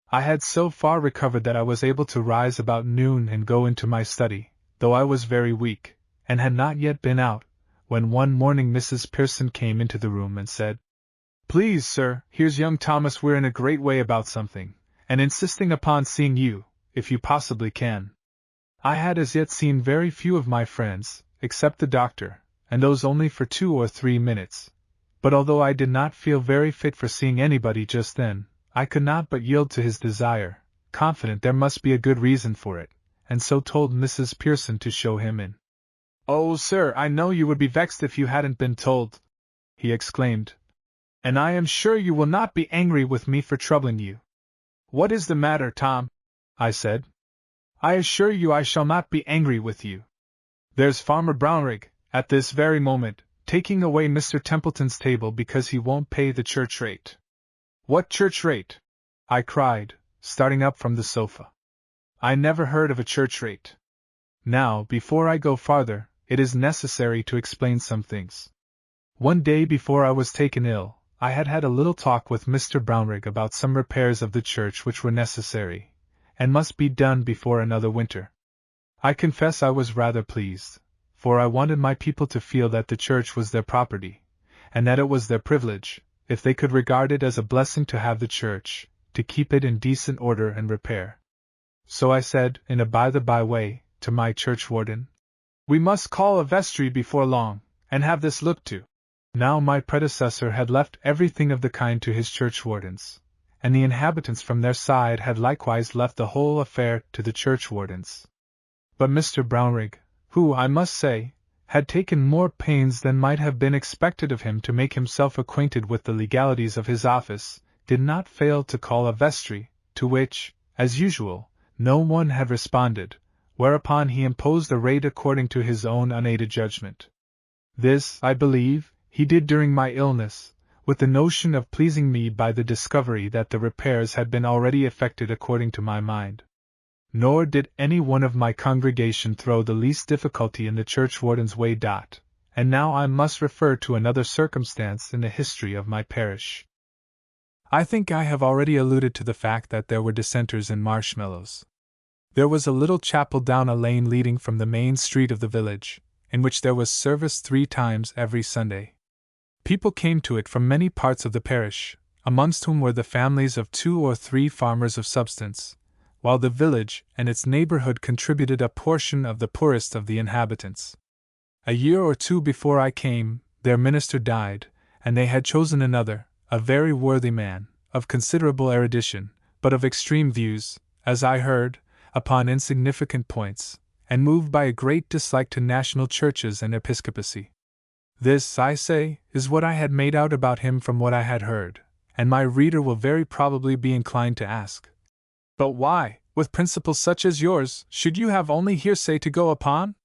I had so far recovered that I was able to rise about noon and go into my study, though I was very weak, and had not yet been out, when one morning Mrs. Pearson came into the room and said, "Please, sir, here's young Thomas Weir in a great way about something, and insisting upon seeing you, if you possibly can." I had as yet seen very few of my friends, except the doctor, and those only for 2 or 3 minutes. But although I did not feel very fit for seeing anybody just then, I could not but yield to his desire, confident there must be a good reason for it, and so told Mrs. Pearson to show him in. "Oh, sir, I know you would be vexed if you hadn't been told," he exclaimed. "And I am sure you will not be angry with me for troubling you." "What is the matter, Tom?" I said. "I assure you I shall not be angry with you. There's Farmer Brownrigg, at this very moment, taking away Mr. Templeton's table because he won't pay the church rate." "What church rate?" I cried, starting up from the sofa. "I never heard of a church rate." Now, before I go farther, it is necessary to explain some things. One day before I was taken ill, I had had a little talk with Mr. Brownrigg about some repairs of the church which were necessary, and must be done before another winter. I confess I was rather pleased, for I wanted my people to feel that the church was their property, and that it was their privilege, if they could regard it as a blessing to have the church, to keep it in decent order and repair. So I said, in a by-the-by way, to my churchwarden, "We must call a vestry before long, and have this looked to." Now my predecessor had left everything of the kind to his churchwardens, and the inhabitants from their side had likewise left the whole affair to the churchwardens. But Mr. Brownrigg, who, I must say, had taken more pains than might have been expected of him to make himself acquainted with the legalities of his office, did not fail to call a vestry, to which, as usual, no one had responded, whereupon he imposed a rate according to his own unaided judgment. This, I believe, he did during my illness, with the notion of pleasing me by the discovery that the repairs had been already effected according to my mind. Nor did any one of my congregation throw the least difficulty in the churchwarden's way. And now I must refer to another circumstance in the history of my parish. I think I have already alluded to the fact that there were dissenters in Marshmallows. There was a little chapel down a lane leading from the main street of the village, in which there was service 3 times every Sunday. People came to it from many parts of the parish, amongst whom were the families of 2 or 3 farmers of substance, while the village and its neighborhood contributed a portion of the poorest of the inhabitants. A year or 2 before I came, their minister died, and they had chosen another, a very worthy man, of considerable erudition, but of extreme views, as I heard, upon insignificant points, and moved by a great dislike to national churches and episcopacy. This, I say, is what I had made out about him from what I had heard, and my reader will very probably be inclined to ask, "But why, with principles such as yours, should you have only hearsay to go upon?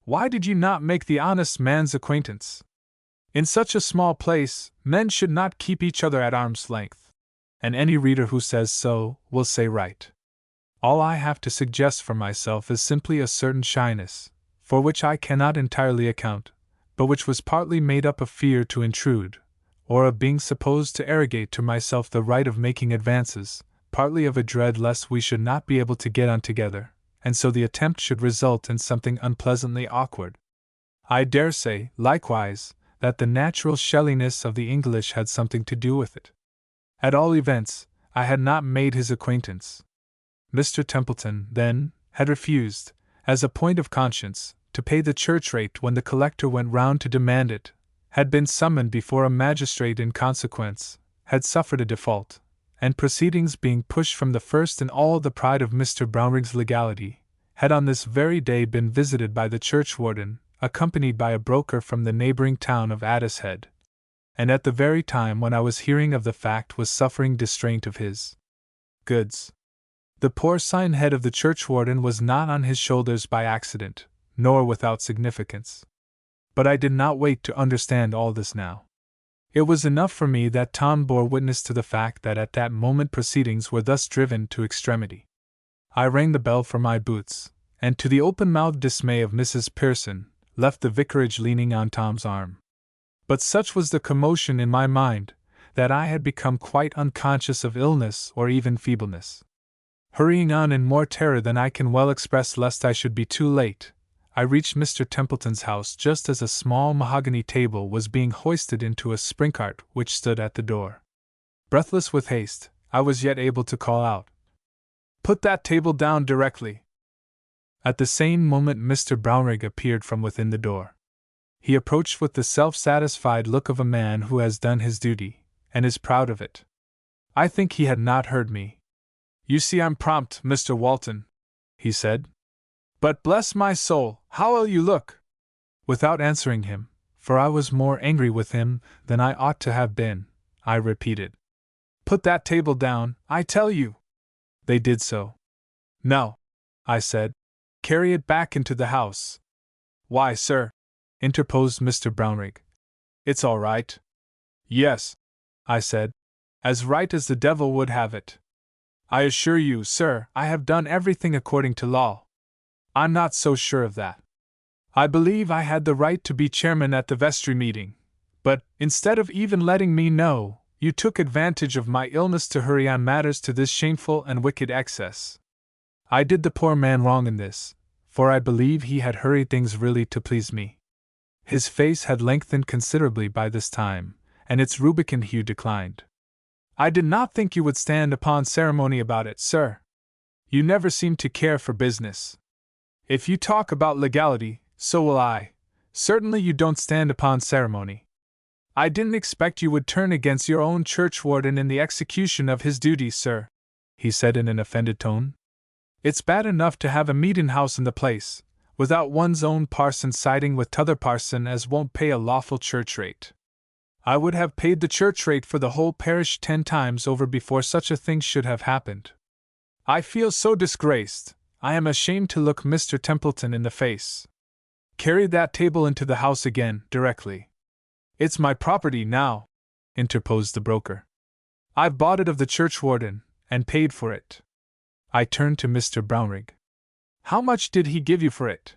Why did you not make the honest man's acquaintance? In such a small place, men should not keep each other at arm's length." And any reader who says so, will say right. All I have to suggest for myself is simply a certain shyness, for which I cannot entirely account, but which was partly made up of fear to intrude, or of being supposed to arrogate to myself the right of making advances, partly of a dread lest we should not be able to get on together, and so the attempt should result in something unpleasantly awkward. I dare say, likewise, that the natural shelliness of the English had something to do with it. At all events, I had not made his acquaintance. Mr. Templeton, then, had refused, as a point of conscience, to pay the church rate when the collector went round to demand it, had been summoned before a magistrate in consequence, had suffered a default, and proceedings being pushed from the first in all the pride of Mr. Brownrigg's legality, had on this very day been visited by the churchwarden, accompanied by a broker from the neighboring town of Addicehead, and at the very time when I was hearing of the fact was suffering distraint of his goods. The porcine head of the churchwarden was not on his shoulders by accident, nor without significance. But I did not wait to understand all this now. It was enough for me that Tom bore witness to the fact that at that moment proceedings were thus driven to extremity. I rang the bell for my boots, and to the open-mouthed dismay of Mrs. Pearson, left the vicarage leaning on Tom's arm. But such was the commotion in my mind, that I had become quite unconscious of illness or even feebleness. Hurrying on in more terror than I can well express lest I should be too late, I reached Mr. Templeton's house just as a small mahogany table was being hoisted into a spring cart which stood at the door. Breathless with haste, I was yet able to call out, "Put that table down directly!" At the same moment Mr. Brownrigg appeared from within the door. He approached with the self-satisfied look of a man who has done his duty, and is proud of it. I think he had not heard me. "You see I'm prompt, Mr. Walton," he said. "But bless my soul, how ill you look!" Without answering him, for I was more angry with him than I ought to have been, I repeated, "Put that table down, I tell you!" They did so. "No," I said. "Carry it back into the house." "Why, sir," interposed Mr. Brownrigg, "it's all right." "Yes," I said, "as right as the devil would have it. I assure you, sir, I have done everything according to law." "I'm not so sure of that. I believe I had the right to be chairman at the vestry meeting, but, instead of even letting me know, you took advantage of my illness to hurry on matters to this shameful and wicked excess. I did the poor man wrong in this, for I believe he had hurried things really to please me." His face had lengthened considerably by this time, and its rubicund hue declined. "I did not think you would stand upon ceremony about it, sir. You never seem to care for business. If you talk about legality, so will I. Certainly you don't stand upon ceremony. I didn't expect you would turn against your own churchwarden in the execution of his duties, sir," he said in an offended tone. "It's bad enough to have a meetin' house in the place, without one's own parson siding with t'other parson as won't pay a lawful church rate. I would have paid the church rate for the whole parish 10 times over before such a thing should have happened. I feel so disgraced, I am ashamed to look Mr. Templeton in the face. Carry that table into the house again, directly." "It's my property now," interposed the broker. "I've bought it of the churchwarden, and paid for it." I turned to Mr. Brownrigg. "How much did he give you for it?"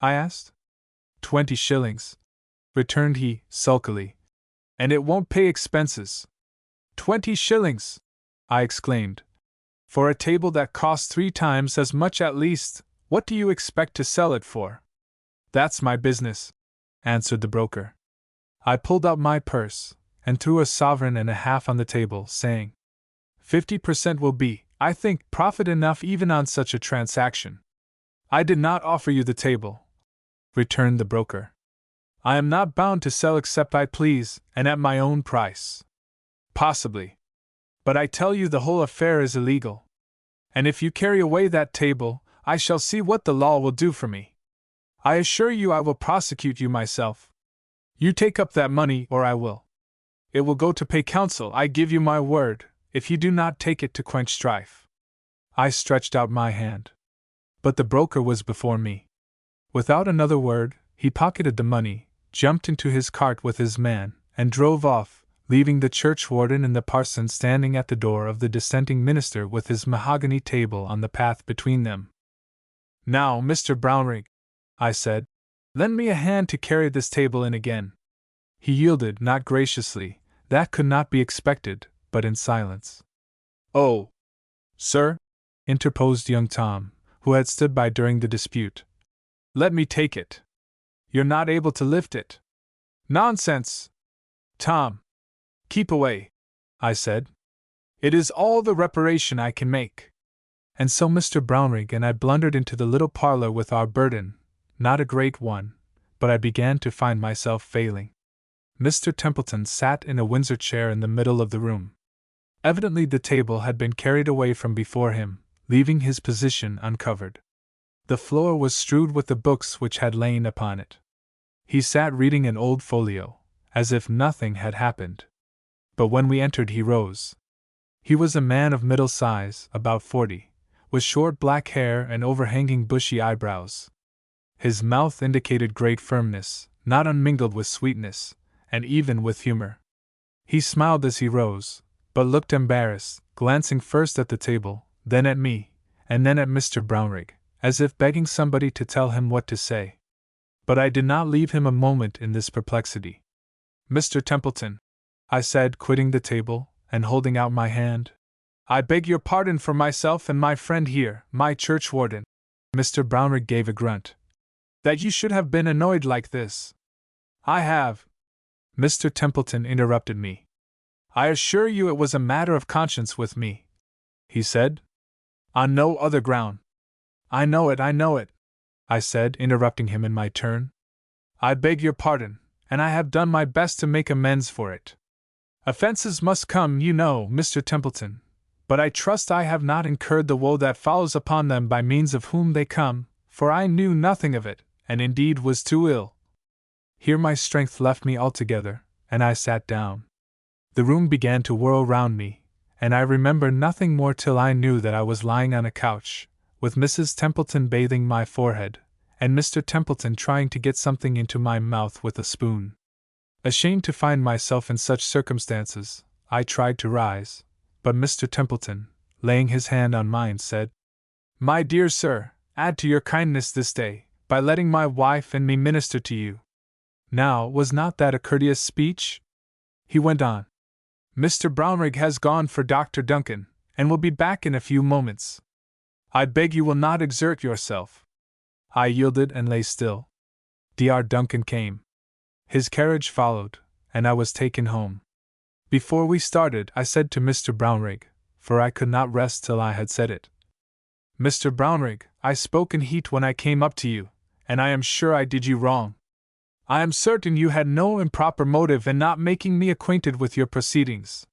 I asked. 20 shillings, returned he, sulkily. "And it won't pay expenses." 20 shillings! I exclaimed. "For a table that costs 3 times as much at least, what do you expect to sell it for?" "That's my business," answered the broker. I pulled out my purse, and threw 1.50 on the table, saying, 50% will be, I think, profit enough even on such a transaction." "I did not offer you the table," returned the broker. "I am not bound to sell except I please, and at my own price." "Possibly. But I tell you the whole affair is illegal. And if you carry away that table, I shall see what the law will do for me. I assure you I will prosecute you myself. You take up that money or I will. It will go to pay counsel, I give you my word, if you do not take it to quench strife." I stretched out my hand. But the broker was before me. Without another word, he pocketed the money, jumped into his cart with his man, and drove off, leaving the churchwarden and the parson standing at the door of the dissenting minister with his mahogany table on the path between them. "Now, Mr. Brownrigg," I said, "lend me a hand to carry this table in again." He yielded, not graciously, that could not be expected, but in silence. "Oh, sir," interposed young Tom, who had stood by during the dispute, "let me take it. You're not able to lift it." "Nonsense, Tom. Keep away," I said. "It is all the reparation I can make." And so Mr. Brownrigg and I blundered into the little parlor with our burden, not a great one, but I began to find myself failing. Mr. Templeton sat in a Windsor chair in the middle of the room. Evidently the table had been carried away from before him, leaving his position uncovered. The floor was strewed with the books which had lain upon it. He sat reading an old folio, as if nothing had happened. But when we entered he rose. He was a man of middle size, about 40, with short black hair and overhanging bushy eyebrows. His mouth indicated great firmness, not unmingled with sweetness, and even with humor. He smiled as he rose, but looked embarrassed, glancing first at the table, then at me, and then at Mr. Brownrigg, as if begging somebody to tell him what to say. But I did not leave him a moment in this perplexity. Mr. Templeton, I said, quitting the table and holding out my hand. I beg your pardon for myself and my friend here, my churchwarden. Mr. Brownrigg gave a grunt. That you should have been annoyed like this. I have. Mr. Templeton interrupted me. I assure you it was a matter of conscience with me, he said. On no other ground. I know it, I said, interrupting him in my turn. I beg your pardon, and I have done my best to make amends for it. Offences must come, you know, Mr. Templeton, but I trust I have not incurred the woe that follows upon them by means of whom they come, for I knew nothing of it, and indeed was too ill. Here my strength left me altogether, and I sat down. The room began to whirl round me, and I remember nothing more till I knew that I was lying on a couch, with Mrs. Templeton bathing my forehead, and Mr. Templeton trying to get something into my mouth with a spoon. Ashamed to find myself in such circumstances, I tried to rise, but Mr. Templeton, laying his hand on mine, said, My dear sir, add to your kindness this day, by letting my wife and me minister to you. Now, was not that a courteous speech? He went on. Mr. Brownrigg has gone for Dr. Duncan, and will be back in a few moments. I beg you will not exert yourself. I yielded and lay still. Dr. Duncan came. His carriage followed, and I was taken home. Before we started, I said to Mr. Brownrigg, for I could not rest till I had said it. Mr. Brownrigg, I spoke in heat when I came up to you, and I am sure I did you wrong. I am certain you had no improper motive in not making me acquainted with your proceedings.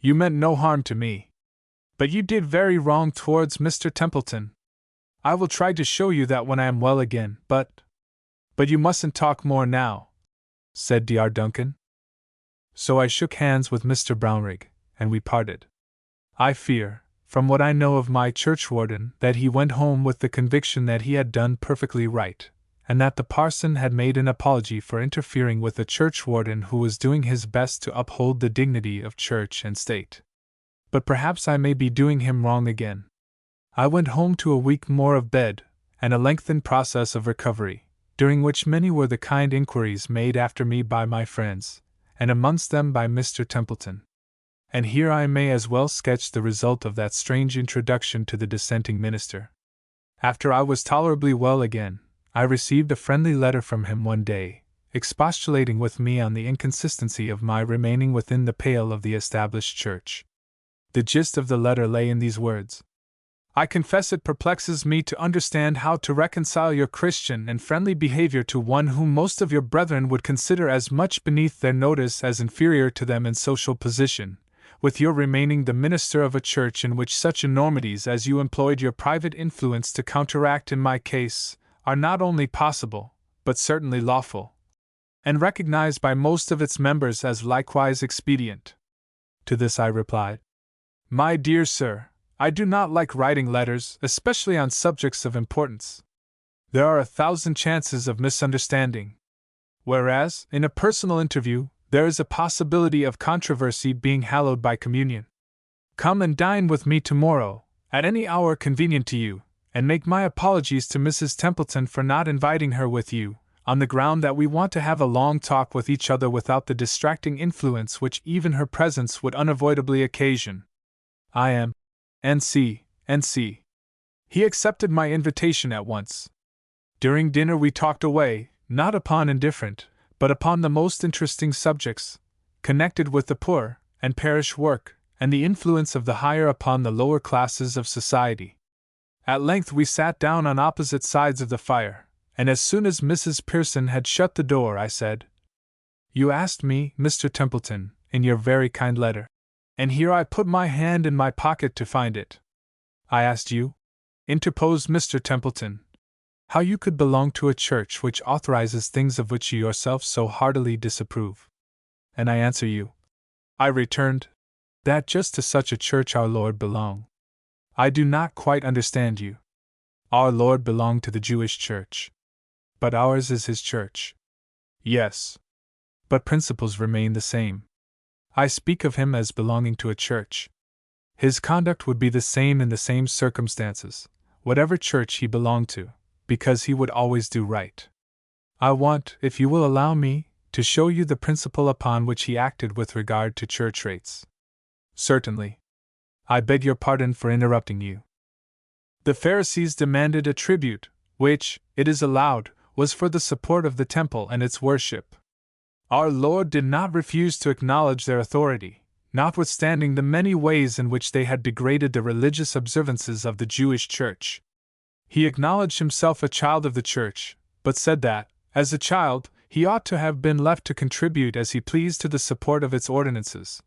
You meant no harm to me. But you did very wrong towards Mr. Templeton. I will try to show you that when I am well again, but you mustn't talk more now, said Dr. Duncan. So I shook hands with Mr. Brownrigg, and we parted. I fear, from what I know of my churchwarden, that he went home with the conviction that he had done perfectly right, and that the parson had made an apology for interfering with a churchwarden who was doing his best to uphold the dignity of church and state. But perhaps I may be doing him wrong again. I went home to a week more of bed, and a lengthened process of recovery, during which many were the kind inquiries made after me by my friends, and amongst them by Mr. Templeton. And here I may as well sketch the result of that strange introduction to the dissenting minister. After I was tolerably well again, I received a friendly letter from him one day, expostulating with me on the inconsistency of my remaining within the pale of the established church. The gist of the letter lay in these words. I confess it perplexes me to understand how to reconcile your Christian and friendly behavior to one whom most of your brethren would consider as much beneath their notice as inferior to them in social position, with your remaining the minister of a church in which such enormities as you employed your private influence to counteract in my case are not only possible, but certainly lawful, and recognized by most of its members as likewise expedient. To this I replied, My dear sir, I do not like writing letters, especially on subjects of importance. There are 1,000 chances of misunderstanding, whereas, in a personal interview, there is a possibility of controversy being hallowed by communion. Come and dine with me tomorrow, at any hour convenient to you, and make my apologies to Mrs. Templeton for not inviting her with you, on the ground that we want to have a long talk with each other without the distracting influence which even her presence would unavoidably occasion. I am, N.C. He accepted my invitation at once. During dinner we talked away, not upon indifferent, but upon the most interesting subjects, connected with the poor, and parish work, and the influence of the higher upon the lower classes of society. At length we sat down on opposite sides of the fire, and as soon as Mrs. Pearson had shut the door I said, You asked me, Mr. Templeton, in your very kind letter, and here I put my hand in my pocket to find it. I asked you, interposed Mr. Templeton, how you could belong to a church which authorizes things of which you yourself so heartily disapprove. And I answer you, I returned, that just to such a church our Lord belonged. I do not quite understand you. Our Lord belonged to the Jewish church. But ours is his church. Yes. But principles remain the same. I speak of him as belonging to a church. His conduct would be the same in the same circumstances, whatever church he belonged to, because he would always do right. I want, if you will allow me, to show you the principle upon which he acted with regard to church rates. Certainly. I beg your pardon for interrupting you. The Pharisees demanded a tribute, which, it is allowed, was for the support of the temple and its worship. Our Lord did not refuse to acknowledge their authority, notwithstanding the many ways in which they had degraded the religious observances of the Jewish Church. He acknowledged himself a child of the Church, but said that, as a child, he ought to have been left to contribute as he pleased to the support of its ordinances,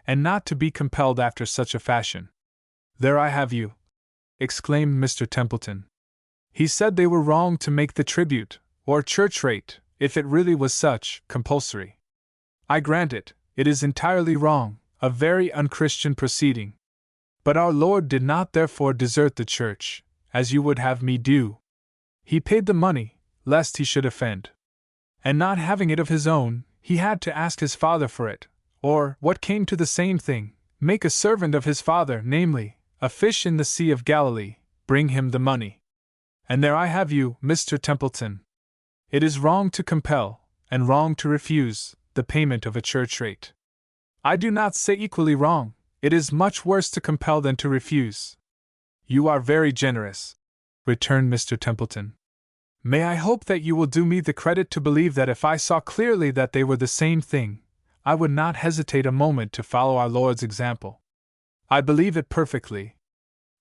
and not to be compelled after such a fashion. There I have you! Exclaimed Mr. Templeton. He said they were wrong to make the tribute, or church rate, if it really was such, compulsory. I grant it, it is entirely wrong, a very unchristian proceeding. But our Lord did not therefore desert the church, as you would have me do. He paid the money, lest he should offend. And not having it of his own, he had to ask his father for it, or, what came to the same thing, make a servant of his father, namely, a fish in the Sea of Galilee, bring him the money. And there I have you, Mr. Templeton. It is wrong to compel, and wrong to refuse, the payment of a church rate. I do not say equally wrong, it is much worse to compel than to refuse. You are very generous, returned Mr. Templeton. May I hope that you will do me the credit to believe that if I saw clearly that they were the same thing, I would not hesitate a moment to follow our Lord's example. I believe it perfectly.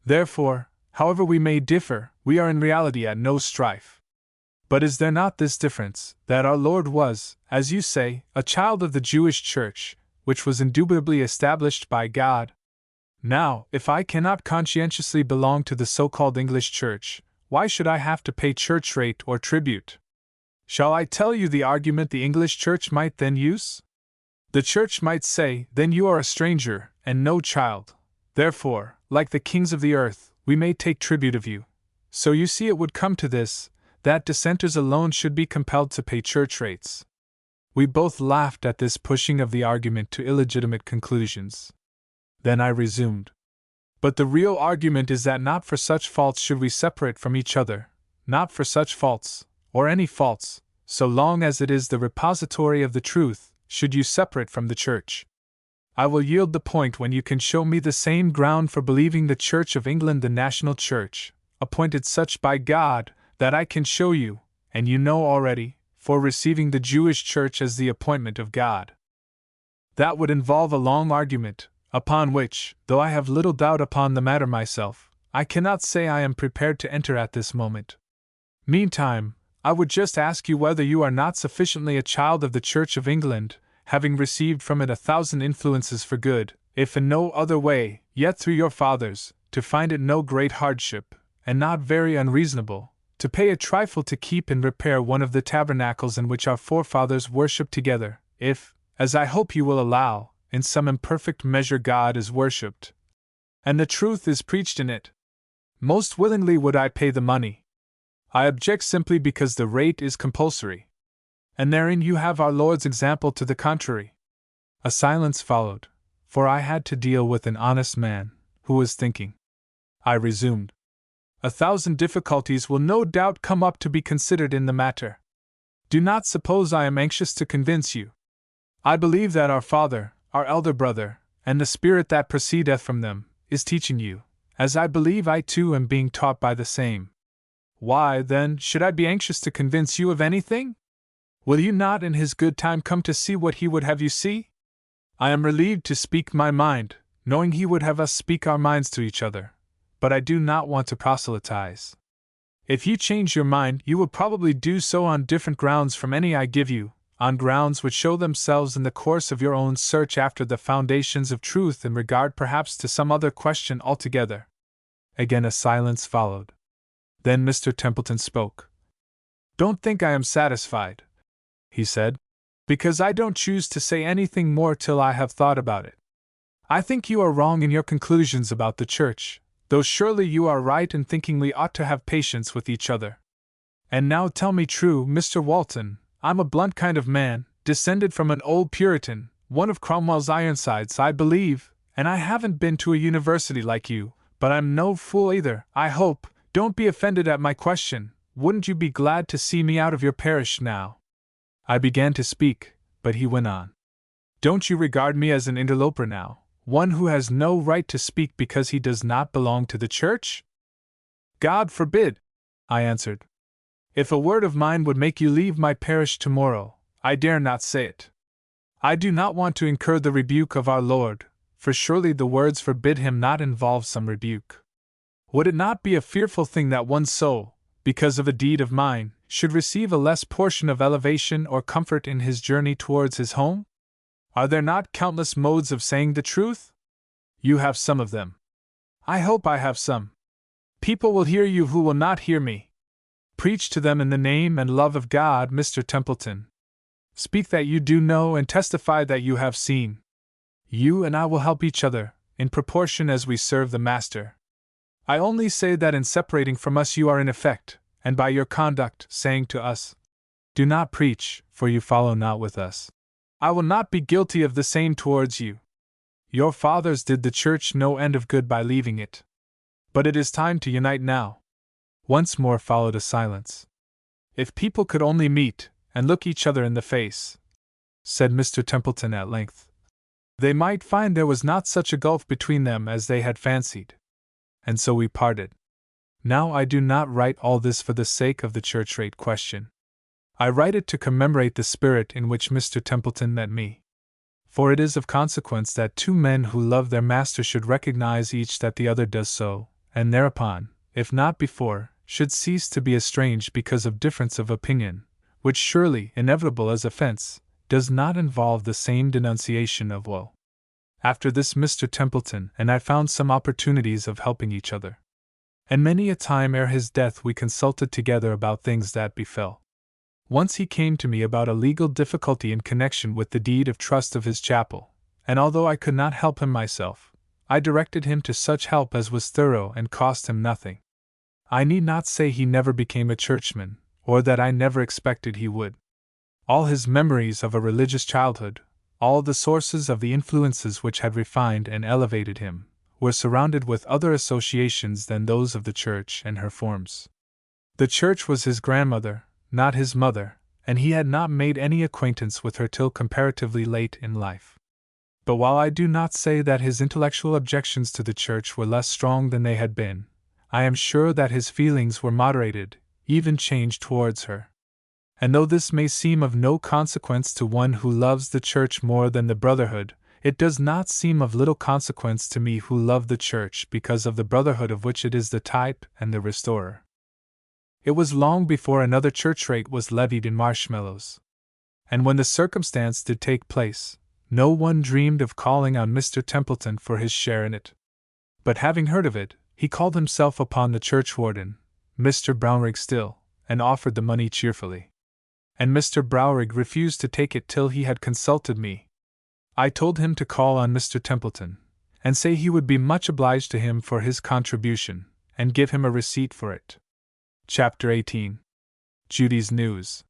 Therefore, however we may differ, we are in reality at no strife. But is there not this difference, that our Lord was, as you say, a child of the Jewish Church, which was indubitably established by God? Now, if I cannot conscientiously belong to the so-called English Church, why should I have to pay church rate or tribute? Shall I tell you the argument the English Church might then use? The Church might say, then you are a stranger, and no child. Therefore, like the kings of the earth, we may take tribute of you. So you see it would come to this, that dissenters alone should be compelled to pay church rates. We both laughed at this pushing of the argument to illegitimate conclusions. Then I resumed. But the real argument is that not for such faults should we separate from each other, not for such faults, or any faults, so long as it is the repository of the truth, should you separate from the Church. I will yield the point when you can show me the same ground for believing the Church of England the national church, appointed such by God, that I can show you, and you know already, for receiving the Jewish Church as the appointment of God. That would involve a long argument, upon which, though I have little doubt upon the matter myself, I cannot say I am prepared to enter at this moment. Meantime, I would just ask you whether you are not sufficiently a child of the Church of England, having received from it 1,000 influences for good, if in no other way, yet through your fathers, to find it no great hardship, and not very unreasonable, to pay a trifle to keep and repair one of the tabernacles in which our forefathers worshipped together, if, as I hope you will allow, in some imperfect measure God is worshipped, and the truth is preached in it. Most willingly would I pay the money. I object simply because the rate is compulsory. And therein you have our Lord's example to the contrary. A silence followed, for I had to deal with an honest man, who was thinking. I resumed. 1,000 difficulties will no doubt come up to be considered in the matter. Do not suppose I am anxious to convince you. I believe that our Father, our elder brother, and the Spirit that proceedeth from them, is teaching you, as I believe I too am being taught by the same. Why, then, should I be anxious to convince you of anything? Will you not in his good time come to see what he would have you see? I am relieved to speak my mind, knowing he would have us speak our minds to each other, but I do not want to proselytize. If you change your mind, you will probably do so on different grounds from any I give you, on grounds which show themselves in the course of your own search after the foundations of truth in regard perhaps to some other question altogether. Again a silence followed. Then Mr. Templeton spoke. Don't think I am satisfied, he said, because I don't choose to say anything more till I have thought about it. I think you are wrong in your conclusions about the Church, though surely you are right in thinking we ought to have patience with each other. And now tell me true, Mr. Walton, I'm a blunt kind of man, descended from an old Puritan, one of Cromwell's Ironsides, I believe, and I haven't been to a university like you, but I'm no fool either, I hope. Don't be offended at my question, wouldn't you be glad to see me out of your parish now? I began to speak, but he went on. Don't you regard me as an interloper now, one who has no right to speak because he does not belong to the church? God forbid, I answered. If a word of mine would make you leave my parish tomorrow, I dare not say it. I do not want to incur the rebuke of our Lord, for surely the words forbid him not involve some rebuke. Would it not be a fearful thing that one's soul, because of a deed of mine, should receive a less portion of elevation or comfort in his journey towards his home? Are there not countless modes of saying the truth? You have some of them. I hope I have some. People will hear you who will not hear me. Preach to them in the name and love of God, Mr. Templeton. Speak that you do know and testify that you have seen. You and I will help each other, in proportion as we serve the Master. I only say that in separating from us you are in effect, and by your conduct, saying to us, do not preach, for you follow not with us. I will not be guilty of the same towards you. Your fathers did the church no end of good by leaving it. But it is time to unite now. Once more followed a silence. If people could only meet, and look each other in the face, said Mr. Templeton at length, they might find there was not such a gulf between them as they had fancied. And so we parted. Now I do not write all this for the sake of the church rate question. I write it to commemorate the spirit in which Mr. Templeton met me. For it is of consequence that two men who love their master should recognize each that the other does so, and thereupon, if not before, should cease to be estranged because of difference of opinion, which surely, inevitable as offense, does not involve the same denunciation of woe. After this Mr. Templeton and I found some opportunities of helping each other. And many a time ere his death we consulted together about things that befell. Once he came to me about a legal difficulty in connection with the deed of trust of his chapel, and although I could not help him myself, I directed him to such help as was thorough and cost him nothing. I need not say he never became a churchman, or that I never expected he would. All his memories of a religious childhood, all the sources of the influences which had refined and elevated him, were surrounded with other associations than those of the church and her forms. The church was his grandmother, not his mother, and he had not made any acquaintance with her till comparatively late in life. But while I do not say that his intellectual objections to the church were less strong than they had been, I am sure that his feelings were moderated, even changed towards her. And though this may seem of no consequence to one who loves the church more than the brotherhood, it does not seem of little consequence to me who love the church because of the brotherhood of which it is the type and the restorer. It was long before another church rate was levied in Marshmallows. And when the circumstance did take place, no one dreamed of calling on Mr. Templeton for his share in it. But having heard of it, he called himself upon the churchwarden, Mr. Brownrigg still, and offered the money cheerfully. And Mr. Brownrigg refused to take it till he had consulted me. I told him to call on Mr. Templeton, and say he would be much obliged to him for his contribution, and give him a receipt for it. Chapter 18. Judy's News.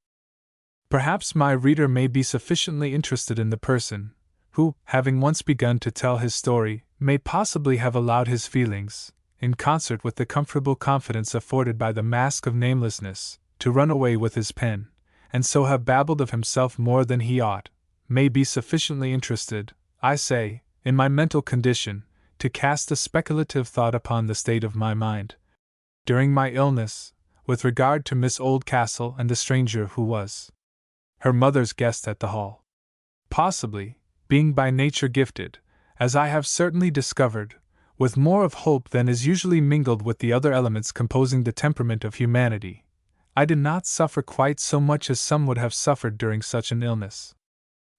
Perhaps my reader may be sufficiently interested in the person, who, having once begun to tell his story, may possibly have allowed his feelings, in concert with the comfortable confidence afforded by the mask of namelessness, to run away with his pen, and so have babbled of himself more than he ought, may be sufficiently interested, I say, in my mental condition, to cast a speculative thought upon the state of my mind, during my illness, with regard to Miss Oldcastle and the stranger who was her mother's guest at the Hall. Possibly, being by nature gifted, as I have certainly discovered, with more of hope than is usually mingled with the other elements composing the temperament of humanity, I did not suffer quite so much as some would have suffered during such an illness.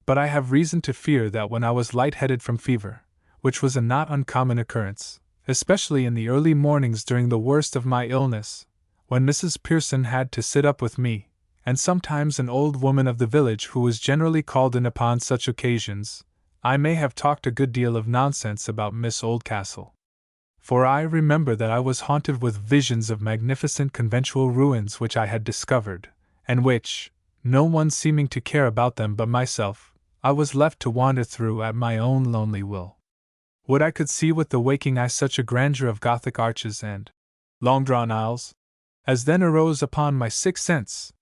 But I have reason to fear that when I was light-headed from fever, which was a not uncommon occurrence, especially in the early mornings during the worst of my illness, when Mrs. Pearson had to sit up with me, and sometimes an old woman of the village who was generally called in upon such occasions, I may have talked a good deal of nonsense about Miss Oldcastle. For I remember that I was haunted with visions of magnificent conventual ruins which I had discovered, and which, no one seeming to care about them but myself, I was left to wander through at my own lonely will. Would I could see with the waking eye such a grandeur of Gothic arches and long-drawn aisles as then arose upon my sick sense!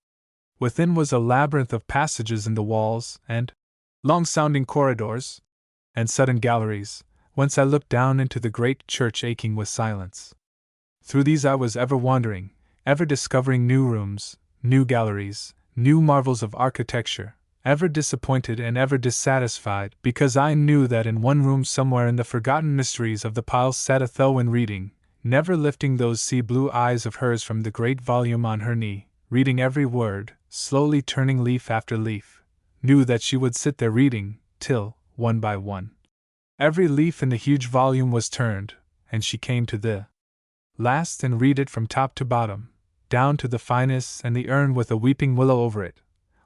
Within was a labyrinth of passages in the walls, and, long-sounding corridors, and sudden galleries, whence I looked down into the great church aching with silence. Through these I was ever wandering, ever discovering new rooms, new galleries, new marvels of architecture, ever disappointed and ever dissatisfied, because I knew that in one room somewhere in the forgotten mysteries of the piles sat a Thelwyn reading, never lifting those sea-blue eyes of hers from the great volume on her knee, reading every word, slowly turning leaf after leaf, knew that she would sit there reading, till, one by one, every leaf in the huge volume was turned, and she came to the last and read it from top to bottom, down to the finest and the urn with a weeping willow over it,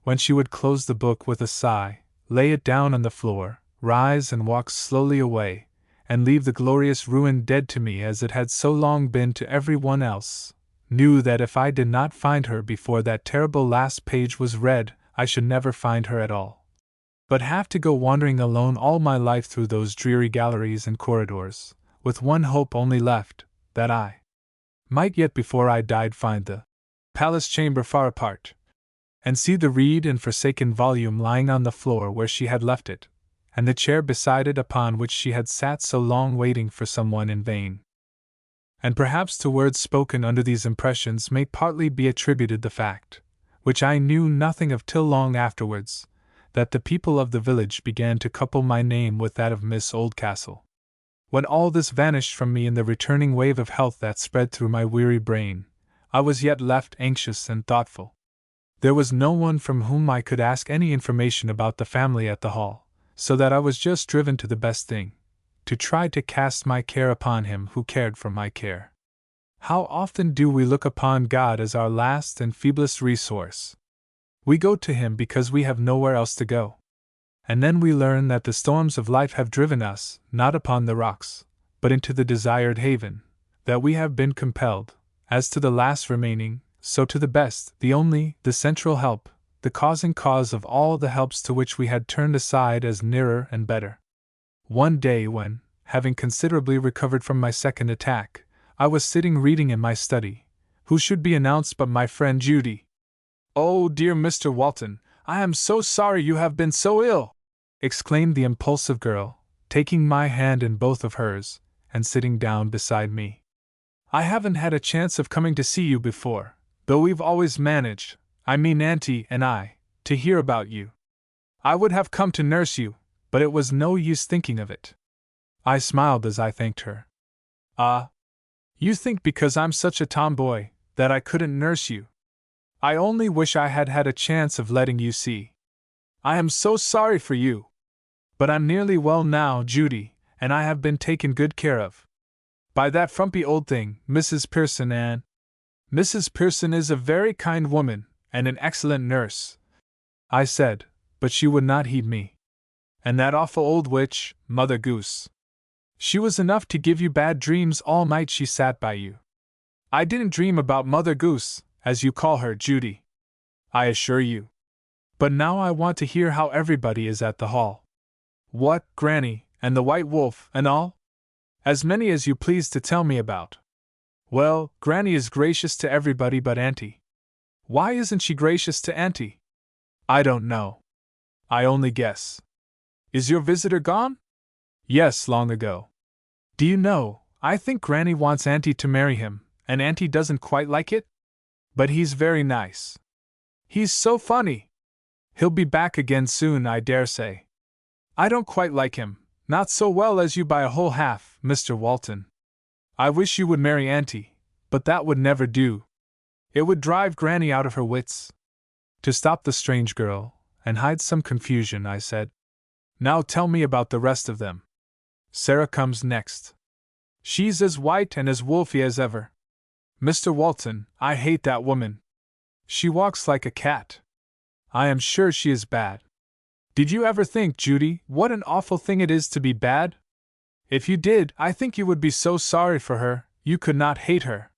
when she would close the book with a sigh, lay it down on the floor, rise and walk slowly away, and leave the glorious ruin dead to me as it had so long been to every one else, knew that if I did not find her before that terrible last page was read, I should never find her at all, but have to go wandering alone all my life through those dreary galleries and corridors, with one hope only left, that I might yet before I died find the palace chamber far apart, and see the reed and forsaken volume lying on the floor where she had left it, and the chair beside it upon which she had sat so long waiting for someone in vain. And perhaps to words spoken under these impressions may partly be attributed the fact, which I knew nothing of till long afterwards, that the people of the village began to couple my name with that of Miss Oldcastle. When all this vanished from me in the returning wave of health that spread through my weary brain, I was yet left anxious and thoughtful. There was no one from whom I could ask any information about the family at the Hall, so that I was just driven to the best thing, to try to cast my care upon Him who cared for my care. How often do we look upon God as our last and feeblest resource? We go to Him because we have nowhere else to go. And then we learn that the storms of life have driven us, not upon the rocks, but into the desired haven, that we have been compelled, as to the last remaining, so to the best, the only, the central help, the causing cause of all the helps to which we had turned aside as nearer and better. One day when, having considerably recovered from my second attack, I was sitting reading in my study, who should be announced but my friend Judy. "Oh, dear Mr. Walton, I am so sorry you have been so ill!" exclaimed the impulsive girl, taking my hand in both of hers, and sitting down beside me. "I haven't had a chance of coming to see you before, though we've always managed, I mean Auntie and I, to hear about you. I would have come to nurse you, but it was no use thinking of it." I smiled as I thanked her. "Ah, you think because I'm such a tomboy, that I couldn't nurse you. I only wish I had had a chance of letting you see. I am so sorry for you. But I'm nearly well now, Judy, and I have been taken good care of by that frumpy old thing, Mrs. Pearson, and Mrs. Pearson is a very kind woman, and an excellent nurse," I said, but she would not heed me. "And that awful old witch, Mother Goose. She was enough to give you bad dreams all night she sat by you." "I didn't dream about Mother Goose, as you call her, Judy, I assure you. But now I want to hear how everybody is at the Hall. What, Granny, and the White Wolf, and all? As many as you please to tell me about." "Well, Granny is gracious to everybody but Auntie." "Why isn't she gracious to Auntie?" "I don't know. I only guess." "Is your visitor gone?" "Yes, long ago." "Do you know, I think Granny wants Auntie to marry him, and Auntie doesn't quite like it? But he's very nice. He's so funny. He'll be back again soon, I dare say. I don't quite like him, not so well as you by a whole half, Mr. Walton. I wish you would marry Auntie, but that would never do. It would drive Granny out of her wits." To stop the strange girl, and hide some confusion, I said, "Now tell me about the rest of them. Sarah comes next. She's as white and as wolfy as ever. Mr. Walton, I hate that woman. She walks like a cat. I am sure she is bad. Did you ever think, Judy, what an awful thing it is to be bad? If you did, I think you would be so sorry for her, you could not hate her."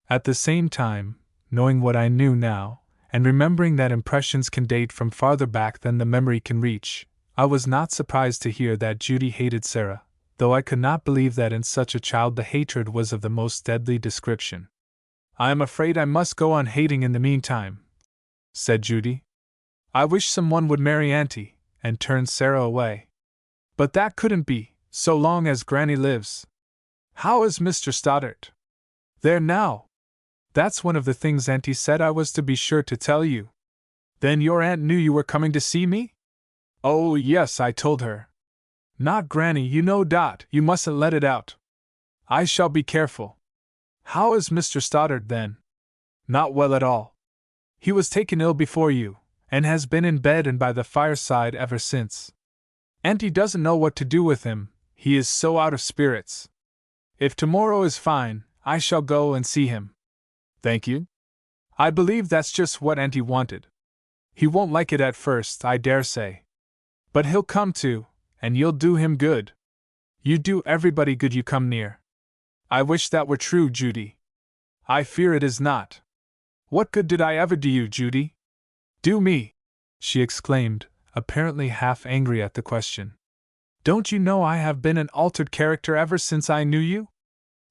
At the same time, knowing what I knew now, and remembering that impressions can date from farther back than the memory can reach, I was not surprised to hear that Judy hated Sarah, though I could not believe that in such a child the hatred was of the most deadly description. "I am afraid I must go on hating in the meantime," said Judy. "I wish someone would marry Auntie, and turned Sarah away. But that couldn't be, so long as Granny lives. How is Mr. Stoddart? There now! That's one of the things Auntie said I was to be sure to tell you. Then your aunt knew you were coming to see me? Oh, yes, I told her. Not Granny, you know. You mustn't let it out. I shall be careful. How is Mr. Stoddart then? Not well at all. He was taken ill before you, and has been in bed and by the fireside ever since. Auntie doesn't know what to do with him, he is so out of spirits. If tomorrow is fine, I shall go and see him. Thank you. I believe that's just what Auntie wanted. He won't like it at first, I dare say. But he'll come to, and you'll do him good. You do everybody good you come near. I wish that were true, Judy. I fear it is not. What good did I ever do you, Judy? Do me? She exclaimed, apparently half angry at the question. Don't you know I have been an altered character ever since I knew you?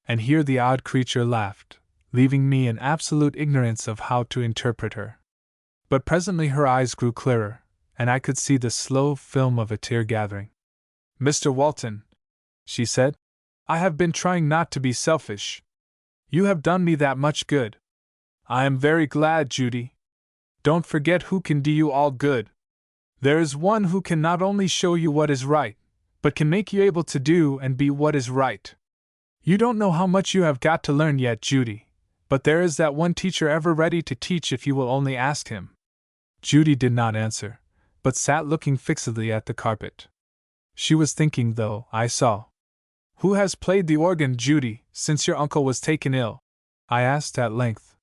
And here the odd creature laughed, leaving me in absolute ignorance of how to interpret her. But presently her eyes grew clearer, and I could see the slow film of a tear gathering. Mr. Walton, she said, I have been trying not to be selfish. You have done me that much good. I am very glad, Judy. Don't forget who can do you all good. There is one who can not only show you what is right, but can make you able to do and be what is right. You don't know how much you have got to learn yet, Judy, but there is that one teacher ever ready to teach if you will only ask him. Judy did not answer, but sat looking fixedly at the carpet. She was thinking, though, I saw. Who has played the organ, Judy, since your uncle was taken ill? I asked at length.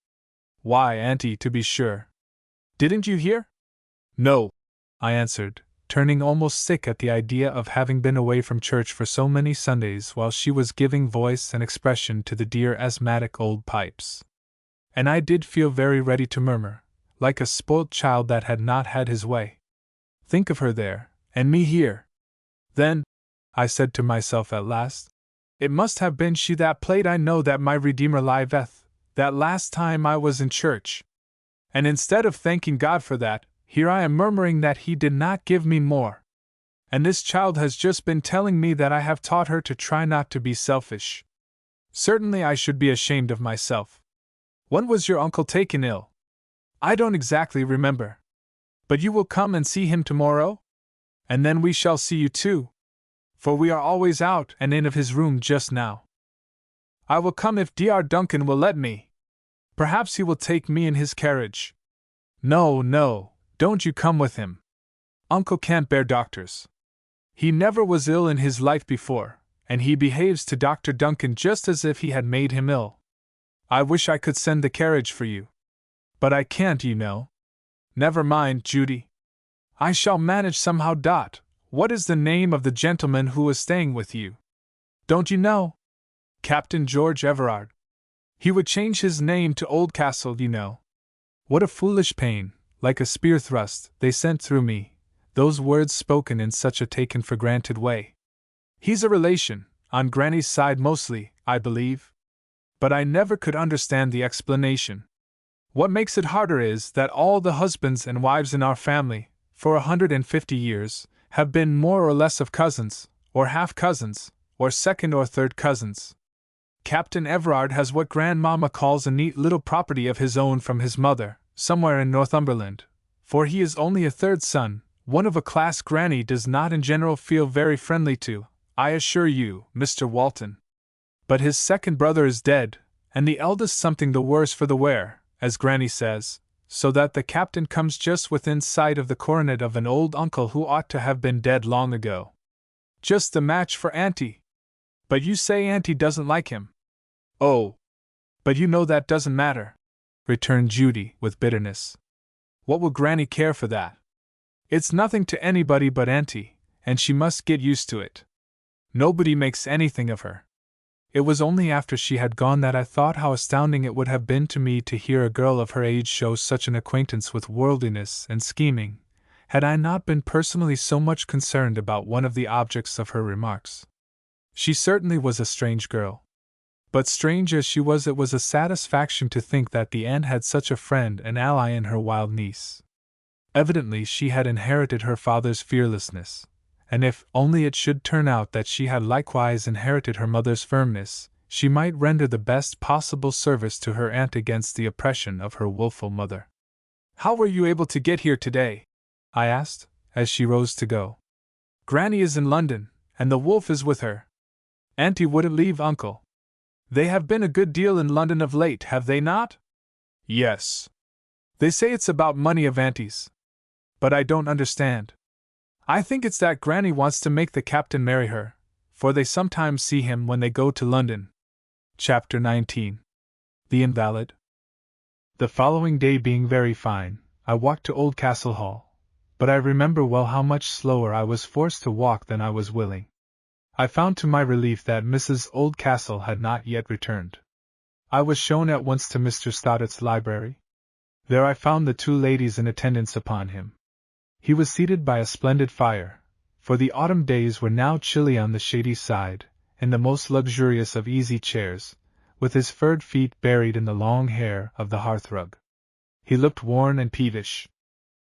Why, Auntie, to be sure. Didn't you hear? No, I answered, turning almost sick at the idea of having been away from church for so many Sundays while she was giving voice and expression to the dear asthmatic old pipes. And I did feel very ready to murmur, like a spoilt child that had not had his way. Think of her there, and me here. Then, I said to myself at last, it must have been she that played I know that my Redeemer liveth, that last time I was in church. And instead of thanking God for that, here I am murmuring that He did not give me more. And this child has just been telling me that I have taught her to try not to be selfish. Certainly I should be ashamed of myself. When was your uncle taken ill? I don't exactly remember. But you will come and see him tomorrow? And then we shall see you too. For we are always out and in of his room just now. I will come if Dr. Duncan will let me. Perhaps he will take me in his carriage. No, don't you come with him. Uncle can't bear doctors. He never was ill in his life before, and he behaves to Dr. Duncan just as if he had made him ill. I wish I could send the carriage for you. But I can't, you know. Never mind, Judy. I shall manage somehow. What is the name of the gentleman who is staying with you? Don't you know? Captain George Everard. He would change his name to Oldcastle, you know. What a foolish pain, like a spear thrust, they sent through me, those words spoken in such a taken-for-granted way. He's a relation, on Granny's side mostly, I believe. But I never could understand the explanation. What makes it harder is that all the husbands and wives in our family, for 150 years, have been more or less of cousins, or half-cousins, or second or third cousins. Captain Everard has what Grandmama calls a neat little property of his own from his mother, somewhere in Northumberland, for he is only a third son, one of a class Granny does not in general feel very friendly to, I assure you, Mr. Walton. But his second brother is dead, and the eldest something the worse for the wear, as Granny says, so that the captain comes just within sight of the coronet of an old uncle who ought to have been dead long ago. Just the match for Auntie. But you say Auntie doesn't like him. Oh, but you know that doesn't matter, returned Judy with bitterness. What will Granny care for that? It's nothing to anybody but Auntie, and she must get used to it. Nobody makes anything of her. It was only after she had gone that I thought how astounding it would have been to me to hear a girl of her age show such an acquaintance with worldliness and scheming, had I not been personally so much concerned about one of the objects of her remarks. She certainly was a strange girl. But strange as she was, it was a satisfaction to think that the aunt had such a friend and ally in her wild niece. Evidently she had inherited her father's fearlessness, and if only it should turn out that she had likewise inherited her mother's firmness, she might render the best possible service to her aunt against the oppression of her wilful mother. "How were you able to get here today?" I asked, as she rose to go. "Granny is in London, and the wolf is with her. Auntie wouldn't leave Uncle. They have been a good deal in London of late, have they not?" "Yes. They say it's about money of Auntie's. But I don't understand. I think it's that Granny wants to make the captain marry her, for they sometimes see him when they go to London." Chapter 19. The Invalid. The following day being very fine, I walked to Oldcastle Hall, but I remember well how much slower I was forced to walk than I was willing. I found to my relief that Mrs. Oldcastle had not yet returned. I was shown at once to Mr. Stoddart's library. There I found the two ladies in attendance upon him. He was seated by a splendid fire, for the autumn days were now chilly on the shady side, in the most luxurious of easy chairs, with his furred feet buried in the long hair of the hearthrug. He looked worn and peevish.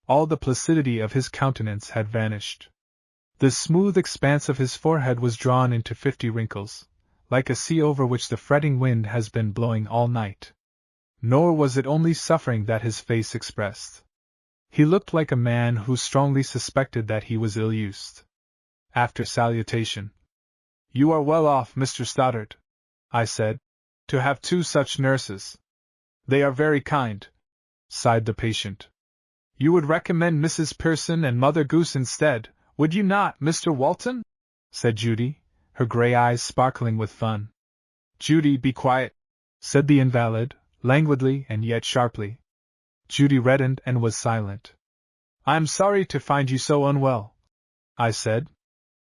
All the placidity of his countenance had vanished. The smooth expanse of his forehead was drawn into 50 wrinkles, like a sea over which the fretting wind has been blowing all night. Nor was it only suffering that his face expressed. He looked like a man who strongly suspected that he was ill-used. After salutation, "You are well off, Mr. Stoddart," I said, "to have two such nurses." "They are very kind," sighed the patient. "You would recommend Mrs. Pearson and Mother Goose instead, would you not, Mr. Walton?" said Judy, her grey eyes sparkling with fun. "Judy, be quiet," said the invalid, languidly and yet sharply. Judy reddened and was silent. "I am sorry to find you so unwell," I said.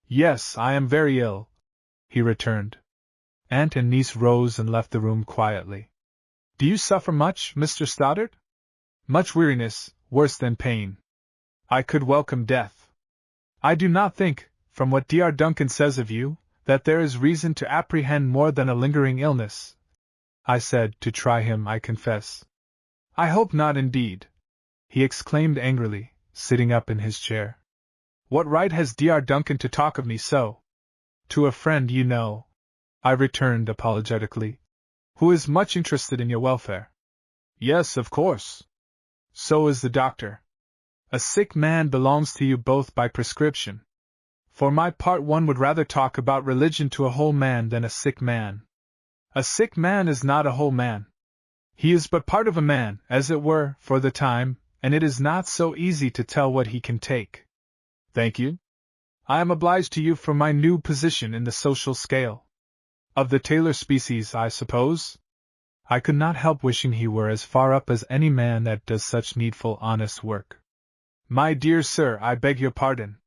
"Yes, I am very ill," he returned. Aunt and niece rose and left the room quietly. "Do you suffer much, Mr. Stoddart?" "Much weariness, worse than pain. I could welcome death. I do not think, from what Dr. Duncan says of you, that there is reason to apprehend more than a lingering illness," I said, to try him, I confess. "I hope not, indeed," he exclaimed angrily, sitting up in his chair. "What right has Dr. Duncan to talk of me so?" "To a friend, you know," I returned apologetically, "who is much interested in your welfare." "Yes, of course. So is the doctor. A sick man belongs to you both by prescription. For my part, one would rather talk about religion to a whole man than a sick man. A sick man is not a whole man. He is but part of a man, as it were, for the time, and it is not so easy to tell what he can take." "Thank you. I am obliged to you for my new position in the social scale. Of the tailor species, I suppose?" I could not help wishing he were as far up as any man that does such needful, honest work. "My dear sir, I beg your pardon.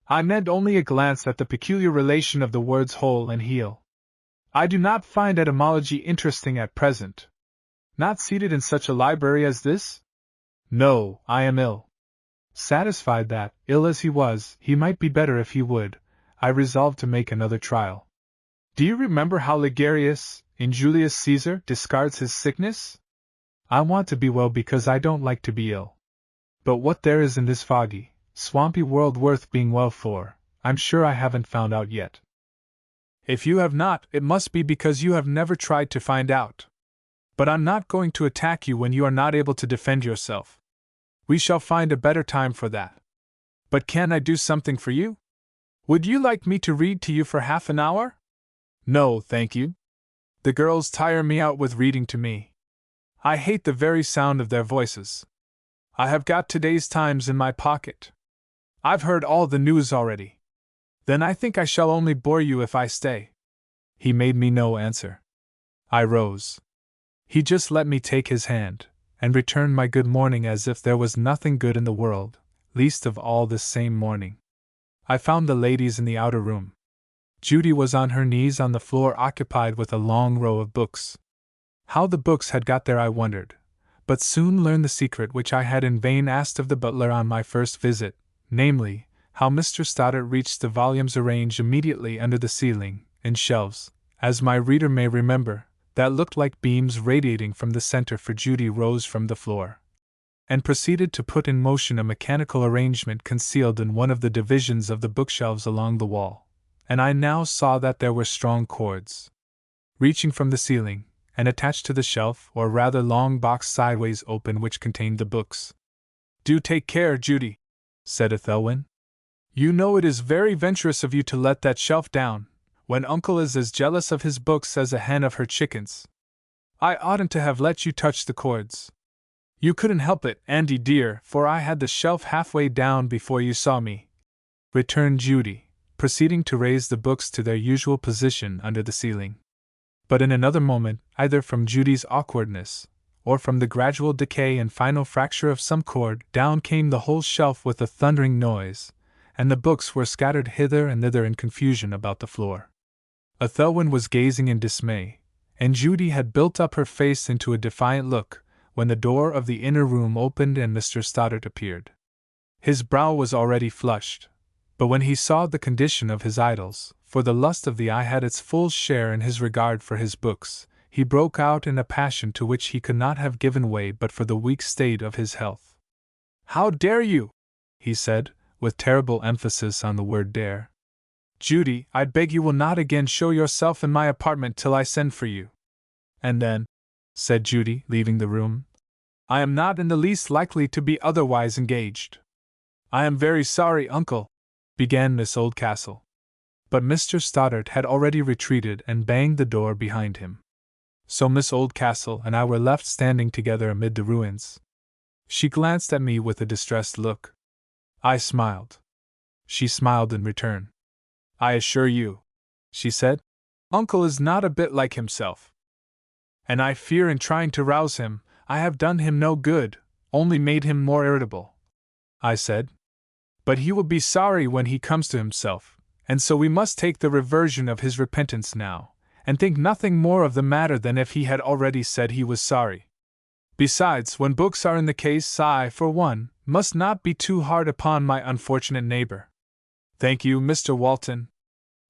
I meant only a glance at the peculiar relation of the words whole and heal. I do not find etymology interesting at present. Not seated in such a library as this?" "No, I am ill." Satisfied that, ill as he was, he might be better if he would, I resolved to make another trial. "Do you remember how Ligarius, in Julius Caesar, discards his sickness? I want to be well because I don't like to be ill. But what there is in this foggy, swampy world worth being well for, I'm sure I haven't found out yet." "If you have not, it must be because you have never tried to find out. But I'm not going to attack you when you are not able to defend yourself. We shall find a better time for that. But can I do something for you? Would you like me to read to you for half an hour?" "No, thank you. The girls tire me out with reading to me. I hate the very sound of their voices. I have got today's Times in my pocket. I've heard all the news already. Then I think I shall only bore you if I stay." He made me no answer. I rose. He just let me take his hand, and returned my good morning as if there was nothing good in the world, least of all this same morning. I found the ladies in the outer room. Judy was on her knees on the floor, occupied with a long row of books. How the books had got there I wondered, but soon learned the secret which I had in vain asked of the butler on my first visit, namely, how Mr. Stoddart reached the volumes arranged immediately under the ceiling, in shelves, as my reader may remember, that looked like beams radiating from the center, for Judy rose from the floor. and proceeded to put in motion a mechanical arrangement concealed in one of the divisions of the bookshelves along the wall, and I now saw that there were strong cords reaching from the ceiling, and attached to the shelf or rather long box sideways open which contained the books. "Do take care, Judy," said Ethelwyn. "You know it is very venturous of you to let that shelf down, when Uncle is as jealous of his books as a hen of her chickens. I oughtn't to have let you touch the cords. You couldn't help it, Andy dear, for I had the shelf halfway down before you saw me," returned Judy, proceeding to raise the books to their usual position under the ceiling. But in another moment, either from Judy's awkwardness, or from the gradual decay and final fracture of some cord, down came the whole shelf with a thundering noise, and the books were scattered hither and thither in confusion about the floor. Ethelwyn was gazing in dismay, and Judy had built up her face into a defiant look, when the door of the inner room opened and Mr. Stoddart appeared. His brow was already flushed, but when he saw the condition of his idols, for the lust of the eye had its full share in his regard for his books, he broke out in a passion to which he could not have given way but for the weak state of his health. "How dare you?" he said, with terrible emphasis on the word dare. "Judy, I beg you will not again show yourself in my apartment till I send for you." "And then," said Judy, leaving the room, "I am not in the least likely to be otherwise engaged." "I am very sorry, Uncle," began Miss Oldcastle. But Mr. Stoddart had already retreated and banged the door behind him. So Miss Oldcastle and I were left standing together amid the ruins. She glanced at me with a distressed look. I smiled. She smiled in return. "I assure you," she said, "Uncle is not a bit like himself. And I fear in trying to rouse him, I have done him no good, only made him more irritable." I said, "But he will be sorry when he comes to himself, and so we must take the reversion of his repentance now, and think nothing more of the matter than if he had already said he was sorry. Besides, when books are in the case, I, for one, must not be too hard upon my unfortunate neighbor. Thank you, Mr. Walton.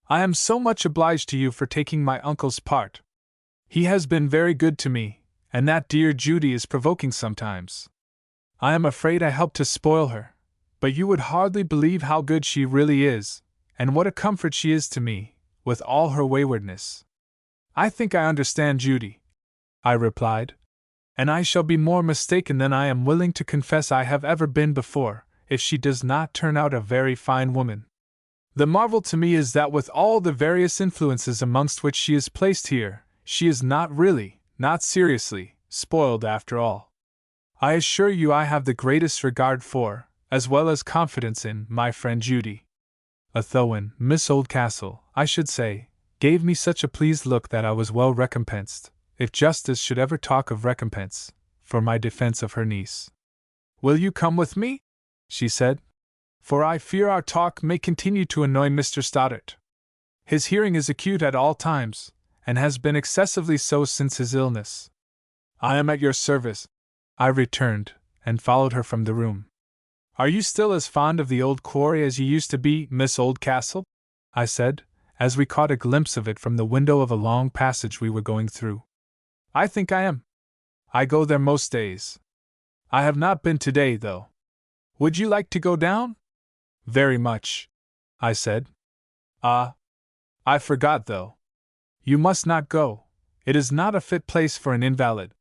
I am so much obliged to you for taking my uncle's part. He has been very good to me, and that dear Judy is provoking sometimes. I am afraid I helped to spoil her, but you would hardly believe how good she really is, and what a comfort she is to me, with all her waywardness." "I think I understand Judy," I replied, "and I shall be more mistaken than I am willing to confess I have ever been before, if she does not turn out a very fine woman. The marvel to me is that with all the various influences amongst which she is placed here, she is not really, not seriously, spoiled after all. I assure you I have the greatest regard for, as well as confidence in, my friend Judy." Ethelwyn, Miss Oldcastle, I should say, gave me such a pleased look that I was well recompensed, if justice should ever talk of recompense, for my defense of her niece. "Will you come with me?" she said. "For I fear our talk may continue to annoy Mr. Stoddart. His hearing is acute at all times, and has been excessively so since his illness." "I am at your service," I returned, and followed her from the room. "Are you still as fond of the old quarry as you used to be, Miss Oldcastle?" I said, as we caught a glimpse of it from the window of a long passage we were going through. "I think I am. I go there most days. I have not been today, though. Would you like to go down?" "Very much," I said. "Ah, I forgot, though. You must not go. It is not a fit place for an invalid."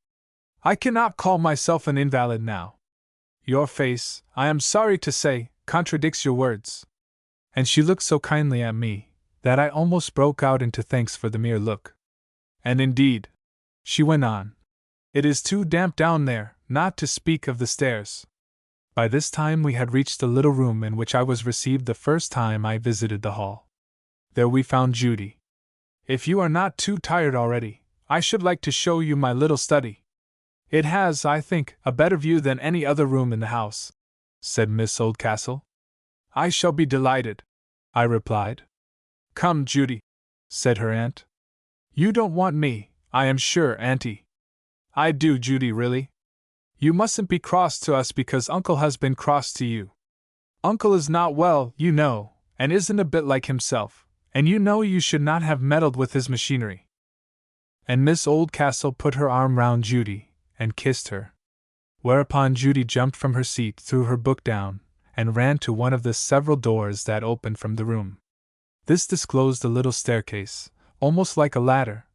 "I cannot call myself an invalid now. Your face, I am sorry to say, contradicts your words." And she looked so kindly at me that I almost broke out into thanks for the mere look. "And indeed," she went on, "it is too damp down there, not to speak of the stairs." By this time we had reached the little room in which I was received the first time I visited the hall. There we found Judy. "If you are not too tired already, I should like to show you my little study. It has, I think, a better view than any other room in the house," said Miss Oldcastle. "I shall be delighted," I replied. "Come, Judy," said her aunt. "You don't want me, I am sure, Auntie." "I do, Judy, really. You mustn't be cross to us because Uncle has been cross to you. Uncle is not well, you know, and isn't a bit like himself, and you know you should not have meddled with his machinery." And Miss Oldcastle put her arm round Judy and kissed her. Whereupon Judy jumped from her seat, threw her book down, and ran to one of the several doors that opened from the room. This disclosed a little staircase, almost like a ladder,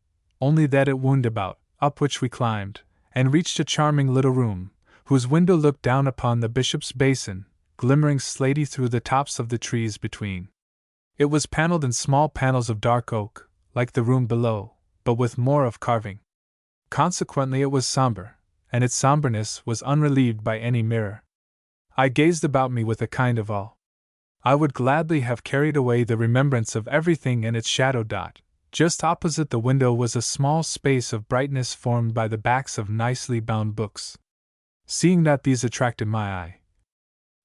only that it wound about, up which we climbed, and reached a charming little room, whose window looked down upon the Bishop's Basin, glimmering slaty through the tops of the trees between. It was paneled in small panels of dark oak, like the room below, but with more of carving. Consequently it was somber, and its somberness was unrelieved by any mirror. I gazed about me with a kind of awe. I would gladly have carried away the remembrance of everything in its shadow. Just opposite the window was a small space of brightness formed by the backs of nicely bound books. Seeing that these attracted my eye,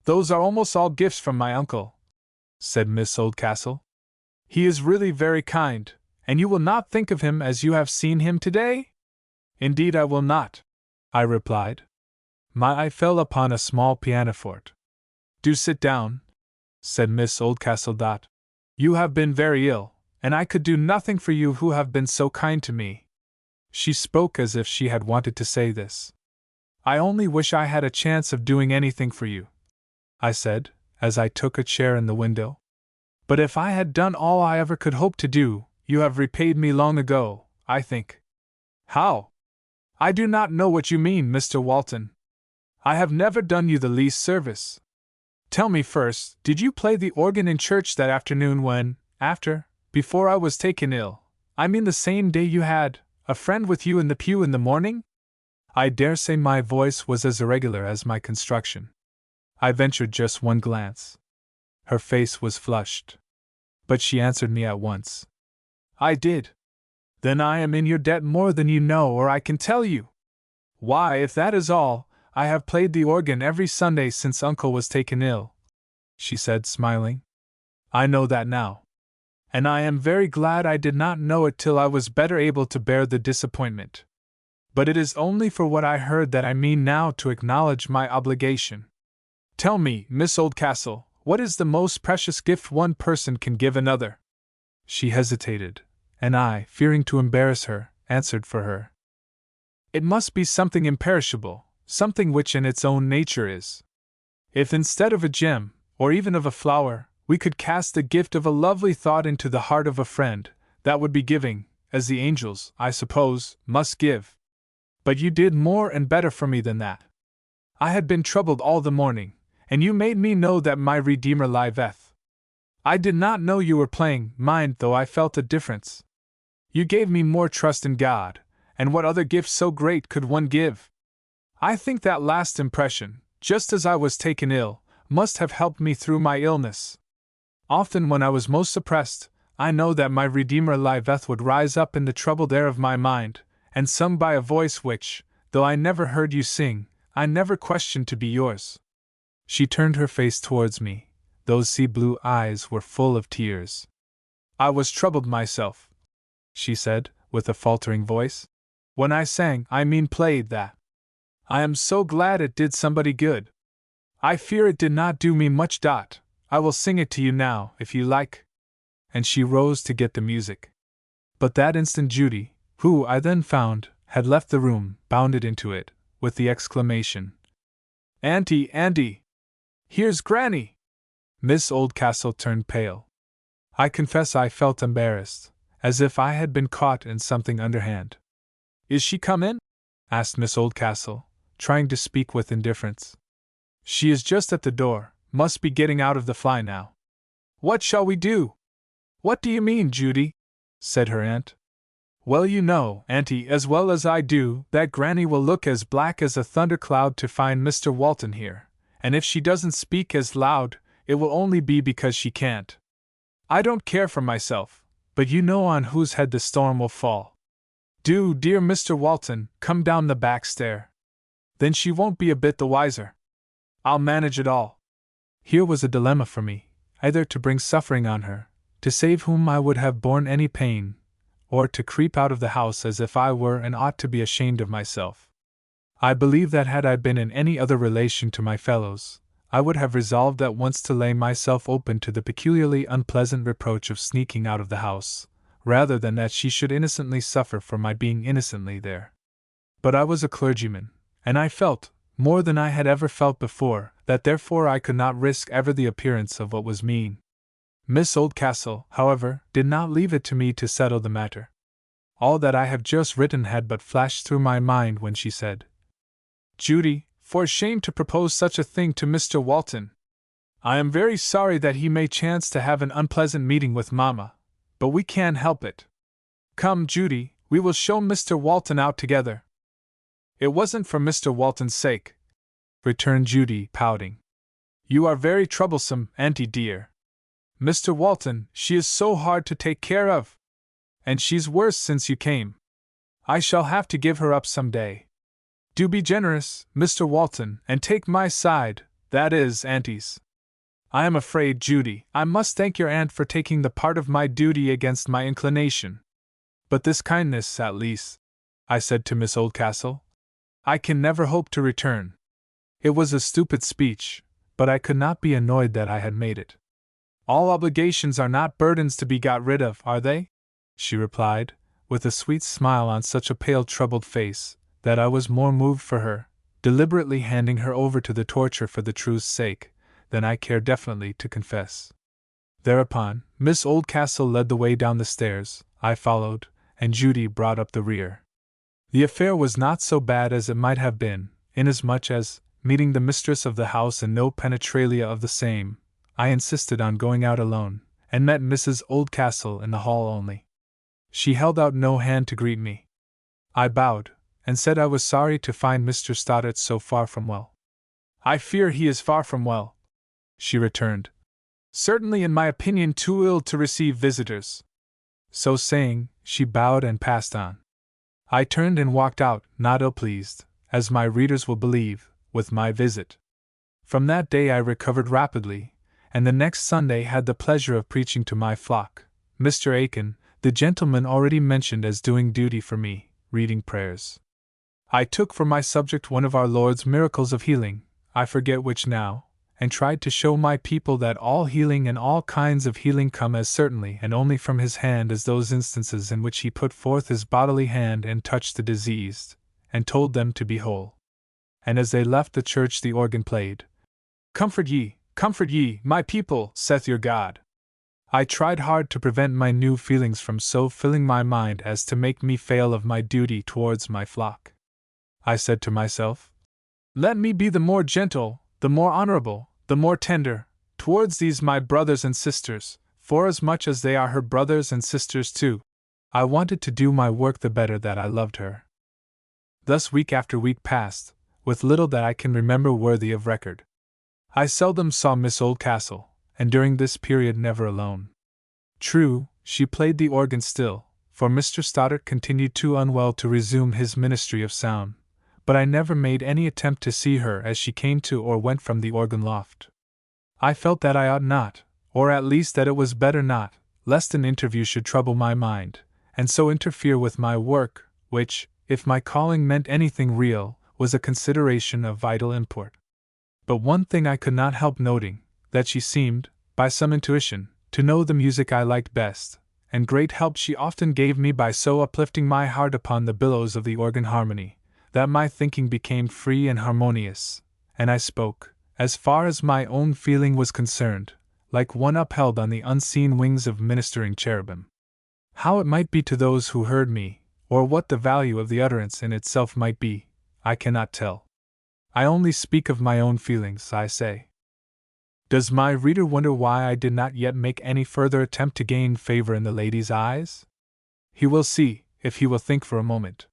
"Those are almost all gifts from my uncle," said Miss Oldcastle. "He is really very kind, and you will not think of him as you have seen him today?" "Indeed I will not," I replied. My eye fell upon a small pianoforte. "Do sit down," said Miss Oldcastle. "You have been very ill, and I could do nothing for you who have been so kind to me." She spoke as if she had wanted to say this. "I only wish I had a chance of doing anything for you," I said, as I took a chair in the window. "But if I had done all I ever could hope to do, you have repaid me long ago, I think." "How?" "I do not know what you mean, Mr. Walton. I have never done you the least service. Tell me first, did you play the organ in church that afternoon when, before I was taken ill, I mean the same day you had a friend with you in the pew in the morning?" I dare say my voice was as irregular as my construction. I ventured just one glance. Her face was flushed. But she answered me at once. "I did." "Then I am in your debt more than you know, or I can tell you. Why, if that is all, I have played the organ every Sunday since Uncle was taken ill," she said, smiling. "I know that now. And I am very glad I did not know it till I was better able to bear the disappointment. But it is only for what I heard that I mean now to acknowledge my obligation. Tell me, Miss Oldcastle, what is the most precious gift one person can give another?" She hesitated, and I, fearing to embarrass her, answered for her. "It must be something imperishable, something which in its own nature is. If instead of a gem, or even of a flower, we could cast the gift of a lovely thought into the heart of a friend, that would be giving, as the angels, I suppose, must give. But you did more and better for me than that. I had been troubled all the morning, and you made me know that my Redeemer liveth. I did not know you were playing, mind, though I felt a difference. You gave me more trust in God, and what other gift so great could one give? I think that last impression, just as I was taken ill, must have helped me through my illness. Often when I was most suppressed, I know that my Redeemer liveth would rise up in the troubled air of my mind, and sung by a voice which, though I never heard you sing, I never questioned to be yours." She turned her face towards me. Those sea-blue eyes were full of tears. "I was troubled myself," she said, with a faltering voice. "When I sang, I mean played, that. I am so glad it did somebody good. I fear it did not do me much. I will sing it to you now, if you like." And she rose to get the music. But that instant Judy, who, I then found, had left the room, bounded into it, with the exclamation, "Auntie, Auntie! Here's Granny!" Miss Oldcastle turned pale. I confess I felt embarrassed, as if I had been caught in something underhand. "Is she come in?" asked Miss Oldcastle, trying to speak with indifference. "She is just at the door, must be getting out of the fly now." "What shall we do?" "What do you mean, Judy?" said her aunt. "Well, you know, Auntie, as well as I do, that Granny will look as black as a thundercloud to find Mr. Walton here, and if she doesn't speak as loud, it will only be because she can't. I don't care for myself, but you know on whose head the storm will fall. Do, dear Mr. Walton, come down the back stair. Then she won't be a bit the wiser. I'll manage it all." Here was a dilemma for me, either to bring suffering on her, to save whom I would have borne any pain, or to creep out of the house as if I were and ought to be ashamed of myself. I believe that had I been in any other relation to my fellows, I would have resolved at once to lay myself open to the peculiarly unpleasant reproach of sneaking out of the house, rather than that she should innocently suffer for my being innocently there. But I was a clergyman, and I felt, more than I had ever felt before, that therefore I could not risk ever the appearance of what was mean. Miss Oldcastle, however, did not leave it to me to settle the matter. All that I have just written had but flashed through my mind when she said, "Judy, for shame to propose such a thing to Mr. Walton. I am very sorry that he may chance to have an unpleasant meeting with Mamma, but we can't help it. Come, Judy, we will show Mr. Walton out together." "It wasn't for Mr. Walton's sake," returned Judy, pouting. "You are very troublesome, Auntie dear. Mr. Walton, she is so hard to take care of. And she's worse since you came. I shall have to give her up some day. Do be generous, Mr. Walton, and take my side, that is, Auntie's. I am afraid, Judy, I must thank your aunt for taking the part of my duty against my inclination. But this kindness, at least," I said to Miss Oldcastle, "I can never hope to return." It was a stupid speech, but I could not be annoyed that I had made it. "All obligations are not burdens to be got rid of, are they?" she replied, with a sweet smile on such a pale, troubled face, that I was more moved for her, deliberately handing her over to the torture for the truth's sake, than I care definitely to confess. Thereupon, Miss Oldcastle led the way down the stairs, I followed, and Judy brought up the rear. The affair was not so bad as it might have been, inasmuch as, meeting the mistress of the house and no penetralia of the same, I insisted on going out alone, and met Mrs. Oldcastle in the hall only. She held out no hand to greet me. I bowed, and said I was sorry to find Mr. Stoddart so far from well. "I fear he is far from well," she returned. "Certainly, in my opinion, too ill to receive visitors." So saying, she bowed and passed on. I turned and walked out, not ill-pleased, as my readers will believe, with my visit. From that day I recovered rapidly, and the next Sunday had the pleasure of preaching to my flock, Mr. Aiken, the gentleman already mentioned as doing duty for me, reading prayers. I took for my subject one of our Lord's miracles of healing, I forget which now, and tried to show my people that all healing and all kinds of healing come as certainly and only from His hand as those instances in which He put forth His bodily hand and touched the diseased, and told them to be whole. And as they left the church the organ played, comfort ye, my people, saith your God." I tried hard to prevent my new feelings from so filling my mind as to make me fail of my duty towards my flock. I said to myself, "Let me be the more gentle, the more honorable, the more tender, towards these my brothers and sisters, forasmuch as they are her brothers and sisters too." I wanted to do my work the better that I loved her. Thus week after week passed, with little that I can remember worthy of record. I seldom saw Miss Oldcastle, and during this period never alone. True, she played the organ still, for Mr. Stoddart continued too unwell to resume his ministry of sound, but I never made any attempt to see her as she came to or went from the organ loft. I felt that I ought not, or at least that it was better not, lest an interview should trouble my mind, and so interfere with my work, which, if my calling meant anything real, was a consideration of vital import. But one thing I could not help noting, that she seemed, by some intuition, to know the music I liked best, and great help she often gave me by so uplifting my heart upon the billows of the organ harmony, that my thinking became free and harmonious, and I spoke, as far as my own feeling was concerned, like one upheld on the unseen wings of ministering cherubim. How it might be to those who heard me, or what the value of the utterance in itself might be, I cannot tell. I only speak of my own feelings, I say. Does my reader wonder why I did not yet make any further attempt to gain favor in the lady's eyes? He will see, if he will think for a moment.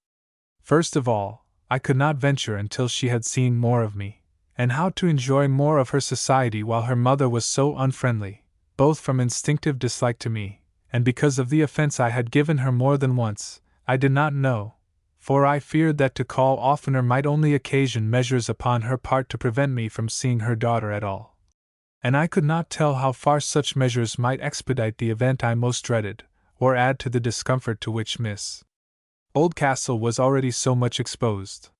First of all, I could not venture until she had seen more of me, and how to enjoy more of her society while her mother was so unfriendly, both from instinctive dislike to me, and because of the offense I had given her more than once, I did not know, for I feared that to call oftener might only occasion measures upon her part to prevent me from seeing her daughter at all. And I could not tell how far such measures might expedite the event I most dreaded, or add to the discomfort to which Miss Oldcastle was already so much exposed.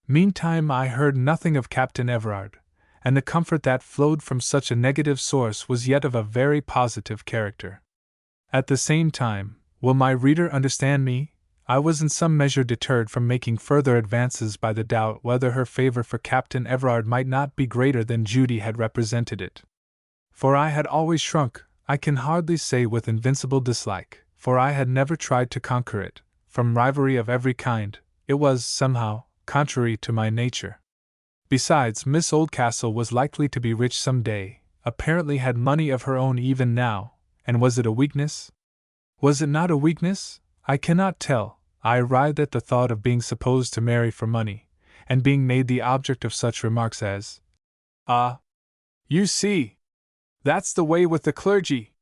Meantime I heard nothing of Captain Everard, and the comfort that flowed from such a negative source was yet of a very positive character. At the same time, will my reader understand me? I was in some measure deterred from making further advances by the doubt whether her favor for Captain Everard might not be greater than Judy had represented it. For I had always shrunk, I can hardly say with invincible dislike, for I had never tried to conquer it, from rivalry of every kind. It was, somehow, contrary to my nature. Besides, Miss Oldcastle was likely to be rich some day, apparently had money of her own even now, and was it a weakness? Was it not a weakness? I cannot tell. I writhed at the thought of being supposed to marry for money, and being made the object of such remarks as, "Ah, you see, that's the way with the clergy.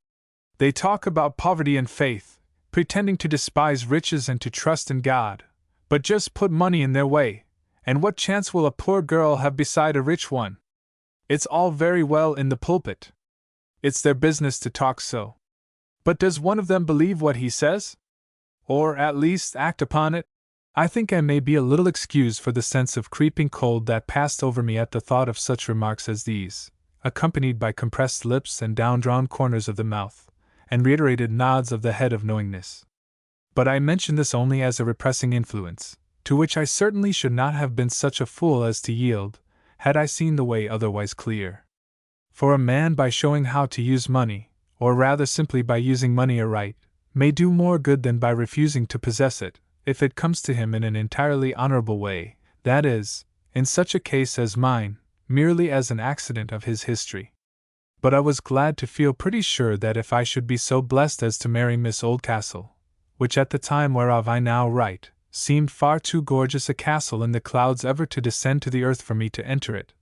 They talk about poverty and faith, pretending to despise riches and to trust in God, but just put money in their way, and what chance will a poor girl have beside a rich one? It's all very well in the pulpit. It's their business to talk so. But does one of them believe what he says? Or at least act upon it?" I think I may be a little excused for the sense of creeping cold that passed over me at the thought of such remarks as these, accompanied by compressed lips and down-drawn corners of the mouth, and reiterated nods of the head of knowingness. But I mention this only as a repressing influence, to which I certainly should not have been such a fool as to yield, had I seen the way otherwise clear. For a man, by showing how to use money, or rather simply by using money aright, may do more good than by refusing to possess it, if it comes to him in an entirely honorable way, that is, in such a case as mine, merely as an accident of his history. But I was glad to feel pretty sure that if I should be so blessed as to marry Miss Oldcastle, which at the time whereof I now write, seemed far too gorgeous a castle in the clouds ever to descend to the earth for me to enter it,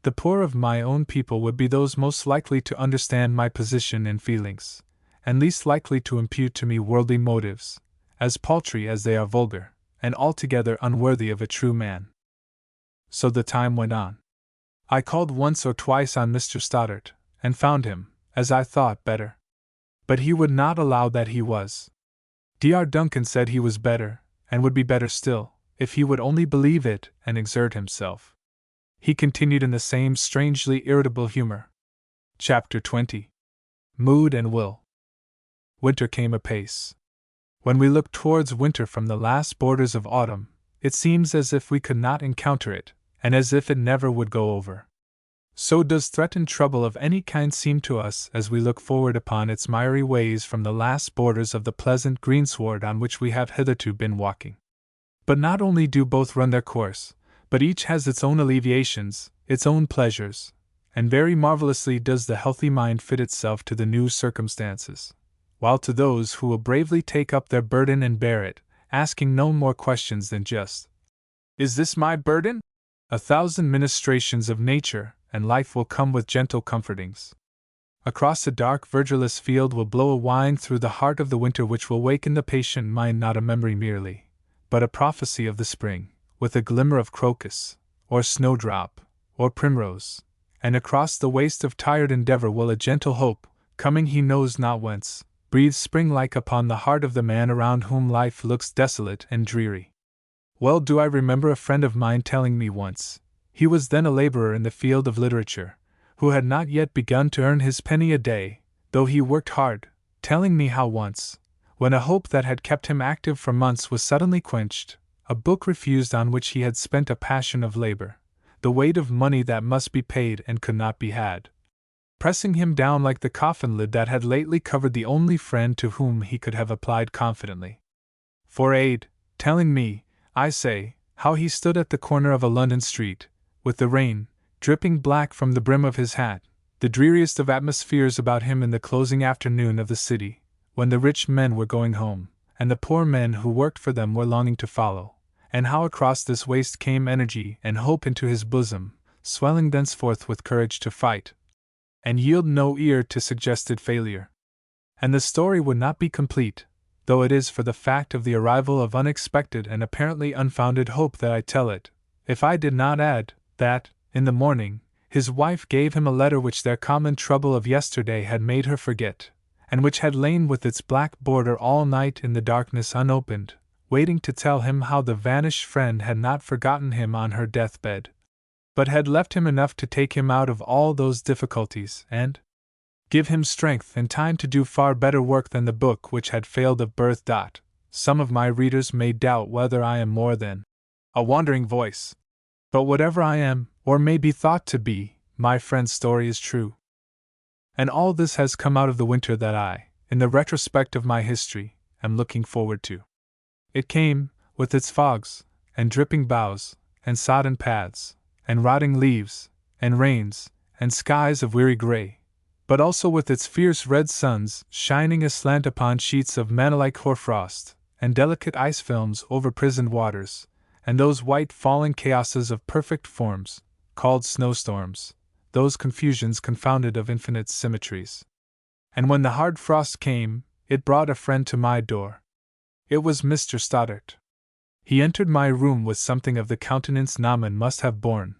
the poor of my own people would be those most likely to understand my position and feelings, and least likely to impute to me worldly motives, as paltry as they are vulgar, and altogether unworthy of a true man. So the time went on. I called once or twice on Mr. Stoddart, and found him, as I thought, better. But he would not allow that he was. Dr. Duncan said he was better, and would be better still, if he would only believe it and exert himself. He continued in the same strangely irritable humor. Chapter 20. Mood and Will. Winter came apace. When we look towards winter from the last borders of autumn, it seems as if we could not encounter it, and as if it never would go over. So does threatened trouble of any kind seem to us as we look forward upon its miry ways from the last borders of the pleasant greensward on which we have hitherto been walking. But not only do both run their course, but each has its own alleviations, its own pleasures, and very marvelously does the healthy mind fit itself to the new circumstances, while to those who will bravely take up their burden and bear it, asking no more questions than just, "Is this my burden?" 1,000 ministrations of nature and life will come with gentle comfortings. Across a dark verdureless field will blow a wind through the heart of the winter which will waken the patient mind not a memory merely, but a prophecy of the spring, with a glimmer of crocus, or snowdrop, or primrose, and across the waste of tired endeavor will a gentle hope, coming he knows not whence, breathe spring-like upon the heart of the man around whom life looks desolate and dreary. Well do I remember a friend of mine telling me once, he was then a laborer in the field of literature, who had not yet begun to earn his penny a day, though he worked hard, telling me how once, when a hope that had kept him active for months was suddenly quenched, a book refused on which he had spent a passion of labor, the weight of money that must be paid and could not be had, pressing him down like the coffin lid that had lately covered the only friend to whom he could have applied confidently for aid, telling me, I say, how he stood at the corner of a London street, with the rain dripping black from the brim of his hat, the dreariest of atmospheres about him in the closing afternoon of the city, when the rich men were going home, and the poor men who worked for them were longing to follow, and how across this waste came energy and hope into his bosom, swelling thenceforth with courage to fight, and yield no ear to suggested failure. And the story would not be complete, though it is for the fact of the arrival of unexpected and apparently unfounded hope that I tell it, if I did not add, that, in the morning, his wife gave him a letter which their common trouble of yesterday had made her forget, and which had lain with its black border all night in the darkness unopened, waiting to tell him how the vanished friend had not forgotten him on her deathbed, but had left him enough to take him out of all those difficulties and give him strength and time to do far better work than the book which had failed of birth. some of my readers may doubt whether I am more than a wandering voice. But whatever I am, or may be thought to be, my friend's story is true. And all this has come out of the winter that I, in the retrospect of my history, am looking forward to. It came, with its fogs, and dripping boughs, and sodden paths, and rotting leaves, and rains, and skies of weary gray, but also with its fierce red suns shining aslant upon sheets of manna-like hoarfrost, and delicate ice films over prisoned waters, and those white falling chaoses of perfect forms, called snowstorms, those confusions confounded of infinite symmetries. And when the hard frost came, it brought a friend to my door. It was Mr. Stoddart. He entered my room with something of the countenance Naaman must have borne,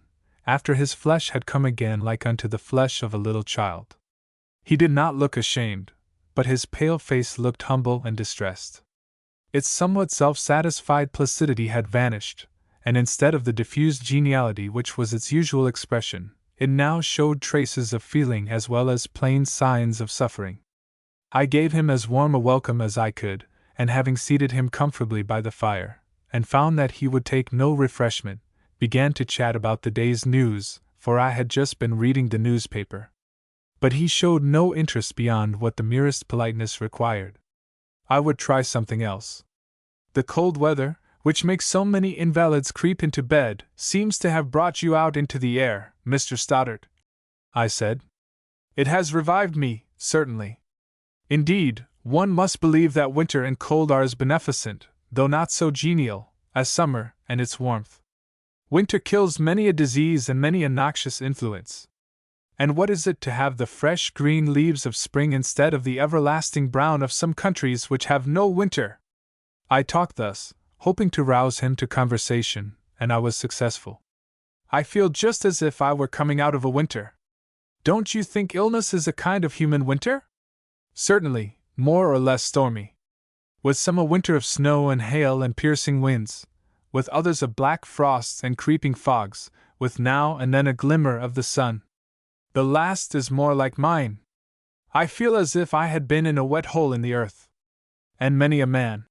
after his flesh had come again like unto the flesh of a little child. He did not look ashamed, but his pale face looked humble and distressed. Its somewhat self-satisfied placidity had vanished, and instead of the diffused geniality which was its usual expression, it now showed traces of feeling as well as plain signs of suffering. I gave him as warm a welcome as I could, and having seated him comfortably by the fire, and found that he would take no refreshment, began to chat about the day's news, for I had just been reading the newspaper. But he showed no interest beyond what the merest politeness required. I would try something else. The cold weather, which makes so many invalids creep into bed, seems to have brought you out into the air, Mr. Stoddart, I said. It has revived me, certainly. Indeed, one must believe that winter and cold are as beneficent, though not so genial, as summer and its warmth. Winter kills many a disease and many a noxious influence. And what is it to have the fresh green leaves of spring instead of the everlasting brown of some countries which have no winter? I talked thus, hoping to rouse him to conversation, and I was successful. I feel just as if I were coming out of a winter. Don't you think illness is a kind of human winter? Certainly, more or less stormy. With some a winter of snow and hail and piercing winds, with others of black frosts and creeping fogs, with now and then a glimmer of the sun. The last is more like mine. I feel as if I had been in a wet hole in the earth. And many a man,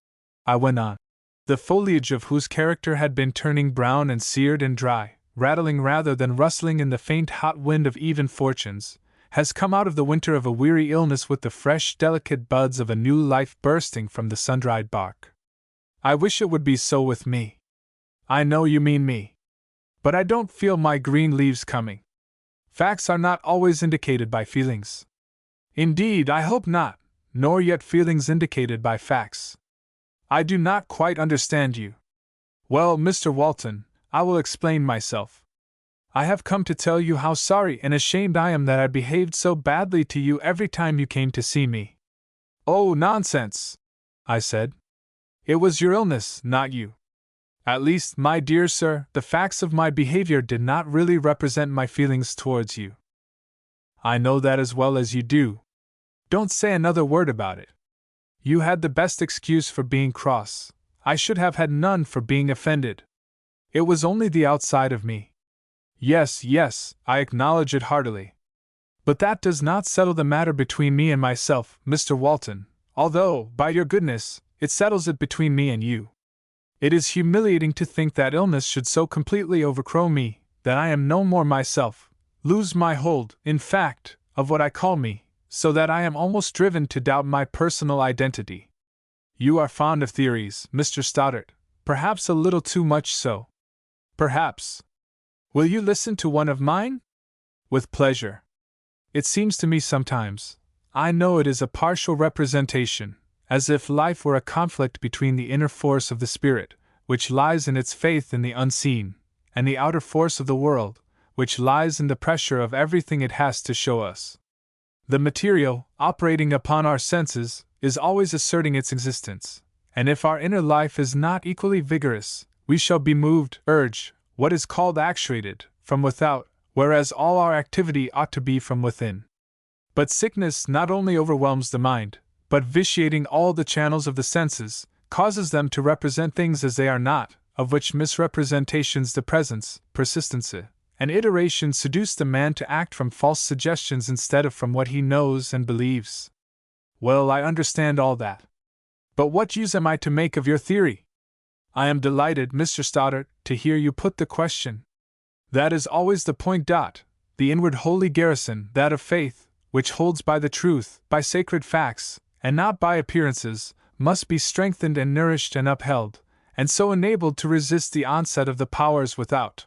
I went on, the foliage of whose character had been turning brown and seared and dry, rattling rather than rustling in the faint hot wind of even fortunes, has come out of the winter of a weary illness with the fresh, delicate buds of a new life bursting from the sun-dried bark. I wish it would be so with me. I know you mean me. But I don't feel my green leaves coming. Facts are not always indicated by feelings. Indeed, I hope not, nor yet feelings indicated by facts. I do not quite understand you. Well, Mr. Walton, I will explain myself. I have come to tell you how sorry and ashamed I am that I behaved so badly to you every time you came to see me. Oh, nonsense, I said. It was your illness, not you. At least, my dear sir, the facts of my behavior did not really represent my feelings towards you. I know that as well as you do. Don't say another word about it. You had the best excuse for being cross. I should have had none for being offended. It was only the outside of me. Yes, I acknowledge it heartily. But that does not settle the matter between me and myself, Mr. Walton, although, by your goodness, it settles it between me and you. It is humiliating to think that illness should so completely overcrow me, that I am no more myself, lose my hold, in fact, of what I call me, so that I am almost driven to doubt my personal identity. You are fond of theories, Mr. Stoddart, perhaps a little too much so. Perhaps. Will you listen to one of mine? With pleasure. It seems to me sometimes, I know it is a partial representation, as if life were a conflict between the inner force of the spirit, which lies in its faith in the unseen, and the outer force of the world, which lies in the pressure of everything it has to show us. The material, operating upon our senses, is always asserting its existence, and if our inner life is not equally vigorous, we shall be moved, urged, what is called actuated, from without, whereas all our activity ought to be from within. But sickness not only overwhelms the mind, but vitiating all the channels of the senses, causes them to represent things as they are not, of which misrepresentations the presence, persistency, and iteration seduce the man to act from false suggestions instead of from what he knows and believes. Well, I understand all that. But what use am I to make of your theory? I am delighted, Mr. Stoddart, to hear you put the question. That is always the point. The inward holy garrison, that of faith, which holds by the truth, by sacred facts, and not by appearances, must be strengthened and nourished and upheld, and so enabled to resist the onset of the powers without.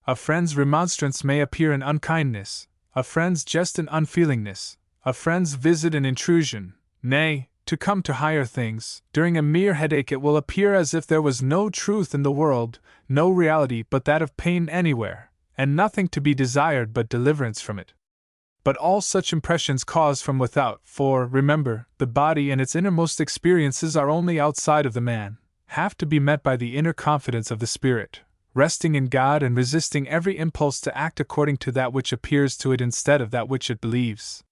A friend's remonstrance may appear an unkindness, a friend's jest an unfeelingness, a friend's visit an intrusion, nay, to come to higher things, during a mere headache it will appear as if there was no truth in the world, no reality but that of pain anywhere, and nothing to be desired but deliverance from it. But all such impressions cause from without, for, remember, the body and its innermost experiences are only outside of the man, have to be met by the inner confidence of the spirit, resting in God and resisting every impulse to act according to that which appears to it instead of that which it believes.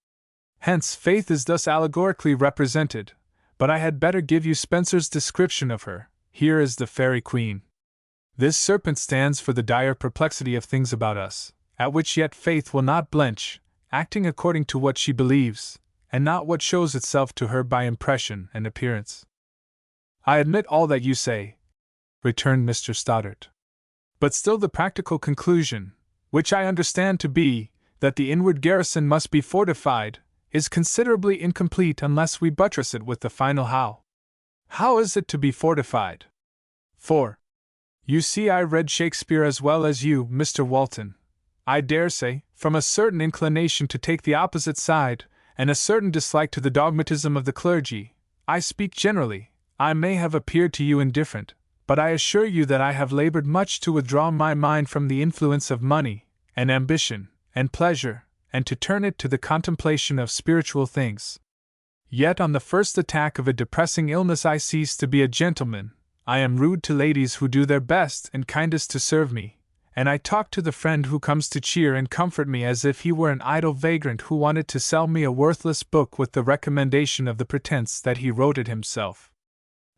Hence, faith is thus allegorically represented, but I had better give you Spencer's description of her. Here is the Fairy Queen. This serpent stands for the dire perplexity of things about us, at which yet faith will not blench, acting according to what she believes, and not what shows itself to her by impression and appearance. I admit all that you say, returned Mr. Stoddart. But still the practical conclusion, which I understand to be, that the inward garrison must be fortified, is considerably incomplete unless we buttress it with the final how. How is it to be fortified? For, you see, I read Shakespeare as well as you, Mr. Walton. I dare say, from a certain inclination to take the opposite side, and a certain dislike to the dogmatism of the clergy, I speak generally, I may have appeared to you indifferent, but I assure you that I have labored much to withdraw my mind from the influence of money, and ambition, and pleasure, and to turn it to the contemplation of spiritual things. Yet on the first attack of a depressing illness I cease to be a gentleman, I am rude to ladies who do their best and kindest to serve me, and I talk to the friend who comes to cheer and comfort me as if he were an idle vagrant who wanted to sell me a worthless book with the recommendation of the pretense that he wrote it himself.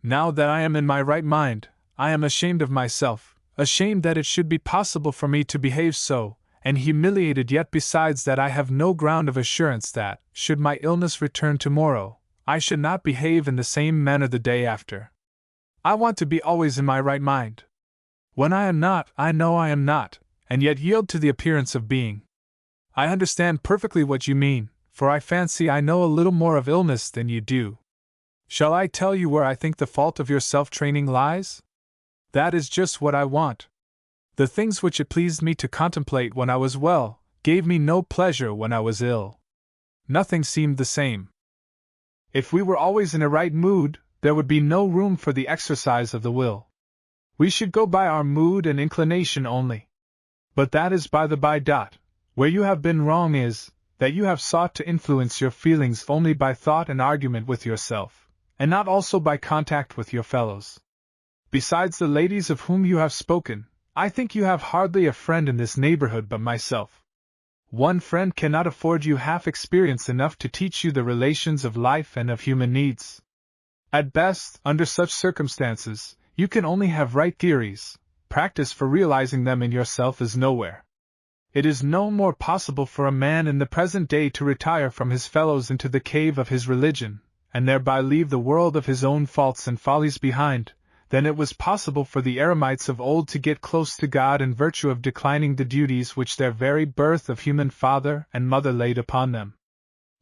Now that I am in my right mind, I am ashamed of myself, ashamed that it should be possible for me to behave so, and humiliated yet besides that I have no ground of assurance that, should my illness return tomorrow, I should not behave in the same manner the day after. I want to be always in my right mind. When I am not, I know I am not, and yet yield to the appearance of being. I understand perfectly what you mean, for I fancy I know a little more of illness than you do. Shall I tell you where I think the fault of your self-training lies? That is just what I want. The things which it pleased me to contemplate when I was well, gave me no pleasure when I was ill. Nothing seemed the same. If we were always in a right mood, there would be no room for the exercise of the will. We should go by our mood and inclination only. But that is by the by. Where you have been wrong is, that you have sought to influence your feelings only by thought and argument with yourself, and not also by contact with your fellows. Besides the ladies of whom you have spoken, I think you have hardly a friend in this neighborhood but myself. One friend cannot afford you half experience enough to teach you the relations of life and of human needs. At best, under such circumstances, you can only have right theories. Practice for realizing them in yourself is nowhere. It is no more possible for a man in the present day to retire from his fellows into the cave of his religion, and thereby leave the world of his own faults and follies behind, than it was possible for the eremites of old to get close to God in virtue of declining the duties which their very birth of human father and mother laid upon them.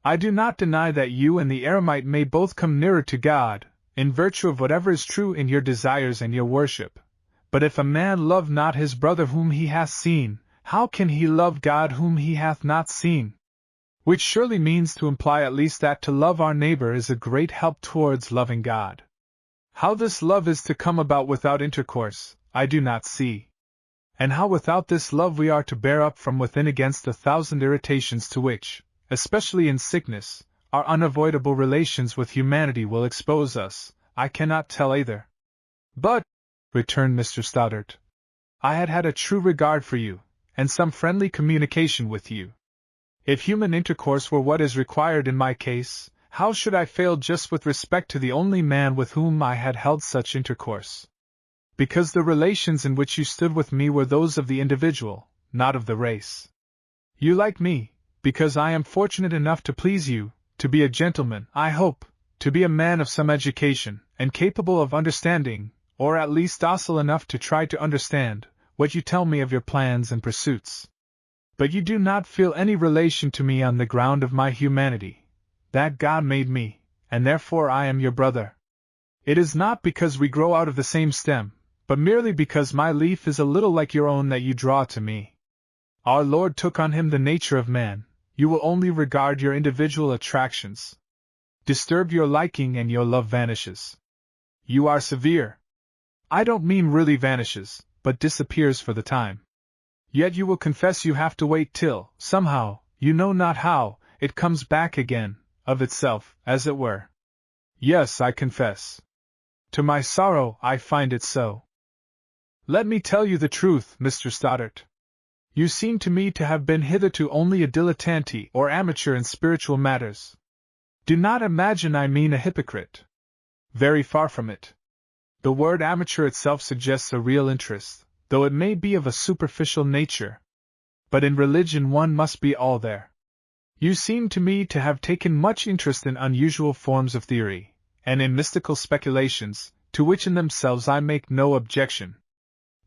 I do not deny that you and the eremite may both come nearer to God, in virtue of whatever is true in your desires and your worship. But if a man love not his brother whom he hath seen, how can he love God whom he hath not seen? Which surely means to imply at least that to love our neighbor is a great help towards loving God. How this love is to come about without intercourse, I do not see. And how without this love we are to bear up from within against the thousand irritations to which, especially in sickness, our unavoidable relations with humanity will expose us, I cannot tell either. But, returned Mr. Stoddart, I had had a true regard for you, and some friendly communication with you. If human intercourse were what is required in my case, how should I fail just with respect to the only man with whom I had held such intercourse? Because the relations in which you stood with me were those of the individual, not of the race. You like me, because I am fortunate enough to please you, to be a gentleman, I hope, to be a man of some education, and capable of understanding, or at least docile enough to try to understand, what you tell me of your plans and pursuits. But you do not feel any relation to me on the ground of my humanity, that God made me, and therefore I am your brother. It is not because we grow out of the same stem, but merely because my leaf is a little like your own that you draw to me. Our Lord took on him the nature of man. You will only regard your individual attractions. Disturb your liking and your love vanishes. You are severe. I don't mean really vanishes, but disappears for the time. Yet you will confess you have to wait till, somehow, you know not how, it comes back again, of itself, as it were. Yes, I confess. To my sorrow, I find it so. Let me tell you the truth, Mr. Stoddart. You seem to me to have been hitherto only a dilettante or amateur in spiritual matters. Do not imagine I mean a hypocrite. Very far from it. The word amateur itself suggests a real interest, though it may be of a superficial nature. But in religion one must be all there. You seem to me to have taken much interest in unusual forms of theory, and in mystical speculations, to which in themselves I make no objection.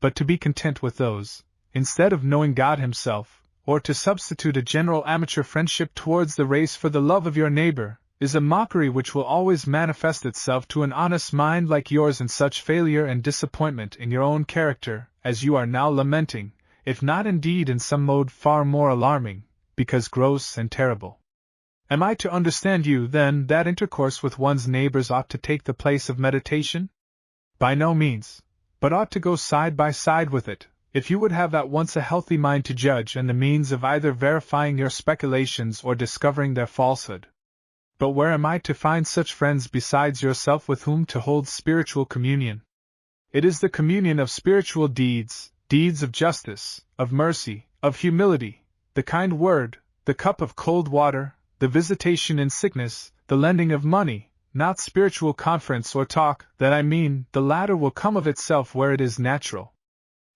But to be content with those, instead of knowing God himself, or to substitute a general amateur friendship towards the race for the love of your neighbor, is a mockery which will always manifest itself to an honest mind like yours in such failure and disappointment in your own character, as you are now lamenting, if not indeed in some mode far more alarming, because gross and terrible. Am I to understand you, then, that intercourse with one's neighbors ought to take the place of meditation? By no means, but ought to go side by side with it, if you would have at once a healthy mind to judge and the means of either verifying your speculations or discovering their falsehood. But where am I to find such friends besides yourself with whom to hold spiritual communion? It is the communion of spiritual deeds, deeds of justice, of mercy, of humility, the kind word, the cup of cold water, the visitation in sickness, the lending of money, not spiritual conference or talk, that I mean. The latter will come of itself where it is natural.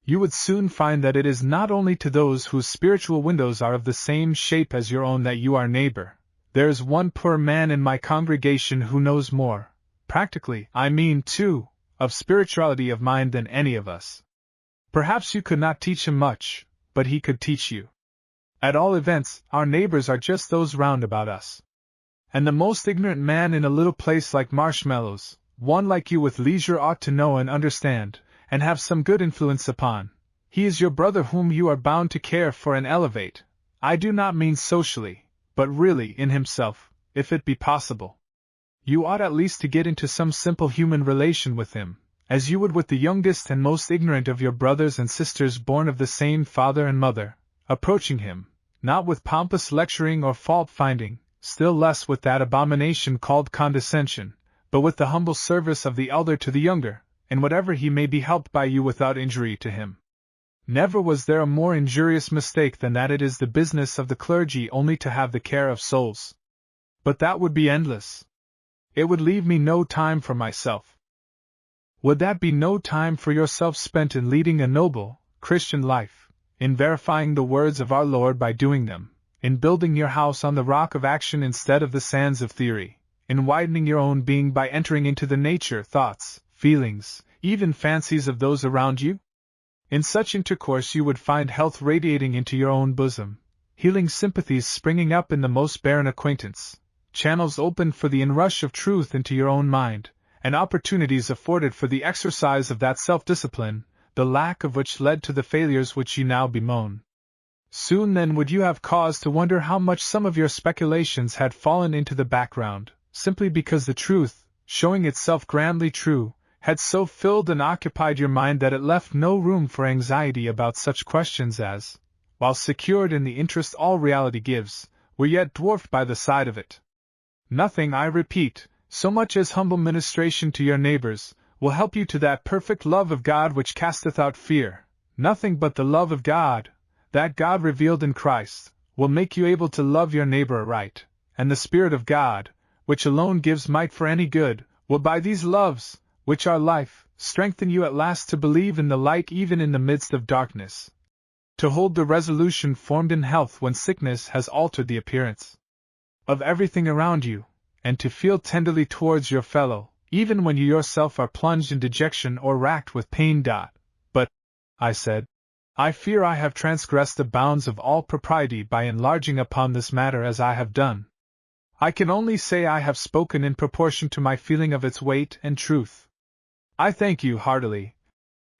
You would soon find that it is not only to those whose spiritual windows are of the same shape as your own that you are neighbor. There is one poor man in my congregation who knows more, practically, I mean too, of spirituality of mind than any of us. Perhaps you could not teach him much, but he could teach you. At all events, our neighbors are just those round about us. And the most ignorant man in a little place like Marshmallows, one like you with leisure ought to know and understand, and have some good influence upon. He is your brother whom you are bound to care for and elevate. I do not mean socially, but really in himself, if it be possible. You ought at least to get into some simple human relation with him, as you would with the youngest and most ignorant of your brothers and sisters born of the same father and mother, approaching him, not with pompous lecturing or fault-finding, still less with that abomination called condescension, but with the humble service of the elder to the younger, in whatever he may be helped by you without injury to him. Never was there a more injurious mistake than that it is the business of the clergy only to have the care of souls. But that would be endless. It would leave me no time for myself. Would that be no time for yourself spent in leading a noble, Christian life, in verifying the words of our Lord by doing them, in building your house on the rock of action instead of the sands of theory, in widening your own being by entering into the nature, thoughts, feelings, even fancies of those around you? In such intercourse you would find health radiating into your own bosom, healing sympathies springing up in the most barren acquaintance, channels opened for the inrush of truth into your own mind, and opportunities afforded for the exercise of that self-discipline, the lack of which led to the failures which you now bemoan. Soon then would you have cause to wonder how much some of your speculations had fallen into the background, simply because the truth, showing itself grandly true, had so filled and occupied your mind that it left no room for anxiety about such questions as, while secured in the interest all reality gives, were yet dwarfed by the side of it. Nothing, I repeat, so much as humble ministration to your neighbors, will help you to that perfect love of God which casteth out fear. Nothing but the love of God, that God revealed in Christ, will make you able to love your neighbor aright, and the Spirit of God, which alone gives might for any good, will by these loves, which are life, strengthen you at last to believe in the light even in the midst of darkness, to hold the resolution formed in health when sickness has altered the appearance of everything around you, and to feel tenderly towards your fellow, even when you yourself are plunged in dejection or racked with pain. But, I said, I fear I have transgressed the bounds of all propriety by enlarging upon this matter as I have done. I can only say I have spoken in proportion to my feeling of its weight and truth. I thank you heartily,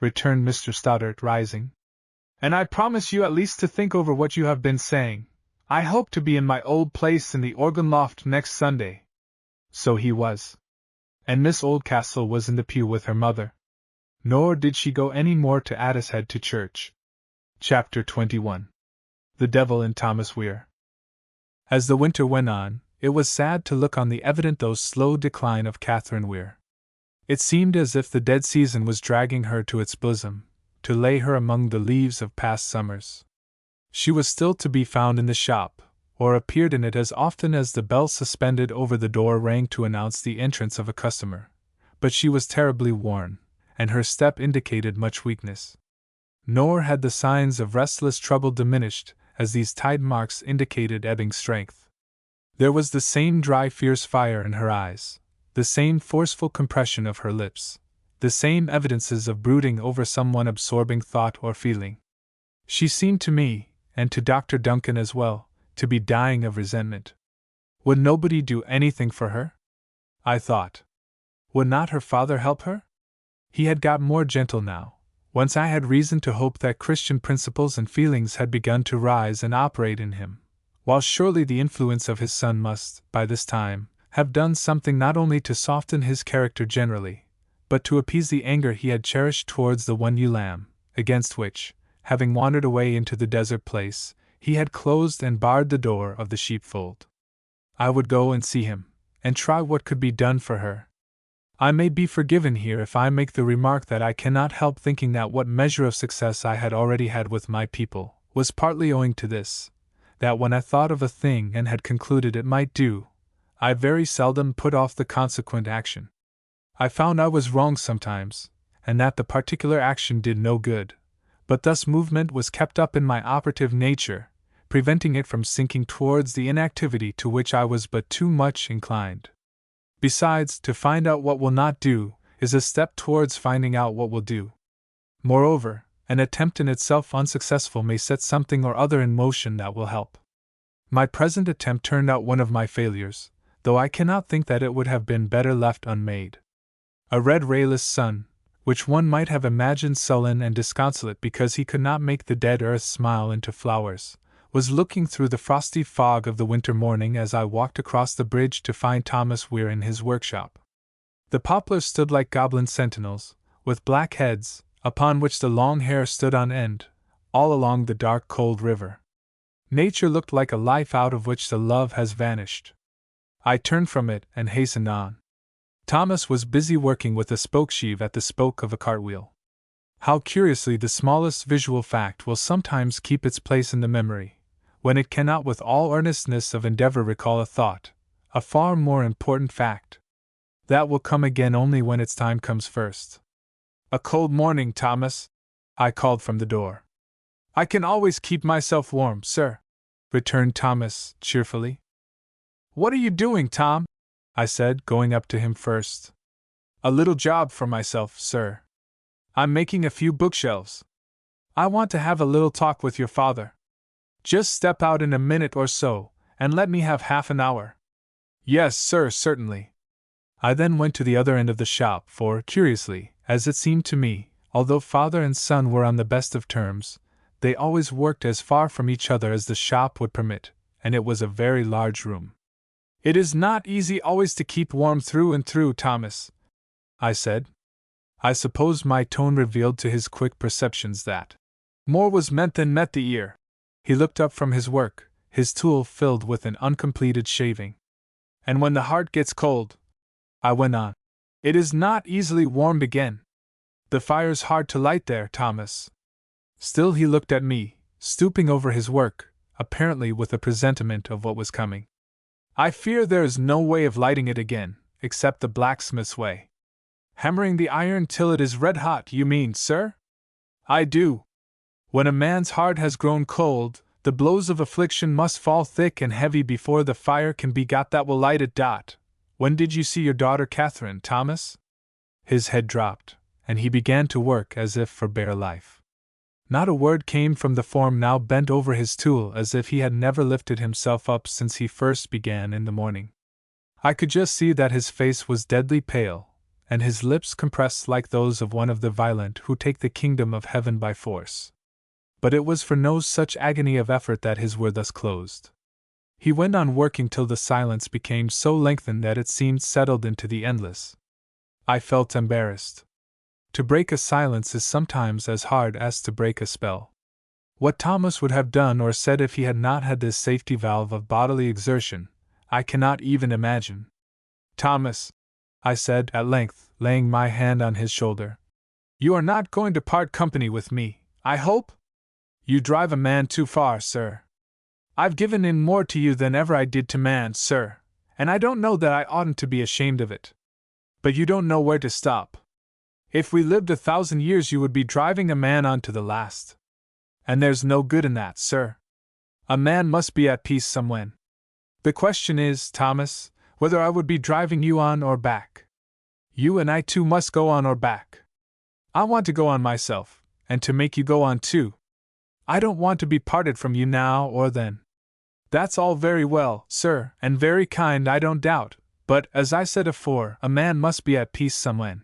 returned Mr. Stoddart, rising. And I promise you at least to think over what you have been saying. I hope to be in my old place in the organ loft next Sunday. So he was. And Miss Oldcastle was in the pew with her mother. Nor did she go any more to Addicehead to church. Chapter 21. The Devil in Thomas Weir. As the winter went on, it was sad to look on the evident though slow decline of Catherine Weir. It seemed as if the dead season was dragging her to its bosom, to lay her among the leaves of past summers. She was still to be found in the shop, or appeared in it as often as the bell suspended over the door rang to announce the entrance of a customer, but she was terribly worn, and her step indicated much weakness. Nor had the signs of restless trouble diminished, as these tide marks indicated ebbing strength. There was the same dry fierce fire in her eyes, the same forceful compression of her lips, the same evidences of brooding over some one absorbing thought or feeling. She seemed to me, and to Dr. Duncan as well, to be dying of resentment. Would nobody do anything for her? I thought. Would not her father help her? He had got more gentle now. Once I had reason to hope that Christian principles and feelings had begun to rise and operate in him, while surely the influence of his son must, by this time, have done something not only to soften his character generally, but to appease the anger he had cherished towards the one ewe lamb, against which, having wandered away into the desert place, he had closed and barred the door of the sheepfold. I would go and see him, and try what could be done for her. I may be forgiven here if I make the remark that I cannot help thinking that what measure of success I had already had with my people was partly owing to this, that when I thought of a thing and had concluded it might do, I very seldom put off the consequent action. I found I was wrong sometimes, and that the particular action did no good, but thus movement was kept up in my operative nature, preventing it from sinking towards the inactivity to which I was but too much inclined. Besides, to find out what will not do is a step towards finding out what will do. Moreover, an attempt in itself unsuccessful may set something or other in motion that will help. My present attempt turned out one of my failures, though I cannot think that it would have been better left unmade. A red rayless sun, which one might have imagined sullen and disconsolate because he could not make the dead earth smile into flowers, was looking through the frosty fog of the winter morning as I walked across the bridge to find Thomas Weir in his workshop. The poplars stood like goblin sentinels, with black heads, upon which the long hair stood on end, all along the dark cold river. Nature looked like a life out of which the love has vanished. I turned from it and hastened on. Thomas was busy working with a spokesheave at the spoke of a cartwheel. How curiously the smallest visual fact will sometimes keep its place in the memory, when it cannot with all earnestness of endeavor recall a thought, a far more important fact. That will come again only when its time comes first. "A cold morning, Thomas," I called from the door. "I can always keep myself warm, sir," returned Thomas, cheerfully. "What are you doing, Tom?" I said, going up to him first. "A little job for myself, sir. I'm making a few bookshelves. I want to have a little talk with your father. Just step out in a minute or so, and let me have half an hour." "Yes, sir, certainly." I then went to the other end of the shop, for, curiously, as it seemed to me, although father and son were on the best of terms, they always worked as far from each other as the shop would permit, and it was a very large room. "It is not easy always to keep warm through and through, Thomas," I said. I suppose my tone revealed to his quick perceptions that more was meant than met the ear. He looked up from his work, his tool filled with an uncompleted shaving. "And when the heart gets cold," I went on, "it is not easily warmed again. The fire's hard to light there, Thomas." Still he looked at me, stooping over his work, apparently with a presentiment of what was coming. "I fear there is no way of lighting it again, except the blacksmith's way." "Hammering the iron till it is red hot, you mean, sir?" "I do. When a man's heart has grown cold, the blows of affliction must fall thick and heavy before the fire can be got that will light it. When did you see your daughter Catherine, Thomas? His head dropped, and he began to work as if for bare life. Not a word came from the form now bent over his tool, as if he had never lifted himself up since he first began in the morning. I could just see that his face was deadly pale, and his lips compressed like those of one of the violent who take the kingdom of heaven by force. But it was for no such agony of effort that his were thus closed. He went on working till the silence became so lengthened that it seemed settled into the endless. I felt embarrassed. To break a silence is sometimes as hard as to break a spell. What Thomas would have done or said if he had not had this safety valve of bodily exertion, I cannot even imagine. Thomas, I said at length, laying my hand on his shoulder, you are not going to part company with me, I hope? You drive a man too far, sir. I've given in more to you than ever I did to man, sir, and I don't know that I oughtn't to be ashamed of it. But you don't know where to stop. If we lived 1,000 years, you would be driving a man on to the last. And there's no good in that, sir. A man must be at peace somewhen. The question is, Thomas, whether I would be driving you on or back. You and I too must go on or back. I want to go on myself, and to make you go on too. I don't want to be parted from you now or then. That's all very well, sir, and very kind, I don't doubt, but, as I said afore, a man must be at peace somewhen.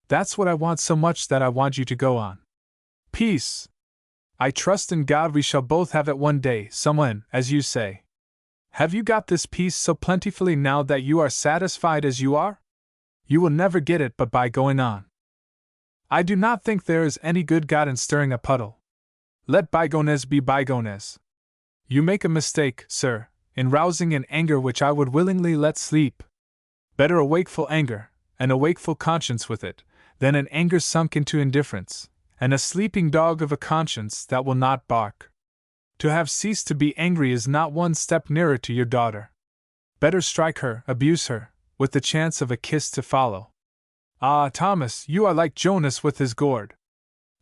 That's what I want so much that I want you to go on. Peace! I trust in God we shall both have it one day, somewhen, as you say. Have you got this peace so plentifully now that you are satisfied as you are? You will never get it but by going on. I do not think there is any good got in stirring a puddle. Let bygones be bygones. You make a mistake, sir, in rousing an anger which I would willingly let sleep. Better a wakeful anger, and a wakeful conscience with it, than an anger sunk into indifference, and a sleeping dog of a conscience that will not bark. To have ceased to be angry is not one step nearer to your daughter. Better strike her, abuse her, with the chance of a kiss to follow. Ah, Thomas, you are like Jonas with his gourd.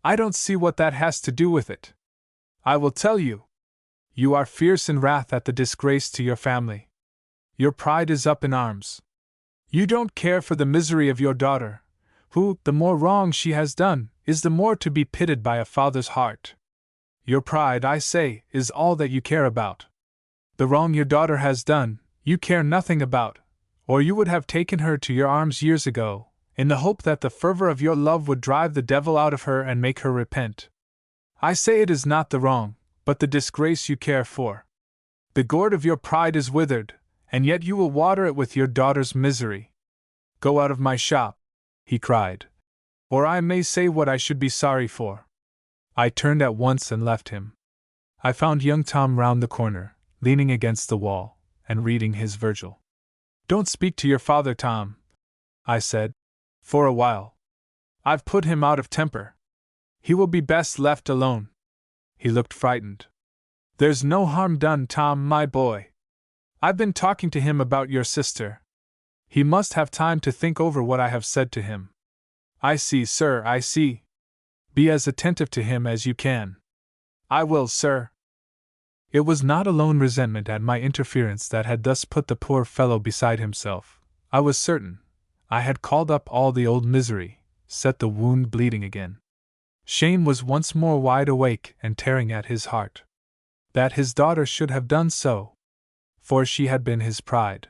I don't see what that has to do with it. I will tell you. You are fierce in wrath at the disgrace to your family. Your pride is up in arms. You don't care for the misery of your daughter, who, the more wrong she has done, is the more to be pitied by a father's heart. Your pride, I say, is all that you care about. The wrong your daughter has done, you care nothing about, or you would have taken her to your arms years ago, in the hope that the fervor of your love would drive the devil out of her and make her repent. I say it is not the wrong, but the disgrace you care for. The gourd of your pride is withered, and yet you will water it with your daughter's misery. Go out of my shop, he cried, or I may say what I should be sorry for. I turned at once and left him. I found young Tom round the corner, leaning against the wall, and reading his Virgil. Don't speak to your father, Tom, I said, for a while. I've put him out of temper. He will be best left alone. He looked frightened. There's no harm done, Tom, my boy. I've been talking to him about your sister. He must have time to think over what I have said to him. I see, sir, I see. Be as attentive to him as you can. I will, sir. It was not alone resentment at my interference that had thus put the poor fellow beside himself. I was certain I had called up all the old misery, set the wound bleeding again. Shame was once more wide awake and tearing at his heart. That his daughter should have done so, for she had been his pride.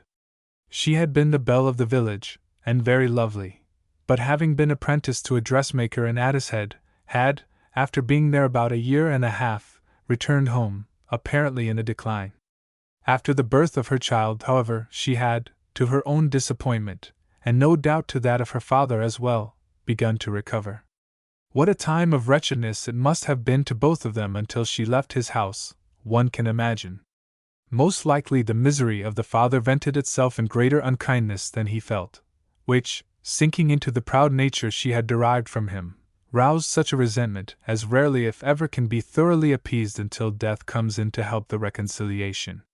She had been the belle of the village, and very lovely, but having been apprenticed to a dressmaker in Addicehead, had, after being there about a year and a half, returned home, apparently in a decline. After the birth of her child, however, she had, to her own disappointment, and no doubt to that of her father as well, begun to recover. What a time of wretchedness it must have been to both of them until she left his house, one can imagine. Most likely the misery of the father vented itself in greater unkindness than he felt, which, sinking into the proud nature she had derived from him, roused such a resentment as rarely if ever can be thoroughly appeased until death comes in to help the reconciliation.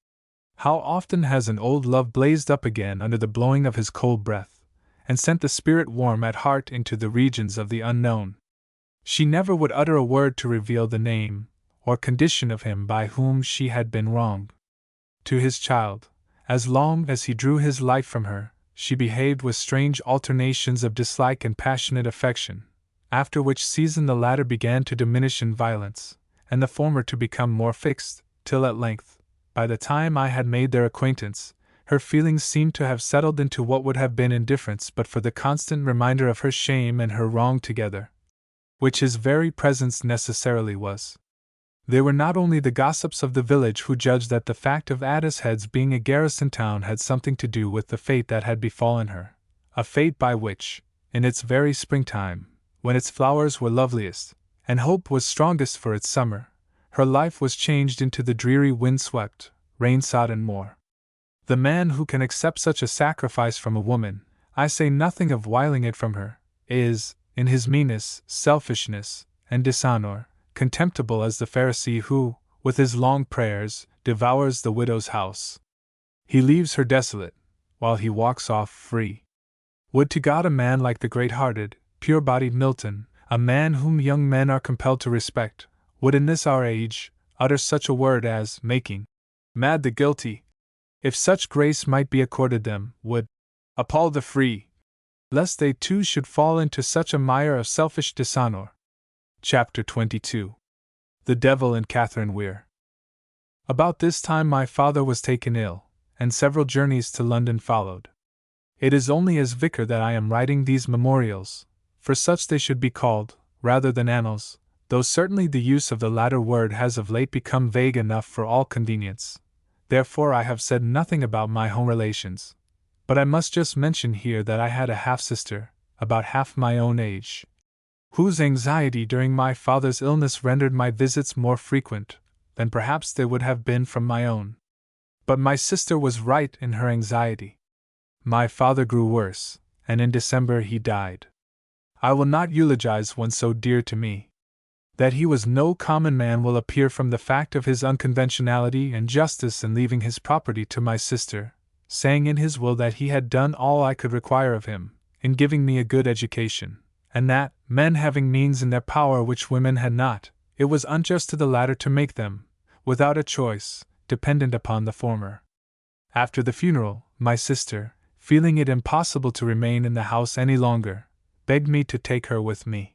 How often has an old love blazed up again under the blowing of his cold breath, and sent the spirit warm at heart into the regions of the unknown. She never would utter a word to reveal the name or condition of him by whom she had been wronged. To his child, as long as he drew his life from her, she behaved with strange alternations of dislike and passionate affection, after which season the latter began to diminish in violence, and the former to become more fixed, till at length, by the time I had made their acquaintance, her feelings seemed to have settled into what would have been indifference but for the constant reminder of her shame and her wrong together, which his very presence necessarily was. They were not only the gossips of the village who judged that the fact of Addicehead's being a garrison town had something to do with the fate that had befallen her, a fate by which, in its very springtime, when its flowers were loveliest, and hope was strongest for its summer, her life was changed into the dreary wind-swept, rain-sodden moor. The man who can accept such a sacrifice from a woman, I say nothing of wiling it from her, is, in his meanness, selfishness, and dishonor, contemptible as the Pharisee who, with his long prayers, devours the widow's house. He leaves her desolate, while he walks off free. Would to God a man like the great-hearted, pure-bodied Milton, a man whom young men are compelled to respect, would in this our age utter such a word as making mad the guilty. If such grace might be accorded them, would appall the free, lest they too should fall into such a mire of selfish dishonor. Chapter 22. The Devil in Catherine Weir. About this time my father was taken ill, and several journeys to London followed. It is only as vicar that I am writing these memorials, for such they should be called, rather than annals, though certainly the use of the latter word has of late become vague enough for all convenience. Therefore I have said nothing about my home relations, but I must just mention here that I had a half-sister, about half my own age, whose anxiety during my father's illness rendered my visits more frequent than perhaps they would have been from my own. But my sister was right in her anxiety. My father grew worse, and in December he died. I will not eulogize one so dear to me. That he was no common man will appear from the fact of his unconventionality and justice in leaving his property to my sister, saying in his will that he had done all I could require of him, in giving me a good education, and that, men having means in their power which women had not, it was unjust to the latter to make them, without a choice, dependent upon the former. After the funeral, my sister, feeling it impossible to remain in the house any longer, begged me to take her with me.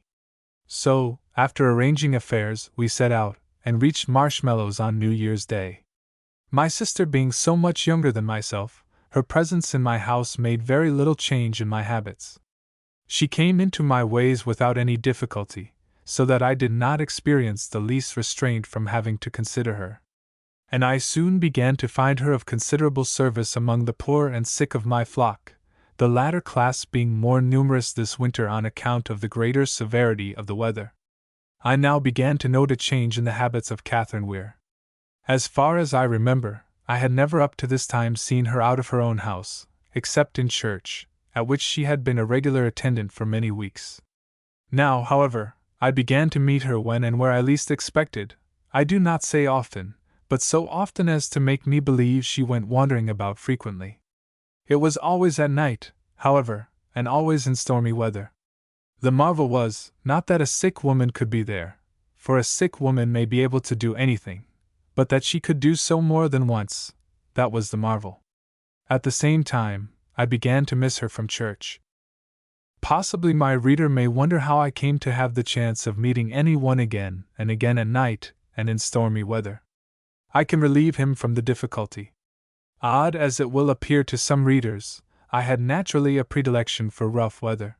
So, after arranging affairs, we set out, and reached Marshmallows on New Year's Day. My sister being so much younger than myself, her presence in my house made very little change in my habits. She came into my ways without any difficulty, so that I did not experience the least restraint from having to consider her. And I soon began to find her of considerable service among the poor and sick of my flock, the latter class being more numerous this winter on account of the greater severity of the weather. I now began to note a change in the habits of Catherine Weir. As far as I remember, I had never up to this time seen her out of her own house, except in church, at which she had been a regular attendant for many weeks. Now, however, I began to meet her when and where I least expected, I do not say often, but so often as to make me believe she went wandering about frequently. It was always at night, however, and always in stormy weather. The marvel was, not that a sick woman could be there, for a sick woman may be able to do anything, but that she could do so more than once, that was the marvel. At the same time, I began to miss her from church. Possibly my reader may wonder how I came to have the chance of meeting any one again and again at night and in stormy weather. I can relieve him from the difficulty. Odd as it will appear to some readers, I had naturally a predilection for rough weather.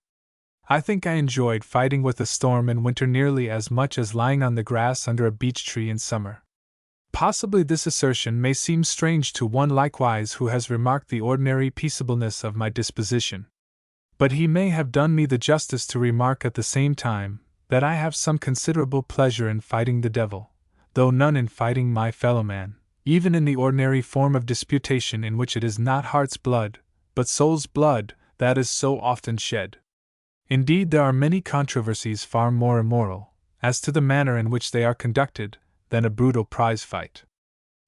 I think I enjoyed fighting with a storm in winter nearly as much as lying on the grass under a beech tree in summer. Possibly this assertion may seem strange to one likewise who has remarked the ordinary peaceableness of my disposition. But he may have done me the justice to remark at the same time that I have some considerable pleasure in fighting the devil, though none in fighting my fellow-man, even in the ordinary form of disputation in which it is not heart's blood, but soul's blood, that is so often shed. Indeed, there are many controversies far more immoral, as to the manner in which they are conducted, than a brutal prize fight.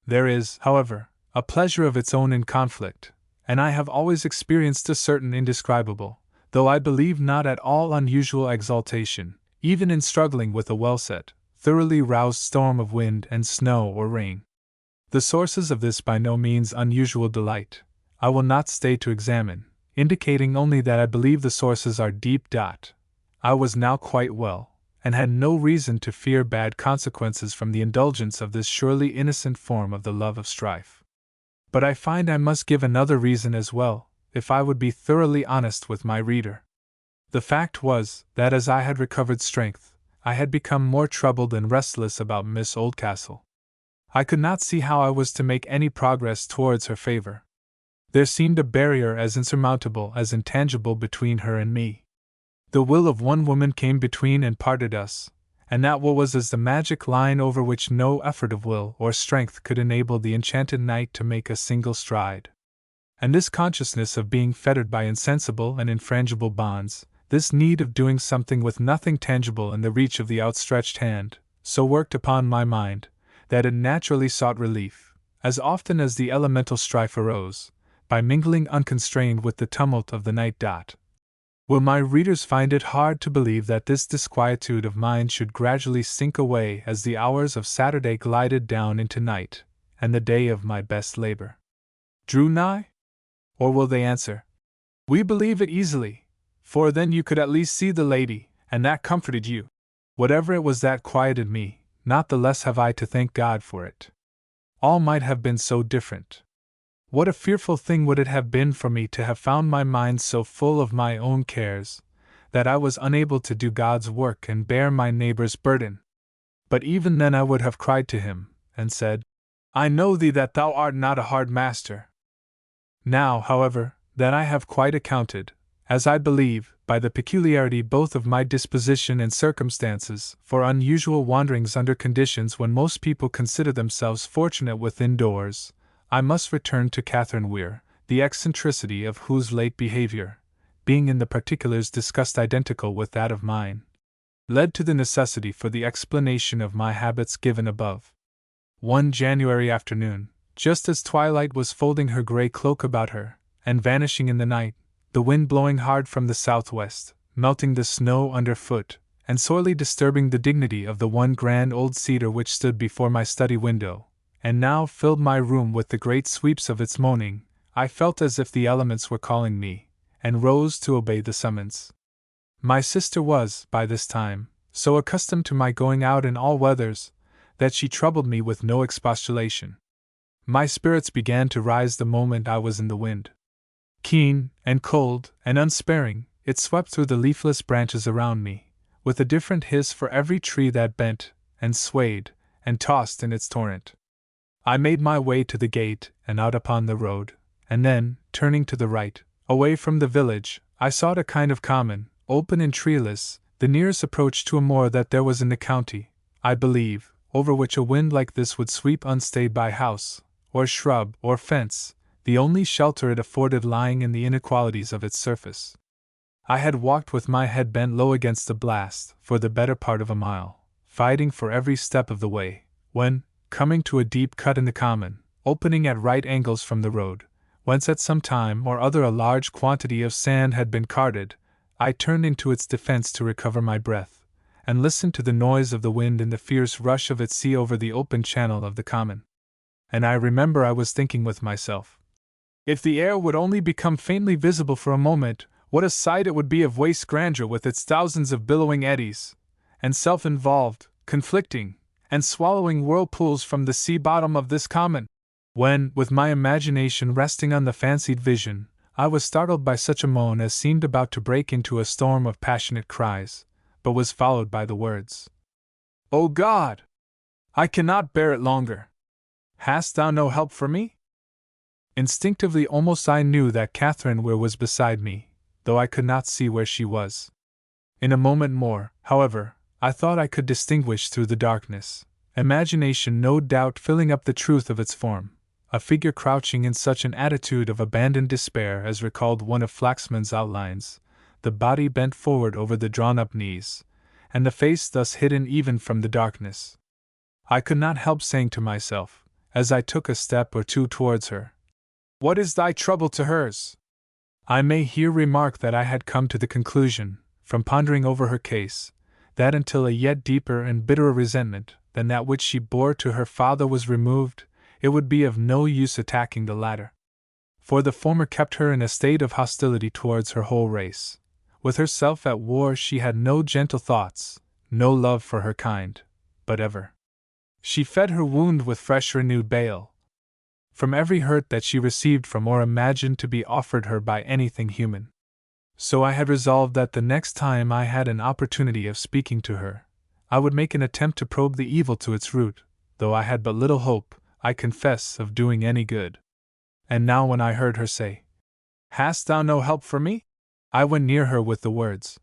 There is, however, a pleasure of its own in conflict, and I have always experienced a certain indescribable, though I believe not at all unusual exaltation, even in struggling with a well-set, thoroughly roused storm of wind and snow or rain. The sources of this by no means unusual delight, I will not stay to examine, indicating only that I believe the sources are deep. I was now quite well, and had no reason to fear bad consequences from the indulgence of this surely innocent form of the love of strife. But I find I must give another reason as well, if I would be thoroughly honest with my reader. The fact was, that as I had recovered strength, I had become more troubled and restless about Miss Oldcastle. I could not see how I was to make any progress towards her favor. There seemed a barrier as insurmountable as intangible between her and me. The will of one woman came between and parted us, and that will was as the magic line over which no effort of will or strength could enable the enchanted knight to make a single stride. And this consciousness of being fettered by insensible and infrangible bonds, this need of doing something with nothing tangible in the reach of the outstretched hand, so worked upon my mind, that it naturally sought relief, as often as the elemental strife arose, by mingling unconstrained with the tumult of the night. Will my readers find it hard to believe that this disquietude of mine should gradually sink away as the hours of Saturday glided down into night, and the day of my best labor drew nigh? Or will they answer, "We believe it easily, for then you could at least see the lady, and that comforted you"? Whatever it was that quieted me, not the less have I to thank God for it. All might have been so different. What a fearful thing would it have been for me to have found my mind so full of my own cares, that I was unable to do God's work and bear my neighbor's burden. But even then I would have cried to him, and said, "I know thee that thou art not a hard master." Now, however, that I have quite accounted, as I believe, by the peculiarity both of my disposition and circumstances, for unusual wanderings under conditions when most people consider themselves fortunate within doors, I must return to Catherine Weir, the eccentricity of whose late behavior, being in the particulars discussed identical with that of mine, led to the necessity for the explanation of my habits given above. One January afternoon, just as twilight was folding her grey cloak about her, and vanishing in the night, the wind blowing hard from the southwest, melting the snow underfoot, and sorely disturbing the dignity of the one grand old cedar which stood before my study window, and now filled my room with the great sweeps of its moaning, I felt as if the elements were calling me, and rose to obey the summons. My sister was, by this time, so accustomed to my going out in all weathers, that she troubled me with no expostulation. My spirits began to rise the moment I was in the wind. Keen, and cold, and unsparing, it swept through the leafless branches around me, with a different hiss for every tree that bent, and swayed, and tossed in its torrent. I made my way to the gate, and out upon the road, and then, turning to the right, away from the village, I sought a kind of common, open and treeless, the nearest approach to a moor that there was in the county, I believe, over which a wind like this would sweep unstayed by house, or shrub, or fence, the only shelter it afforded lying in the inequalities of its surface. I had walked with my head bent low against the blast, for the better part of a mile, fighting for every step of the way, when, coming to a deep cut in the common, opening at right angles from the road, whence at some time or other a large quantity of sand had been carted, I turned into its defense to recover my breath, and listened to the noise of the wind and the fierce rush of its sea over the open channel of the common. And I remember I was thinking with myself, if the air would only become faintly visible for a moment, what a sight it would be of waste grandeur with its thousands of billowing eddies, and self-involved, conflicting, and swallowing whirlpools from the sea bottom of this common, when, with my imagination resting on the fancied vision, I was startled by such a moan as seemed about to break into a storm of passionate cries, but was followed by the words, "O God! I cannot bear it longer. Hast thou no help for me?" Instinctively almost I knew that Catherine Weir was beside me, though I could not see where she was. In a moment more, however, I thought I could distinguish through the darkness, imagination no doubt filling up the truth of its form, a figure crouching in such an attitude of abandoned despair as recalled one of Flaxman's outlines, the body bent forward over the drawn-up knees, and the face thus hidden even from the darkness. I could not help saying to myself, as I took a step or two towards her, "What is thy trouble to hers?" I may here remark that I had come to the conclusion, from pondering over her case, that until a yet deeper and bitterer resentment than that which she bore to her father was removed, it would be of no use attacking the latter. for the former kept her in a state of hostility towards her whole race. With herself at war, she had no gentle thoughts, no love for her kind, but ever she fed her wound with fresh renewed bale from every hurt that she received from or imagined to be offered her by anything human. So I had resolved that the next time I had an opportunity of speaking to her, I would make an attempt to probe the evil to its root, though I had but little hope, I confess, of doing any good. And now when I heard her say, "Hast thou no help for me?" I went near her with the words,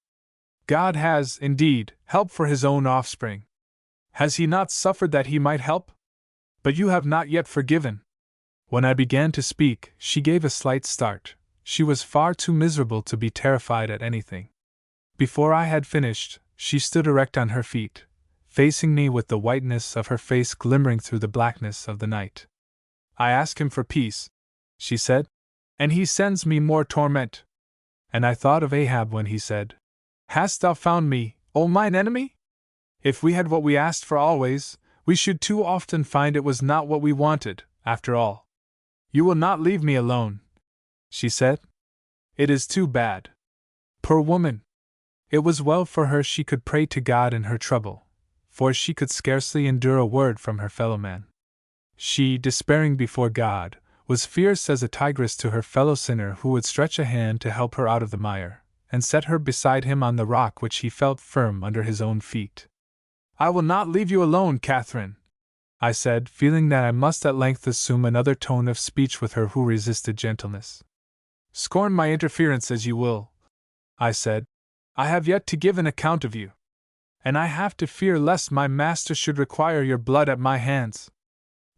"God has, indeed, help for his own offspring. Has he not suffered that he might help? But you have not yet forgiven." When I began to speak, she gave a slight start. She was far too miserable to be terrified at anything. Before I had finished, she stood erect on her feet, facing me with the whiteness of her face glimmering through the blackness of the night. "I ask him for peace," she said, "and he sends me more torment." And I thought of Ahab when he said, "Hast thou found me, O mine enemy?" If we had what we asked for always, we should too often find it was not what we wanted, after all. "You will not leave me alone," she said. "It is too bad." Poor woman! It was well for her she could pray to God in her trouble, for she could scarcely endure a word from her fellow man. She, despairing before God, was fierce as a tigress to her fellow sinner who would stretch a hand to help her out of the mire, and set her beside him on the rock which he felt firm under his own feet. "I will not leave you alone, Catherine," I said, feeling that I must at length assume another tone of speech with her who resisted gentleness. "Scorn my interference as you will," I said, "I have yet to give an account of you. And I have to fear lest my master should require your blood at my hands.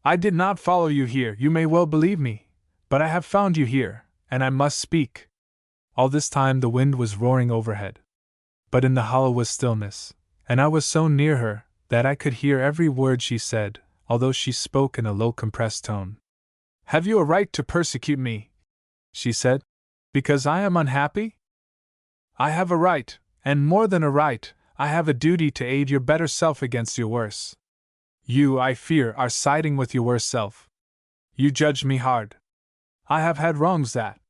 I did not follow you here, you may well believe me, but I have found you here, and I must speak." All this time the wind was roaring overhead. But in the hollow was stillness, and I was so near her that I could hear every word she said, although she spoke in a low compressed tone. "Have you a right to persecute me?" she said, "because I am unhappy?" "I have a right, and more than a right, I have a duty to aid your better self against your worse. You, I fear, are siding with your worse self. You judge me hard. I have had wrongs that—"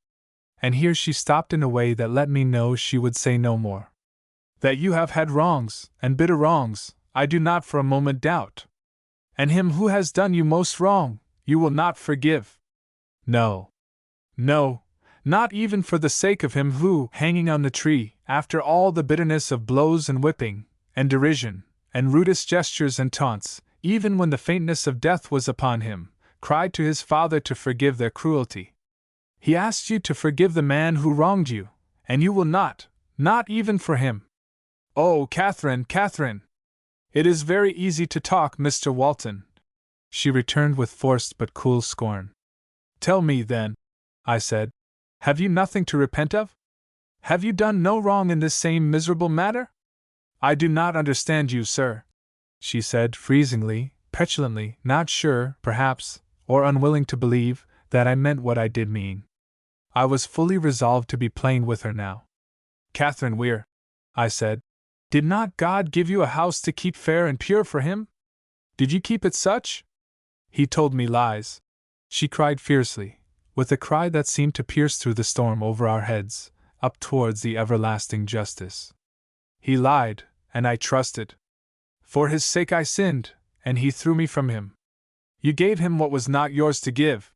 and here she stopped in a way that let me know she would say no more. "That you have had wrongs, and bitter wrongs, I do not for a moment doubt. And him who has done you most wrong, you will not forgive. No. No, not even for the sake of him who, hanging on the tree, after all the bitterness of blows and whipping, and derision, and rudest gestures and taunts, even when the faintness of death was upon him, cried to his Father to forgive their cruelty. He asks you to forgive the man who wronged you, and you will not even for him. Oh, Catherine, Catherine! It is very easy to talk, Mr. Walton," she returned with forced but cool scorn. "Tell me, then," I said, "have you nothing to repent of? Have you done no wrong in this same miserable matter?" "I do not understand you, sir," she said, freezingly, petulantly, not sure, perhaps, or unwilling to believe, that I meant what I did mean. I was fully resolved to be plain with her now. "Catherine Weir," I said, "did not God give you a house to keep fair and pure for him? Did you keep it such?" "He told me lies," she cried fiercely, with a cry that seemed to pierce through the storm over our heads, up towards the everlasting justice. "He lied, and I trusted. For his sake I sinned, and he threw me from him. You gave him what was not yours to give.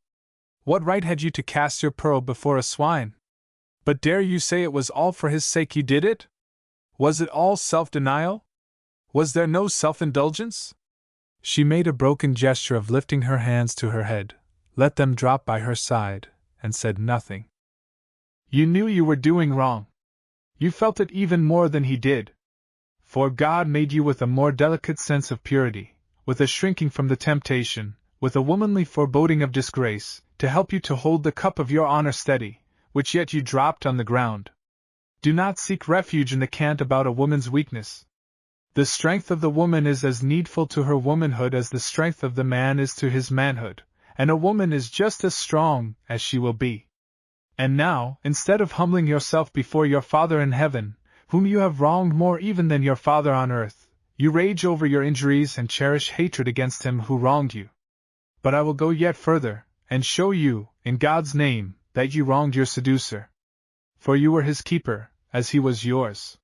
What right had you to cast your pearl before a swine? But dare you say it was all for his sake you did it? Was it all self-denial? Was there no self-indulgence?" She made a broken gesture of lifting her hands to her head, let them drop by her side, and said nothing. "You knew you were doing wrong. You felt it even more than he did. For God made you with a more delicate sense of purity, with a shrinking from the temptation, with a womanly foreboding of disgrace, to help you to hold the cup of your honor steady, which yet you dropped on the ground. Do not seek refuge in the cant about a woman's weakness. The strength of the woman is as needful to her womanhood as the strength of the man is to his manhood, and a woman is just as strong as she will be. And now, instead of humbling yourself before your Father in heaven, whom you have wronged more even than your father on earth, you rage over your injuries and cherish hatred against him who wronged you. But I will go yet further, and show you, in God's name, that you wronged your seducer. For you were his keeper, as he was yours.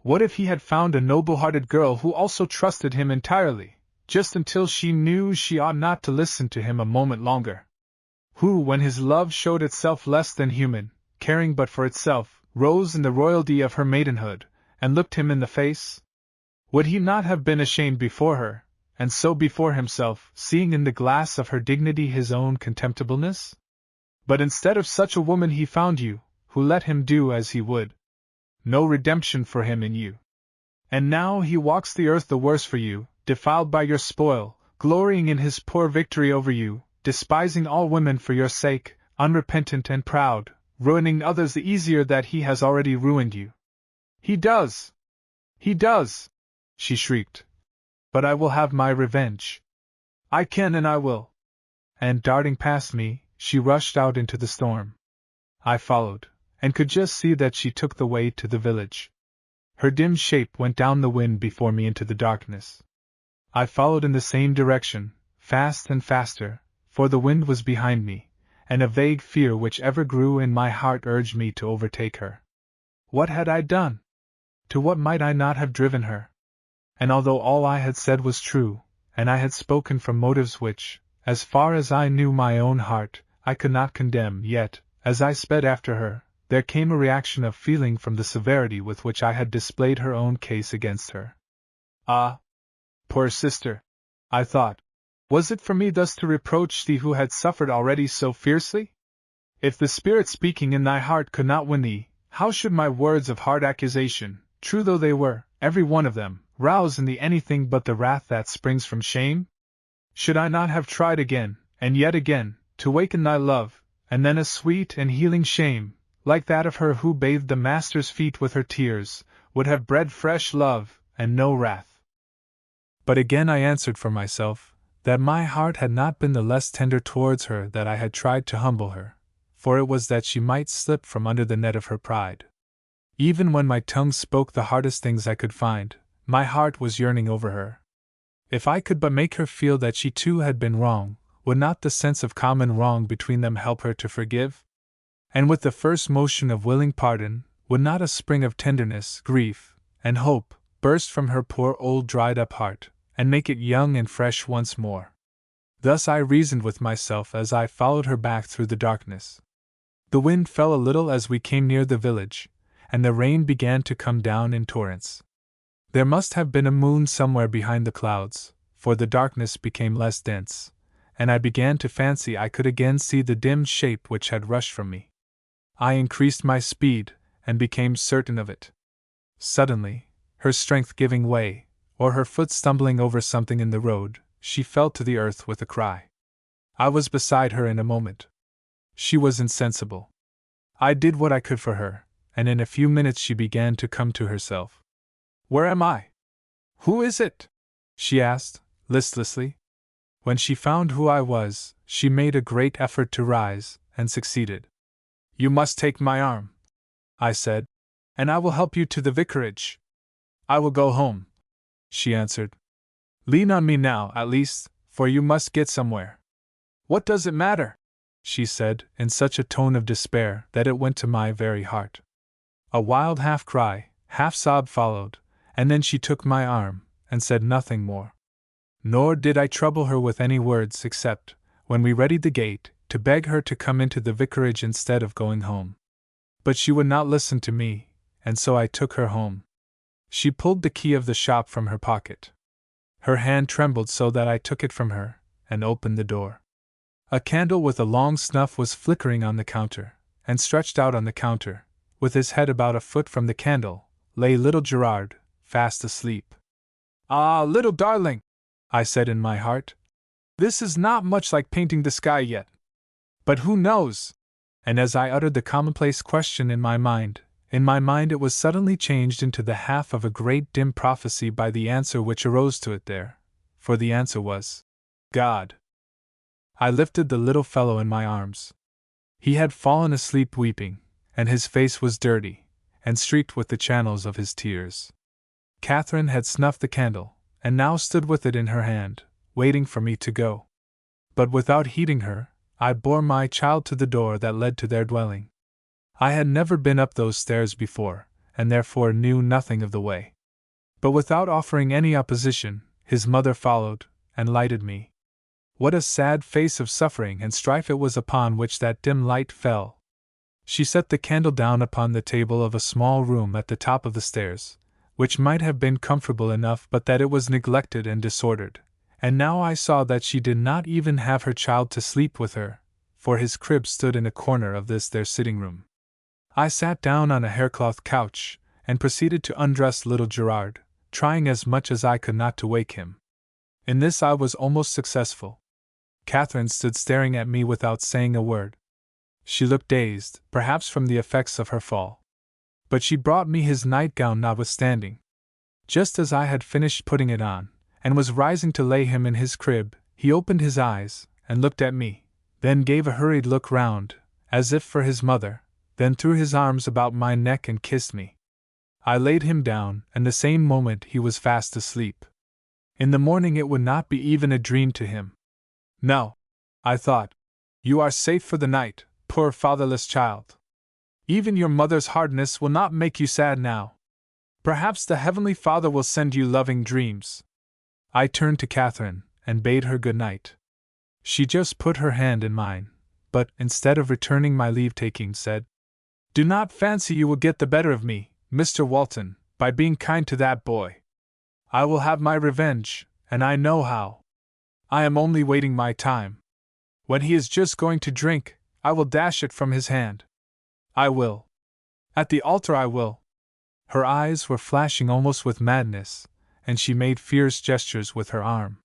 What if he had found a noble-hearted girl who also trusted him entirely, just until she knew she ought not to listen to him a moment longer? Who, when his love showed itself less than human, caring but for itself, rose in the royalty of her maidenhood, and looked him in the face? Would he not have been ashamed before her, and so before himself, seeing in the glass of her dignity his own contemptibleness? But instead of such a woman he found you, who let him do as he would. No redemption for him in you. And now he walks the earth the worse for you, defiled by your spoil, glorying in his poor victory over you, despising all women for your sake, unrepentant and proud, ruining others the easier that he has already ruined you. He does! He does! She shrieked. But I will have my revenge. I can and I will. And darting past me, she rushed out into the storm. I followed, and could just see that she took the way to the village. Her dim shape went down the wind before me into the darkness. I followed in the same direction, fast and faster, for the wind was behind me, and a vague fear which ever grew in my heart urged me to overtake her. What had I done? To what might I not have driven her? And although all I had said was true, and I had spoken from motives which, as far as I knew my own heart, I could not condemn, yet, as I sped after her, there came a reaction of feeling from the severity with which I had displayed her own case against her. Ah! Poor sister! I thought. Was it for me thus to reproach thee who had suffered already so fiercely? If the Spirit speaking in thy heart could not win thee, how should my words of hard accusation, true though they were, every one of them, rouse in thee anything but the wrath that springs from shame? Should I not have tried again, and yet again, to waken thy love, and then a sweet and healing shame, like that of her who bathed the Master's feet with her tears, would have bred fresh love, and no wrath? But again I answered for myself, that my heart had not been the less tender towards her that I had tried to humble her, for it was that she might slip from under the net of her pride. Even when my tongue spoke the hardest things I could find, my heart was yearning over her. If I could but make her feel that she too had been wrong, would not the sense of common wrong between them help her to forgive? And with the first motion of willing pardon, would not a spring of tenderness, grief, and hope burst from her poor old dried-up heart, and make it young and fresh once more? Thus I reasoned with myself as I followed her back through the darkness. The wind fell a little as we came near the village, and the rain began to come down in torrents. There must have been a moon somewhere behind the clouds, for the darkness became less dense, and I began to fancy I could again see the dim shape which had rushed from me. I increased my speed, and became certain of it. Suddenly, her strength giving way, or her foot stumbling over something in the road, she fell to the earth with a cry. I was beside her in a moment. She was insensible. I did what I could for her, and in a few minutes she began to come to herself. "Where am I? Who is it?" she asked, listlessly. When she found who I was, she made a great effort to rise, and succeeded. "You must take my arm," I said, "and I will help you to the vicarage." "I will go home," she answered. "Lean on me now, at least, for you must get somewhere." "What does it matter?" she said, in such a tone of despair that it went to my very heart. A wild half-cry, half-sob followed, and then she took my arm, and said nothing more. Nor did I trouble her with any words except, when we readied the gate, to beg her to come into the vicarage instead of going home. But she would not listen to me, and so I took her home. She pulled the key of the shop from her pocket. Her hand trembled so that I took it from her, and opened the door. A candle with a long snuff was flickering on the counter, and stretched out on the counter, with his head about a foot from the candle, lay little Gerard, fast asleep. "Ah, little darling!" I said in my heart. "This is not much like painting the sky yet. But who knows?" And as I uttered the commonplace question in my mind it was suddenly changed into the half of a great dim prophecy by the answer which arose to it there, for the answer was, God. I lifted the little fellow in my arms. He had fallen asleep weeping, and his face was dirty, and streaked with the channels of his tears. Catherine had snuffed the candle, and now stood with it in her hand, waiting for me to go. But without heeding her, I bore my child to the door that led to their dwelling. I had never been up those stairs before, and therefore knew nothing of the way. But without offering any opposition, his mother followed, and lighted me. What a sad face of suffering and strife it was upon which that dim light fell! She set the candle down upon the table of a small room at the top of the stairs, which might have been comfortable enough but that it was neglected and disordered, and now I saw that she did not even have her child to sleep with her, for his crib stood in a corner of this their sitting room. I sat down on a haircloth couch, and proceeded to undress little Gerard, trying as much as I could not to wake him. In this I was almost successful. Catherine stood staring at me without saying a word. She looked dazed, perhaps from the effects of her fall. But she brought me his nightgown notwithstanding. Just as I had finished putting it on, and was rising to lay him in his crib, he opened his eyes, and looked at me, then gave a hurried look round, as if for his mother, then threw his arms about my neck and kissed me. I laid him down, and the same moment he was fast asleep. In the morning it would not be even a dream to him. No, I thought, you are safe for the night, poor fatherless child. Even your mother's hardness will not make you sad now. Perhaps the Heavenly Father will send you loving dreams. I turned to Catherine, and bade her good night. She just put her hand in mine, but, instead of returning my leave-taking, said, "Do not fancy you will get the better of me, Mr. Walton, by being kind to that boy. I will have my revenge, and I know how. I am only waiting my time. When he is just going to drink, I will dash it from his hand. I will. At the altar I will." Her eyes were flashing almost with madness, and she made fierce gestures with her arm.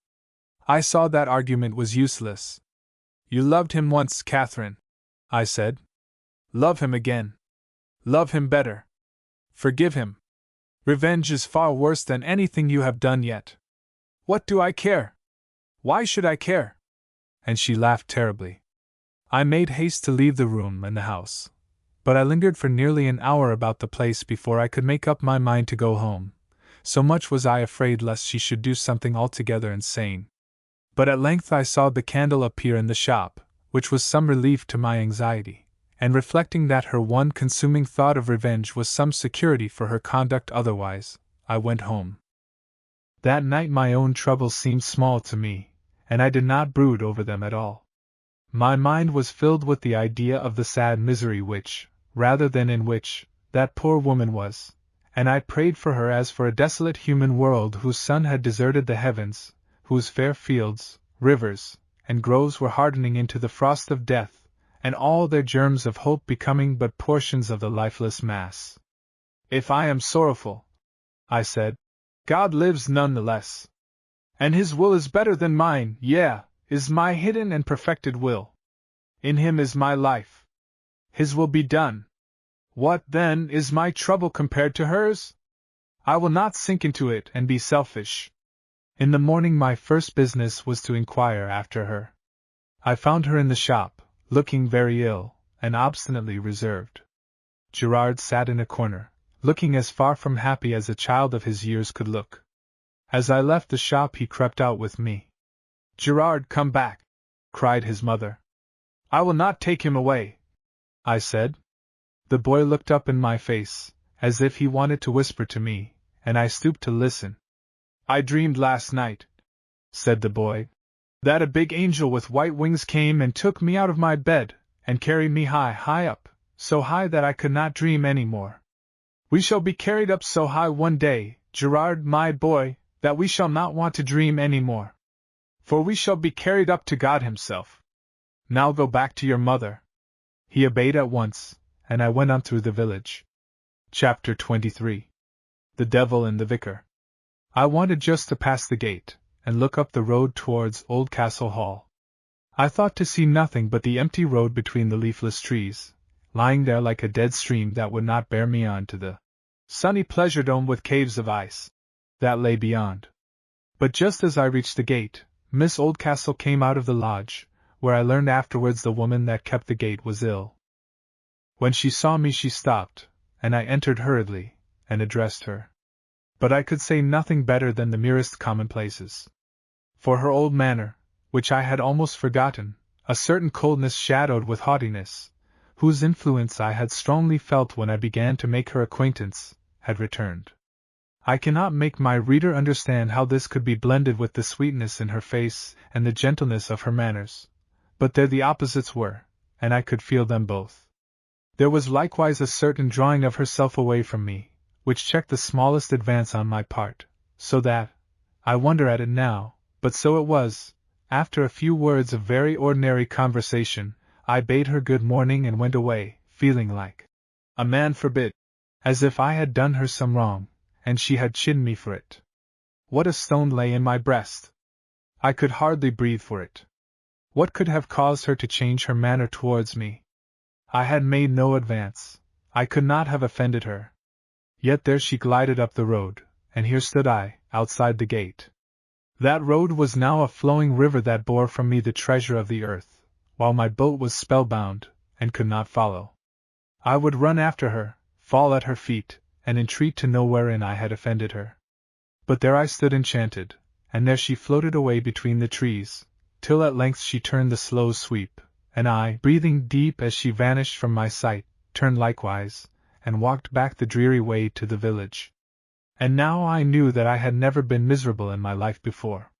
I saw that argument was useless. "You loved him once, Catherine," I said. "Love him again. Love him better. Forgive him. Revenge is far worse than anything you have done yet. What do I care? Why should I care?" And she laughed terribly. I made haste to leave the room and the house, but I lingered for nearly an hour about the place before I could make up my mind to go home, so much was I afraid lest she should do something altogether insane. But at length I saw the candle appear in the shop, which was some relief to my anxiety, and reflecting that her one consuming thought of revenge was some security for her conduct otherwise, I went home. That night my own troubles seemed small to me, and I did not brood over them at all. My mind was filled with the idea of the sad misery which, rather than in which, that poor woman was, and I prayed for her as for a desolate human world whose sun had deserted the heavens, whose fair fields, rivers, and groves were hardening into the frost of death, and all their germs of hope becoming but portions of the lifeless mass. "If I am sorrowful," I said, "God lives none the less. And His will is better than mine, yea, is my hidden and perfected will. In Him is my life. His will be done. What, then, is my trouble compared to hers? I will not sink into it and be selfish." In the morning my first business was to inquire after her. I found her in the shop, looking very ill, and obstinately reserved. Gerard sat in a corner, looking as far from happy as a child of his years could look. As I left the shop he crept out with me. "Gerard, come back!" cried his mother. "I will not take him away," I said. The boy looked up in my face, as if he wanted to whisper to me, and I stooped to listen. "I dreamed last night," said the boy, "that a big angel with white wings came and took me out of my bed, and carried me high, high up, so high that I could not dream any more. We shall be carried up so high one day, Gerard, my boy, that we shall not want to dream any more. For we shall be carried up to God Himself. Now go back to your mother." He obeyed at once, and I went on through the village. Chapter 23. The Devil and the Vicar. I wanted just to pass the gate, and look up the road towards Oldcastle Hall. I thought to see nothing but the empty road between the leafless trees, lying there like a dead stream that would not bear me on to the sunny pleasure dome with caves of ice that lay beyond. But just as I reached the gate, Miss Oldcastle came out of the lodge, where I learned afterwards the woman that kept the gate was ill. When she saw me she stopped, and I entered hurriedly, and addressed her. But I could say nothing better than the merest commonplaces. For her old manner, which I had almost forgotten, a certain coldness shadowed with haughtiness, whose influence I had strongly felt when I began to make her acquaintance, had returned. I cannot make my reader understand how this could be blended with the sweetness in her face and the gentleness of her manners, but there the opposites were, and I could feel them both. There was likewise a certain drawing of herself away from me, which checked the smallest advance on my part, so that, I wonder at it now, but so it was, after a few words of very ordinary conversation, I bade her good morning and went away, feeling like a man forbid, as if I had done her some wrong, and she had chidden me for it. What a stone lay in my breast! I could hardly breathe for it. What could have caused her to change her manner towards me? I had made no advance. I could not have offended her. Yet there she glided up the road, and here stood I, outside the gate. That road was now a flowing river that bore from me the treasure of the earth, while my boat was spellbound, and could not follow. I would run after her, fall at her feet, and entreat to know wherein I had offended her. But there I stood enchanted, and there she floated away between the trees, till at length she turned the slow sweep, and I, breathing deep as she vanished from my sight, turned likewise, and walked back the dreary way to the village. And now I knew that I had never been miserable in my life before.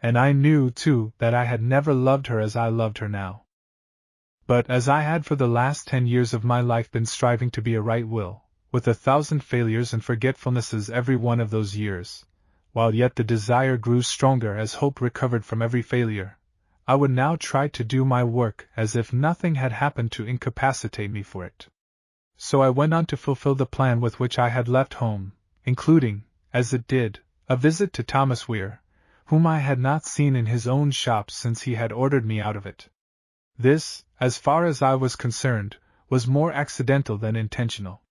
And I knew, too, that I had never loved her as I loved her now. But as I had for the last 10 years of my life been striving to be a right will, with 1,000 failures and forgetfulnesses every one of those years, while yet the desire grew stronger as hope recovered from every failure, I would now try to do my work as if nothing had happened to incapacitate me for it. So I went on to fulfill the plan with which I had left home, including, as it did, a visit to Thomas Weir, whom I had not seen in his own shop since he had ordered me out of it. This, as far as I was concerned, was more accidental than intentional.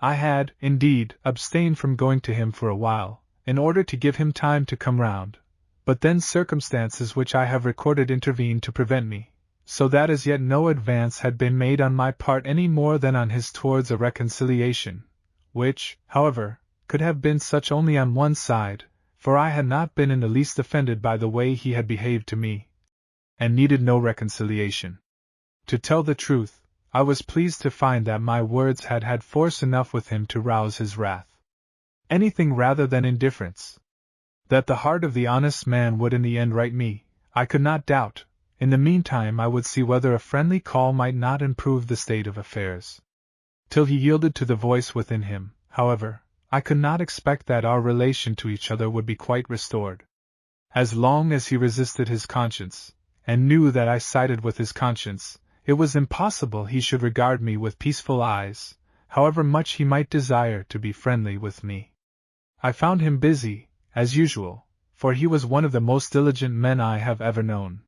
I had, indeed, abstained from going to him for a while, in order to give him time to come round, but then circumstances which I have recorded intervened to prevent me, so that as yet no advance had been made on my part any more than on his towards a reconciliation, which, however, could have been such only on one side, for I had not been in the least offended by the way he had behaved to me, and needed no reconciliation. To tell the truth, I was pleased to find that my words had had force enough with him to rouse his wrath. Anything rather than indifference. That the heart of the honest man would in the end right me, I could not doubt. In the meantime I would see whether a friendly call might not improve the state of affairs. Till he yielded to the voice within him, however, I could not expect that our relation to each other would be quite restored. As long as he resisted his conscience, and knew that I sided with his conscience, it was impossible he should regard me with peaceful eyes, however much he might desire to be friendly with me. I found him busy, as usual, for he was one of the most diligent men I have ever known.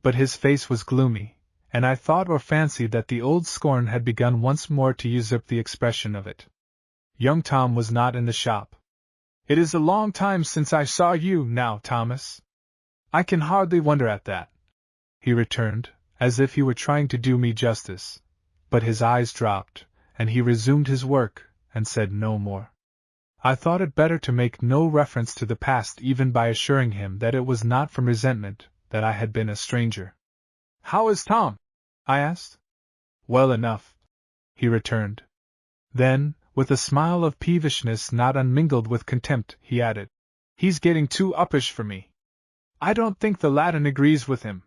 But his face was gloomy, and I thought or fancied that the old scorn had begun once more to usurp the expression of it. Young Tom was not in the shop. "It is a long time since I saw you, now, Thomas." "I can hardly wonder at that," he returned, as if he were trying to do me justice, but his eyes dropped, and he resumed his work, and said no more. I thought it better to make no reference to the past even by assuring him that it was not from resentment that I had been a stranger. "How is Tom?" I asked. "Well enough," he returned. Then, with a smile of peevishness not unmingled with contempt, he added, "He's getting too uppish for me. I don't think the Latin agrees with him."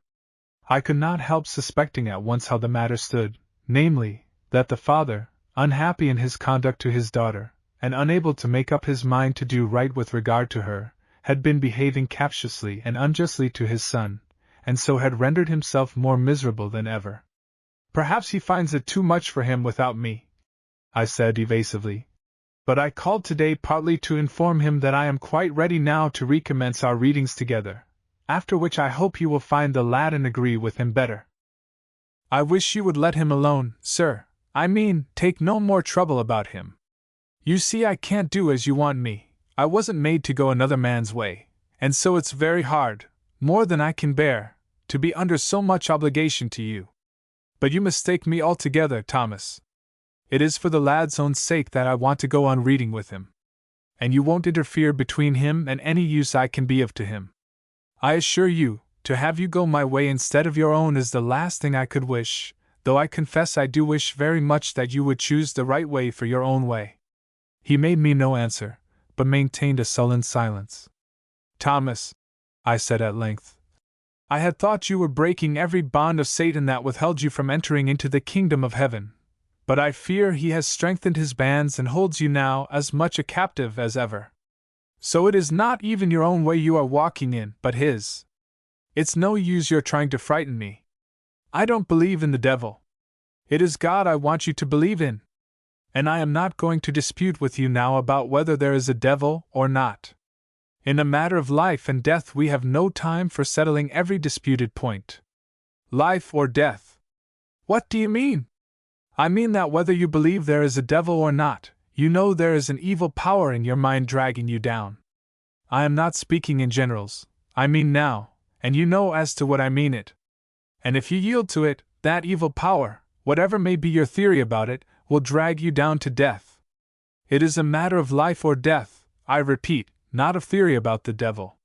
I could not help suspecting at once how the matter stood, namely, that the father, unhappy in his conduct to his daughter, and unable to make up his mind to do right with regard to her, had been behaving captiously and unjustly to his son, and so had rendered himself more miserable than ever. "Perhaps he finds it too much for him without me," I said evasively. "But I called today partly to inform him that I am quite ready now to recommence our readings together, after which I hope you will find the Latin agree with him better." "I wish you would let him alone, sir. I mean, take no more trouble about him. You see I can't do as you want me. I wasn't made to go another man's way, and so it's very hard, more than I can bear, to be under so much obligation to you. But you mistake me altogether, Thomas. It is for the lad's own sake that I want to go on reading with him. And you won't interfere between him and any use I can be of to him. I assure you, To have you go my way instead of your own is the last thing I could wish, though I confess I do wish very much that you would choose the right way for your own way. He made me no answer, but maintained a sullen silence. Thomas, I said at length, I had thought you were breaking every bond of Satan that withheld you from entering into the kingdom of heaven, but I fear he has strengthened his bands and holds you now as much a captive as ever. So it is not even your own way you are walking in, but his. It's no use your trying to frighten me. I don't believe in the devil. It is God I want you to believe in. And I am not going to dispute with you now about whether there is a devil or not. In a matter of life and death we have no time for settling every disputed point. Life or death? What do you mean? I mean that whether you believe there is a devil or not, you know there is an evil power in your mind dragging you down. I am not speaking in generals, I mean now, and you know as to what I mean it. And if you yield to it, that evil power, whatever may be your theory about it, will drag you down to death. It is a matter of life or death, I repeat, not of theory about the devil.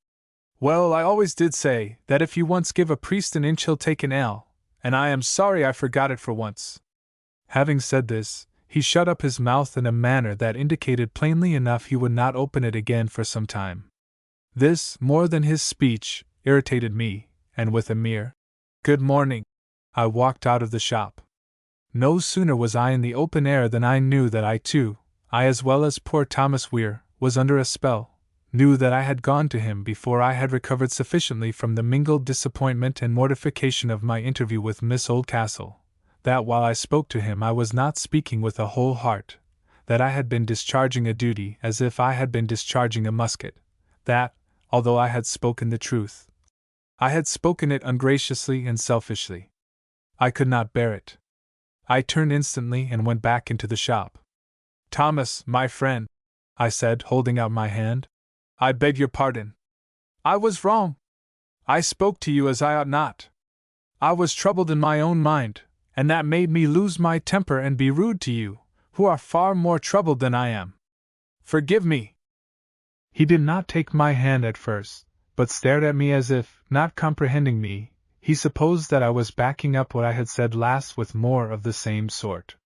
Well, I always did say that if you once give a priest an inch he'll take an ell, and I am sorry I forgot it for once. Having said this, he shut up his mouth in a manner that indicated plainly enough he would not open it again for some time. This, more than his speech, irritated me, and with a mere "Good morning," I walked out of the shop. No sooner was I in the open air than I knew that I too, I as well as poor Thomas Weir, was under a spell, knew that I had gone to him before I had recovered sufficiently from the mingled disappointment and mortification of my interview with Miss Oldcastle, that while I spoke to him I was not speaking with a whole heart, that I had been discharging a duty as if I had been discharging a musket, that, although I had spoken the truth, I had spoken it ungraciously and selfishly. I could not bear it. I turned instantly and went back into the shop. Thomas, my friend, I said, holding out my hand, I beg your pardon. I was wrong. I spoke to you as I ought not. I was troubled in my own mind, and that made me lose my temper and be rude to you, who are far more troubled than I am. Forgive me. He did not take my hand at first, but stared at me as if, not comprehending me, he supposed that I was backing up what I had said last with more of the same sort.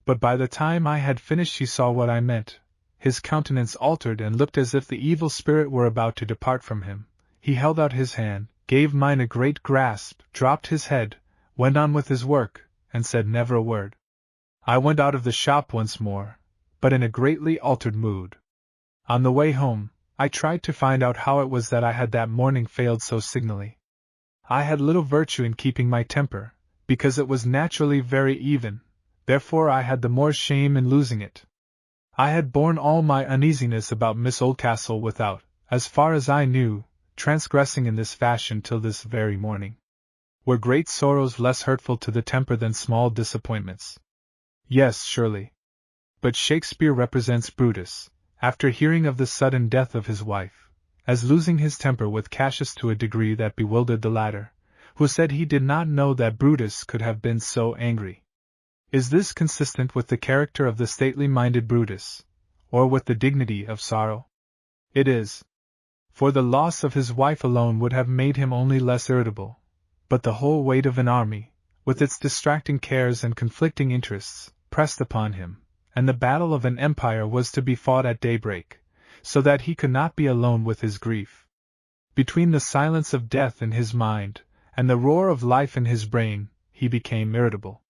But by the time I had finished he saw what I meant. His countenance altered and looked as if the evil spirit were about to depart from him. He held out his hand, gave mine a great grasp, dropped his head, went on with his work, and said never a word. I went out of the shop once more, but in a greatly altered mood. On the way home, I tried to find out how it was that I had that morning failed so signally. I had little virtue in keeping my temper, because it was naturally very even, therefore I had the more shame in losing it. I had borne all my uneasiness about Miss Oldcastle without, as far as I knew, transgressing in this fashion till this very morning. Were great sorrows less hurtful to the temper than small disappointments? Yes, surely. But Shakespeare represents Brutus, after hearing of the sudden death of his wife, as losing his temper with Cassius to a degree that bewildered the latter, who said he did not know that Brutus could have been so angry. Is this consistent with the character of the stately-minded Brutus, or with the dignity of sorrow? It is. For the loss of his wife alone would have made him only less irritable, but the whole weight of an army, with its distracting cares and conflicting interests, pressed upon him, and the battle of an empire was to be fought at daybreak, so that he could not be alone with his grief. Between the silence of death in his mind, and the roar of life in his brain, he became irritable.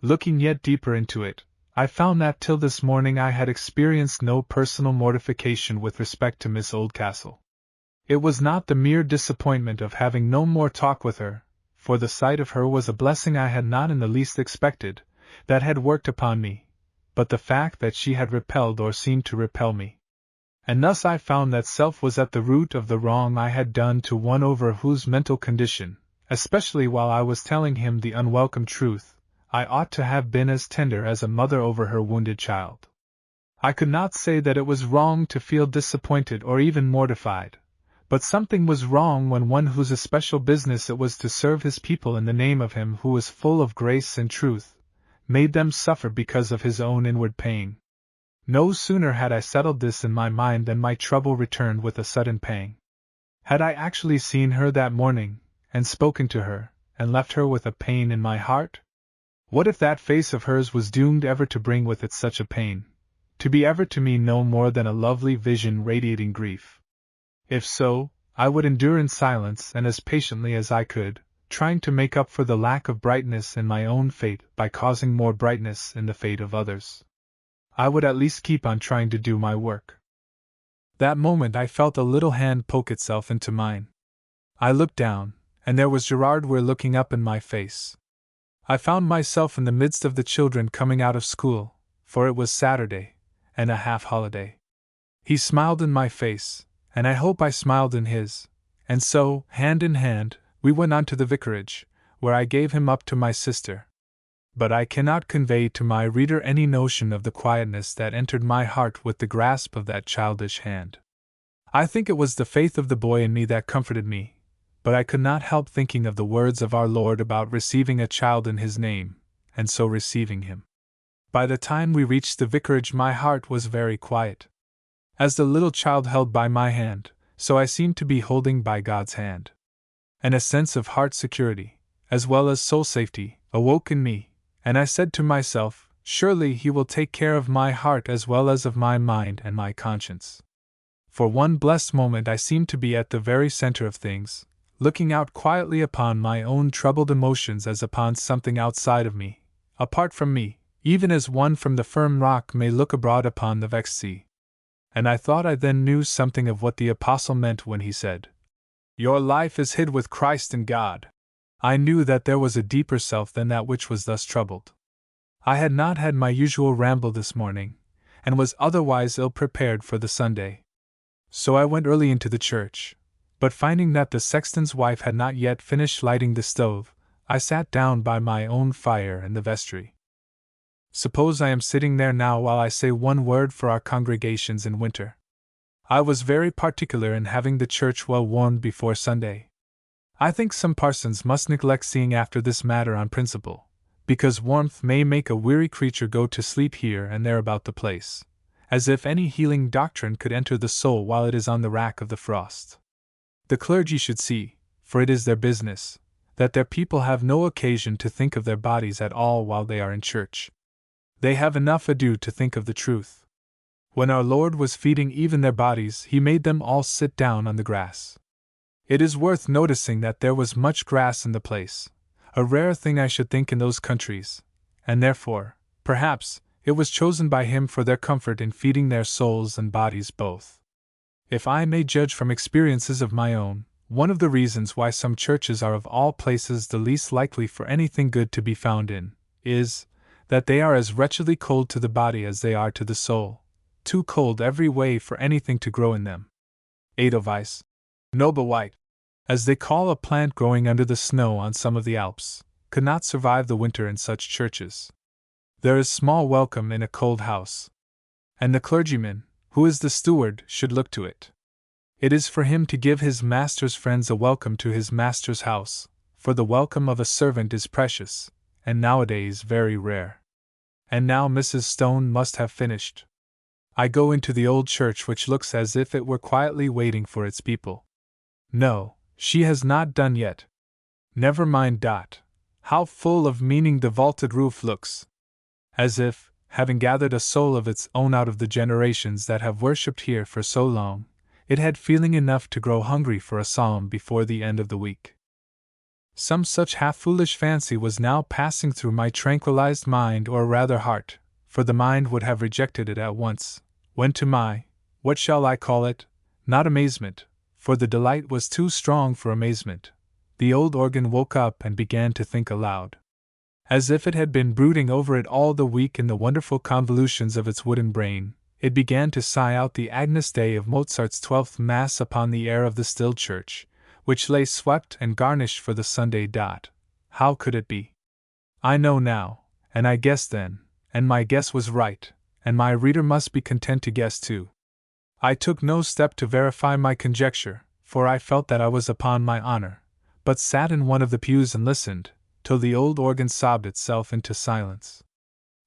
Looking yet deeper into it, I found that till this morning I had experienced no personal mortification with respect to Miss Oldcastle. It was not the mere disappointment of having no more talk with her, for the sight of her was a blessing I had not in the least expected, that had worked upon me, but the fact that she had repelled or seemed to repel me. And thus I found that self was at the root of the wrong I had done to one over whose mental condition, especially while I was telling him the unwelcome truth, I ought to have been as tender as a mother over her wounded child. I could not say that it was wrong to feel disappointed or even mortified, but something was wrong when one whose especial business it was to serve his people in the name of him who was full of grace and truth, made them suffer because of his own inward pain. No sooner had I settled this in my mind than my trouble returned with a sudden pang. Had I actually seen her that morning, and spoken to her, and left her with a pain in my heart? What if that face of hers was doomed ever to bring with it such a pain, to be ever to me no more than a lovely vision radiating grief? If so, I would endure in silence and as patiently as I could, trying to make up for the lack of brightness in my own fate by causing more brightness in the fate of others. I would at least keep on trying to do my work. That moment I felt a little hand poke itself into mine. I looked down, and there was Gerard Weir looking up in my face. I found myself in the midst of the children coming out of school, for it was Saturday, and a half-holiday. He smiled in my face, and I hope I smiled in his, and so, hand in hand, we went on to the vicarage, where I gave him up to my sister. But I cannot convey to my reader any notion of the quietness that entered my heart with the grasp of that childish hand. I think it was the faith of the boy in me that comforted me, but I could not help thinking of the words of our Lord about receiving a child in His name, and so receiving him. By the time we reached the vicarage my heart was very quiet. As the little child held by my hand, so I seemed to be holding by God's hand. And a sense of heart security, as well as soul safety, awoke in me, and I said to myself, surely He will take care of my heart as well as of my mind and my conscience. For one blessed moment I seemed to be at the very center of things, looking out quietly upon my own troubled emotions as upon something outside of me, apart from me, even as one from the firm rock may look abroad upon the vexed sea. And I thought I then knew something of what the Apostle meant when he said, "Your life is hid with Christ in God." I knew that there was a deeper self than that which was thus troubled. I had not had my usual ramble this morning, and was otherwise ill-prepared for the Sunday. So I went early into the church, but finding that the sexton's wife had not yet finished lighting the stove, I sat down by my own fire in the vestry. Suppose I am sitting there now while I say one word for our congregations in winter. I was very particular in having the church well warmed before Sunday. I think some parsons must neglect seeing after this matter on principle, because warmth may make a weary creature go to sleep here and there about the place, as if any healing doctrine could enter the soul while it is on the rack of the frost. The clergy should see, for it is their business, that their people have no occasion to think of their bodies at all while they are in church. They have enough ado to think of the truth. When our Lord was feeding even their bodies, He made them all sit down on the grass. It is worth noticing that there was much grass in the place, a rare thing I should think in those countries, and therefore, perhaps, it was chosen by Him for their comfort in feeding their souls and bodies both. If I may judge from experiences of my own, one of the reasons why some churches are of all places the least likely for anything good to be found in, is, that they are as wretchedly cold to the body as they are to the soul, too cold every way for anything to grow in them. Edelweiss, Noble White, as they call a plant growing under the snow on some of the Alps, could not survive the winter in such churches. There is small welcome in a cold house. And the clergyman, who is the steward, should look to it. It is for him to give his master's friends a welcome to his master's house, for the welcome of a servant is precious, and nowadays very rare. And now Mrs. Stone must have finished. I go into the old church which looks as if it were quietly waiting for its people. No, she has not done yet. Never mind. How full of meaning the vaulted roof looks! As if, having gathered a soul of its own out of the generations that have worshipped here for so long, it had feeling enough to grow hungry for a psalm before the end of the week. Some such half-foolish fancy was now passing through my tranquilized mind, or rather heart, for the mind would have rejected it at once, when to my, what shall I call it, not amazement, for the delight was too strong for amazement, the old organ woke up and began to think aloud. As if it had been brooding over it all the week in the wonderful convolutions of its wooden brain, it began to sigh out the Agnus Dei of Mozart's 12th Mass upon the air of the still church, which lay swept and garnished for the Sunday. How could it be? I know now, and I guessed then, and my guess was right, and my reader must be content to guess too. I took no step to verify my conjecture, for I felt that I was upon my honor, but sat in one of the pews and listened, till the old organ sobbed itself into silence.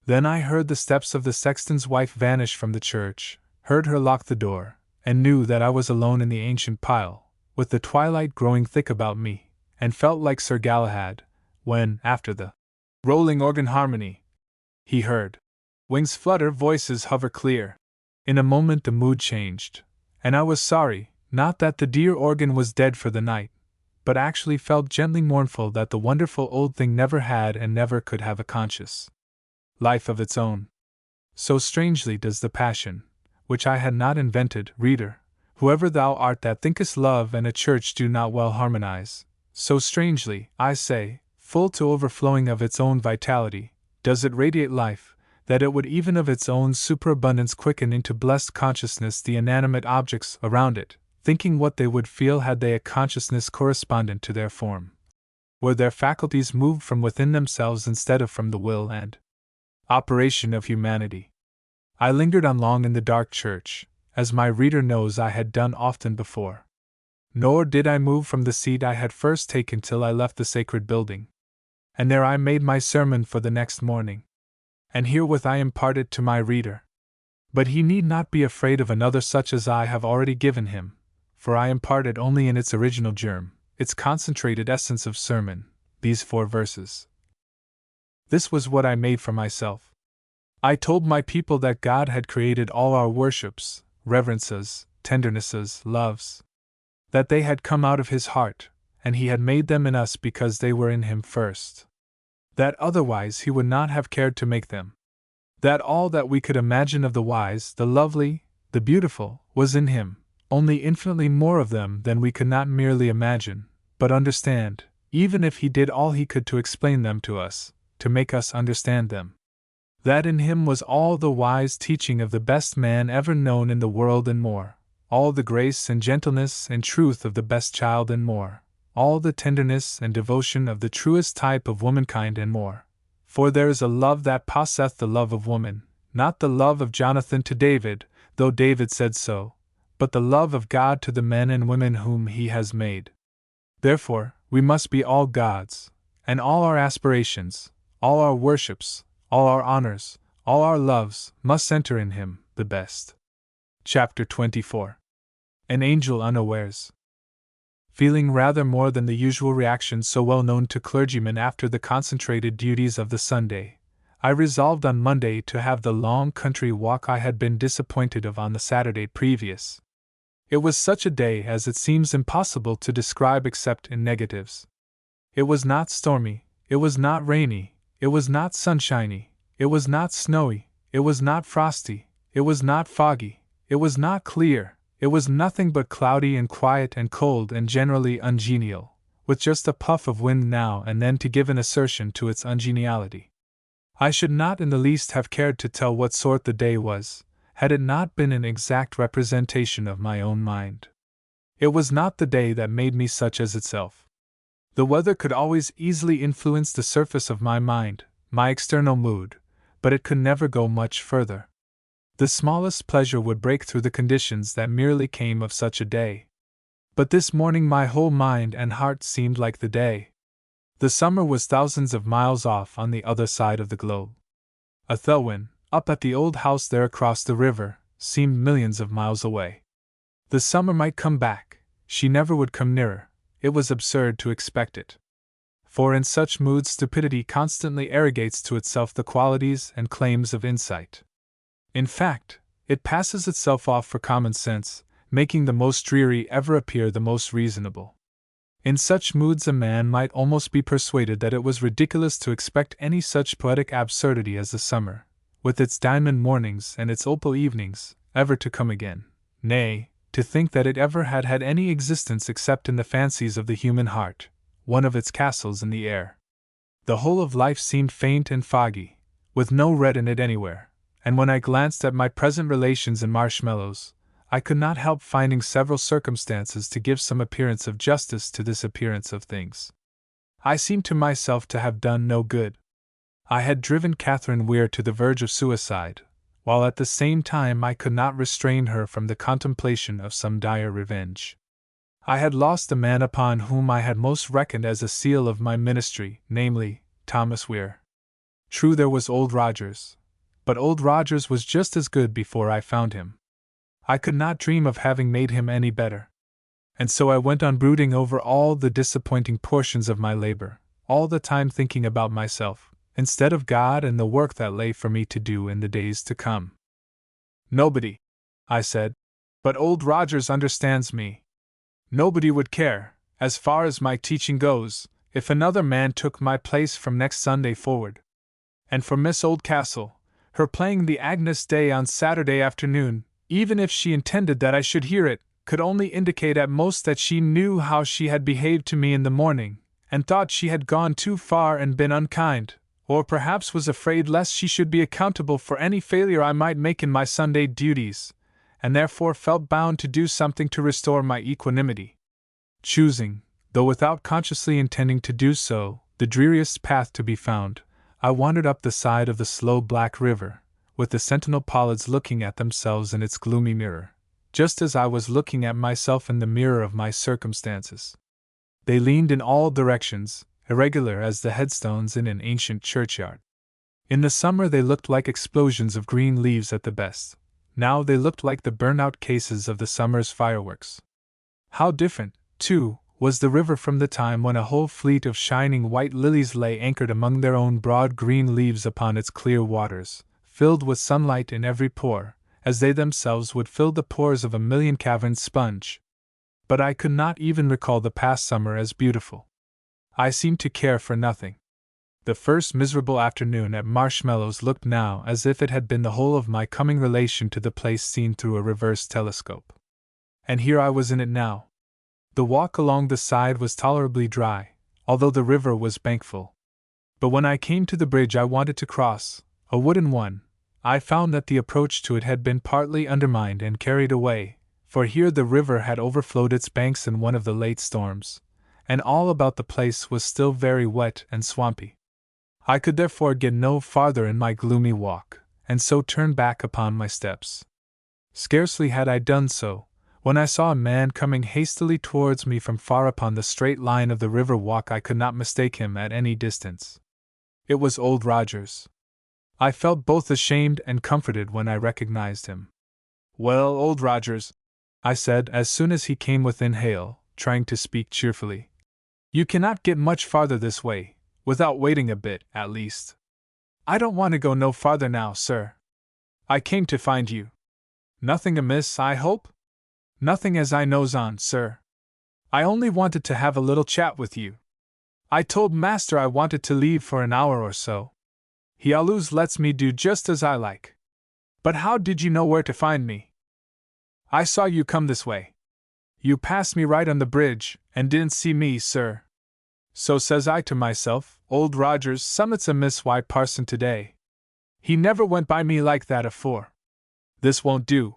Then I heard the steps of the sexton's wife vanish from the church, heard her lock the door, and knew that I was alone in the ancient pile, with the twilight growing thick about me, and felt like Sir Galahad, when, after the rolling organ harmony, he heard wings flutter, voices hover clear. In a moment the mood changed, and I was sorry, not that the dear organ was dead for the night, but actually felt gently mournful that the wonderful old thing never had and never could have a conscious life of its own. So strangely does the passion, which I had not invented, reader, whoever thou art that thinkest love and a church do not well harmonize, so strangely, I say, full to overflowing of its own vitality, does it radiate life, that it would even of its own superabundance quicken into blessed consciousness the inanimate objects around it, thinking what they would feel had they a consciousness correspondent to their form. Were their faculties moved from within themselves instead of from the will and operation of humanity. I lingered on long in the dark church, as my reader knows I had done often before. Nor did I move from the seat I had first taken till I left the sacred building. And there I made my sermon for the next morning. And herewith I impart it to my reader. But he need not be afraid of another such as I have already given him, for I impart it only in its original germ, its concentrated essence of sermon, these 4 verses. This was what I made for myself. I told my people that God had created all our worships, reverences, tendernesses, loves. That they had come out of His heart, and He had made them in us because they were in Him first. That otherwise He would not have cared to make them. That all that we could imagine of the wise, the lovely, the beautiful, was in Him, only infinitely more of them than we could not merely imagine, but understand, even if He did all He could to explain them to us, to make us understand them. That in Him was all the wise teaching of the best man ever known in the world and more, all the grace and gentleness and truth of the best child and more, all the tenderness and devotion of the truest type of womankind and more. For there is a love that passeth the love of woman, not the love of Jonathan to David, though David said so, but the love of God to the men and women whom He has made. Therefore, we must be all God's, and all our aspirations, all our worships, all our honors, all our loves, must center in Him, the best. Chapter 24. An Angel Unawares. Feeling rather more than the usual reaction so well known to clergymen after the concentrated duties of the Sunday, I resolved on Monday to have the long country walk I had been disappointed of on the Saturday previous. It was such a day as it seems impossible to describe except in negatives. It was not stormy, it was not rainy, it was not sunshiny, it was not snowy, it was not frosty, it was not foggy, it was not clear, it was nothing but cloudy and quiet and cold and generally ungenial, with just a puff of wind now and then to give an assertion to its ungeniality. I should not in the least have cared to tell what sort the day was, had it not been an exact representation of my own mind. It was not the day that made me such as itself. The weather could always easily influence the surface of my mind, my external mood, but it could never go much further. The smallest pleasure would break through the conditions that merely came of such a day. But this morning my whole mind and heart seemed like the day. The summer was thousands of miles off on the other side of the globe. Athelwyn, up at the old house there across the river, seemed millions of miles away. The summer might come back, she never would come nearer, it was absurd to expect it. For in such moods stupidity constantly arrogates to itself the qualities and claims of insight. In fact, it passes itself off for common sense, making the most dreary ever appear the most reasonable. In such moods a man might almost be persuaded that it was ridiculous to expect any such poetic absurdity as the summer, with its diamond mornings and its opal evenings, ever to come again, nay, to think that it ever had had any existence except in the fancies of the human heart, one of its castles in the air. The whole of life seemed faint and foggy, with no red in it anywhere, and when I glanced at my present relations in Marshmallows, I could not help finding several circumstances to give some appearance of justice to this appearance of things. I seemed to myself to have done no good. I had driven Catherine Weir to the verge of suicide, while at the same time I could not restrain her from the contemplation of some dire revenge. I had lost the man upon whom I had most reckoned as a seal of my ministry, namely, Thomas Weir. True, there was Old Rogers, but Old Rogers was just as good before I found him. I could not dream of having made him any better. And so I went on brooding over all the disappointing portions of my labor, all the time thinking about myself, instead of God and the work that lay for me to do in the days to come. Nobody, I said, but Old Rogers understands me. Nobody would care, as far as my teaching goes, if another man took my place from next Sunday forward. And for Miss Oldcastle, her playing the Agnus Dei on Saturday afternoon, even if she intended that I should hear it, could only indicate at most that she knew how she had behaved to me in the morning, and thought she had gone too far and been unkind, or perhaps was afraid lest she should be accountable for any failure I might make in my Sunday duties, and therefore felt bound to do something to restore my equanimity. Choosing, though without consciously intending to do so, the dreariest path to be found, I wandered up the side of the slow black river, with the sentinel pollards looking at themselves in its gloomy mirror, just as I was looking at myself in the mirror of my circumstances. They leaned in all directions, irregular as the headstones in an ancient churchyard. In the summer they looked like explosions of green leaves at the best. Now they looked like the burnt-out cases of the summer's fireworks. How different, too, was the river from the time when a whole fleet of shining white lilies lay anchored among their own broad green leaves upon its clear waters, filled with sunlight in every pore, as they themselves would fill the pores of a million-caverned sponge. But I could not even recall the past summer as beautiful. I seemed to care for nothing. The first miserable afternoon at Marshmallows looked now as if it had been the whole of my coming relation to the place seen through a reverse telescope. And here I was in it now. The walk along the side was tolerably dry, although the river was bankful. But when I came to the bridge I wanted to cross, a wooden one, I found that the approach to it had been partly undermined and carried away, for here the river had overflowed its banks in one of the late storms, and all about the place was still very wet and swampy. I could therefore get no farther in my gloomy walk, and so turned back upon my steps. Scarcely had I done so, when I saw a man coming hastily towards me from far upon the straight line of the river walk. I could not mistake him at any distance. It was Old Rogers. I felt both ashamed and comforted when I recognized him. "Well, Old Rogers," I said as soon as he came within hail, trying to speak cheerfully, "you cannot get much farther this way, without waiting a bit, at least." "I don't want to go no farther now, sir. I came to find you." "Nothing amiss, I hope?" "Nothing as I knows on, sir. I only wanted to have a little chat with you. I told master I wanted to leave for an hour or so. He always lets me do just as I like. But how did you know where to find me?" "I saw you come this way. You passed me right on the bridge, and didn't see me, sir. So says I to myself, Old Rogers summit's amiss why parson today. He never went by me like that afore. This won't do.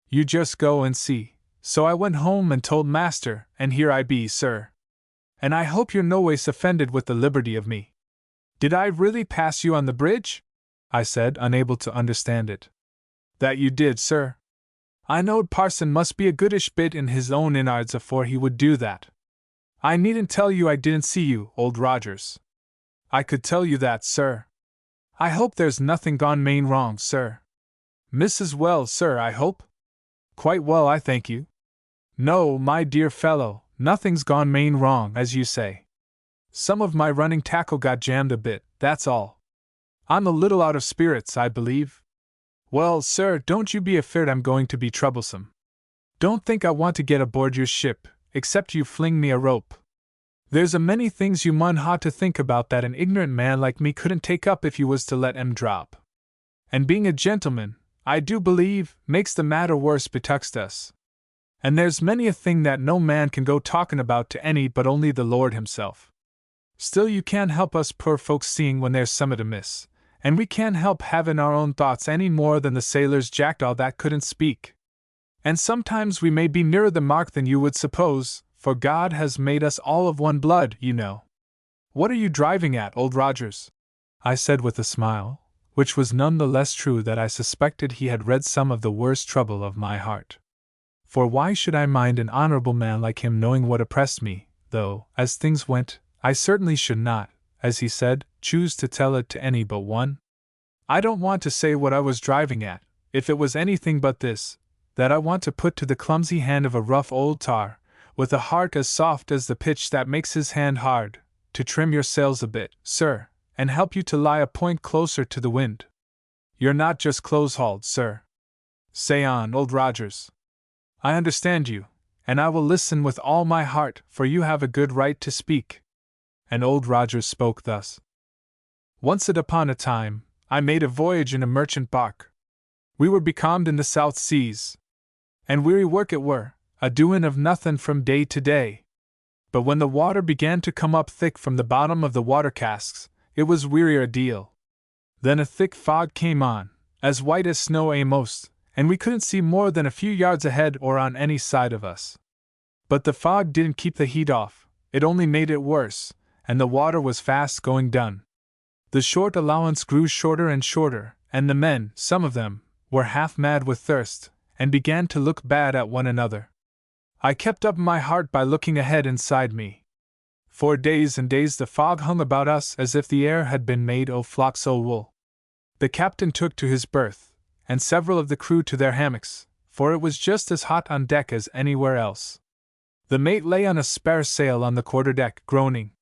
You just go and see." So I went home and told master, and here I be, sir. And I hope you're no ways offended with the liberty of me. "Did I really pass you on the bridge?" I said, unable to understand it. "That you did, sir. I knowed parson must be a goodish bit in his own innards afore he would do that. I needn't tell you I didn't see you, Old Rogers. I could tell you that, sir. I hope there's nothing gone main wrong, sir. Mrs. Well, sir, I hope?" "Quite well, I thank you." "No, my dear fellow, nothing's gone main wrong, as you say. Some of my running tackle got jammed a bit, that's all. I'm a little out of spirits, I believe. Well, sir, don't you be afeard I'm going to be troublesome. Don't think I want to get aboard your ship, except you fling me a rope. There's a many things you mun ha to think about that an ignorant man like me couldn't take up if you was to let 'em drop. And being a gentleman, I do believe, makes the matter worse betwixt us. And there's many a thing that no man can go talking about to any but only the Lord himself. Still you can't help us poor folks seeing when there's summat amiss, and we can't help having our own thoughts any more than the sailor's jackdaw that couldn't speak. And sometimes we may be nearer the mark than you would suppose, for God has made us all of one blood, you know." "What are you driving at, Old Rogers?" I said with a smile, which was none the less true that I suspected he had read some of the worst trouble of my heart. For why should I mind an honorable man like him knowing what oppressed me, though, as things went, I certainly should not, as he said, choose to tell it to any but one? "I don't want to say what I was driving at, if it was anything but this, that I want to put to the clumsy hand of a rough old tar, with a heart as soft as the pitch that makes his hand hard, to trim your sails a bit, sir, and help you to lie a point closer to the wind. You're not just close-hauled, sir. Say on, Old Rogers. I understand you, and I will listen with all my heart, for you have a good right to speak. And Old Rogers spoke thus. Once upon a time, I made a voyage in a merchant bark. We were becalmed in the South Seas, and weary work it were, a doin' of nothin' from day to day. But when the water began to come up thick from the bottom of the water casks, it was wearier a deal. Then a thick fog came on, as white as snow a'most, and we couldn't see more than a few yards ahead or on any side of us. But the fog didn't keep the heat off, it only made it worse, and the water was fast going done. The short allowance grew shorter and shorter, and the men, some of them, were half mad with thirst, and began to look bad at one another. I kept up my heart by looking ahead inside me. For days and days the fog hung about us as if the air had been made o' flocks o' wool. The captain took to his berth, and several of the crew to their hammocks, for it was just as hot on deck as anywhere else. The mate lay on a spare sail on the quarter-deck, groaning.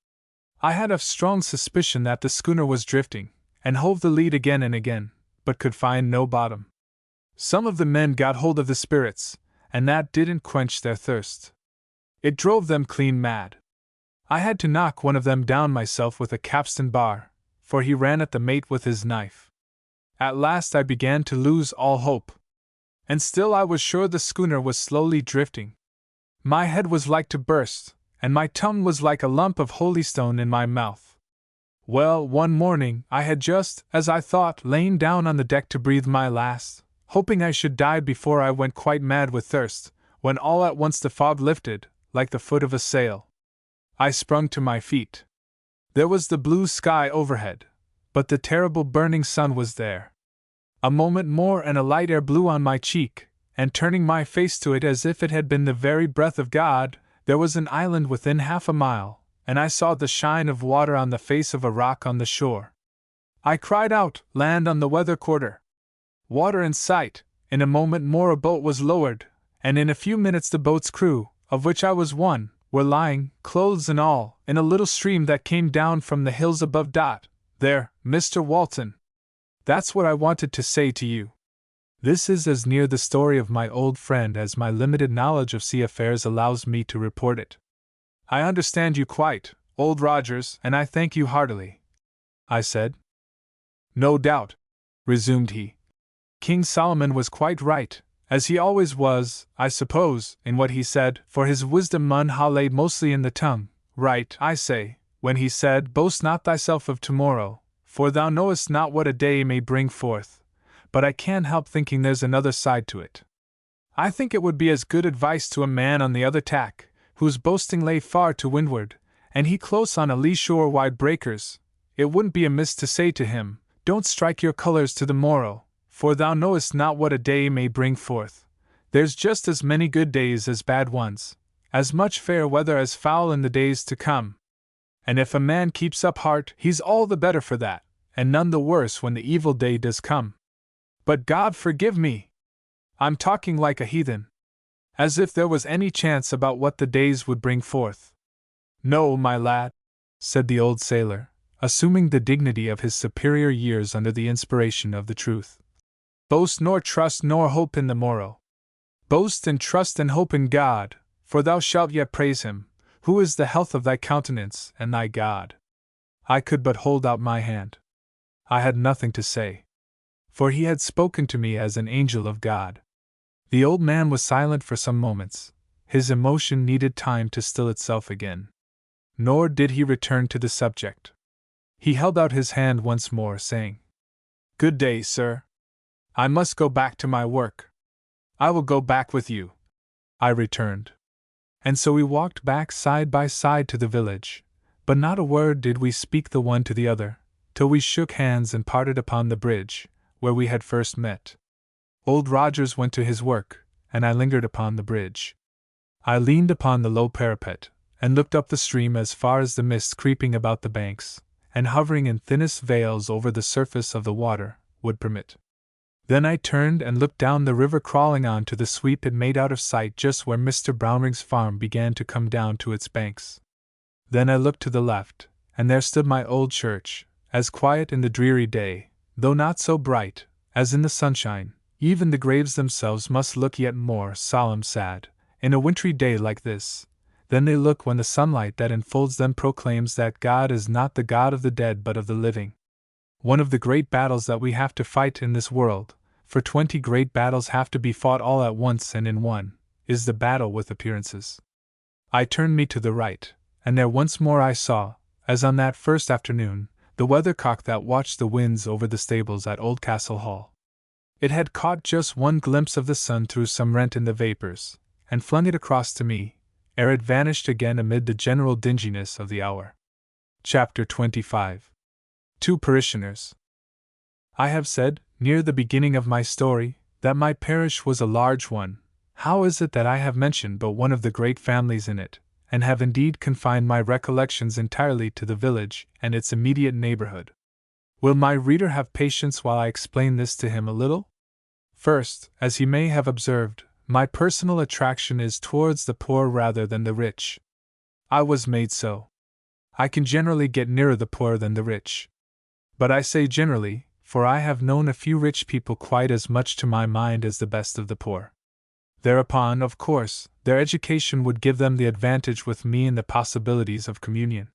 I had a strong suspicion that the schooner was drifting, and hove the lead again and again, but could find no bottom. Some of the men got hold of the spirits, and that didn't quench their thirst. It drove them clean mad. I had to knock one of them down myself with a capstan bar, for he ran at the mate with his knife. At last I began to lose all hope. And still I was sure the schooner was slowly drifting. My head was like to burst, and my tongue was like a lump of holystone in my mouth. Well, one morning I had just, as I thought, lain down on the deck to breathe my last, hoping I should die before I went quite mad with thirst, when all at once the fog lifted, like the foot of a sail. I sprung to my feet. There was the blue sky overhead, but the terrible burning sun was there. A moment more and a light air blew on my cheek, and turning my face to it as if it had been the very breath of God, there was an island within half a mile, and I saw the shine of water on the face of a rock on the shore. I cried out, "Land on the weather quarter!" Water in sight. In a moment more a boat was lowered, and in a few minutes the boat's crew, of which I was one, were lying, clothes and all, in a little stream that came down from the hills above. There, Mr. Walton. That's what I wanted to say to you. This is as near the story of my old friend as my limited knowledge of sea affairs allows me to report it. I understand you quite, Old Rogers, and I thank you heartily, I said. No doubt, resumed he. King Solomon was quite right, as he always was, I suppose, in what he said, for his wisdom mun ha lay mostly in the tongue. Right, I say, when he said, "Boast not thyself of tomorrow, for thou knowest not what a day may bring forth." But I can't help thinking there's another side to it. I think it would be as good advice to a man on the other tack, whose boasting lay far to windward, and he close on a lee shore wide breakers. It wouldn't be amiss to say to him, "Don't strike your colours to the morrow, for thou knowest not what a day may bring forth. There's just as many good days as bad ones, as much fair weather as foul in the days to come. And if a man keeps up heart, he's all the better for that, and none the worse when the evil day does come. But God forgive me! I'm talking like a heathen. As if there was any chance about what the days would bring forth." "No, my lad," said the old sailor, assuming the dignity of his superior years under the inspiration of the truth. "Boast nor trust nor hope in the morrow. Boast and trust and hope in God, for thou shalt yet praise him, who is the health of thy countenance and thy God." I could but hold out my hand. I had nothing to say, for he had spoken to me as an angel of God. The old man was silent for some moments. His emotion needed time to still itself again. Nor did he return to the subject. He held out his hand once more, saying, "Good day, sir. I must go back to my work." "I will go back with you," I returned. And so we walked back side by side to the village, but not a word did we speak the one to the other, till we shook hands and parted upon the bridge, where we had first met. Old Rogers went to his work, and I lingered upon the bridge. I leaned upon the low parapet, and looked up the stream as far as the mist creeping about the banks, and hovering in thinnest veils over the surface of the water, would permit. Then I turned and looked down the river, crawling on to the sweep it made out of sight just where Mr. Brownrigg's farm began to come down to its banks. Then I looked to the left, and there stood my old church, as quiet in the dreary day, though not so bright, as in the sunshine. Even the graves themselves must look yet more solemn sad, in a wintry day like this, than they look when the sunlight that enfolds them proclaims that God is not the God of the dead but of the living. One of the great battles that we have to fight in this world, for 20 great battles have to be fought all at once and in one, is the battle with appearances. I turned me to the right, and there once more I saw, as on that first afternoon, the weathercock that watched the winds over the stables at Oldcastle Hall. It had caught just one glimpse of the sun through some rent in the vapors, and flung it across to me, ere it vanished again amid the general dinginess of the hour. Chapter 25. 2 Parishioners. I have said, near the beginning of my story, that my parish was a large one. How is it that I have mentioned but one of the great families in it, and have indeed confined my recollections entirely to the village and its immediate neighborhood? Will my reader have patience while I explain this to him a little? First, as he may have observed, my personal attraction is towards the poor rather than the rich. I was made so. I can generally get nearer the poor than the rich. But I say generally, for I have known a few rich people quite as much to my mind as the best of the poor. Thereupon, of course, their education would give them the advantage with me in the possibilities of communion.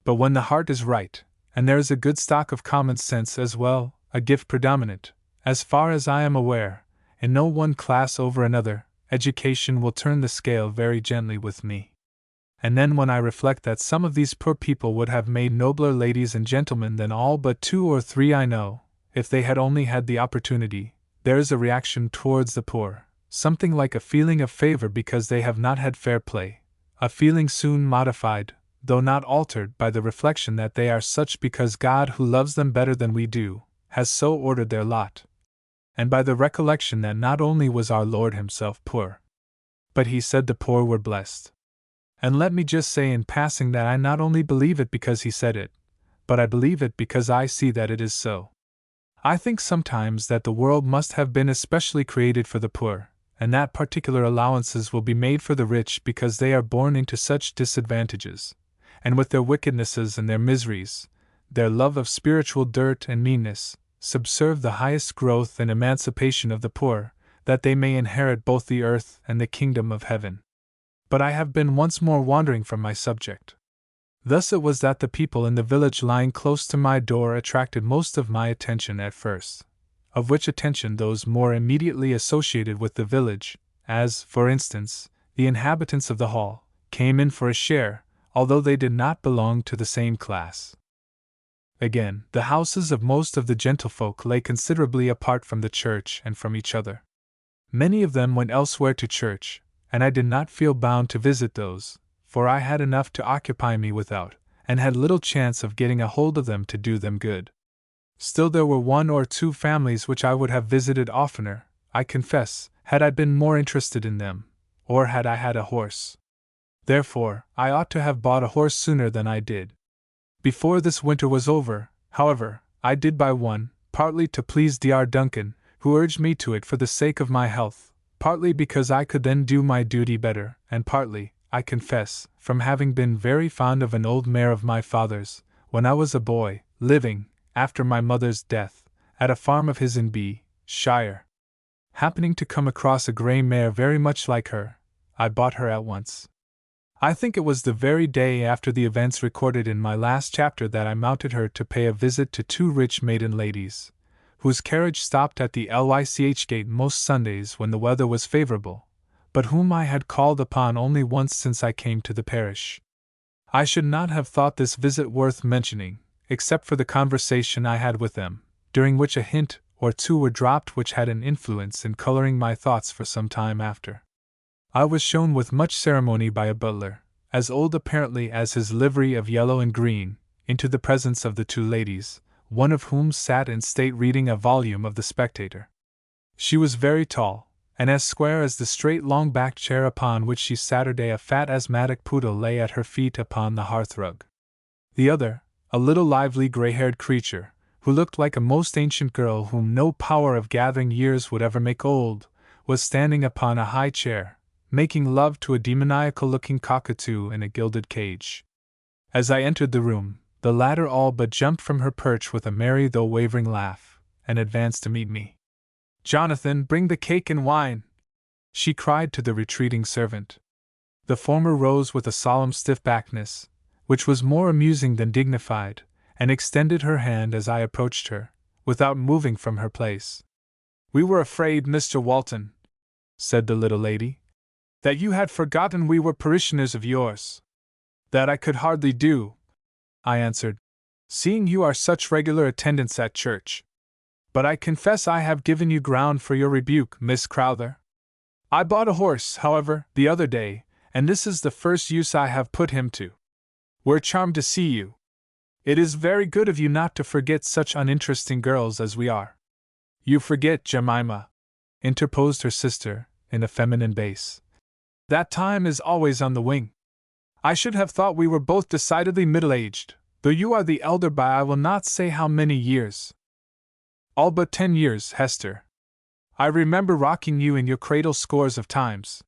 But when the heart is right, and there is a good stock of common sense as well, a gift predominant, as far as I am aware, in no one class over another, education will turn the scale very gently with me. And then when I reflect that some of these poor people would have made nobler ladies and gentlemen than all but 2 or 3 I know, if they had only had the opportunity, there is a reaction towards the poor, something like a feeling of favor because they have not had fair play, a feeling soon modified, though not altered, by the reflection that they are such because God, who loves them better than we do, has so ordered their lot, and by the recollection that not only was our Lord himself poor, but he said the poor were blessed. And let me just say in passing that I not only believe it because he said it, but I believe it because I see that it is so. I think sometimes that the world must have been especially created for the poor, and that particular allowances will be made for the rich because they are born into such disadvantages, and with their wickednesses and their miseries, their love of spiritual dirt and meanness, subserve the highest growth and emancipation of the poor, that they may inherit both the earth and the kingdom of heaven. But I have been once more wandering from my subject. Thus it was that the people in the village lying close to my door attracted most of my attention at first, of which attention those more immediately associated with the village, as, for instance, the inhabitants of the hall, came in for a share, although they did not belong to the same class. Again, the houses of most of the gentlefolk lay considerably apart from the church and from each other. Many of them went elsewhere to church, and I did not feel bound to visit those, for I had enough to occupy me without, and had little chance of getting a hold of them to do them good. Still there were 1 or 2 families which I would have visited oftener, I confess, had I been more interested in them, or had I had a horse. Therefore, I ought to have bought a horse sooner than I did. Before this winter was over, however, I did buy one, partly to please Dr. Duncan, who urged me to it for the sake of my health, partly because I could then do my duty better, and partly, I confess, from having been very fond of an old mare of my father's, when I was a boy, living, after my mother's death, at a farm of his in B. shire. Happening to come across a grey mare very much like her, I bought her at once. I think it was the very day after the events recorded in my last chapter that I mounted her to pay a visit to 2 rich maiden ladies, whose carriage stopped at the Lych gate most Sundays when the weather was favorable, but whom I had called upon only once since I came to the parish. I should not have thought this visit worth mentioning, except for the conversation I had with them, during which a hint or 2 were dropped which had an influence in coloring my thoughts for some time after. I was shown with much ceremony by a butler, as old apparently as his livery of yellow and green, into the presence of the 2 ladies, one of whom sat in state reading a volume of The Spectator. She was very tall, and as square as the straight long-backed chair upon which she sat. A fat asthmatic poodle lay at her feet upon the hearth-rug. The other, a little lively grey-haired creature, who looked like a most ancient girl whom no power of gathering years would ever make old, was standing upon a high chair, making love to a demoniacal-looking cockatoo in a gilded cage. As I entered the room, the latter all but jumped from her perch with a merry though wavering laugh, and advanced to meet me. "Jonathan, bring the cake and wine!" she cried to the retreating servant. The former rose with a solemn stiff-backedness, which was more amusing than dignified, and extended her hand as I approached her, without moving from her place. "We were afraid, Mr. Walton," said the little lady, "that you had forgotten we were parishioners of yours." "That I could hardly do," I answered, "seeing you are such regular attendants at church. But I confess I have given you ground for your rebuke, Miss Crowther. I bought a horse, however, the other day, and this is the first use I have put him to. We're charmed to see you. It is very good of you not to forget such uninteresting girls as we are." "You forget, Jemima," interposed her sister, in a feminine bass. "That time is always on the wing. I should have thought we were both decidedly middle-aged, though you are the elder by I will not say how many years." "All but 10 years, Hester. I remember rocking you in your cradle scores of times.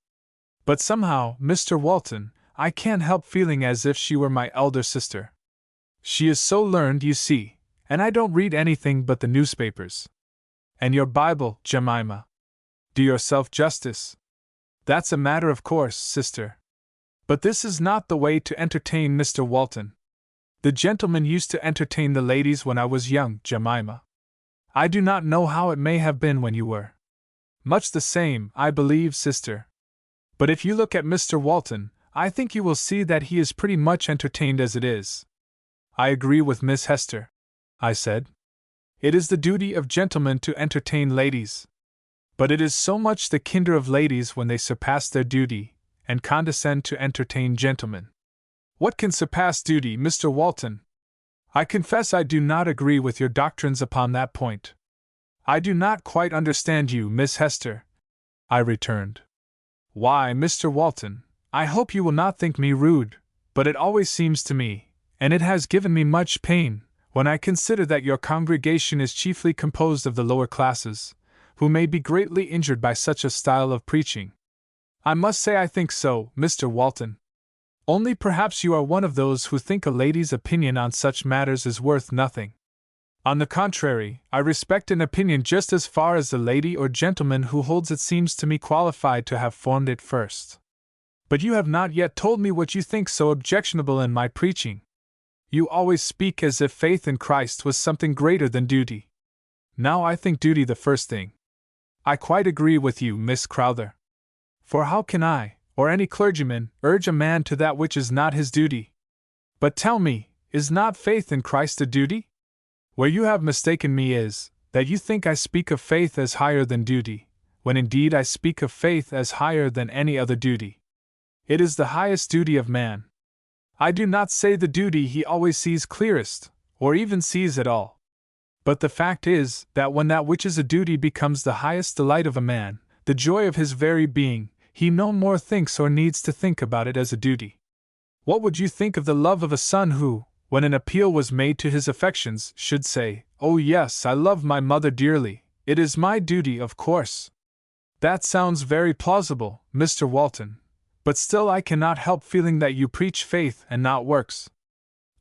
But somehow, Mr. Walton, I can't help feeling as if she were my elder sister. She is so learned, you see, and I don't read anything but the newspapers. And your Bible, Jemima. Do yourself justice. That's a matter of course, sister. But this is not the way to entertain Mr. Walton. The gentlemen used to entertain the ladies when I was young, Jemima. I do not know how it may have been when you were. Much the same, I believe, sister. But if you look at Mr. Walton, I think you will see that he is pretty much entertained as it is." "I agree with Miss Hester," I said. "It is the duty of gentlemen to entertain ladies. But it is so much the kinder of ladies when they surpass their duty, and condescend to entertain gentlemen." "What can surpass duty, Mr. Walton?" "I confess I do not agree with your doctrines upon that point." "I do not quite understand you, Miss Hester," I returned. "Why, Mr. Walton, I hope you will not think me rude, but it always seems to me, and it has given me much pain, when I consider that your congregation is chiefly composed of the lower classes, who may be greatly injured by such a style of preaching. I must say I think so, Mr. Walton. Only perhaps you are one of those who think a lady's opinion on such matters is worth nothing. On the contrary, I respect an opinion just as far as the lady or gentleman who holds it seems to me qualified to have formed it first. But you have not yet told me what you think so objectionable in my preaching. You always speak as if faith in Christ was something greater than duty. Now I think duty the first thing." "I quite agree with you, Miss Crowther. For how can I, or any clergyman, urge a man to that which is not his duty? But tell me, is not faith in Christ a duty? Where you have mistaken me is, that you think I speak of faith as higher than duty, when indeed I speak of faith as higher than any other duty. It is the highest duty of man. I do not say the duty he always sees clearest, or even sees at all. But the fact is, that when that which is a duty becomes the highest delight of a man, the joy of his very being, he no more thinks or needs to think about it as a duty. What would you think of the love of a son who, when an appeal was made to his affections, should say, 'Oh yes, I love my mother dearly, it is my duty, of course'? That sounds very plausible, Mr. Walton, but still I cannot help feeling that you preach faith and not works.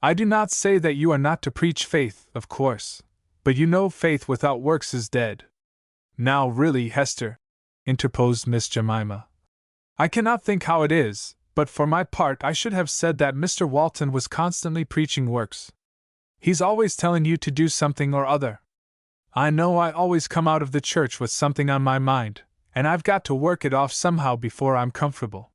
I do not say that you are not to preach faith, of course, but you know faith without works is dead." "Now really, Hester," interposed Miss Jemima, "I cannot think how it is, but for my part I should have said that Mr. Walton was constantly preaching works. He's always telling you to do something or other. I know I always come out of the church with something on my mind, and I've got to work it off somehow before I'm comfortable."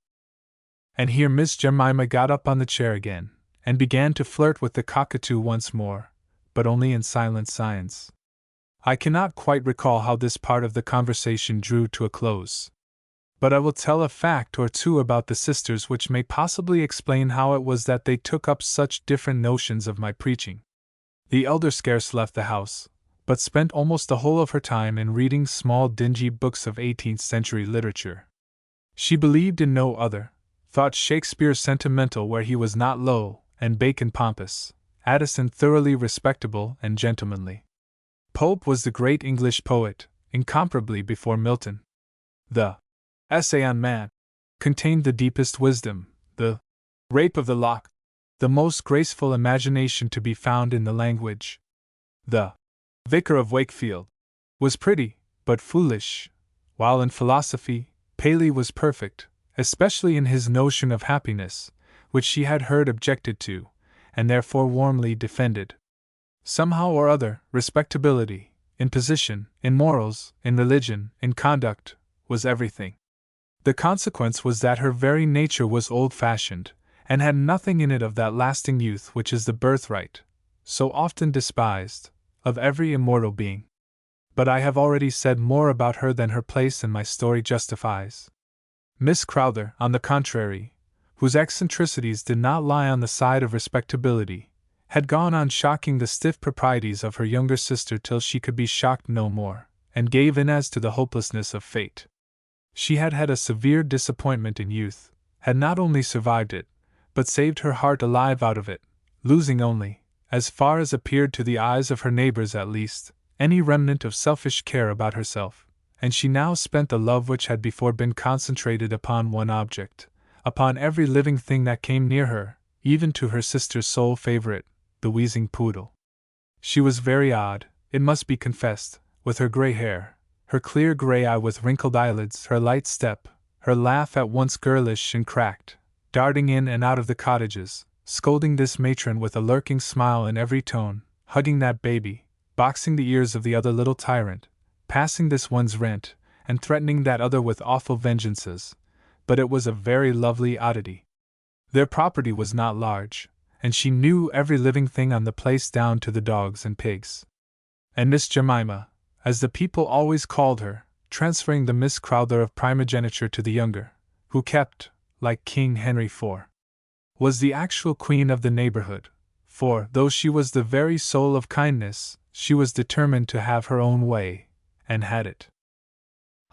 And here Miss Jemima got up on the chair again, and began to flirt with the cockatoo once more, but only in silent signs. I cannot quite recall how this part of the conversation drew to a close. But I will tell a fact or two about the sisters which may possibly explain how it was that they took up such different notions of my preaching. The elder scarce left the house, but spent almost the whole of her time in reading small dingy books of 18th-century literature. She believed in no other, thought Shakespeare sentimental where he was not low, and Bacon pompous, Addison thoroughly respectable and gentlemanly. Pope was the great English poet, incomparably before Milton. The Essay on Man contained the deepest wisdom, the Rape of the Lock, the most graceful imagination to be found in the language. The Vicar of Wakefield was pretty, but foolish, while in philosophy, Paley was perfect, especially in his notion of happiness, which she had heard objected to, and therefore warmly defended. Somehow or other, respectability, in position, in morals, in religion, in conduct, was everything. The consequence was that her very nature was old-fashioned, and had nothing in it of that lasting youth which is the birthright, so often despised, of every immortal being. But I have already said more about her than her place in my story justifies. Miss Crowther, on the contrary, whose eccentricities did not lie on the side of respectability, had gone on shocking the stiff proprieties of her younger sister till she could be shocked no more, and gave in as to the hopelessness of fate. She had had a severe disappointment in youth, had not only survived it, but saved her heart alive out of it, losing only, as far as appeared to the eyes of her neighbors at least, any remnant of selfish care about herself, and she now spent the love which had before been concentrated upon one object, upon every living thing that came near her, even to her sister's sole favorite, the wheezing poodle. She was very odd, it must be confessed, with her gray hair, her clear gray eye with wrinkled eyelids, her light step, her laugh at once girlish and cracked, darting in and out of the cottages, scolding this matron with a lurking smile in every tone, hugging that baby, boxing the ears of the other little tyrant, passing this one's rent, and threatening that other with awful vengeances. But it was a very lovely oddity. Their property was not large, and she knew every living thing on the place down to the dogs and pigs. And Miss Jemima, as the people always called her, transferring the Miss Crowther of primogeniture to the younger, who kept, like King Henry IV, was the actual queen of the neighborhood, for, though she was the very soul of kindness, she was determined to have her own way, and had it.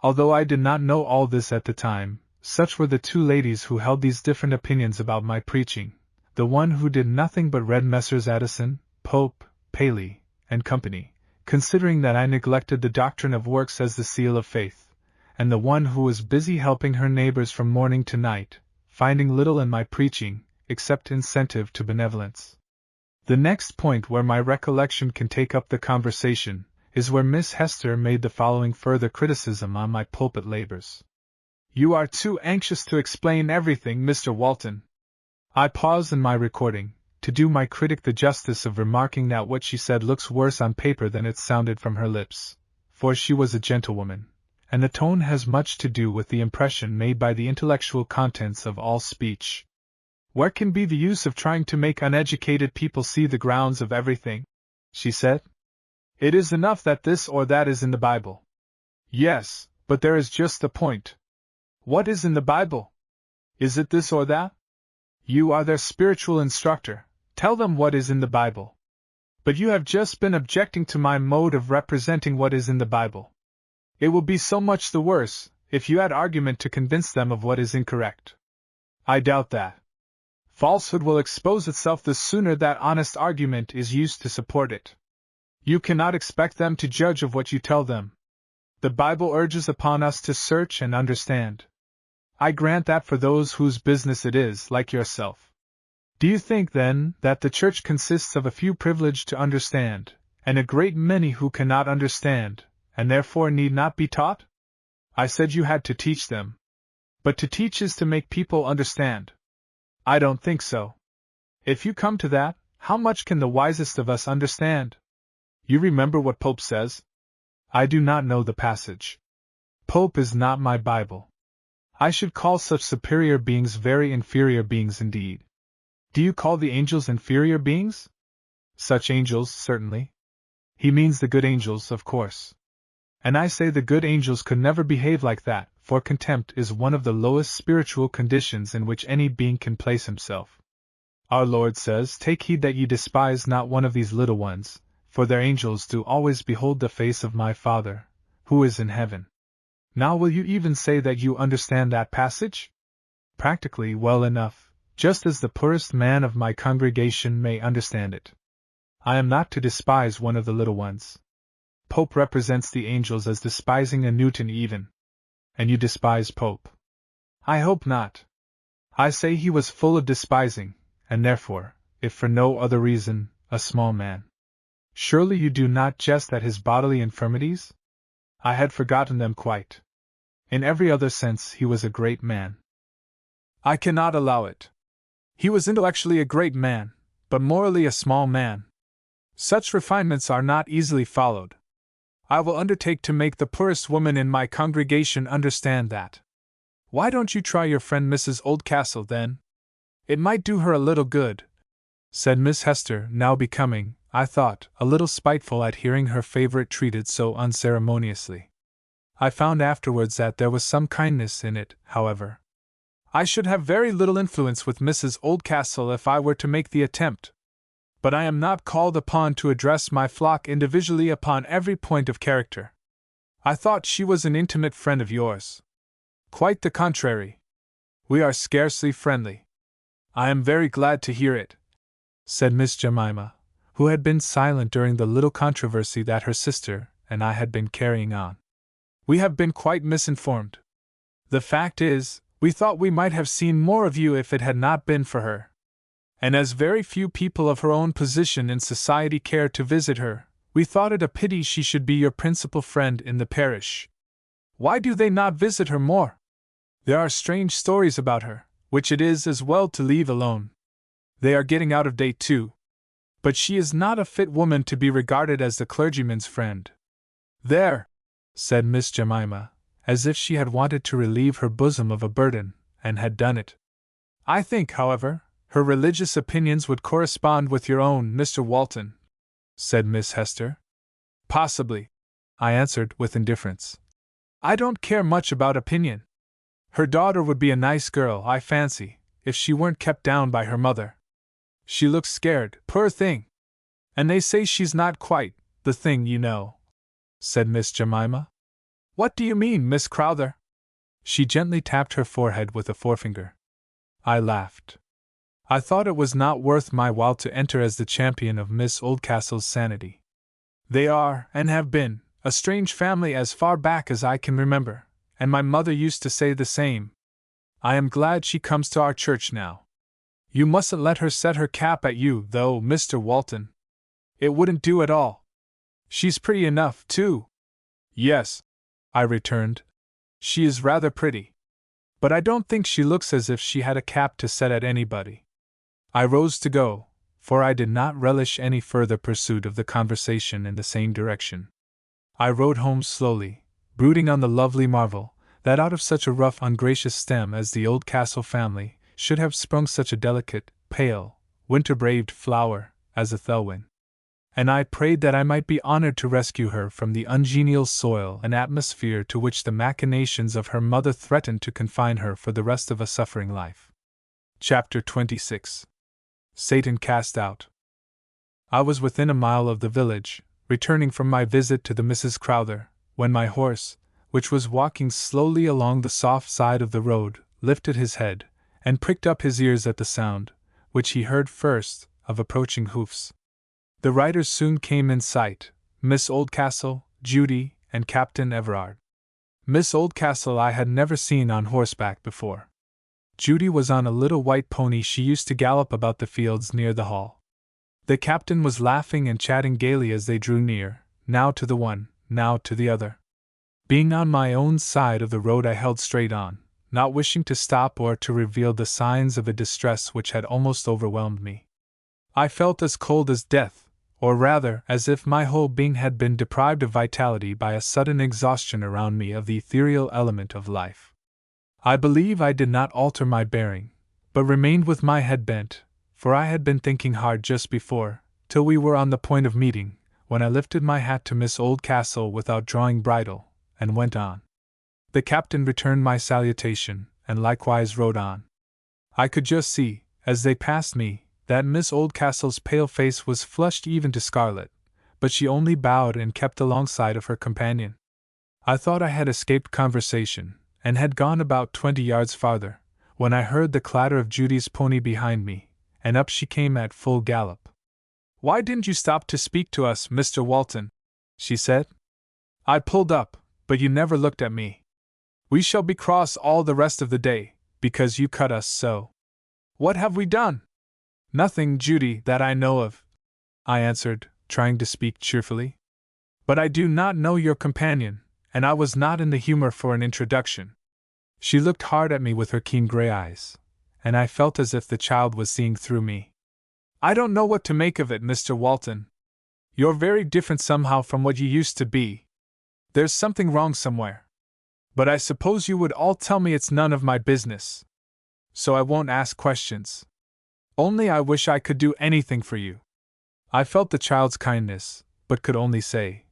Although I did not know all this at the time, such were the two ladies who held these different opinions about my preaching, the one who did nothing but read Messrs. Addison, Pope, Paley, and Company, considering that I neglected the doctrine of works as the seal of faith, and the one who was busy helping her neighbors from morning to night, finding little in my preaching, except incentive to benevolence. The next point where my recollection can take up the conversation is where Miss Hester made the following further criticism on my pulpit labors. "You are too anxious to explain everything, Mr. Walton." I pause in my recording, to do my critic the justice of remarking that what she said looks worse on paper than it sounded from her lips, for she was a gentlewoman, and the tone has much to do with the impression made by the intellectual contents of all speech. "Where can be the use of trying to make uneducated people see the grounds of everything?" she said. "It is enough that this or that is in the Bible." "Yes, but there is just the point. What is in the Bible? Is it this or that? You are their spiritual instructor, tell them what is in the Bible." "But you have just been objecting to my mode of representing what is in the Bible. It will be so much the worse, if you add argument to convince them of what is incorrect." "I doubt that. Falsehood will expose itself the sooner that honest argument is used to support it. You cannot expect them to judge of what you tell them. The Bible urges upon us to search and understand. I grant that for those whose business it is, like yourself. Do you think, then, that the Church consists of a few privileged to understand, and a great many who cannot understand, and therefore need not be taught? I said you had to teach them. But to teach is to make people understand. I don't think so. If you come to that, how much can the wisest of us understand? You remember what Pope says? I do not know the passage. Pope is not my Bible. I should call such superior beings very inferior beings indeed. Do you call the angels inferior beings? Such angels, certainly. He means the good angels, of course. And I say the good angels could never behave like that, for contempt is one of the lowest spiritual conditions in which any being can place himself. Our Lord says, "Take heed that ye despise not one of these little ones, for their angels do always behold the face of my Father, who is in heaven." Now will you even say that you understand that passage? Practically well enough, just as the poorest man of my congregation may understand it. I am not to despise one of the little ones. Pope represents the angels as despising a Newton even. And you despise Pope? I hope not. I say he was full of despising, and therefore, if for no other reason, a small man. Surely you do not jest at his bodily infirmities? I had forgotten them quite. In every other sense he was a great man. I cannot allow it. He was intellectually a great man, but morally a small man. Such refinements are not easily followed. I will undertake to make the poorest woman in my congregation understand that. Why don't you try your friend Mrs. Oldcastle, then? It might do her a little good, said Miss Hester, now becoming, I thought, a little spiteful at hearing her favorite treated so unceremoniously. I found afterwards that there was some kindness in it, however. I should have very little influence with Mrs. Oldcastle if I were to make the attempt. But I am not called upon to address my flock individually upon every point of character. I thought she was an intimate friend of yours. Quite the contrary. We are scarcely friendly. I am very glad to hear it, said Miss Jemima, who had been silent during the little controversy that her sister and I had been carrying on. We have been quite misinformed. The fact is, we thought we might have seen more of you if it had not been for her. And as very few people of her own position in society care to visit her, we thought it a pity she should be your principal friend in the parish. Why do they not visit her more? There are strange stories about her, which it is as well to leave alone. They are getting out of date too. But she is not a fit woman to be regarded as the clergyman's friend. There, said Miss Jemima, as if she had wanted to relieve her bosom of a burden, and had done it. I think, however, her religious opinions would correspond with your own, Mr. Walton, said Miss Hester. Possibly, I answered with indifference. I don't care much about opinion. Her daughter would be a nice girl, I fancy, if she weren't kept down by her mother. She looks scared, poor thing. And they say she's not quite the thing, you know, said Miss Jemima. What do you mean, Miss Crowther? She gently tapped her forehead with a forefinger. I laughed. I thought it was not worth my while to enter as the champion of Miss Oldcastle's sanity. They are, and have been, a strange family as far back as I can remember, and my mother used to say the same. I am glad she comes to our church now. You mustn't let her set her cap at you, though, Mr. Walton. It wouldn't do at all. She's pretty enough, too. Yes, I returned. She is rather pretty. But I don't think she looks as if she had a cap to set at anybody. I rose to go, for I did not relish any further pursuit of the conversation in the same direction. I rode home slowly, brooding on the lovely marvel, that out of such a rough, ungracious stem as the Oldcastle family should have sprung such a delicate, pale, winter-braved flower as Ethelwyn. And I prayed that I might be honored to rescue her from the ungenial soil and atmosphere to which the machinations of her mother threatened to confine her for the rest of a suffering life. Chapter 26. Satan Cast Out. I was within a mile of the village, returning from my visit to the Mrs. Crowther, when my horse, which was walking slowly along the soft side of the road, lifted his head, and pricked up his ears at the sound, which he heard first, of approaching hoofs. The riders soon came in sight, Miss Oldcastle, Judy, and Captain Everard. Miss Oldcastle I had never seen on horseback before. Judy was on a little white pony she used to gallop about the fields near the hall. The captain was laughing and chatting gaily as they drew near, now to the one, now to the other. Being on my own side of the road I held straight on, not wishing to stop or to reveal the signs of a distress which had almost overwhelmed me. I felt as cold as death, or rather as if my whole being had been deprived of vitality by a sudden exhaustion around me of the ethereal element of life. I believe I did not alter my bearing, but remained with my head bent, for I had been thinking hard just before, till we were on the point of meeting, when I lifted my hat to Miss Oldcastle without drawing bridle, and went on. The captain returned my salutation, and likewise rode on. I could just see, as they passed me, that Miss Oldcastle's pale face was flushed even to scarlet, but she only bowed and kept alongside of her companion. I thought I had escaped conversation, and had gone about 20 yards farther, when I heard the clatter of Judy's pony behind me, and up she came at full gallop. "Why didn't you stop to speak to us, Mr. Walton?" she said. I pulled up, but you never looked at me. We shall be cross all the rest of the day, because you cut us so. What have we done? Nothing, Judy, that I know of, I answered, trying to speak cheerfully. But I do not know your companion, and I was not in the humor for an introduction. She looked hard at me with her keen gray eyes, and I felt as if the child was seeing through me. I don't know what to make of it, Mr. Walton. You're very different somehow from what you used to be. There's something wrong somewhere. But I suppose you would all tell me it's none of my business. So I won't ask questions. Only I wish I could do anything for you. I felt the child's kindness, but could only say,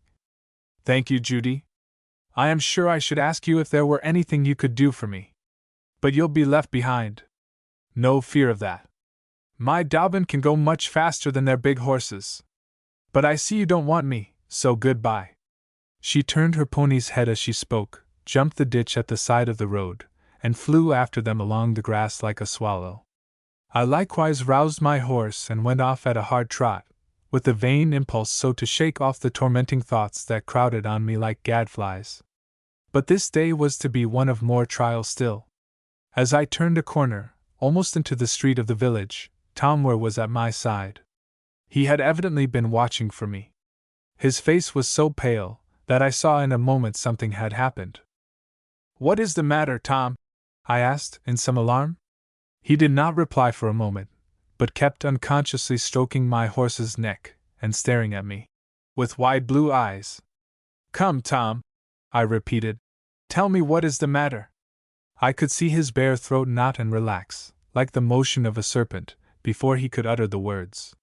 Thank you, Judy. I am sure I should ask you if there were anything you could do for me. But you'll be left behind. No fear of that. My Dobbin can go much faster than their big horses. But I see you don't want me, so goodbye. She turned her pony's head as she spoke, jumped the ditch at the side of the road, and flew after them along the grass like a swallow. I likewise roused my horse and went off at a hard trot, with the vain impulse so to shake off the tormenting thoughts that crowded on me like gadflies. But this day was to be one of more trial still. As I turned a corner, almost into the street of the village, Tom was at my side. He had evidently been watching for me. His face was so pale that I saw in a moment something had happened. What is the matter, Tom? I asked, in some alarm. He did not reply for a moment, but kept unconsciously stroking my horse's neck and staring at me, with wide blue eyes. Come, Tom, I repeated. Tell me what is the matter. I could see his bare throat knot and relax, like the motion of a serpent, before he could utter the words.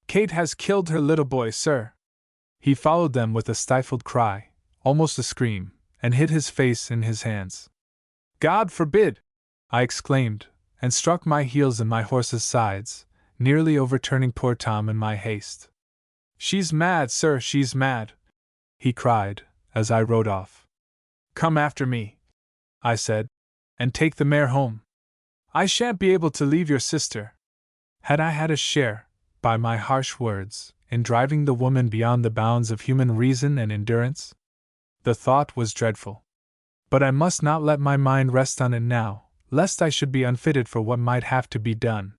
Kate has killed her little boy, sir. He followed them with a stifled cry, almost a scream, and hid his face in his hands. God forbid! I exclaimed, and struck my heels in my horse's sides, nearly overturning poor Tom in my haste. She's mad, sir, she's mad, he cried, as I rode off. Come after me, I said, and take the mare home. I shan't be able to leave your sister. Had I had a share, by my harsh words, in driving the woman beyond the bounds of human reason and endurance? The thought was dreadful. But I must not let my mind rest on it now, lest I should be unfitted for what might have to be done.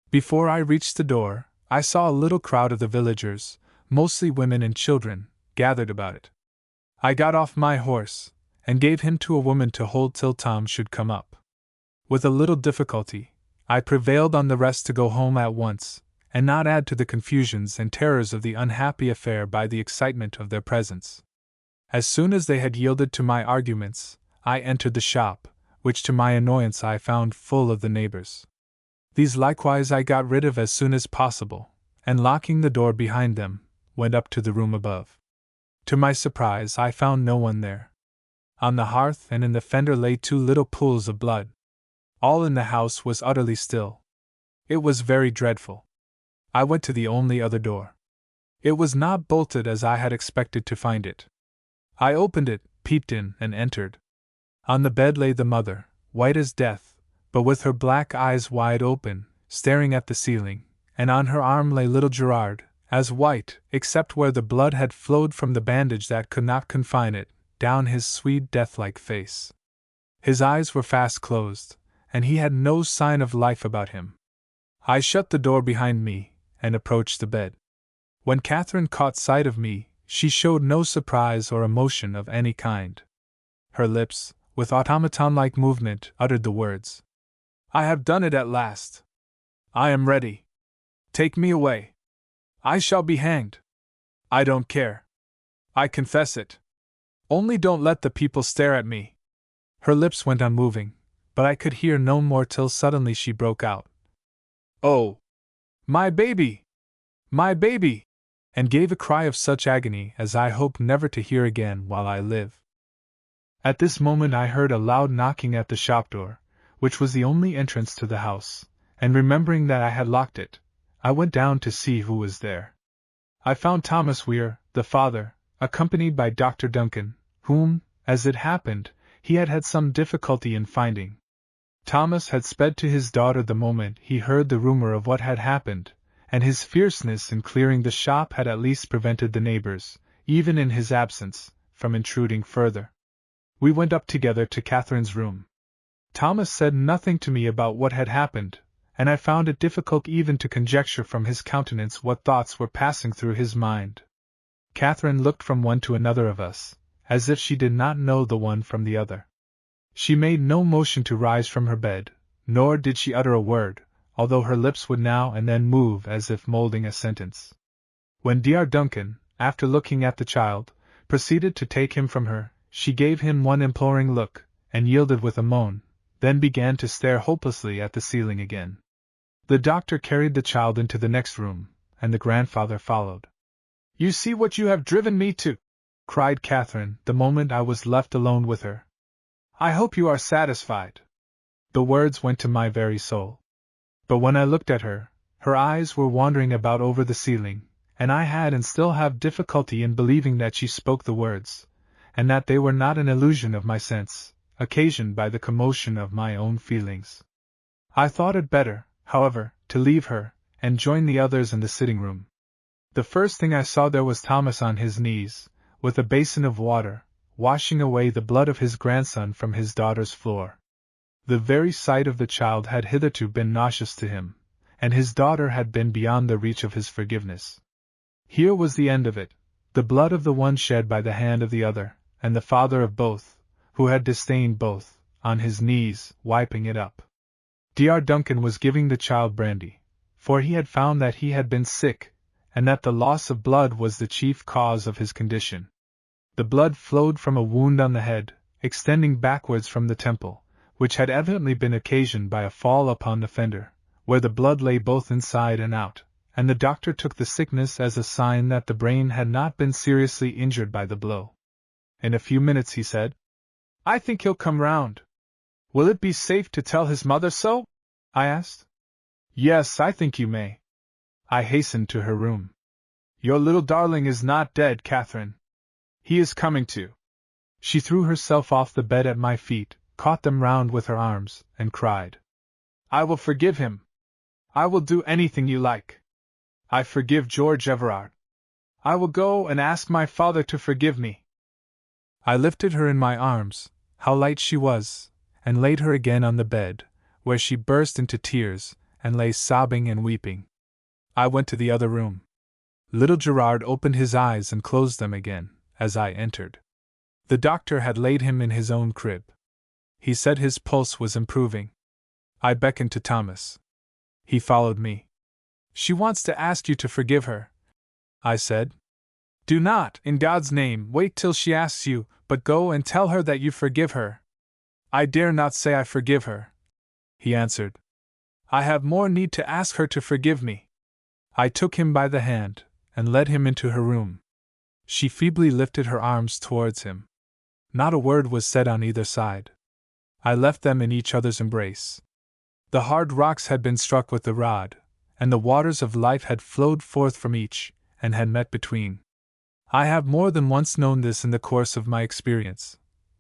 Before I reached the door, I saw a little crowd of the villagers, mostly women and children, gathered about it. I got off my horse, and gave him to a woman to hold till Tom should come up. With a little difficulty, I prevailed on the rest to go home at once, and not add to the confusions and terrors of the unhappy affair by the excitement of their presence. As soon as they had yielded to my arguments, I entered the shop, which to my annoyance I found full of the neighbors. These likewise I got rid of as soon as possible, and locking the door behind them, went up to the room above. To my surprise I found no one there. On the hearth and in the fender lay 2 little pools of blood. All in the house was utterly still. It was very dreadful. I went to the only other door. It was not bolted as I had expected to find it. I opened it, peeped in, and entered. On the bed lay the mother, white as death, but with her black eyes wide open, staring at the ceiling, and on her arm lay little Gerard, as white, except where the blood had flowed from the bandage that could not confine it, down his sweet death-like face. His eyes were fast closed, and he had no sign of life about him. I shut the door behind me, and approached the bed. When Catherine caught sight of me, she showed no surprise or emotion of any kind. Her lips, with automaton-like movement, uttered the words, I have done it at last. I am ready. Take me away. I shall be hanged. I don't care. I confess it. Only don't let the people stare at me. Her lips went on moving, but I could hear no more till suddenly she broke out. Oh! My baby! My baby! And gave a cry of such agony as I hope never to hear again while I live. At this moment I heard a loud knocking at the shop door, which was the only entrance to the house, and remembering that I had locked it, I went down to see who was there. I found Thomas Weir, the father, accompanied by Dr. Duncan, whom, as it happened, he had had some difficulty in finding. Thomas had sped to his daughter the moment he heard the rumor of what had happened, and his fierceness in clearing the shop had at least prevented the neighbors, even in his absence, from intruding further. We went up together to Catherine's room. Thomas said nothing to me about what had happened, and I found it difficult even to conjecture from his countenance what thoughts were passing through his mind. Catherine looked from one to another of us, as if she did not know the one from the other. She made no motion to rise from her bed, nor did she utter a word, although her lips would now and then move as if molding a sentence. When Dr. Duncan, after looking at the child, proceeded to take him from her, she gave him one imploring look, and yielded with a moan, then began to stare hopelessly at the ceiling again. The doctor carried the child into the next room, and the grandfather followed. "You see what you have driven me to!" cried Catherine the moment I was left alone with her. "I hope you are satisfied." The words went to my very soul. But when I looked at her, her eyes were wandering about over the ceiling, and I had and still have difficulty in believing that she spoke the words, and that they were not an illusion of my sense, occasioned by the commotion of my own feelings. I thought it better, however, to leave her, and join the others in the sitting-room. The first thing I saw there was Thomas on his knees, with a basin of water, washing away the blood of his grandson from his daughter's floor. The very sight of the child had hitherto been nauseous to him, and his daughter had been beyond the reach of his forgiveness. Here was the end of it, the blood of the one shed by the hand of the other, and the father of both, who had disdained both, on his knees, wiping it up. Dr. Duncan was giving the child brandy, for he had found that he had been sick, and that the loss of blood was the chief cause of his condition. The blood flowed from a wound on the head, extending backwards from the temple, which had evidently been occasioned by a fall upon the fender, where the blood lay both inside and out, and the doctor took the sickness as a sign that the brain had not been seriously injured by the blow. In a few minutes he said, "I think he'll come round." "Will it be safe to tell his mother so?" I asked. "Yes, I think you may." I hastened to her room. "Your little darling is not dead, Catherine. He is coming to." She threw herself off the bed at my feet, caught them round with her arms, and cried, "I will forgive him. I will do anything you like. I forgive George Everard. I will go and ask my father to forgive me." I lifted her in my arms, how light she was, and laid her again on the bed, where she burst into tears, and lay sobbing and weeping. I went to the other room. Little Gerard opened his eyes and closed them again, as I entered. The doctor had laid him in his own crib. He said his pulse was improving. I beckoned to Thomas. He followed me. "She wants to ask you to forgive her," I said. "Do not, in God's name, wait till she asks you, but go and tell her that you forgive her." "I dare not say I forgive her," he answered. "I have more need to ask her to forgive me." I took him by the hand, and led him into her room. She feebly lifted her arms towards him. Not a word was said on either side. I left them in each other's embrace. The hard rocks had been struck with the rod, and the waters of life had flowed forth from each, and had met between. I have more than once known this in the course of my experience.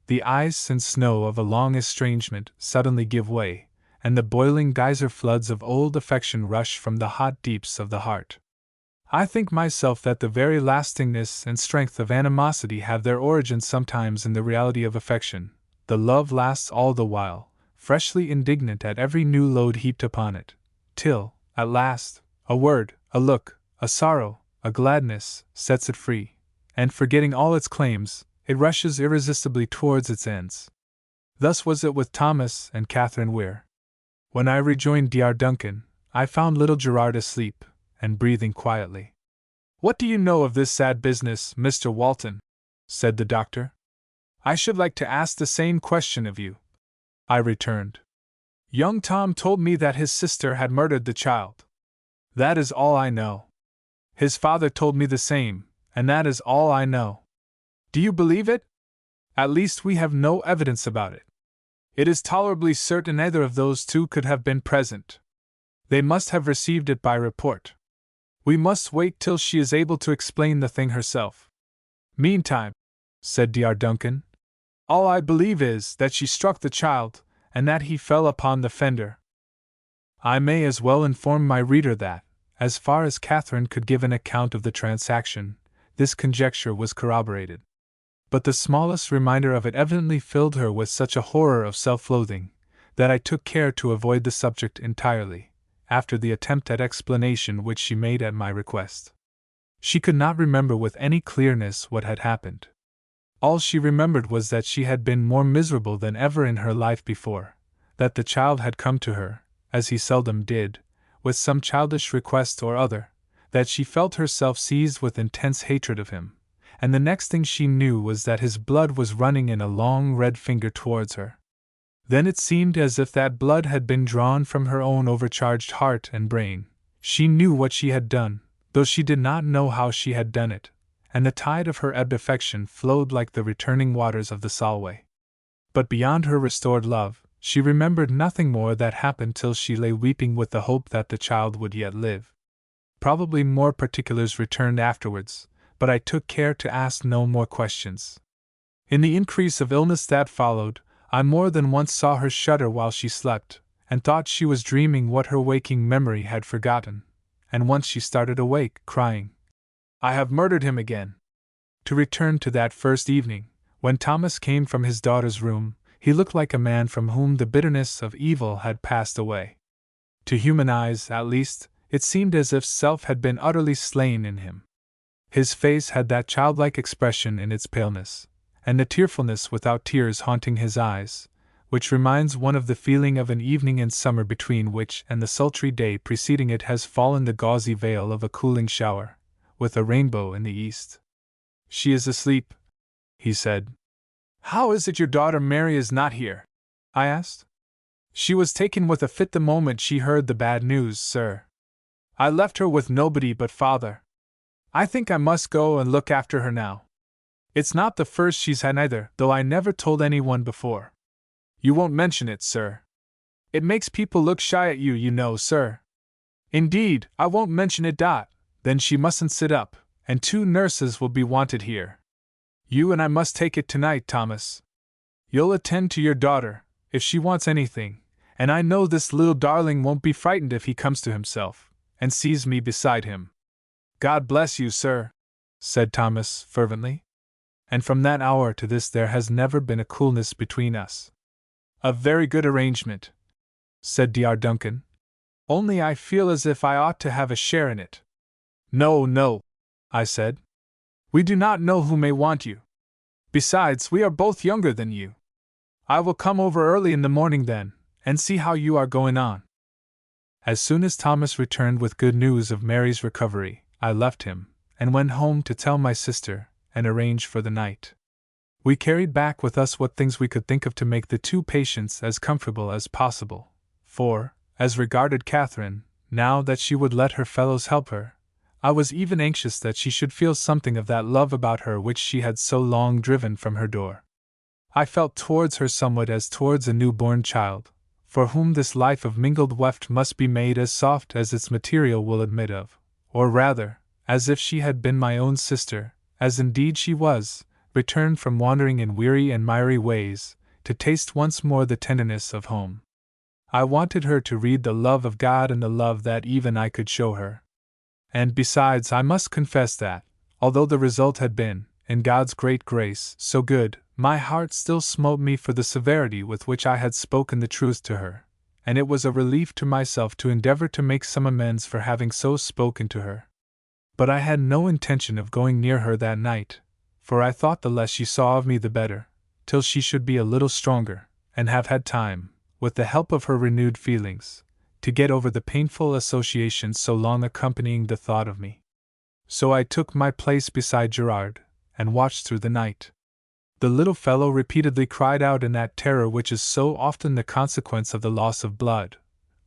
The ice and snow of a long estrangement suddenly give way, and the boiling geyser floods of old affection rush from the hot deeps of the heart. I think myself that the very lastingness and strength of animosity have their origin sometimes in the reality of affection. The love lasts all the while, freshly indignant at every new load heaped upon it, till, at last, a word, a look, a sorrow, a gladness, sets it free, and forgetting all its claims, it rushes irresistibly towards its ends. Thus was it with Thomas and Catherine Weir. When I rejoined Dr. Duncan, I found little Gerard asleep, and breathing quietly. "What do you know of this sad business, Mr. Walton?" said the doctor. "I should like to ask the same question of you," I returned. "Young Tom told me that his sister had murdered the child. That is all I know. His father told me the same, and that is all I know. Do you believe it? At least we have no evidence about it. It is tolerably certain neither of those two could have been present. They must have received it by report. We must wait till she is able to explain the thing herself. Meantime," said Dr. Duncan, "all I believe is that she struck the child, and that he fell upon the fender." I may as well inform my reader that, as far as Catherine could give an account of the transaction, this conjecture was corroborated. But the smallest reminder of it evidently filled her with such a horror of self-loathing that I took care to avoid the subject entirely, after the attempt at explanation which she made at my request. She could not remember with any clearness what had happened. All she remembered was that she had been more miserable than ever in her life before, that the child had come to her, as he seldom did, with some childish request or other, that she felt herself seized with intense hatred of him, and the next thing she knew was that his blood was running in a long red finger towards her. Then it seemed as if that blood had been drawn from her own overcharged heart and brain. She knew what she had done, though she did not know how she had done it, and the tide of her ebbed affection flowed like the returning waters of the Solway. But beyond her restored love, she remembered nothing more that happened till she lay weeping with the hope that the child would yet live. Probably more particulars returned afterwards, but I took care to ask no more questions. In the increase of illness that followed, I more than once saw her shudder while she slept, and thought she was dreaming what her waking memory had forgotten, and once she started awake, crying, "I have murdered him again!" To return to that first evening, when Thomas came from his daughter's room, he looked like a man from whom the bitterness of evil had passed away. To human eyes, at least, it seemed as if self had been utterly slain in him. His face had that childlike expression in its paleness, and the tearfulness without tears haunting his eyes, which reminds one of the feeling of an evening in summer between which and the sultry day preceding it has fallen the gauzy veil of a cooling shower, with a rainbow in the east. "She is asleep," he said. "How is it your daughter Mary is not here?" I asked. "She was taken with a fit the moment she heard the bad news, sir. I left her with nobody but father. I think I must go and look after her now. It's not the first she's had either, though I never told anyone before. You won't mention it, sir. It makes people look shy at you, you know, sir." "Indeed, I won't mention it. Then she mustn't sit up, and 2 nurses will be wanted here. You and I must take it tonight, Thomas. You'll attend to your daughter, if she wants anything, and I know this little darling won't be frightened if he comes to himself, and sees me beside him." "God bless you, sir," said Thomas fervently. And from that hour to this there has never been a coolness between us. "A very good arrangement," said Dr. Duncan. "Only I feel as if I ought to have a share in it." "No, no," I said. "We do not know who may want you. Besides, we are both younger than you. I will come over early in the morning then, and see how you are going on." As soon as Thomas returned with good news of Mary's recovery, I left him, and went home to tell my sister, and arrange for the night. We carried back with us what things we could think of to make the 2 patients as comfortable as possible, for, as regarded Catherine, now that she would let her fellows help her, I was even anxious that she should feel something of that love about her which she had so long driven from her door. I felt towards her somewhat as towards a newborn child, for whom this life of mingled weft must be made as soft as its material will admit of, or rather, as if she had been my own sister, as indeed she was, returned from wandering in weary and miry ways, to taste once more the tenderness of home. I wanted her to read the love of God and the love that even I could show her. And besides, I must confess that, although the result had been, in God's great grace, so good, my heart still smote me for the severity with which I had spoken the truth to her, and it was a relief to myself to endeavor to make some amends for having so spoken to her. But I had no intention of going near her that night, for I thought the less she saw of me the better, till she should be a little stronger, and have had time, with the help of her renewed feelings, to get over the painful associations so long accompanying the thought of me. So I took my place beside Gerard, and watched through the night. The little fellow repeatedly cried out in that terror which is so often the consequence of the loss of blood,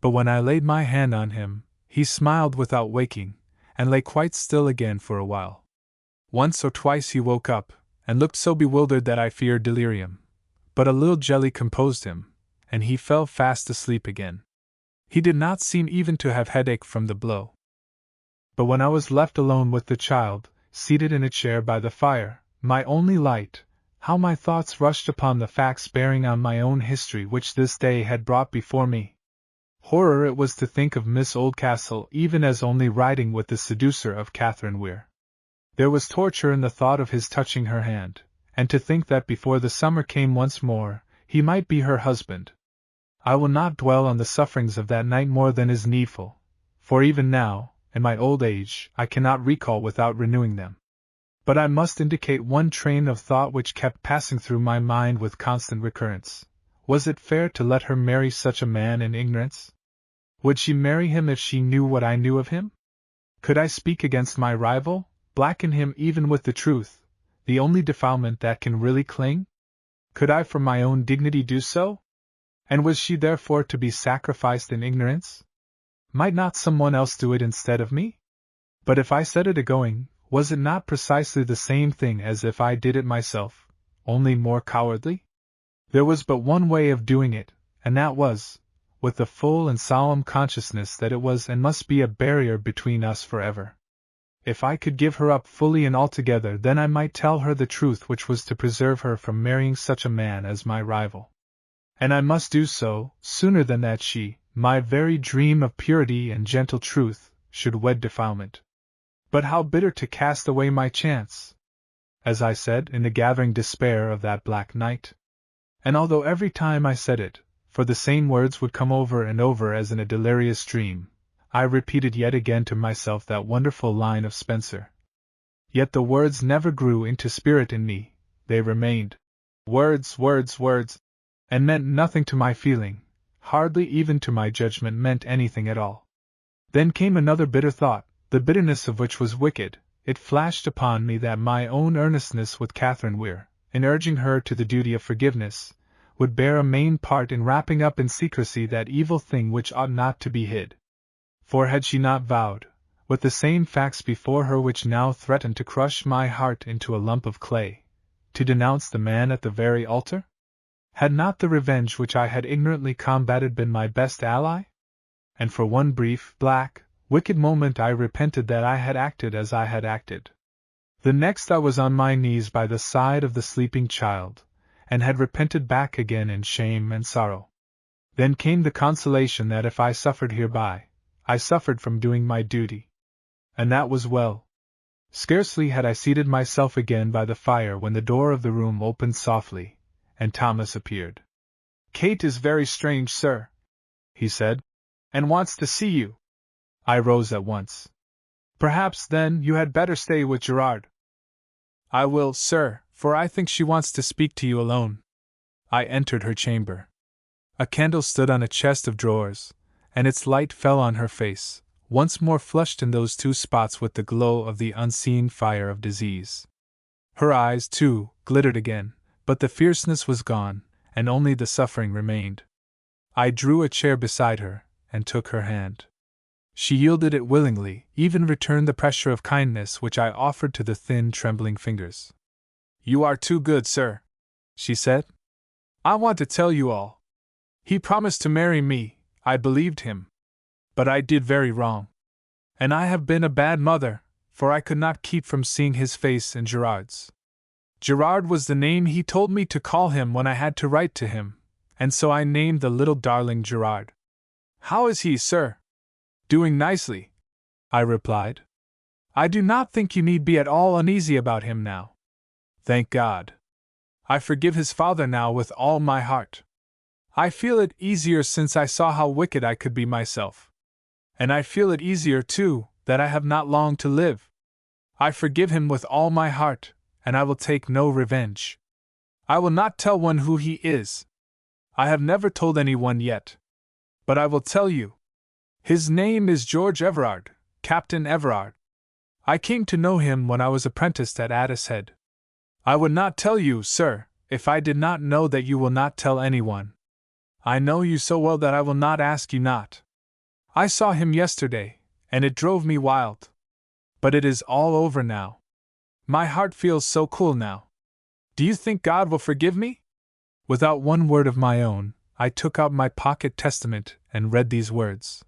but when I laid my hand on him, he smiled without waking, and lay quite still again for a while. Once or twice he woke up, and looked so bewildered that I feared delirium, but a little jelly composed him, and he fell fast asleep again. He did not seem even to have headache from the blow. But when I was left alone with the child, seated in a chair by the fire, my only light, how my thoughts rushed upon the facts bearing on my own history which this day had brought before me. Horror it was to think of Miss Oldcastle even as only riding with the seducer of Catherine Weir. There was torture in the thought of his touching her hand, and to think that before the summer came once more, he might be her husband. I will not dwell on the sufferings of that night more than is needful, for even now, in my old age, I cannot recall without renewing them. But I must indicate one train of thought which kept passing through my mind with constant recurrence. Was it fair to let her marry such a man in ignorance? Would she marry him if she knew what I knew of him? Could I speak against my rival, blacken him even with the truth, the only defilement that can really cling? Could I for my own dignity do so? And was she therefore to be sacrificed in ignorance? Might not someone else do it instead of me? But if I set it a-going, was it not precisely the same thing as if I did it myself, only more cowardly? There was but one way of doing it, and that was, with the full and solemn consciousness that it was and must be a barrier between us forever. If I could give her up fully and altogether, then I might tell her the truth which was to preserve her from marrying such a man as my rival. And I must do so, sooner than that she, my very dream of purity and gentle truth, should wed defilement. But how bitter to cast away my chance! As I said in the gathering despair of that black night. And although every time I said it, for the same words would come over and over as in a delirious dream, I repeated yet again to myself that wonderful line of Spenser. Yet the words never grew into spirit in me, they remained words, and meant nothing to my feeling, hardly even to my judgment meant anything at all. Then came another bitter thought, the bitterness of which was wicked. It flashed upon me that my own earnestness with Catherine Weir, in urging her to the duty of forgiveness, would bear a main part in wrapping up in secrecy that evil thing which ought not to be hid. For had she not vowed, with the same facts before her which now threatened to crush my heart into a lump of clay, to denounce the man at the very altar? Had not the revenge which I had ignorantly combated been my best ally? And for one brief, black, wicked moment I repented that I had acted as I had acted. The next I was on my knees by the side of the sleeping child, and had repented back again in shame and sorrow. Then came the consolation that if I suffered hereby, I suffered from doing my duty. And that was well. Scarcely had I seated myself again by the fire when the door of the room opened softly, and Thomas appeared. "Kate is very strange, sir," he said, "and wants to see you." I rose at once. "Perhaps, then, you had better stay with Gerard." "I will, sir, for I think she wants to speak to you alone." I entered her chamber. A candle stood on a chest of drawers, and its light fell on her face, once more flushed in those two spots with the glow of the unseen fire of disease. Her eyes, too, glittered again, but the fierceness was gone, and only the suffering remained. I drew a chair beside her, and took her hand. She yielded it willingly, even returned the pressure of kindness which I offered to the thin, trembling fingers. "You are too good, sir," she said. "I want to tell you all. He promised to marry me, I believed him. But I did very wrong. And I have been a bad mother, for I could not keep from seeing his face in Gerard's. Gerard was the name he told me to call him when I had to write to him, and so I named the little darling Gerard." "How is he, sir?" "Doing nicely," I replied. "I do not think you need be at all uneasy about him now. Thank God. I forgive his father now with all my heart. I feel it easier since I saw how wicked I could be myself. And I feel it easier, too, that I have not long to live. I forgive him with all my heart, and I will take no revenge. I will not tell one who he is. I have never told anyone yet. But I will tell you. His name is George Everard, Captain Everard. I came to know him when I was apprenticed at Addicehead. I would not tell you, sir, if I did not know that you will not tell anyone. I know you so well that I will not ask you not. I saw him yesterday, and it drove me wild. But it is all over now. My heart feels so cool now. Do you think God will forgive me?" Without one word of my own, I took out my pocket testament and read these words.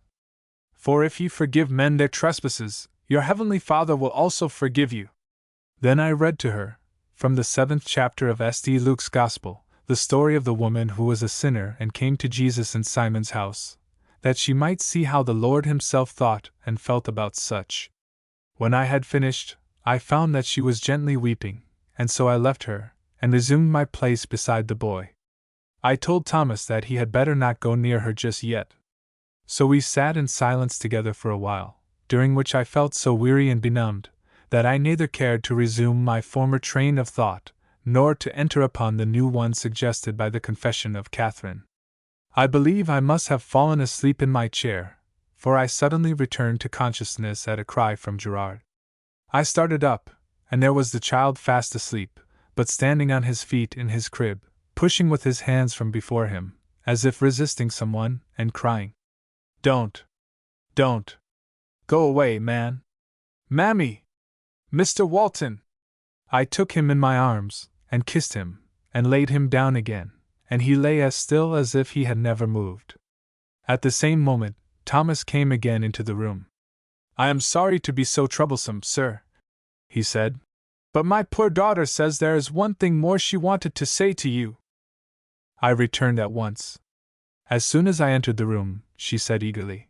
"For if ye forgive men their trespasses, your heavenly Father will also forgive you." Then I read to her, from the 7th chapter of St. Luke's Gospel, the story of the woman who was a sinner and came to Jesus in Simon's house, that she might see how the Lord himself thought and felt about such. When I had finished, I found that she was gently weeping, and so I left her, and resumed my place beside the boy. I told Thomas that he had better not go near her just yet. So we sat in silence together for a while, during which I felt so weary and benumbed that I neither cared to resume my former train of thought, nor to enter upon the new one suggested by the confession of Catherine. I believe I must have fallen asleep in my chair, for I suddenly returned to consciousness at a cry from Gerard. I started up, and there was the child fast asleep, but standing on his feet in his crib, pushing with his hands from before him, as if resisting someone, and crying, Don't! Go away, man! Mammy! Mr. Walton! I took him in my arms, and kissed him, and laid him down again, and he lay as still as if he had never moved. At the same moment, Thomas came again into the room. I am sorry to be so troublesome, sir, he said, but my poor daughter says there is one thing more she wanted to say to you. I returned at once. As soon as I entered the room, she said eagerly,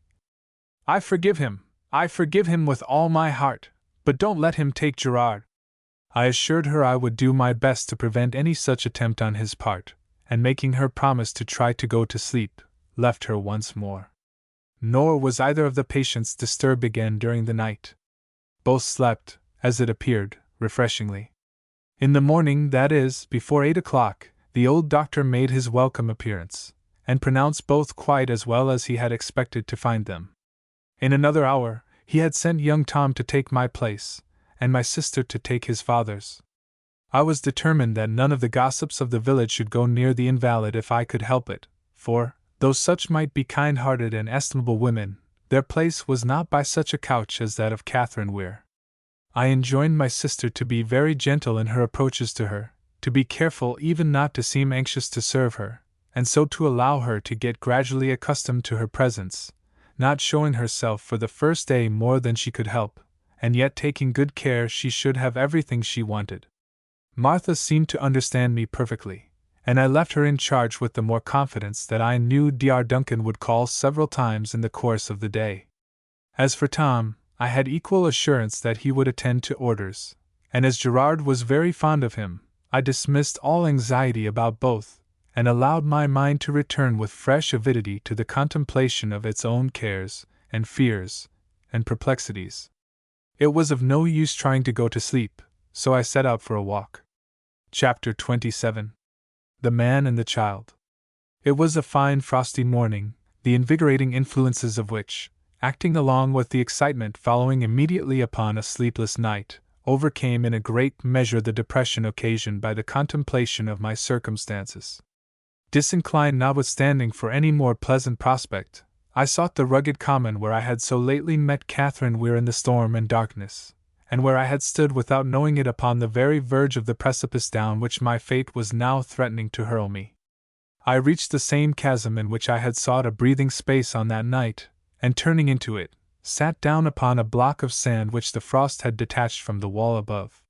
I forgive him with all my heart, but don't let him take Gerard. I assured her I would do my best to prevent any such attempt on his part, and making her promise to try to go to sleep, left her once more. Nor was either of the patients disturbed again during the night. Both slept, as it appeared, refreshingly. In the morning, that is, before 8 o'clock, the old doctor made his welcome appearance, and pronounced both quite as well as he had expected to find them. In another hour, he had sent young Tom to take my place, and my sister to take his father's. I was determined that none of the gossips of the village should go near the invalid if I could help it, for, though such might be kind-hearted and estimable women, their place was not by such a couch as that of Catherine Weir. I enjoined my sister to be very gentle in her approaches to her, to be careful even not to seem anxious to serve her, and so to allow her to get gradually accustomed to her presence, not showing herself for the first day more than she could help, and yet taking good care she should have everything she wanted. Martha seemed to understand me perfectly, and I left her in charge with the more confidence that I knew Dr. Duncan would call several times in the course of the day. As for Tom, I had equal assurance that he would attend to orders, and as Gerard was very fond of him, I dismissed all anxiety about both, and allowed my mind to return with fresh avidity to the contemplation of its own cares, and fears, and perplexities. It was of no use trying to go to sleep, so I set out for a walk. Chapter 27. The Man and the Child. It was a fine frosty morning, the invigorating influences of which, acting along with the excitement following immediately upon a sleepless night, overcame in a great measure the depression occasioned by the contemplation of my circumstances. Disinclined notwithstanding for any more pleasant prospect, I sought the rugged common where I had so lately met Catherine Weir in the storm and darkness, and where I had stood without knowing it upon the very verge of the precipice down which my fate was now threatening to hurl me. I reached the same chasm in which I had sought a breathing space on that night, and turning into it, sat down upon a block of sand which the frost had detached from the wall above.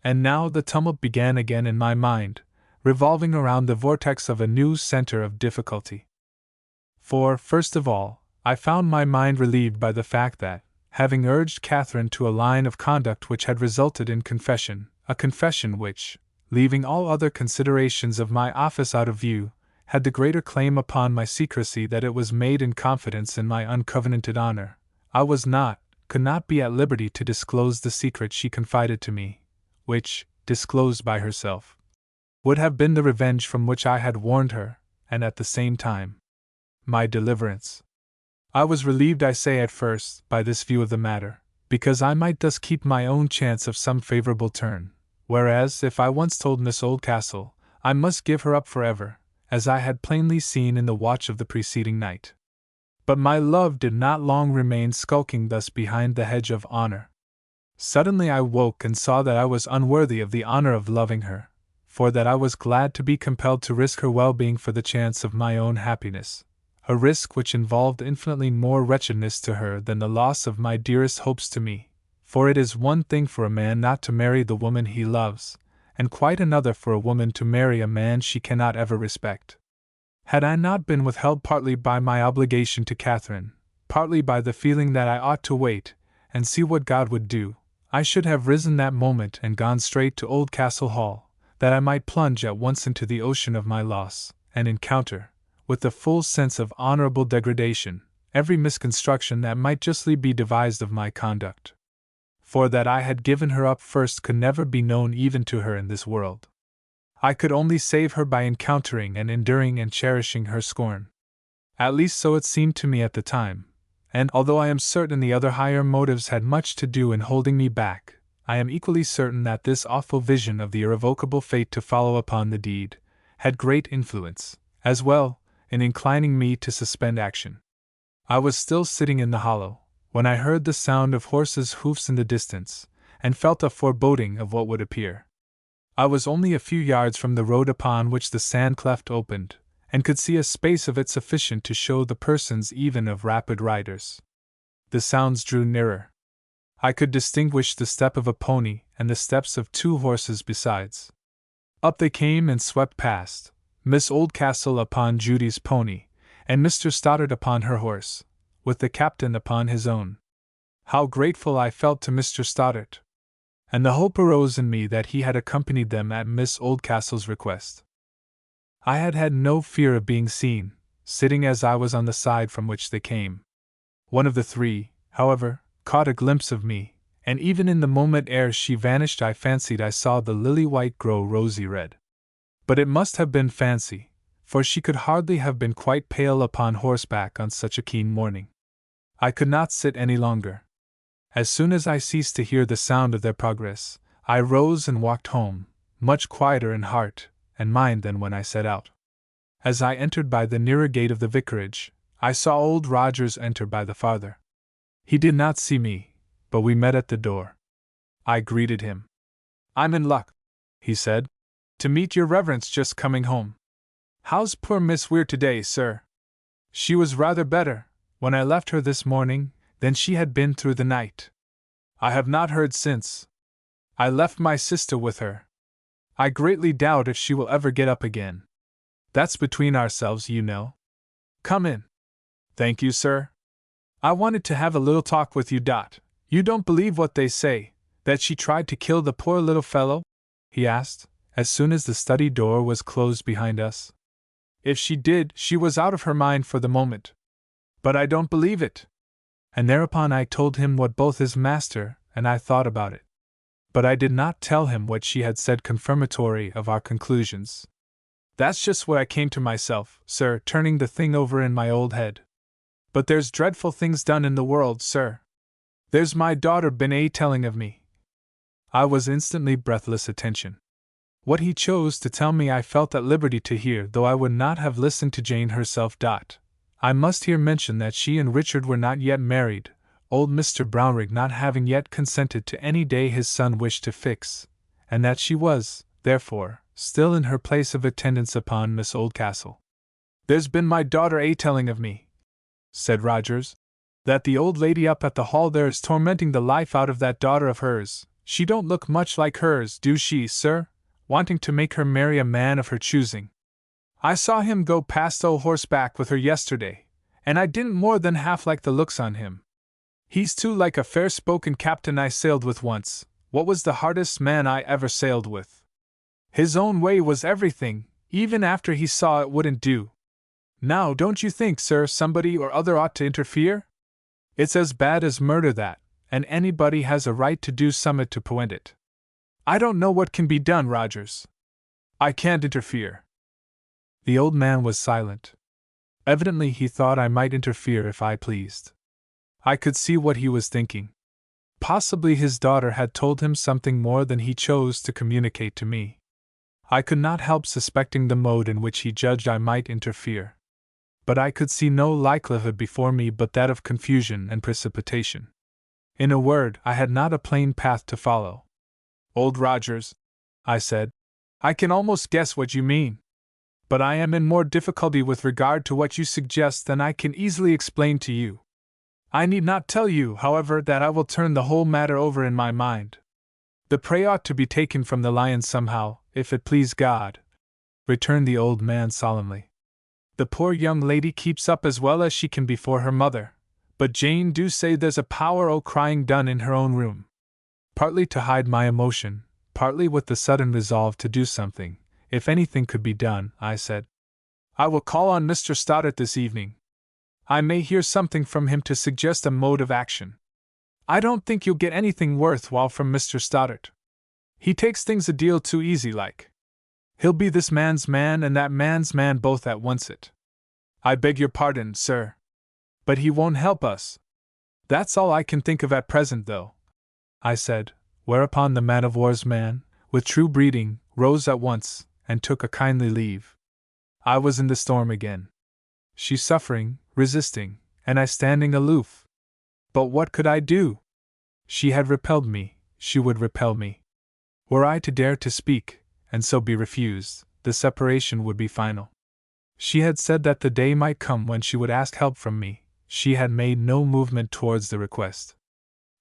And now the tumult began again in my mind, revolving around the vortex of a new center of difficulty. For, first of all, I found my mind relieved by the fact that, having urged Catherine to a line of conduct which had resulted in confession, a confession which, leaving all other considerations of my office out of view, had the greater claim upon my secrecy that it was made in confidence in my uncovenanted honor, I could not be at liberty to disclose the secret she confided to me, which, disclosed by herself, would have been the revenge from which I had warned her, and at the same time, my deliverance. I was relieved, I say at first, by this view of the matter, because I might thus keep my own chance of some favorable turn, whereas if I once told Miss Oldcastle, I must give her up forever, as I had plainly seen in the watch of the preceding night. But my love did not long remain skulking thus behind the hedge of honor. Suddenly I woke and saw that I was unworthy of the honor of loving her, for that I was glad to be compelled to risk her well-being for the chance of my own happiness, a risk which involved infinitely more wretchedness to her than the loss of my dearest hopes to me, for it is one thing for a man not to marry the woman he loves, and quite another for a woman to marry a man she cannot ever respect. Had I not been withheld partly by my obligation to Catherine, partly by the feeling that I ought to wait and see what God would do, I should have risen that moment and gone straight to Oldcastle Hall, that I might plunge at once into the ocean of my loss, and encounter, with the full sense of honorable degradation, every misconstruction that might justly be devised of my conduct. For that I had given her up first could never be known even to her in this world. I could only save her by encountering and enduring and cherishing her scorn. At least so it seemed to me at the time, and although I am certain the other higher motives had much to do in holding me back, I am equally certain that this awful vision of the irrevocable fate to follow upon the deed had great influence, as well, in inclining me to suspend action. I was still sitting in the hollow, when I heard the sound of horses' hoofs in the distance, and felt a foreboding of what would appear. I was only a few yards from the road upon which the sand cleft opened, and could see a space of it sufficient to show the persons even of rapid riders. The sounds drew nearer. I could distinguish the step of a pony and the steps of 2 horses besides. Up they came and swept past, Miss Oldcastle upon Judy's pony, and Mr. Stoddart upon her horse, with the captain upon his own. How grateful I felt to Mr. Stoddart! And the hope arose in me that he had accompanied them at Miss Oldcastle's request. I had had no fear of being seen, sitting as I was on the side from which they came. One of the 3, however, caught a glimpse of me, and even in the moment ere she vanished I fancied I saw the lily-white grow rosy red. But it must have been fancy, for she could hardly have been quite pale upon horseback on such a keen morning. I could not sit any longer. As soon as I ceased to hear the sound of their progress, I rose and walked home, much quieter in heart and mind than when I set out. As I entered by the nearer gate of the vicarage, I saw Old Rogers enter by the farther. He did not see me, but we met at the door. I greeted him. "I'm in luck," he said, "to meet your reverence just coming home. How's poor Miss Weir today, sir?" "She was rather better, when I left her this morning, than she had been through the night. I have not heard since. I left my sister with her. I greatly doubt if she will ever get up again. That's between ourselves, you know. Come in." "Thank you, sir. I wanted to have a little talk with you. You don't believe what they say, that she tried to kill the poor little fellow?" he asked, as soon as the study door was closed behind us. "If she did, she was out of her mind for the moment. But I don't believe it." And thereupon I told him what both his master and I thought about it. But I did not tell him what she had said confirmatory of our conclusions. "That's just what I came to myself, sir, turning the thing over in my old head. But there's dreadful things done in the world, sir. There's my daughter been telling of me." I was instantly breathless attention. What he chose to tell me I felt at liberty to hear, though I would not have listened to Jane herself. I must here mention that she and Richard were not yet married, old Mr. Brownrigg not having yet consented to any day his son wished to fix, and that she was, therefore, still in her place of attendance upon Miss Oldcastle. "There's been my daughter telling of me," said Rogers, "that the old lady up at the hall there is tormenting the life out of that daughter of hers. She don't look much like hers, do she, sir? Wanting to make her marry a man of her choosing. I saw him go past horseback with her yesterday, and I didn't more than half like the looks on him. He's too like a fair-spoken captain I sailed with once. What was the hardest man I ever sailed with? His own way was everything, even after he saw it wouldn't do. Now don't you think, sir, somebody or other ought to interfere? It's as bad as murder and anybody has a right to do summit to prevent it. I don't know what can be done, Rogers. I can't interfere." The old man was silent. Evidently he thought I might interfere if I pleased. I could see what he was thinking. Possibly his daughter had told him something more than he chose to communicate to me. I could not help suspecting the mode in which he judged I might interfere. But I could see no likelihood before me but that of confusion and precipitation. In a word, I had not a plain path to follow. "Old Rogers," I said, "I can almost guess what you mean. But I am in more difficulty with regard to what you suggest than I can easily explain to you. I need not tell you, however, that I will turn the whole matter over in my mind. The prey ought to be taken from the lion somehow, if it please God," returned the old man solemnly. "The poor young lady keeps up as well as she can before her mother, but Jane do say there's a power o' crying done in her own room." Partly to hide my emotion, partly with the sudden resolve to do something, if anything could be done, I said, "I will call on Mr. Stoddart this evening. I may hear something from him to suggest a mode of action. I don't think you'll get anything worthwhile from Mr. Stoddart. He takes things a deal too easy like. He'll be this man's man and that man's man both at once. I beg your pardon, sir. But he won't help us. That's all I can think of at present, though," I said, whereupon the man-of-war's man, with true breeding, rose at once, and took a kindly leave. I was in the storm again. She suffering, resisting, and I standing aloof. But what could I do? She had repelled me, she would repel me. Were I to dare to speak, and so be refused, the separation would be final. She had said that the day might come when she would ask help from me. She had made no movement towards the request.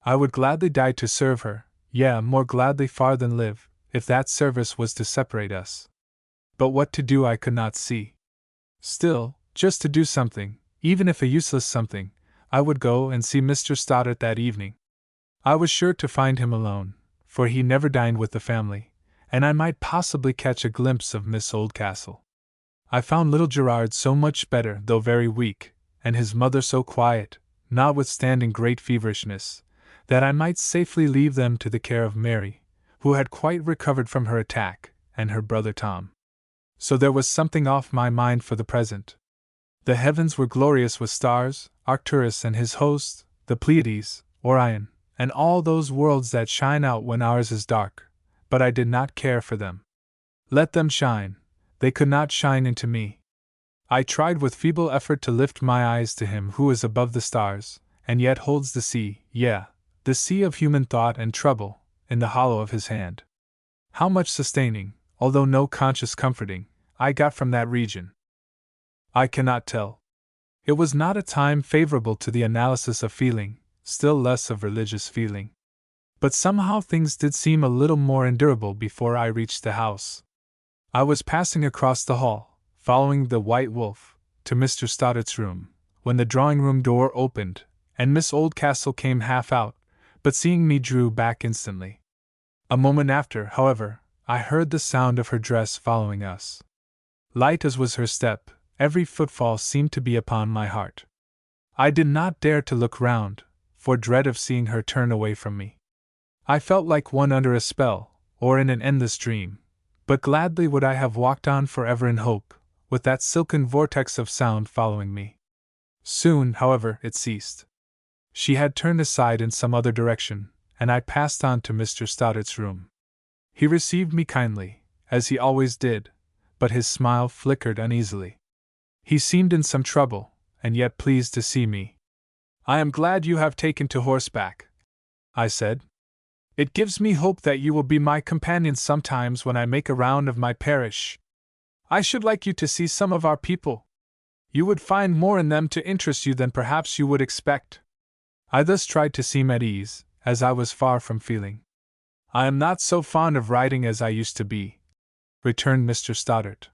I would gladly die to serve her, yea, more gladly far than live, if that service was to separate us. But what to do I could not see. Still, just to do something, even if a useless something, I would go and see Mr. Stoddart that evening. I was sure to find him alone, for he never dined with the family, and I might possibly catch a glimpse of Miss Oldcastle. I found little Gerard so much better, though very weak, and his mother so quiet, notwithstanding great feverishness, that I might safely leave them to the care of Mary, who had quite recovered from her attack, and her brother Tom. So there was something off my mind for the present. The heavens were glorious with stars, Arcturus and his host, the Pleiades, Orion, and all those worlds that shine out when ours is dark, but I did not care for them. Let them shine, they could not shine into me. I tried with feeble effort to lift my eyes to him who is above the stars, and yet holds the sea, yea, the sea of human thought and trouble, in the hollow of his hand. How much sustaining, although no conscious comforting, I got from that region, I cannot tell. It was not a time favorable to the analysis of feeling, still less of religious feeling. But somehow things did seem a little more endurable before I reached the house. I was passing across the hall, following the White Wolf, to Mr. Stoddart's room, when the drawing-room door opened, and Miss Oldcastle came half out, but seeing me drew back instantly. A moment after, however, I heard the sound of her dress following us. Light as was her step, every footfall seemed to be upon my heart. I did not dare to look round, for dread of seeing her turn away from me. I felt like one under a spell, or in an endless dream, but gladly would I have walked on forever in hope, with that silken vortex of sound following me. Soon, however, it ceased. She had turned aside in some other direction, and I passed on to Mr. Stoddart's room. He received me kindly, as he always did, but his smile flickered uneasily. He seemed in some trouble, and yet pleased to see me. "I am glad you have taken to horseback," I said. "It gives me hope that you will be my companion sometimes when I make a round of my parish. I should like you to see some of our people. You would find more in them to interest you than perhaps you would expect." I thus tried to seem at ease, as I was far from feeling. "I am not so fond of riding as I used to be," returned Mr. Stoddart.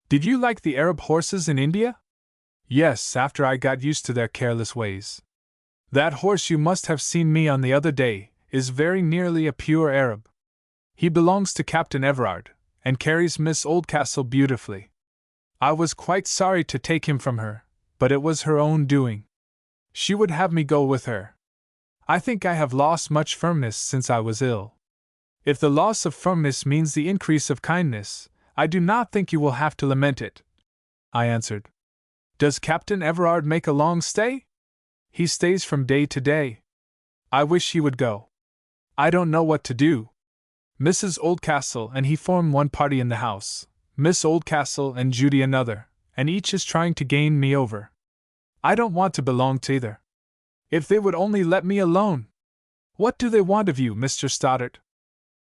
"Did you like the Arab horses in India?" "Yes, after I got used to their careless ways. That horse you must have seen me on the other day is very nearly a pure Arab. He belongs to Captain Everard, and carries Miss Oldcastle beautifully. I was quite sorry to take him from her, but it was her own doing. She would have me go with her. I think I have lost much firmness since I was ill. If the loss of firmness means the increase of kindness, I do not think you will have to lament it," I answered. "Does Captain Everard make a long stay?" "He stays from day to day. I wish he would go. I don't know what to do. Mrs. Oldcastle and he form one party in the house, Miss Oldcastle and Judy another, and each is trying to gain me over. I don't want to belong to either. If they would only let me alone! What do they want of you, Mr. Stoddart?"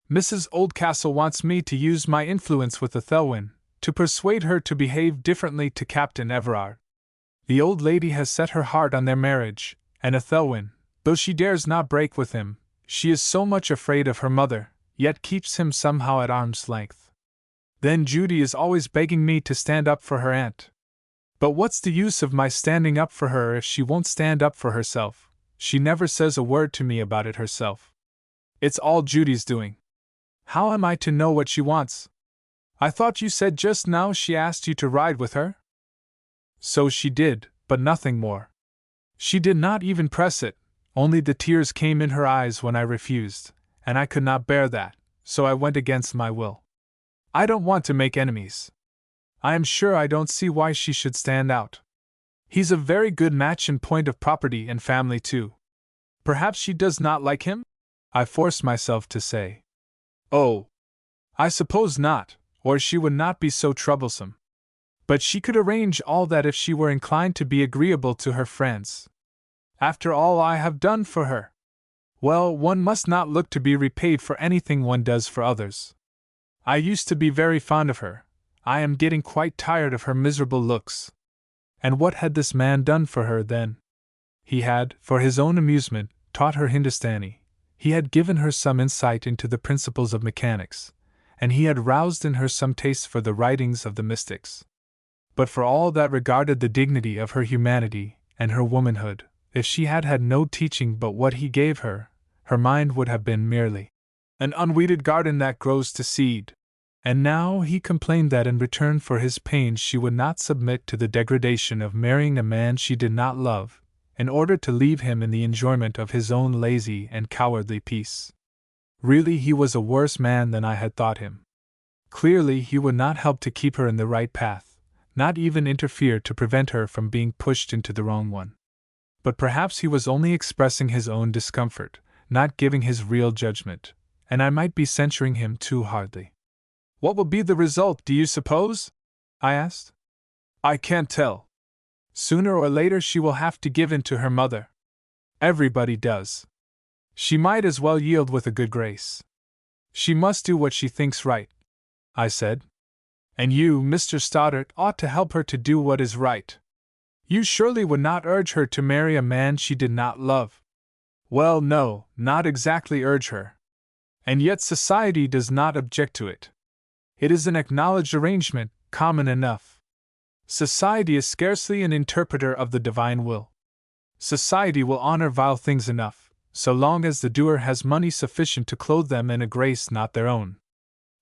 "Mrs. Oldcastle wants me to use my influence with Ethelwyn, to persuade her to behave differently to Captain Everard. The old lady has set her heart on their marriage, and Ethelwyn, though she dares not break with him, she is so much afraid of her mother, yet keeps him somehow at arm's length. Then Judy is always begging me to stand up for her aunt. But what's the use of my standing up for her if she won't stand up for herself? She never says a word to me about it herself. It's all Judy's doing. How am I to know what she wants? I thought you said just now she asked you to ride with her? So she did, but nothing more. She did not even press it, only the tears came in her eyes when I refused, and I could not bear that, so I went against my will. I don't want to make enemies. I am sure I don't see why she should stand out. He's a very good match in point of property and family too. Perhaps she does not like him? I forced myself to say. Oh, I suppose not, or she would not be so troublesome. But she could arrange all that if she were inclined to be agreeable to her friends. After all I have done for her. Well, one must not look to be repaid for anything one does for others. I used to be very fond of her. I am getting quite tired of her miserable looks. And what had this man done for her then? He had, for his own amusement, taught her Hindustani. He had given her some insight into the principles of mechanics, and he had roused in her some taste for the writings of the mystics. But for all that regarded the dignity of her humanity and her womanhood, if she had had no teaching but what he gave her, her mind would have been merely an unweeded garden that grows to seed. And now he complained that in return for his pains she would not submit to the degradation of marrying a man she did not love, in order to leave him in the enjoyment of his own lazy and cowardly peace. Really, he was a worse man than I had thought him. Clearly, he would not help to keep her in the right path, not even interfere to prevent her from being pushed into the wrong one. But perhaps he was only expressing his own discomfort, not giving his real judgment, and I might be censuring him too hardly. What will be the result, do you suppose? I asked. I can't tell. Sooner or later she will have to give in to her mother. Everybody does. She might as well yield with a good grace. She must do what she thinks right, I said. And you, Mr. Stoddart, ought to help her to do what is right. You surely would not urge her to marry a man she did not love. Well, no, not exactly urge her. And yet society does not object to it. It is an acknowledged arrangement, common enough. Society is scarcely an interpreter of the divine will. Society will honor vile things enough, so long as the doer has money sufficient to clothe them in a grace not their own.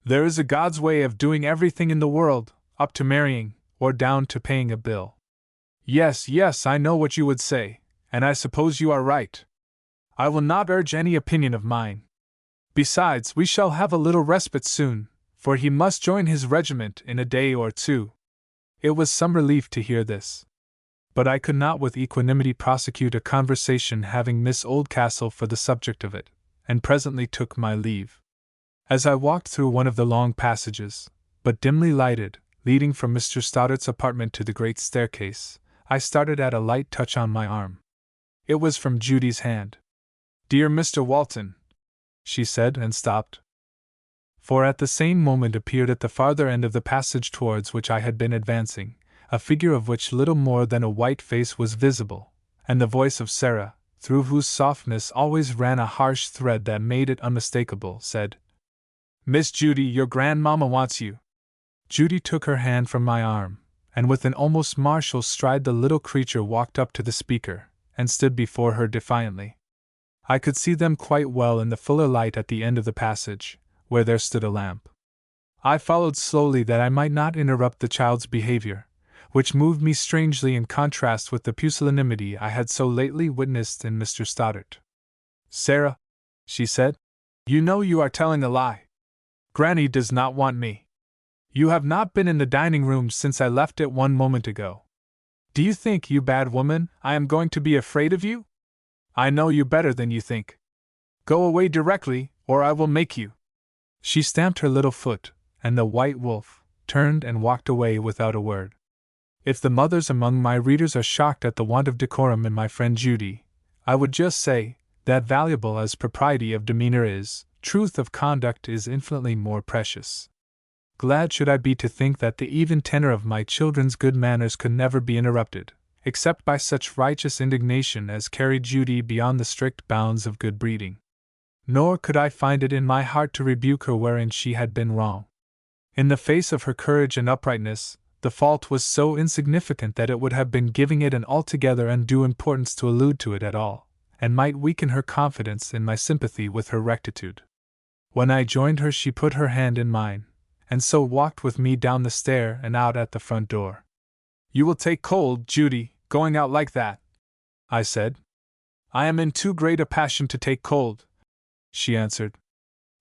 There is a God's way of doing everything in the world, up to marrying, or down to paying a bill. Yes, yes, I know what you would say, and I suppose you are right. I will not urge any opinion of mine. Besides, we shall have a little respite soon, for he must join his regiment in a day or two. It was some relief to hear this. But I could not with equanimity prosecute a conversation having Miss Oldcastle for the subject of it, and presently took my leave. As I walked through one of the long passages, but dimly lighted, leading from Mr. Stoddart's apartment to the great staircase, I started at a light touch on my arm. It was from Judy's hand. "Dear Mr. Walton," she said, and stopped. For at the same moment appeared at the farther end of the passage towards which I had been advancing, a figure of which little more than a white face was visible, and the voice of Sarah, through whose softness always ran a harsh thread that made it unmistakable, said, "Miss Judy, your grandmamma wants you." Judy took her hand from my arm, and with an almost martial stride the little creature walked up to the speaker, and stood before her defiantly. I could see them quite well in the fuller light at the end of the passage, where there stood a lamp. I followed slowly that I might not interrupt the child's behavior, which moved me strangely in contrast with the pusillanimity I had so lately witnessed in Mr. Stoddart. "Sarah," she said, "you know you are telling a lie. Granny does not want me. You have not been in the dining room since I left it 1 moment ago. Do you think, you bad woman, I am going to be afraid of you? I know you better than you think. Go away directly, or I will make you." She stamped her little foot, and the white wolf turned and walked away without a word. If the mothers among my readers are shocked at the want of decorum in my friend Judy, I would just say, that valuable as propriety of demeanor is, truth of conduct is infinitely more precious. Glad should I be to think that the even tenor of my children's good manners could never be interrupted, except by such righteous indignation as carried Judy beyond the strict bounds of good breeding. Nor could I find it in my heart to rebuke her wherein she had been wrong. In the face of her courage and uprightness, the fault was so insignificant that it would have been giving it an altogether undue importance to allude to it at all, and might weaken her confidence in my sympathy with her rectitude. When I joined her, she put her hand in mine, and so walked with me down the stair and out at the front door. "You will take cold, Judy, going out like that," I said. "I am in too great a passion to take cold," she answered.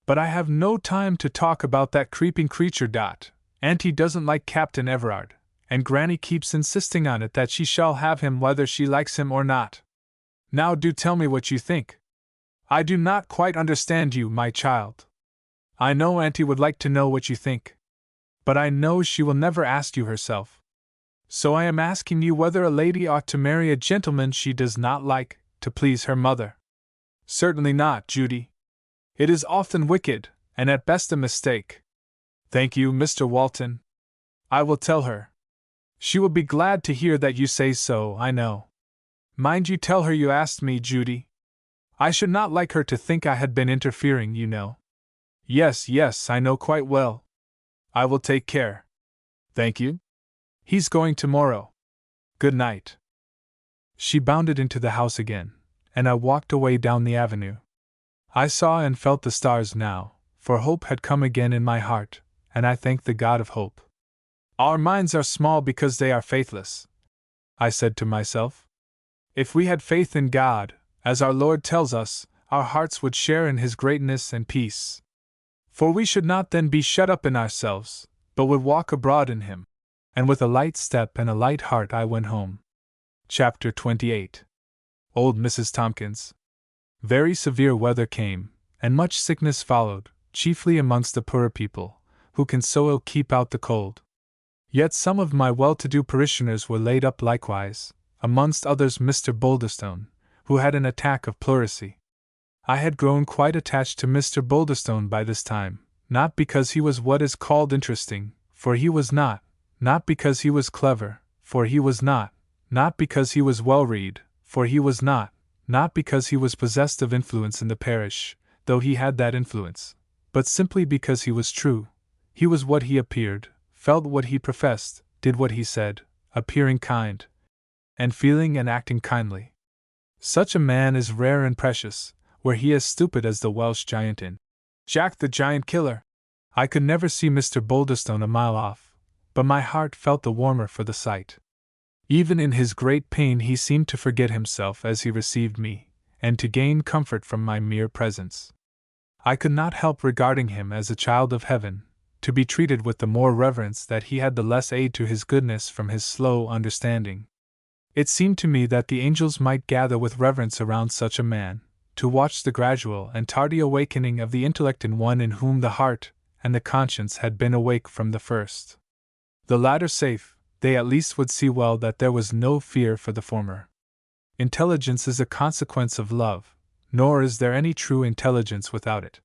"But I have no time to talk about that creeping creature. Auntie doesn't like Captain Everard, and Granny keeps insisting on it that she shall have him whether she likes him or not. Now do tell me what you think. I do not quite understand you, my child. I know Auntie would like to know what you think. But I know she will never ask you herself. So I am asking you whether a lady ought to marry a gentleman she does not like, to please her mother." "Certainly not, Judy. It is often wicked, and at best a mistake." "Thank you, Mr. Walton. I will tell her. She will be glad to hear that you say so, I know. Mind you tell her you asked me, Judy. I should not like her to think I had been interfering, you know." Yes, I know quite well. I will take care. Thank you. He's going tomorrow. Good night." She bounded into the house again, and I walked away down the avenue. I saw and felt the stars now, for hope had come again in my heart, and I thanked the God of hope. "Our minds are small because they are faithless," I said to myself. "If we had faith in God, as our Lord tells us, our hearts would share in His greatness and peace. For we should not then be shut up in ourselves, but would walk abroad in Him." And with a light step and a light heart I went home. Chapter 28. Old Mrs. Tompkins. Very severe weather came, and much sickness followed, chiefly amongst the poorer people, who can so ill keep out the cold. Yet some of my well-to-do parishioners were laid up likewise, amongst others Mr. Boulderstone, who had an attack of pleurisy. I had grown quite attached to Mr. Boulderstone by this time, not because he was what is called interesting, for he was not because he was clever, for he was not because he was well-read, for he was not because he was possessed of influence in the parish, though he had that influence, but simply because he was true. He was what he appeared, felt what he professed, did what he said, appearing kind, and feeling and acting kindly. Such a man is rare and precious, were he as stupid as the Welsh giant in Jack the Giant Killer. I could never see Mr. Boulderstone a mile off, but my heart felt the warmer for the sight. Even in his great pain he seemed to forget himself as he received me, and to gain comfort from my mere presence. I could not help regarding him as a child of heaven, to be treated with the more reverence that he had the less aid to his goodness from his slow understanding. It seemed to me that the angels might gather with reverence around such a man, to watch the gradual and tardy awakening of the intellect in one in whom the heart and the conscience had been awake from the first. The latter safe, they at least would see well that there was no fear for the former. Intelligence is a consequence of love, nor is there any true intelligence without it.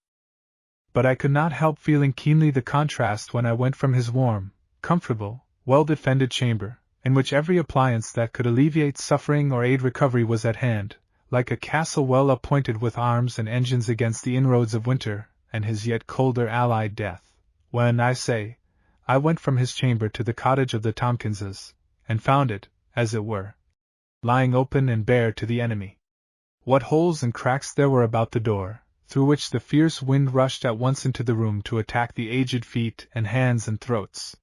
But I could not help feeling keenly the contrast when I went from his warm, comfortable, well-defended chamber, in which every appliance that could alleviate suffering or aid recovery was at hand, like a castle well appointed with arms and engines against the inroads of winter, and his yet colder ally death. When, I went from his chamber to the cottage of the Tompkinses, and found it, as it were, lying open and bare to the enemy. What holes and cracks there were about the door, through which the fierce wind rushed at once into the room to attack the aged feet and hands and throats!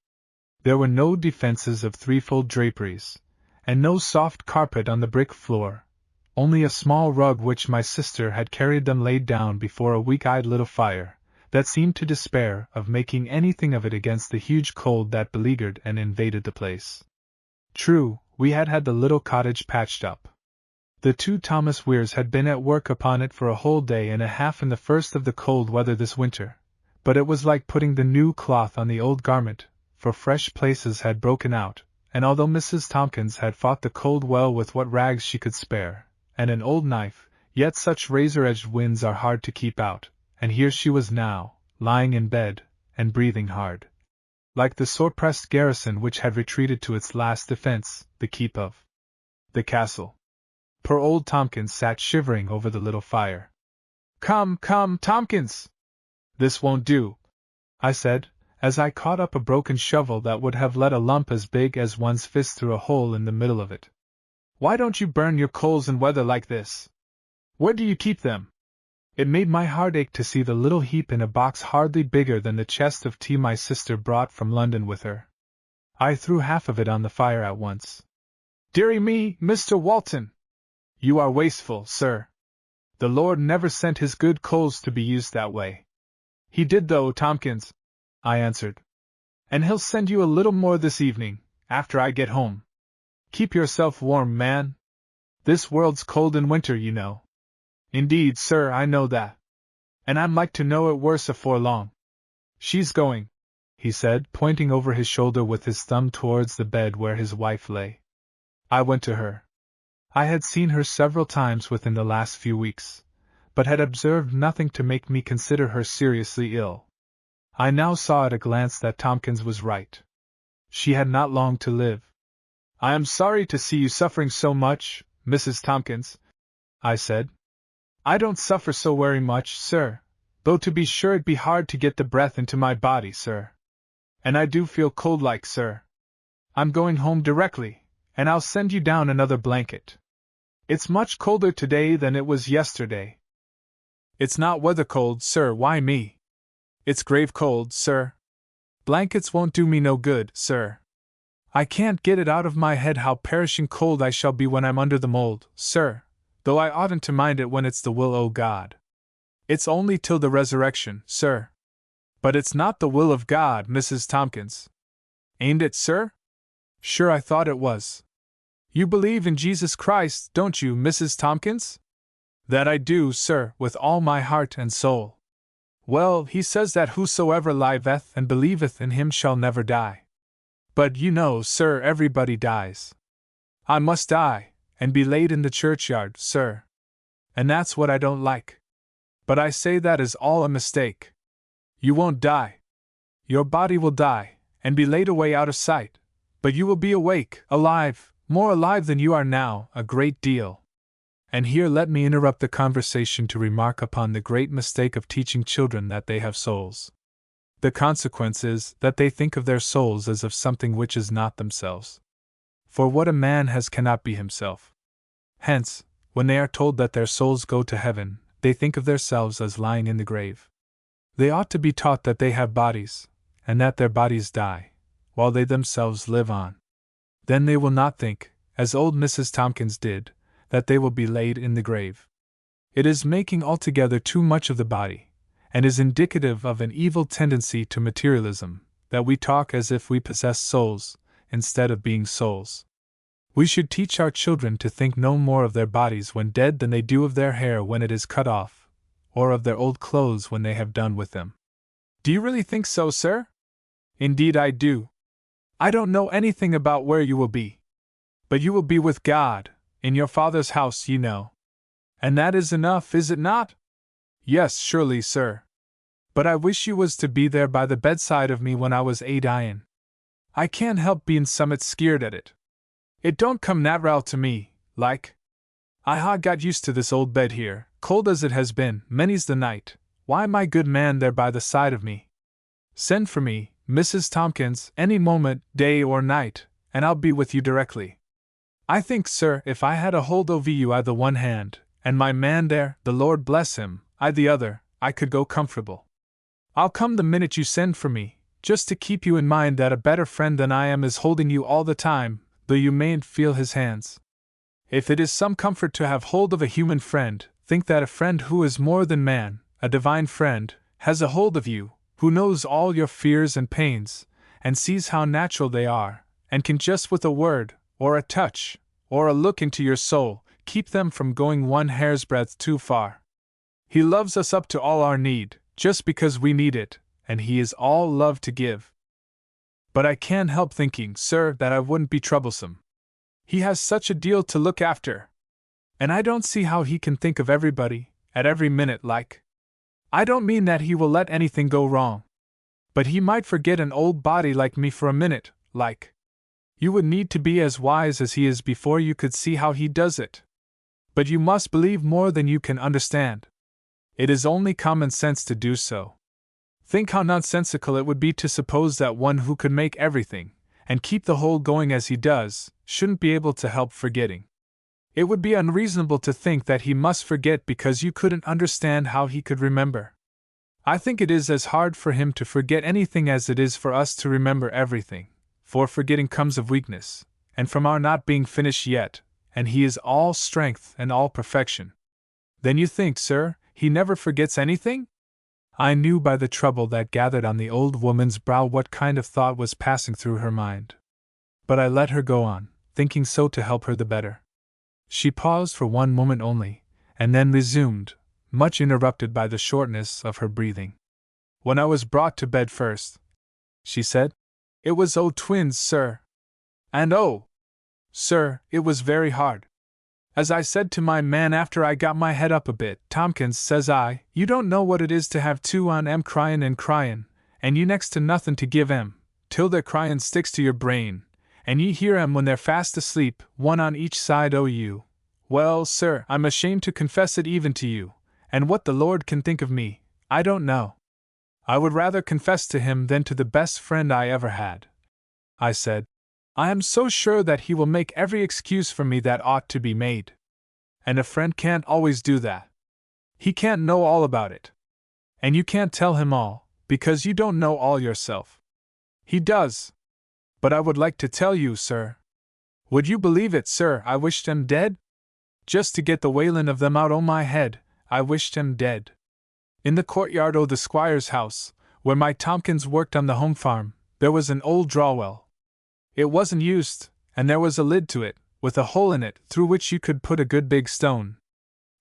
There were no defenses of threefold draperies, and no soft carpet on the brick floor, only a small rug which my sister had carried them laid down before a weak-eyed little fire, that seemed to despair of making anything of it against the huge cold that beleaguered and invaded the place. True, we had had the little cottage patched up. The two Thomas Weirs had been at work upon it for a whole day and a half in the first of the cold weather this winter, but it was like putting the new cloth on the old garment, for fresh places had broken out, and although Mrs. Tompkins had fought the cold well with what rags she could spare, and an old knife, yet such razor-edged winds are hard to keep out, and here she was now, lying in bed, and breathing hard. Like the sore-pressed garrison which had retreated to its last defense, the keep of the castle. Poor old Tompkins sat shivering over the little fire. Come, Tompkins! This won't do," I said, as I caught up a broken shovel that would have let a lump as big as one's fist through a hole in the middle of it. "Why don't you burn your coals in weather like this? Where do you keep them?" It made my heart ache to see the little heap in a box hardly bigger than the chest of tea my sister brought from London with her. I threw half of it on the fire at once. Dearie me, Mr. Walton! You are wasteful, sir. The Lord never sent his good coals to be used that way. He did though, Tompkins, I answered. And he'll send you a little more this evening, after I get home. Keep yourself warm, man. This world's cold in winter, you know. Indeed, sir, I know that. And I'm like to know it worse afore long. She's going, he said, pointing over his shoulder with his thumb towards the bed where his wife lay. I went to her. I had seen her several times within the last few weeks, but had observed nothing to make me consider her seriously ill. I now saw at a glance that Tompkins was right. She had not long to live. I am sorry to see you suffering so much, Mrs. Tompkins, I said. I don't suffer so very much, sir, though to be sure it be hard to get the breath into my body, sir. And I do feel cold like, sir. I'm going home directly, and I'll send you down another blanket. It's much colder today than it was yesterday. It's not weather cold, sir, why me? It's grave cold, sir. Blankets won't do me no good, sir. I can't get it out of my head how perishing cold I shall be when I'm under the mold, sir, though I oughtn't to mind it when it's the will o' God. It's only till the resurrection, sir. But it's not the will of God, Mrs. Tompkins. Ain't it, sir? Sure, I thought it was. You believe in Jesus Christ, don't you, Mrs. Tompkins? That I do, sir, with all my heart and soul. Well, he says that whosoever liveth and believeth in him shall never die. But you know, sir, everybody dies. I must die, and be laid in the churchyard, sir. And that's what I don't like. But I say that is all a mistake. You won't die. Your body will die, and be laid away out of sight, but you will be awake, alive, more alive than you are now, a great deal. And here let me interrupt the conversation to remark upon the great mistake of teaching children that they have souls. The consequence is that they think of their souls as of something which is not themselves. For what a man has cannot be himself. Hence, when they are told that their souls go to heaven, they think of themselves as lying in the grave. They ought to be taught that they have bodies, and that their bodies die, while they themselves live on. Then they will not think, as old Mrs. Tompkins did, that they will be laid in the grave. It is making altogether too much of the body, and is indicative of an evil tendency to materialism, that we talk as if we possessed souls, instead of being souls. We should teach our children to think no more of their bodies when dead than they do of their hair when it is cut off, or of their old clothes when they have done with them. Do you really think so, sir? Indeed I do. I don't know anything about where you will be. But you will be with God, in your Father's house, you know. And that is enough, is it not? Yes, surely, sir. But I wish you was to be there by the bedside of me when I was dyin'. I can't help being summat skeered at it. It don't come nat'ral to me, like. I ha' got used to this old bed here, cold as it has been, many's the night. Why, my good man there by the side of me. Send for me, Mrs. Tompkins, any moment, day or night, and I'll be with you directly. I think, sir, if I had a hold over you I the one hand, and my man there, the Lord bless him, I the other, I could go comfortable. I'll come the minute you send for me, just to keep you in mind that a better friend than I am is holding you all the time, though you mayn't feel his hands. If it is some comfort to have hold of a human friend, think that a friend who is more than man, a divine friend, has a hold of you, who knows all your fears and pains, and sees how natural they are, and can just with a word, or a touch, or a look into your soul, keep them from going one hair's breadth too far. He loves us up to all our need, just because we need it, and he is all love to give. But I can't help thinking, sir, that I wouldn't be troublesome. He has such a deal to look after. And I don't see how he can think of everybody, at every minute, like. I don't mean that he will let anything go wrong. But he might forget an old body like me for a minute, like. You would need to be as wise as he is before you could see how he does it. But you must believe more than you can understand. It is only common sense to do so. Think how nonsensical it would be to suppose that one who could make everything, and keep the whole going as he does, shouldn't be able to help forgetting. It would be unreasonable to think that he must forget because you couldn't understand how he could remember. I think it is as hard for him to forget anything as it is for us to remember everything, for forgetting comes of weakness, and from our not being finished yet, and he is all strength and all perfection. Then you think, sir, he never forgets anything? I knew by the trouble that gathered on the old woman's brow what kind of thought was passing through her mind. But I let her go on, thinking so to help her the better. She paused for one moment only, and then resumed, much interrupted by the shortness of her breathing. When I was brought to bed first, she said, it was twins, sir. And sir, it was very hard. As I said to my man after I got my head up a bit, Tompkins, says I, you don't know what it is to have two on 'em cryin' and you next to nothing to give 'em, till their cryin' sticks to your brain, and ye hear 'em when they're fast asleep, one on each side o' you. Well, sir, I'm ashamed to confess it even to you, and what the Lord can think of me, I don't know. I would rather confess to him than to the best friend I ever had. I said, I am so sure that he will make every excuse for me that ought to be made. And a friend can't always do that. He can't know all about it. And you can't tell him all, because you don't know all yourself. He does. But I would like to tell you, sir. Would you believe it, sir, I wished 'em dead? Just to get the wailin' of them out o' my head, I wished 'em dead. In the courtyard o' the squire's house, where my Tompkins worked on the home farm, there was an old drawwell. It wasn't used, and there was a lid to it, with a hole in it through which you could put a good big stone.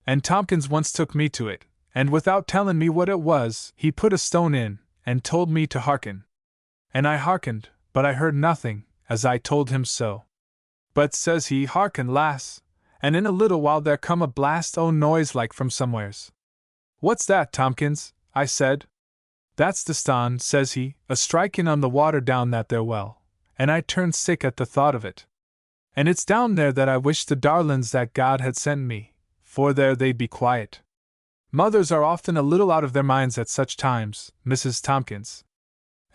And Tompkins once took me to it, and without tellin' me what it was, he put a stone in, and told me to hearken. And I hearkened, but I heard nothing, as I told him so. But says he, hearken, lass, and in a little while there come a blast o' noise like from somewheres. What's that, Tompkins? I said. That's the ston, says he, a striking on the water down that there well. And I turned sick at the thought of it. And it's down there that I wish the darlings that God had sent me, for there they'd be quiet. Mothers are often a little out of their minds at such times, Mrs. Tompkins.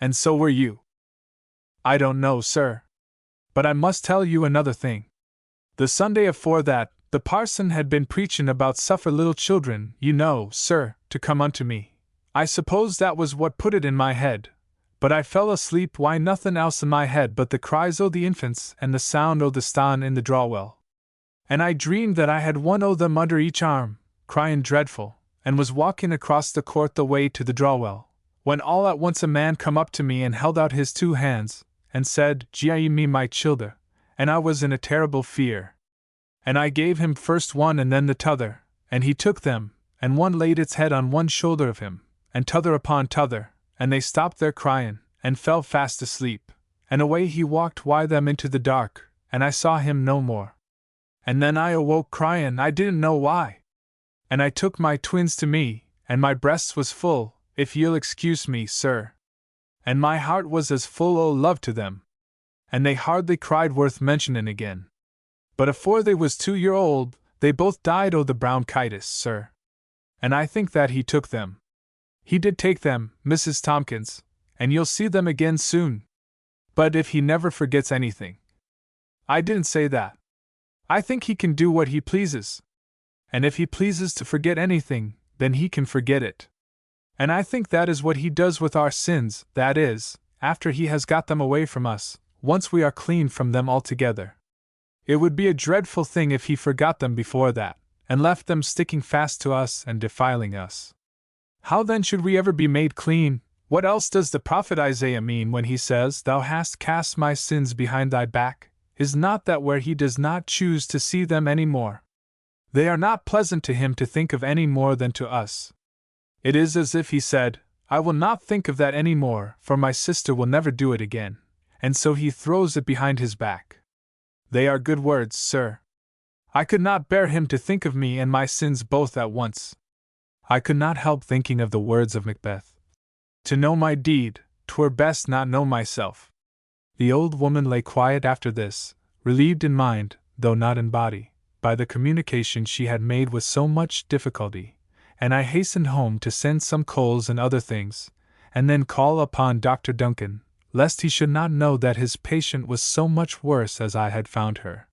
And so were you. I don't know, sir. But I must tell you another thing. The Sunday afore that, the parson had been preachin' about suffer little children, you know, sir, to come unto me. I suppose that was what put it in my head. But I fell asleep, why nothin' else in my head but the cries o' the infants and the sound o' the ston in the drawwell. And I dreamed that I had one o' them under each arm, cryin' dreadful, and was walking across the court the way to the drawwell, when all at once a man come up to me and held out his two hands, and said, Gie me my childer, and I was in a terrible fear. And I gave him first one and then the t'other, and he took them, and one laid its head on one shoulder of him, and t'other upon t'other, and they stopped their cryin', and fell fast asleep, and away he walked wi' them into the dark, and I saw him no more. And then I awoke cryin', I didn't know why. And I took my twins to me, and my breasts was full, if ye'll excuse me, sir. And my heart was as full o' love to them. And they hardly cried worth mentionin' again. But afore they was 2 year old, they both died o' the bronchitis, sir. And I think that he took them. He did take them, Mrs. Tompkins, and you'll see them again soon. But if he never forgets anything. I didn't say that. I think he can do what he pleases. And if he pleases to forget anything, then he can forget it. And I think that is what he does with our sins, that is, after he has got them away from us, once we are clean from them altogether. It would be a dreadful thing if he forgot them before that, and left them sticking fast to us and defiling us. How then should we ever be made clean? What else does the prophet Isaiah mean when he says, Thou hast cast my sins behind thy back? Is not that where he does not choose to see them any more? They are not pleasant to him to think of any more than to us. It is as if he said, I will not think of that any more, for my sister will never do it again, and so he throws it behind his back. They are good words, sir. I could not bear him to think of me and my sins both at once. I could not help thinking of the words of Macbeth. To know my deed, 'twere best not know myself. The old woman lay quiet after this, relieved in mind, though not in body, by the communication she had made with so much difficulty, and I hastened home to send some coals and other things, and then call upon Dr. Duncan, lest he should not know that his patient was so much worse as I had found her.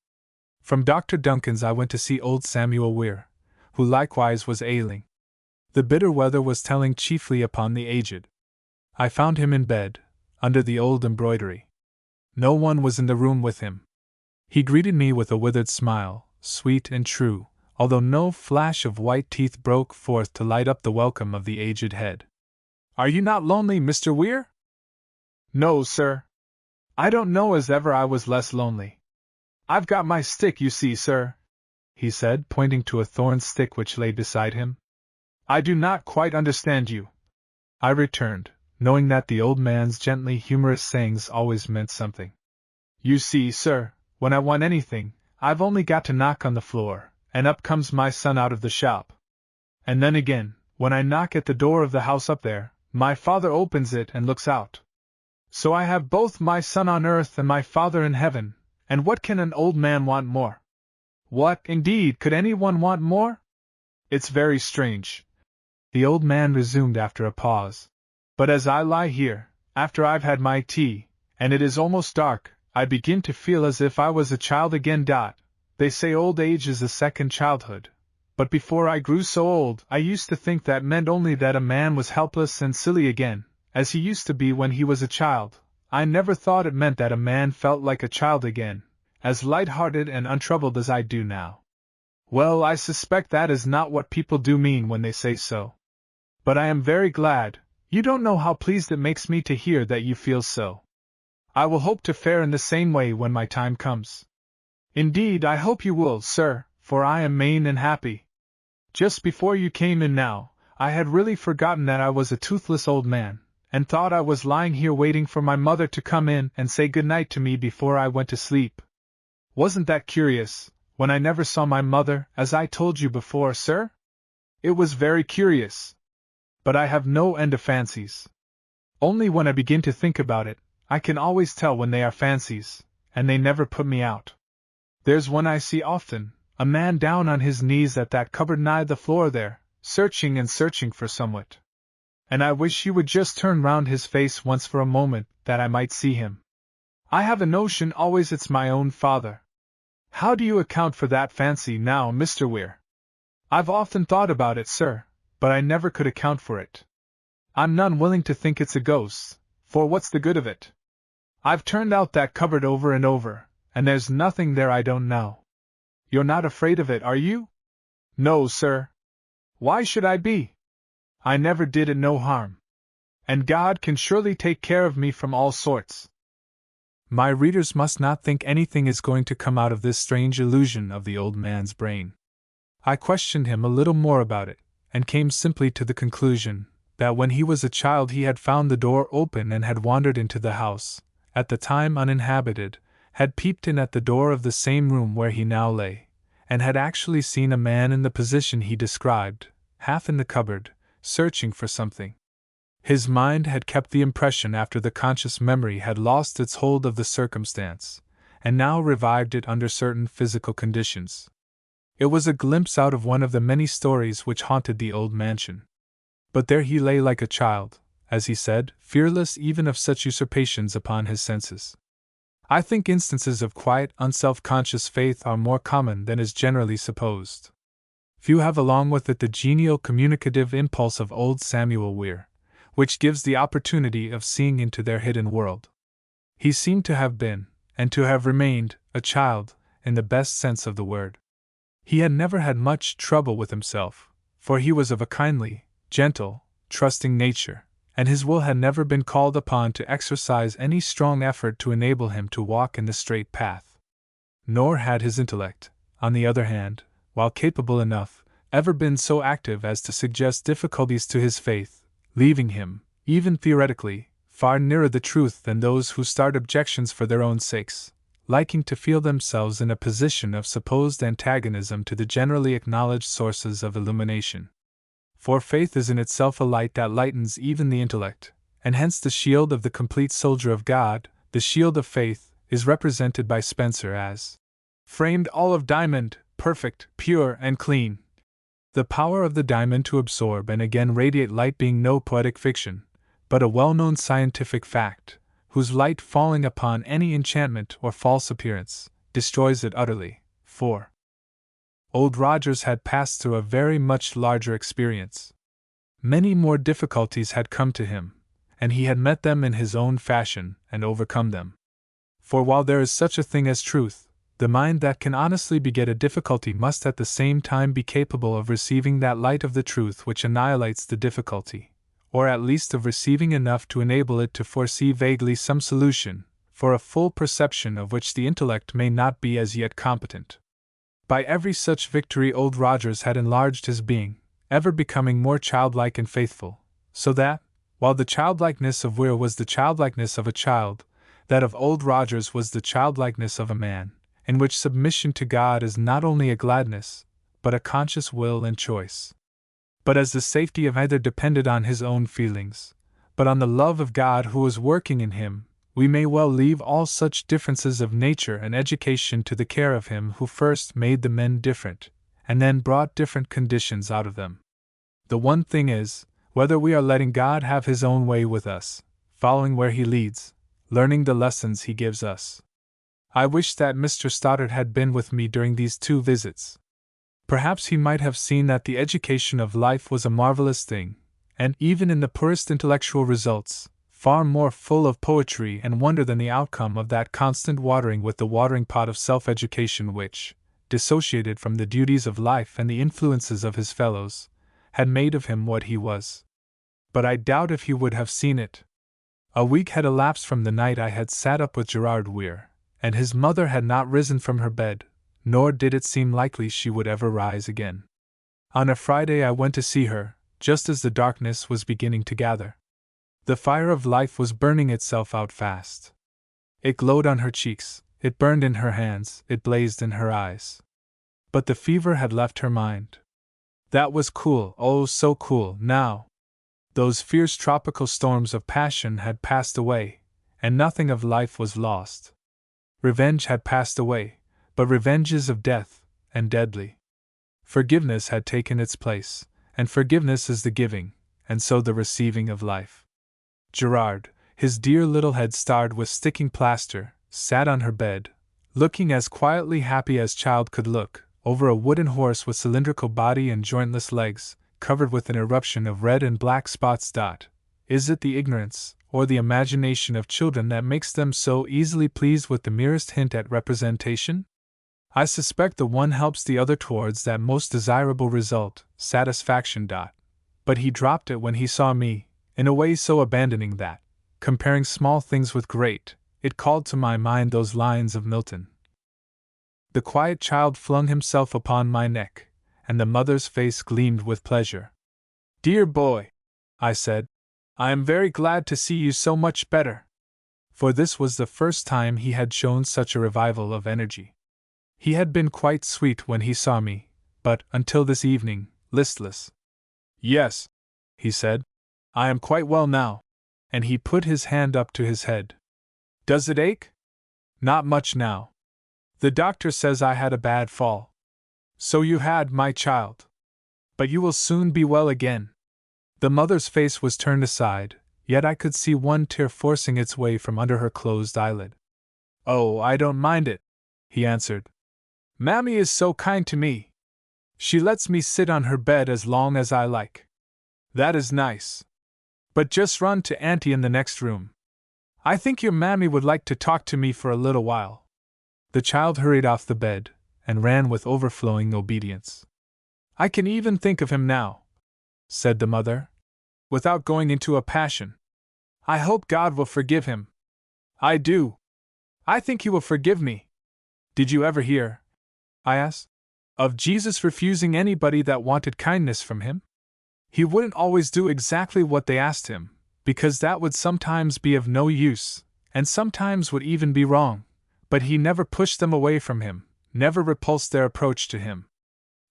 From Dr. Duncan's I went to see old Samuel Weir, who likewise was ailing. The bitter weather was telling chiefly upon the aged. I found him in bed, under the old embroidery. No one was in the room with him. He greeted me with a withered smile, sweet and true, although no flash of white teeth broke forth to light up the welcome of the aged head. "Are you not lonely, Mr. Weir?" "No, sir. I don't know as ever I was less lonely. I've got my stick, you see, sir," he said, pointing to a thorn stick which lay beside him. "I do not quite understand you," I returned, knowing that the old man's gently humorous sayings always meant something. "You see, sir, when I want anything, I've only got to knock on the floor, and up comes my son out of the shop. And then again, when I knock at the door of the house up there, my father opens it and looks out. So I have both my son on earth and my father in heaven, and what can an old man want more? What, indeed, could anyone want more? It's very strange," the old man resumed after a pause. "But as I lie here, after I've had my tea, and it is almost dark, I begin to feel as if I was a child again. They say old age is a second childhood, but before I grew so old I used to think that meant only that a man was helpless and silly again, as he used to be when he was a child. I never thought it meant that a man felt like a child again, as light-hearted and untroubled as I do now. Well, I suspect that is not what people do mean when they say so. But I am very glad. You don't know how pleased it makes me to hear that you feel so. I will hope to fare in the same way when my time comes. Indeed, I hope you will, sir, for I am main and happy. Just before you came in now, I had really forgotten that I was a toothless old man, and thought I was lying here waiting for my mother to come in and say good night to me before I went to sleep. Wasn't that curious, when I never saw my mother, as I told you before, sir? It was very curious. But I have no end of fancies. Only when I begin to think about it, I can always tell when they are fancies, and they never put me out. There's one I see often, a man down on his knees at that cupboard nigh the floor there, searching and searching for somewhat. And I wish he would just turn round his face once for a moment, that I might see him. I have a notion always it's my own father. How do you account for that fancy now, Mr. Weir? I've often thought about it, sir, but I never could account for it. I'm none willing to think it's a ghost, for what's the good of it? I've turned out that cupboard over and over, and there's nothing there I don't know. You're not afraid of it, are you? No, sir. Why should I be? I never did it no harm. And God can surely take care of me from all sorts. My readers must not think anything is going to come out of this strange illusion of the old man's brain. I questioned him a little more about it, and came simply to the conclusion that when he was a child he had found the door open and had wandered into the house, at the time uninhabited, had peeped in at the door of the same room where he now lay, and had actually seen a man in the position he described, half in the cupboard, searching for something. His mind had kept the impression after the conscious memory had lost its hold of the circumstance, and now revived it under certain physical conditions. It was a glimpse out of one of the many stories which haunted the old mansion. But there he lay like a child, as he said, fearless even of such usurpations upon his senses. I think instances of quiet, unself-conscious faith are more common than is generally supposed. Few have along with it the genial communicative impulse of old Samuel Weir, which gives the opportunity of seeing into their hidden world. He seemed to have been, and to have remained, a child, in the best sense of the word. He had never had much trouble with himself, for he was of a kindly, gentle, trusting nature, and his will had never been called upon to exercise any strong effort to enable him to walk in the straight path. Nor had his intellect, on the other hand, while capable enough, ever been so active as to suggest difficulties to his faith, leaving him, even theoretically, far nearer the truth than those who start objections for their own sakes, liking to feel themselves in a position of supposed antagonism to the generally acknowledged sources of illumination. For faith is in itself a light that lightens even the intellect, and hence the shield of the complete soldier of God, the shield of faith, is represented by Spencer as framed all of diamond, perfect, pure, and clean. The power of the diamond to absorb and again radiate light being no poetic fiction, but a well-known scientific fact, whose light falling upon any enchantment or false appearance, destroys it utterly, 4. Old Rogers had passed through a very much larger experience. Many more difficulties had come to him, and he had met them in his own fashion and overcome them. For while there is such a thing as truth, the mind that can honestly beget a difficulty must at the same time be capable of receiving that light of the truth which annihilates the difficulty, or at least of receiving enough to enable it to foresee vaguely some solution, for a full perception of which the intellect may not be as yet competent. By every such victory Old Rogers had enlarged his being, ever becoming more childlike and faithful, so that, while the childlikeness of Weir was the childlikeness of a child, that of Old Rogers was the childlikeness of a man, in which submission to God is not only a gladness, but a conscious will and choice. But as the safety of either depended on his own feelings, but on the love of God who was working in him, we may well leave all such differences of nature and education to the care of Him who first made the men different, and then brought different conditions out of them. The one thing is, whether we are letting God have His own way with us, following where He leads, learning the lessons He gives us. I wish that Mr. Stoddard had been with me during these 2 visits. Perhaps he might have seen that the education of life was a marvelous thing, and even in the poorest intellectual results, far more full of poetry and wonder than the outcome of that constant watering with the watering pot of self-education which, dissociated from the duties of life and the influences of his fellows, had made of him what he was. But I doubt if he would have seen it. A week had elapsed from the night I had sat up with Gerard Weir, and his mother had not risen from her bed, nor did it seem likely she would ever rise again. On a Friday I went to see her, just as the darkness was beginning to gather. The fire of life was burning itself out fast. It glowed on her cheeks, it burned in her hands, it blazed in her eyes. But the fever had left her mind. That was cool, oh so cool, now. Those fierce tropical storms of passion had passed away, and nothing of life was lost. Revenge had passed away, but revenge is of death, and deadly. Forgiveness had taken its place, and forgiveness is the giving, and so the receiving of life. Gerard, his dear little head starred with sticking plaster, sat on her bed, looking as quietly happy as child could look, over a wooden horse with cylindrical body and jointless legs, covered with an eruption of red and black spots. Is it the ignorance, or the imagination of children that makes them so easily pleased with the merest hint at representation? I suspect the one helps the other towards that most desirable result, satisfaction. But he dropped it when he saw me, in a way so abandoning that, comparing small things with great, it called to my mind those lines of Milton. The quiet child flung himself upon my neck, and the mother's face gleamed with pleasure. "Dear boy," I said, "I am very glad to see you so much better." For this was the first time he had shown such a revival of energy. He had been quite sweet when he saw me, but, until this evening, listless. "Yes," he said, "I am quite well now," and he put his hand up to his head. "Does it ache?" "Not much now. The doctor says I had a bad fall." "So you had, my child. But you will soon be well again." The mother's face was turned aside, yet I could see one tear forcing its way from under her closed eyelid. "Oh, I don't mind it," he answered. "Mammy is so kind to me. She lets me sit on her bed as long as I like. That is nice. But just run to Auntie in the next room. I think your mammy would like to talk to me for a little while." The child hurried off the bed, and ran with overflowing obedience. "I can even think of him now," said the mother, "without going into a passion. I hope God will forgive him. I do. I think He will forgive me. Did you ever hear," I asked, "of Jesus refusing anybody that wanted kindness from Him? He wouldn't always do exactly what they asked Him, because that would sometimes be of no use, and sometimes would even be wrong, but He never pushed them away from Him, never repulsed their approach to Him.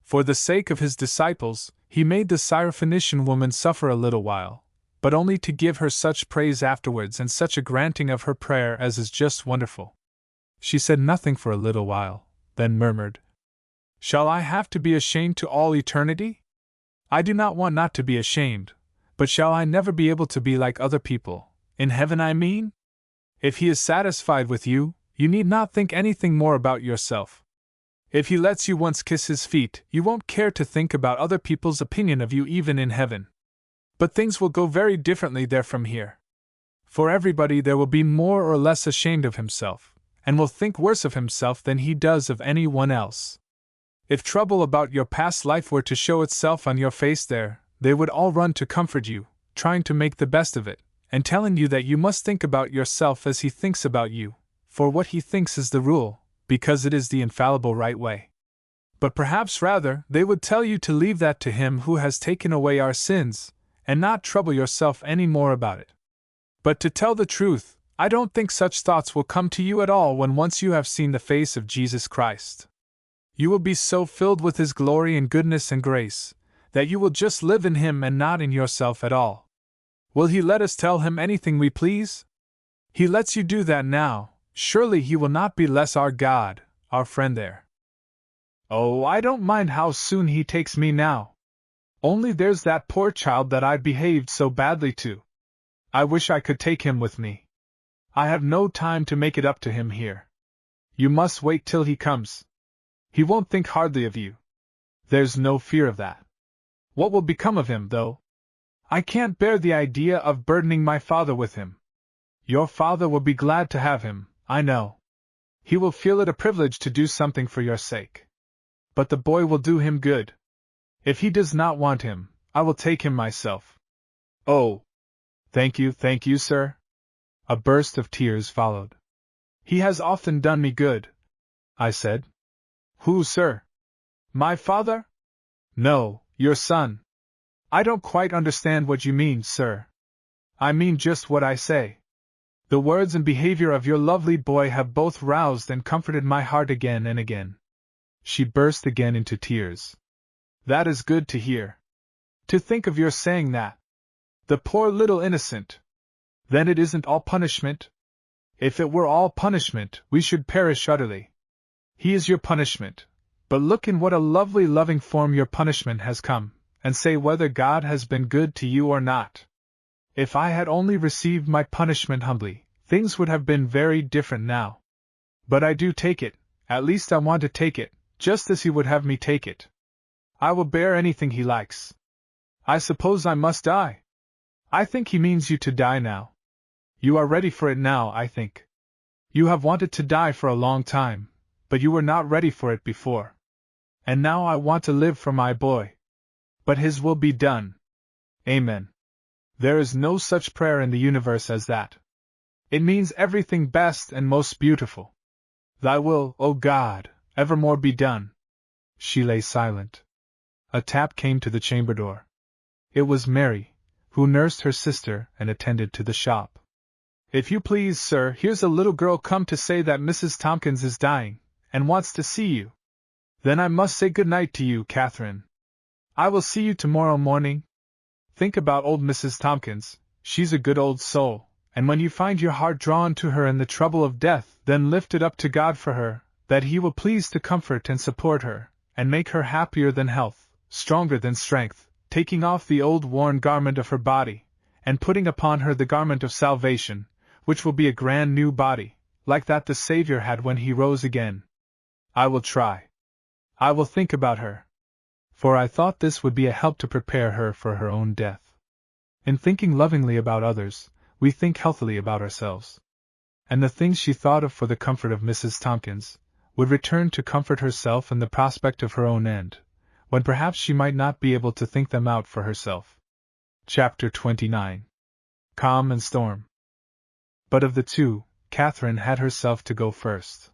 For the sake of His disciples, He made the Syrophoenician woman suffer a little while, but only to give her such praise afterwards and such a granting of her prayer as is just wonderful." She said nothing for a little while, then murmured, "Shall I have to be ashamed to all eternity? I do not want not to be ashamed, but shall I never be able to be like other people, in heaven I mean? If He is satisfied with you, you need not think anything more about yourself. If he lets you once kiss his feet, you won't care to think about other people's opinion of you even in heaven. But things will go very differently there from here. For everybody there will be more or less ashamed of himself, and will think worse of himself than he does of anyone else. If trouble about your past life were to show itself on your face there, they would all run to comfort you, trying to make the best of it, and telling you that you must think about yourself as he thinks about you, for what he thinks is the rule, because it is the infallible right way. But perhaps rather they would tell you to leave that to him who has taken away our sins, and not trouble yourself any more about it. But to tell the truth, I don't think such thoughts will come to you at all when once you have seen the face of Jesus Christ. You will be so filled with His glory and goodness and grace, that you will just live in Him and not in yourself at all. Will He let us tell Him anything we please? He lets you do that now. Surely He will not be less our God, our friend there. Oh, I don't mind how soon He takes me now. Only there's that poor child that I behaved so badly to. I wish I could take him with me. I have no time to make it up to him here. You must wait till he comes. He won't think hardly of you. There's no fear of that. What will become of him, though? I can't bear the idea of burdening my father with him. Your father will be glad to have him, I know. He will feel it a privilege to do something for your sake. But the boy will do him good. If he does not want him, I will take him myself. Oh! Thank you, sir. A burst of tears followed. He has often done me good, I said. Who, sir? My father? No, your son. I don't quite understand what you mean, sir. I mean just what I say. The words and behavior of your lovely boy have both roused and comforted my heart again and again. She burst again into tears. That is good to hear. To think of your saying that. The poor little innocent. Then it isn't all punishment? If it were all punishment, we should perish utterly. He is your punishment. But look in what a lovely loving form your punishment has come, and say whether God has been good to you or not. If I had only received my punishment humbly, things would have been very different now. But I do take it, at least I want to take it, just as He would have me take it. I will bear anything He likes. I suppose I must die. I think He means you to die now. You are ready for it now, I think. You have wanted to die for a long time, but you were not ready for it before. And now I want to live for my boy. But His will be done. Amen. There is no such prayer in the universe as that. It means everything best and most beautiful. Thy will, O God, evermore be done. She lay silent. A tap came to the chamber door. It was Mary, who nursed her sister and attended to the shop. If you please, sir, here's a little girl come to say that Mrs. Tompkins is dying, and wants to see you. Then I must say good night to you, Catherine. I will see you tomorrow morning. Think about old Mrs. Tompkins, she's a good old soul, and when you find your heart drawn to her in the trouble of death, then lift it up to God for her, that He will please to comfort and support her, and make her happier than health, stronger than strength, taking off the old worn garment of her body, and putting upon her the garment of salvation, which will be a grand new body, like that the Savior had when He rose again. I will try. I will think about her. For I thought this would be a help to prepare her for her own death. In thinking lovingly about others, we think healthily about ourselves. And the things she thought of for the comfort of Mrs. Tompkins, would return to comfort herself in the prospect of her own end, when perhaps she might not be able to think them out for herself. Chapter 29. Calm and Storm. But of the two, Catherine had herself to go first.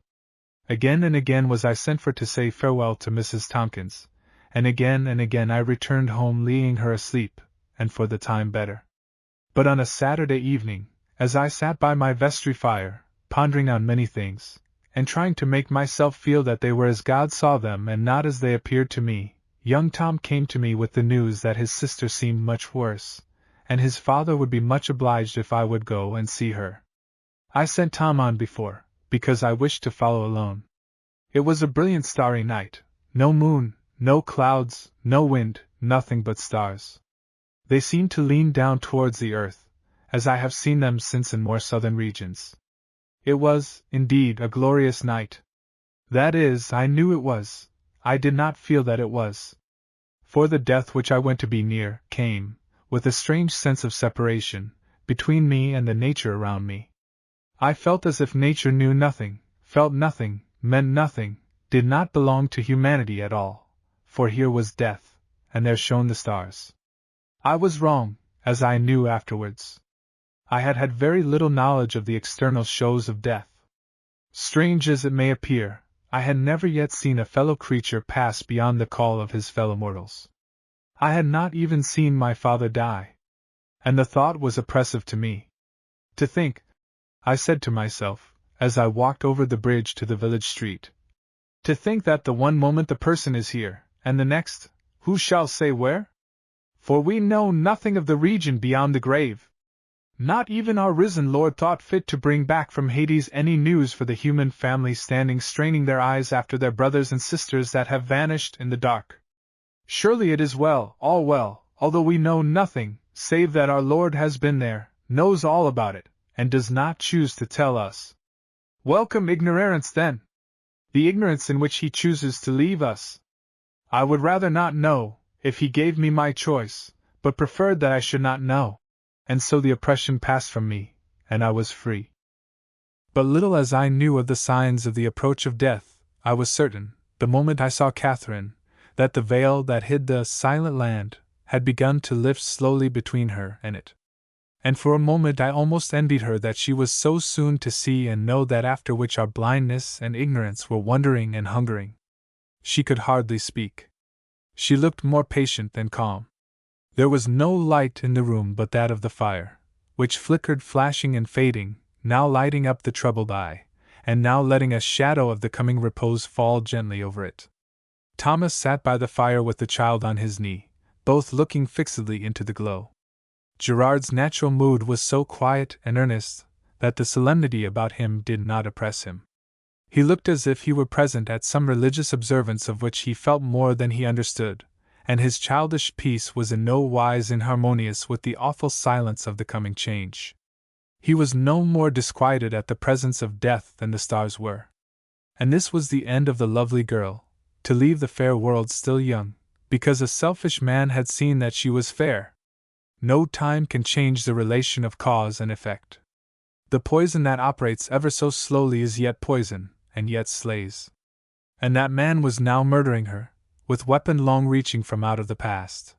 Again and again was I sent for to say farewell to Mrs. Tompkins, and again I returned home leaving her asleep, and for the time better. But on a Saturday evening, as I sat by my vestry fire, pondering on many things, and trying to make myself feel that they were as God saw them and not as they appeared to me, young Tom came to me with the news that his sister seemed much worse, and his father would be much obliged if I would go and see her. I sent Tom on before, because I wished to follow alone. It was a brilliant starry night, no moon, no clouds, no wind, nothing but stars. They seemed to lean down towards the earth, as I have seen them since in more southern regions. It was, indeed, a glorious night. That is, I knew it was. I did not feel that it was. For the death which I went to be near came, with a strange sense of separation, between me and the nature around me. I felt as if nature knew nothing, felt nothing, meant nothing, did not belong to humanity at all, for here was death, and there shone the stars. I was wrong, as I knew afterwards. I had had very little knowledge of the external shows of death. Strange as it may appear, I had never yet seen a fellow creature pass beyond the call of his fellow mortals. I had not even seen my father die. And the thought was oppressive to me. To think, I said to myself, as I walked over the bridge to the village street. To think that the one moment the person is here, and the next, who shall say where? For we know nothing of the region beyond the grave. Not even our risen Lord thought fit to bring back from Hades any news for the human family standing straining their eyes after their brothers and sisters that have vanished in the dark. Surely it is well, all well, although we know nothing, save that our Lord has been there, knows all about it, and does not choose to tell us. Welcome ignorance then! The ignorance in which he chooses to leave us. I would rather not know, if he gave me my choice, but preferred that I should not know. And so the oppression passed from me, and I was free. But little as I knew of the signs of the approach of death, I was certain, the moment I saw Catherine, that the veil that hid the silent land had begun to lift slowly between her and it. And for a moment I almost envied her that she was so soon to see and know that after which our blindness and ignorance were wondering and hungering. She could hardly speak. She looked more patient than calm. There was no light in the room but that of the fire, which flickered flashing and fading, now lighting up the troubled eye, and now letting a shadow of the coming repose fall gently over it. Thomas sat by the fire with the child on his knee, both looking fixedly into the glow. Gerard's natural mood was so quiet and earnest that the solemnity about him did not oppress him. He looked as if he were present at some religious observance of which he felt more than he understood, and his childish peace was in no wise inharmonious with the awful silence of the coming change. He was no more disquieted at the presence of death than the stars were. And this was the end of the lovely girl, to leave the fair world still young, because a selfish man had seen that she was fair. No time can change the relation of cause and effect. The poison that operates ever so slowly is yet poison, and yet slays. And that man was now murdering her, with weapon long reaching from out of the past.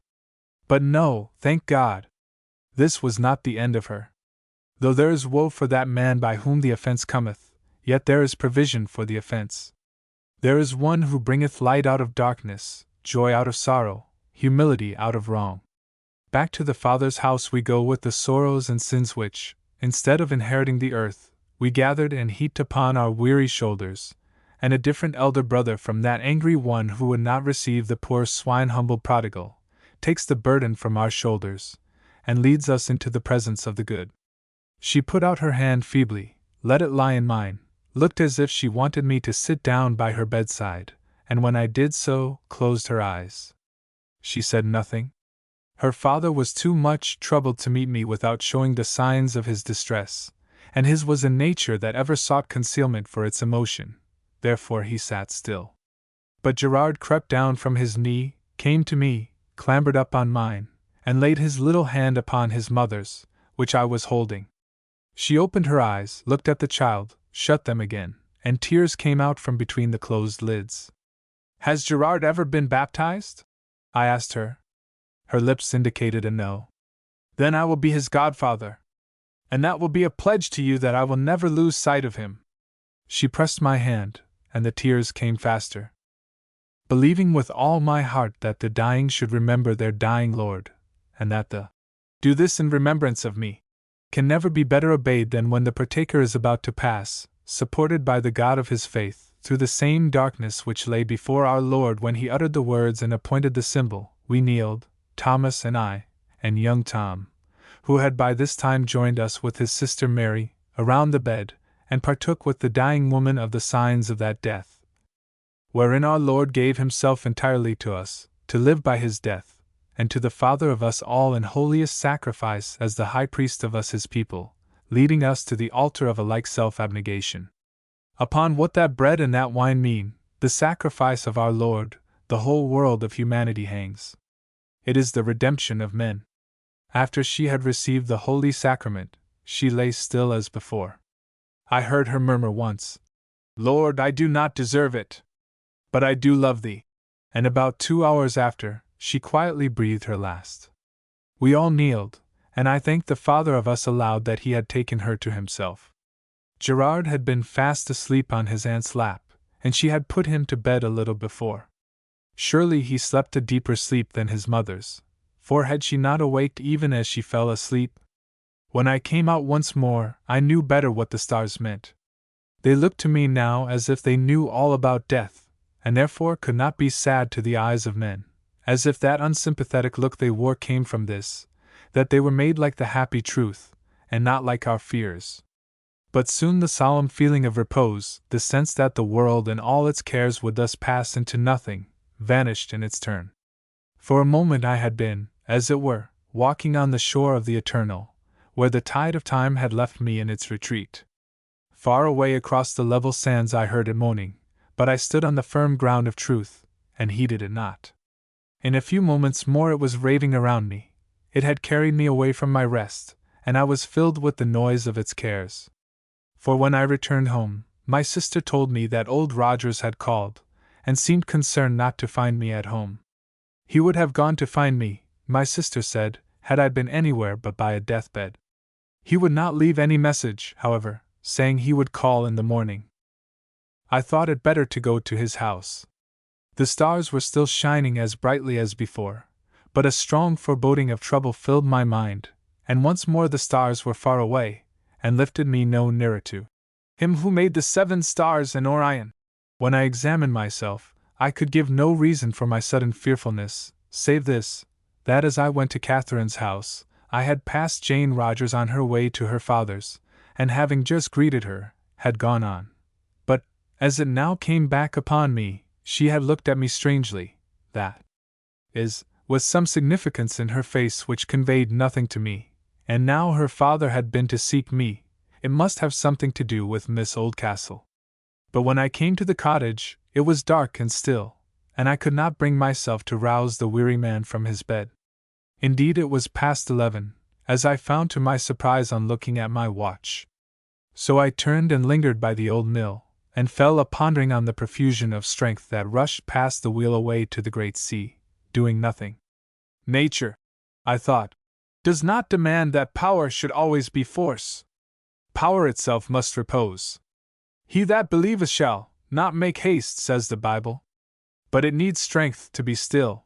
But no, thank God! This was not the end of her. Though there is woe for that man by whom the offense cometh, yet there is provision for the offense. There is one who bringeth light out of darkness, joy out of sorrow, humility out of wrong. Back to the Father's house we go with the sorrows and sins which, instead of inheriting the earth, we gathered and heaped upon our weary shoulders, and a different elder brother from that angry one who would not receive the poor swine humble prodigal, takes the burden from our shoulders, and leads us into the presence of the good. She put out her hand feebly, let it lie in mine, looked as if she wanted me to sit down by her bedside, and when I did so, closed her eyes. She said nothing. Her father was too much troubled to meet me without showing the signs of his distress, and his was a nature that ever sought concealment for its emotion. Therefore he sat still. But Gerard crept down from his knee, came to me, clambered up on mine, and laid his little hand upon his mother's, which I was holding. She opened her eyes, looked at the child, shut them again, and tears came out from between the closed lids. "Has Gerard ever been baptized?" I asked her. Her lips indicated a no. "Then I will be his godfather. And that will be a pledge to you that I will never lose sight of him." She pressed my hand, and the tears came faster. Believing with all my heart that the dying should remember their dying Lord, and that the "do this in remembrance of me" can never be better obeyed than when the partaker is about to pass, supported by the God of his faith, through the same darkness which lay before our Lord when he uttered the words and appointed the symbol, we kneeled, Thomas and I, and young Tom, who had by this time joined us with his sister Mary, around the bed, and partook with the dying woman of the signs of that death, wherein our Lord gave himself entirely to us, to live by his death, and to the Father of us all in holiest sacrifice as the high priest of us his people, leading us to the altar of a like self-abnegation. Upon what that bread and that wine mean, the sacrifice of our Lord, the whole world of humanity hangs. It is the redemption of men. After she had received the Holy Sacrament, she lay still as before. I heard her murmur once, "Lord, I do not deserve it, but I do love thee," and about 2 hours after, she quietly breathed her last. We all kneeled, and I thanked the Father of us aloud that he had taken her to himself. Gerard had been fast asleep on his aunt's lap, and she had put him to bed a little before. Surely he slept a deeper sleep than his mother's, for had she not awaked even as she fell asleep? When I came out once more, I knew better what the stars meant. They looked to me now as if they knew all about death, and therefore could not be sad to the eyes of men, as if that unsympathetic look they wore came from this, that they were made like the happy truth, and not like our fears. But soon the solemn feeling of repose, the sense that the world and all its cares would thus pass into nothing, vanished in its turn. For a moment I had been, as it were, walking on the shore of the eternal, where the tide of time had left me in its retreat. Far away across the level sands I heard it moaning, but I stood on the firm ground of truth, and heeded it not. In a few moments more it was raving around me. It had carried me away from my rest, and I was filled with the noise of its cares. For when I returned home, my sister told me that old Rogers had called, and seemed concerned not to find me at home. He would have gone to find me, my sister said, had I been anywhere but by a deathbed. He would not leave any message, however, saying he would call in the morning. I thought it better to go to his house. The stars were still shining as brightly as before, but a strong foreboding of trouble filled my mind, and once more the stars were far away, and lifted me no nearer to him who made the 7 stars and Orion. When I examined myself, I could give no reason for my sudden fearfulness, save this, that as I went to Catherine's house, I had passed Jane Rogers on her way to her father's, and having just greeted her, had gone on. But, as it now came back upon me, she had looked at me strangely, that is, with some significance in her face which conveyed nothing to me, and now her father had been to seek me. It must have something to do with Miss Oldcastle. But when I came to the cottage, it was dark and still, and I could not bring myself to rouse the weary man from his bed. Indeed, it was past 11, as I found to my surprise on looking at my watch. So I turned and lingered by the old mill, and fell a-pondering on the profusion of strength that rushed past the wheel away to the great sea, doing nothing. Nature, I thought, does not demand that power should always be force. Power itself must repose. He that believeth shall not make haste, says the Bible. But it needs strength to be still.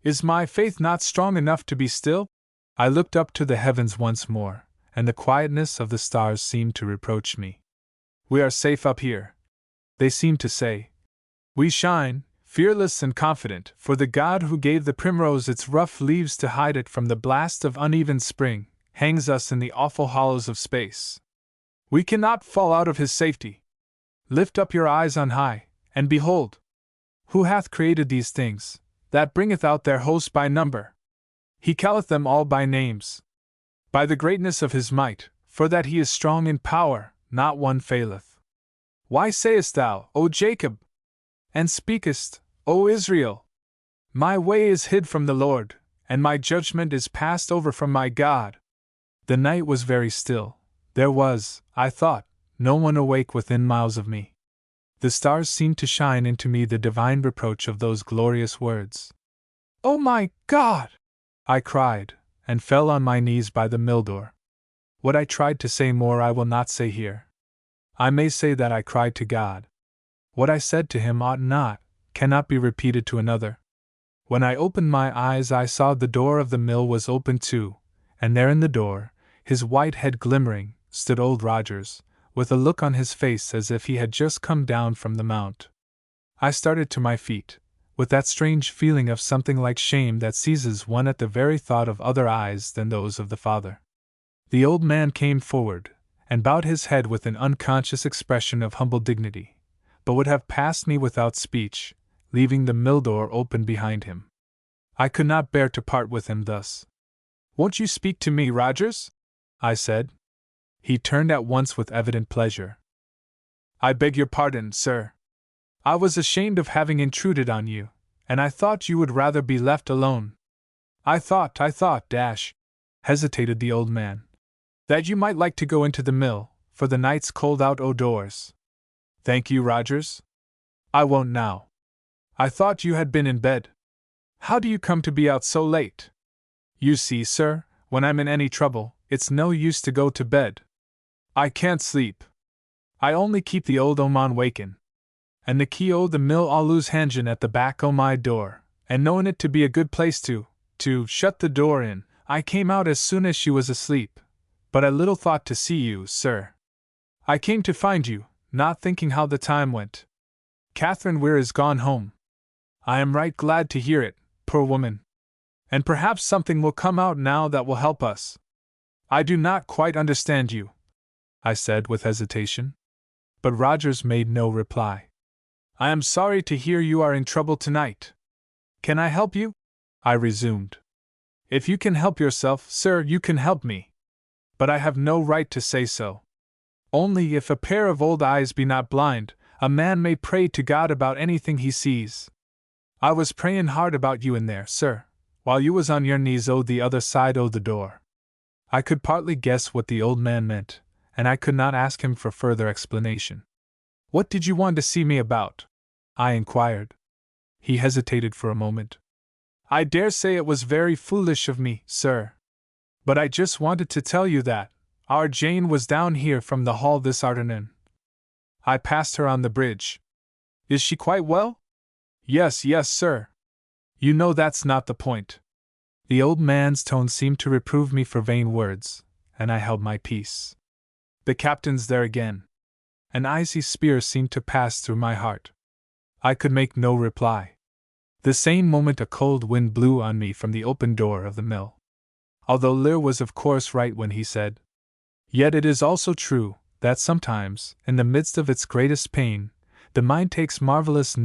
Is my faith not strong enough to be still? I looked up to the heavens once more, and the quietness of the stars seemed to reproach me. We are safe up here, they seemed to say. We shine, fearless and confident, for the God who gave the primrose its rough leaves to hide it from the blast of uneven spring, hangs us in the awful hollows of space. We cannot fall out of his safety. Lift up your eyes on high, and behold! Who hath created these things, that bringeth out their host by number? He calleth them all by names. By the greatness of his might, for that he is strong in power, not one faileth. Why sayest thou, O Jacob? And speakest, O Israel? My way is hid from the Lord, and my judgment is passed over from my God. The night was very still. There was, I thought, no one awake within miles of me. The stars seemed to shine into me the divine reproach of those glorious words. "Oh my God!" I cried, and fell on my knees by the mill door. What I tried to say more I will not say here. I may say that I cried to God. What I said to him cannot be repeated to another. When I opened my eyes I saw the door of the mill was open too, and there in the door, his white head glimmering, stood old Rogers, with a look on his face as if he had just come down from the mount. I started to my feet, with that strange feeling of something like shame that seizes one at the very thought of other eyes than those of the Father. The old man came forward, and bowed his head with an unconscious expression of humble dignity, but would have passed me without speech, leaving the mill door open behind him. I could not bear to part with him thus. "Won't you speak to me, Rogers?" I said. He turned at once with evident pleasure. I beg your pardon, sir. I was ashamed of having intruded on you, and I thought you would rather be left alone. I thought, hesitated the old man, that you might like to go into the mill, for the night's cold out o' doors. Thank you, Rogers. I won't now. I thought you had been in bed. How do you come to be out so late? You see, sir, when I'm in any trouble, it's no use to go to bed. I can't sleep. I only keep the old oman wakin'. And the key o' the mill allus hangin' at the back o' my door, and knowin' it to be a good place to shut the door in, I came out as soon as she was asleep. But I little thought to see you, sir. I came to find you, not thinking how the time went. Catherine Weir is gone home. I am right glad to hear it, poor woman. And perhaps something will come out now that will help us. I do not quite understand you, I said with hesitation. But Rogers made no reply. I am sorry to hear you are in trouble tonight. Can I help you? I resumed. If you can help yourself, sir, you can help me. But I have no right to say so. Only if a pair of old eyes be not blind, a man may pray to God about anything he sees. I was prayin' hard about you in there, sir, while you was on your knees o' the other side o' the door. I could partly guess what the old man meant, and I could not ask him for further explanation. What did you want to see me about? I inquired. He hesitated for a moment. I dare say it was very foolish of me, sir. But I just wanted to tell you that our Jane was down here from the hall this arternoon. I passed her on the bridge. Is she quite well? Yes, sir. You know that's not the point. The old man's tone seemed to reprove me for vain words, and I held my peace. The captain's there again. An icy spear seemed to pass through my heart. I could make no reply. The same moment a cold wind blew on me from the open door of the mill. Although Lear was of course right when he said, "Yet it is also true, that sometimes, in the midst of its greatest pain, the mind takes marvelous notice